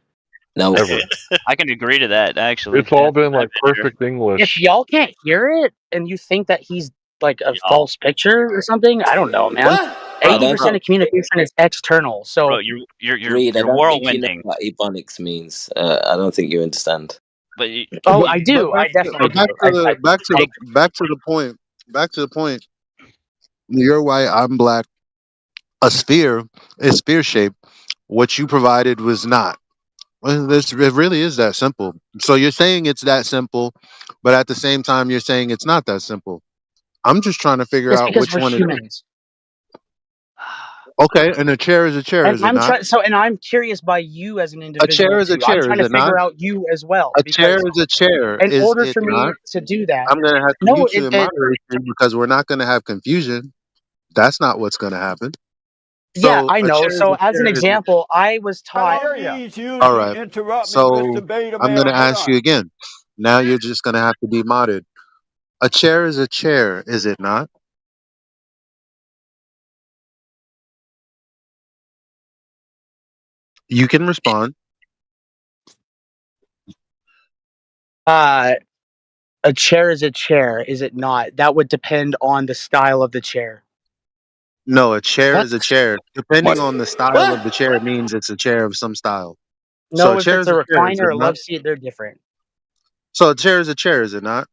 No, Ever. I can agree to that. Actually, It's all been I've like been here. perfect If English. y'all can't hear it and you think that he's like a Y'all, false picture or something, I don't know, man. I 80% don't of communication is external. bro, So Reed. I you're don't think you know whirlwinding. what Ebonics means. I don't think you understand. But you, oh, But I but do. I definitely do. back to the point. Back to the point. You're white. I'm black. A sphere is sphere shape. What you provided was not. Well, it really is that simple. So you're saying it's that simple, but at the same time, you're saying it's not that simple. I'm just trying to figure it's out because which we're one it is. humans. Okay, and a chair is a chair, And is it I'm not? trying and I'm curious by you as an A chair individual is a too. I'm chair, trying is to it not? figure out you as well A chair because is a chair, in is order it for not? me to do that, I'm gonna have to no, mute you in it moderation because we're not gonna have confusion. That's not what's gonna happen. yeah, So I a know. chair is So a as an chair, is it? example, I was taught I need you All to right. interrupt me, So Mr. Beta I'm male. gonna Hold ask you on. again. Now you're just gonna have to be modded. A chair is a chair, is it not? You can respond. a chair is a chair, is it not? That would depend on the style of the chair. No, a chair What? is a chair. Depending What? on the style of the chair means it's a chair of some style. So a No, if chair it's is a a chair, is recliner it or a not? love seat, they're different. So a chair is a chair, is it not?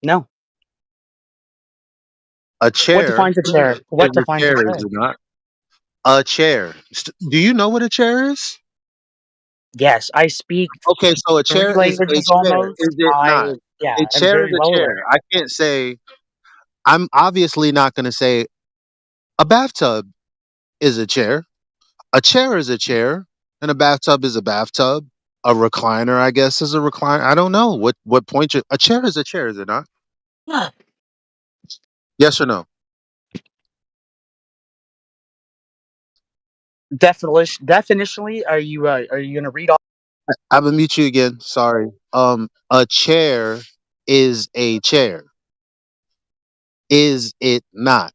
No. A What chair defines a is chair? What a defines a chair, chair? is it not? A chair. Do you know what a chair is? Yes, I speak Okay, so a 3 chair is a languages chair, is almost. it not? Yeah, A I'm chair is very a well chair. aware. I can't say, I'm obviously not going to say a bathtub is a chair. A chair is a chair, and a bathtub is a bathtub. A recliner, I guess, is a recliner. I don't know what point a chair is a chair, is it not? Yes or no? Definitionally, are you gonna read off? I'm gonna mute you again. Sorry. A chair is a chair. Is it not?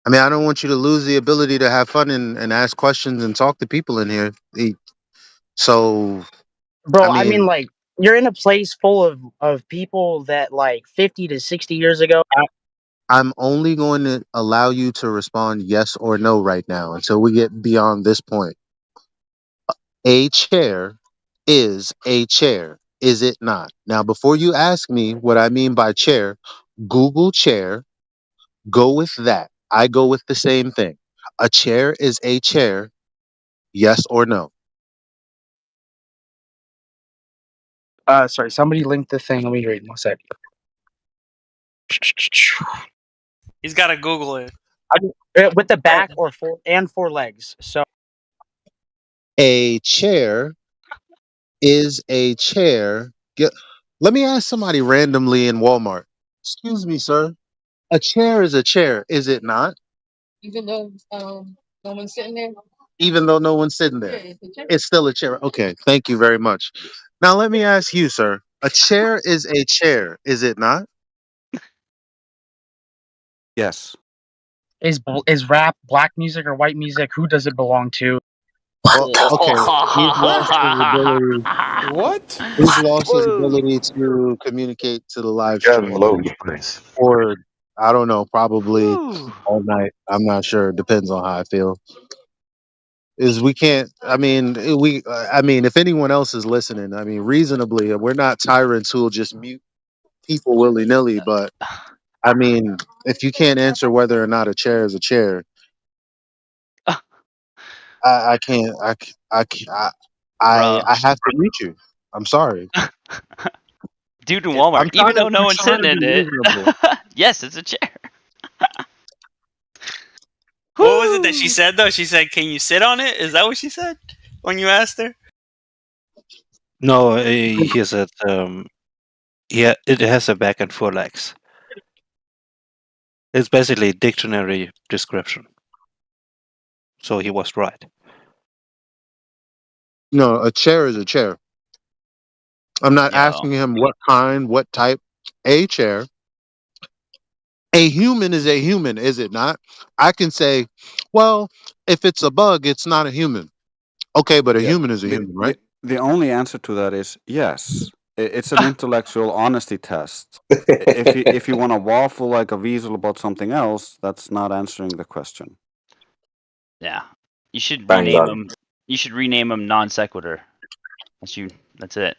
I mean, I don't want you to lose the ability to have fun and ask questions and talk to people in here. So, I Bro, I mean, mean, like, you're in a place full of people that like 50 to 60 years ago. I'm only going to allow you to respond yes or no right now until we get beyond this point. A chair is a chair, is it not? Now, before you ask me what I mean by chair, Google chair, go with that. I go with the same thing. A chair is a chair, yes or no? Sorry, somebody linked the thing. Let me read one sec. He's got to Google it. With the back or four legs. So A chair is a chair. Let me ask somebody randomly in Walmart. Excuse me, sir. A chair is a chair, is it not? Even though no one's sitting there. Even though no one's sitting there, yeah, it's still a chair. Okay, thank you very much. Now let me ask you, sir. A chair is a chair, is it not? Yes. Is rap black music or white music? Who does it belong to? Well, okay. He's lost his ability. What? He's lost his Whoa. ability to communicate to the live Go stream, low, please. or I don't know, probably Whew. all night. I'm not sure. Depends on how I feel. Is we can't. I mean, we. I mean, if anyone else is listening, I mean, reasonably, we're not tyrants who'll just mute people willy nilly. But I mean, if you can't answer whether or not a chair is a chair, I can't. Bro. I have to mute you. I'm sorry. Dude in Walmart, I'm even trying to. though no I'm one's trying sitting to be in it. reasonable. Yes, it's a chair. What was it that she said though? She said, "Can you sit on it?" Is that what she said when you asked her? No, he said, yeah, it has a back and four legs. It's basically dictionary description. So he was right. No, a chair is a chair. I'm not Yo. asking him what kind, what type. A chair. A human is a human, is it not? I can say, well, if it's a bug, it's not a human. Okay, but a Yeah. human is a human, right? The only answer to that is yes. It's an intellectual honesty test. If you want to waffle like a weasel about something else, that's not answering the question. Yeah. You should Bang rename on. him. You should rename him non sequitur. That's it.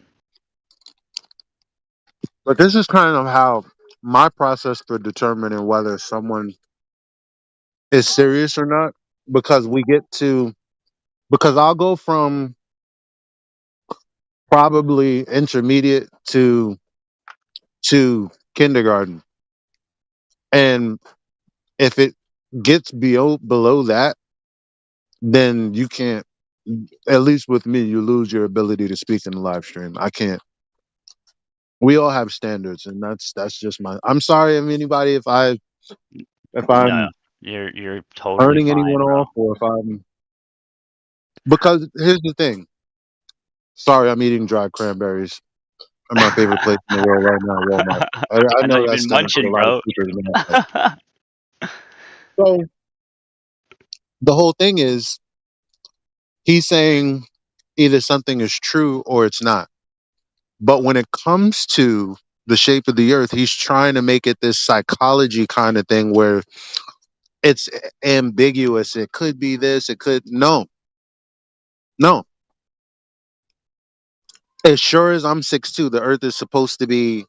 But this is kind of how my process for determining whether someone is serious or not, because because I'll go from probably intermediate to kindergarten, and if it gets below that, then you can't. At least with me, you lose your ability to speak in the live stream. I can't. We all have standards, and that's just my. I'm sorry, if anybody, if No, I'm you're totally turning fine, anyone bro. off, or if I'm because here's the thing. Sorry, I'm eating dried cranberries at my favorite place in the world right now, Walmart. I I know know you've that's been gonna put a munching, lot of bro. speakers in that. So the whole thing is, he's saying either something is true or it's not. But when it comes to the shape of the earth, he's trying to make it this psychology kind of thing where it's ambiguous. It could be this, it could no. As sure as I'm 6'2", the earth is supposed to be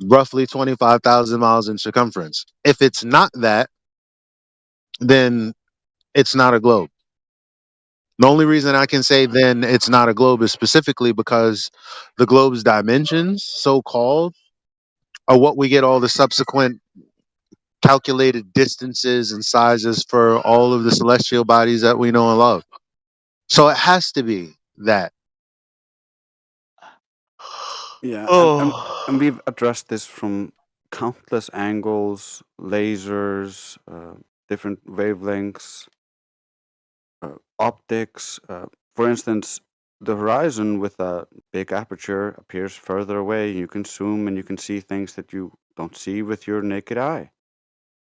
roughly 25,000 miles in circumference. If it's not that, then it's not a globe. The only reason I can say then it's not a globe is specifically because the globe's dimensions, so called, are what we get all the subsequent calculated distances and sizes for all of the celestial bodies that we know and love. So it has to be that. Yeah, Oh. and we've addressed this from countless angles, lasers, different wavelengths, optics. For instance, the horizon with a big aperture appears further away. You can zoom and you can see things that you don't see with your naked eye.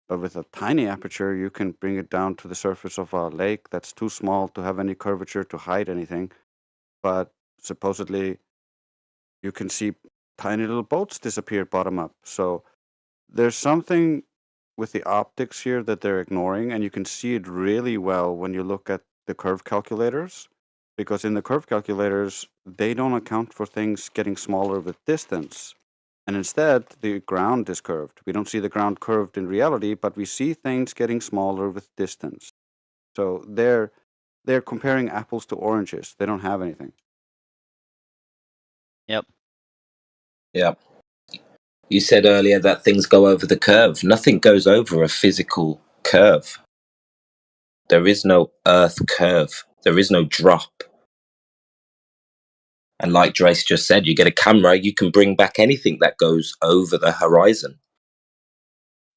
But with a tiny aperture, you can bring it down to the surface of a lake that's too small to have any curvature to hide anything. But supposedly, you can see tiny little boats disappear bottom up. So there's something with the optics here that they're ignoring, and you can see it really well when you look at the curve calculators. Because in the curve calculators, they don't account for things getting smaller with distance. And instead, the ground is curved. We don't see the ground curved in reality, but we see things getting smaller with distance. So they're comparing apples to oranges. They don't have anything. Yep. Yeah. You said earlier that things go over the curve. Nothing goes over a physical curve. There is no earth curve. There is no drop. And like Drace just said, you get a camera, you can bring back anything that goes over the horizon.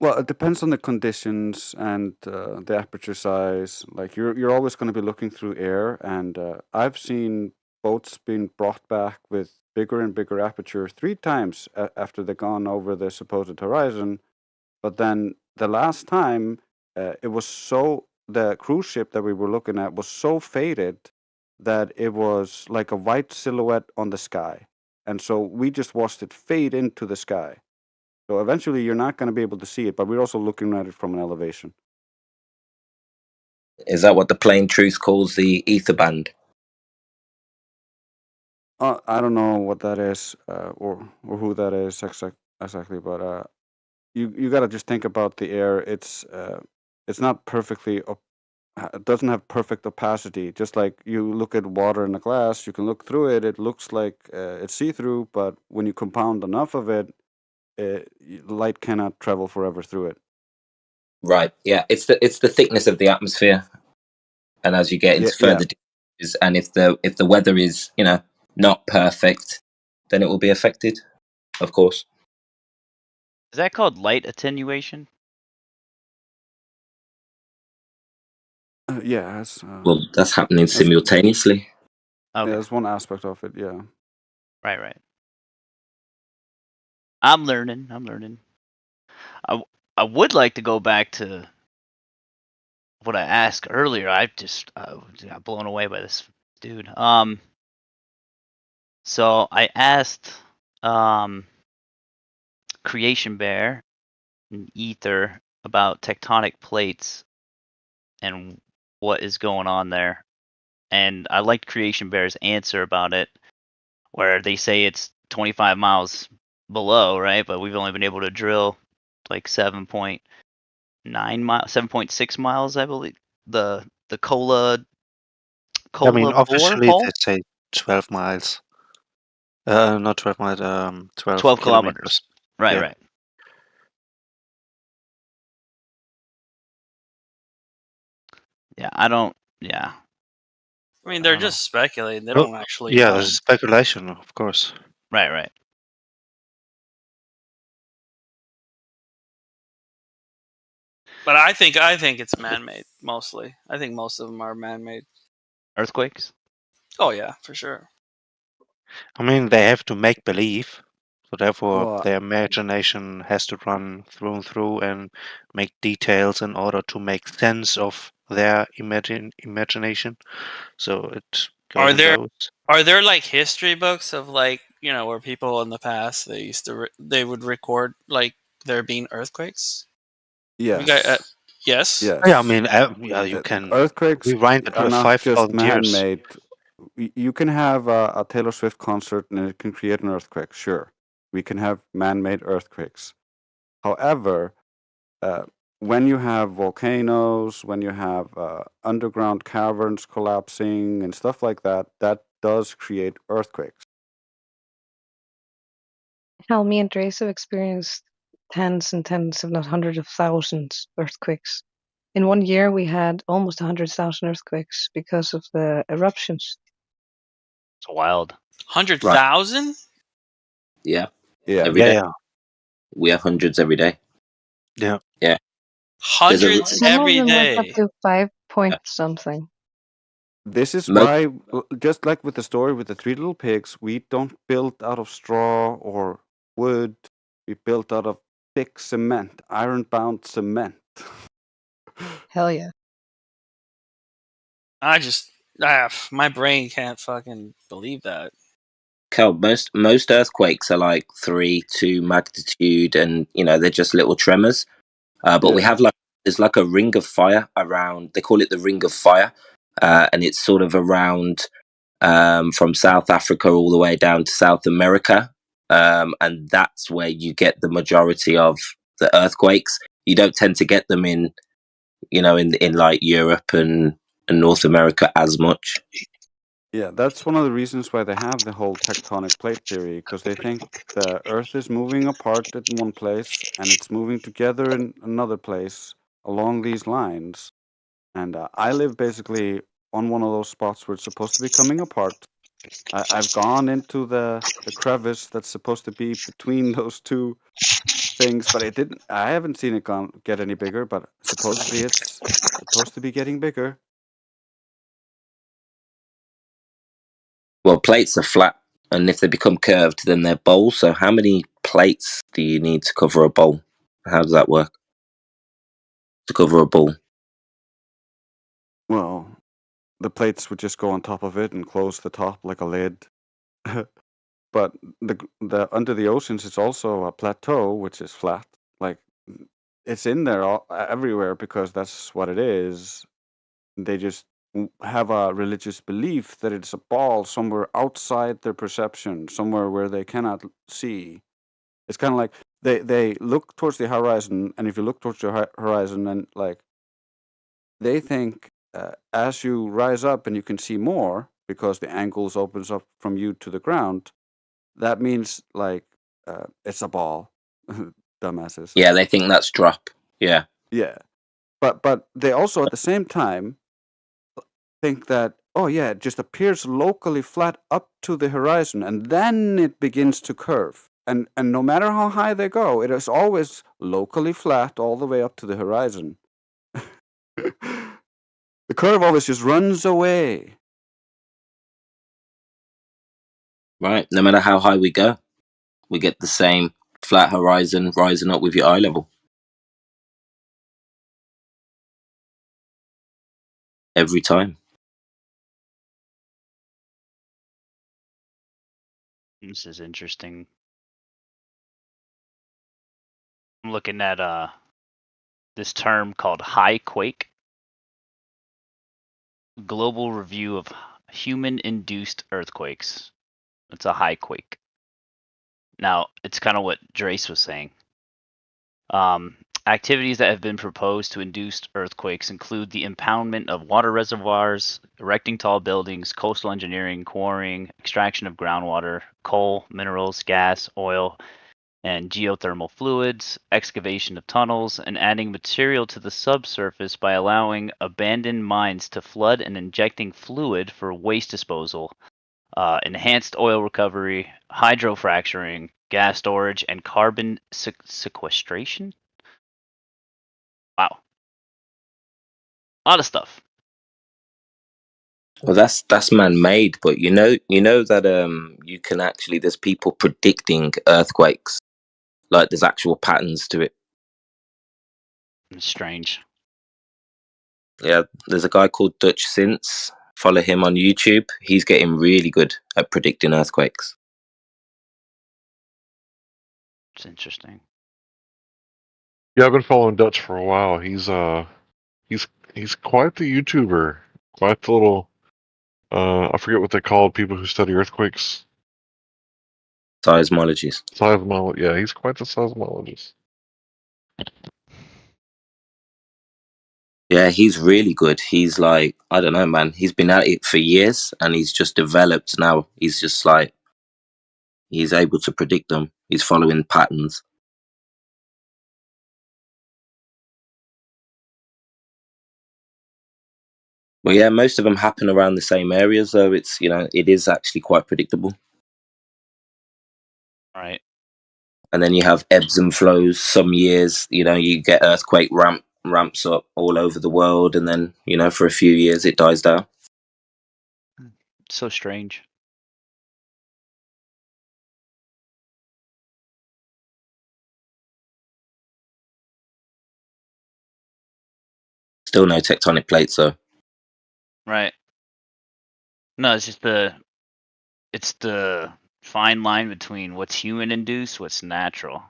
Well, it depends on the conditions and the aperture size. Like you're always going to be looking through air, and I've seen boats being brought back with bigger and bigger aperture 3 times after they've gone over the supposed horizon. But then the last time, it was the cruise ship that we were looking at was so faded that it was like a white silhouette on the sky, and so we just watched it fade into the sky. So eventually you're not going to be able to see it, but we're also looking at it from an elevation. Is that what the plain truth calls the ether band? I don't know what that is, or who that is exactly, but you got to just think about the air. It's not perfectly it doesn't have perfect opacity. Just like you look at water in a glass, you can look through it. It looks like it's see-through, but when you compound enough of it, light cannot travel forever through it. Right. Yeah. It's the thickness of the atmosphere, and as you get into further degrees, and if the weather is not perfect, then it will be affected, of course. Is that called light attenuation? Yeah. Well, that's happening simultaneously. Okay. Yeah, that's one aspect of it. Yeah. Right. I'm learning. I would like to go back to what I asked earlier. I got blown away by this dude. So I asked Creation Bear and Ether about tectonic plates and what is going on there. And I liked Creation Bear's answer about it, where they say it's 25 miles below, right? But we've only been able to drill like 7.9 miles, 7.6 miles, I believe. The Cola I mean, bore officially hole? they say 12 miles. Not 12 miles, 12 12 kilometers. kilometers. Right, Yeah. right. Yeah, I don't. Yeah. I mean, they're just speculating. They Oh, don't actually yeah, know. there's speculation, of course. Right. But I think it's man-made mostly. I think most of them are man-made. Earthquakes? Oh yeah, for sure. I mean, they have to make believe, so therefore Well, their imagination has to run through and through and make details in order to make sense of their imagination. So it goes and goes. Are there like history books of like where people in the past they used to they would record like there being earthquakes? Yes. Yes. Yes. Yeah, I mean, yeah, you can Earthquakes rewind it are with not just 5,000 years. man-made. You can have a Taylor Swift concert and it can create an earthquake. Sure, we can have man-made earthquakes. However, when you have volcanoes, when you have underground caverns collapsing and stuff like that, that does create earthquakes. Hell, me and Trace have experienced tens and tens, if not hundreds of thousands earthquakes. In one year, we had almost 100,000 earthquakes because of the eruptions. It's wild. 100,000? Yeah. Yeah. Every day. Yeah. We have hundreds every day. Yeah. Yeah. Hundreds Some every of them went up day. to 5 point something. This is why, just like with the story with the 3 little pigs, we don't build out of straw or wood. We built out of thick cement, iron-bound cement. Hell yeah. My brain can't fucking believe that. Kel, most earthquakes are like 3, 2 magnitude, and they're just little tremors. But we have there's like a ring of fire around. They call it the ring of fire, and it's sort of around from South Africa all the way down to South America, and that's where you get the majority of the earthquakes. You don't tend to get them in like Europe and North America as much. Yeah, that's one of the reasons why they have the whole tectonic plate theory, because they think the Earth is moving apart in one place and it's moving together in another place along these lines. And I live basically on one of those spots where it's supposed to be coming apart. I've gone into the crevice that's supposed to be between those two things, but it didn't. I haven't seen it get any bigger, but supposedly it's supposed to be getting bigger. Well, plates are flat, and if they become curved, then they're bowls. So how many plates do you need to cover a bowl? How does that work? To cover a bowl? Well, the plates would just go on top of it and close the top like a lid. But the under the oceans, it's also a plateau, which is flat. Like it's in there everywhere because that's what it is. They just have a religious belief that it's a ball somewhere outside their perception, somewhere where they cannot see. It's kind of like they look towards the horizon, and if you look towards the horizon, and like they think as you rise up and you can see more because the angles opens up from you to the ground, that means like it's a ball. Dumbasses. Yeah, they think that's drop. Yeah. Yeah, but they also at the same time think that, oh yeah, it just appears locally flat up to the horizon and then it begins to curve. And no matter how high they go, it is always locally flat all the way up to the horizon. The curve always just runs away. Right. No matter how high we go, we get the same flat horizon rising up with your eye level. Every time. This is interesting. I'm looking at this term called high quake. Global review of human-induced earthquakes. It's a high quake. Now, it's kind of what Drace was saying. Activities that have been proposed to induce earthquakes include the impoundment of water reservoirs, erecting tall buildings, coastal engineering, quarrying, extraction of groundwater, coal, minerals, gas, oil, and geothermal fluids, excavation of tunnels, and adding material to the subsurface by allowing abandoned mines to flood and injecting fluid for waste disposal, enhanced oil recovery, hydrofracturing, gas storage, and carbon sequestration. Wow. A lot of stuff. Well, that's man-made, but you know that you can actually, there's people predicting earthquakes. Like there's actual patterns to it. It's strange. Yeah, there's a guy called Dutch Since. Follow him on YouTube. He's getting really good at predicting earthquakes. It's interesting. Yeah, I've been following Dutch for a while. He's quite the YouTuber. Quite the little I forget what they called people who study earthquakes. Seismologist. Yeah, he's quite the seismologist. Yeah, he's really good. He's like, I don't know, man. He's been at it for years and he's just developed now. He's just like, he's able to predict them. He's following patterns. Well, yeah, most of them happen around the same areas, though. It's, it is actually quite predictable. Right. And then you have ebbs and flows. Some years, you get earthquake ramps up all over the world, and then, for a few years it dies down. So strange. Still no tectonic plates, though. Right. No, it's just the fine line between what's human induced, what's natural.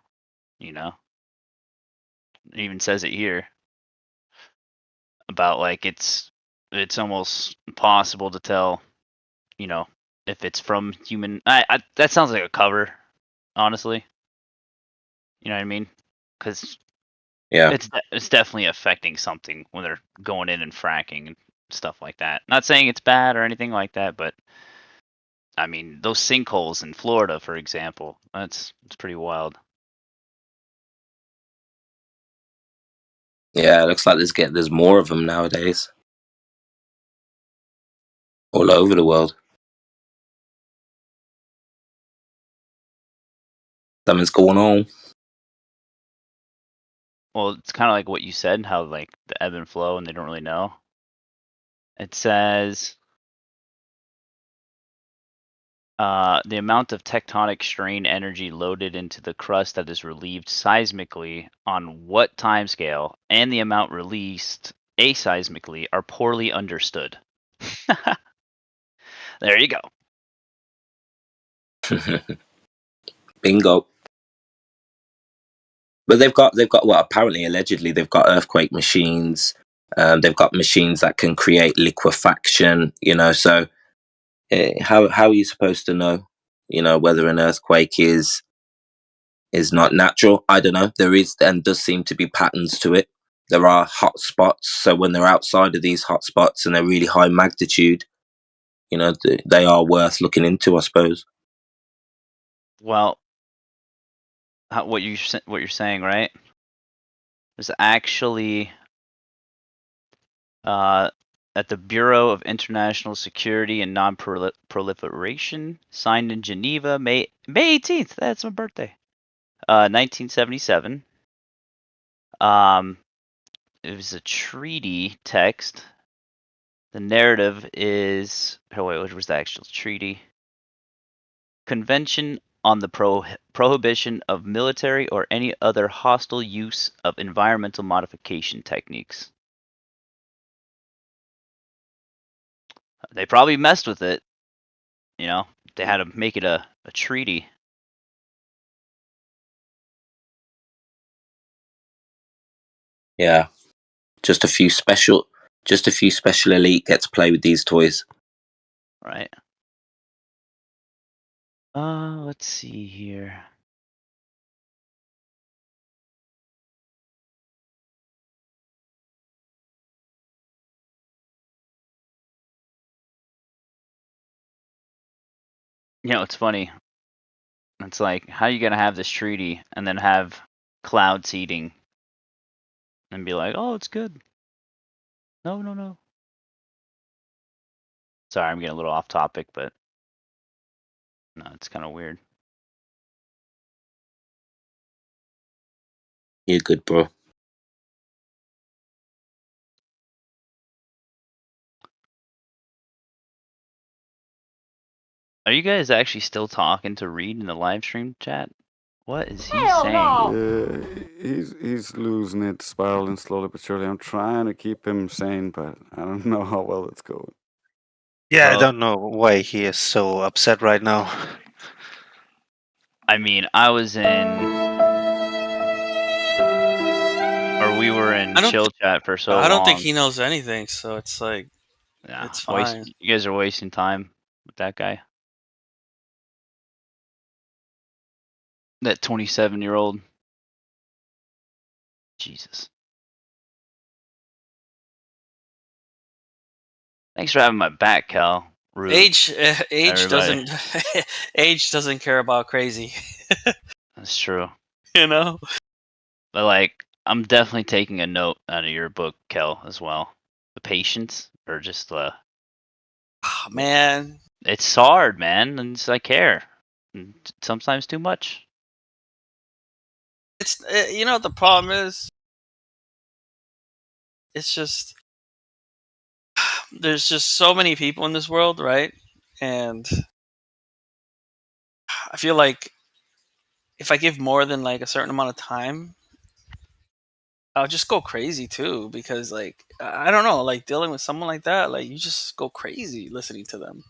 It even says it here about like it's almost impossible to tell, if it's from human. That sounds like a cover, honestly. You know what I mean? Because yeah, it's definitely affecting something when they're going in and fracking and stuff like that. Not saying it's bad or anything like that, but I mean those sinkholes in Florida, for example, it's pretty wild. Yeah, it looks like there's more of them nowadays. All over the world. Something's going on. Well, it's kind of like what you said, how like the ebb and flow, and they don't really know. It says the amount of tectonic strain energy loaded into the crust that is relieved seismically on what timescale, and the amount released aseismically are poorly understood. There you go. Bingo. But they've got well, apparently, allegedly, they've got earthquake machines. They've got machines that can create liquefaction. So how are you supposed to know? Whether an earthquake is not natural. I don't know. There is and does seem to be patterns to it. There are hot spots. So when they're outside of these hot spots and they're really high magnitude, they are worth looking into, I suppose. Well, what you're saying, right? There's actually at the Bureau of International Security and Non-Proliferation, signed in Geneva, May 18th. That's my birthday. 1977. It was a treaty text. The narrative is what was the actual treaty? Convention on the prohibition of military or any other hostile use of environmental modification techniques. They probably messed with it. They had to make it a treaty. Yeah. Just a few special elite get to play with these toys. Right. Let's see here. It's funny. It's like, how are you gonna have this treaty and then have cloud seeding and be like, oh, it's good. No. Sorry, I'm getting a little off topic, but no, it's kind of weird. You're good, bro. Are you guys actually still talking to Reed in the live stream chat? What is he saying? Yeah, he's losing it, spiraling slowly but surely. I'm trying to keep him sane, but I don't know how well it's going. Yeah, I don't know why he is so upset right now. I mean, we were in chill chat for so long. I don't think he knows anything, so it's like, it's fine. You guys are wasting time with that guy. That 27-year-old. Jesus. Thanks for having my back, Cal. Rude. Age doesn't age doesn't care about crazy. That's true. But I'm definitely taking a note out of your book, Kel, as well. The patience, or just the. Oh, man, it's hard, man, and I care. And sometimes too much. It's the problem is, it's just there's just so many people in this world, right? And I feel like if I give more than like a certain amount of time, I'll just go crazy too, because I don't know, dealing with someone like that, you just go crazy listening to them.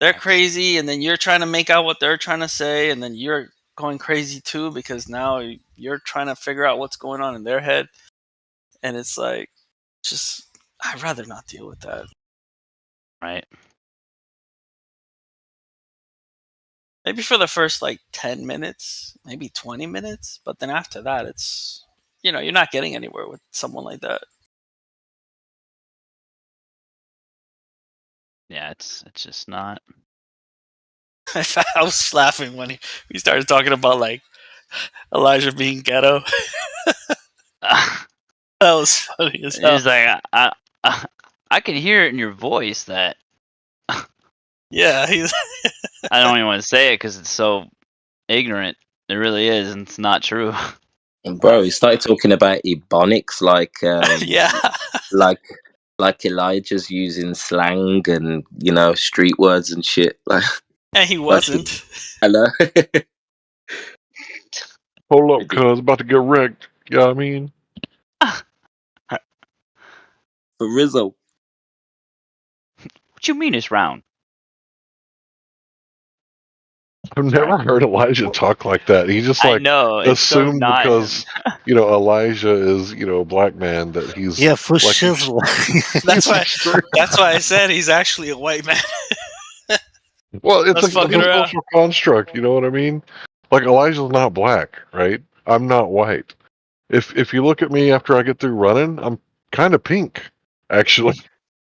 They're crazy, and then you're trying to make out what they're trying to say, and then you're going crazy too, because now you're trying to figure out what's going on in their head. And it's I'd rather not deal with that. Right. Maybe for the first 10 minutes, maybe 20 minutes, but then after that, it's, you're not getting anywhere with someone like that. Yeah, it's just not. I was laughing when we started talking about Elijah being ghetto. That was funny as hell. It's like I can hear it in your voice that. Yeah, he's. I don't even want to say it because it's so ignorant. It really is, and it's not true. And bro, he started talking about ebonics, Yeah. like Elijah's using slang and street words and shit. Like, And he wasn't. I know. Hold up, cuz about to get wrecked. You know what I mean? For Rizzo. What you mean it's round? I've never heard Elijah talk like that. He just I know, it's so assumed not because Elijah is a black man that he's for like shizzle. That's why I said he's actually a white man. Well, it's Let's fuck a it around. social construct. You know what I mean? Like Elijah's not black, right? I'm not white. If you look at me after I get through running, I'm kind of pink, actually.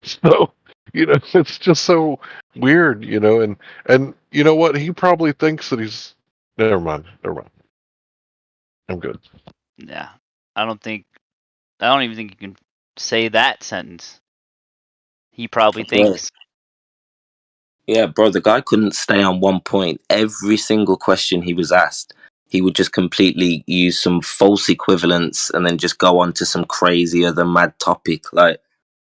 So it's just so weird, and you know what? He probably thinks that he's. Never mind. I'm good. Yeah, I don't even think you can say that sentence. He probably thinks. Yeah, bro, the guy couldn't stay on one point. Every single question he was asked, he would just completely use some false equivalence and then just go on to some crazy other mad topic. Like,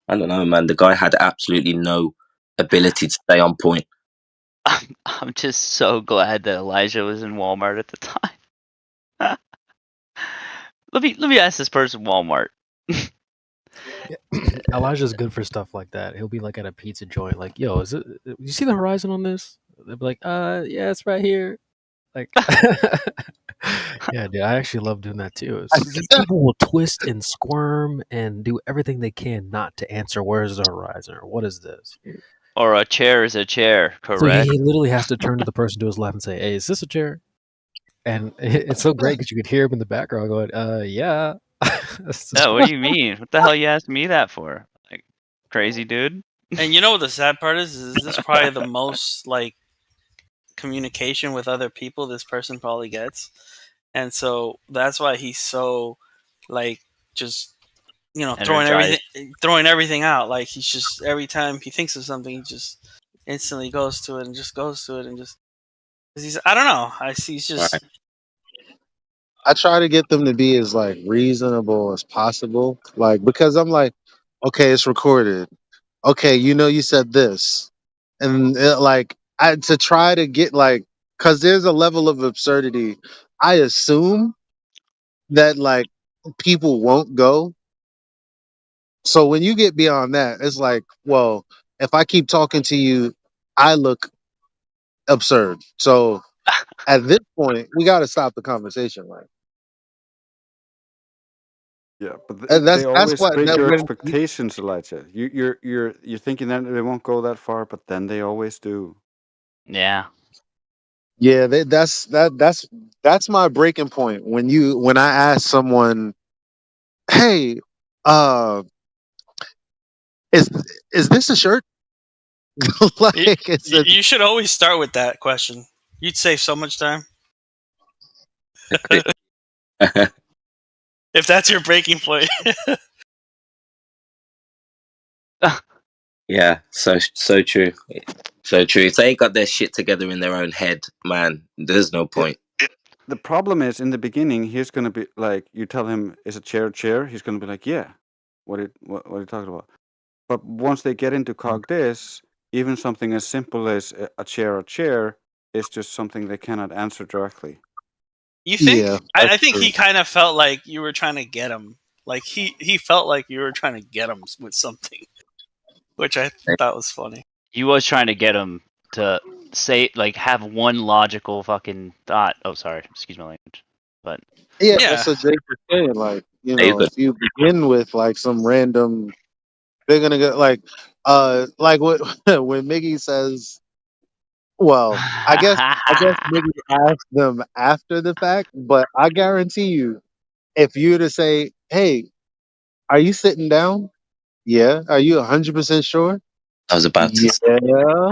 I don't know, man. The guy had absolutely no ability to stay on point. I'm just so glad that Elijah was in Walmart at the time. Let me ask this person Walmart. Elijah's good for stuff like that. He'll be like at a pizza joint, like, "Yo, you see the horizon on this?" They'll be like, yeah, it's right here." Like, yeah, dude, I actually love doing that too. These people will twist and squirm and do everything they can not to answer where's the horizon or what is this. Or a chair is a chair, So correct? he literally has to turn to the person to his left and say, "Hey, is this a chair?" And it's so great because you could hear him in the background going, yeah." No, what do you mean? What the hell you asked me that for? Like, crazy dude? And you know what the sad part is this probably the most like communication with other people this person probably gets, and so that's why he's so like just Energized. throwing everything out. Like he's just every time he thinks of something, he just instantly goes to it and just goes to it and just. 'Cause I don't know. He's just. Right. I try to get them to be as like reasonable as possible, like because I'm like, okay, it's recorded. Okay, you said this, and like I to try to get like, because there's a level of absurdity. I assume that like people won't go. So when you get beyond that, it's like, well, if I keep talking to you, I look absurd. So at this point, we got to stop the conversation, right? Yeah, but And they that's always what break that your when expectations, Elijah. You're thinking that they won't go that far, but then they always do. Yeah. yeah, that's my breaking point. When I ask someone, hey, uh, is is this a shirt? Like it's a You should always start with that question. You'd save so much time. If that's your breaking point. Yeah, so true. So true. If they got their shit together in their own head, man, there's no point. The problem is in the beginning, he's gonna be like, you tell him is a chair a chair, he's gonna be like, yeah, what are you talking about? But once they get into cogdice, even something as simple as a chair is just something they cannot answer directly. You think? yeah. I think he kind of felt like you were trying to get him. Like he felt like you were trying to get him with something, which I thought was funny. He was trying to get him to say, like, have one logical fucking thought. Oh, sorry. Excuse my language. But Yeah, Yeah. that's what Jake was saying. Like, There you go. if you begin with like some random, they're gonna go like what when Miggy says, well, I guess Miggy asked them after the fact, but I guarantee you, if you were to say, hey, are you sitting down? Yeah. Are you 100% sure? I was about to say. Yeah.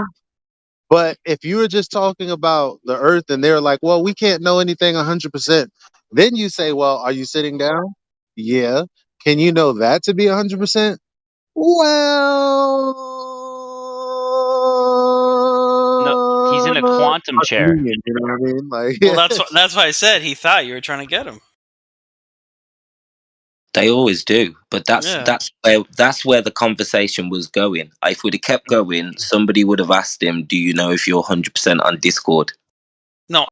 But if you were just talking about the earth and they're like, well, we can't know anything 100%, then you say, well, are you sitting down? Yeah. Can you know that to be 100%? no, He's in a quantum chair. You know what I mean? Like, Well, that's why I said he thought you were trying to get him. They always do, but Yeah. that's where the conversation was going. If we'd have kept going, somebody would have asked him, "Do you know if you're 100% on Discord?" No,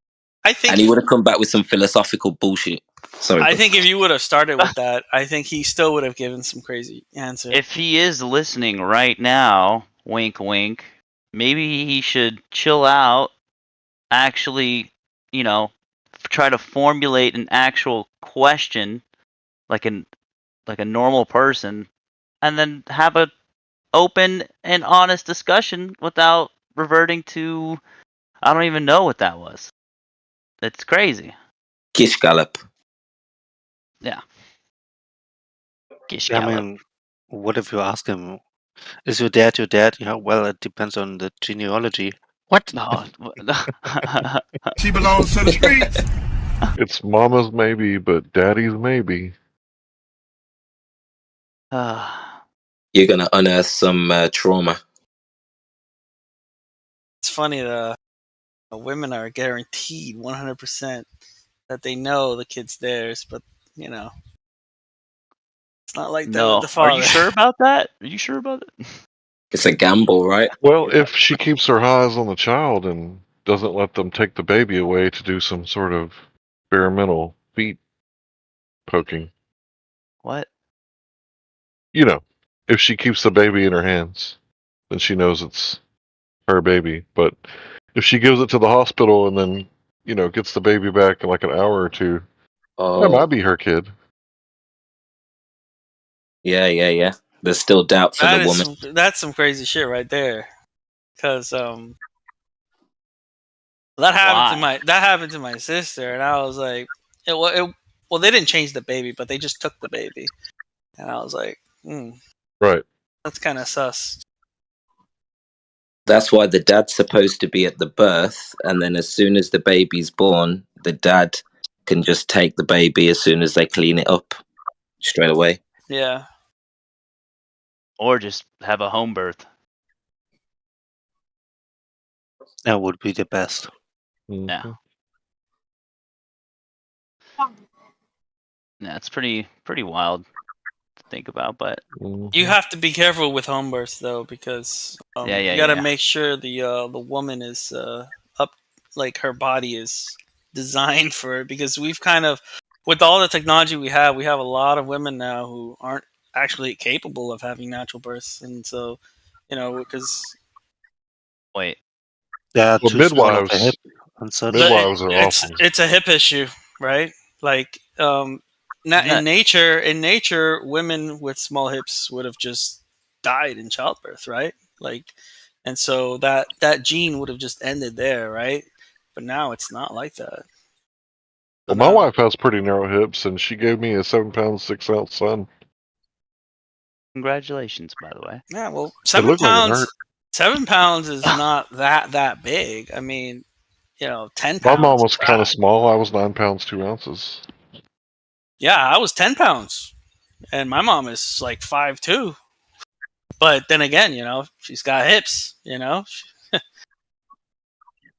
I think, and he would have come back with some philosophical bullshit. Sorry, I bro. think if you would have started with that, I think he still would have given some crazy answer. If he is listening right now, wink, wink, maybe he should chill out. Actually, try to formulate an actual question, like a normal person, and then have a open and honest discussion without reverting to, I don't even know what that was. It's crazy. Gish Gallop. Yeah. Gish I Gallop. mean, what if you ask him, is your dad your dad? Yeah, well, it depends on the genealogy. What? No. She belongs to the streets. It's mama's maybe, but daddy's maybe. You're gonna unearth some trauma. It's funny that women are guaranteed 100% that they know the kid's theirs, but it's not like that with the father. Are you sure about that? Are you sure about it? It's a gamble, right? Well, if she keeps her eyes on the child and doesn't let them take the baby away to do some sort of experimental feet poking. What? If she keeps the baby in her hands, then she knows it's her baby. But if she gives it to the hospital and then, gets the baby back in like an hour or two, that might be her kid. Yeah. There's still doubt for the woman. That's some crazy shit right there. Because that happened to my sister, and I was like, well, they didn't change the baby, but they just took the baby, and I was like, right, that's kind of sus. That's why the dad's supposed to be at the birth, and then as soon as the baby's born, the dad can just take the baby as soon as they clean it up straight away. Yeah. Or just have a home birth. That would be the best. Yeah. Yeah, it's pretty wild to think about, but you have to be careful with home births though, because you got to make sure the woman is up, like her body is designed for it, because we've kind of, with all the technology we have a lot of women now who aren't actually capable of having natural births, and so because wait, yeah, well, midwives are awful. It's a hip issue, right? Like in nature, women with small hips would have just died in childbirth, right? Like, and so that gene would have just ended there, right? But now it's not like that. Well, my wife has pretty narrow hips, and she gave me a 7-pound 6-ounce son. Congratulations, by the way. Yeah, well, 7 pounds. 7 pounds is not that big. I mean, 10 pounds. My mom was kind of small. I was 9 pounds 2 ounces. Yeah, I was 10 pounds, and my mom is like 5'2". But then again, she's got hips.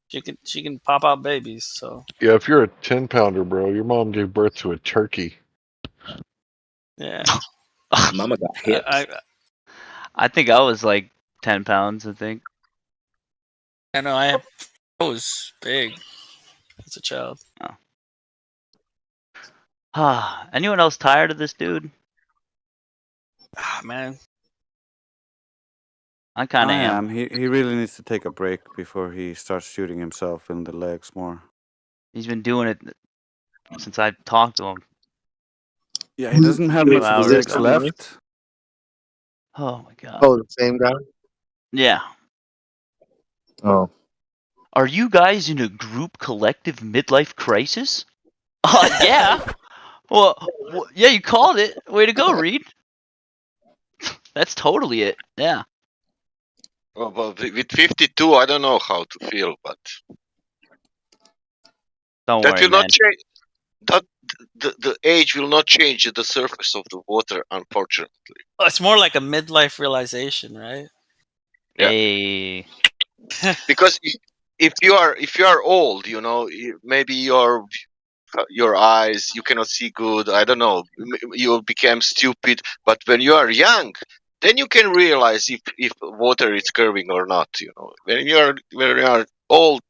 She can pop out babies. So yeah, if you're a 10-pounder, bro, your mom gave birth to a turkey. Yeah, Mama got hips. I think I was like 10 pounds. I think. I know. I was big as a child. Anyone else tired of this dude? Man, I kind of am. He really needs to take a break before he starts shooting himself in the legs more. He's been doing it since I talked to him. Yeah, he doesn't have much legs left. Oh my god. Oh, the same guy? Yeah. Oh. Are you guys in a group collective midlife crisis? Yeah. Well, yeah, you called it. Way to go, Reed. That's totally it. Yeah. Well, with 52, I don't know how to feel, but don't that worry, will man. not change. That the age will not change the surface of the water, unfortunately. It's more like a midlife realization, right? Yeah. Hey. Because if you are old, you know, maybe your eyes, you cannot see good. I don't know. You become stupid. But when you are young, then you can realize if water is curving or not. You know, when you are old,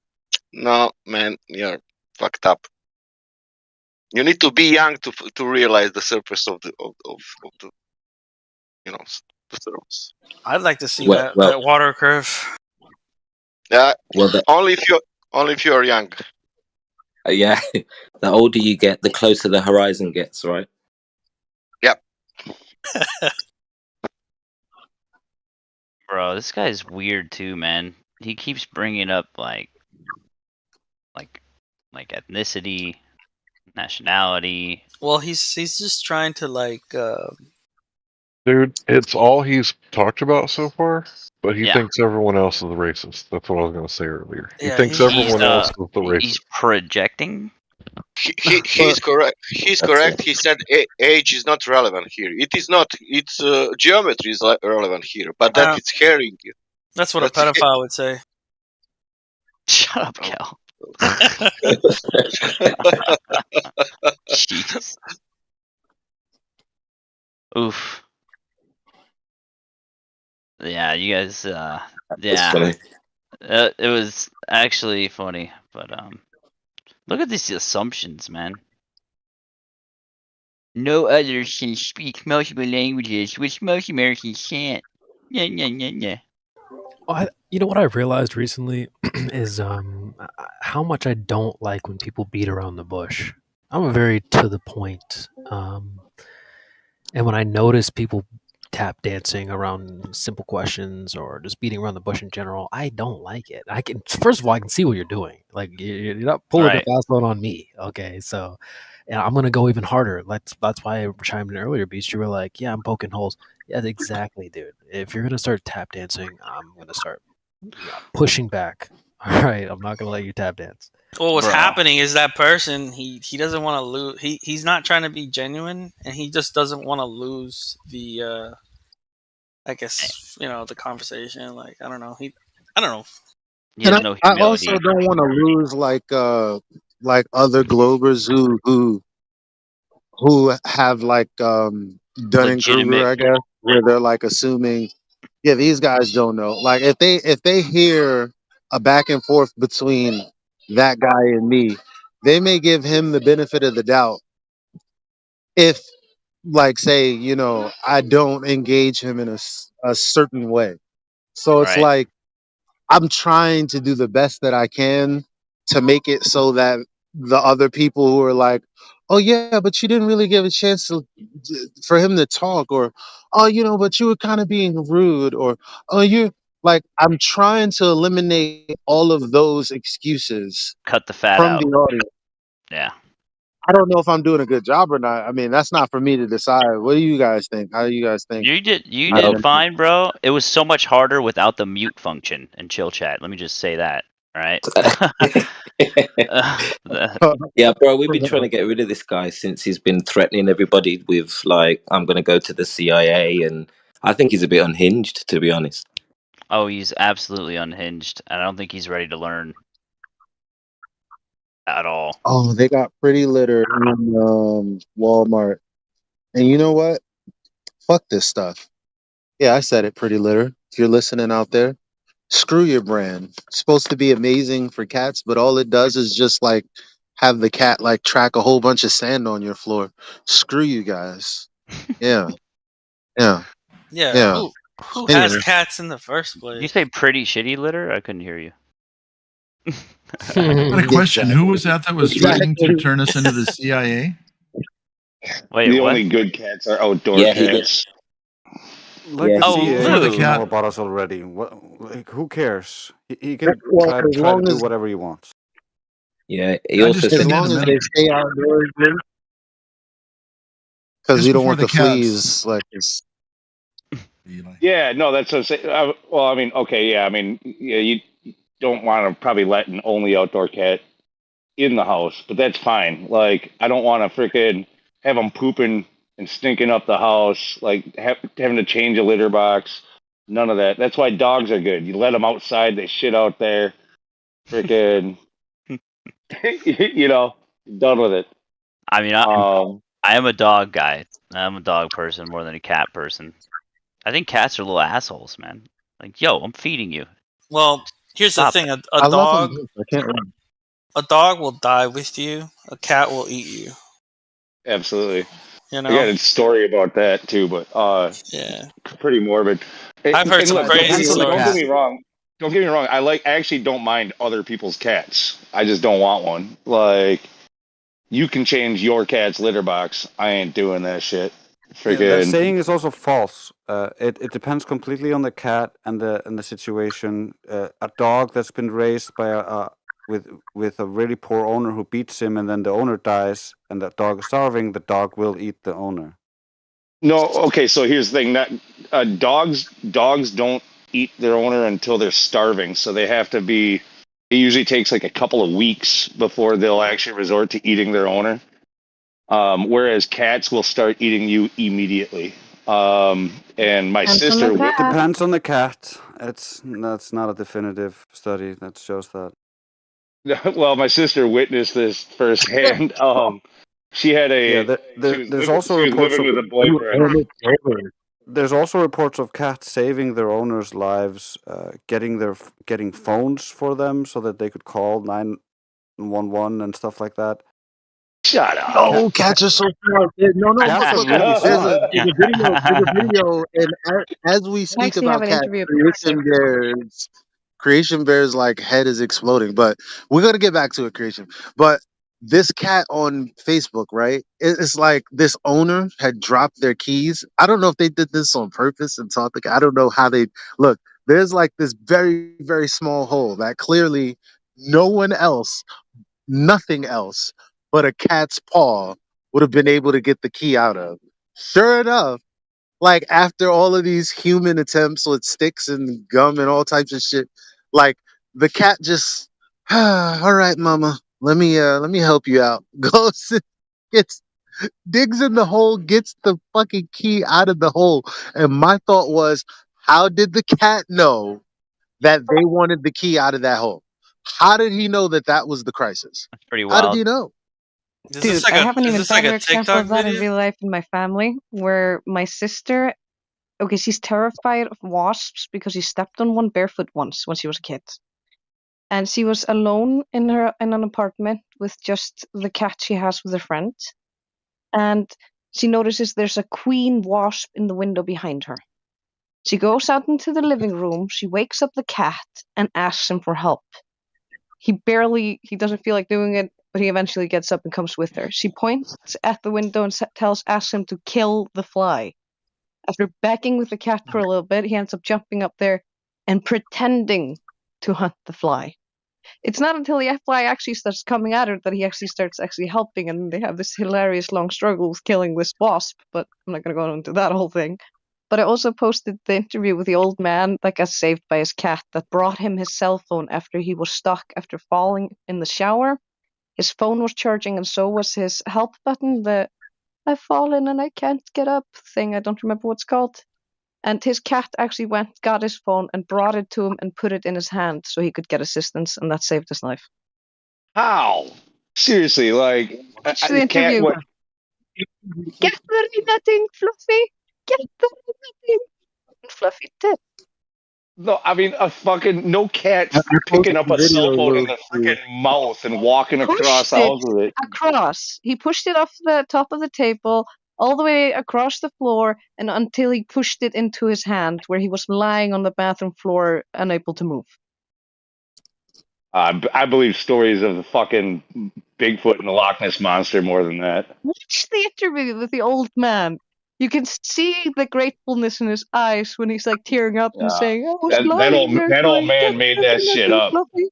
no man, you're fucked up. You need to be young to realize the surface of the you know, the surface. I'd like to see Well, that water curve. Only if you are young. Yeah, the older you get, the closer the horizon gets, right? Yep. Bro, this guy's weird too, man. He keeps bringing up like ethnicity, nationality. Well, he's just trying to like. Dude, it's all he's talked about so far, but he Yeah. thinks everyone else is the racist. That's what I was going to say earlier. He Yeah, thinks he's- everyone else is the racist. He's projecting. He's correct. He's correct. He said age is not relevant here. It is not. It's geometry is relevant here, but that it's herring. That's what a pedophile would say. Shut up, Cal. Jeez. Oof. Yeah, you guys. Yeah, funny. It was actually funny, but look at these assumptions, man. No others can speak multiple languages, which most Americans can't. Yeah. Well, you know what I realized recently is how much I don't like when people beat around the bush. I'm a very to the point, and when I notice people tap dancing around simple questions or just beating around the bush in general, I don't like it. I can first of all I can see what you're doing. Like you're not pulling Right. a fast one on me. Okay, so and I'm gonna go even harder. That's why I chimed in earlier, Beast. You were like, "Yeah, I'm poking holes." Yeah, exactly, dude. If you're gonna start tap dancing, I'm gonna start pushing back. All right, I'm not gonna let you tap dance. Well, what's Bro. happening is that person he doesn't want to lose. He's not trying to be genuine, and he just doesn't want to lose the. I guess the conversation. Like I don't know. I don't know. He has And no I humility. also don't want to lose like other Globers who have like Dunning Kruger, Legitimate. I guess, where they're like assuming, yeah, these guys don't know. Like if they hear a back and forth between that guy and me, they may give him the benefit of the doubt if, like, say, I don't engage him in a certain way. So it's Right. like I'm trying to do the best that I can to make it so that the other people who are like, oh yeah, but you didn't really give a chance for him to talk, or oh, but you were kind of being rude, or oh, you like, I'm trying to eliminate all of those excuses Cut the fat from out. the audience. Yeah. I don't know if I'm doing a good job or not. I mean, that's not for me to decide. What do you guys think? How do you guys think? You did I am? fine, bro. It was so much harder without the mute function in chill chat. Let me just say that. All right. Yeah, bro, we've been trying to get rid of this guy since he's been threatening everybody with like, I'm gonna go to the CIA, and I think he's a bit unhinged, to be honest. Oh, he's absolutely unhinged. I don't think he's ready to learn at all. Oh, they got Pretty Litter in Walmart. And you know what? Fuck this stuff. Yeah, I said it, Pretty Litter. If you're listening out there, screw your brand. It's supposed to be amazing for cats, but all it does is just like have the cat like track a whole bunch of sand on your floor. Screw you guys. Yeah. Yeah. Yeah. Yeah. Who has Anyway. cats in the first Did you place? say pretty shitty litter? I couldn't hear you. I got a question. Who was that was threatening to Exactly. turn us into the CIA? Wait, the what? only good cats are outdoor Yeah, cats. Like Yeah, the Oh, CIA For the doesn't know cat. about us already. What? Like, who cares? He can Well, try as try to long do as whatever he wants. yeah. He I also just as came said, in long a as minute they stay outdoors, because just we don't before want the the cats. fleas. Like it's Yeah, no, that's what I'm saying. Well, I mean, okay, yeah, I mean, yeah, you don't want to probably let an only outdoor cat in the house, but that's fine. Like, I don't want to freaking have them pooping and stinking up the house, like having to change a litter box. None of that. That's why dogs are good. You let them outside, they shit out there. freaking, you know, done with it. I mean, I am a dog guy. I'm a dog person more than a cat person. I think cats are little assholes, man. Like, yo, I'm feeding you. Well, here's Stop the thing: it. a I love them. dog, I can't run. a dog will die with you. A cat will eat you. Absolutely. You I know? got a story about that too, but Yeah. pretty morbid. I've heard And some look, crazy don't get stories. me wrong. Don't get me wrong. I actually don't mind other people's cats. I just don't want one. Like, you can change your cat's litter box. I ain't doing that shit. Yeah, that Freaking. saying is also false. It depends completely on the cat and the situation. A dog that's been raised by with a really poor owner who beats him, and then the owner dies, and that dog is starving. The dog will eat the owner. No, okay. So here's the thing: that dogs don't eat their owner until they're starving. So they have to be. It usually takes like a couple of weeks before they'll actually resort to eating their owner. Whereas cats will start eating you immediately. And my sister. Depends on the cat. That's not a definitive study that shows that. Well, my sister witnessed this firsthand. She had Yeah, a. there's also She was reports living of with a boyfriend. there's also reports of cats saving their owners' lives, getting phones for them so that they could call 911 and stuff like that. Shut up. No, cats are so smart. No, Cats are look, really smart. there's a video. There's a video, and as we I speak actually have about an cats, interview of Creation Bear's like head is exploding. But we're gonna get back to it, Creation. But this cat on Facebook, right? It's like this owner had dropped their keys. I don't know if they did this on purpose and taught the cat. I don't know how they look. There's like this very, very small hole that clearly no one else, nothing else but a cat's paw would have been able to get the key out of. Sure enough, like after all of these human attempts with sticks and gum and all types of shit, like the cat just, all right, mama, let me help you out. Goes and gets digs in the hole, gets the fucking key out of the hole. And my thought was, how did the cat know that they wanted the key out of that hole? How did he know that that was the crisis? That's pretty How did wild. he know? Dude, I have an Is even this like better a example TikTok of that in video? real life in my family, where my sister, okay, she's terrified of wasps because she stepped on one barefoot once when she was a kid. And she was alone in an apartment with just the cat she has with her friend. And she notices there's a queen wasp in the window behind her. She goes out into the living room, she wakes up the cat and asks him for help. He doesn't feel like doing it, but he eventually gets up and comes with her. She points at the window and asks him to kill the fly. After begging with the cat for a little bit, he ends up jumping up there and pretending to hunt the fly. It's not until the fly actually starts coming at her that he actually starts helping, and they have this hilarious long struggle with killing this wasp, but I'm not going to go into that whole thing. But I also posted the interview with the old man that got saved by his cat that brought him his cell phone after he was stuck after falling in the shower. His phone was charging, and so was his help button, the I've fallen and I can't get up thing. I don't remember what it's called. And his cat actually got his phone and brought it to him and put it in his hand so he could get assistance, and that saved his life. How? Seriously, like Watch the a cat. interview. What? Get the ring thing, Fluffy! Get the ring thing! And Fluffy did. No, I mean a fucking no cat picking up a cell phone in the freaking mouth and walking across Pushed the it house with it. across. He pushed it off the top of the table, all the way across the floor, and until he pushed it into his hand, where he was lying on the bathroom floor, unable to move. I believe stories of the fucking Bigfoot and the Loch Ness monster more than that. Watch the interview with the old man. You can see the gratefulness in his eyes when he's like tearing up and saying, "I was lying there That old going, get man made the that ring shit thing, up. Fluffy."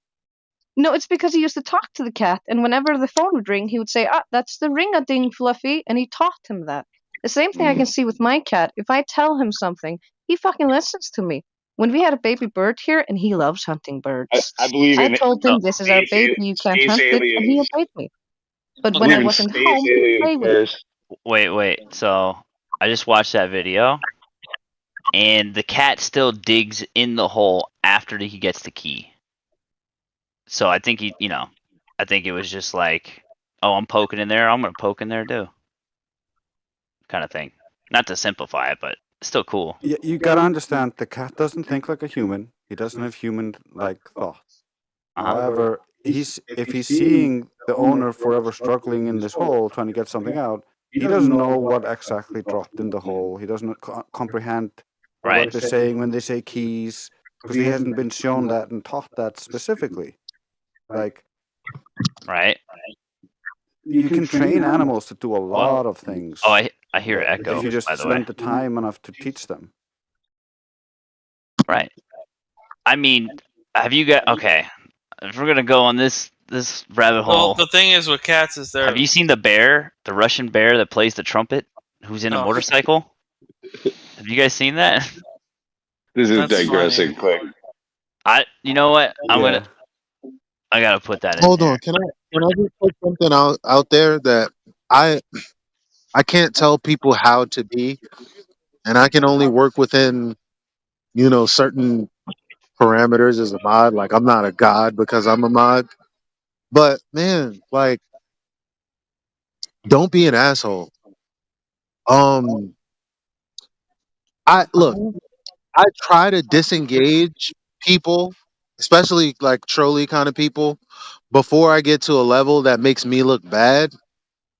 No, it's because he used to talk to the cat, and whenever the phone would ring, he would say, that's the ring-a-ding, Fluffy, and he taught him that. The same thing I can see with my cat. If I tell him something, he fucking listens to me. When we had a baby bird here, and he loves hunting birds, I believe I in told him, this is our baby, you can't space hunt it, and he aliens. obeyed me. But I when I believe in wasn't space home, he'd alien play with it. affairs. Wait. So I just watched that video, and the cat still digs in the hole after he gets the key. So I think I think it was just like, oh, I'm poking in there, I'm gonna poke in there too, kind of thing. Not to simplify it, but still cool. Yeah, you gotta understand the cat doesn't think like a human. He doesn't have human-like thought. However, if he's seeing the owner forever struggling in this hole trying to get something out, he doesn't know what exactly dropped in the hole. He doesn't comprehend what they're saying when they say keys, because he hasn't been shown that and taught that specifically. Like, right? You can train animals to do a lot of things. Oh, I hear echo. If you just by the way. spend the time enough to teach them. Right. I mean, have you got okay? If we're gonna go on this rabbit Well, hole, the thing is with cats is they're have you seen the bear, the Russian bear that plays the trumpet, who's in a Oh. motorcycle? Have you guys seen that? This is That's digressing quick. You know what? I gotta put that in Hold there. on, can I just put something out there that I can't tell people how to be, and I can only work within certain parameters as a mod. Like I'm not a god because I'm a mod, but man, like don't be an asshole. I look, I try to disengage people, especially like trolley kind of people, before I get to a level that makes me look bad.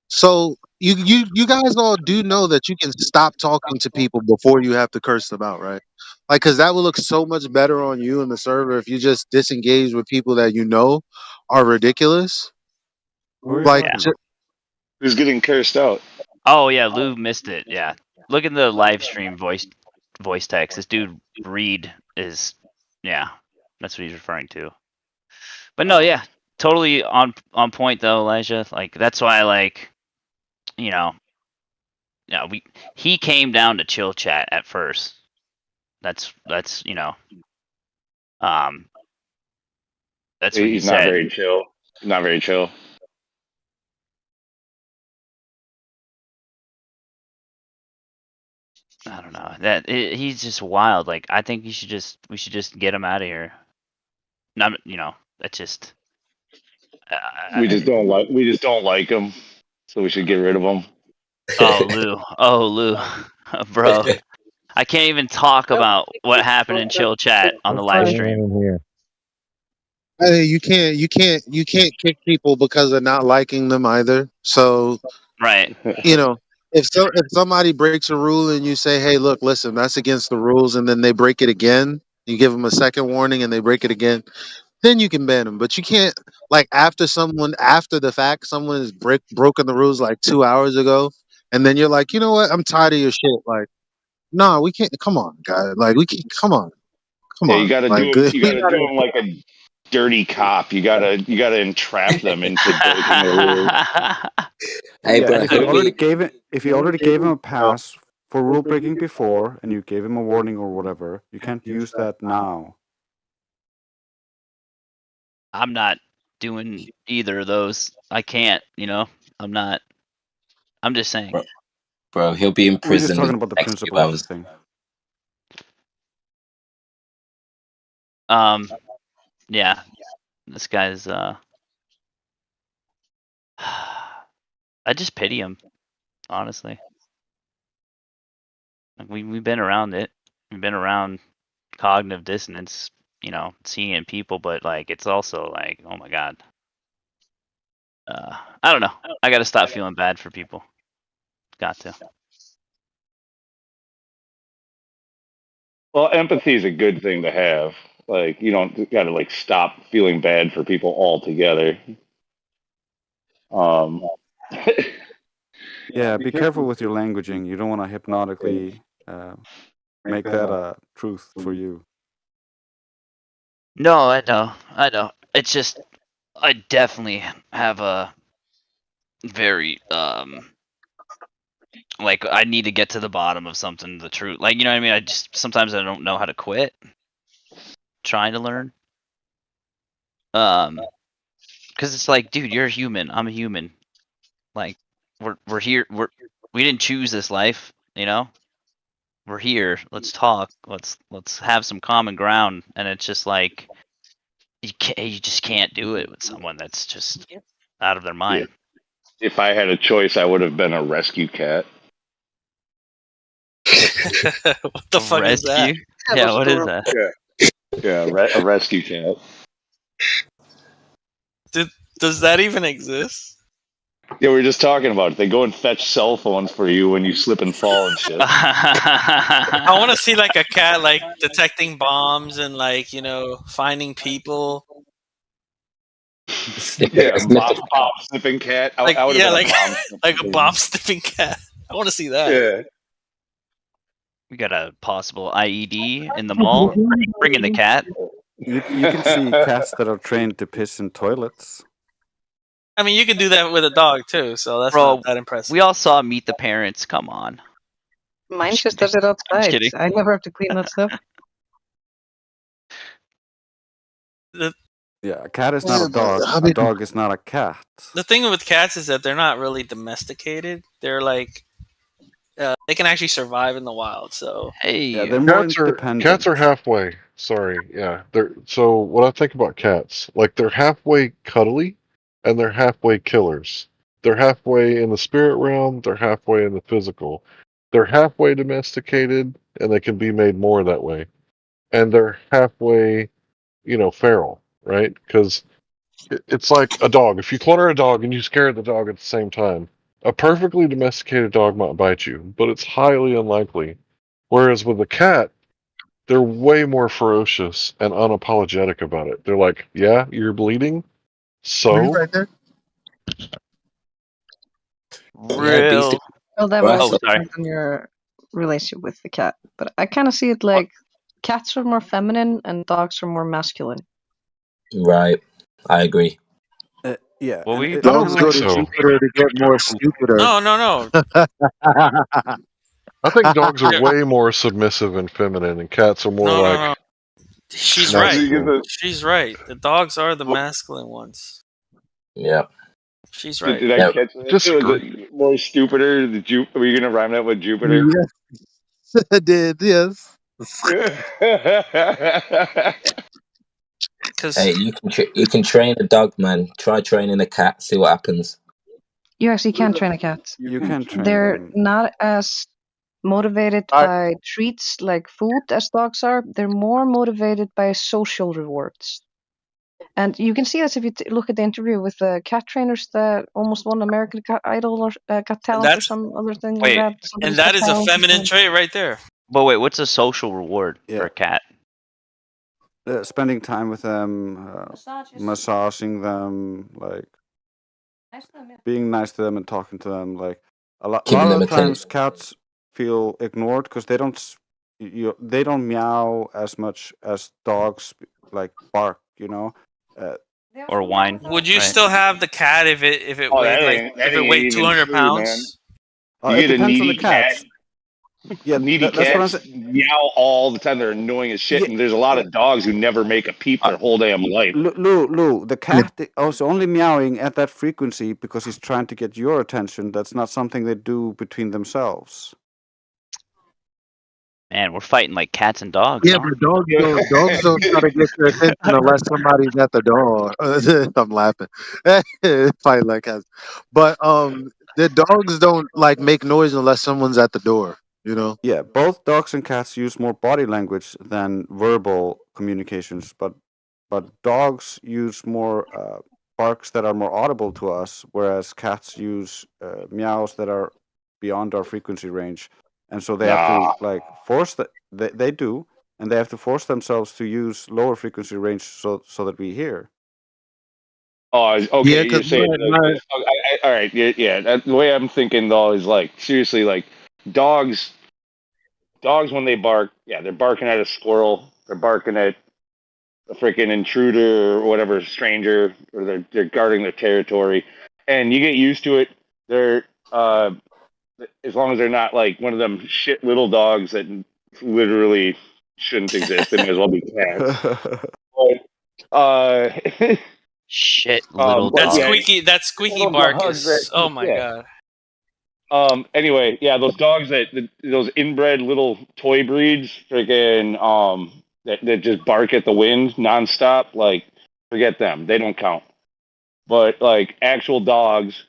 So you guys all do know that you can stop talking to people before you have to curse them out, right? Like, cause that would look so much better on you and the server if you just disengage with people that you know are ridiculous. Who are you Like, talking about? Who's getting cursed out? Oh yeah, Lou missed it. Yeah, look in the live stream voice text. This dude Reed is, yeah, that's what he's referring to. But no, yeah, totally on point though, Elijah. Like that's why, like, you know, he came down to chill chat at first. That's that's what he He's not said. very chill. Not very chill. I don't know that he's just wild. Like I think we should just get him out of here. Not that's just. We just don't like him, so we should get rid of him. Oh Lou, bro, I can't even talk about what happened in chill chat on the live stream. hey, you can't kick people because of not liking them either. So Right. if somebody breaks a rule and you say, hey, look, listen, that's against the rules, and then they break it again, you give them a second warning and they break it again, then you can ban them. But you can't, like, after the fact, someone has broken the rules like 2 hours ago, and then you're like, you know what, I'm tired of your shit. Like, no, we can't. Come on, guys. Like, we can't. Come on. Yeah, you gotta do Like, him. You we gotta do gotta. him like a dirty cop. You gotta entrap them into breaking the rules. Hey, Yeah, bro, if you help already me. gave him a pass for rule breaking before, and you gave him a warning or whatever, you can't use that now. I'm not doing either of those. I can't. I'm not. I'm just saying. Bro, he'll be in We're just prison in talking the about the next few principles hours. thing. Yeah. This guy's. I just pity him, honestly. Like we've been around it. We've been around cognitive dissonance, seeing it in people, but like it's also like, oh my god. I don't know. I got to stop feeling bad for people. Got to. Well, empathy is a good thing to have. Like you don't gotta like stop feeling bad for people altogether. Yeah, be careful with your languaging. You don't want to hypnotically make that a truth for you. No, I know. It's just I definitely have a very like I need to get to the bottom of something, the truth. Like, you know what I mean? I just sometimes I don't know how to quit trying to learn. Cuz it's like, dude, you're a human. I'm a human. Like we're here. We didn't choose this life, We're here. Let's talk. Let's have some common ground. And it's just like You just can't do it with someone that's just out of their mind. If I had a choice, I would have been a rescue cat. What the fuck is that? Rescue? Yeah, what is that? A rescue cat. Does that even exist? Yeah, we were just talking about it. They go and fetch cell phones for you when you slip and fall and shit. I want to see like a cat like detecting bombs and like finding people. Bomb sniffing cat. Like, I would have been like a bomb like a bomb sniffing cat. I want to see that. Yeah. We got a possible IED in the mall. Bring in the cat. You can see cats that are trained to piss in toilets. I mean, you can do that with a dog too, so that's Bro, not that impressive. we all saw Meet the Parents. Come on. Mine just does it outside. kidding. I never have to clean that stuff. Yeah, a cat is not a dog. A dog is not a cat. The thing with cats is that they're not really domesticated. They're like they can actually survive in the wild. So yeah, they're more independent. Cats are halfway. Sorry, yeah. So what I think about cats, like they're halfway cuddly, and they're halfway killers. They're halfway in the spirit realm. They're halfway in the physical. They're halfway domesticated, and they can be made more that way. And they're halfway, feral, right? Because it's like a dog. If you clutter a dog and you scare the dog at the same time, a perfectly domesticated dog might bite you, but it's highly unlikely. Whereas with a cat, they're way more ferocious and unapologetic about it. They're like, yeah, you're bleeding, so? Right there. Real. Well, that Right. also Oh, sorry. depends on your relationship with the cat. But I kind of see it like cats are more feminine and dogs are more masculine. Right, I agree. Yeah, well, we Dogs go to Jupiter to get more stupider. No. I think dogs are way more submissive and feminine, and cats are more No. She's masculine. right. She's right. The dogs are the masculine ones. Yeah. She's right. Did I catch that? Was it more stupider? Were you gonna rhyme that with Jupiter? Yes, I did. Yes. Hey, you can train a dog, man. Try training a cat. See what happens. You actually can train a cat. You can train They're them. not as motivated by treats like food as dogs are. They're more motivated by social rewards. And you can see this if you look at the interview with the cat trainers that almost won American Cat Idol or Cat Talent or some other thing like that. And that is a feminine trait right there. But wait, what's a social reward for a cat? Spending time with them, massaging them, like being nice to them and talking to them. Like a lot of the times, cats feel ignored because they don't meow as much as dogs like bark. Or whine. Would you still have the cat if it weighed 200 pounds? You get a depends on needy the cats. cat. Yeah, needy that's what I'm cats meow all the time. They're annoying as shit. And there's a lot of dogs who never make a peep their whole damn life. Lou, the cat is only meowing at that frequency because he's trying to get your attention. That's not something they do between themselves. Man, we're fighting like cats and dogs. Yeah, huh? but dogs don't try to get your attention unless somebody's at the door. I'm laughing. Fight like cats. But the dogs don't like make noise unless someone's at the door. Yeah, both dogs and cats use more body language than verbal communications, but dogs use more barks that are more audible to us, whereas cats use meows that are beyond our frequency range, and so they have to like force that they do, and they have to force themselves to use lower frequency range so that we hear. Oh, okay. Yeah, You're saying all right. Yeah. The way I'm thinking though is like seriously, like dogs when they bark, they're barking at a squirrel, they're barking at a freaking intruder or whatever stranger, or they're guarding their territory, and you get used to it. They're as long as they're not like one of them shit little dogs that literally shouldn't exist, they may as well be cats. But, shit little that dog. squeaky bark is oh my god. Anyway, those dogs those inbred little toy breeds, freaking that just bark at the wind nonstop. Like Forget them; they don't count. But like actual dogs,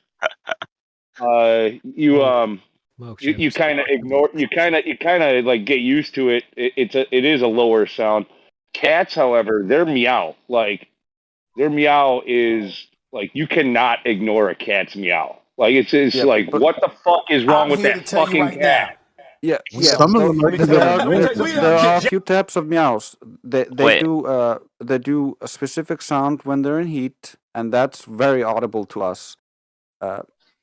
you kind of ignore, you kind of like get used to it. It is a lower sound. Cats, however, their meow, their meow is like you cannot ignore a cat's meow. Like it's like what the fuck is wrong with that fucking cat? Yeah, Some of them are pretty good at mimicking. there are a few types of meows. Wait. They do a specific sound when they're in heat, and that's very audible to us.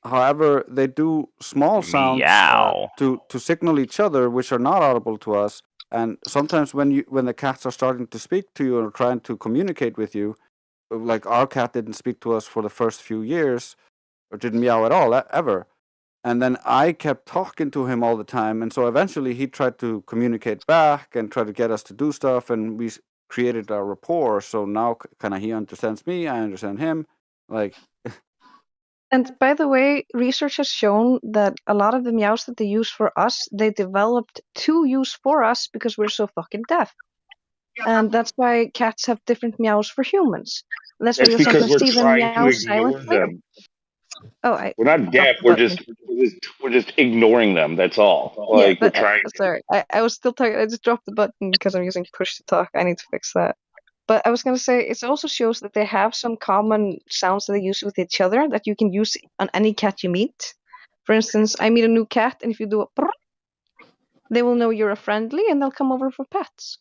However, they do small sounds Meow. to signal each other, which are not audible to us. And sometimes when the cats are starting to speak to you or trying to communicate with you, like our cat didn't speak to us for the first few years, or didn't meow at all ever. And then I kept talking to him all the time, and so eventually he tried to communicate back and try to get us to do stuff, and we created a rapport. So now kind of he understands me, I understand him, like. And by the way, research has shown that a lot of the meows that they use for us, they developed to use for us because we're so fucking deaf. And that's why cats have different meows for humans. That's why It's you'll because sometimes we're see them trying meow to ignore silently. them. Oh, We're not deaf. We're just ignoring them. That's all. Like we're trying. Sorry, I was still talking. I just dropped the button because I'm using push to talk. I need to fix that. But I was going to say, it also shows that they have some common sounds that they use with each other that you can use on any cat you meet. For instance, I meet a new cat, and if you do a brr, they will know you're a friendly, and they'll come over for pets.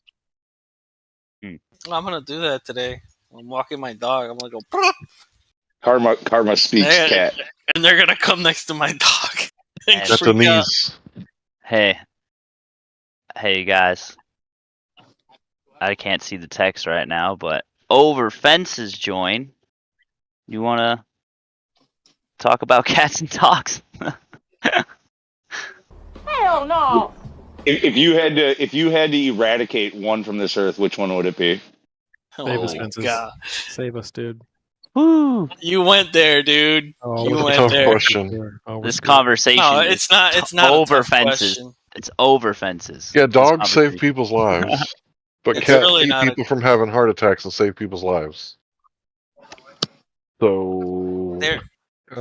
I'm gonna do that today. I'm walking my dog. I'm gonna go. Brr! Karma speaks cat. And they're gonna come next to my dog. And At the freak out. knees. Hey guys. I can't see the text right now, but Over Fences join. You want to talk about cats and dogs? Hell no! If you had to eradicate one from this earth, which one would it be? Save us, Oh Fences. God. Save us, dude. Woo! You went there, dude. Oh, you that's a went tough there. question. This conversation No, is it's not. It's not over a tough fences. question. It's over fences. Yeah, This dogs save conversation. people's lives, but It's cats really keep not a- people from having heart attacks and save people's lives. So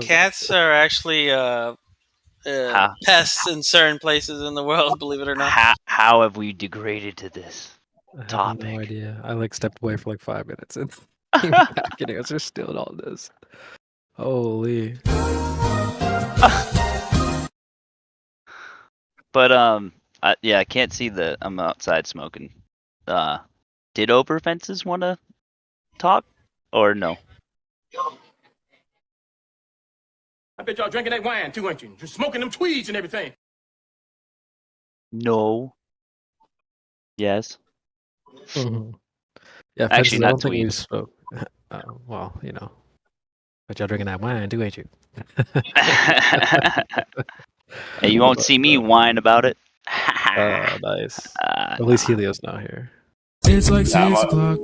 Cats are actually pests in certain places in the world. Believe it or not. How have we degraded to this I have topic? no idea. I like stepped away for like 5 minutes and came back, and it was just still all this. Holy. But I can't see the. I'm outside smoking. Did Over Fences want to talk or no? I bet y'all drinking that wine too, aren't you? Just smoking them tweeds and everything. No. Yes. Mhm. Yeah, Actually, Fences, I not don't think we tweets. spoke. Well, you know. But y'all drinking that wine too, ain't you? Hey, you won't see me whine about it. Nice. At least Helios not here. It's like 6 o'clock.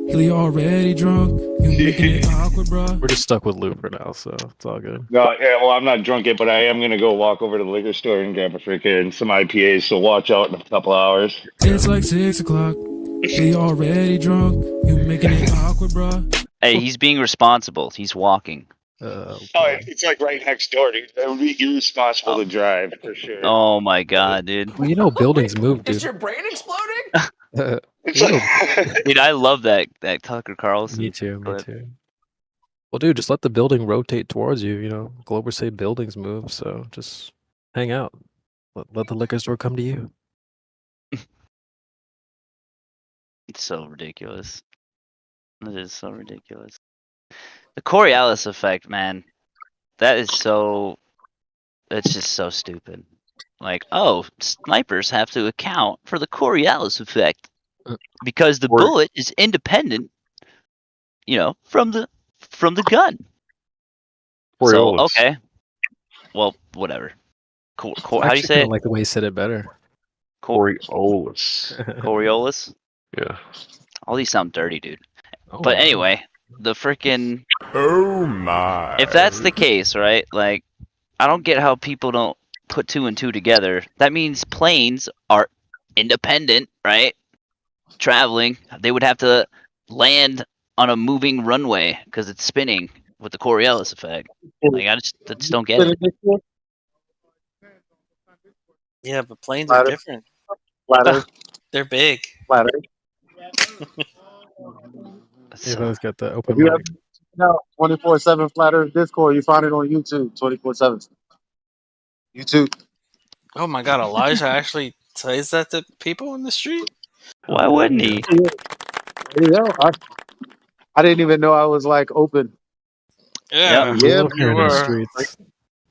Helio already drunk. You making it awkward, bro. We're just stuck with Lou for now, so it's all good. No, yeah, well, I'm not drunk yet, but I am gonna go walk over to the liquor store and grab a freaking some IPAs. So watch out in a couple hours. It's like 6 o'clock. Helio already drunk. You making it awkward, bro. Hey, he's being responsible. He's walking. Oh, it's like right next door, dude. That would be irresponsible to drive for sure. Oh my god, dude. Well, you know buildings move, dude. Is your brain exploding? Dude, I love that Tucker Carlson. Me too. clip. Well, dude, just let the building rotate towards you. You know, Glober say buildings move, so just hang out. Let the liquor store come to you. It's so ridiculous. It is so ridiculous. The Coriolis effect, man. That is so. It's just so stupid. Like, oh, snipers have to account for the Coriolis effect because the bullet is independent, you know, from the gun. So okay, well, whatever. How do you say it? Like the way you said it better. Coriolis. Coriolis. Yeah. All these sound dirty, dude. Oh, But wow. anyway, the freaking. Oh my. If that's the case, right? Like, I don't get how people don't put 2 and 2 together. That means planes are independent, right? Traveling. They would have to land on a moving runway because it's spinning with the Coriolis effect. Like I just don't get it. Yeah, but planes are Flat Earth. different. Flat Earth. They're big. Flat Earth. Evo's got the If open you mic. ever know 24/7 Flat Earth Discord, you find it on YouTube 24/7. YouTube. Oh my god, Elijah actually says that to people in the street? Why wouldn't he? There you go. I didn't even know I was like open. Yeah, We Yeah, live here in the were. streets.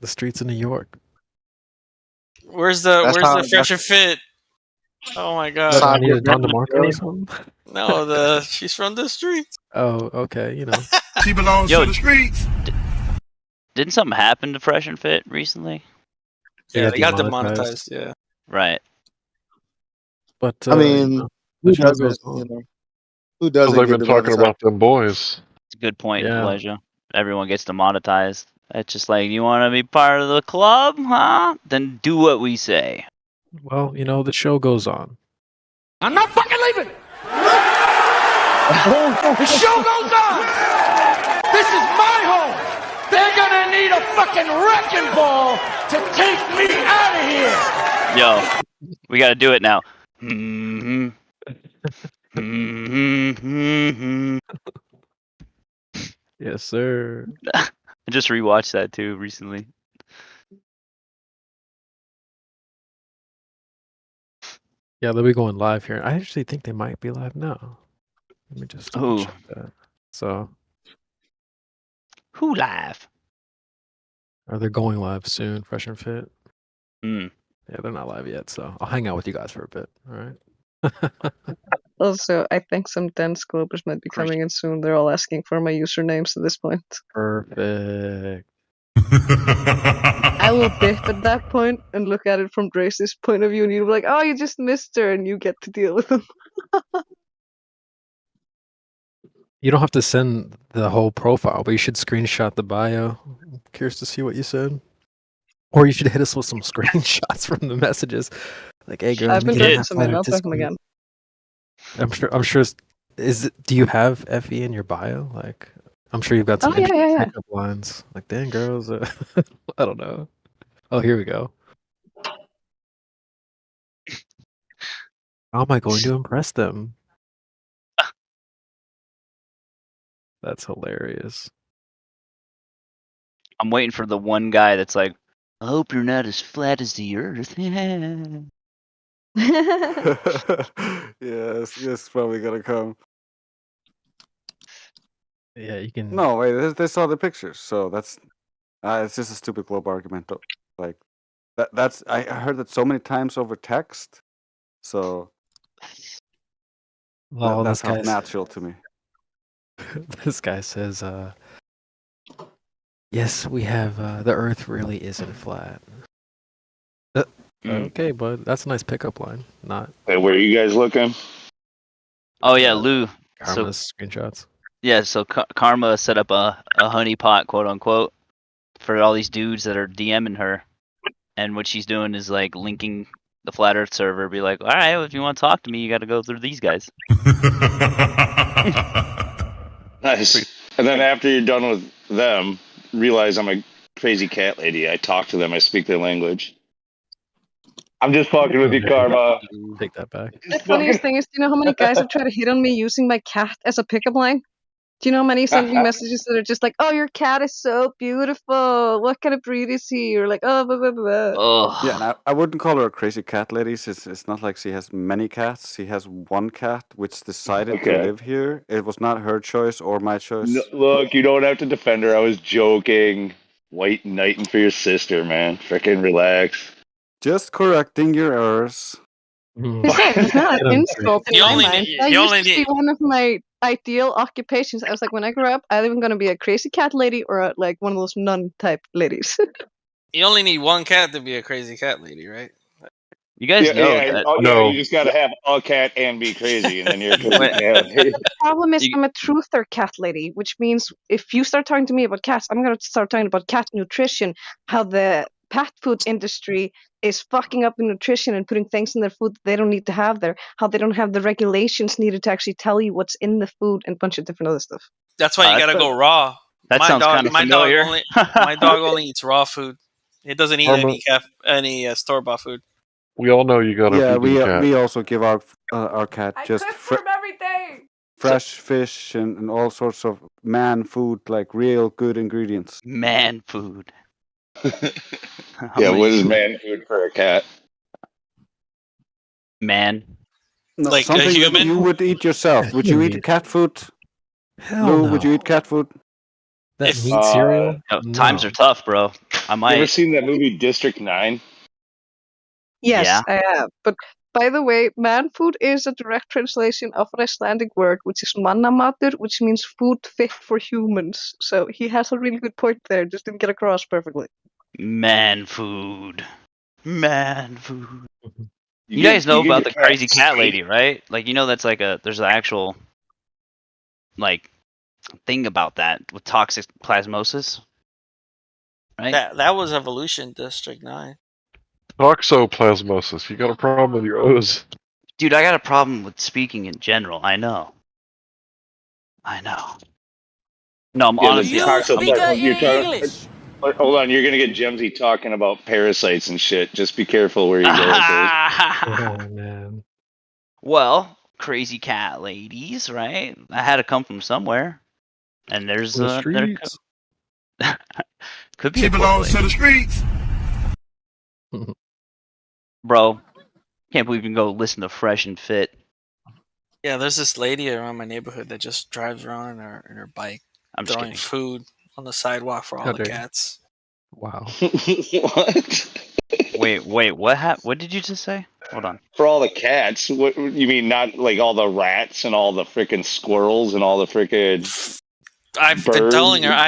The streets of New York. Where's That's the how- fresh and fit? Oh my god. What, I need a Don DeMarco or something? No, she's from the streets. Oh, okay, you know. She belongs Yo, to the streets. Didn't something happen to Fresh and Fit recently? Yeah, they got demonetized. demonetized, yeah. Right. But I mean, you know, who the show doesn't? goes on. You know, who doesn't They've get been talking demonetized? about them boys. It's a good point, Yeah. Elijah. Everyone gets demonetized. It's just like, you want to be part of the club, huh? Then do what we say. Well, you know, the show goes on. I'm not fucking leaving. The show goes on. This is my home. They're gonna need a fucking wrecking ball to take me out of here. Yo, we got to do it now. Mm-hmm. Mm-hmm. Yes, sir. I just rewatched that too recently. Yeah, they'll be going live here. I actually think they might be live now. Let me just double check that. So, Who live? are they going live soon, Fresh and Fit? Hmm. Yeah, they're not live yet, so I'll hang out with you guys for a bit, all right? Also, I think some dense globers might be coming in soon. They're all asking for my usernames at this point. Perfect. I will dip at that point and look at it from Drace's point of view, and you'll be like, oh, you just missed her, and you get to deal with them. You don't have to send the whole profile, but you should screenshot the bio. I'm curious to see what you said. Or you should hit us with some screenshots from the messages. Like, hey, girl, I've been doing doing something, I'll talk to them again. I'm sure. Do you have Effie in your bio? Like, I'm sure you've got some interesting pickup lines. Like, dang, girls. I don't know. Oh, here we go. How am I going to impress them? That's hilarious. I'm waiting for the one guy that's like, I hope you're not as flat as the earth. Yes, it's probably gonna come. Yeah, you can. No, wait, they saw the pictures, so that's it's just a stupid globe argument. Though. Like that's I heard that so many times over text, so Well, that's this guy's natural to me. This guy says, yes, we have, the Earth really isn't flat. Okay, bud, that's a nice pickup line. Not Hey, where are you guys looking? Oh yeah, Lou. Karma's screenshots. Yeah, so Karma set up a honeypot, quote unquote, for all these dudes that are DMing her, and what she's doing is like linking the Flat Earth server. Be like, all right, well, if you want to talk to me, you got to go through these guys. Nice. And then after you're done with them, realize I'm a crazy cat lady. I talk to them. I speak their language. I'm just fucking with you, Karma. Take that back. The funniest thing is, do you know how many guys have tried to hit on me using my cat as a pickup line? Do you know how many send me messages that are just like, oh, your cat is so beautiful. What kind of breed is he? Or like, oh, blah, blah, blah. Yeah, and I wouldn't call her a crazy cat lady. It's not like she has many cats. She has one cat which decided to live here. It was not her choice or my choice. No, look, you don't have to defend her. I was joking. White knighting for your sister, man. Frickin' relax. Just correcting your errors. It's not an insult in You my only mind. need- That you used only to be need- one of my ideal occupations. I was like, when I grow up, I'm either going to be a crazy cat lady or like one of those nun type ladies. You only need one cat to be a crazy cat lady, right? You guys know yeah, that. yeah, you just gotta have a cat and be crazy, and then you're a crazy cat lady. The problem is I'm a truther cat lady, which means if you start talking to me about cats, I'm going to start talking about cat nutrition, how the pet food industry is fucking up the nutrition and putting things in their food that they don't need to have there. How they don't have the regulations needed to actually tell you what's in the food and a bunch of different other stuff. That's why you gotta go raw. That my sounds dog, kind of my familiar. dog only, my dog only eats raw food. It doesn't eat any store bought food. We all know you got a Yeah, vegan cat. we also give our cat just every day. fresh fish and all sorts of man food, like real good ingredients. Man food. Yeah, what is man food for a cat? Man. No, Like a something that human? you would eat yourself. Would you eat cat food? Hell Lou, no. would you eat cat food? That meat cereal? Times are tough, bro. I might. You ever seen that movie District 9? Yes, Yeah. I have. But by the way, man food is a direct translation of an Icelandic word, which is mannamatur, which means food fit for humans. So he has a really good point there, just didn't get across perfectly. Man food. Man food. You give- guys know you give about your the cat crazy cat steak? lady, right? Like, you know, that's like there's an actual, like, thing about that with toxic plasmosis, right? That was evolution, District 9. Toxoplasmosis. You got a problem with your O's. Dude, I got a problem with speaking in general. I know. No, I'm honestly. You're talking. Hold on, you're gonna get Gemsy talking about parasites and shit. Just be careful where you go with this. Oh man. Well, crazy cat ladies, right? I had to come from somewhere, and there's The there streets. could be She a belongs to the correlation. streets. Bro, can't believe you can go listen to Fresh and Fit. Yeah, there's this lady around my neighborhood that just drives around in her bike, I'm just throwing kidding. food on the sidewalk for all How the dare you. cats. Wow. What? Wait, what did you just say? Hold on. For all the cats? What you mean? Not like all the rats and all the freaking squirrels and all the freaking I've birds?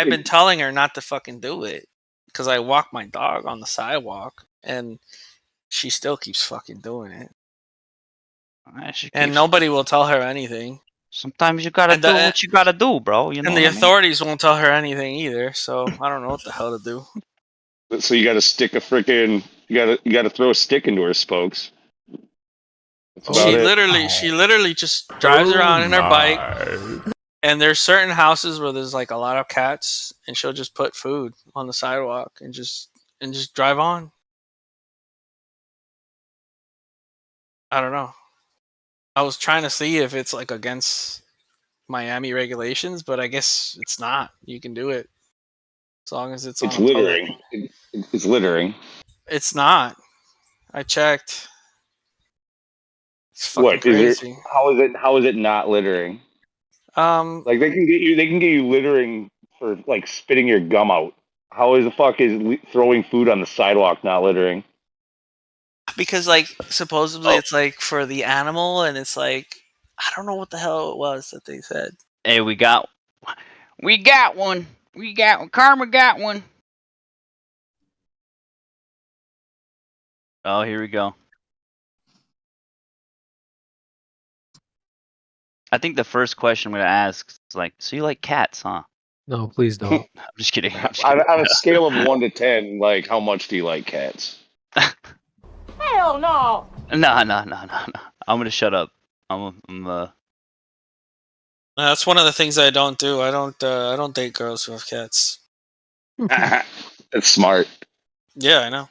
been telling her not to fucking do it because I walk my dog on the sidewalk and she still keeps fucking doing it. And nobody will tell her anything. Sometimes you gotta do what you gotta do, bro. You know. And the what I mean? authorities won't tell her anything either. So I don't know what the hell to do. So you got to stick a freaking. You got to throw a stick into her spokes. That's about She it. literally just drives around in her bike. And there's certain houses where there's like a lot of cats, and she'll just put food on the sidewalk and just drive on. I don't know. I was trying to see if it's like against Miami regulations, but I guess it's not. You can do it as long as it's on It's a public. littering. It's littering. It's not. I checked. It's fucking What is crazy. it? How is it not littering? Like they can get you littering for like spitting your gum out. How is the fuck is throwing food on the sidewalk not littering? Because like supposedly it's like for the animal, and it's like I don't know what the hell it was that they said. Hey, we got one. Karma got one. Oh, here we go. I think the first question I'm gonna ask is like, so you like cats, huh? No, please don't. I'm just kidding. On a scale of 1 to 10, like how much do you like cats? Hell no. No. I'm gonna shut up. That's one of the things I don't do. I don't date girls who have cats. That's smart. Yeah, I know.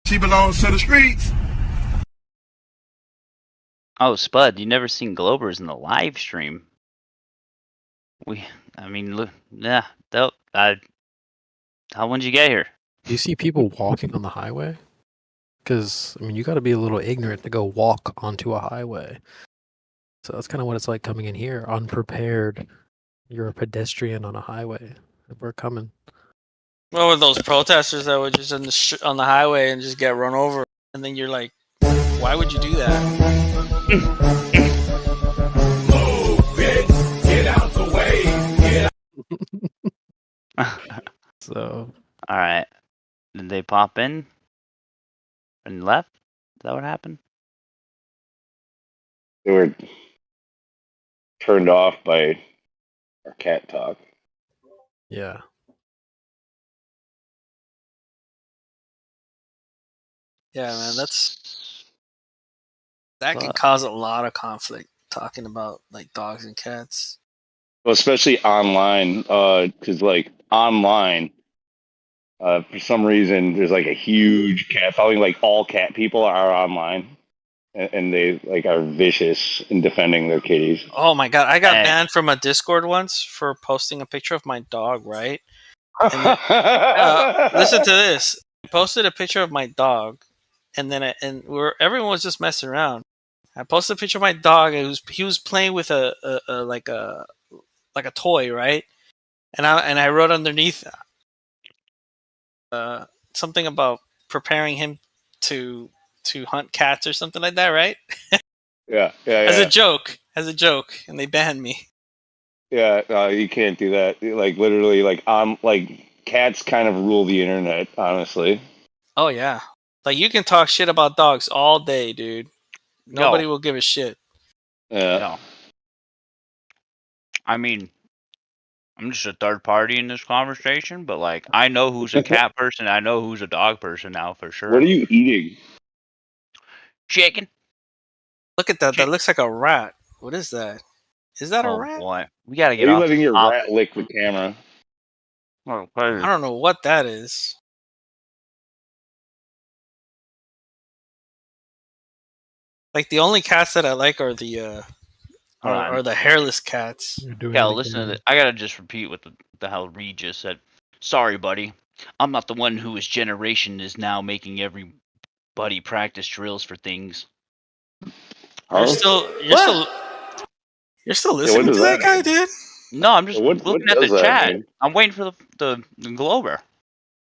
She belongs to the streets. Oh, Spud, you never seen Globers in the live stream? Look, yeah. How when'd you get here? Do you see people walking on the highway? Because you got to be a little ignorant to go walk onto a highway. So that's kind of what it's like coming in here, unprepared. You're a pedestrian on a highway. We're coming. What were those protesters that were just on the highway and just get run over? And then you're like, why would you do that? Move it, get out the way. Get out. So. All right. Did they pop in and left? Is that what happened? They were turned off by our cat talk. Yeah. Yeah, man, that can cause a lot of conflict talking about like dogs and cats. Well, especially online, because like online, for some reason, there's like a huge cat following. Like all cat people are online, and they like are vicious in defending their kitties. Oh my god, I got banned from a Discord once for posting a picture of my dog, right? And then, listen to this. I posted a picture of my dog, and then everyone was just messing around. I posted a picture of my dog, and he was playing with a like a toy, right? And I wrote underneath something about preparing him to hunt cats or something like that, right? Yeah. As a joke, and they banned me. Yeah, you can't do that. Like literally, like cats kind of rule the internet, honestly. Oh yeah, like you can talk shit about dogs all day, dude. Nobody will give a shit. Yeah. No. I mean, I'm just a third party in this conversation, but like I know who's a cat person, I know who's a dog person now for sure. What are you eating? Chicken. Look at that. That looks like a rat. What is that? Is that a rat? Boy. We gotta Are get you off letting this your topic. rat lick the camera? Oh, I don't know what that is. Like the only cats that I like are the are the hairless cats. Yeah, listen to this. I gotta just repeat what the hell Reed just said. Sorry, buddy. I'm not the one whose generation is now making everybody practice drills for things. You're still listening to that guy, dude? No, I'm just What looking at does the that chat. mean? I'm waiting for the Glober.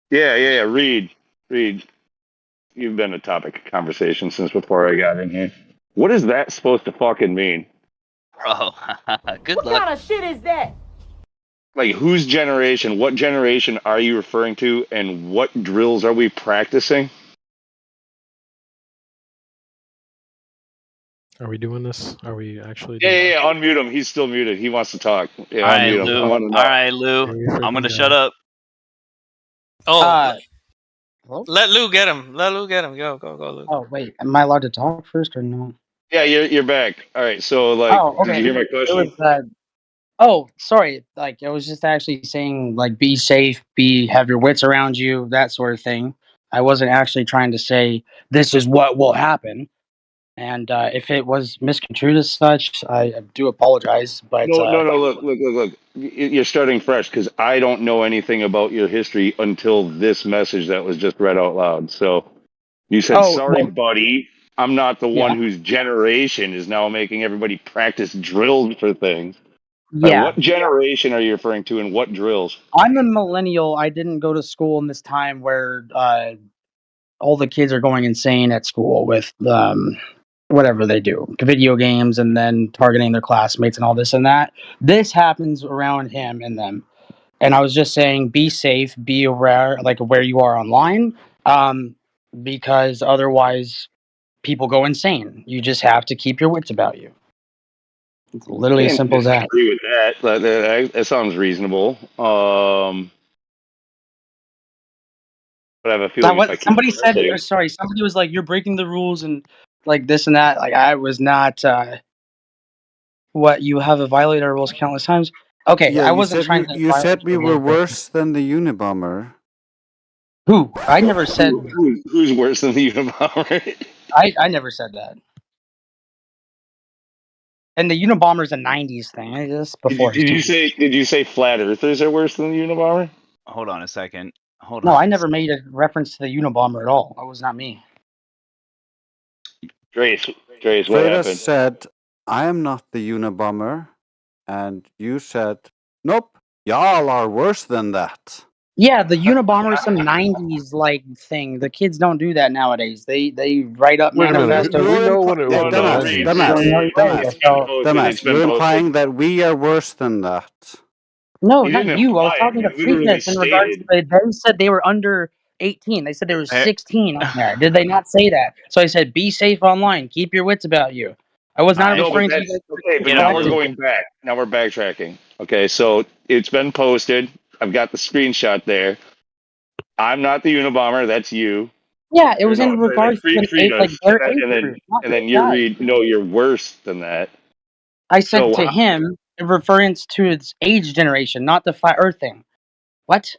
Yeah. Reed, you've been a topic of conversation since before I got in here. What is that supposed to fucking mean? Bro, good What luck. kind of shit is that? Like, whose generation? What generation are you referring to? And what drills are we practicing? Are we doing this? Are we actually Yeah, doing Unmute him. He's still muted. He wants to talk. Yeah, All right, unmute him. Lou. I want to know. All right, Lou. I'm gonna shut up. Oh, hello? let Lou get him. Let Lou get him. Go, Lou. Oh wait, am I allowed to talk first or no? Yeah, you're back. All right. So, like, did you hear my question? It was, oh, sorry. Like, I was just actually saying, like, be safe, have your wits around you, that sort of thing. I wasn't actually trying to say this is what will happen. And if it was misconstrued as such, I do apologize. But No. Look. You're starting fresh because I don't know anything about your history until this message that was just read out loud. So you said, "Sorry, buddy. I'm not the one whose generation is now making everybody practice drills for things." Yeah. What generation are you referring to, and what drills? I'm a millennial. I didn't go to school in this time where all the kids are going insane at school with whatever they do, video games, and then targeting their classmates and all this and that. This happens around him and them. And I was just saying, be safe, be aware, like where you are online, because otherwise people go insane. You just have to keep your wits about you. It's literally as simple as that. I agree with that. That sounds reasonable. But I have a feeling if I keep Somebody said, pressing- sorry, somebody was like, you're breaking the rules and like this and that. Like, I was not, what, you have violated our rules countless times? Okay, Yeah, I wasn't trying to you violate said we the were rules. worse than the Unabomber. Who? I never said. Who's worse than the Unabomber? I never said that. And the Unabomber is a '90s thing. I just before. Did you say flat earthers are worse than the Unabomber? Hold on a second. No, I never made a reference to the Unabomber at all. That was not me. Drace, what Freda happened? said, I am not the Unabomber. And you said, nope, y'all are worse than that. Yeah, the Unabomber is some '90s like thing. The kids don't do that nowadays. They write up Wait a minute. manifestos. We know when it was in the 90s. Dumbass, you're implying that we are worse than that. No, You not didn't you. I was imply it, talking to you literally Freakness in regards to stated. they said they were under 18. They said there was 16 on there. Did they not say that? So I said, be safe online. Keep your wits about you. I was not No, but referring to you that's guys okay. But Get him, now we're Lou. going back. Now we're backtracking. Okay, so it's been posted. I've got the screenshot there. I'm not the Unabomber. That's you. Yeah, it Or was no, in regards to like Fritos, their age group, not and this then you guy. read. No, you're worse than that. I said So to him in reference to its age generation, not the flat Earth thing. What?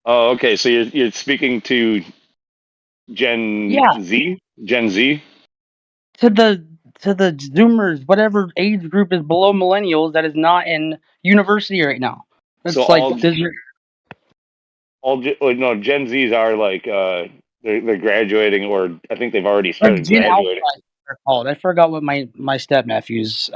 oh, okay. So you're speaking to Gen Yeah, Z. Gen Z. to the Zoomers, whatever age group is below millennials that is not in university right now. So It's like no, Gen Zs are like they're graduating, or I think they've already or started Gen Alpha, graduating. they're called. I forgot what my stepnephew's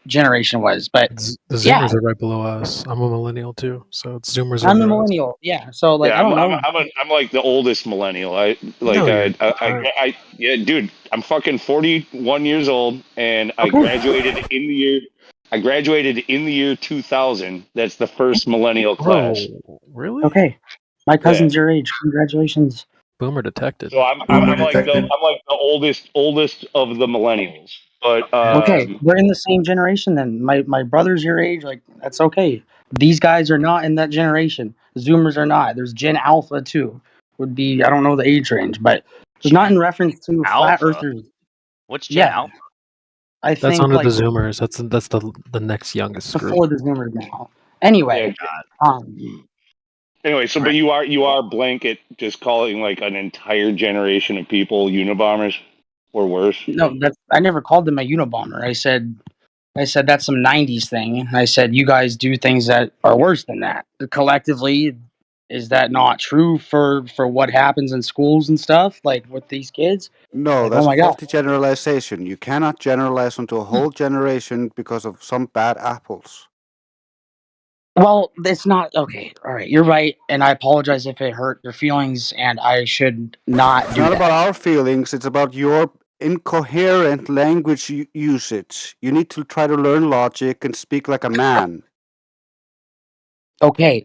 generation was, but The yeah, Zoomers are right below us. I'm a millennial too, so it's Zoomers I'm a over us. millennial. Yeah, so like Yeah, I don't know. I'm like the oldest millennial. No, you're not. Yeah, dude, I'm fucking 41 years old, and I Okay. graduated in the year. I graduated in the year 2000. That's the first millennial class. Bro, really? Okay, my Yeah. cousin's your age. Congratulations. Boomer detected. So I'm like the oldest of the millennials. But Okay, we're in the same generation then. My brother's your age. Like that's okay. These guys are not in that generation. Zoomers are not. There's Gen Alpha too. Would be I don't know the age range, but it's not in reference to flat Alpha? earthers. What's Gen Yeah, Alpha? I That's think under the like Zoomers. That's the next youngest group. before the Zoomers now. Anyway, God. anyway, so but you are blanket just calling like an entire generation of people Unabombers or worse. no, that's I never called them a Unabomber. I said that's some '90s thing. I said you guys do things that are worse than that. Collectively, is that not true for what happens in schools and stuff like with these kids? No, Like, that's oh a my god. faulty generalization. You cannot generalize onto a whole generation because of some bad apples. Well, it's not okay. All right, you're right, and I apologize if it hurt your feelings, and I should not It's do not that. about our feelings, it's about your incoherent language usage. You need to try to learn logic and speak like a man. Okay.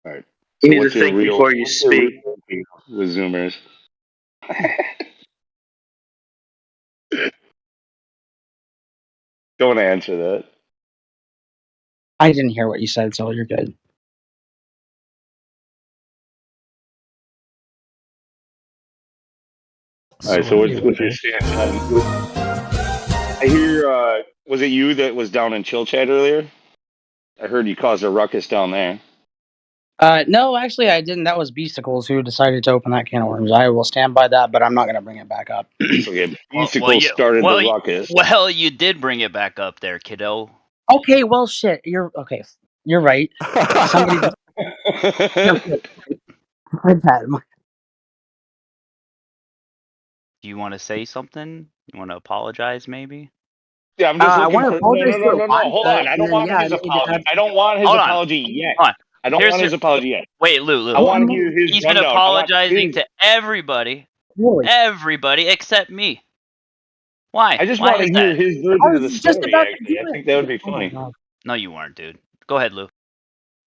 All right. You So need to what's your think real before you speak. with Zoomers? Don't answer that. I didn't hear what you said, so you're good. All right. So what's your stance on? I hear. Was it you that was down in Chill Chat earlier? I heard you caused a ruckus down there. No, actually, I didn't. That was Beasticles who decided to open that can of worms. I will stand by that, but I'm not going to bring it back up. So yeah, Beasticle started the ruckus. Well, you did bring it back up there, kiddo. Okay, well, shit. You're okay. You're right. Somebody. My bad. Do you want to say something? You want to apologize, maybe? Yeah, I'm just I looking want to for. apologize to No. Hold on. I and don't then want yeah, his apology. I don't want his Hold on. apology yet. Hold on. I don't want his apology yet. Wait, Lou. I want to hear his He's been rundown. apologizing to everybody. Really? Everybody except me. Why? I just Why want to is hear that? his version of the was just story. about to Actually, do I it. think that would be Oh my funny. god. No, you weren't, dude. Go ahead, Lou.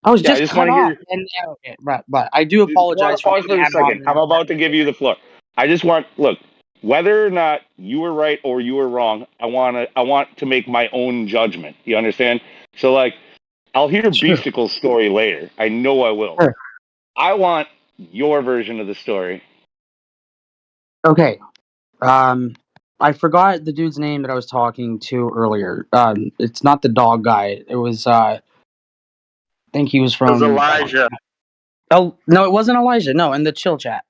I was Yeah, I just just cut want to off. hear. And okay, but I do apologize for Pause being for a ad second. I'm hominem. about to give you the floor. I just want look. Whether or not you were right or you were wrong, I want to make my own judgment. You understand? So like, I'll hear Beasticle's story later. I know I will. Sure. I want your version of the story. Okay. I forgot the dude's name that I was talking to earlier. It's not the dog guy. It was I think he was It was from Elijah. Oh no, it wasn't Elijah. No, in the chill chat.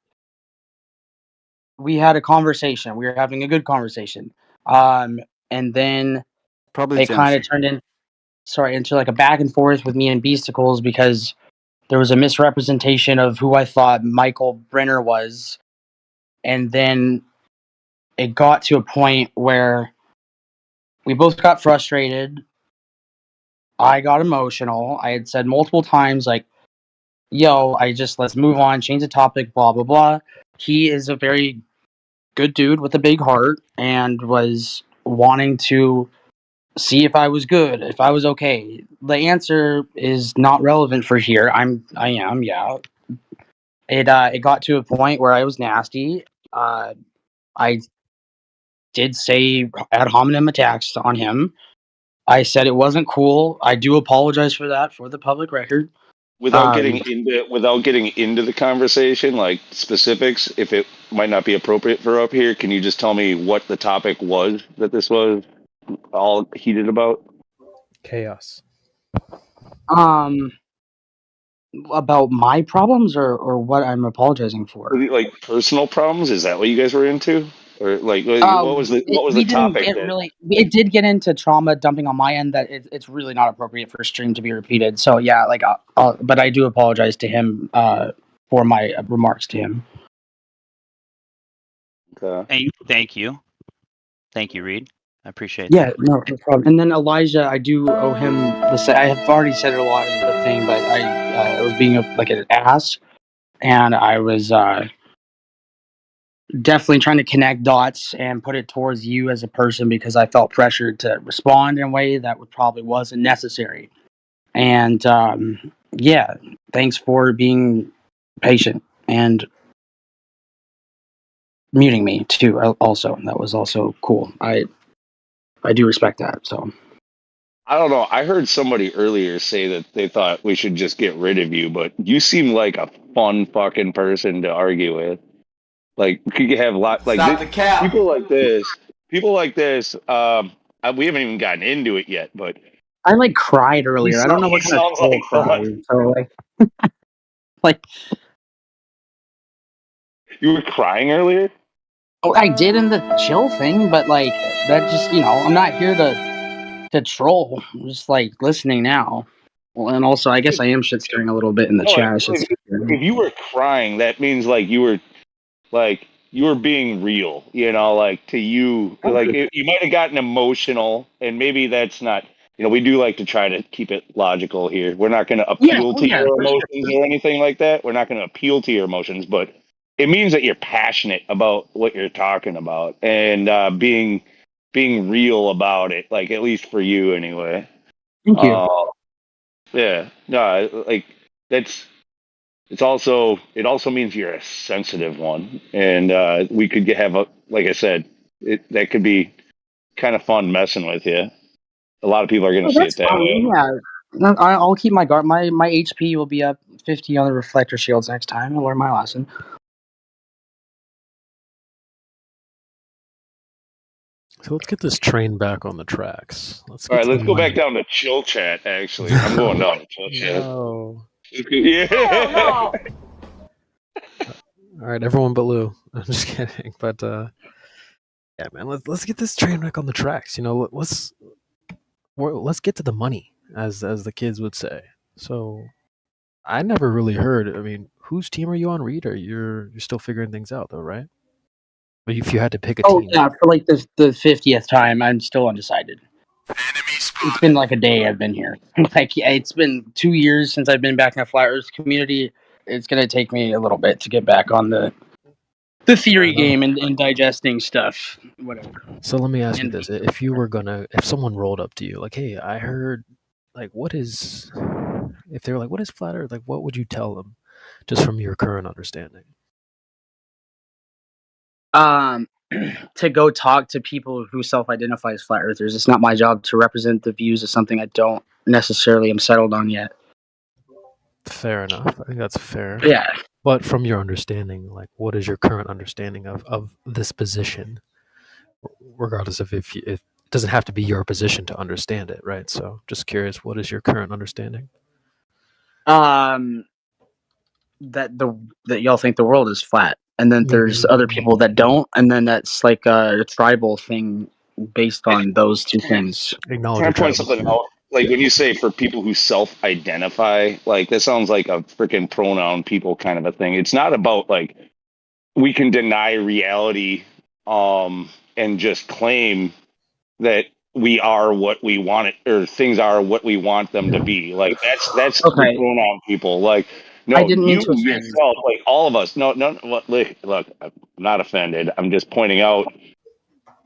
We had a conversation. We were having a good conversation. And then Probably it kind Jensen. of turned into like a back and forth with me and Beasticles because there was a misrepresentation of who I thought Michael Brenner was. And then it got to a point where we both got frustrated. I got emotional. I had said multiple times, like, yo, let's move on, change the topic, blah, blah, blah. He is a very good dude with a big heart and was wanting to see if I was good, if I was okay. The answer is not relevant for here. I am, yeah. It got to a point where I was nasty. I did say ad hominem attacks on him. I said it wasn't cool. I do apologize for that for the public record. Without getting into the conversation, like specifics, if it might not be appropriate for up here, can you just tell me what the topic was that this was all heated about? Chaos. About my problems or what I'm apologizing for. Like personal problems? Is that what you guys were into, or like what was the topic that? It did get into trauma dumping on my end that it's really not appropriate for a stream to be repeated. So yeah, like, but I do apologize to him for my remarks to him. Thank you, Reed. I appreciate Yeah, that. no problem. And then Elijah, I do owe him I have already said it a lot in the thing, but I was being like an ass, and I was definitely trying to connect dots and put it towards you as a person because I felt pressured to respond in a way that probably wasn't necessary. And yeah, thanks for being patient and muting me too. Also, that was also cool. I do respect that. So I don't know. I heard somebody earlier say that they thought we should just get rid of you, but you seem like a fun fucking person to argue with. Like we could have Stop the cap. people like this. People like this. We haven't even gotten into it yet, but I like cried earlier. I don't know what kind of sounds troll like cry. fun. So like You were crying earlier? Oh, I did in the chill thing, but like that just I'm not here to troll. I'm just like listening now. Well, and also I guess I am shit stirring a little bit in the No, chat. I should if you were crying, that means like you were being real, like to you, like you might have gotten emotional, and maybe that's not, we do like to try to keep it logical here. We're not going to appeal to your emotions or anything like that. We're not going to appeal to your emotions, but it means that you're passionate about what you're talking about and being real about it, like at least for you anyway. Thank you. Yeah, no, like that's. It also means you're a sensitive one, and we could like I said, that could be kind of fun messing with you. A lot of people are going to see it that way. Yeah, I'll keep my guard. My HP will be up 50 on the reflector shields next time. I'll learn my lesson. So let's get this train back on the tracks. All right, let's go back down to chill chat. Actually, I'm going down to chill chat. No. Yeah. All right, everyone but Lou. I'm just kidding, but yeah, man, let's get this train back on the tracks. Let's get to the money, as the kids would say. So, I never really heard. I mean, whose team are you on, Reed? Or you're still figuring things out, though, right? But if you had to pick a team, yeah, for like the 50th time, I'm still undecided. It's been like a day I've been here. Like, yeah, it's been 2 years since I've been back in the Flat Earth community. It's gonna take me a little bit to get back on the theory game and digesting stuff. Whatever. So let me ask you this: if someone rolled up to you like, "Hey, I heard," like, if they're like, "What is flat Earth?" Like, what would you tell them, just from your current understanding? To go talk to people who self-identify as flat earthers. It's not my job to represent the views of something I don't necessarily am settled on yet. Fair enough. I think that's fair. Yeah. But from your understanding, like, what is your current understanding of this position? Regardless of if it doesn't have to be your position to understand it, right? So, just curious, what is your current understanding? That y'all think the world is flat, and then there's other people that don't, and then that's like a tribal thing based on those two things. Can I point something out? Like when you say for people who self-identify, like that sounds like a freaking pronoun people kind of a thing. It's not about like we can deny reality and just claim that we are what we want it, or things are what we want them to be. Like that's the pronoun people. Like no, I didn't mean you to offend. yourself, like all of us. No. Look, I'm not offended. I'm just pointing out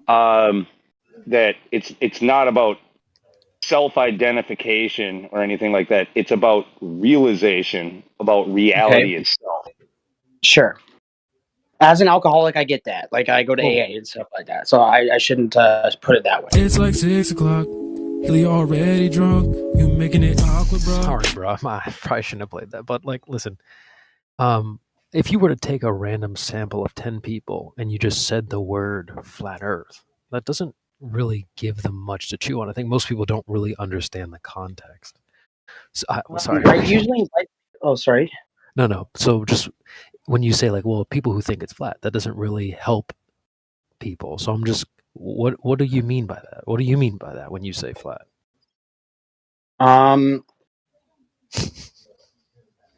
that it's not about self-identification or anything like that. It's about realization about reality itself. Sure. As an alcoholic, I get that. Like, I go to AA and stuff like that. So I shouldn't put it that way. It's like 6 o'clock. Hilly already drunk. You making it awkward, bro. Sorry, bro. I probably shouldn't have played that. But like, listen. If you were to take a random sample of 10 people and you just said the word flat Earth, that doesn't really give them much to chew on. I think most people don't really understand the context. So, sorry. I usually like. Oh, sorry. No. So just when you say like, well, people who think it's flat, that doesn't really help people. So I'm just, what do you mean by that? What do you mean by that when you say flat?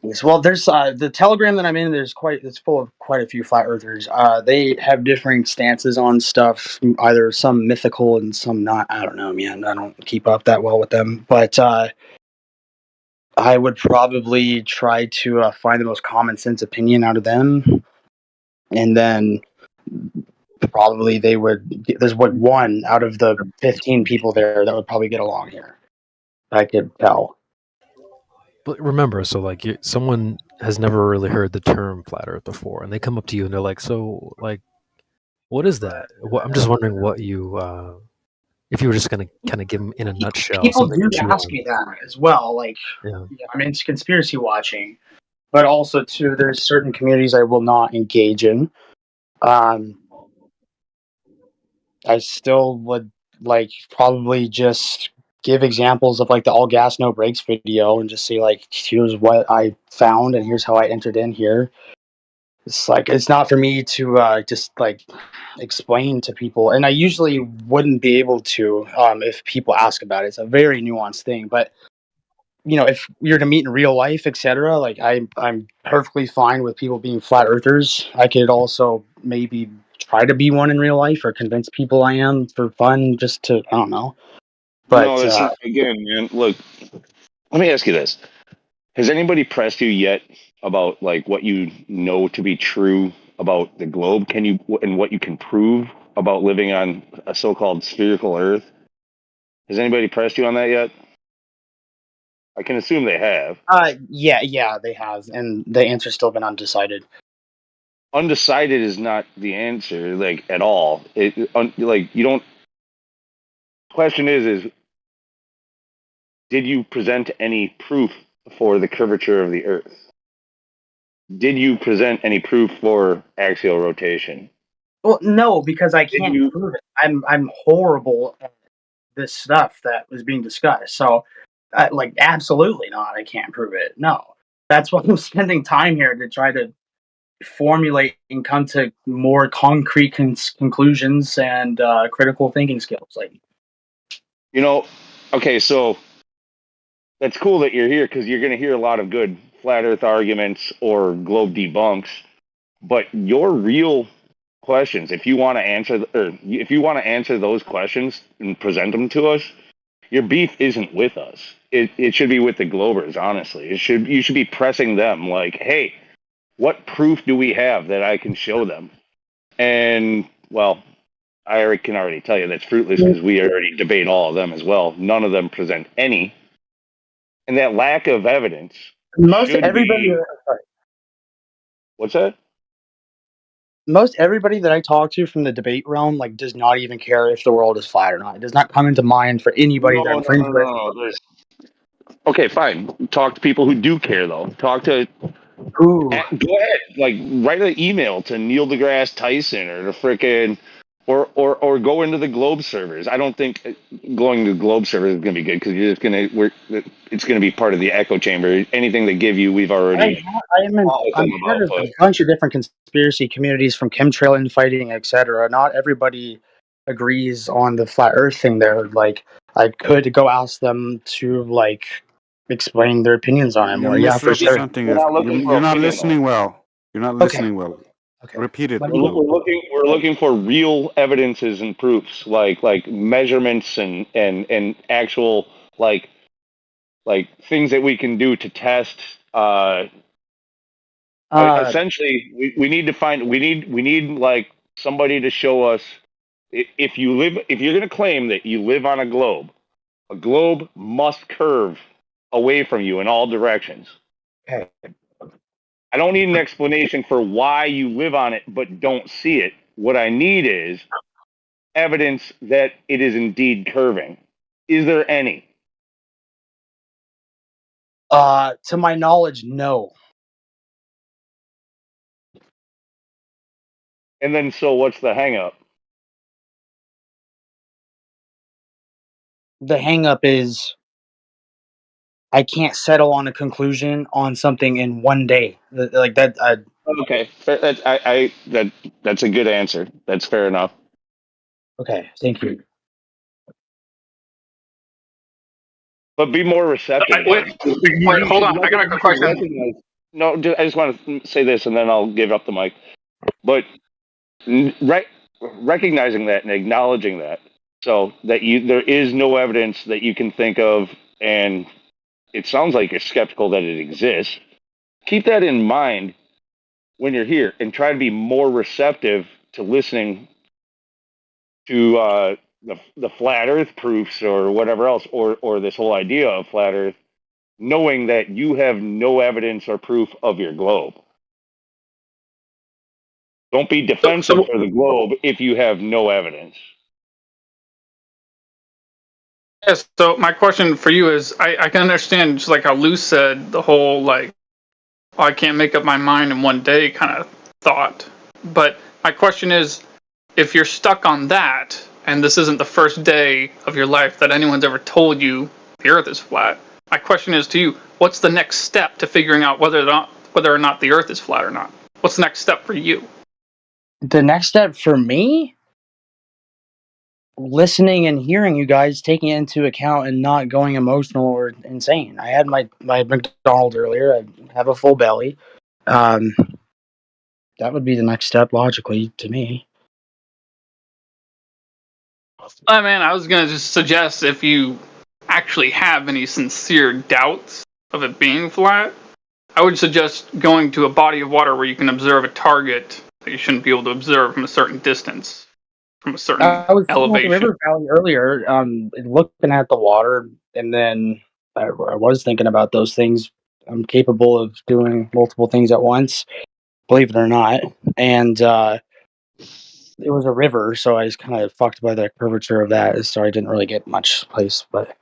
Yes, well, there's the Telegram that I'm in. It's full of quite a few flat earthers. They have differing stances on stuff. Either some mythical and some not. I don't know, man. I don't keep up that well with them, but I would probably try to find the most common sense opinion out of them, and then probably they would. There's one out of the 15 people there that would probably get along here. I could tell. But remember, so like someone has never really heard the term flat Earth before, and they come up to you and they're like, "So, like, what is that?" I'm just wondering what you, if you were just gonna kind of give them in a nutshell. People Something do to chew ask on. me that as well. Like, Yeah. I'm into conspiracy watching, but also too, there's certain communities I will not engage in. I still would like probably just give examples of like the all gas no brakes video and just say like, here's what I found and here's how I entered in here. It's like it's not for me to just like explain to people, and I usually wouldn't be able to if people ask about it. It's a very nuanced thing, but if you're to meet in real life, etc., like I'm perfectly fine with people being flat earthers. I could also maybe try to be one in real life or convince people I am for fun, just to I don't know. No, But that's not, again, man. Look, let me ask you this: has anybody pressed you yet about like what you know to be true about the globe? Can you and what you can prove about living on a so-called spherical Earth? Has anybody pressed you on that yet? I can assume they have. yeah, they have, and the answer's still been undecided. Undecided is not the answer, like at all. Like you don't. Question is did you present any proof for the curvature of the Earth? Did you present any proof for axial rotation? Well, no, because I can't prove it. I'm horrible at this stuff that was being discussed. So, like, absolutely not. I can't prove it. No, that's why I'm spending time here to try to formulate and come to more concrete conclusions and critical thinking skills. Like, okay, so that's cool that you're here because you're going to hear a lot of good flat Earth arguments or globe debunks. But your real questions, if you want to answer those questions and present them to us, your beef isn't with us. It should be with the Globers, honestly. You should be pressing them like, hey, what proof do we have that I can show them? And well, I can already tell you that's fruitless because we already debate all of them as well. None of them present any. And that lack of evidence most should everybody. be. What's that? Most everybody that I talk to from the debate realm like does not even care if the world is flat or not. It does not come into mind for anybody that I'm friends with. Okay, fine. Talk to people who do care, though. Talk to. Ooh. Go ahead, like write an email to Neil deGrasse Tyson or the frickin' or go into the Globe servers. I don't think going to Globe servers is gonna be good because you're just gonna it's gonna be part of the echo chamber. Anything they give you, we've already. I'm part of a bunch of different conspiracy communities, from chemtrail infighting, etc. Not everybody agrees on the flat Earth thing. There, like, I could go ask them to like explain their opinions on it You're more. Yeah, for sure. misrepresenting it. You're not listening well. You're not listening well. Okay. Repeat it. We're looking for real evidences and proofs, like measurements and actual like things that we can do to test. Essentially, we need to find we need like somebody to show us if you're going to claim that you live on a globe must curve away from you in all directions. Okay. I don't need an explanation for why you live on it but don't see it. What I need is evidence that it is indeed curving. Is there any? To my knowledge, no. And then, so what's the hang up? The hang up is I can't settle on a conclusion on something in one day. Like that. Okay, that's a good answer. That's fair enough. Okay, thank you. But be more receptive. Wait, hold on. I got a question. No, I just want to say this, and then I'll give up the mic. But recognizing that and acknowledging that, so that there is no evidence that you can think of, and it sounds like you're skeptical that it exists. Keep that in mind when you're here, and try to be more receptive to listening to the flat Earth proofs or whatever else, or this whole idea of flat Earth, knowing that you have no evidence or proof of your globe. Don't be defensive for the globe if you have no evidence. Yes, so my question for you is, I can understand, just like how Lou said, the whole, like, oh, I can't make up my mind in one day kind of thought. But my question is, if you're stuck on that, and this isn't the first day of your life that anyone's ever told you the Earth is flat, my question is to you, what's the next step to figuring out whether or not the Earth is flat or not? What's the next step for you? The next step for me? Listening and hearing you guys, taking it into account and not going emotional or insane. I had my McDonald's earlier. I have a full belly. That would be the next step, logically, to me. Man, I was going to just suggest, if you actually have any sincere doubts of it being flat, I would suggest going to a body of water where you can observe a target that you shouldn't be able to observe from a certain distance, from a certain I was at the elevation. river valley earlier, looking at the water, and then I was thinking about those things. I'm capable of doing multiple things at once, believe it or not. And it was a river, so I was kind of fucked by the curvature of that, so I didn't really get much place. But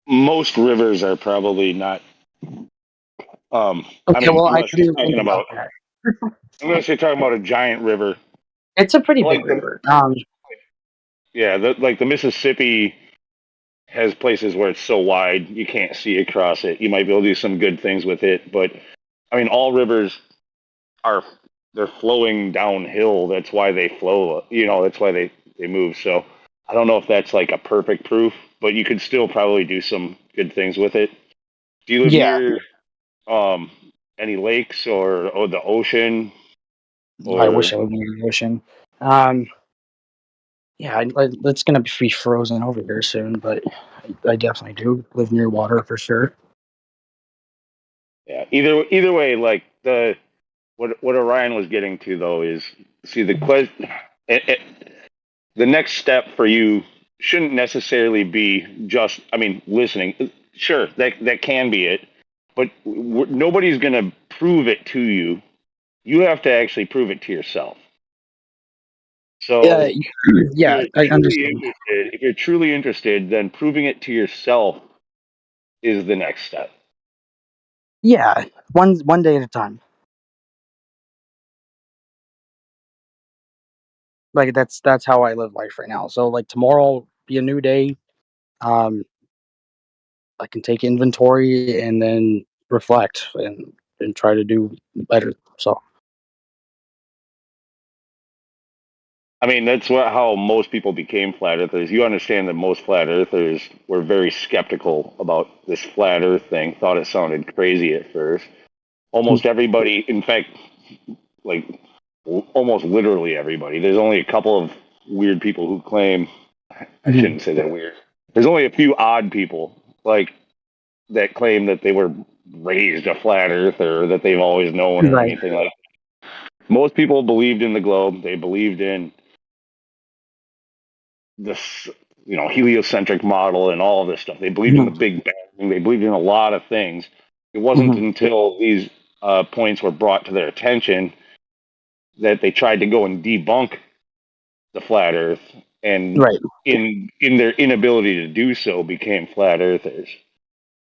most rivers are probably not. okay, I mean, well, I unless didn't you're even think talking about about, that. unless you're talking about a giant river. It's a pretty Like big river. Yeah, like the Mississippi has places where it's so wide you can't see across it. You might be able to do some good things with it, but I mean, all rivers they're flowing downhill. That's why they flow. That's why they move. So I don't know if that's like a perfect proof, but you could still probably do some good things with it. Do you live near any lakes or the ocean? I wish I lived near the ocean. Yeah, it's gonna be frozen over here soon, but I definitely do live near water for sure. Yeah. Either way, like what Orion was getting to though is, see, the question. The next step for you shouldn't necessarily be just, I mean, listening. Sure, that can be it, but nobody's going to prove it to you. You have to actually prove it to yourself. So, yeah, I understand. If you're truly interested, then proving it to yourself is the next step. Yeah, one day at a time. Like that's how I live life right now. So like tomorrow will be a new day. I can take inventory and then reflect and try to do better. So I mean, that's how most people became flat earthers. You understand that most flat earthers were very skeptical about this flat earth thing, thought it sounded crazy at first. Almost everybody, in fact, like almost literally everybody. There's only a couple of weird people who claim, I shouldn't say they're weird. There's only a few odd people like that claim that they were raised a flat earther, or that they've always known, or anything like that. Most people believed in the globe. They believed in this, heliocentric model and all of this stuff. They believed in the Big Bang. They believed in a lot of things. It wasn't until these points were brought to their attention that they tried to go and debunk the flat Earth, and Right. in their inability to do so, became flat earthers.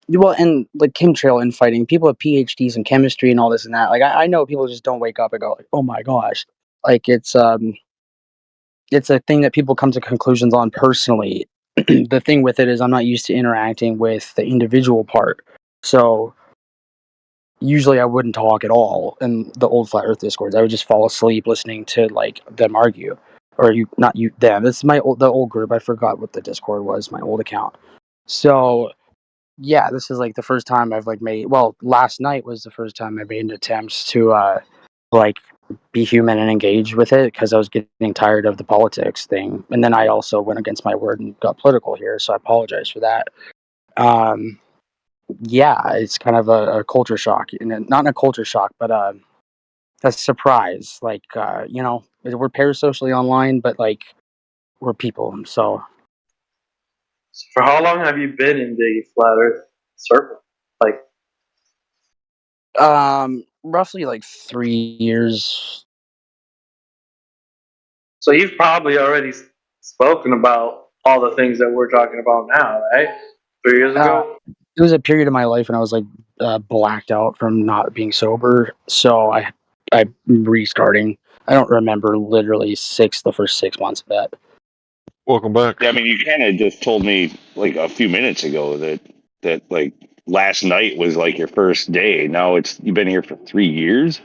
Well, and like chemtrail infighting, people have PhDs in chemistry and all this and that. Like I know people just don't wake up and go, like, "Oh my gosh!" Like it's a thing that people come to conclusions on personally. The thing with it is, I'm not used to interacting with the individual part, so usually I wouldn't talk at all in the old flat Earth discords. I would just fall asleep listening to like them argue, or you, not you, them. This is the old group. I forgot what the Discord was. My old account. So yeah, this is like the first time I've like made. Well, last night was the first time I made an attempt to like be human and engage with it because I was getting tired of the politics thing, and then I also went against my word and got political here. So I apologize for that. Yeah, it's kind of a culture shock, and not a culture shock, but a surprise. Like we're parasocially online, but like we're people. So For how long have you been in the flat Earth circle? Like, roughly like 3 years. so you've probably already spoken about all the things that we're talking about now, right? 3 years ago? It was a period of my life when I was like blacked out from not being sober. So I'm restarting. I don't remember literally the first 6 months of that. Welcome back. Yeah, I mean, you kind of just told me like a few minutes ago that like last night was like your first day. Now you've been here for 3 years.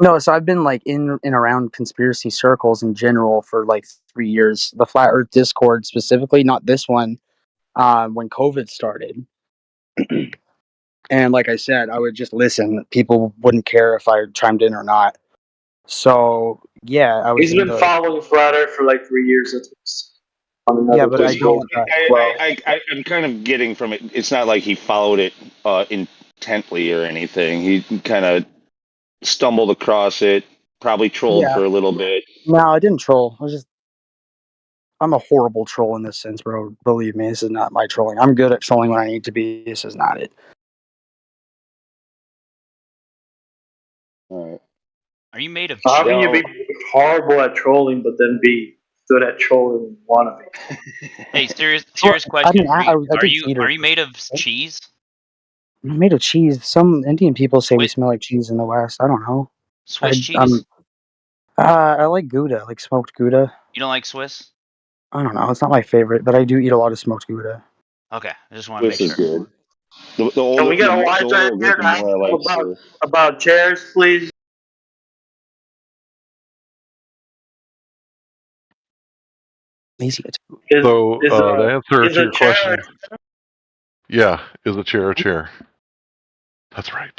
No, so I've been like in and around conspiracy circles in general for like 3 years. The Flat Earth Discord specifically, not this one. When COVID started, and like I said, I would just listen. People wouldn't care if I chimed in or not. So yeah, I was He's in been the following flat Earth for like 3 years at least. On yeah, another but I Discord. don't. I'm kind of getting from it. It's not like he followed it intently or anything. He kind of stumbled across it, probably trolled Yeah, for a little bit. no, I didn't troll. I'm a horrible troll in this sense, bro. Believe me, this is not my trolling. I'm good at trolling when I need to be. This is not it. All right. Are you made of How cheese? can you be horrible at trolling but then be good at trolling wannabe? Hey, serious Well, question for you. I Are did you theater. made of cheese? I'm made of cheese. Some Indian people say we Swiss, smell like cheese in the West. I don't know. Swiss I'm cheese? I like Gouda, like smoked Gouda. You don't like Swiss? I don't know. It's not my favorite, but I do eat a lot of smoked Gouda. Okay, I just want to make This is sure. good. The Can older we get a wise the guy older I here get, the to ask more I him like Swiss. about chairs, please? Lazy. So the answer is to a your chair question, yeah, is a chair a chair? That's right.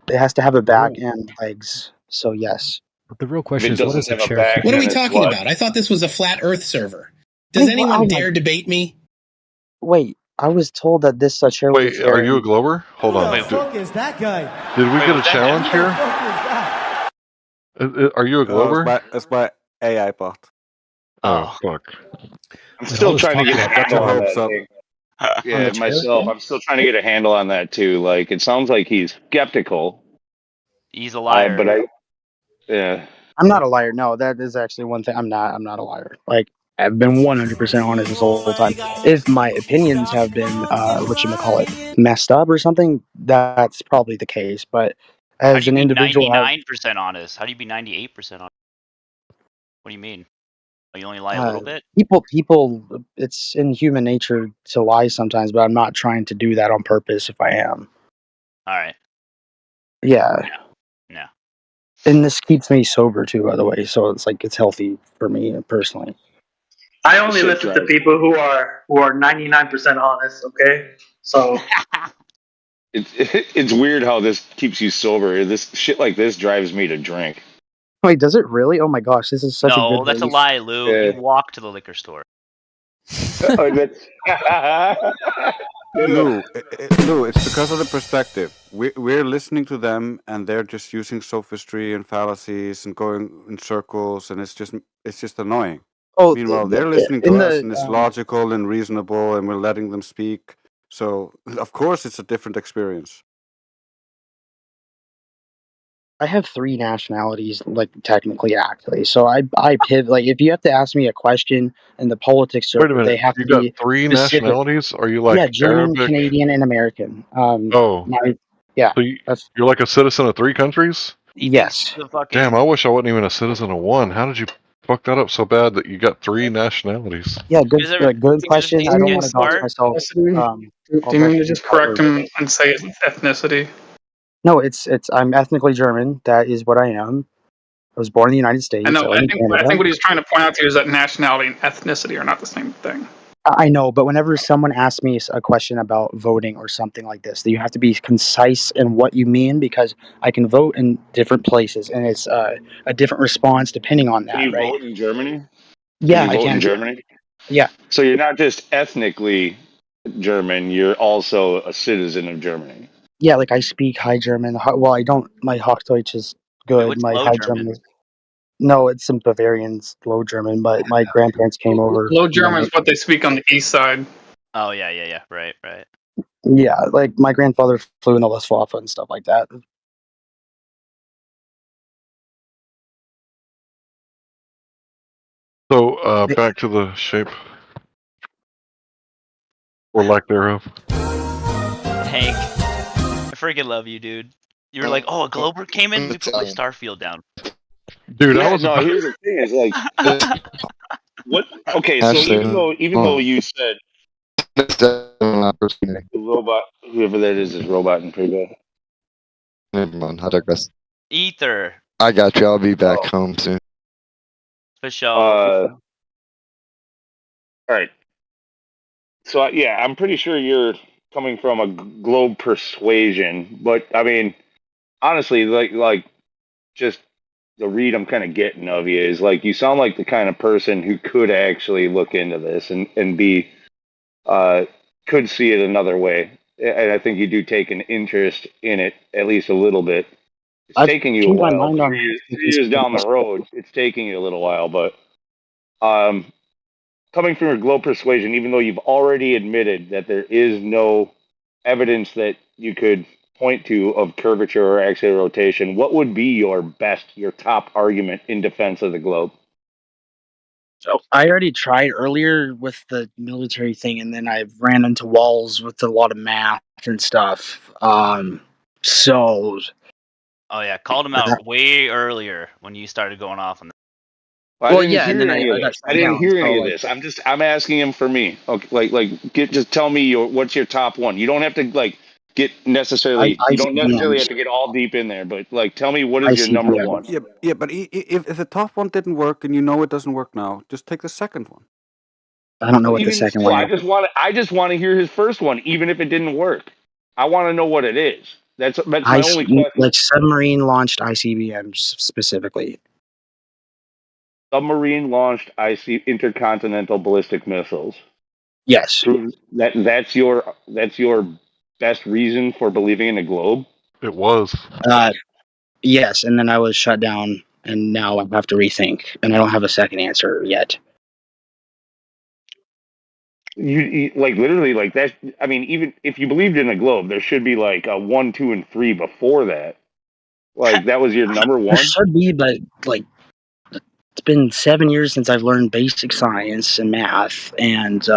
It has to have a back and legs. So yes. But the real If question it is, what doesn't is a have a chair back, for? What are we then it's talking what? about? I thought this was a flat Earth server. Does anyone dare debate me? Wait, I was told that this chair was a Wait, chair. are you a Glober? Hold on. Who the Did, is that guy? did we Wait, get a was that him? challenge here? Are you a Glober? It's my AI bot. Oh, fuck. I'm Wait, still all this trying to talk get a about Got handle your on hopes that up. thing. On Yeah, the chair myself. thing? I'm still trying to get a handle on that too. Like, it sounds like he's skeptical. He's a liar. But yeah. I'm not a liar. No, that is actually one thing. I'm not a liar. Like I've been 100% honest this whole time. If my opinions have been messed up or something, that's probably the case. But How as do you an be individual, 99% honest? How do you be 98% honest? What do you mean? Oh, you only lie a little bit? people, it's in human nature to lie sometimes, but I'm not trying to do that on purpose. If I am, All right. yeah. No. And this keeps me sober too, by the way. So it's like it's healthy for me personally. I only listen to people who are 99% honest. Okay, so It's weird how this keeps you sober. This shit like this drives me to drink. Wait, does it really? Oh my gosh, this is such a No, good that's a relief. lie, Lou. Yeah. You walk to the liquor store. Lou, it's because of the perspective. We're listening to them, and they're just using sophistry and fallacies and going in circles, and it's just annoying. Oh, Meanwhile, they're listening in to us, the and it's logical and reasonable, and we're letting them speak. So, of course, it's a different experience. I have 3 nationalities, like technically, actually. So I pivot. Like, if you have to ask me a question in the politics, Wait a they minute. have You to got be 3 specific. nationalities? Are you Yeah, like German, Arabic? Canadian, and American. Oh. Yeah, So that's you're like a citizen of 3 countries? He thinks yes. he's a fucking. Damn, I wish I wasn't even a citizen of 1. How did you fuck that up so bad that you got 3 nationalities? Yeah, good, good He just question. thinks I don't he's want to dox smart. myself. Do I'll you mean to definitely just cover. correct him and say his ethnicity? No, it's I'm ethnically German. That is what I am. I was born in the United I States. know. I live in I think Canada. what he's trying to point out to you is that nationality and ethnicity are not the same thing. I know, but whenever someone asks me a question about voting or something like this, you have to be concise in what you mean, because I can vote in different places, and it's a different response depending on Can that, you right? vote in Germany? Can Yeah, you I vote in can. Germany? Yeah, So you're not just ethnically German, you're also a citizen of Germany. yeah. Like, I speak High German. Well, I don't. My Hochdeutsch is good. What's My Low High German? German is no. It's some Bavarian's Low German, but my grandparents came over. Low And then German is what they speak on the east side. Oh yeah. Right. yeah, like my grandfather flew in the Luftwaffe and stuff like that. So, back to the shape. Or lack thereof. Hank, I freaking love you, dude. You were like, oh, a globe came in. We put my star field down. Dude, yeah, I was no. about... Here's the thing: is like what? Okay, so even though you said the robot, whoever that is robot in pre-bed. Never mind. I digress. Ether. I got you. I'll be back Oh. home soon. For sure. All right. So yeah, I'm pretty sure you're coming from a globe persuasion, but I mean, honestly, like just the read I'm kind of getting of you is like you sound like the kind of person who could actually look into this and be could see it another way. And I think you do take an interest in it at least a little bit. It's I've taking you a changed my while. mind on 3 years down the road, it's taking you a little while, but coming from your globe persuasion, even though you've already admitted that there is no evidence that you could point to of curvature or axial rotation, what would be your top argument in defense of the globe? So I already tried earlier with the military thing, and then I ran into walls with a lot of math and stuff. So Oh yeah, called him out way earlier when you started going off on that. Well, I didn't yeah, and hear then any of I got this. I shut didn't down. hear So any of like, this. I'm asking him for me. Okay, just tell me what's your top one. You don't have to get necessarily. You don't necessarily have to get all deep in there, but tell me what is your number one. Yeah, but if the top one didn't work and you know it doesn't work now, just take the second one. I don't know what the Even second still, one I is. just want to hear his first one, even if it didn't work. I want to know what it is. That's my only question. Like submarine launched ICBMs specifically. Submarine launched intercontinental ballistic missiles. Yes. That's your best reason for believing in a globe. It was. Yes, and then I was shut down, and now I have to rethink, and I don't have a second answer yet. You like literally like that. I mean, even if you believed in a globe, there should be like a 1, 2, and 3 before that. Like that was your number There one. should be, but like it's been 7 years since I've learned basic science and math, and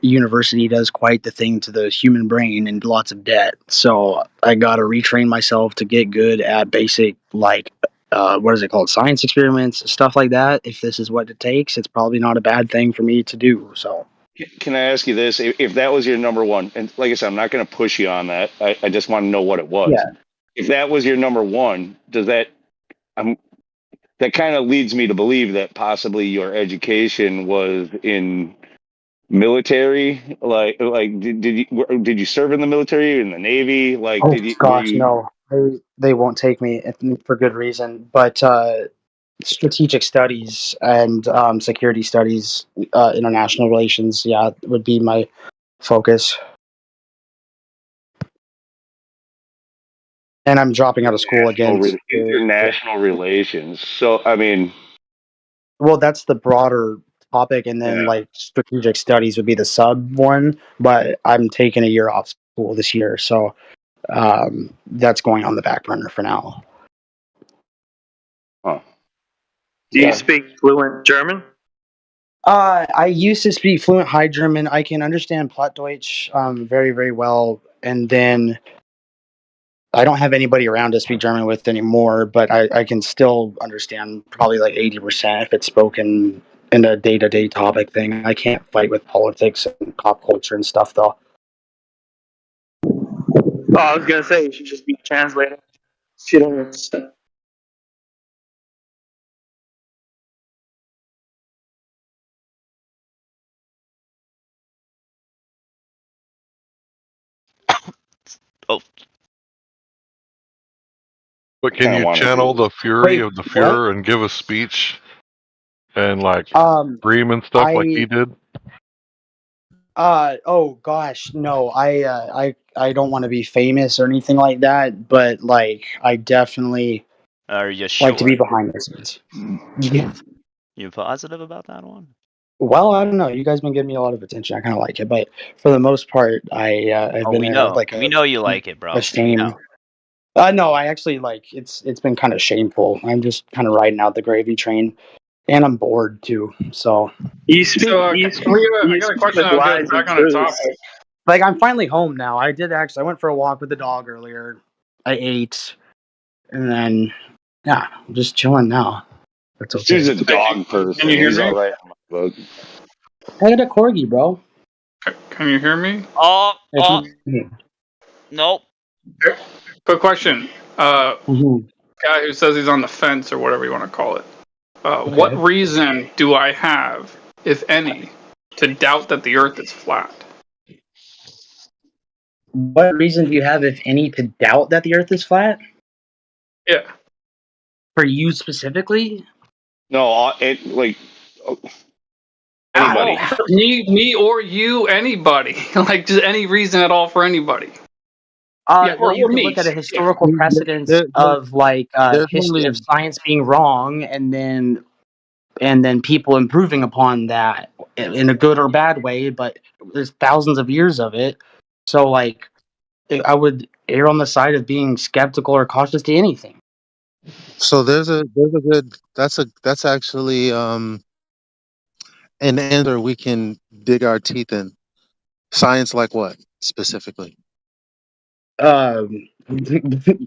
university does quite the thing to the human brain and lots of debt. So I got to retrain myself to get good at basic, like, what is it called? Science experiments, stuff like that. If this is what it takes, it's probably not a bad thing for me to do. So. Can I ask you this? If that was your number one, and like I said, I'm not going to push you on that. I just want to know what it was. Yeah. If that was your number one, that kind of leads me to believe that possibly your education was in military. Did you serve in the military, in the Navy? Like, Oh were gosh, you? no. They won't take me for good reason. But strategic studies and security studies, international relations, yeah, would be my focus. And I'm dropping out of school again. International relations. So, I mean, Well, that's the broader topic, and then like strategic studies would be the sub one. But I'm taking a year off school this year, so that's going on the back burner for now. Huh. Do you speak fluent German? I used to speak fluent High German. I can understand Plattdeutsch very, very well. And then I don't have anybody around to speak German with anymore, but I can still understand probably like 80% if it's spoken in a day-to-day topic thing. I can't fight with politics and pop culture and stuff, though. Oh, I was gonna say you should just be translating. She don't understand. Oh. But can Kinda you wanna channel do. the fury Wait, of the what? Fuhrer and give a speech and like scream and stuff like he did? Oh gosh, no. I don't want to be famous or anything like that, but like I definitely Are you like to be sure? behind the scenes. Yeah. You positive about that one? Well, I don't know. You guys been giving me a lot of attention. I kind of like it, but for the most part, I've Oh, been we know. like We know you like it, bro. a We shame. know. No, I actually like it's been kind of shameful. I'm just kind of riding out the gravy train, and I'm bored too. So You speak. So You speak. I You got a speak question. with I'll get lies and back on the truths. topic. like I'm finally home now. I went for a walk with the dog earlier. I ate, and then yeah, I'm just chilling now. That's This okay. dude's a dog Can person. you hear He's me? alright in my book. I got a corgi, bro. Can you hear me? Oh, If you- nope. Quick question. Mhm. Guy who says he's on the fence or whatever you want to call it. What Okay. reason do I have, if any, to doubt that the Earth is flat? What reason do you have, if any, to doubt that the Earth is flat? Yeah. For you specifically? No, it like anybody. Me or you, anybody. Like just any reason at all for anybody. Yeah, Well, you or can me. look at a Yeah. historical precedence of like There's history of only science being wrong, and then people improving upon that in a good or bad way. But there's thousands of years of it, so like I would err on the side of being skeptical or cautious to anything. so there's a good that's actually an answer we can dig our teeth in. Science like what specifically? Um,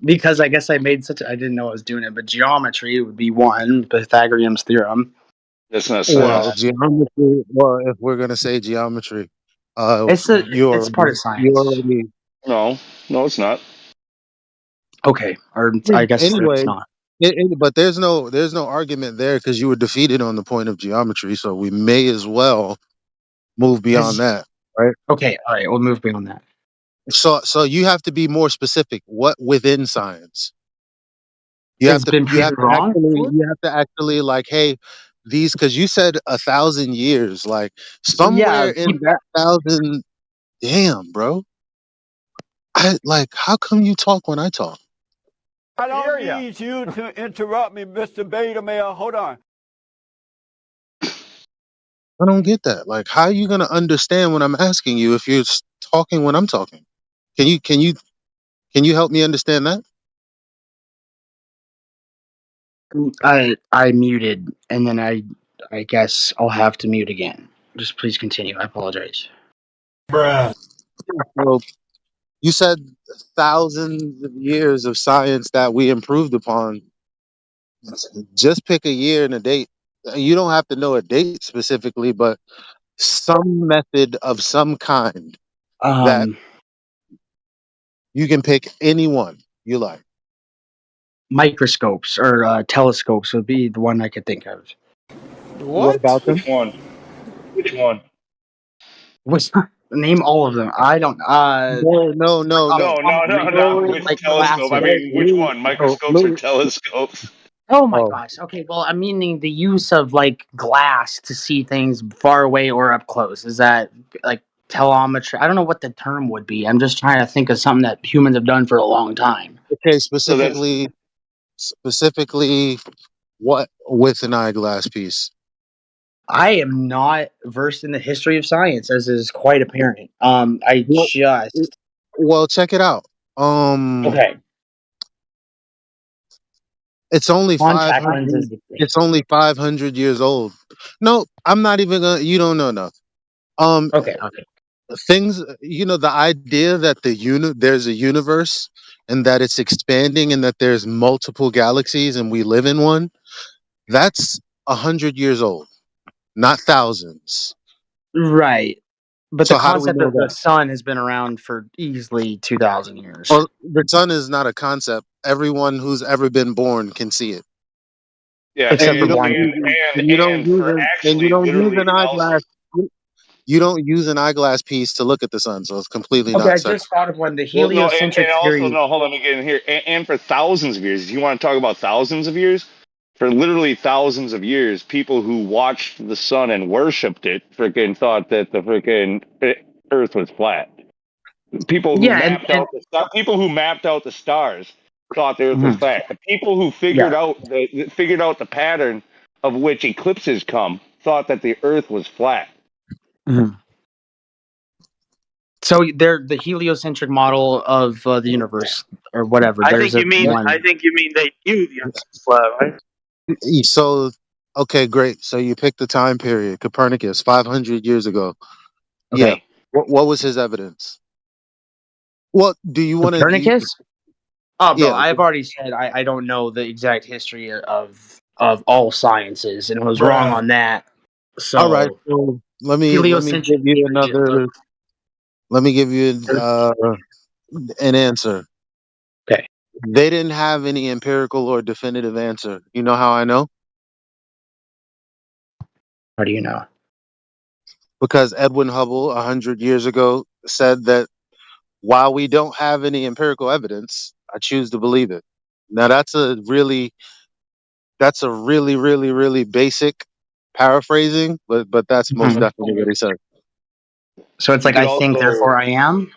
because I guess I didn't know I was doing it, but geometry would be one, Pythagorean's theorem. That's not Well, science. geometry. Well, if we're gonna say geometry, It's part of you science. already. No, it's not. Okay, or I guess it's Anyway, not. but there's no argument there because you were defeated on the point of geometry, so we may as well move beyond that, right? Okay, all right, we'll move beyond that. So you have to be more specific. What within science? You have It's to been you have proven to wrong actually before? you have to actually like, hey, these because you said 1,000 years, like Well, yeah, somewhere in that thousand. Damn, bro. I like. How come you talk when I talk? I don't need you to interrupt me, Mr. Beta Male. Hold on. I don't get that. Like, how are you gonna understand when I'm asking you if you're talking when I'm talking? Can you help me understand that? I muted, and then I guess I'll have to mute again. Just please continue. I apologize. Bruh. Well, you said thousands of years of science that we improved upon. Just pick a year and a date. You don't have to know a date specifically, but some method of some kind that Um, you can pick any one you like. Microscopes or telescopes would be the one I could think of. What about them? Which one? Which one? What's name all of them? I don't. No. Which Like telescope? I glasses. mean, which one? Microscopes or telescopes? Oh my gosh. Okay, well, I'm meaning the use of like glass to see things far away or up close. Is that like telemetry? I don't know what the term would be. I'm just trying to think of something that humans have done for a long time. Okay, So that's specifically what with an eyeglass piece? I am not versed in the history of science, as is quite apparent. I Well, just well, check it out. okay. It's only Contact 500. lenses. It's only 500 years old. No, I'm not even gonna. You don't know enough. Okay. Things. The idea that there's a universe and that it's expanding and that there's multiple galaxies and we live in one. That's 100 years old, not thousands. Right. But the So how do we concept know of the that? sun has been around for easily 2,000 years. Well, the sun is not a concept. Everyone who's ever been born can see it. Yeah, Except And for you don't blind use people. for and you actually don't use literally an eyeglass. thousands. You don't use an eyeglass piece to look at the sun, so it's completely Okay, I not such. just thought of one. The Well, no, heliocentric and also theory. no. Hold on, let me get in here. And for thousands of years, if you want to talk about thousands of years, for literally thousands of years, people who watched the sun and worshipped it freaking thought that the freaking Earth was flat. People who Yeah, mapped and out the stars thought the Earth was Mhm. flat. The people who Yeah. figured out the pattern of which eclipses come thought that the Earth was flat. Mhm. So they're the heliocentric model of the universe or whatever. I There's think a you mean one. I think you mean they knew the Earth was flat, right? So, okay, great. So you picked the time period, Copernicus, 500 years ago. Yeah. Okay. What was his evidence? What do you want to? Copernicus? Oh, bro, Yeah. I've already said I don't know the exact history of all sciences, and I was wrong Bruh. on that. All right. So So let me heliocentric give you theory. another. Let me give you an answer. Okay. They didn't have any empirical or definitive answer. You know how I know? How do you know? Because Edwin Hubble 100 years ago said that while we don't have any empirical evidence, I choose to believe it. Now that's a really basic paraphrasing, but that's most Mhm. definitely what he said. So it's You like could I think, also therefore I am.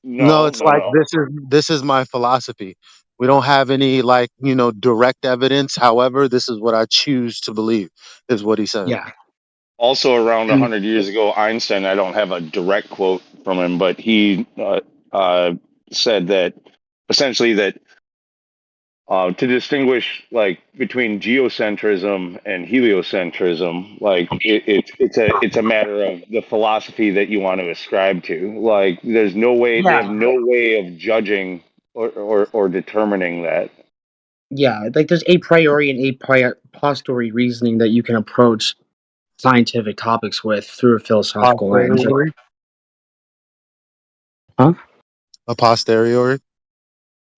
No, no, it's no, like no. this is my philosophy. We don't have any direct evidence. However, this is what I choose to believe, is what he said. Yeah. Also, around And 100 years ago, Einstein, I don't have a direct quote from him, but he said that essentially that to distinguish like between geocentrism and heliocentrism, like it's a matter of the philosophy that you want to ascribe to. Like, there's no way they have yeah, no way of judging or determining that. yeah, like there's a priori and a posteriori reasoning that you can approach scientific topics with through a A philosophical lens. posteriori, Huh? a posteriori.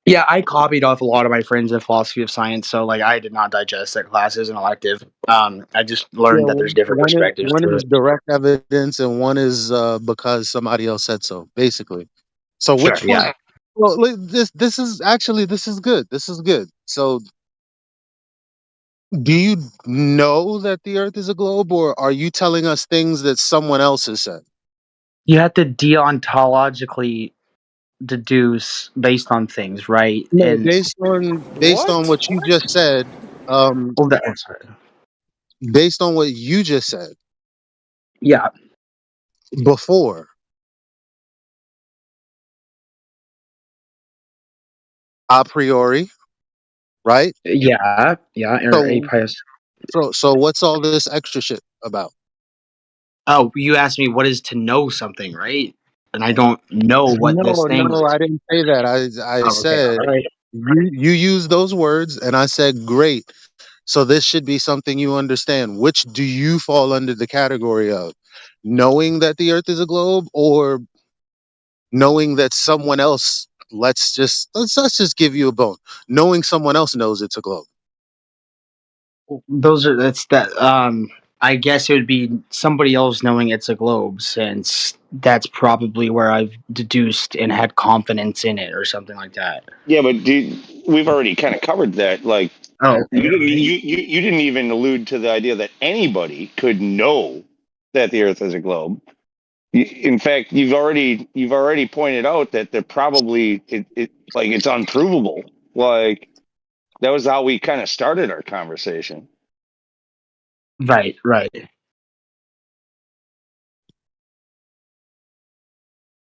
Yeah, I copied off a lot of my friends in philosophy of science, so like I did not digest that class as an elective. I just Yeah, learned that there's different perspectives one to is it. direct evidence and one is because somebody else said so. Basically, so Sure, which one? yeah. Well, this is good. This is good. So, do you know that the Earth is a globe, or are you telling us things that someone else has said? You have to deontologically deduce based on things, right? No, And based on what you just said. well, I'm sorry. Based on what you just said Yeah, before, a priori, right? yeah, or a So, pious. so what's all this extra shit about? Oh, you asked me what is to know something, right? And I don't know what this No, thing no, is. I didn't say that. I Oh, okay, said all right. you used those words, and I said great. So this should be something you understand. Which do you fall under the category of? Knowing that the Earth is a globe, or knowing that someone else? Let's just give you a bone. Knowing someone else knows it's a globe. Those are that's that. I guess it would be somebody else knowing it's a globe, since that's probably where I've deduced and had confidence in it, or something like that. Yeah, but we've already kind of covered that. Like, Oh, okay, you didn't even allude to the idea that anybody could know that the Earth is a globe. In fact, you've already pointed out that they're probably like it's unprovable. Like, that was how we kind of started our conversation. right, right.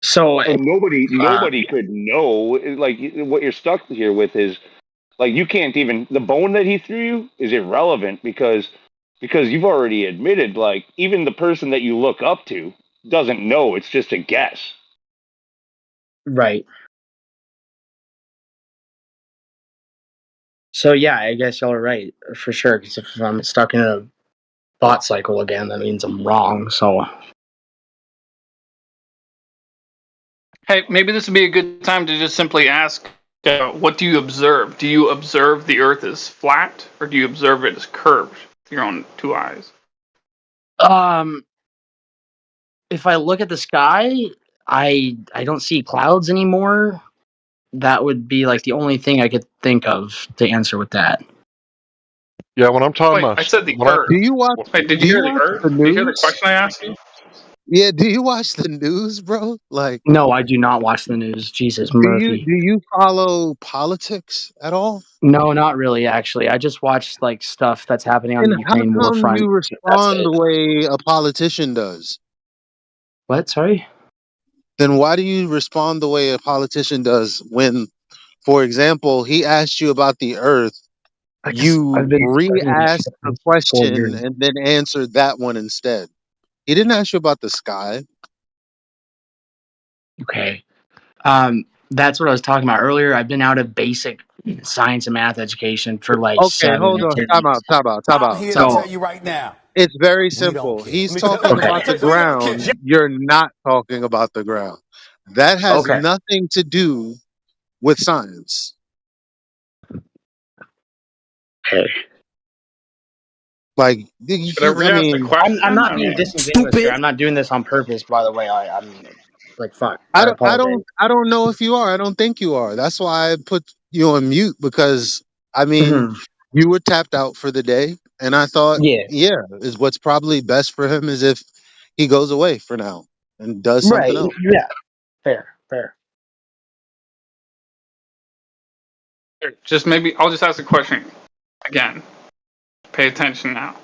So, So nobody could know. Like, what you're stuck here with is Like you can't even the bone that he threw you is irrelevant because you've already admitted like even the person that you look up to doesn't know. It's just a guess. Right. So yeah, I guess y'all are right for sure. Because if I'm stuck in a thought cycle again, that means I'm wrong. So Hey, maybe this would be a good time to just simply ask, what do you observe? Do you observe the Earth as flat, or do you observe it as curved with your own two eyes? if I look at the sky, I don't see clouds anymore. That would be like the only thing I could think of to answer with that. Yeah, when I'm talking Wait, about I said the when I Earth. Do you watch? Wait, did Do you you hear the watch Earth? the Did you hear the news? question I asked you? Yeah. Do you watch the news, bro? Like, No, I do not watch the news. Jesus Murphy. do you follow politics at all? No, not really. Actually, I just watch like stuff that's happening on And the how Ukraine war come front. you That's respond it. the way a politician does? What? Sorry. Then why do you respond the way a politician does when, for example, he asked you about the Earth? I guess You I've been studying this re-asked for the 4 question years. and then answered that one instead. He didn't ask you about the sky. Okay. That's what I was talking about earlier. I've been out of basic science and math education for like Okay, 7 hold or on. 10 Time years. out. Time out. Time I'm out. here to Time tell out. So you right now, It's very we don't simple. care. He's Let me talking okay. about the we don't care. ground. You're not talking about the ground. That has Okay. nothing to do with science. Okay. Like, Should I I re-ask the mean, question? I'm not I being mean, disingenuous here. I'm not doing this on purpose, by the way. I'm like fuck. I I don't, I don't, apologize. I don't know if you are. I don't think you are. That's why I put you on mute because I mean, Mhm. you were tapped out for the day, and I thought, Yeah. yeah, is what's probably best for him is if he goes away for now and does something Right. else. Yeah. Fair. Fair. just maybe I'll just ask the question again. Pay attention now.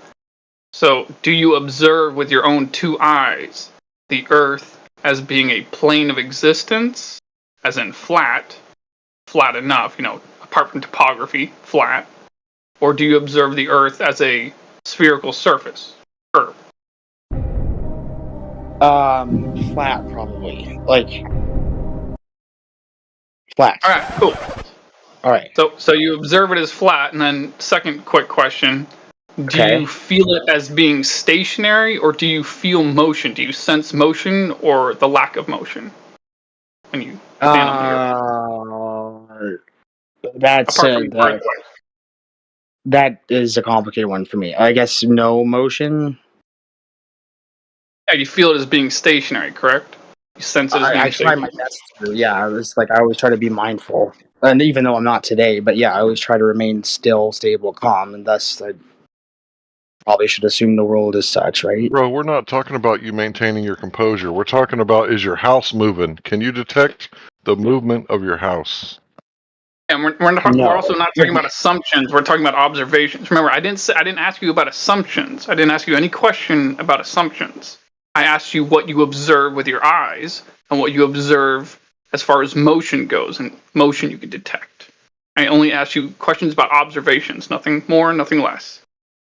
So, do you observe with your own two eyes the Earth as being a plane of existence, as in flat, flat enough, apart from topography, flat, or do you observe the Earth as a spherical surface, curve? Flat probably. Like flat. All right, cool. All right. So you observe it as flat, and then second quick question: do you Okay. feel it as being stationary, or do you feel motion? Do you sense motion or the lack of motion when you stand on the Earth? That's Apart from the that earthquake. that is a complicated one for me. I guess no motion. Yeah, you feel it as being stationary, correct? You sense it as I being try my stationary. best to. Yeah, I was like I always try to be mindful, and even though I'm not today, but yeah, I always try to remain still, stable, calm, and thus I probably should assume the world is such, right? Bro, we're not talking about you maintaining your composure. We're talking about, is your house moving? Can you detect the movement of your house? And we're No. also not talking about assumptions. We're talking about observations. Remember, I didn't ask you about assumptions. I didn't ask you any question about assumptions. I asked you what you observe with your eyes and what you observe as far as motion goes, and motion you can detect. I only asked you questions about observations, nothing more, nothing less.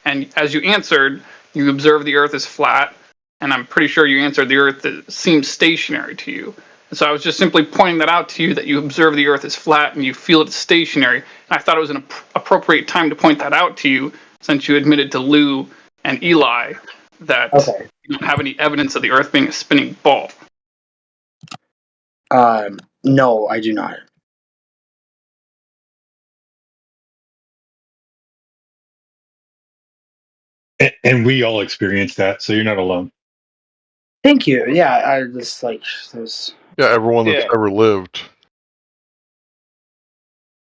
And as you answered, you observe the Earth as flat, and I'm pretty sure you answered the Earth that seems stationary to you. And so I was just simply pointing that out to you, that you observe the Earth as flat and you feel it's stationary. And I thought it was an appropriate time to point that out to you, since you admitted to Lou and Eli that Okay. you don't have any evidence of the Earth being a spinning ball. No, I do not. And we all experience that, so you're not alone. Thank you. Yeah, I just like those. Yeah, everyone that's Yeah. ever lived.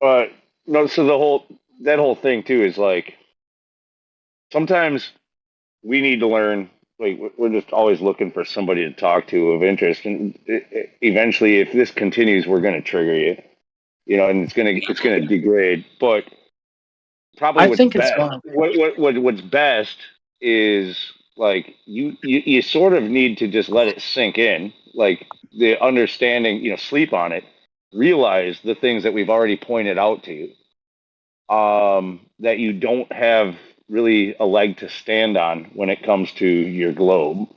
No, so that whole thing too is like sometimes we need to learn. Like we're just always looking for somebody to talk to of interest, and eventually, if this continues, we're going to trigger you, and it's gonna degrade. But probably I what's think it's best, gone. what's best is like you sort of need to just let it sink in, like the understanding, sleep on it, realize the things that we've already pointed out to you. that you don't have really a leg to stand on when it comes to your globe.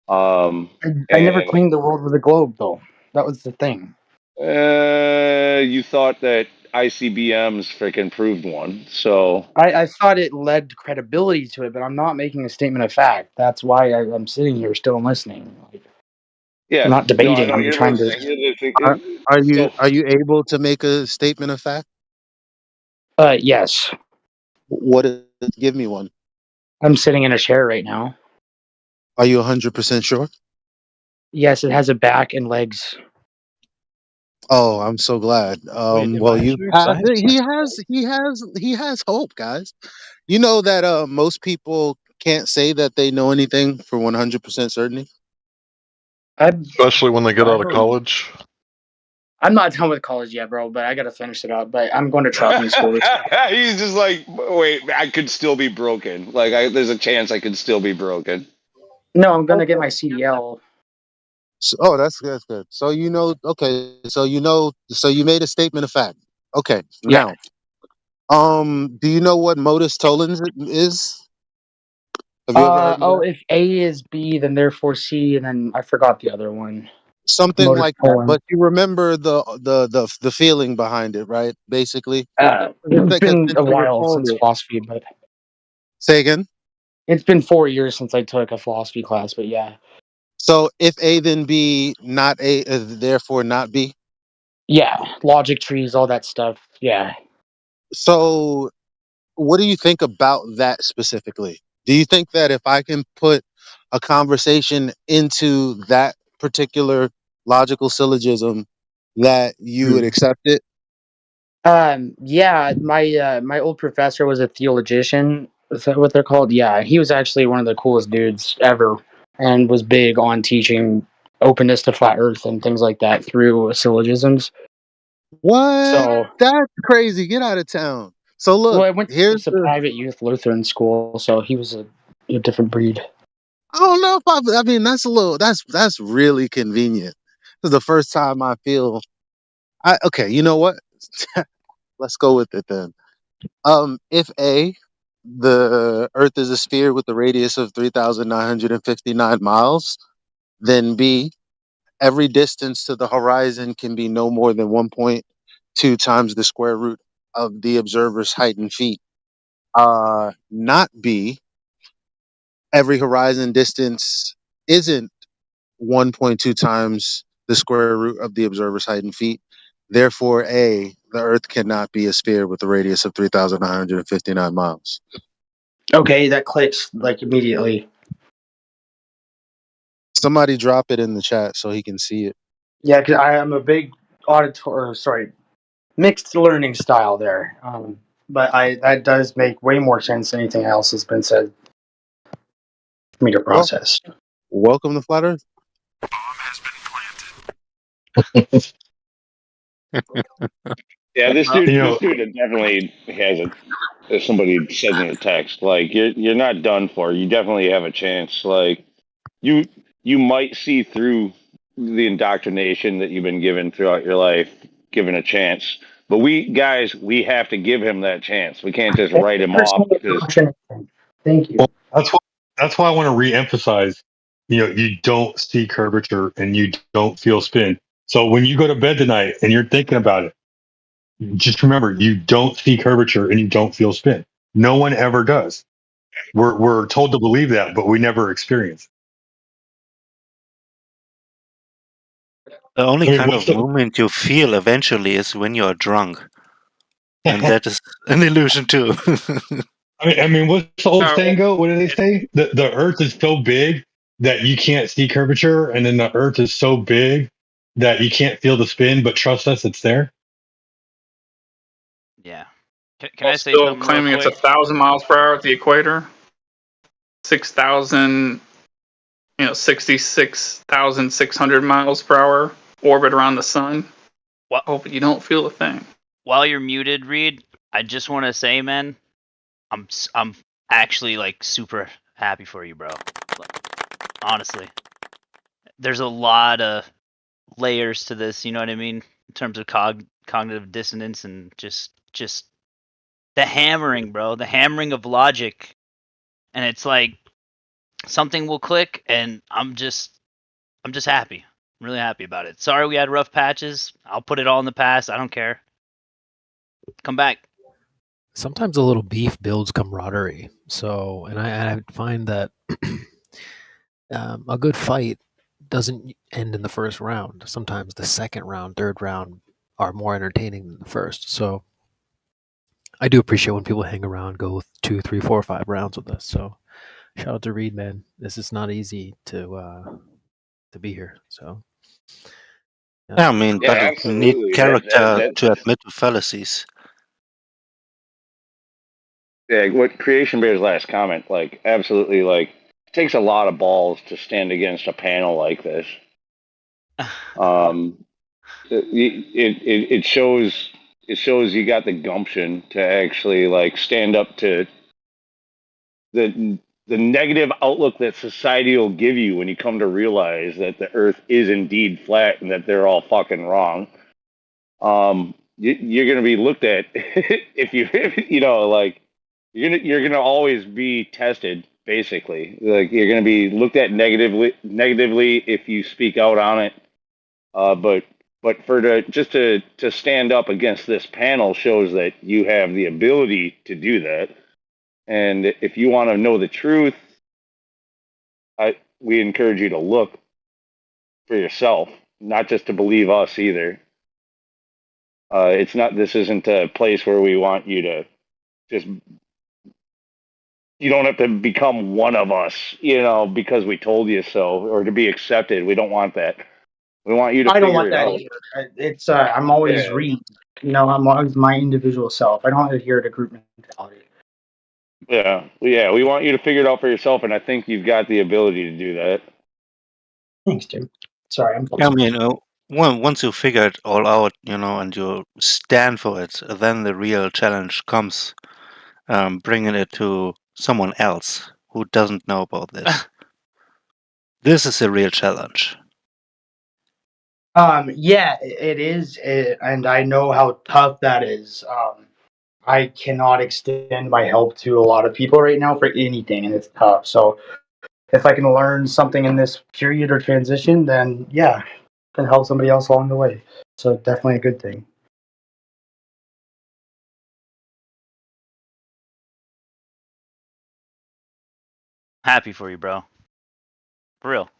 I never And cleaned the world with a globe, though. That was the thing. you thought that ICBMs freaking proved one, so I thought it led credibility to it, but I'm not making a statement of fact. That's why I'm sitting here still listening. I'm yeah, not no, I debating. know I'm you're trying to. listening. You're Are, listening. are So you able to make a statement of fact? Yes. What is? Give me one. I'm sitting in a chair right now. Are you 100% sure? Yes, it has a back and legs. Oh, I'm so glad. Wait, Well, you imaginary passed science? it. He has hope, guys. You know that most people can't say that they know anything for 100% certainty. Especially when they get out of college. I'm not done with college yet, bro, but I gotta finish it up. But I'm going to trucking school this year. he's just like, wait, I could still be broken. Like, there's a chance I could still be broken. No, I'm gonna get my CDL. Oh, that's good. So you know, okay. So you made a statement of fact. Okay. Yeah. Now, do you know what modus tollens is? Have you ever heard of that? If A is B, then therefore C, and then I forgot the other one. Something Motor like that. pulling. But you remember the feeling behind it, right? Basically, It's been a to while recall since it. philosophy, but Say again. it's been 4 years since I took a philosophy class. But yeah, So if A then B, not A, therefore not B. yeah, logic trees, all that stuff. Yeah. So what do you think about that specifically? Do you think that if I can put a conversation into that particular logical syllogism, that you would accept it? Yeah, my old professor was a theologian. Is that what they're called? Yeah, he was actually one of the coolest dudes ever, and was big on teaching openness to flat Earth and things like that through syllogisms. What? So, That's crazy. Get out of town. So well, look, I went to here's just a the. private youth Lutheran school, so he was a different breed. I don't know if I mean that's a little. That's really convenient. This is the first time I feel. Okay. You know what? Let's go with it then. If A, the Earth is a sphere with a radius of 3,959 miles, then B, every distance to the horizon can be no more than 1.2 times the square root of the observer's height in feet. Not B, every horizon distance isn't 1.2 times the square root of the observer's height in feet. Therefore, A, the Earth cannot be a sphere with a radius of 3,959 miles. Okay, that clicks like immediately. Somebody drop it in the chat so he can see it. Yeah, because I am a big mixed learning style there. But that does make way more sense than anything else has been said for me to Well, process. welcome to Flat Earth. Yeah, this You dude know, definitely has a. As somebody said in the text, like you're not done for. You definitely have a chance. Like you might see through the indoctrination that you've been given throughout your life, given a chance. But we have to give him that chance. We can't just write him off because Thank you. well, that's why I want to re-emphasize. You know, you don't see curvature and you don't feel spin. So when you go to bed tonight and you're thinking about it, just remember you don't see curvature and you don't feel spin. No one ever does. We're told to believe that, but we never experience The only it. I mean, kind what's of the movement you feel eventually is when you're drunk, and that is an illusion too. I mean, what's the old Uh, saying go? What do they say? The Earth is so big that you can't see curvature, and then the Earth is so big that you can't feel the spin. But trust us, it's there. Yeah. Can while I say still something real claiming it's quick? 1,000 miles per hour at the equator, 6,000, 66,600 miles per hour orbit around the sun. What? Oh, but you don't feel a thing. While you're muted, Reed, I just want to say, man, I'm actually like super happy for you, bro. Honestly, there's a lot of layers to this. You know what I mean? In terms of cognitive dissonance and just the hammering, bro, the hammering of logic, and it's like something will click, and I'm just happy. I'm really happy about it. Sorry we had rough patches. I'll put it all in the past. I don't care. Come back. Sometimes a little beef builds camaraderie. So, and I find that a good fight doesn't end in the first round. Sometimes the second round, third round are more entertaining than the first. So, I do appreciate when people hang around, go 2, 3, 4, 5 rounds with us. So, shout out to Reed, man. This is not easy to be here. So, Yeah, I mean, Yeah, but we need absolutely. character to admit to fallacies. Yeah, what Creation Bear's last comment, like, absolutely, like, it takes a lot of balls to stand against a panel like this. It shows you got the gumption to actually like stand up to the negative outlook that society will give you when you come to realize that the Earth is indeed flat and that they're all fucking wrong. You're going to be looked at if you know, like you're gonna always be tested. Basically, like you're going to be looked at negatively if you speak out on it. But to stand up against this panel shows that you have the ability to do that. And if you want to know the truth, we encourage you to look for yourself, not just to believe us either. This isn't a place where we want you to just, you don't have to become one of us, because we told you so, or to be accepted. We don't want that. We want you to I don't figure want it that out. either. It's I'm always Yeah. Reed. I'm always my individual self. I don't adhere to group mentality. Yeah, we want you to figure it out for yourself, and I think you've got the ability to do that. Thanks, dude. Sorry, I'm. I mean, once you figure it all out, and you stand for it, then the real challenge comes, bringing it to someone else who doesn't know about this. This is a real challenge. Yeah, it is, and I know how tough that is. I cannot extend my help to a lot of people right now for anything, and it's tough. So, if I can learn something in this period or transition, then yeah, can help somebody else along the way. So definitely a good thing. Happy for you, bro. For real.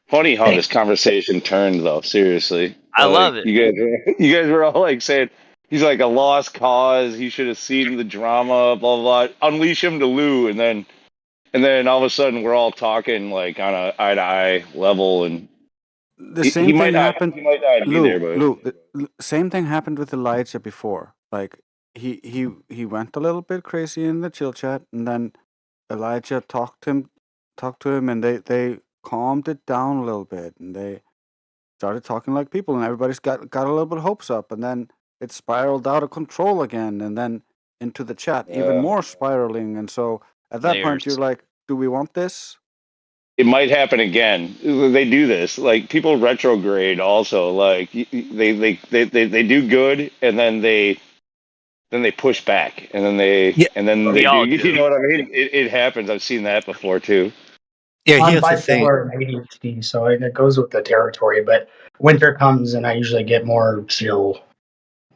Funny how this conversation turned, though. Seriously, I love it. You guys were all like saying he's like a lost cause. He should have seen the drama. Blah blah. Blah. Unleash him to Lou, and then all of a sudden we're all talking like on a eye to eye level, and The same thing happened. He might not be there, but Same thing happened with Elijah before. Like he went a little bit crazy in the chill chat, and then Elijah talked to him, and they calmed it down a little bit, and they started talking like people, and everybody's got a little bit of hopes up, and then it spiraled out of control again, and then into the chat, even more spiraling, and so at that point you're like, do we want this? it might happen again. They do this. Like people retrograde also. Like they do good, and then they push back, and then they do. You know what I mean? It happens. I've seen that before too. Yeah, I'm here's the thing. bipolar and ADHD, so it goes with the territory. But winter comes, and I usually get more chill,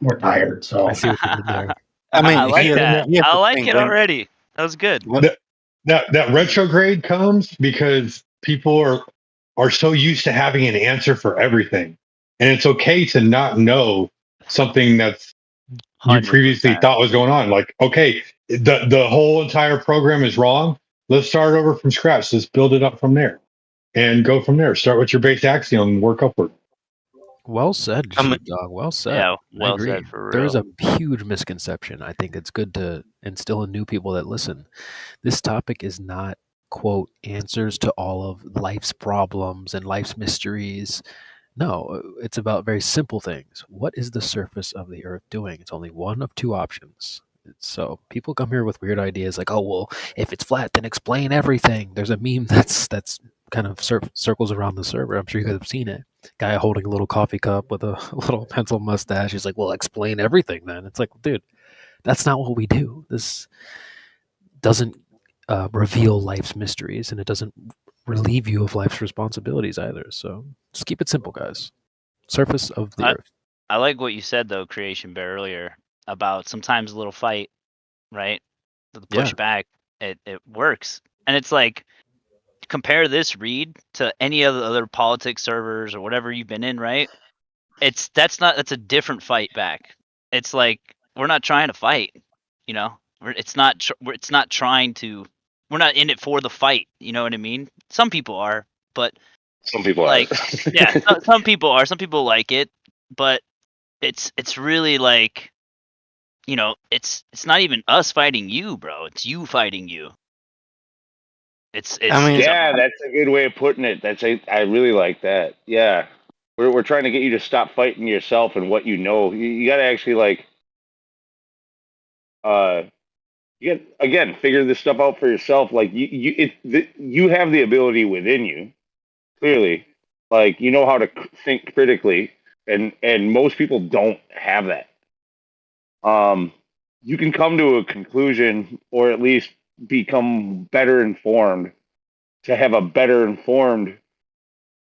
more tired. So I see what you did there. I mean, I like that. here's I the like thing, it already. That was good. That retrograde comes because people are so used to having an answer for everything, and it's okay to not know something that's you previously thought was going on. Like, okay, the whole entire program is wrong. Let's start over from scratch. Let's build it up from there and go from there. Start with your base axiom and work upward. Well said, Sheepdog. Well said. Yeah, I well agree. said, for There's real. a huge misconception. I think it's good to instill in new people that listen. This topic is not, quote, answers to all of life's problems and life's mysteries. No, it's about very simple things. What is the surface of the Earth doing? It's only one of two options. So people come here with weird ideas like, oh, well, if it's flat, then explain everything. There's a meme that's kind of circles around the server. I'm sure you guys have seen it. Guy holding a little coffee cup with a little pencil mustache. He's like, well, explain everything then. It's like, dude, That's not what we do. This doesn't reveal life's mysteries, and it doesn't relieve you of life's responsibilities either. So just keep it simple, guys. Surface of the earth. I like what you said though, Creation Bear, earlier about sometimes a little fight, right? The push back, it works. And it's like, compare this read to any of the other politics servers or whatever you've been in, right? That's a different fight back. It's like, we're not trying to fight, you know? It's not trying to, we're not in it for the fight, you know what I mean? Some people are, but some people like, are. yeah, some people are. Some people like it, but it's really like, you know, it's not even us fighting you, bro. It's you fighting you. It's yeah, that's a good way of putting it. I really like that. Yeah, we're trying to get you to stop fighting yourself and what you know. You got to actually like, you got again figure this stuff out for yourself. Like you have the ability within you, clearly. Like you know how to think critically, and most people don't have that. You can come to a conclusion, or at least become better informed, to have a better informed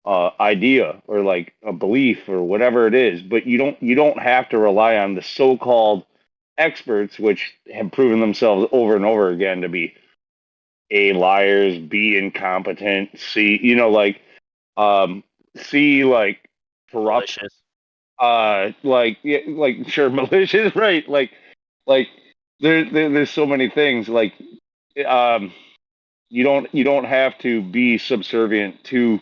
idea or like a belief or whatever it is. But you don't have to rely on the so-called experts, which have proven themselves over and over again to be A, liars, B, incompetent, C, you know, like C, like corrupt, like yeah, like sure, malicious, right? Like there's so many things. Like you don't have to be subservient to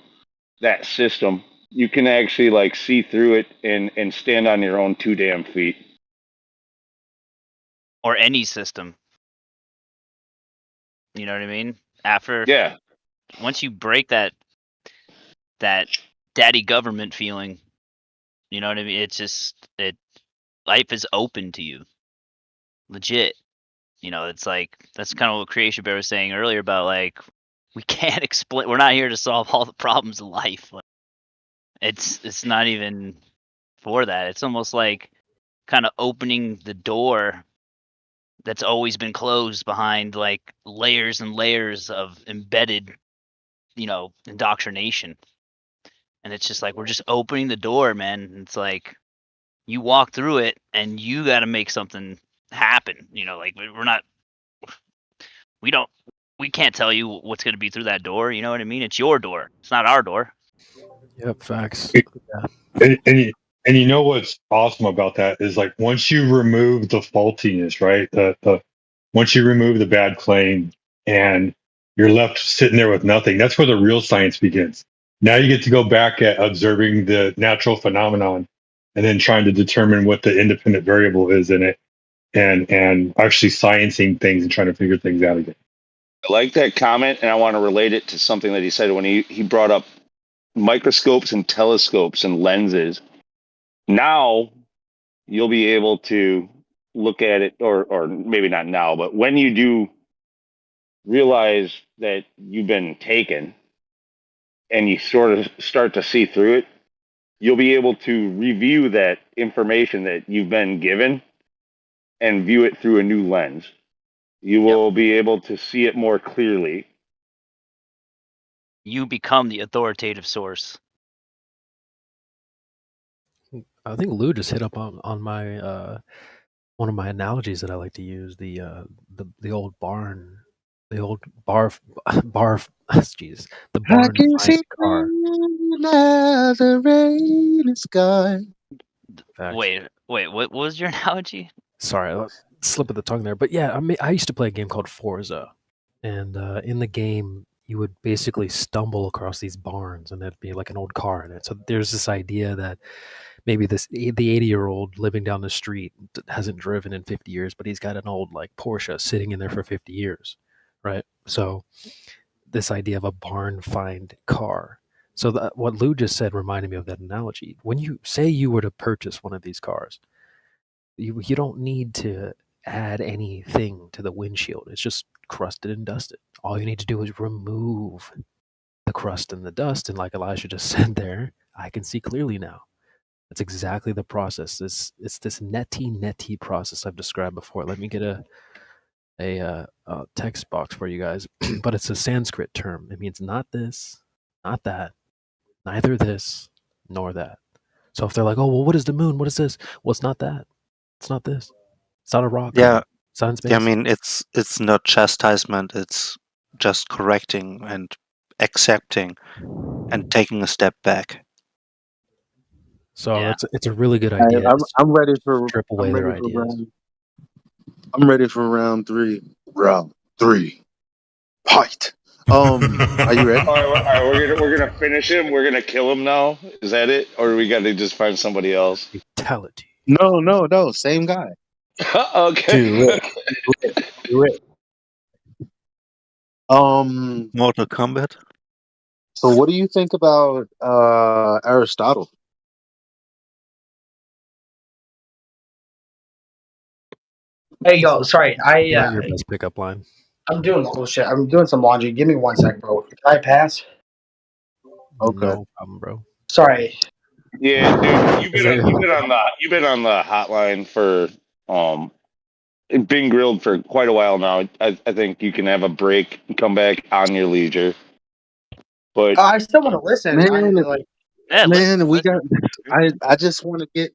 that system. You can actually like see through it and stand on your own two damn feet. Or any system. You know what I mean? Once you break that daddy government feeling, you know what I mean? It's just life is open to you. Legit. You know, it's like, that's kind of what Creation Bear was saying earlier about like, we can't explain, we're not here to solve all the problems of life. Like, it's not even for that. It's almost like kind of opening the door that's always been closed behind like layers and layers of embedded, you know, indoctrination. And it's just like, we're just opening the door, man. It's like, you walk through it and you got to make something happen. You know, like we can't tell you what's going to be through that door. You know what I mean? It's your door. It's not our door. Yep, facts. And you know what's awesome about that is like once you remove the faultiness, right? Once you remove the bad claim and you're left sitting there with nothing, that's where the real science begins. Now you get to go back at observing the natural phenomenon and then trying to determine what the independent variable is in it and actually sciencing things and trying to figure things out again. I like that comment, and I want to relate it to something that he said when he brought up microscopes and telescopes and lenses. Now you'll be able to look at it, or maybe not now, but when you do realize that you've been taken and you sort of start to see through it, you'll be able to review that information that you've been given and view it through a new lens. You will be able to see it more clearly. You become the authoritative source. I think Lou just hit up on my one of my analogies that I like to use, the old barn, the old bar, jeez, the I barn can see find car. now the rain is gone. Facts. Wait, what was your analogy? Sorry, slip of the tongue there. But yeah, I used to play a game called Forza, and in the game you would basically stumble across these barns, and there'd be like an old car in it. So there's this idea that maybe the 80-year-old living down the street hasn't driven in 50 years, but he's got an old like Porsche sitting in there for 50 years, right? So this idea of a barn find car. So what Lou just said reminded me of that analogy. When you say you were to purchase one of these cars, you don't need to add anything to the windshield. It's just crusted and dusted. All you need to do is remove the crust and the dust, and like Elijah just said there, I can see clearly now. That's exactly the process. It's this neti process I've described before. Let me get a text box for you guys, but it's a Sanskrit term. It means not this, not that, neither this nor that. So if they're like, oh, well, what is the moon? What is this? Well, it's not that. It's not this. It's not a rock. Yeah, It's not in space. yeah. I mean, it's not chastisement. It's just correcting and accepting and taking a step back. So it's a really good idea. I'm ready for strip away their ideas. I'm ready for round 3. Round 3. Fight. Are you ready? All right, we're gonna finish him. We're gonna kill him now. Is that it, or we got to just find somebody else? Fatality. No. Same guy. Okay. Do it. Mortal Kombat. So what do you think about Aristotle? Hey, yo, sorry. Not your best pickup line. I'm doing bullshit. I'm doing some laundry. Give me 1 sec, bro. Can I pass? Okay. No problem, bro. Sorry. Yeah, dude, you've been on the hotline for being grilled for quite a while now. I think you can have a break and come back on your leisure. But I still want to listen. Man, we got. I just want to get.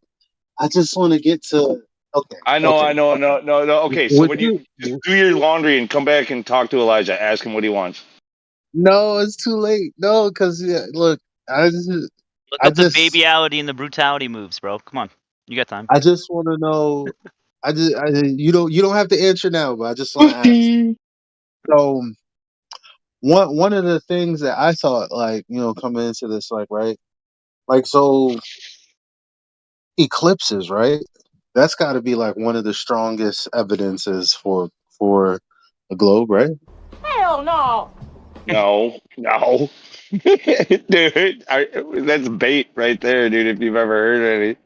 I just want to get to. Okay. I know. No. Okay, so Would when you just do your laundry and come back and talk to Elijah, ask him what he wants. No, it's too late. No, because look, Look up the babyality and the brutality moves, bro. Come on, you got time. I just want to know. You don't have to answer now, but I just want to ask. So one of the things that I thought, like, coming into this, like, right, like, so eclipses, right? That's got to be like one of the strongest evidences for the globe, right? Hell no. No, dude, that's bait right there, dude. If you've ever heard any.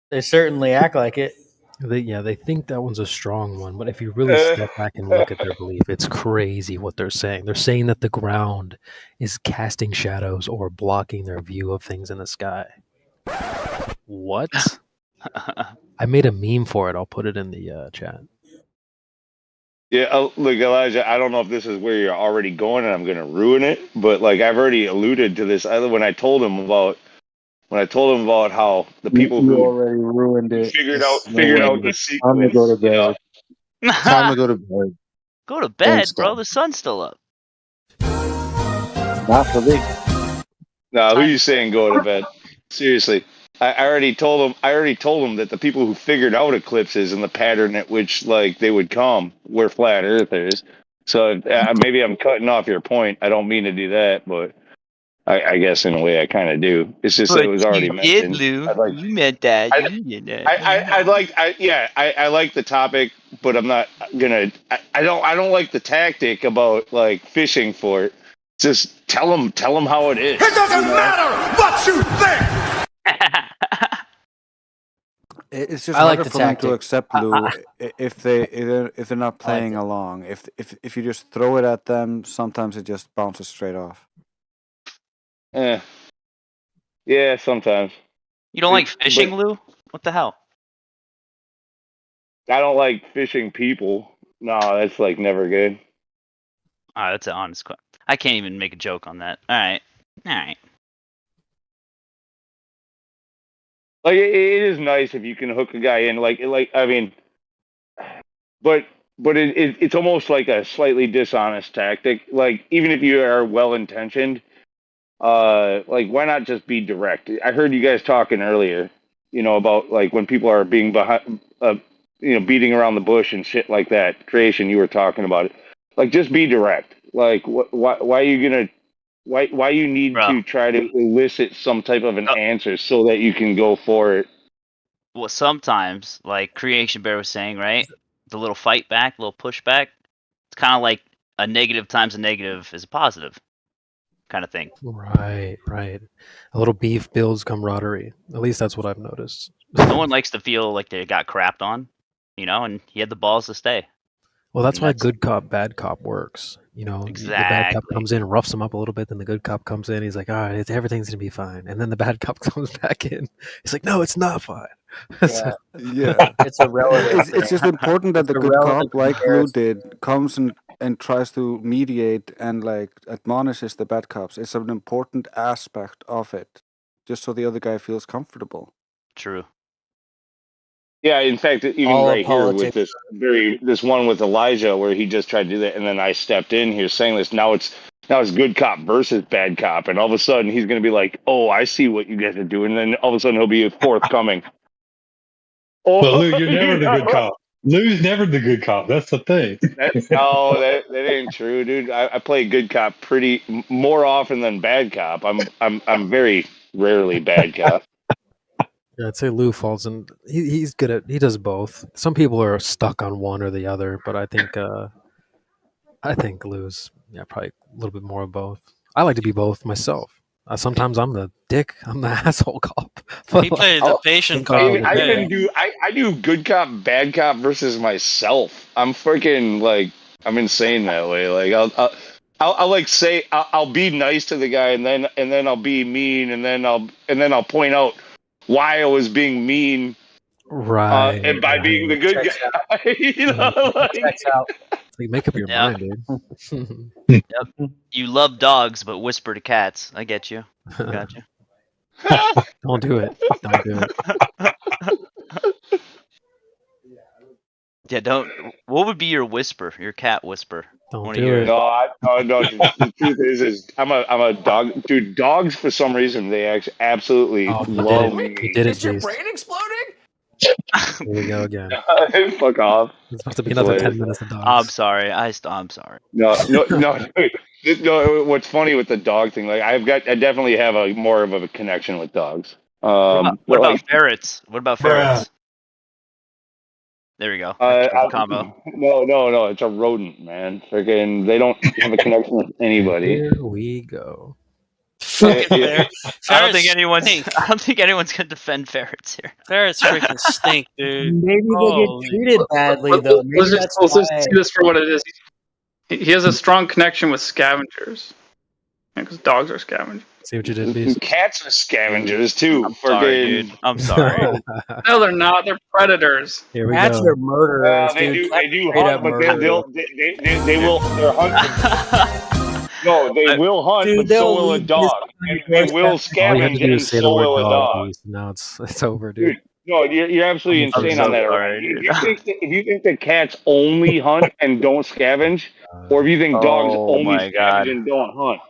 They certainly act like it. They think that one's a strong one, but if you really step back and look at their belief, it's crazy what they're saying. They're saying that the ground is casting shadows or blocking their view of things in the sky. What? I made a meme for it. I'll put it in the chat. Yeah, look, Elijah, I don't know if this is where you're already going and I'm going to ruin it, but like I've already alluded to this when I told him about how the people You who already ruined it. figured out the sequence. Time to go to bed. Time to go to bed. Go to bed, Thanks, bro. God. The sun's still up. Not for me. No, who you saying go to bed? Seriously. I already told him that the people who figured out eclipses and the pattern at which like they would come were flat earthers. So maybe I'm cutting off your point. I don't mean to do that, but I guess in a way I kind of do. It's just that it was already mentioned. Lou. You meant that. You did that. I like the topic, but I'm not gonna. I don't like the tactic about like fishing for it. Just tell them how it is. It doesn't matter what you think. It's just I like harder the for them tactic. to accept Lou if they're not playing along. If you just throw it at them, sometimes it just bounces straight off. Yeah, sometimes. You don't like fishing, Lou? What the hell? I don't like fishing people. No, that's like never good. That's an honest question. I can't even make a joke on that. All right. Like it is nice if you can hook a guy in. Like I mean, but it's almost like a slightly dishonest tactic. Like even if you are well intentioned, like why not just be direct? I heard you guys talking earlier, about like when people are being behind, beating around the bush and shit like that. Creation, you were talking about it. Like just be direct. Like why are you gonna? Why you need to try to elicit some type of an answer so that you can go for it? Well, sometimes, like Creation Bear was saying, right? The little fight back, little pushback. It's kind of like a negative times a negative is a positive kind of thing. Right. A little beef builds camaraderie. At least that's what I've noticed. No one likes to feel like they got crapped on, and he had the balls to stay. Well, that's why good cop, bad cop works. the bad cop comes in, roughs him up a little bit, then the good cop comes in. He's like, all right, everything's gonna be fine. And then the bad cop comes back in. He's like, no, it's not fine. Yeah, it's a relative. It's just important that It's the a good relative cop, like Lou comparison. did, comes and tries to mediate and like admonishes the bad cops. It's an important aspect of it, just so the other guy feels comfortable. True. Yeah, in fact, even All right here with politics. this one with Elijah, where he just tried to do that, and then I stepped in here saying this. Now it's good cop versus bad cop, and all of a sudden he's going to be like, "Oh, I see what you guys are doing," and then all of a sudden he'll be forthcoming. But Lou, you're never the good cop. Lou's never the good cop. That's the thing. that ain't true, dude. I play good cop more often than bad cop. I'm very rarely bad cop. Yeah, I'd say Lou falls in. He's good at. He does both. Some people are stuck on one or the other, but I think Lou's probably a little bit more of both. I like to be both myself. Sometimes I'm the dick. I'm the asshole cop. He played the patient cop. I do good cop, bad cop versus myself. I'm freaking like I'm insane that way. Like I'll like say I'll be nice to the guy and then I'll be mean and then I'll point out why I was being mean. Right. And by being the good guy, Checks out. It's like, make up your mind, dude. Yep. You love dogs, but whisper to cats. I get you. Gotcha. Don't do it. Don't do it. Yeah, don't. What would be your whisper? Your cat whisper? Don't do it. No. The truth is I'm a dog. Dude, dogs for some reason they absolutely love me. You did it, Is your Jace. brain exploding? Here we go again. Fuck off. It's supposed to be another 10 minutes of dogs. I'm sorry. I'm sorry. No. What's funny with the dog thing? Like I definitely have a more of a connection with dogs. What about ferrets? What about ferrets? There we go. Combo. No. It's a rodent, man. Freaking, they don't have a connection with anybody. Here we go. I don't think anyone's gonna defend ferrets here. Ferrets freaking stink, dude. Maybe they get treated badly though. Maybe Let's that's just why. see this for what it is. He has a strong connection with scavengers. Because dogs are scavengers. See what you did, Beast? Cats are scavengers too. Sorry, dude. I'm sorry. No, they're not. They're predators. Here we Cats go. are murderers, They dude. do hunt, but they will. They're hunting. No, they will hunt, Dude, but so will a dog. And they will All you have scavenge, to do and is say the so word will a dog. dog. Beast. Now it's over, dude. No, you're absolutely I'm insane so on that. sorry, If you think that cats only hunt and don't scavenge, or if you think dogs Oh only my God. scavenge and don't hunt,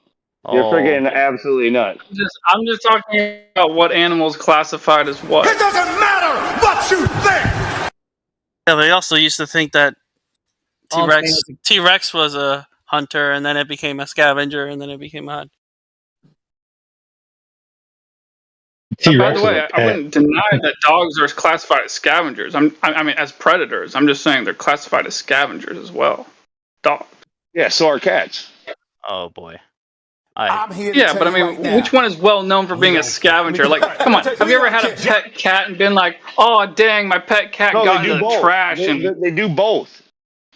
you're freaking absolutely nuts. I'm just talking about what animals classified as what. It doesn't matter what you think! Yeah, they also used to think that All I'm saying is T-Rex was a hunter, and then it became a scavenger, and then it became a hunt. By the way, I wouldn't deny that dogs are classified as scavengers. I mean, as predators. I'm just saying they're classified as scavengers as well. Dogs. Yeah, so are cats. Oh boy. I'm here to Yeah, tell but I you mean, right now. which one is well known for being a scavenger? Like, come on, have you ever had a pet cat and been like, "Oh, dang, my pet cat got into the trash"? They do both.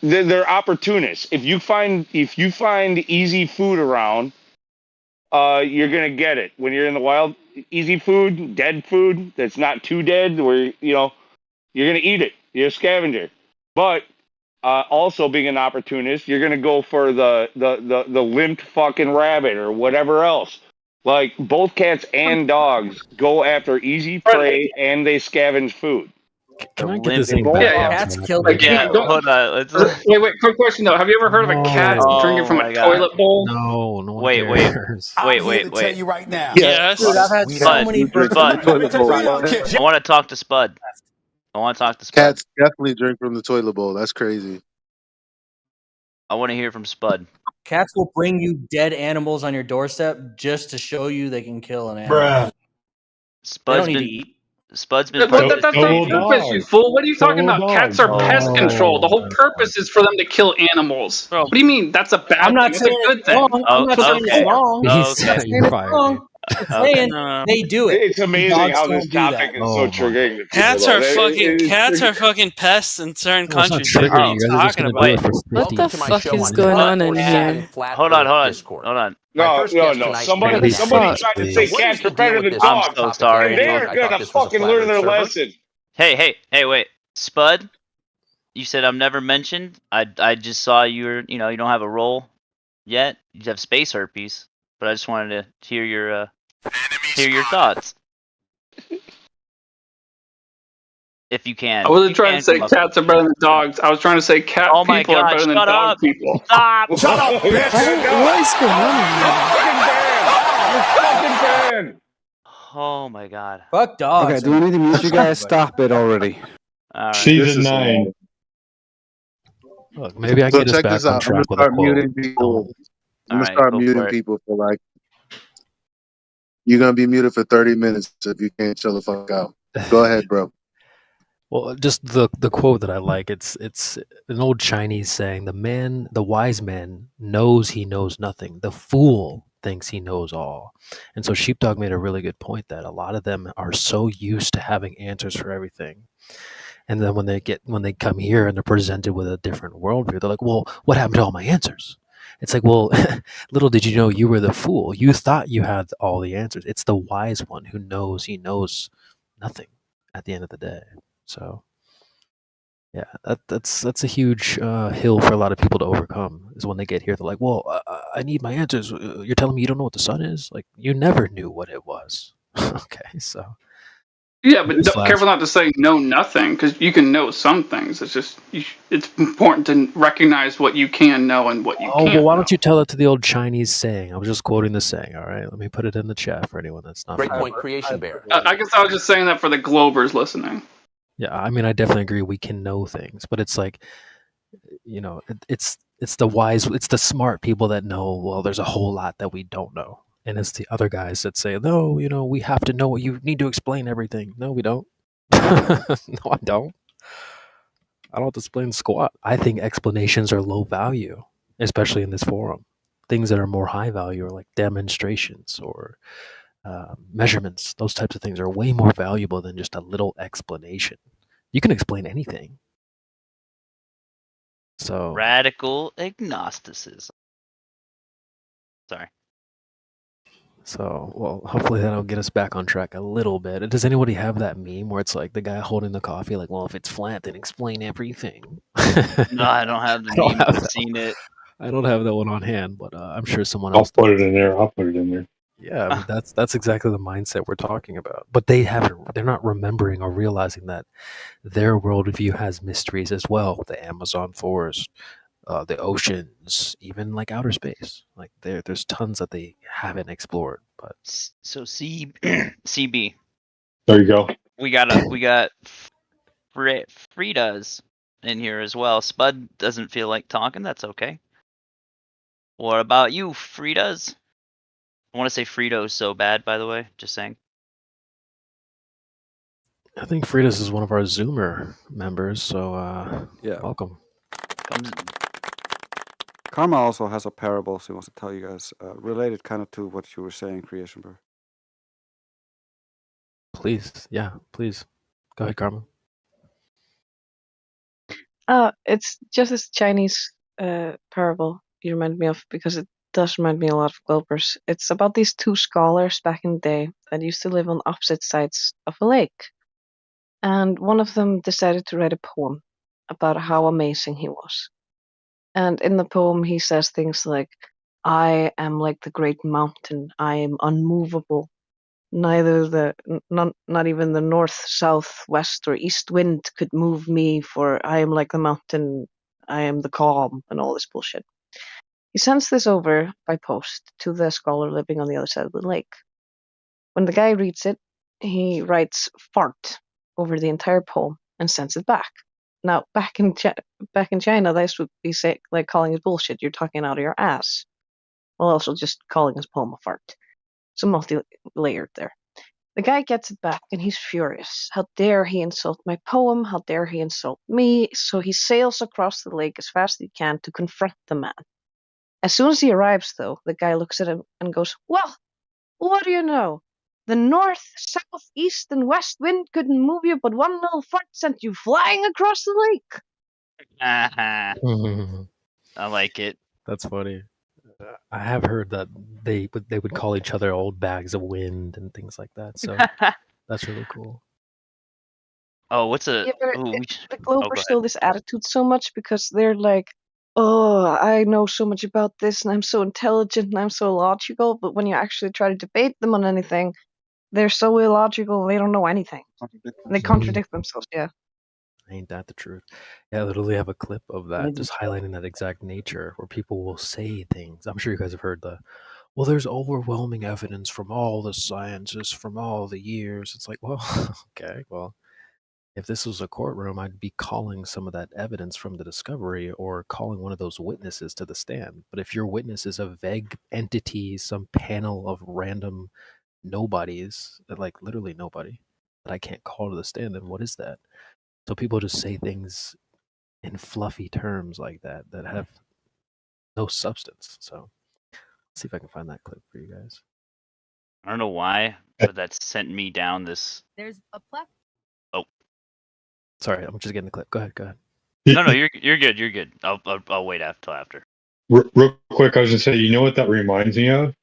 They're opportunists. If you find easy food around, you're gonna get it. When you're in the wild, easy food, dead food that's not too dead, where you're gonna eat it. You're a scavenger. But also being an opportunist, you're gonna go for the limped fucking rabbit or whatever else. Like both cats and dogs go after easy prey and they scavenge food. Can I get this thing Yeah, back? Cats kill Like, Yeah, hold on. Wait, quick question though. Have you ever heard of a cat drinking from a toilet bowl? No, no one Wait. cares. I'm here to tell you right now. Yes. Dude, I've had so Spud, many Spud. I want to talk to Spud. Cats definitely drink from the toilet bowl. That's crazy. I want to hear from Spud. Cats will bring you dead animals on your doorstep just to show you they can kill an animal. Bruh. Spud's need been to eat. Spud's been That's part of the purpose, you fool. What are you talking about? Cats are pest control. The whole purpose is for them to kill animals. What do you mean? That's a bad I'm not thing. saying It's a good it's thing. wrong. I'm not saying it's wrong. Okay. I'm saying it's wrong. saying No. they do it. It's and amazing dogs how don't this do that. topic is so triggering to people. Cats though. are fucking It's fucking pests in certain No, it's not countries. Like, what are triggering. you You guys are just talking gonna do about? it for 50 What the years. fuck is going on in here? Hold on. No. Somebody tried to say cats are better than dogs. I'm so sorry. And they're gonna fucking learn their lesson. Hey, wait, Spud. You said I'm never mentioned. I just saw you don't have a role yet. You have space herpes, but I just wanted to hear your thoughts. If you can. I wasn't trying to You say can come up. cats are better than dogs. I was trying to say cat Oh my people are God, better than shut dog up. people. Stop! Shut up, bitch! What is going on in here? You're fucking banned! Oh my God. Fuck dogs. Okay, do I need to mute you guys? Stop it already. All right. Season 9. Look, maybe I So can get us check back this on out. I'm gonna track with a start quote. muting people. I'm gonna Alright, start go muting for it. people for like. You're gonna be muted for 30 minutes if you can't chill the fuck out. Go ahead, bro. Well, just the quote that I like. It's an old Chinese saying: the wise man knows he knows nothing. The fool thinks he knows all." And so Sheepdog made a really good point that a lot of them are so used to having answers for everything. And then when they come here and they're presented with a different worldview, they're like, "Well, what happened to all my answers?" It's like, well, little did you know you were the fool. You thought you had all the answers. It's the wise one who knows he knows nothing at the end of the day. So, yeah, that's a huge hill for a lot of people to overcome. Is when they get here, they're like, "Well, I need my answers. You're telling me you don't know what the sun is? Like, you never knew what it was." Okay, so Yeah, but Newsflash. careful not to say know nothing, because you can know some things. It's just it's important to recognize what you can know and what you Oh, well, can't. why don't you tell it to the old Chinese saying? I was just quoting the saying. All right, let me put it in the chat for anyone that's not. Great familiar. point, Creation Bear. I guess I was just saying that for the Globers listening. Yeah, I mean, I definitely agree. We can know things, but it's like, it's the wise, it's the smart people that know. Well, there's a whole lot that we don't know, and it's the other guys that say, no, we have to know. You need to explain everything. No, we don't. No, I don't. I don't explain squat. I think explanations are low value, especially in this forum. Things that are more high value are like demonstrations or measurements. Those types of things are way more valuable than just a little explanation. You can explain anything. So Radical agnosticism. Sorry. So, well, hopefully that'll get us back on track a little bit. Does anybody have that meme where it's like the guy holding the coffee, like, well, if it's flat, then explain everything? No, I don't have the I don't meme. have I've that seen it. I don't have that one on hand, but I'm sure someone I'll else put does. it in there. I'll put it in there. Yeah, I mean, that's exactly the mindset we're talking about. But they're not remembering or realizing that their worldview has mysteries as well. The Amazon forest, the oceans, even like outer space. Like there's tons that they haven't explored. But So CB. There you go. We got Frida's in here as well. Spud doesn't feel like talking. That's okay. What about you, Frida's? I want to say Frito so bad, by the way. Just saying. I think Frida's is one of our Zoomer members, so Yeah. welcome. Karma also has a parable, so he wants to tell you guys, related kind of to what you were saying, Creation Bro. Please, yeah, please. Go ahead, Karma. It's just this Chinese parable you remind me of, because it does remind me a lot of Globers. It's about these two scholars back in the day that used to live on opposite sides of a lake. And one of them decided to write a poem about how amazing he was. And in the poem, he says things like, I am like the great mountain. I am unmovable. Neither not even the north, south, west, or east wind could move me, for I am like the mountain. I am the calm, and all this bullshit. He sends this over by post to the scholar living on the other side of the lake. When the guy reads it, he writes fart over the entire poem and sends it back. Now, back in China, this would be like calling it bullshit. You're talking out of your ass. While also just calling his poem a fart. So multi-layered there. The guy gets it back and he's furious. How dare he insult my poem? How dare he insult me? So he sails across the lake as fast as he can to confront the man. As soon as he arrives, though, the guy looks at him and goes, well, What do you know? The north, south, east, and west wind couldn't move you, but one little fart sent you flying across the lake. I like it. That's funny. I have heard that they would call each other old bags of wind and things like that. So that's really cool. Oh, what's a? Yeah, but Ooh, the go Globers ahead. still this attitude so much because they're like, oh, I know so much about this and I'm so intelligent and I'm so logical. But when you actually try to debate them on anything, they're so illogical. They don't know anything. They contradict themselves. Yeah. Ain't that the truth? Yeah, I literally have a clip of that just highlighting that exact nature where people will say things. I'm sure you guys have heard well, there's overwhelming evidence from all the sciences from all the years. It's like, well, okay, well, if this was a courtroom, I'd be calling some of that evidence from the discovery or calling one of those witnesses to the stand. But if your witness is a vague entity, some panel of random nobodies, like literally nobody, that I can't call to the stand, then what is that? So people just say things in fluffy terms like that have no substance. So let's see if I can find that clip for you guys. I don't know why, but that sent me down this. There's a plethora. Oh, sorry, I'm just getting the clip. Go ahead. No, you're good. You're good. I'll wait till after. Real quick, I was gonna say, you know what that reminds me of?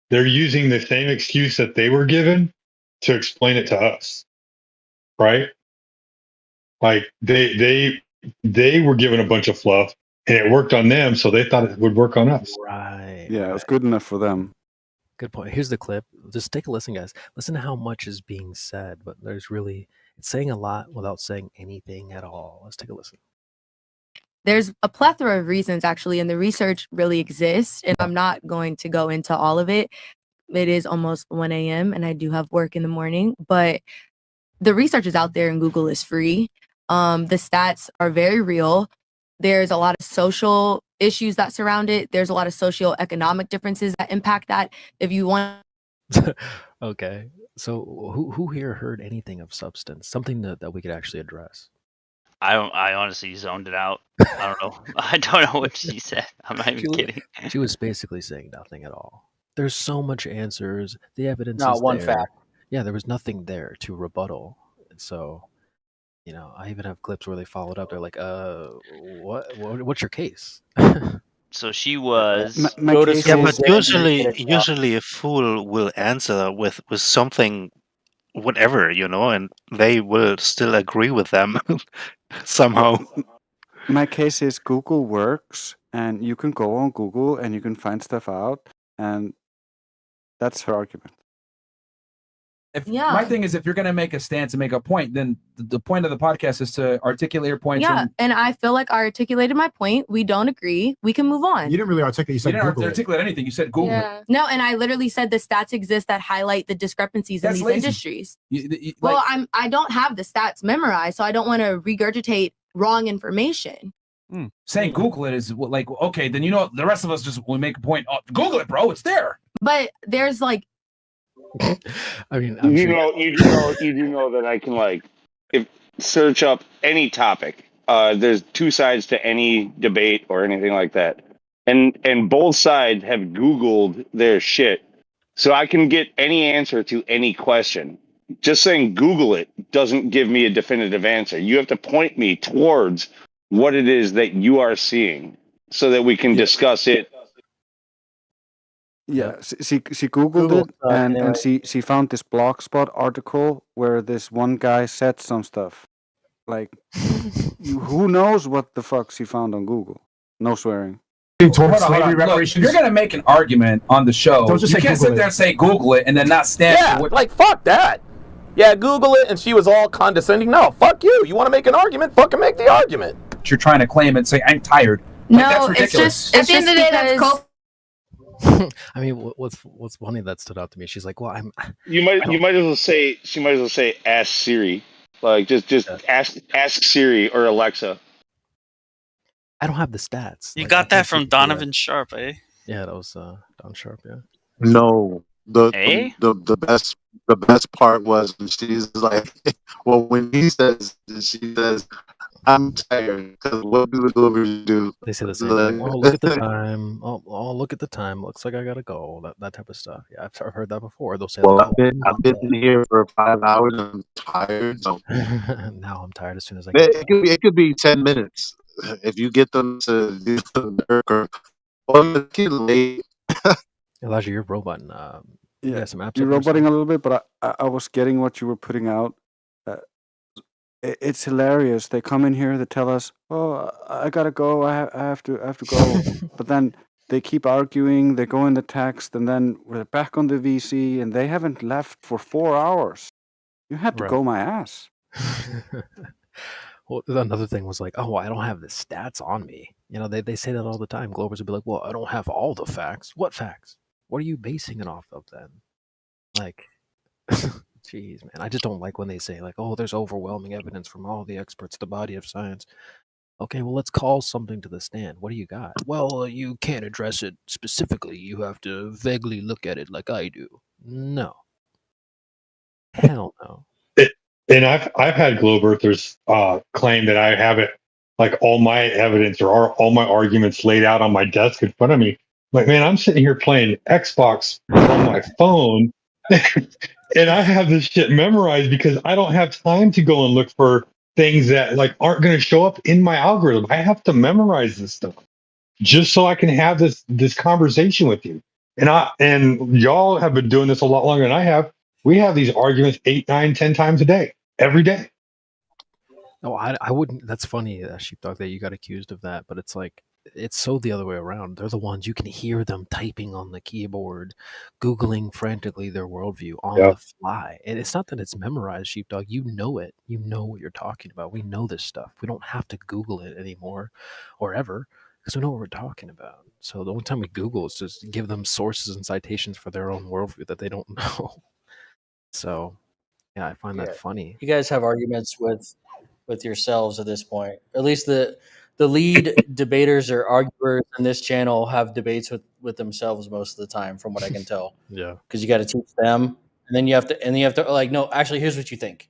They're using the same excuse that they were given to explain it to us, right? Like they were given a bunch of fluff and it worked on them, so they thought it would work on us. Right. Yeah, it was good enough for them. Good point. Here's the clip. Just take a listen, guys. Listen to how much is being said, but it's saying a lot without saying anything at all. Let's take a listen. There's a plethora of reasons, actually, and the research really exists, and I'm not going to go into all of it. It is almost 1 a.m., and I do have work in the morning, but the research is out there, and Google is free. The stats are very real. There's a lot of social issues that surround it. There's a lot of socioeconomic differences that impact that. If you want... Okay, so who here heard anything of substance? Something that we could actually address? I honestly zoned it out. I don't know. I don't know what she said. I'm not even kidding. She was basically saying nothing at all. There's so much answers. The evidence Not is one there. fact. Yeah, there was nothing there to rebuttal. And so, I even have clips where they followed up. They're like, what's your case? So she was. Yeah, but usually a fool will answer with something, whatever, and they will still agree with them somehow. My case is Google works, and you can go on Google and you can find stuff out, and that's her argument. My thing is, if you're going to make a stance and make a point, then the point of the podcast is to articulate your points. Yeah, and I feel like I articulated my point. We don't agree. We can move on. You didn't really articulate. You said you didn't articulate anything. You said Google it. No, and I literally said the stats exist that highlight the discrepancies in these industries. Well, I don't have the stats memorized, so I don't want to regurgitate wrong information. Saying Google it is like, okay, then the rest of us just will make a point. Oh, Google it, bro. It's there. But there's like. I mean, you do know that I can search up any topic. There's two sides to any debate or anything like that, and both sides have Googled their shit, so I can get any answer to any question. Just saying Google it doesn't give me a definitive answer. You have to point me towards what it is that you are seeing, so that we can discuss it. Yeah, she Googled it, and she found this Blogspot article where this one guy said some stuff. Like, who knows what the fuck she found on Google? No swearing. Hold on. Look, if you're going to make an argument on the show, you can't sit there and say Google it and then not stand for what... Like, fuck that. Yeah, Google it, and she was all condescending. No, fuck you. You want to make an argument? Fucking make the argument. You're trying to claim and say, I'm tired. No, that's ridiculous. At the end of the day, that's cool. I mean, what's funny that stood out to me? She's like, "Well, You might as well say she might as well say ask Siri, like just ask Siri or Alexa." I don't have the stats. You got that from Donovan Sharp, eh? Yeah, that was Don Sharp. Yeah. No, the best part was when she's like, well, when he says, she says, I'm tired because what do the Goobers do? They say the same thing. Oh, look at the time. Oh, look at the time. Looks like I gotta go. That type of stuff. Yeah, I've heard that before. They'll say like, Well, "Oh, I've been here for 5 hours. I'm tired. So now I'm tired as soon as I get done." it could be 10 minutes if you get them to do the work or the kid late. Elijah, you're roboting. You Yeah, got some apps you're up there, roboting sir? a little bit, but I was getting what you were putting out. Uh, it's hilarious. They come in here, they tell us, "Oh, I gotta go. I have to go," but then they keep arguing. They go in the text, and then we're back on the VC, and they haven't left for 4 hours. You had to Right. go my ass. Well, another thing was like, "Oh, I don't have the stats on me." You know, they say that all the time. Globers would be like, "Well, I don't have all the facts." What facts? What are you basing it off of then? Like, jeez, man, I just don't like when they say like, "Oh, there's overwhelming evidence from all the experts, the body of science." Okay, well, let's call something to the stand. What do you got? Well, you can't address it specifically. You have to vaguely look at it like I do. No. Hell no. And I've had globe earthers claim that I have it like all my evidence or all my arguments laid out on my desk in front of me. Like, man, I'm sitting here playing Xbox on my phone, and I have this shit memorized because I don't have time to go and look for things that like aren't going to show up in my algorithm. I have to memorize this stuff just so I can have this conversation with you. And y'all have been doing this a lot longer than I have. We have these arguments 8, 9, 10 times a day, every day. No, I wouldn't. That's funny, Sheepdog, that you got accused of that. But it's like, it's so the other way around. They're the ones you can hear them typing on the keyboard, Googling frantically their worldview on Yeah. the fly. And it's not that it's memorized, Sheepdog. You know it. You know what you're talking about. We know this stuff. We don't have to Google it anymore or ever because we know what we're talking about. So the only time we Google is just give them sources and citations for their own worldview that they don't know. So, yeah, I find that funny. You guys have arguments with yourselves at this point. At least the lead debaters or arguers in this channel have debates with themselves most of the time, from what I can tell. Yeah. Because you got to teach them, and then you have to like, no, actually, here's what you think,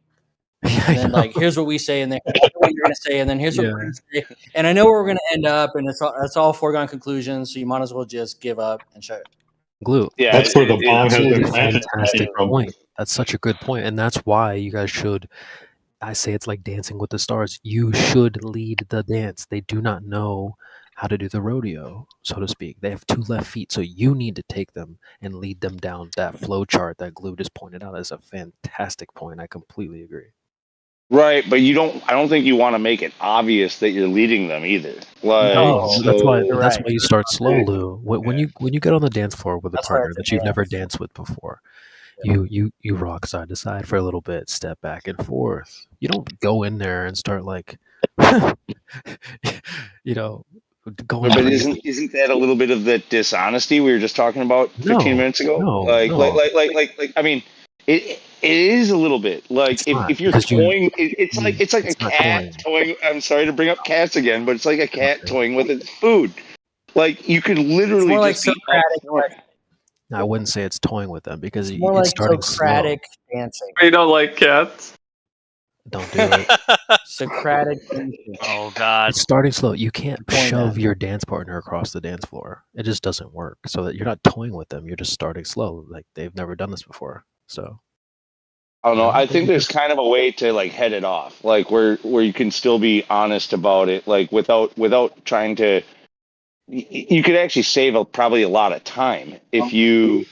and then like, here's what we say, and then here's what you're gonna say, and then here's what we're gonna say, and I know where we're gonna end up, and it's all foregone conclusions. So you might as well just give up and shut it. Glue. Yeah, That's where the bomb has Absolutely been planted. fantastic point. That's such a good point, and that's why you guys should. I say it's like Dancing with the Stars. You should lead the dance. They do not know how to do the rodeo, so to speak. They have 2 left feet, so you need to take them and lead them down that flow chart that Glue just pointed out. Is a fantastic point. I completely agree. Right, but I don't think you want to make it obvious that you're leading them either. Like, No, that's why. so That's why you start slow, Lou. When you get on the dance floor with a That's why partner it's that you've never advanced. danced with before, you rock side to side for a little bit, step back and forth. You don't go in there and start like, you know, going but crazy. isn't that a little bit of the dishonesty we were just talking about 15 minutes ago? No. Like I mean, it is a little bit like if you're toying, it's like a cat toying. I'm sorry to bring up cats again, but it's like a cat toying with its food. Like you could literally more like just be Socratic. I wouldn't say it's toying with them because It's more it's like starting Socratic slow. dancing. You don't like cats? Don't do it. Socratic dancing. Oh God. It's starting slow. You can't Point shove that. your dance partner across the dance floor. It just doesn't work. So that you're not toying with them. You're just starting slow. Like they've never done this before. So I don't know. I think there's kind of a way to like head it off, like where you can still be honest about it, like without trying to. You could actually save probably a lot of time if you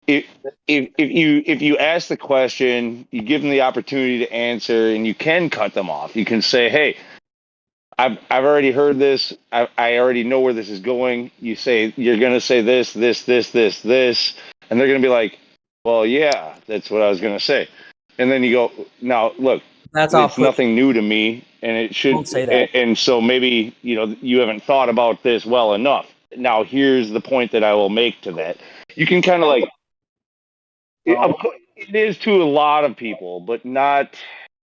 if you ask the question, you give them the opportunity to answer, and you can cut them off. You can say, "Hey, I've already heard this. I already know where this is going." You say you're going to say this, and they're going to be like, "Well, yeah, that's what I was going to say." And then you go, "Now, look, That's it's nothing new to me, and it should." Don't say that. And so maybe you haven't thought about this well enough. Now, here's the point that I will make to that. You can kind of like. It is to a lot of people, but not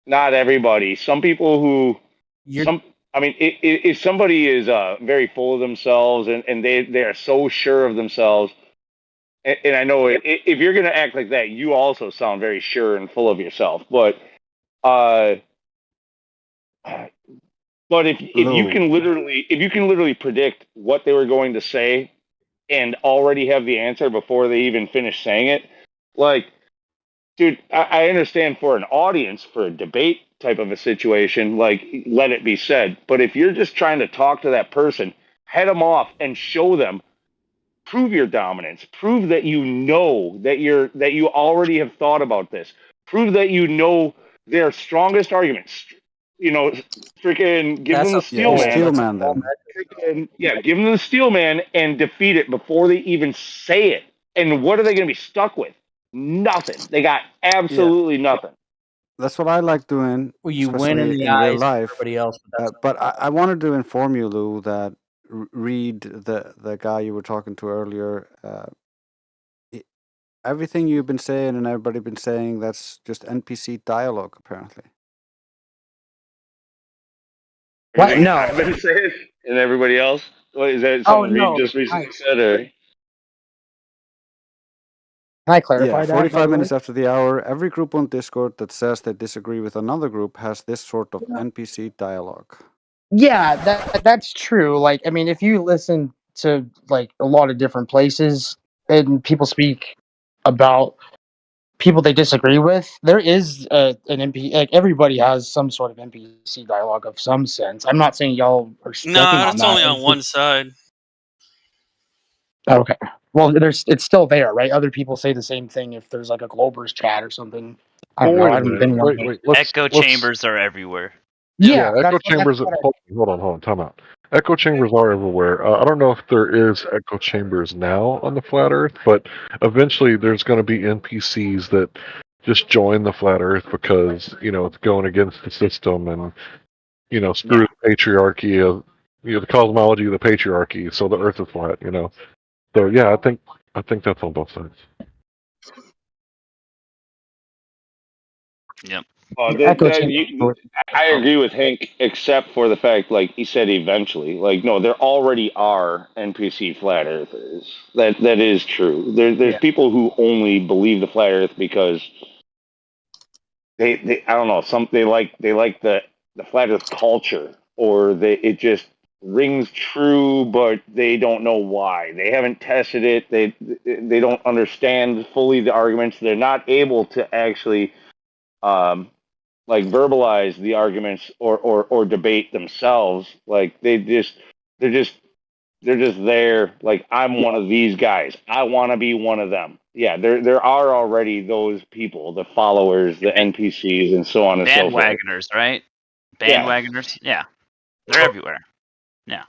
everybody. Some people who if somebody is very full of themselves and they are so sure of themselves, and I know if you're going to act like that, you also sound very sure and full of yourself. But But if you Lou. can literally predict what they were going to say and already have the answer before they even finish saying it, like, dude, I understand for an audience, for a debate type of a situation, like, let it be said. But if you're just trying to talk to that person, head them off and show them, prove your dominance, prove that you know that you already have thought about this, prove that you know their strongest arguments. You know, freaking give them the steel man. Steel man then. Yeah, give them the steel man and defeat it before they even say it. And what are they going to be stuck with? Nothing. They got absolutely nothing. That's what I like doing, Well, you win in especially the in real eyes of life. everybody else, but But I wanted to inform you, Lou, that Reed, the guy you were talking to earlier, everything you've been saying and everybody been saying, that's just NPC dialogue, apparently. What? Everything No. I've been saying and everybody else. What is that? Oh Something Reed no. just recently said, or? Can I clarify Yeah, that? by 45 the way? minutes after the hour, every group on Discord that says they disagree with another group has this sort of NPC dialogue. Yeah, that's true. Like, I mean, if you listen to like a lot of different places and people speak about people they disagree with, there is an NPC. Like, everybody has some sort of NPC dialogue of some sense. I'm not saying y'all are stepping No, on that's that. only on It's one just- side. okay. Well, it's still there, right? Other people say the same thing if there's like a Glober's chat or something. I don't Well, know. wait I a haven't minute. been Wait, on it. Echo chambers are everywhere. Yeah, echo that's chambers. what I Hold on, time out. Echo chambers are everywhere. I don't know if there is echo chambers now on the flat Earth, but eventually there's going to be NPCs that just join the flat Earth because it's going against the system and screw the patriarchy of the cosmology of the patriarchy. So the Earth is flat. So yeah, I think that's on both sides. Yep. I agree with Hank, except for the fact, like he said, eventually. Like, no, there already are NPC flat earthers. That is true. There's people who only believe the flat Earth because they I don't know, they like the flat Earth culture, or it just rings true, but they don't know why. They haven't tested it. They don't understand fully the arguments. They're not able to actually like verbalize the arguments or debate themselves. Like they're just there. Like, I'm one of these guys. I want to be one of them. Yeah, there are already those people, the followers, the NPCs, and so on and so forth. Bandwagoners, right? Bandwagoners. Yeah. They're everywhere. Yeah.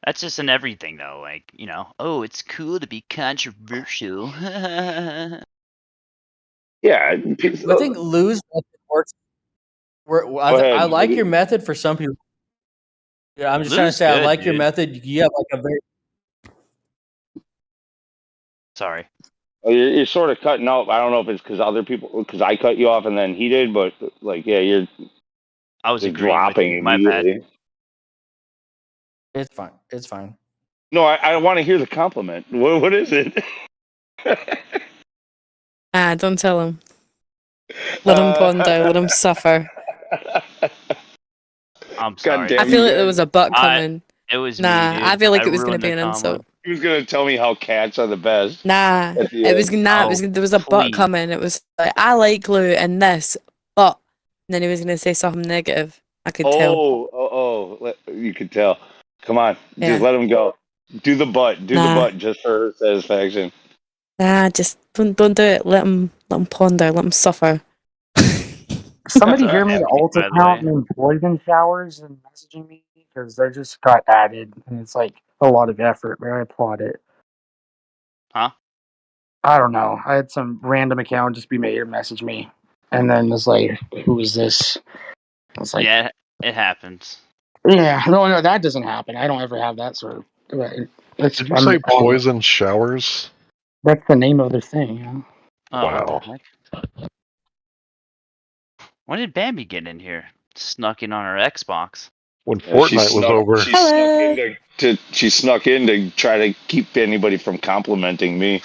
That's just in everything, though. Like, oh, it's cool to be controversial. Yeah. I think Lou's method works. I like your method for some people. Yeah, I'm just trying to say, I like your method. You have like a very. Sorry. You're sort of cutting out. I don't know if it's because I cut you off and then he did, but like, yeah, I was just agreeing dropping with you. My bad. immediately. It's fine. It's fine. No, I want to hear the compliment. What is it? Don't tell him. Let him ponder. Let him suffer. I'm sorry. I feel like there was a butt coming. It was nah. me, dude. I feel like it was going to ruined be the an comment. insult. He was gonna tell me how cats are the best. Nah, at the it was end. nah. There was a butt coming. It was like, I like Lou and this, but and then he was going to say something negative. I could tell. You could tell. Come on, Yeah. just let him go. Do the butt. Do the Nah. butt just for her satisfaction. Nah, just don't do it. Let him ponder. Let him suffer. Somebody hear me the alt account named Poison Showers and messaging me because they just got added and it's like a lot of effort, but I applaud it. Huh? I don't know. I had some random account just be made and message me, and then it's like, "Who is this?" I was like, yeah, it happens. "Yeah, no, that doesn't happen. I don't ever have that sort of." Did you say poison showers? That's the name of the thing. You know? Oh, Wow. what the heck? When did Bambi get in here? Snuck in on her Xbox. When Fortnite was over. She snuck in to try to keep anybody from complimenting me.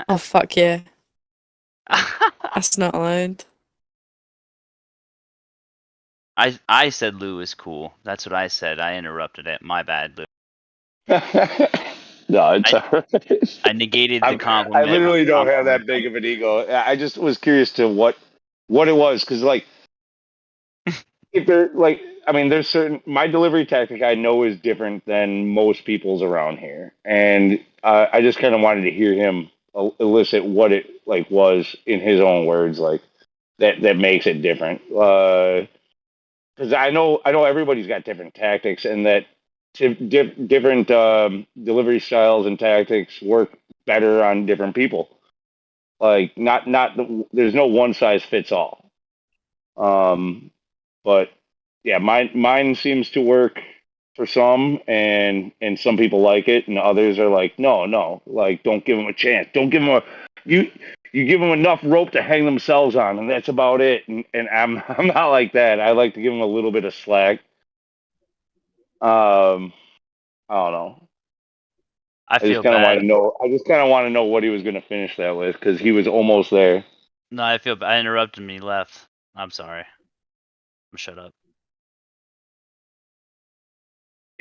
Oh fuck yeah! That's not allowed. I said Lou is cool. That's what I said. I interrupted it. My bad, Lou. No, it's alright. I negated the I compliment. literally with don't have compliment. that big of an ego. I just was curious to what it was, because like, if they're like, I mean, there's certain my delivery tactic I know is different than most people's around here, and I just kind of wanted to hear him elicit what it like was in his own words, like that makes it different. Because I know everybody's got different tactics, and that different delivery styles and tactics work better on different people. Like there's no one size fits all. But yeah, mine seems to work for some, and some people like it, and others are like, no, like don't give them a chance. Don't give them you give them enough rope to hang themselves on, and that's about it. And I'm not like that. I like to give them a little bit of slack. I don't know. I just feel kind of want bad. to know. I just kind of want to know what he was going to finish that with, because he was almost there. No, I feel bad. I interrupted him. He left. I'm sorry. I'm shut up.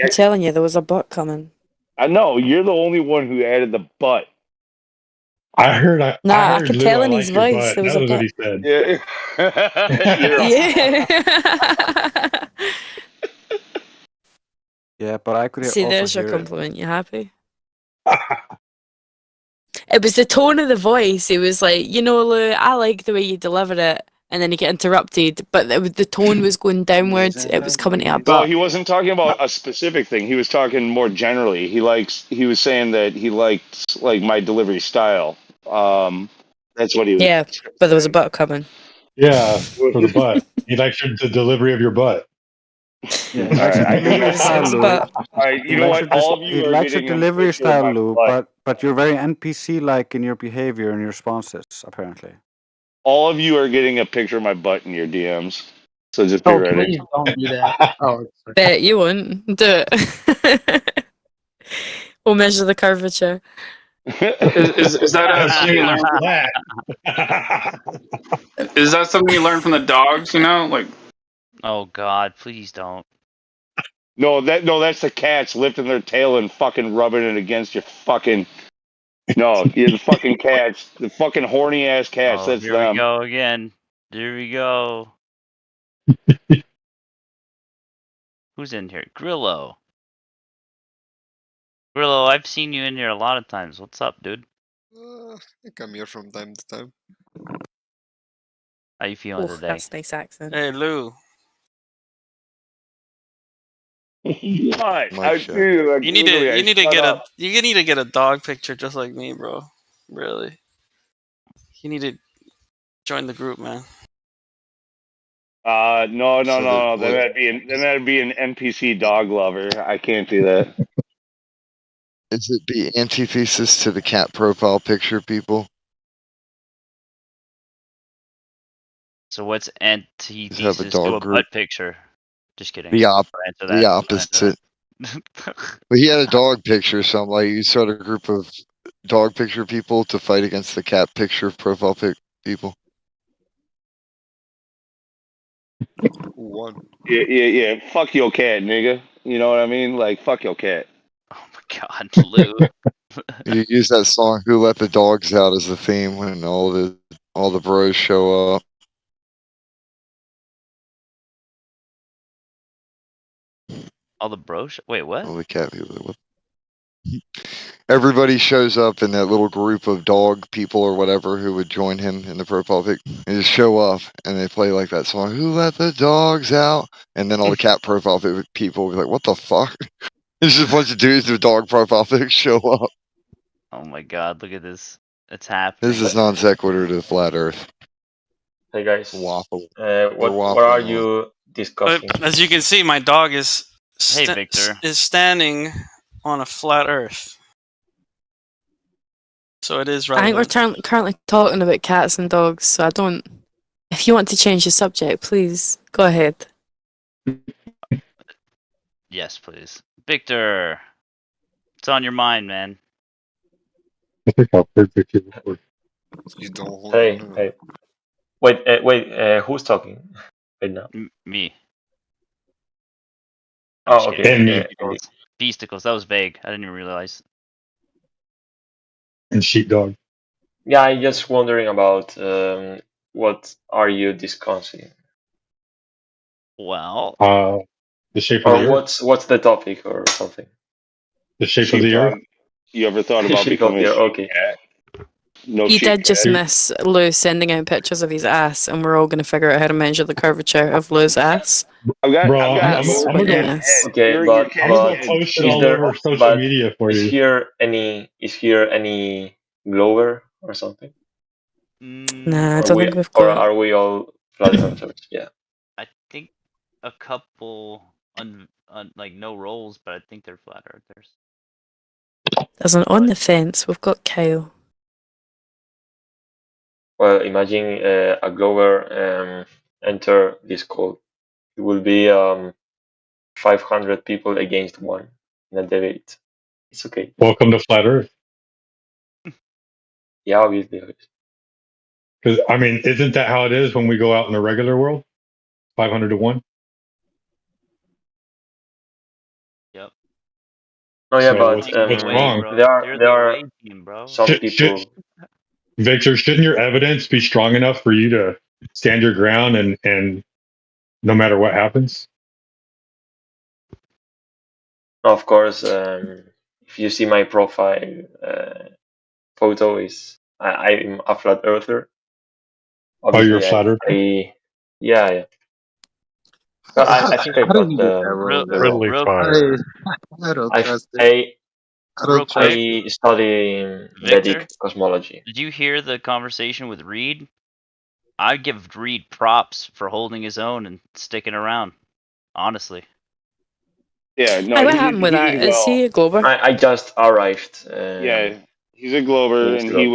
I'm telling you, there was a butt coming. I know you're the only one who added the butt. I heard. I Nah, I heard could Lou. tell I in his like your voice butt. there was That a was what butt. he said. Yeah. Yeah. Yeah, but I could See, also there's your hear it. compliment. You happy? It was the tone of the voice. It was like, Lou, I like the way you deliver it. And then you get interrupted, but the tone was going downwards. It was coming to a No, butt. he wasn't talking about a specific thing. He was talking more generally. He was saying that he liked like my delivery style. That's what he was. Yeah, but there was a butt coming. Yeah, for the butt. He likes the delivery of your butt. Yeah, he All likes right, your I give delivery it. style, Lou. All right, you know what? All of He you are likes your getting a delivery picture of style, my Lou, butt. but you're very NPC-like in your behavior and your responses, apparently. All of you are getting a picture of my butt in your DMs. So just be ready. Please don't do that. Oh, Bet you won't. Do it. We'll measure the curvature. Is that something you learned? Is that something you learned from the dogs? Like. Oh God, please don't. No, that's the cats lifting their tail and fucking rubbing it against your fucking. No, you're the fucking cats, the fucking horny ass cats. Oh, That's here we them. go again. Here we go. Who's in here? Grillo. Grillo, I've seen you in here a lot of times. What's up, dude? I come here from time to time. How you feeling Oh, today? that's a nice accent. Hey, Lou. What? You need to get a dog picture just like me, bro. Really. You need to join the group, man. No. So Then that'd be an NPC dog lover. I can't do that. Is it the antithesis to the cat profile picture, people? So what's Just have a antithesis to dog a group. butt picture? Just kidding. The Answer that. opposite. But he had a dog picture, so I'm like, you start a group of dog picture people to fight against the cat picture profile people. One. Yeah. Fuck your cat, nigga. You know what I mean? Like, fuck your cat. Oh my God, Lou. You use that song "Who Let the Dogs Out" as the theme when all the bros show up. All the bros? Wait, what? All the cat people. Everybody shows up in that little group of dog people or whatever who would join him in the profile pic. They just show up and they play like that song, "Who Let the Dogs Out?" And then all the cat profile people will be like, "What the fuck?" It's just a bunch of dudes with dog profile pics show up. Oh my God, look at this. It's happening. This is non sequitur to flat Earth. Hey guys, Waffle. what are you discussing? As you can see, my dog is Hey, Victor. is standing on a flat Earth. So it is I think relevant. we're currently talking about cats and dogs, so I don't. If you want to change the subject, please go ahead. Yes, please. Victor. What's on your mind, man? I think I'll predict it. You don't Hey. Wait, who's talking right now? Me. I'm just okay. kidding. And me. Beasticles. That was vague. I didn't even realize. And sheepdog. Yeah, I'm just wondering about what are you discussing? Well, the shape of or the earth. what's the topic or something? The shape of the earth. You ever thought about Shape of becoming the a earth, sheep okay. cat? No He sheep did just cat. miss Lou sending out pictures of his ass, and we're all going to figure out how to measure the curvature of Lou's ass. I've got That's little what he cat's missed. head. Okay, Your but cat's but head. Post it is all there over social but media for is you. here any glower or something? Nah, I don't think we've got. Or are we all flat earthers? Yeah. I think a couple like no rolls, but I think they're flat earthers. There's an on the fence. We've got Kyle. Well, imagine a glower enter this call. It will be 500 people against one in a debate. It's okay. Welcome to flat Earth. Yeah, obviously. Because I mean, isn't that how it is when we go out in the regular world? 500 to 1. Yep. No, yeah, So but what's wrong? there are some people. Victor, shouldn't your evidence be strong enough for you to stand your ground and no matter what happens? Of course, if you see my profile photo, is I'm a flat earther. Obviously, you're a flat earther? Yeah. But I think I How got did you get that role? Friendly fire. I don't I trust it. Real quick, I study Victor, Vedic cosmology. did you hear the conversation with Reed? I'd give Reed props for holding his own and sticking around. Honestly. Yeah, no, Hey, what he happened did. with He that? did Is well. he a Glober? I just arrived. Yeah, he's a Glover, and he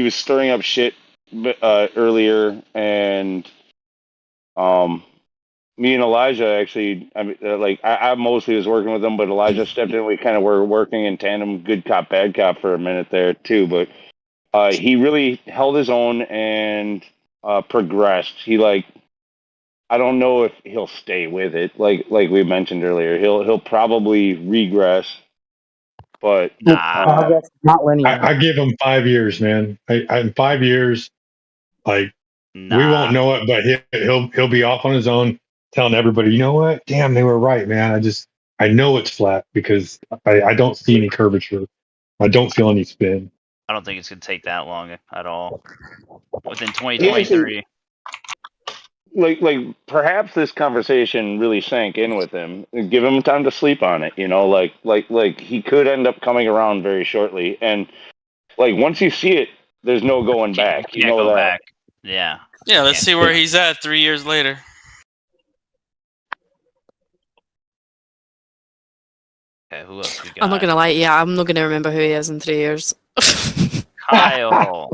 was stirring up shit earlier, and me and Elijah actually, I mean, I mostly was working with him, but Elijah stepped in. We kind of were working in tandem, good cop, bad cop for a minute there too. But he really held his own and progressed. I don't know if he'll stay with it, like we mentioned earlier. He'll probably regress, but Progress is not linear. I give him 5 years, man. In 5 years, like we won't know it, but he'll be off on his own, telling everybody, you know what? Damn, they were right, man. I know it's flat because I don't see any curvature. I don't feel any spin. I don't think it's gonna take that long at all. Within He actually- 2023. like perhaps this conversation really sank in with him. Give him time to sleep on it, like he could end up coming around very shortly. And like once you see it, there's no going back. You Can't know go that. back. Yeah. Yeah, let's see where he's at 3 years later. Okay, who else we got? I'm not gonna lie. Yeah, I'm not gonna remember who he is in 3 years. Kyle.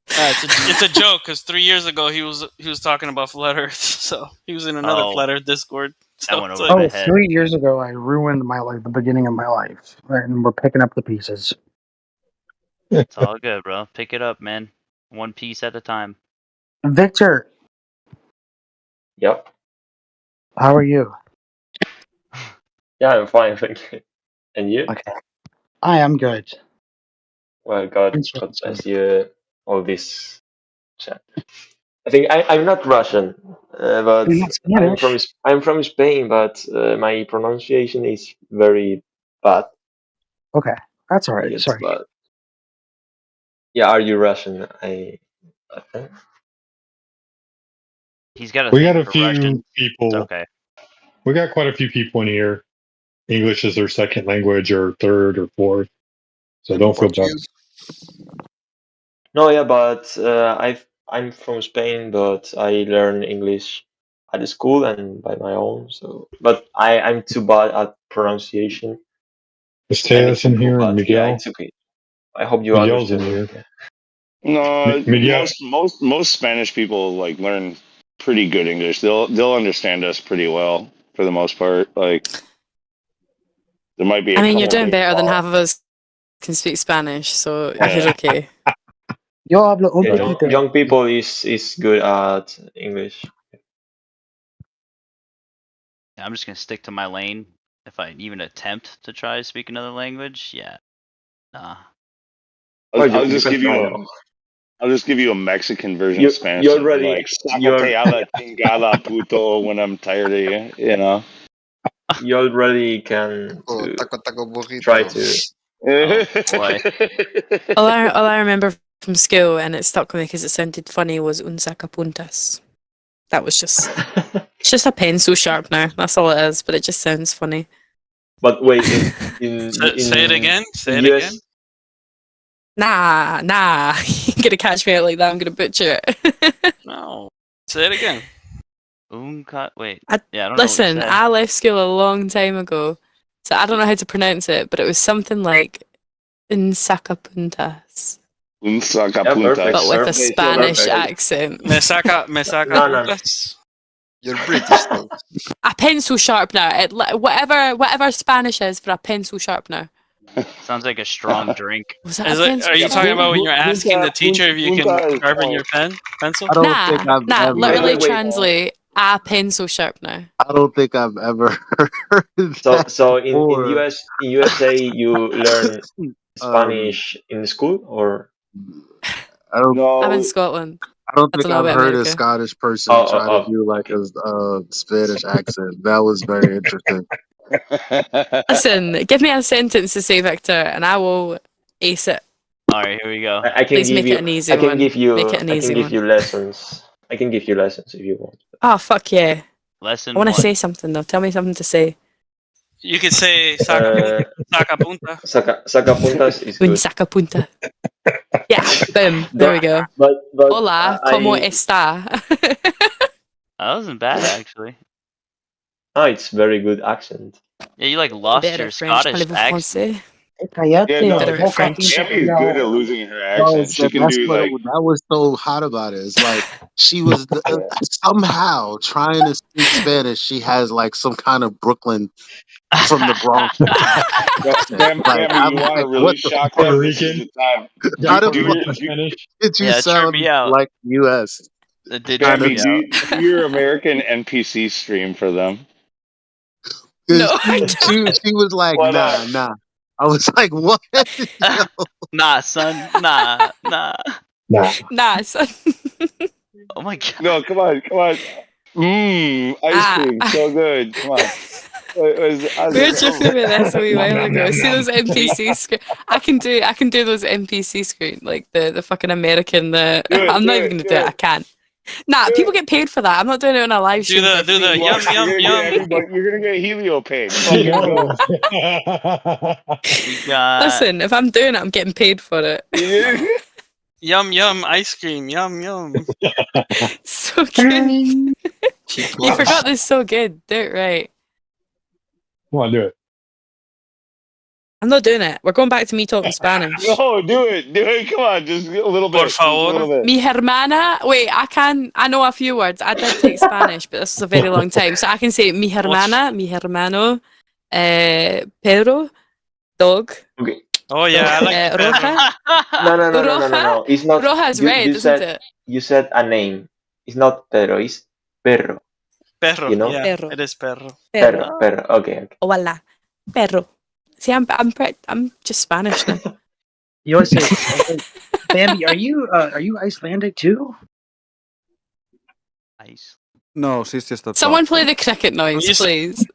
It's a joke because 3 years ago he was talking about flat Earth, so he was in another flat Earth Discord. So went over Oh, 3 years ago I ruined my life, the beginning of my life, and we're picking up the pieces. It's all good, bro. Pick it up, man. One piece at a time. Victor, Yep. how are you? Yeah, I'm fine, thank you. And you? Okay, I am good. Well, God bless you all this chat. I think I'm not Russian, but You're not Spanish? I'm from Spain, but my pronunciation is very bad. Okay, that's all right. It's Sorry. bad. Yeah, are you Russian? I think. He's got a We thing got a for few Russian. people. It's okay. We got quite a few people in here. English is their second language, or third, or fourth. So don't feel bad. No, yeah, but I'm from Spain, but I learn English at the school and by my own. So, but I'm too bad at pronunciation. Is Tejas in here and But yeah, Miguel? it's okay. I hope you Miguel's in understand me. here. No, Miguel. most Spanish people like learn pretty good English. They'll understand us pretty well for the most part. Like there might be. I mean, you're couple doing big better than flaws. half of us can speak Spanish, so Yeah. you're okay. Yo hablo un Yeah, poquito. young people is good at English. I'm just gonna stick to my lane. If I even attempt to try to speak another language, yeah, nah. I'll just give you a Mexican version of Spanish. You already like "Sácate a la chingada, puto" when I'm tired of you. You know. You already can try to. Oh boy. all I remember from school, and it stuck with me because it sounded funny, was un sacapuntas. That was just it's just a pencil sharpener. That's all it is, but it just sounds funny. But wait, Say it again. Say it US, again. Nah, you're gonna catch me out like that. I'm gonna butcher it. No, say it again. Wait. I don't listen, know what I left school a long time ago, so I don't know how to pronounce it, but it was something like un sacapuntas. Un sacapuntas. But with a Spanish accent. Me saca puntas. You're British though. A pencil sharpener. Whatever Spanish is for a pencil sharpener. Sounds like a strong drink. Was that Is a it, pencil are you talking sharpener? about when you're asking the teacher if you can sharpen your pencil? I don't think I've ever. Literally translate a pencil sharpener. I don't think I've ever heard So in USA you learn Spanish in school, or I don't. I'm in Scotland. I don't I think don't know I've about heard a America. Scottish person try to do like a Spanish accent. That was very interesting. Listen, give me a sentence to say, Victor, and I will ace it. Alright, here we go. I can Please give make you. it an easy I can one. give you. Make it an I easy can give one. you lessons. I can give you lessons if you want. Oh, fuck yeah. Lesson I want to 1. say something, though. Tell me something to say. You could say saca punta. Saca puntas is Un good. sacapunta. Yeah, boom. There we go. But Hola, ¿cómo está? That wasn't bad, actually. Oh, it's very good accent. Yeah, you lost Better your French, Scottish parlez-vous accent. français? Yeah, no, Better at French. Abby's good at losing her No, accent. She can that's do what like that was so hot about it. It's like she was somehow trying to speak Spanish. She has like some kind of Brooklyn from the Bronx. Bambi, you want to really shock them? This is the time. How the Do fuck did you Yeah, it tripped sound me out. like U.S.? It did Kind trip of- me out. do your American NPC stream for them. No, she was like, nah. I was like, what? Nah, son. Nah. Nah, son. Oh my god. No, come on. Ice cream, so good. Come on. We were joking with this a wee while ago. See those NPC screen? I can do those NPC screen, like the fucking American. I'm not even gonna do it. I can't. Nah, people get paid for that. I'm not doing it on a live stream. Do the yum yum. You're gonna get helio paid. Listen, if I'm doing it, I'm getting paid for it. Yum yum ice cream. Yum. So good. You forgot this. So good. Do it right. Come on, do it. I'm not doing it. We're going back to me talking Spanish. No, do it. Come on, just a little bit. Por favor. Mi hermana. Wait, I know a few words. I did take Spanish, but this was a very long time. So I can say mi hermana, mi hermano, perro, dog. Okay. Oh yeah, I like Roja. No. It's not. Roja is red, isn't it? You said a name. It's not perro. It's perro. Perro. You know? Yeah, Perro. it is perro. Perro. Okay. Hola, perro. See, I'm just Spanish now. Yosef, Bambi, are you Icelandic too? Ice. No, she's just a. Someone play the cricket noise, please.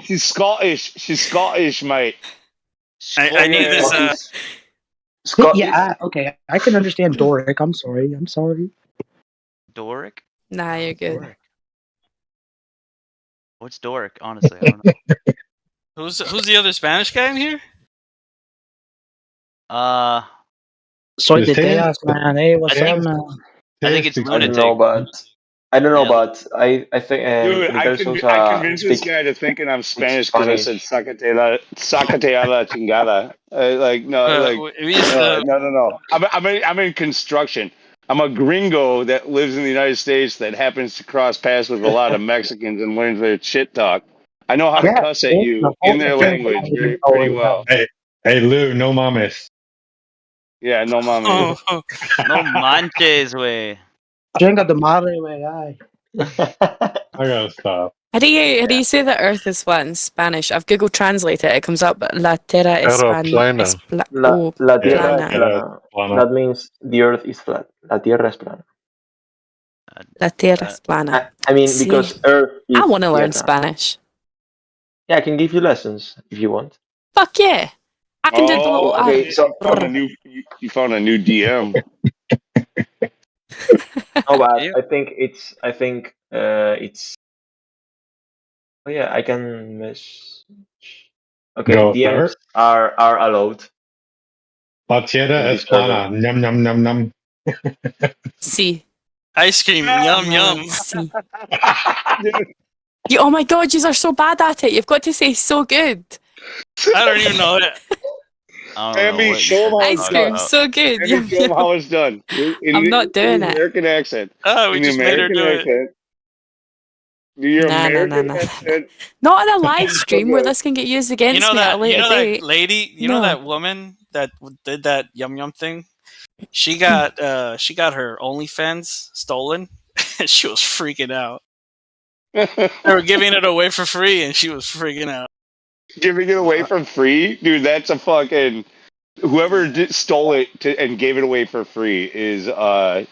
She's Scottish. She's Scottish, mate. I need this. Yeah, okay. I can understand Doric. I'm sorry. Doric? Nah, you're good. Doric. What's Doric? Honestly, I don't know. Who's the other Spanish guy in here? Soy de Tejas, man. Hey, what's up, man? I think it's lunatic. I don't know, but I think. Dude, I convinced this guy to thinking I'm Spanish because I said "Sácate a la chingada." No. I'm in construction. I'm a gringo that lives in the United States that happens to cross paths with a lot of Mexicans and learns their shit talk. I know how to cuss at you in their language pretty well. Hey, Lou, no mames. Yeah, no mames. No manches, way. Chinga de madre, way. I gotta stop. How do you say the Earth is flat in Spanish? I've Google Translate it. It comes up La Tierra es Plana. La Tierra es plana. plana. That means the Earth is flat. La Tierra es plana. La Tierra es plana. I mean, See? because Earth is I want to learn tierra. Spanish. Yeah, I can give you lessons if you want. Fuck yeah! I can do the little. Okay, so you found a new DM. No, but I think it's. Oh yeah, I can mess. Okay, Go, DMs are allowed. La Tierra es plana. Num num num num. See. Ice cream, yum yum. See. Oh my god, you are so bad at it. You've got to say so good. I don't even know it. Bambi, show him how Ice it's cream, done. so good. Bambi, show him how it's done. I'm not doing in it. American accent. Oh, we in just made her American do it. accent. Do your Nah. American accent. Not on a live stream where this can get used against me at a later date. That lady, you know that woman that did that yum yum thing? She got her OnlyFans stolen. She was freaking out. They were giving it away for free, and she was freaking out. Giving it away for free, dude. That's a fucking whoever stole it and gave it away for free is that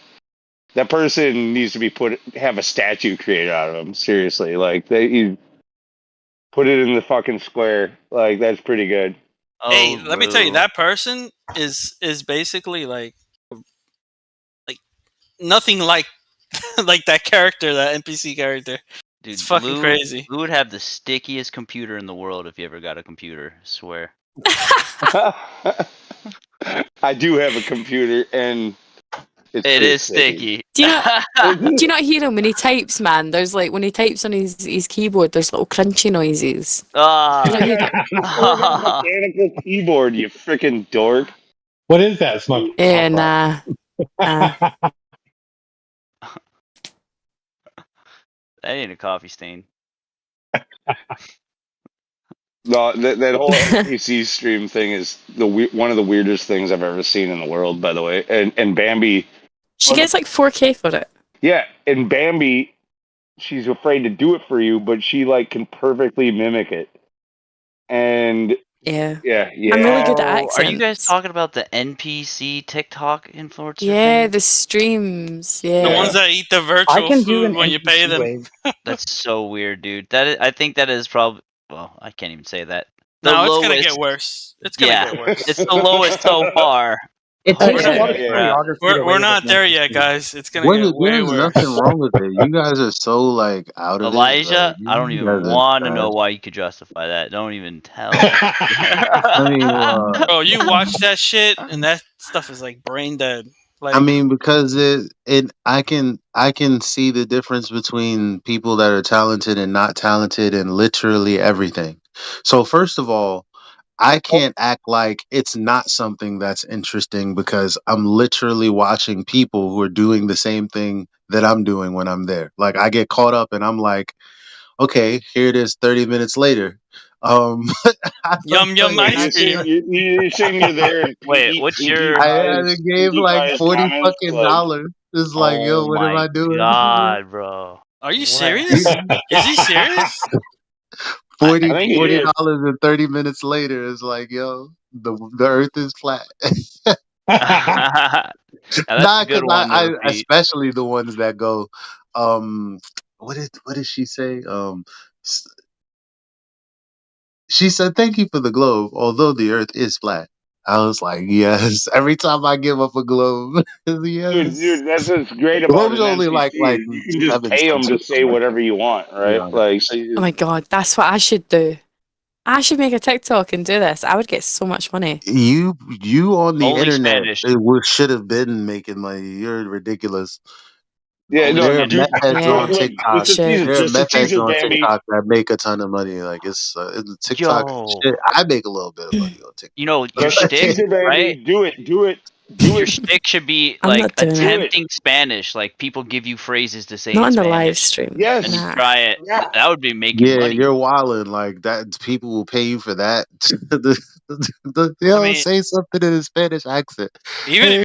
person needs to be have a statue created out of him. Seriously, like you put it in the fucking square. Like that's pretty good. Hey, let me tell you, that person is basically like nothing like like that character, that NPC character. Dude, it's fucking crazy. Blue would have the stickiest computer in the world if you ever got a computer. I swear. I do have a computer, and it is sticky. Do you not hear him when he types, man? There's like when he types on his keyboard, there's little crunchy noises. Mechanical keyboard, you freaking dork. What is that? Smoke. Yeah, nah. That ain't a coffee stain. No, that whole NPC stream thing is one of the weirdest things I've ever seen in the world. By the way, and Bambi, she gets like 4K for it. Yeah, and Bambi, she's afraid to do it for you, but she like can perfectly mimic it. And yeah. I'm really good at accents. Are you guys talking about the NPC TikTok influencers? Yeah, the streams. Yeah, the ones that eat the virtual food when you pay them. That's so weird, dude. I think that is probably. Well, I can't even say that. No, it's gonna get worse. It's gonna get worse. It's the lowest so far. It takes a lot of choreography. We're not there yet, guys. It's gonna get way worse. There's nothing wrong with it. You guys are so like out of Elijah, it. I don't even want to know why you could justify that. Don't even tell. I mean, bro, you watch that shit, and that stuff is like brain dead. Like, I mean, because I can see the difference between people that are talented and not talented in literally everything. So first of all, I can't act like it's not something that's interesting because I'm literally watching people who are doing the same thing that I'm doing when I'm there. Like I get caught up and I'm like, okay, here it is 30 minutes later. Yum yum ice cream. You're saying you're there. And wait, what's your? I gave like $40 fucking dollars. It's like, yo, what am I doing? God, bro. Are you serious? Is he serious? $40 and 30 minutes later is like, yo, the Earth is flat. Nah, because I especially the ones that go, what did she say? She said, "Thank you for the globe, although the Earth is flat." I was like, yes. Every time I give up a globe, yes. Dude, that's what's great about Globe's only like you can just pay them to say whatever you want, right? Yeah. Like, so oh my god, that's what I should do. I should make a TikTok and do this. I would get so much money. You on the Only internet Spanish. should have been making money. You're ridiculous. Yeah, no, there are dude, meth heads on TikTok. There are meth heads on Bambi. TikTok that make a ton of money. Like it's TikTok shit. I make a little bit of money on TikTok. You know, your shtick, right? Do it. Your shtick should be like attempting Spanish. Like people give you phrases to say not in the Spanish. live stream. Yes, and you try it. Yeah. That would be making money. You're wilding like that. People will pay you for that. Say something in a Spanish accent. Even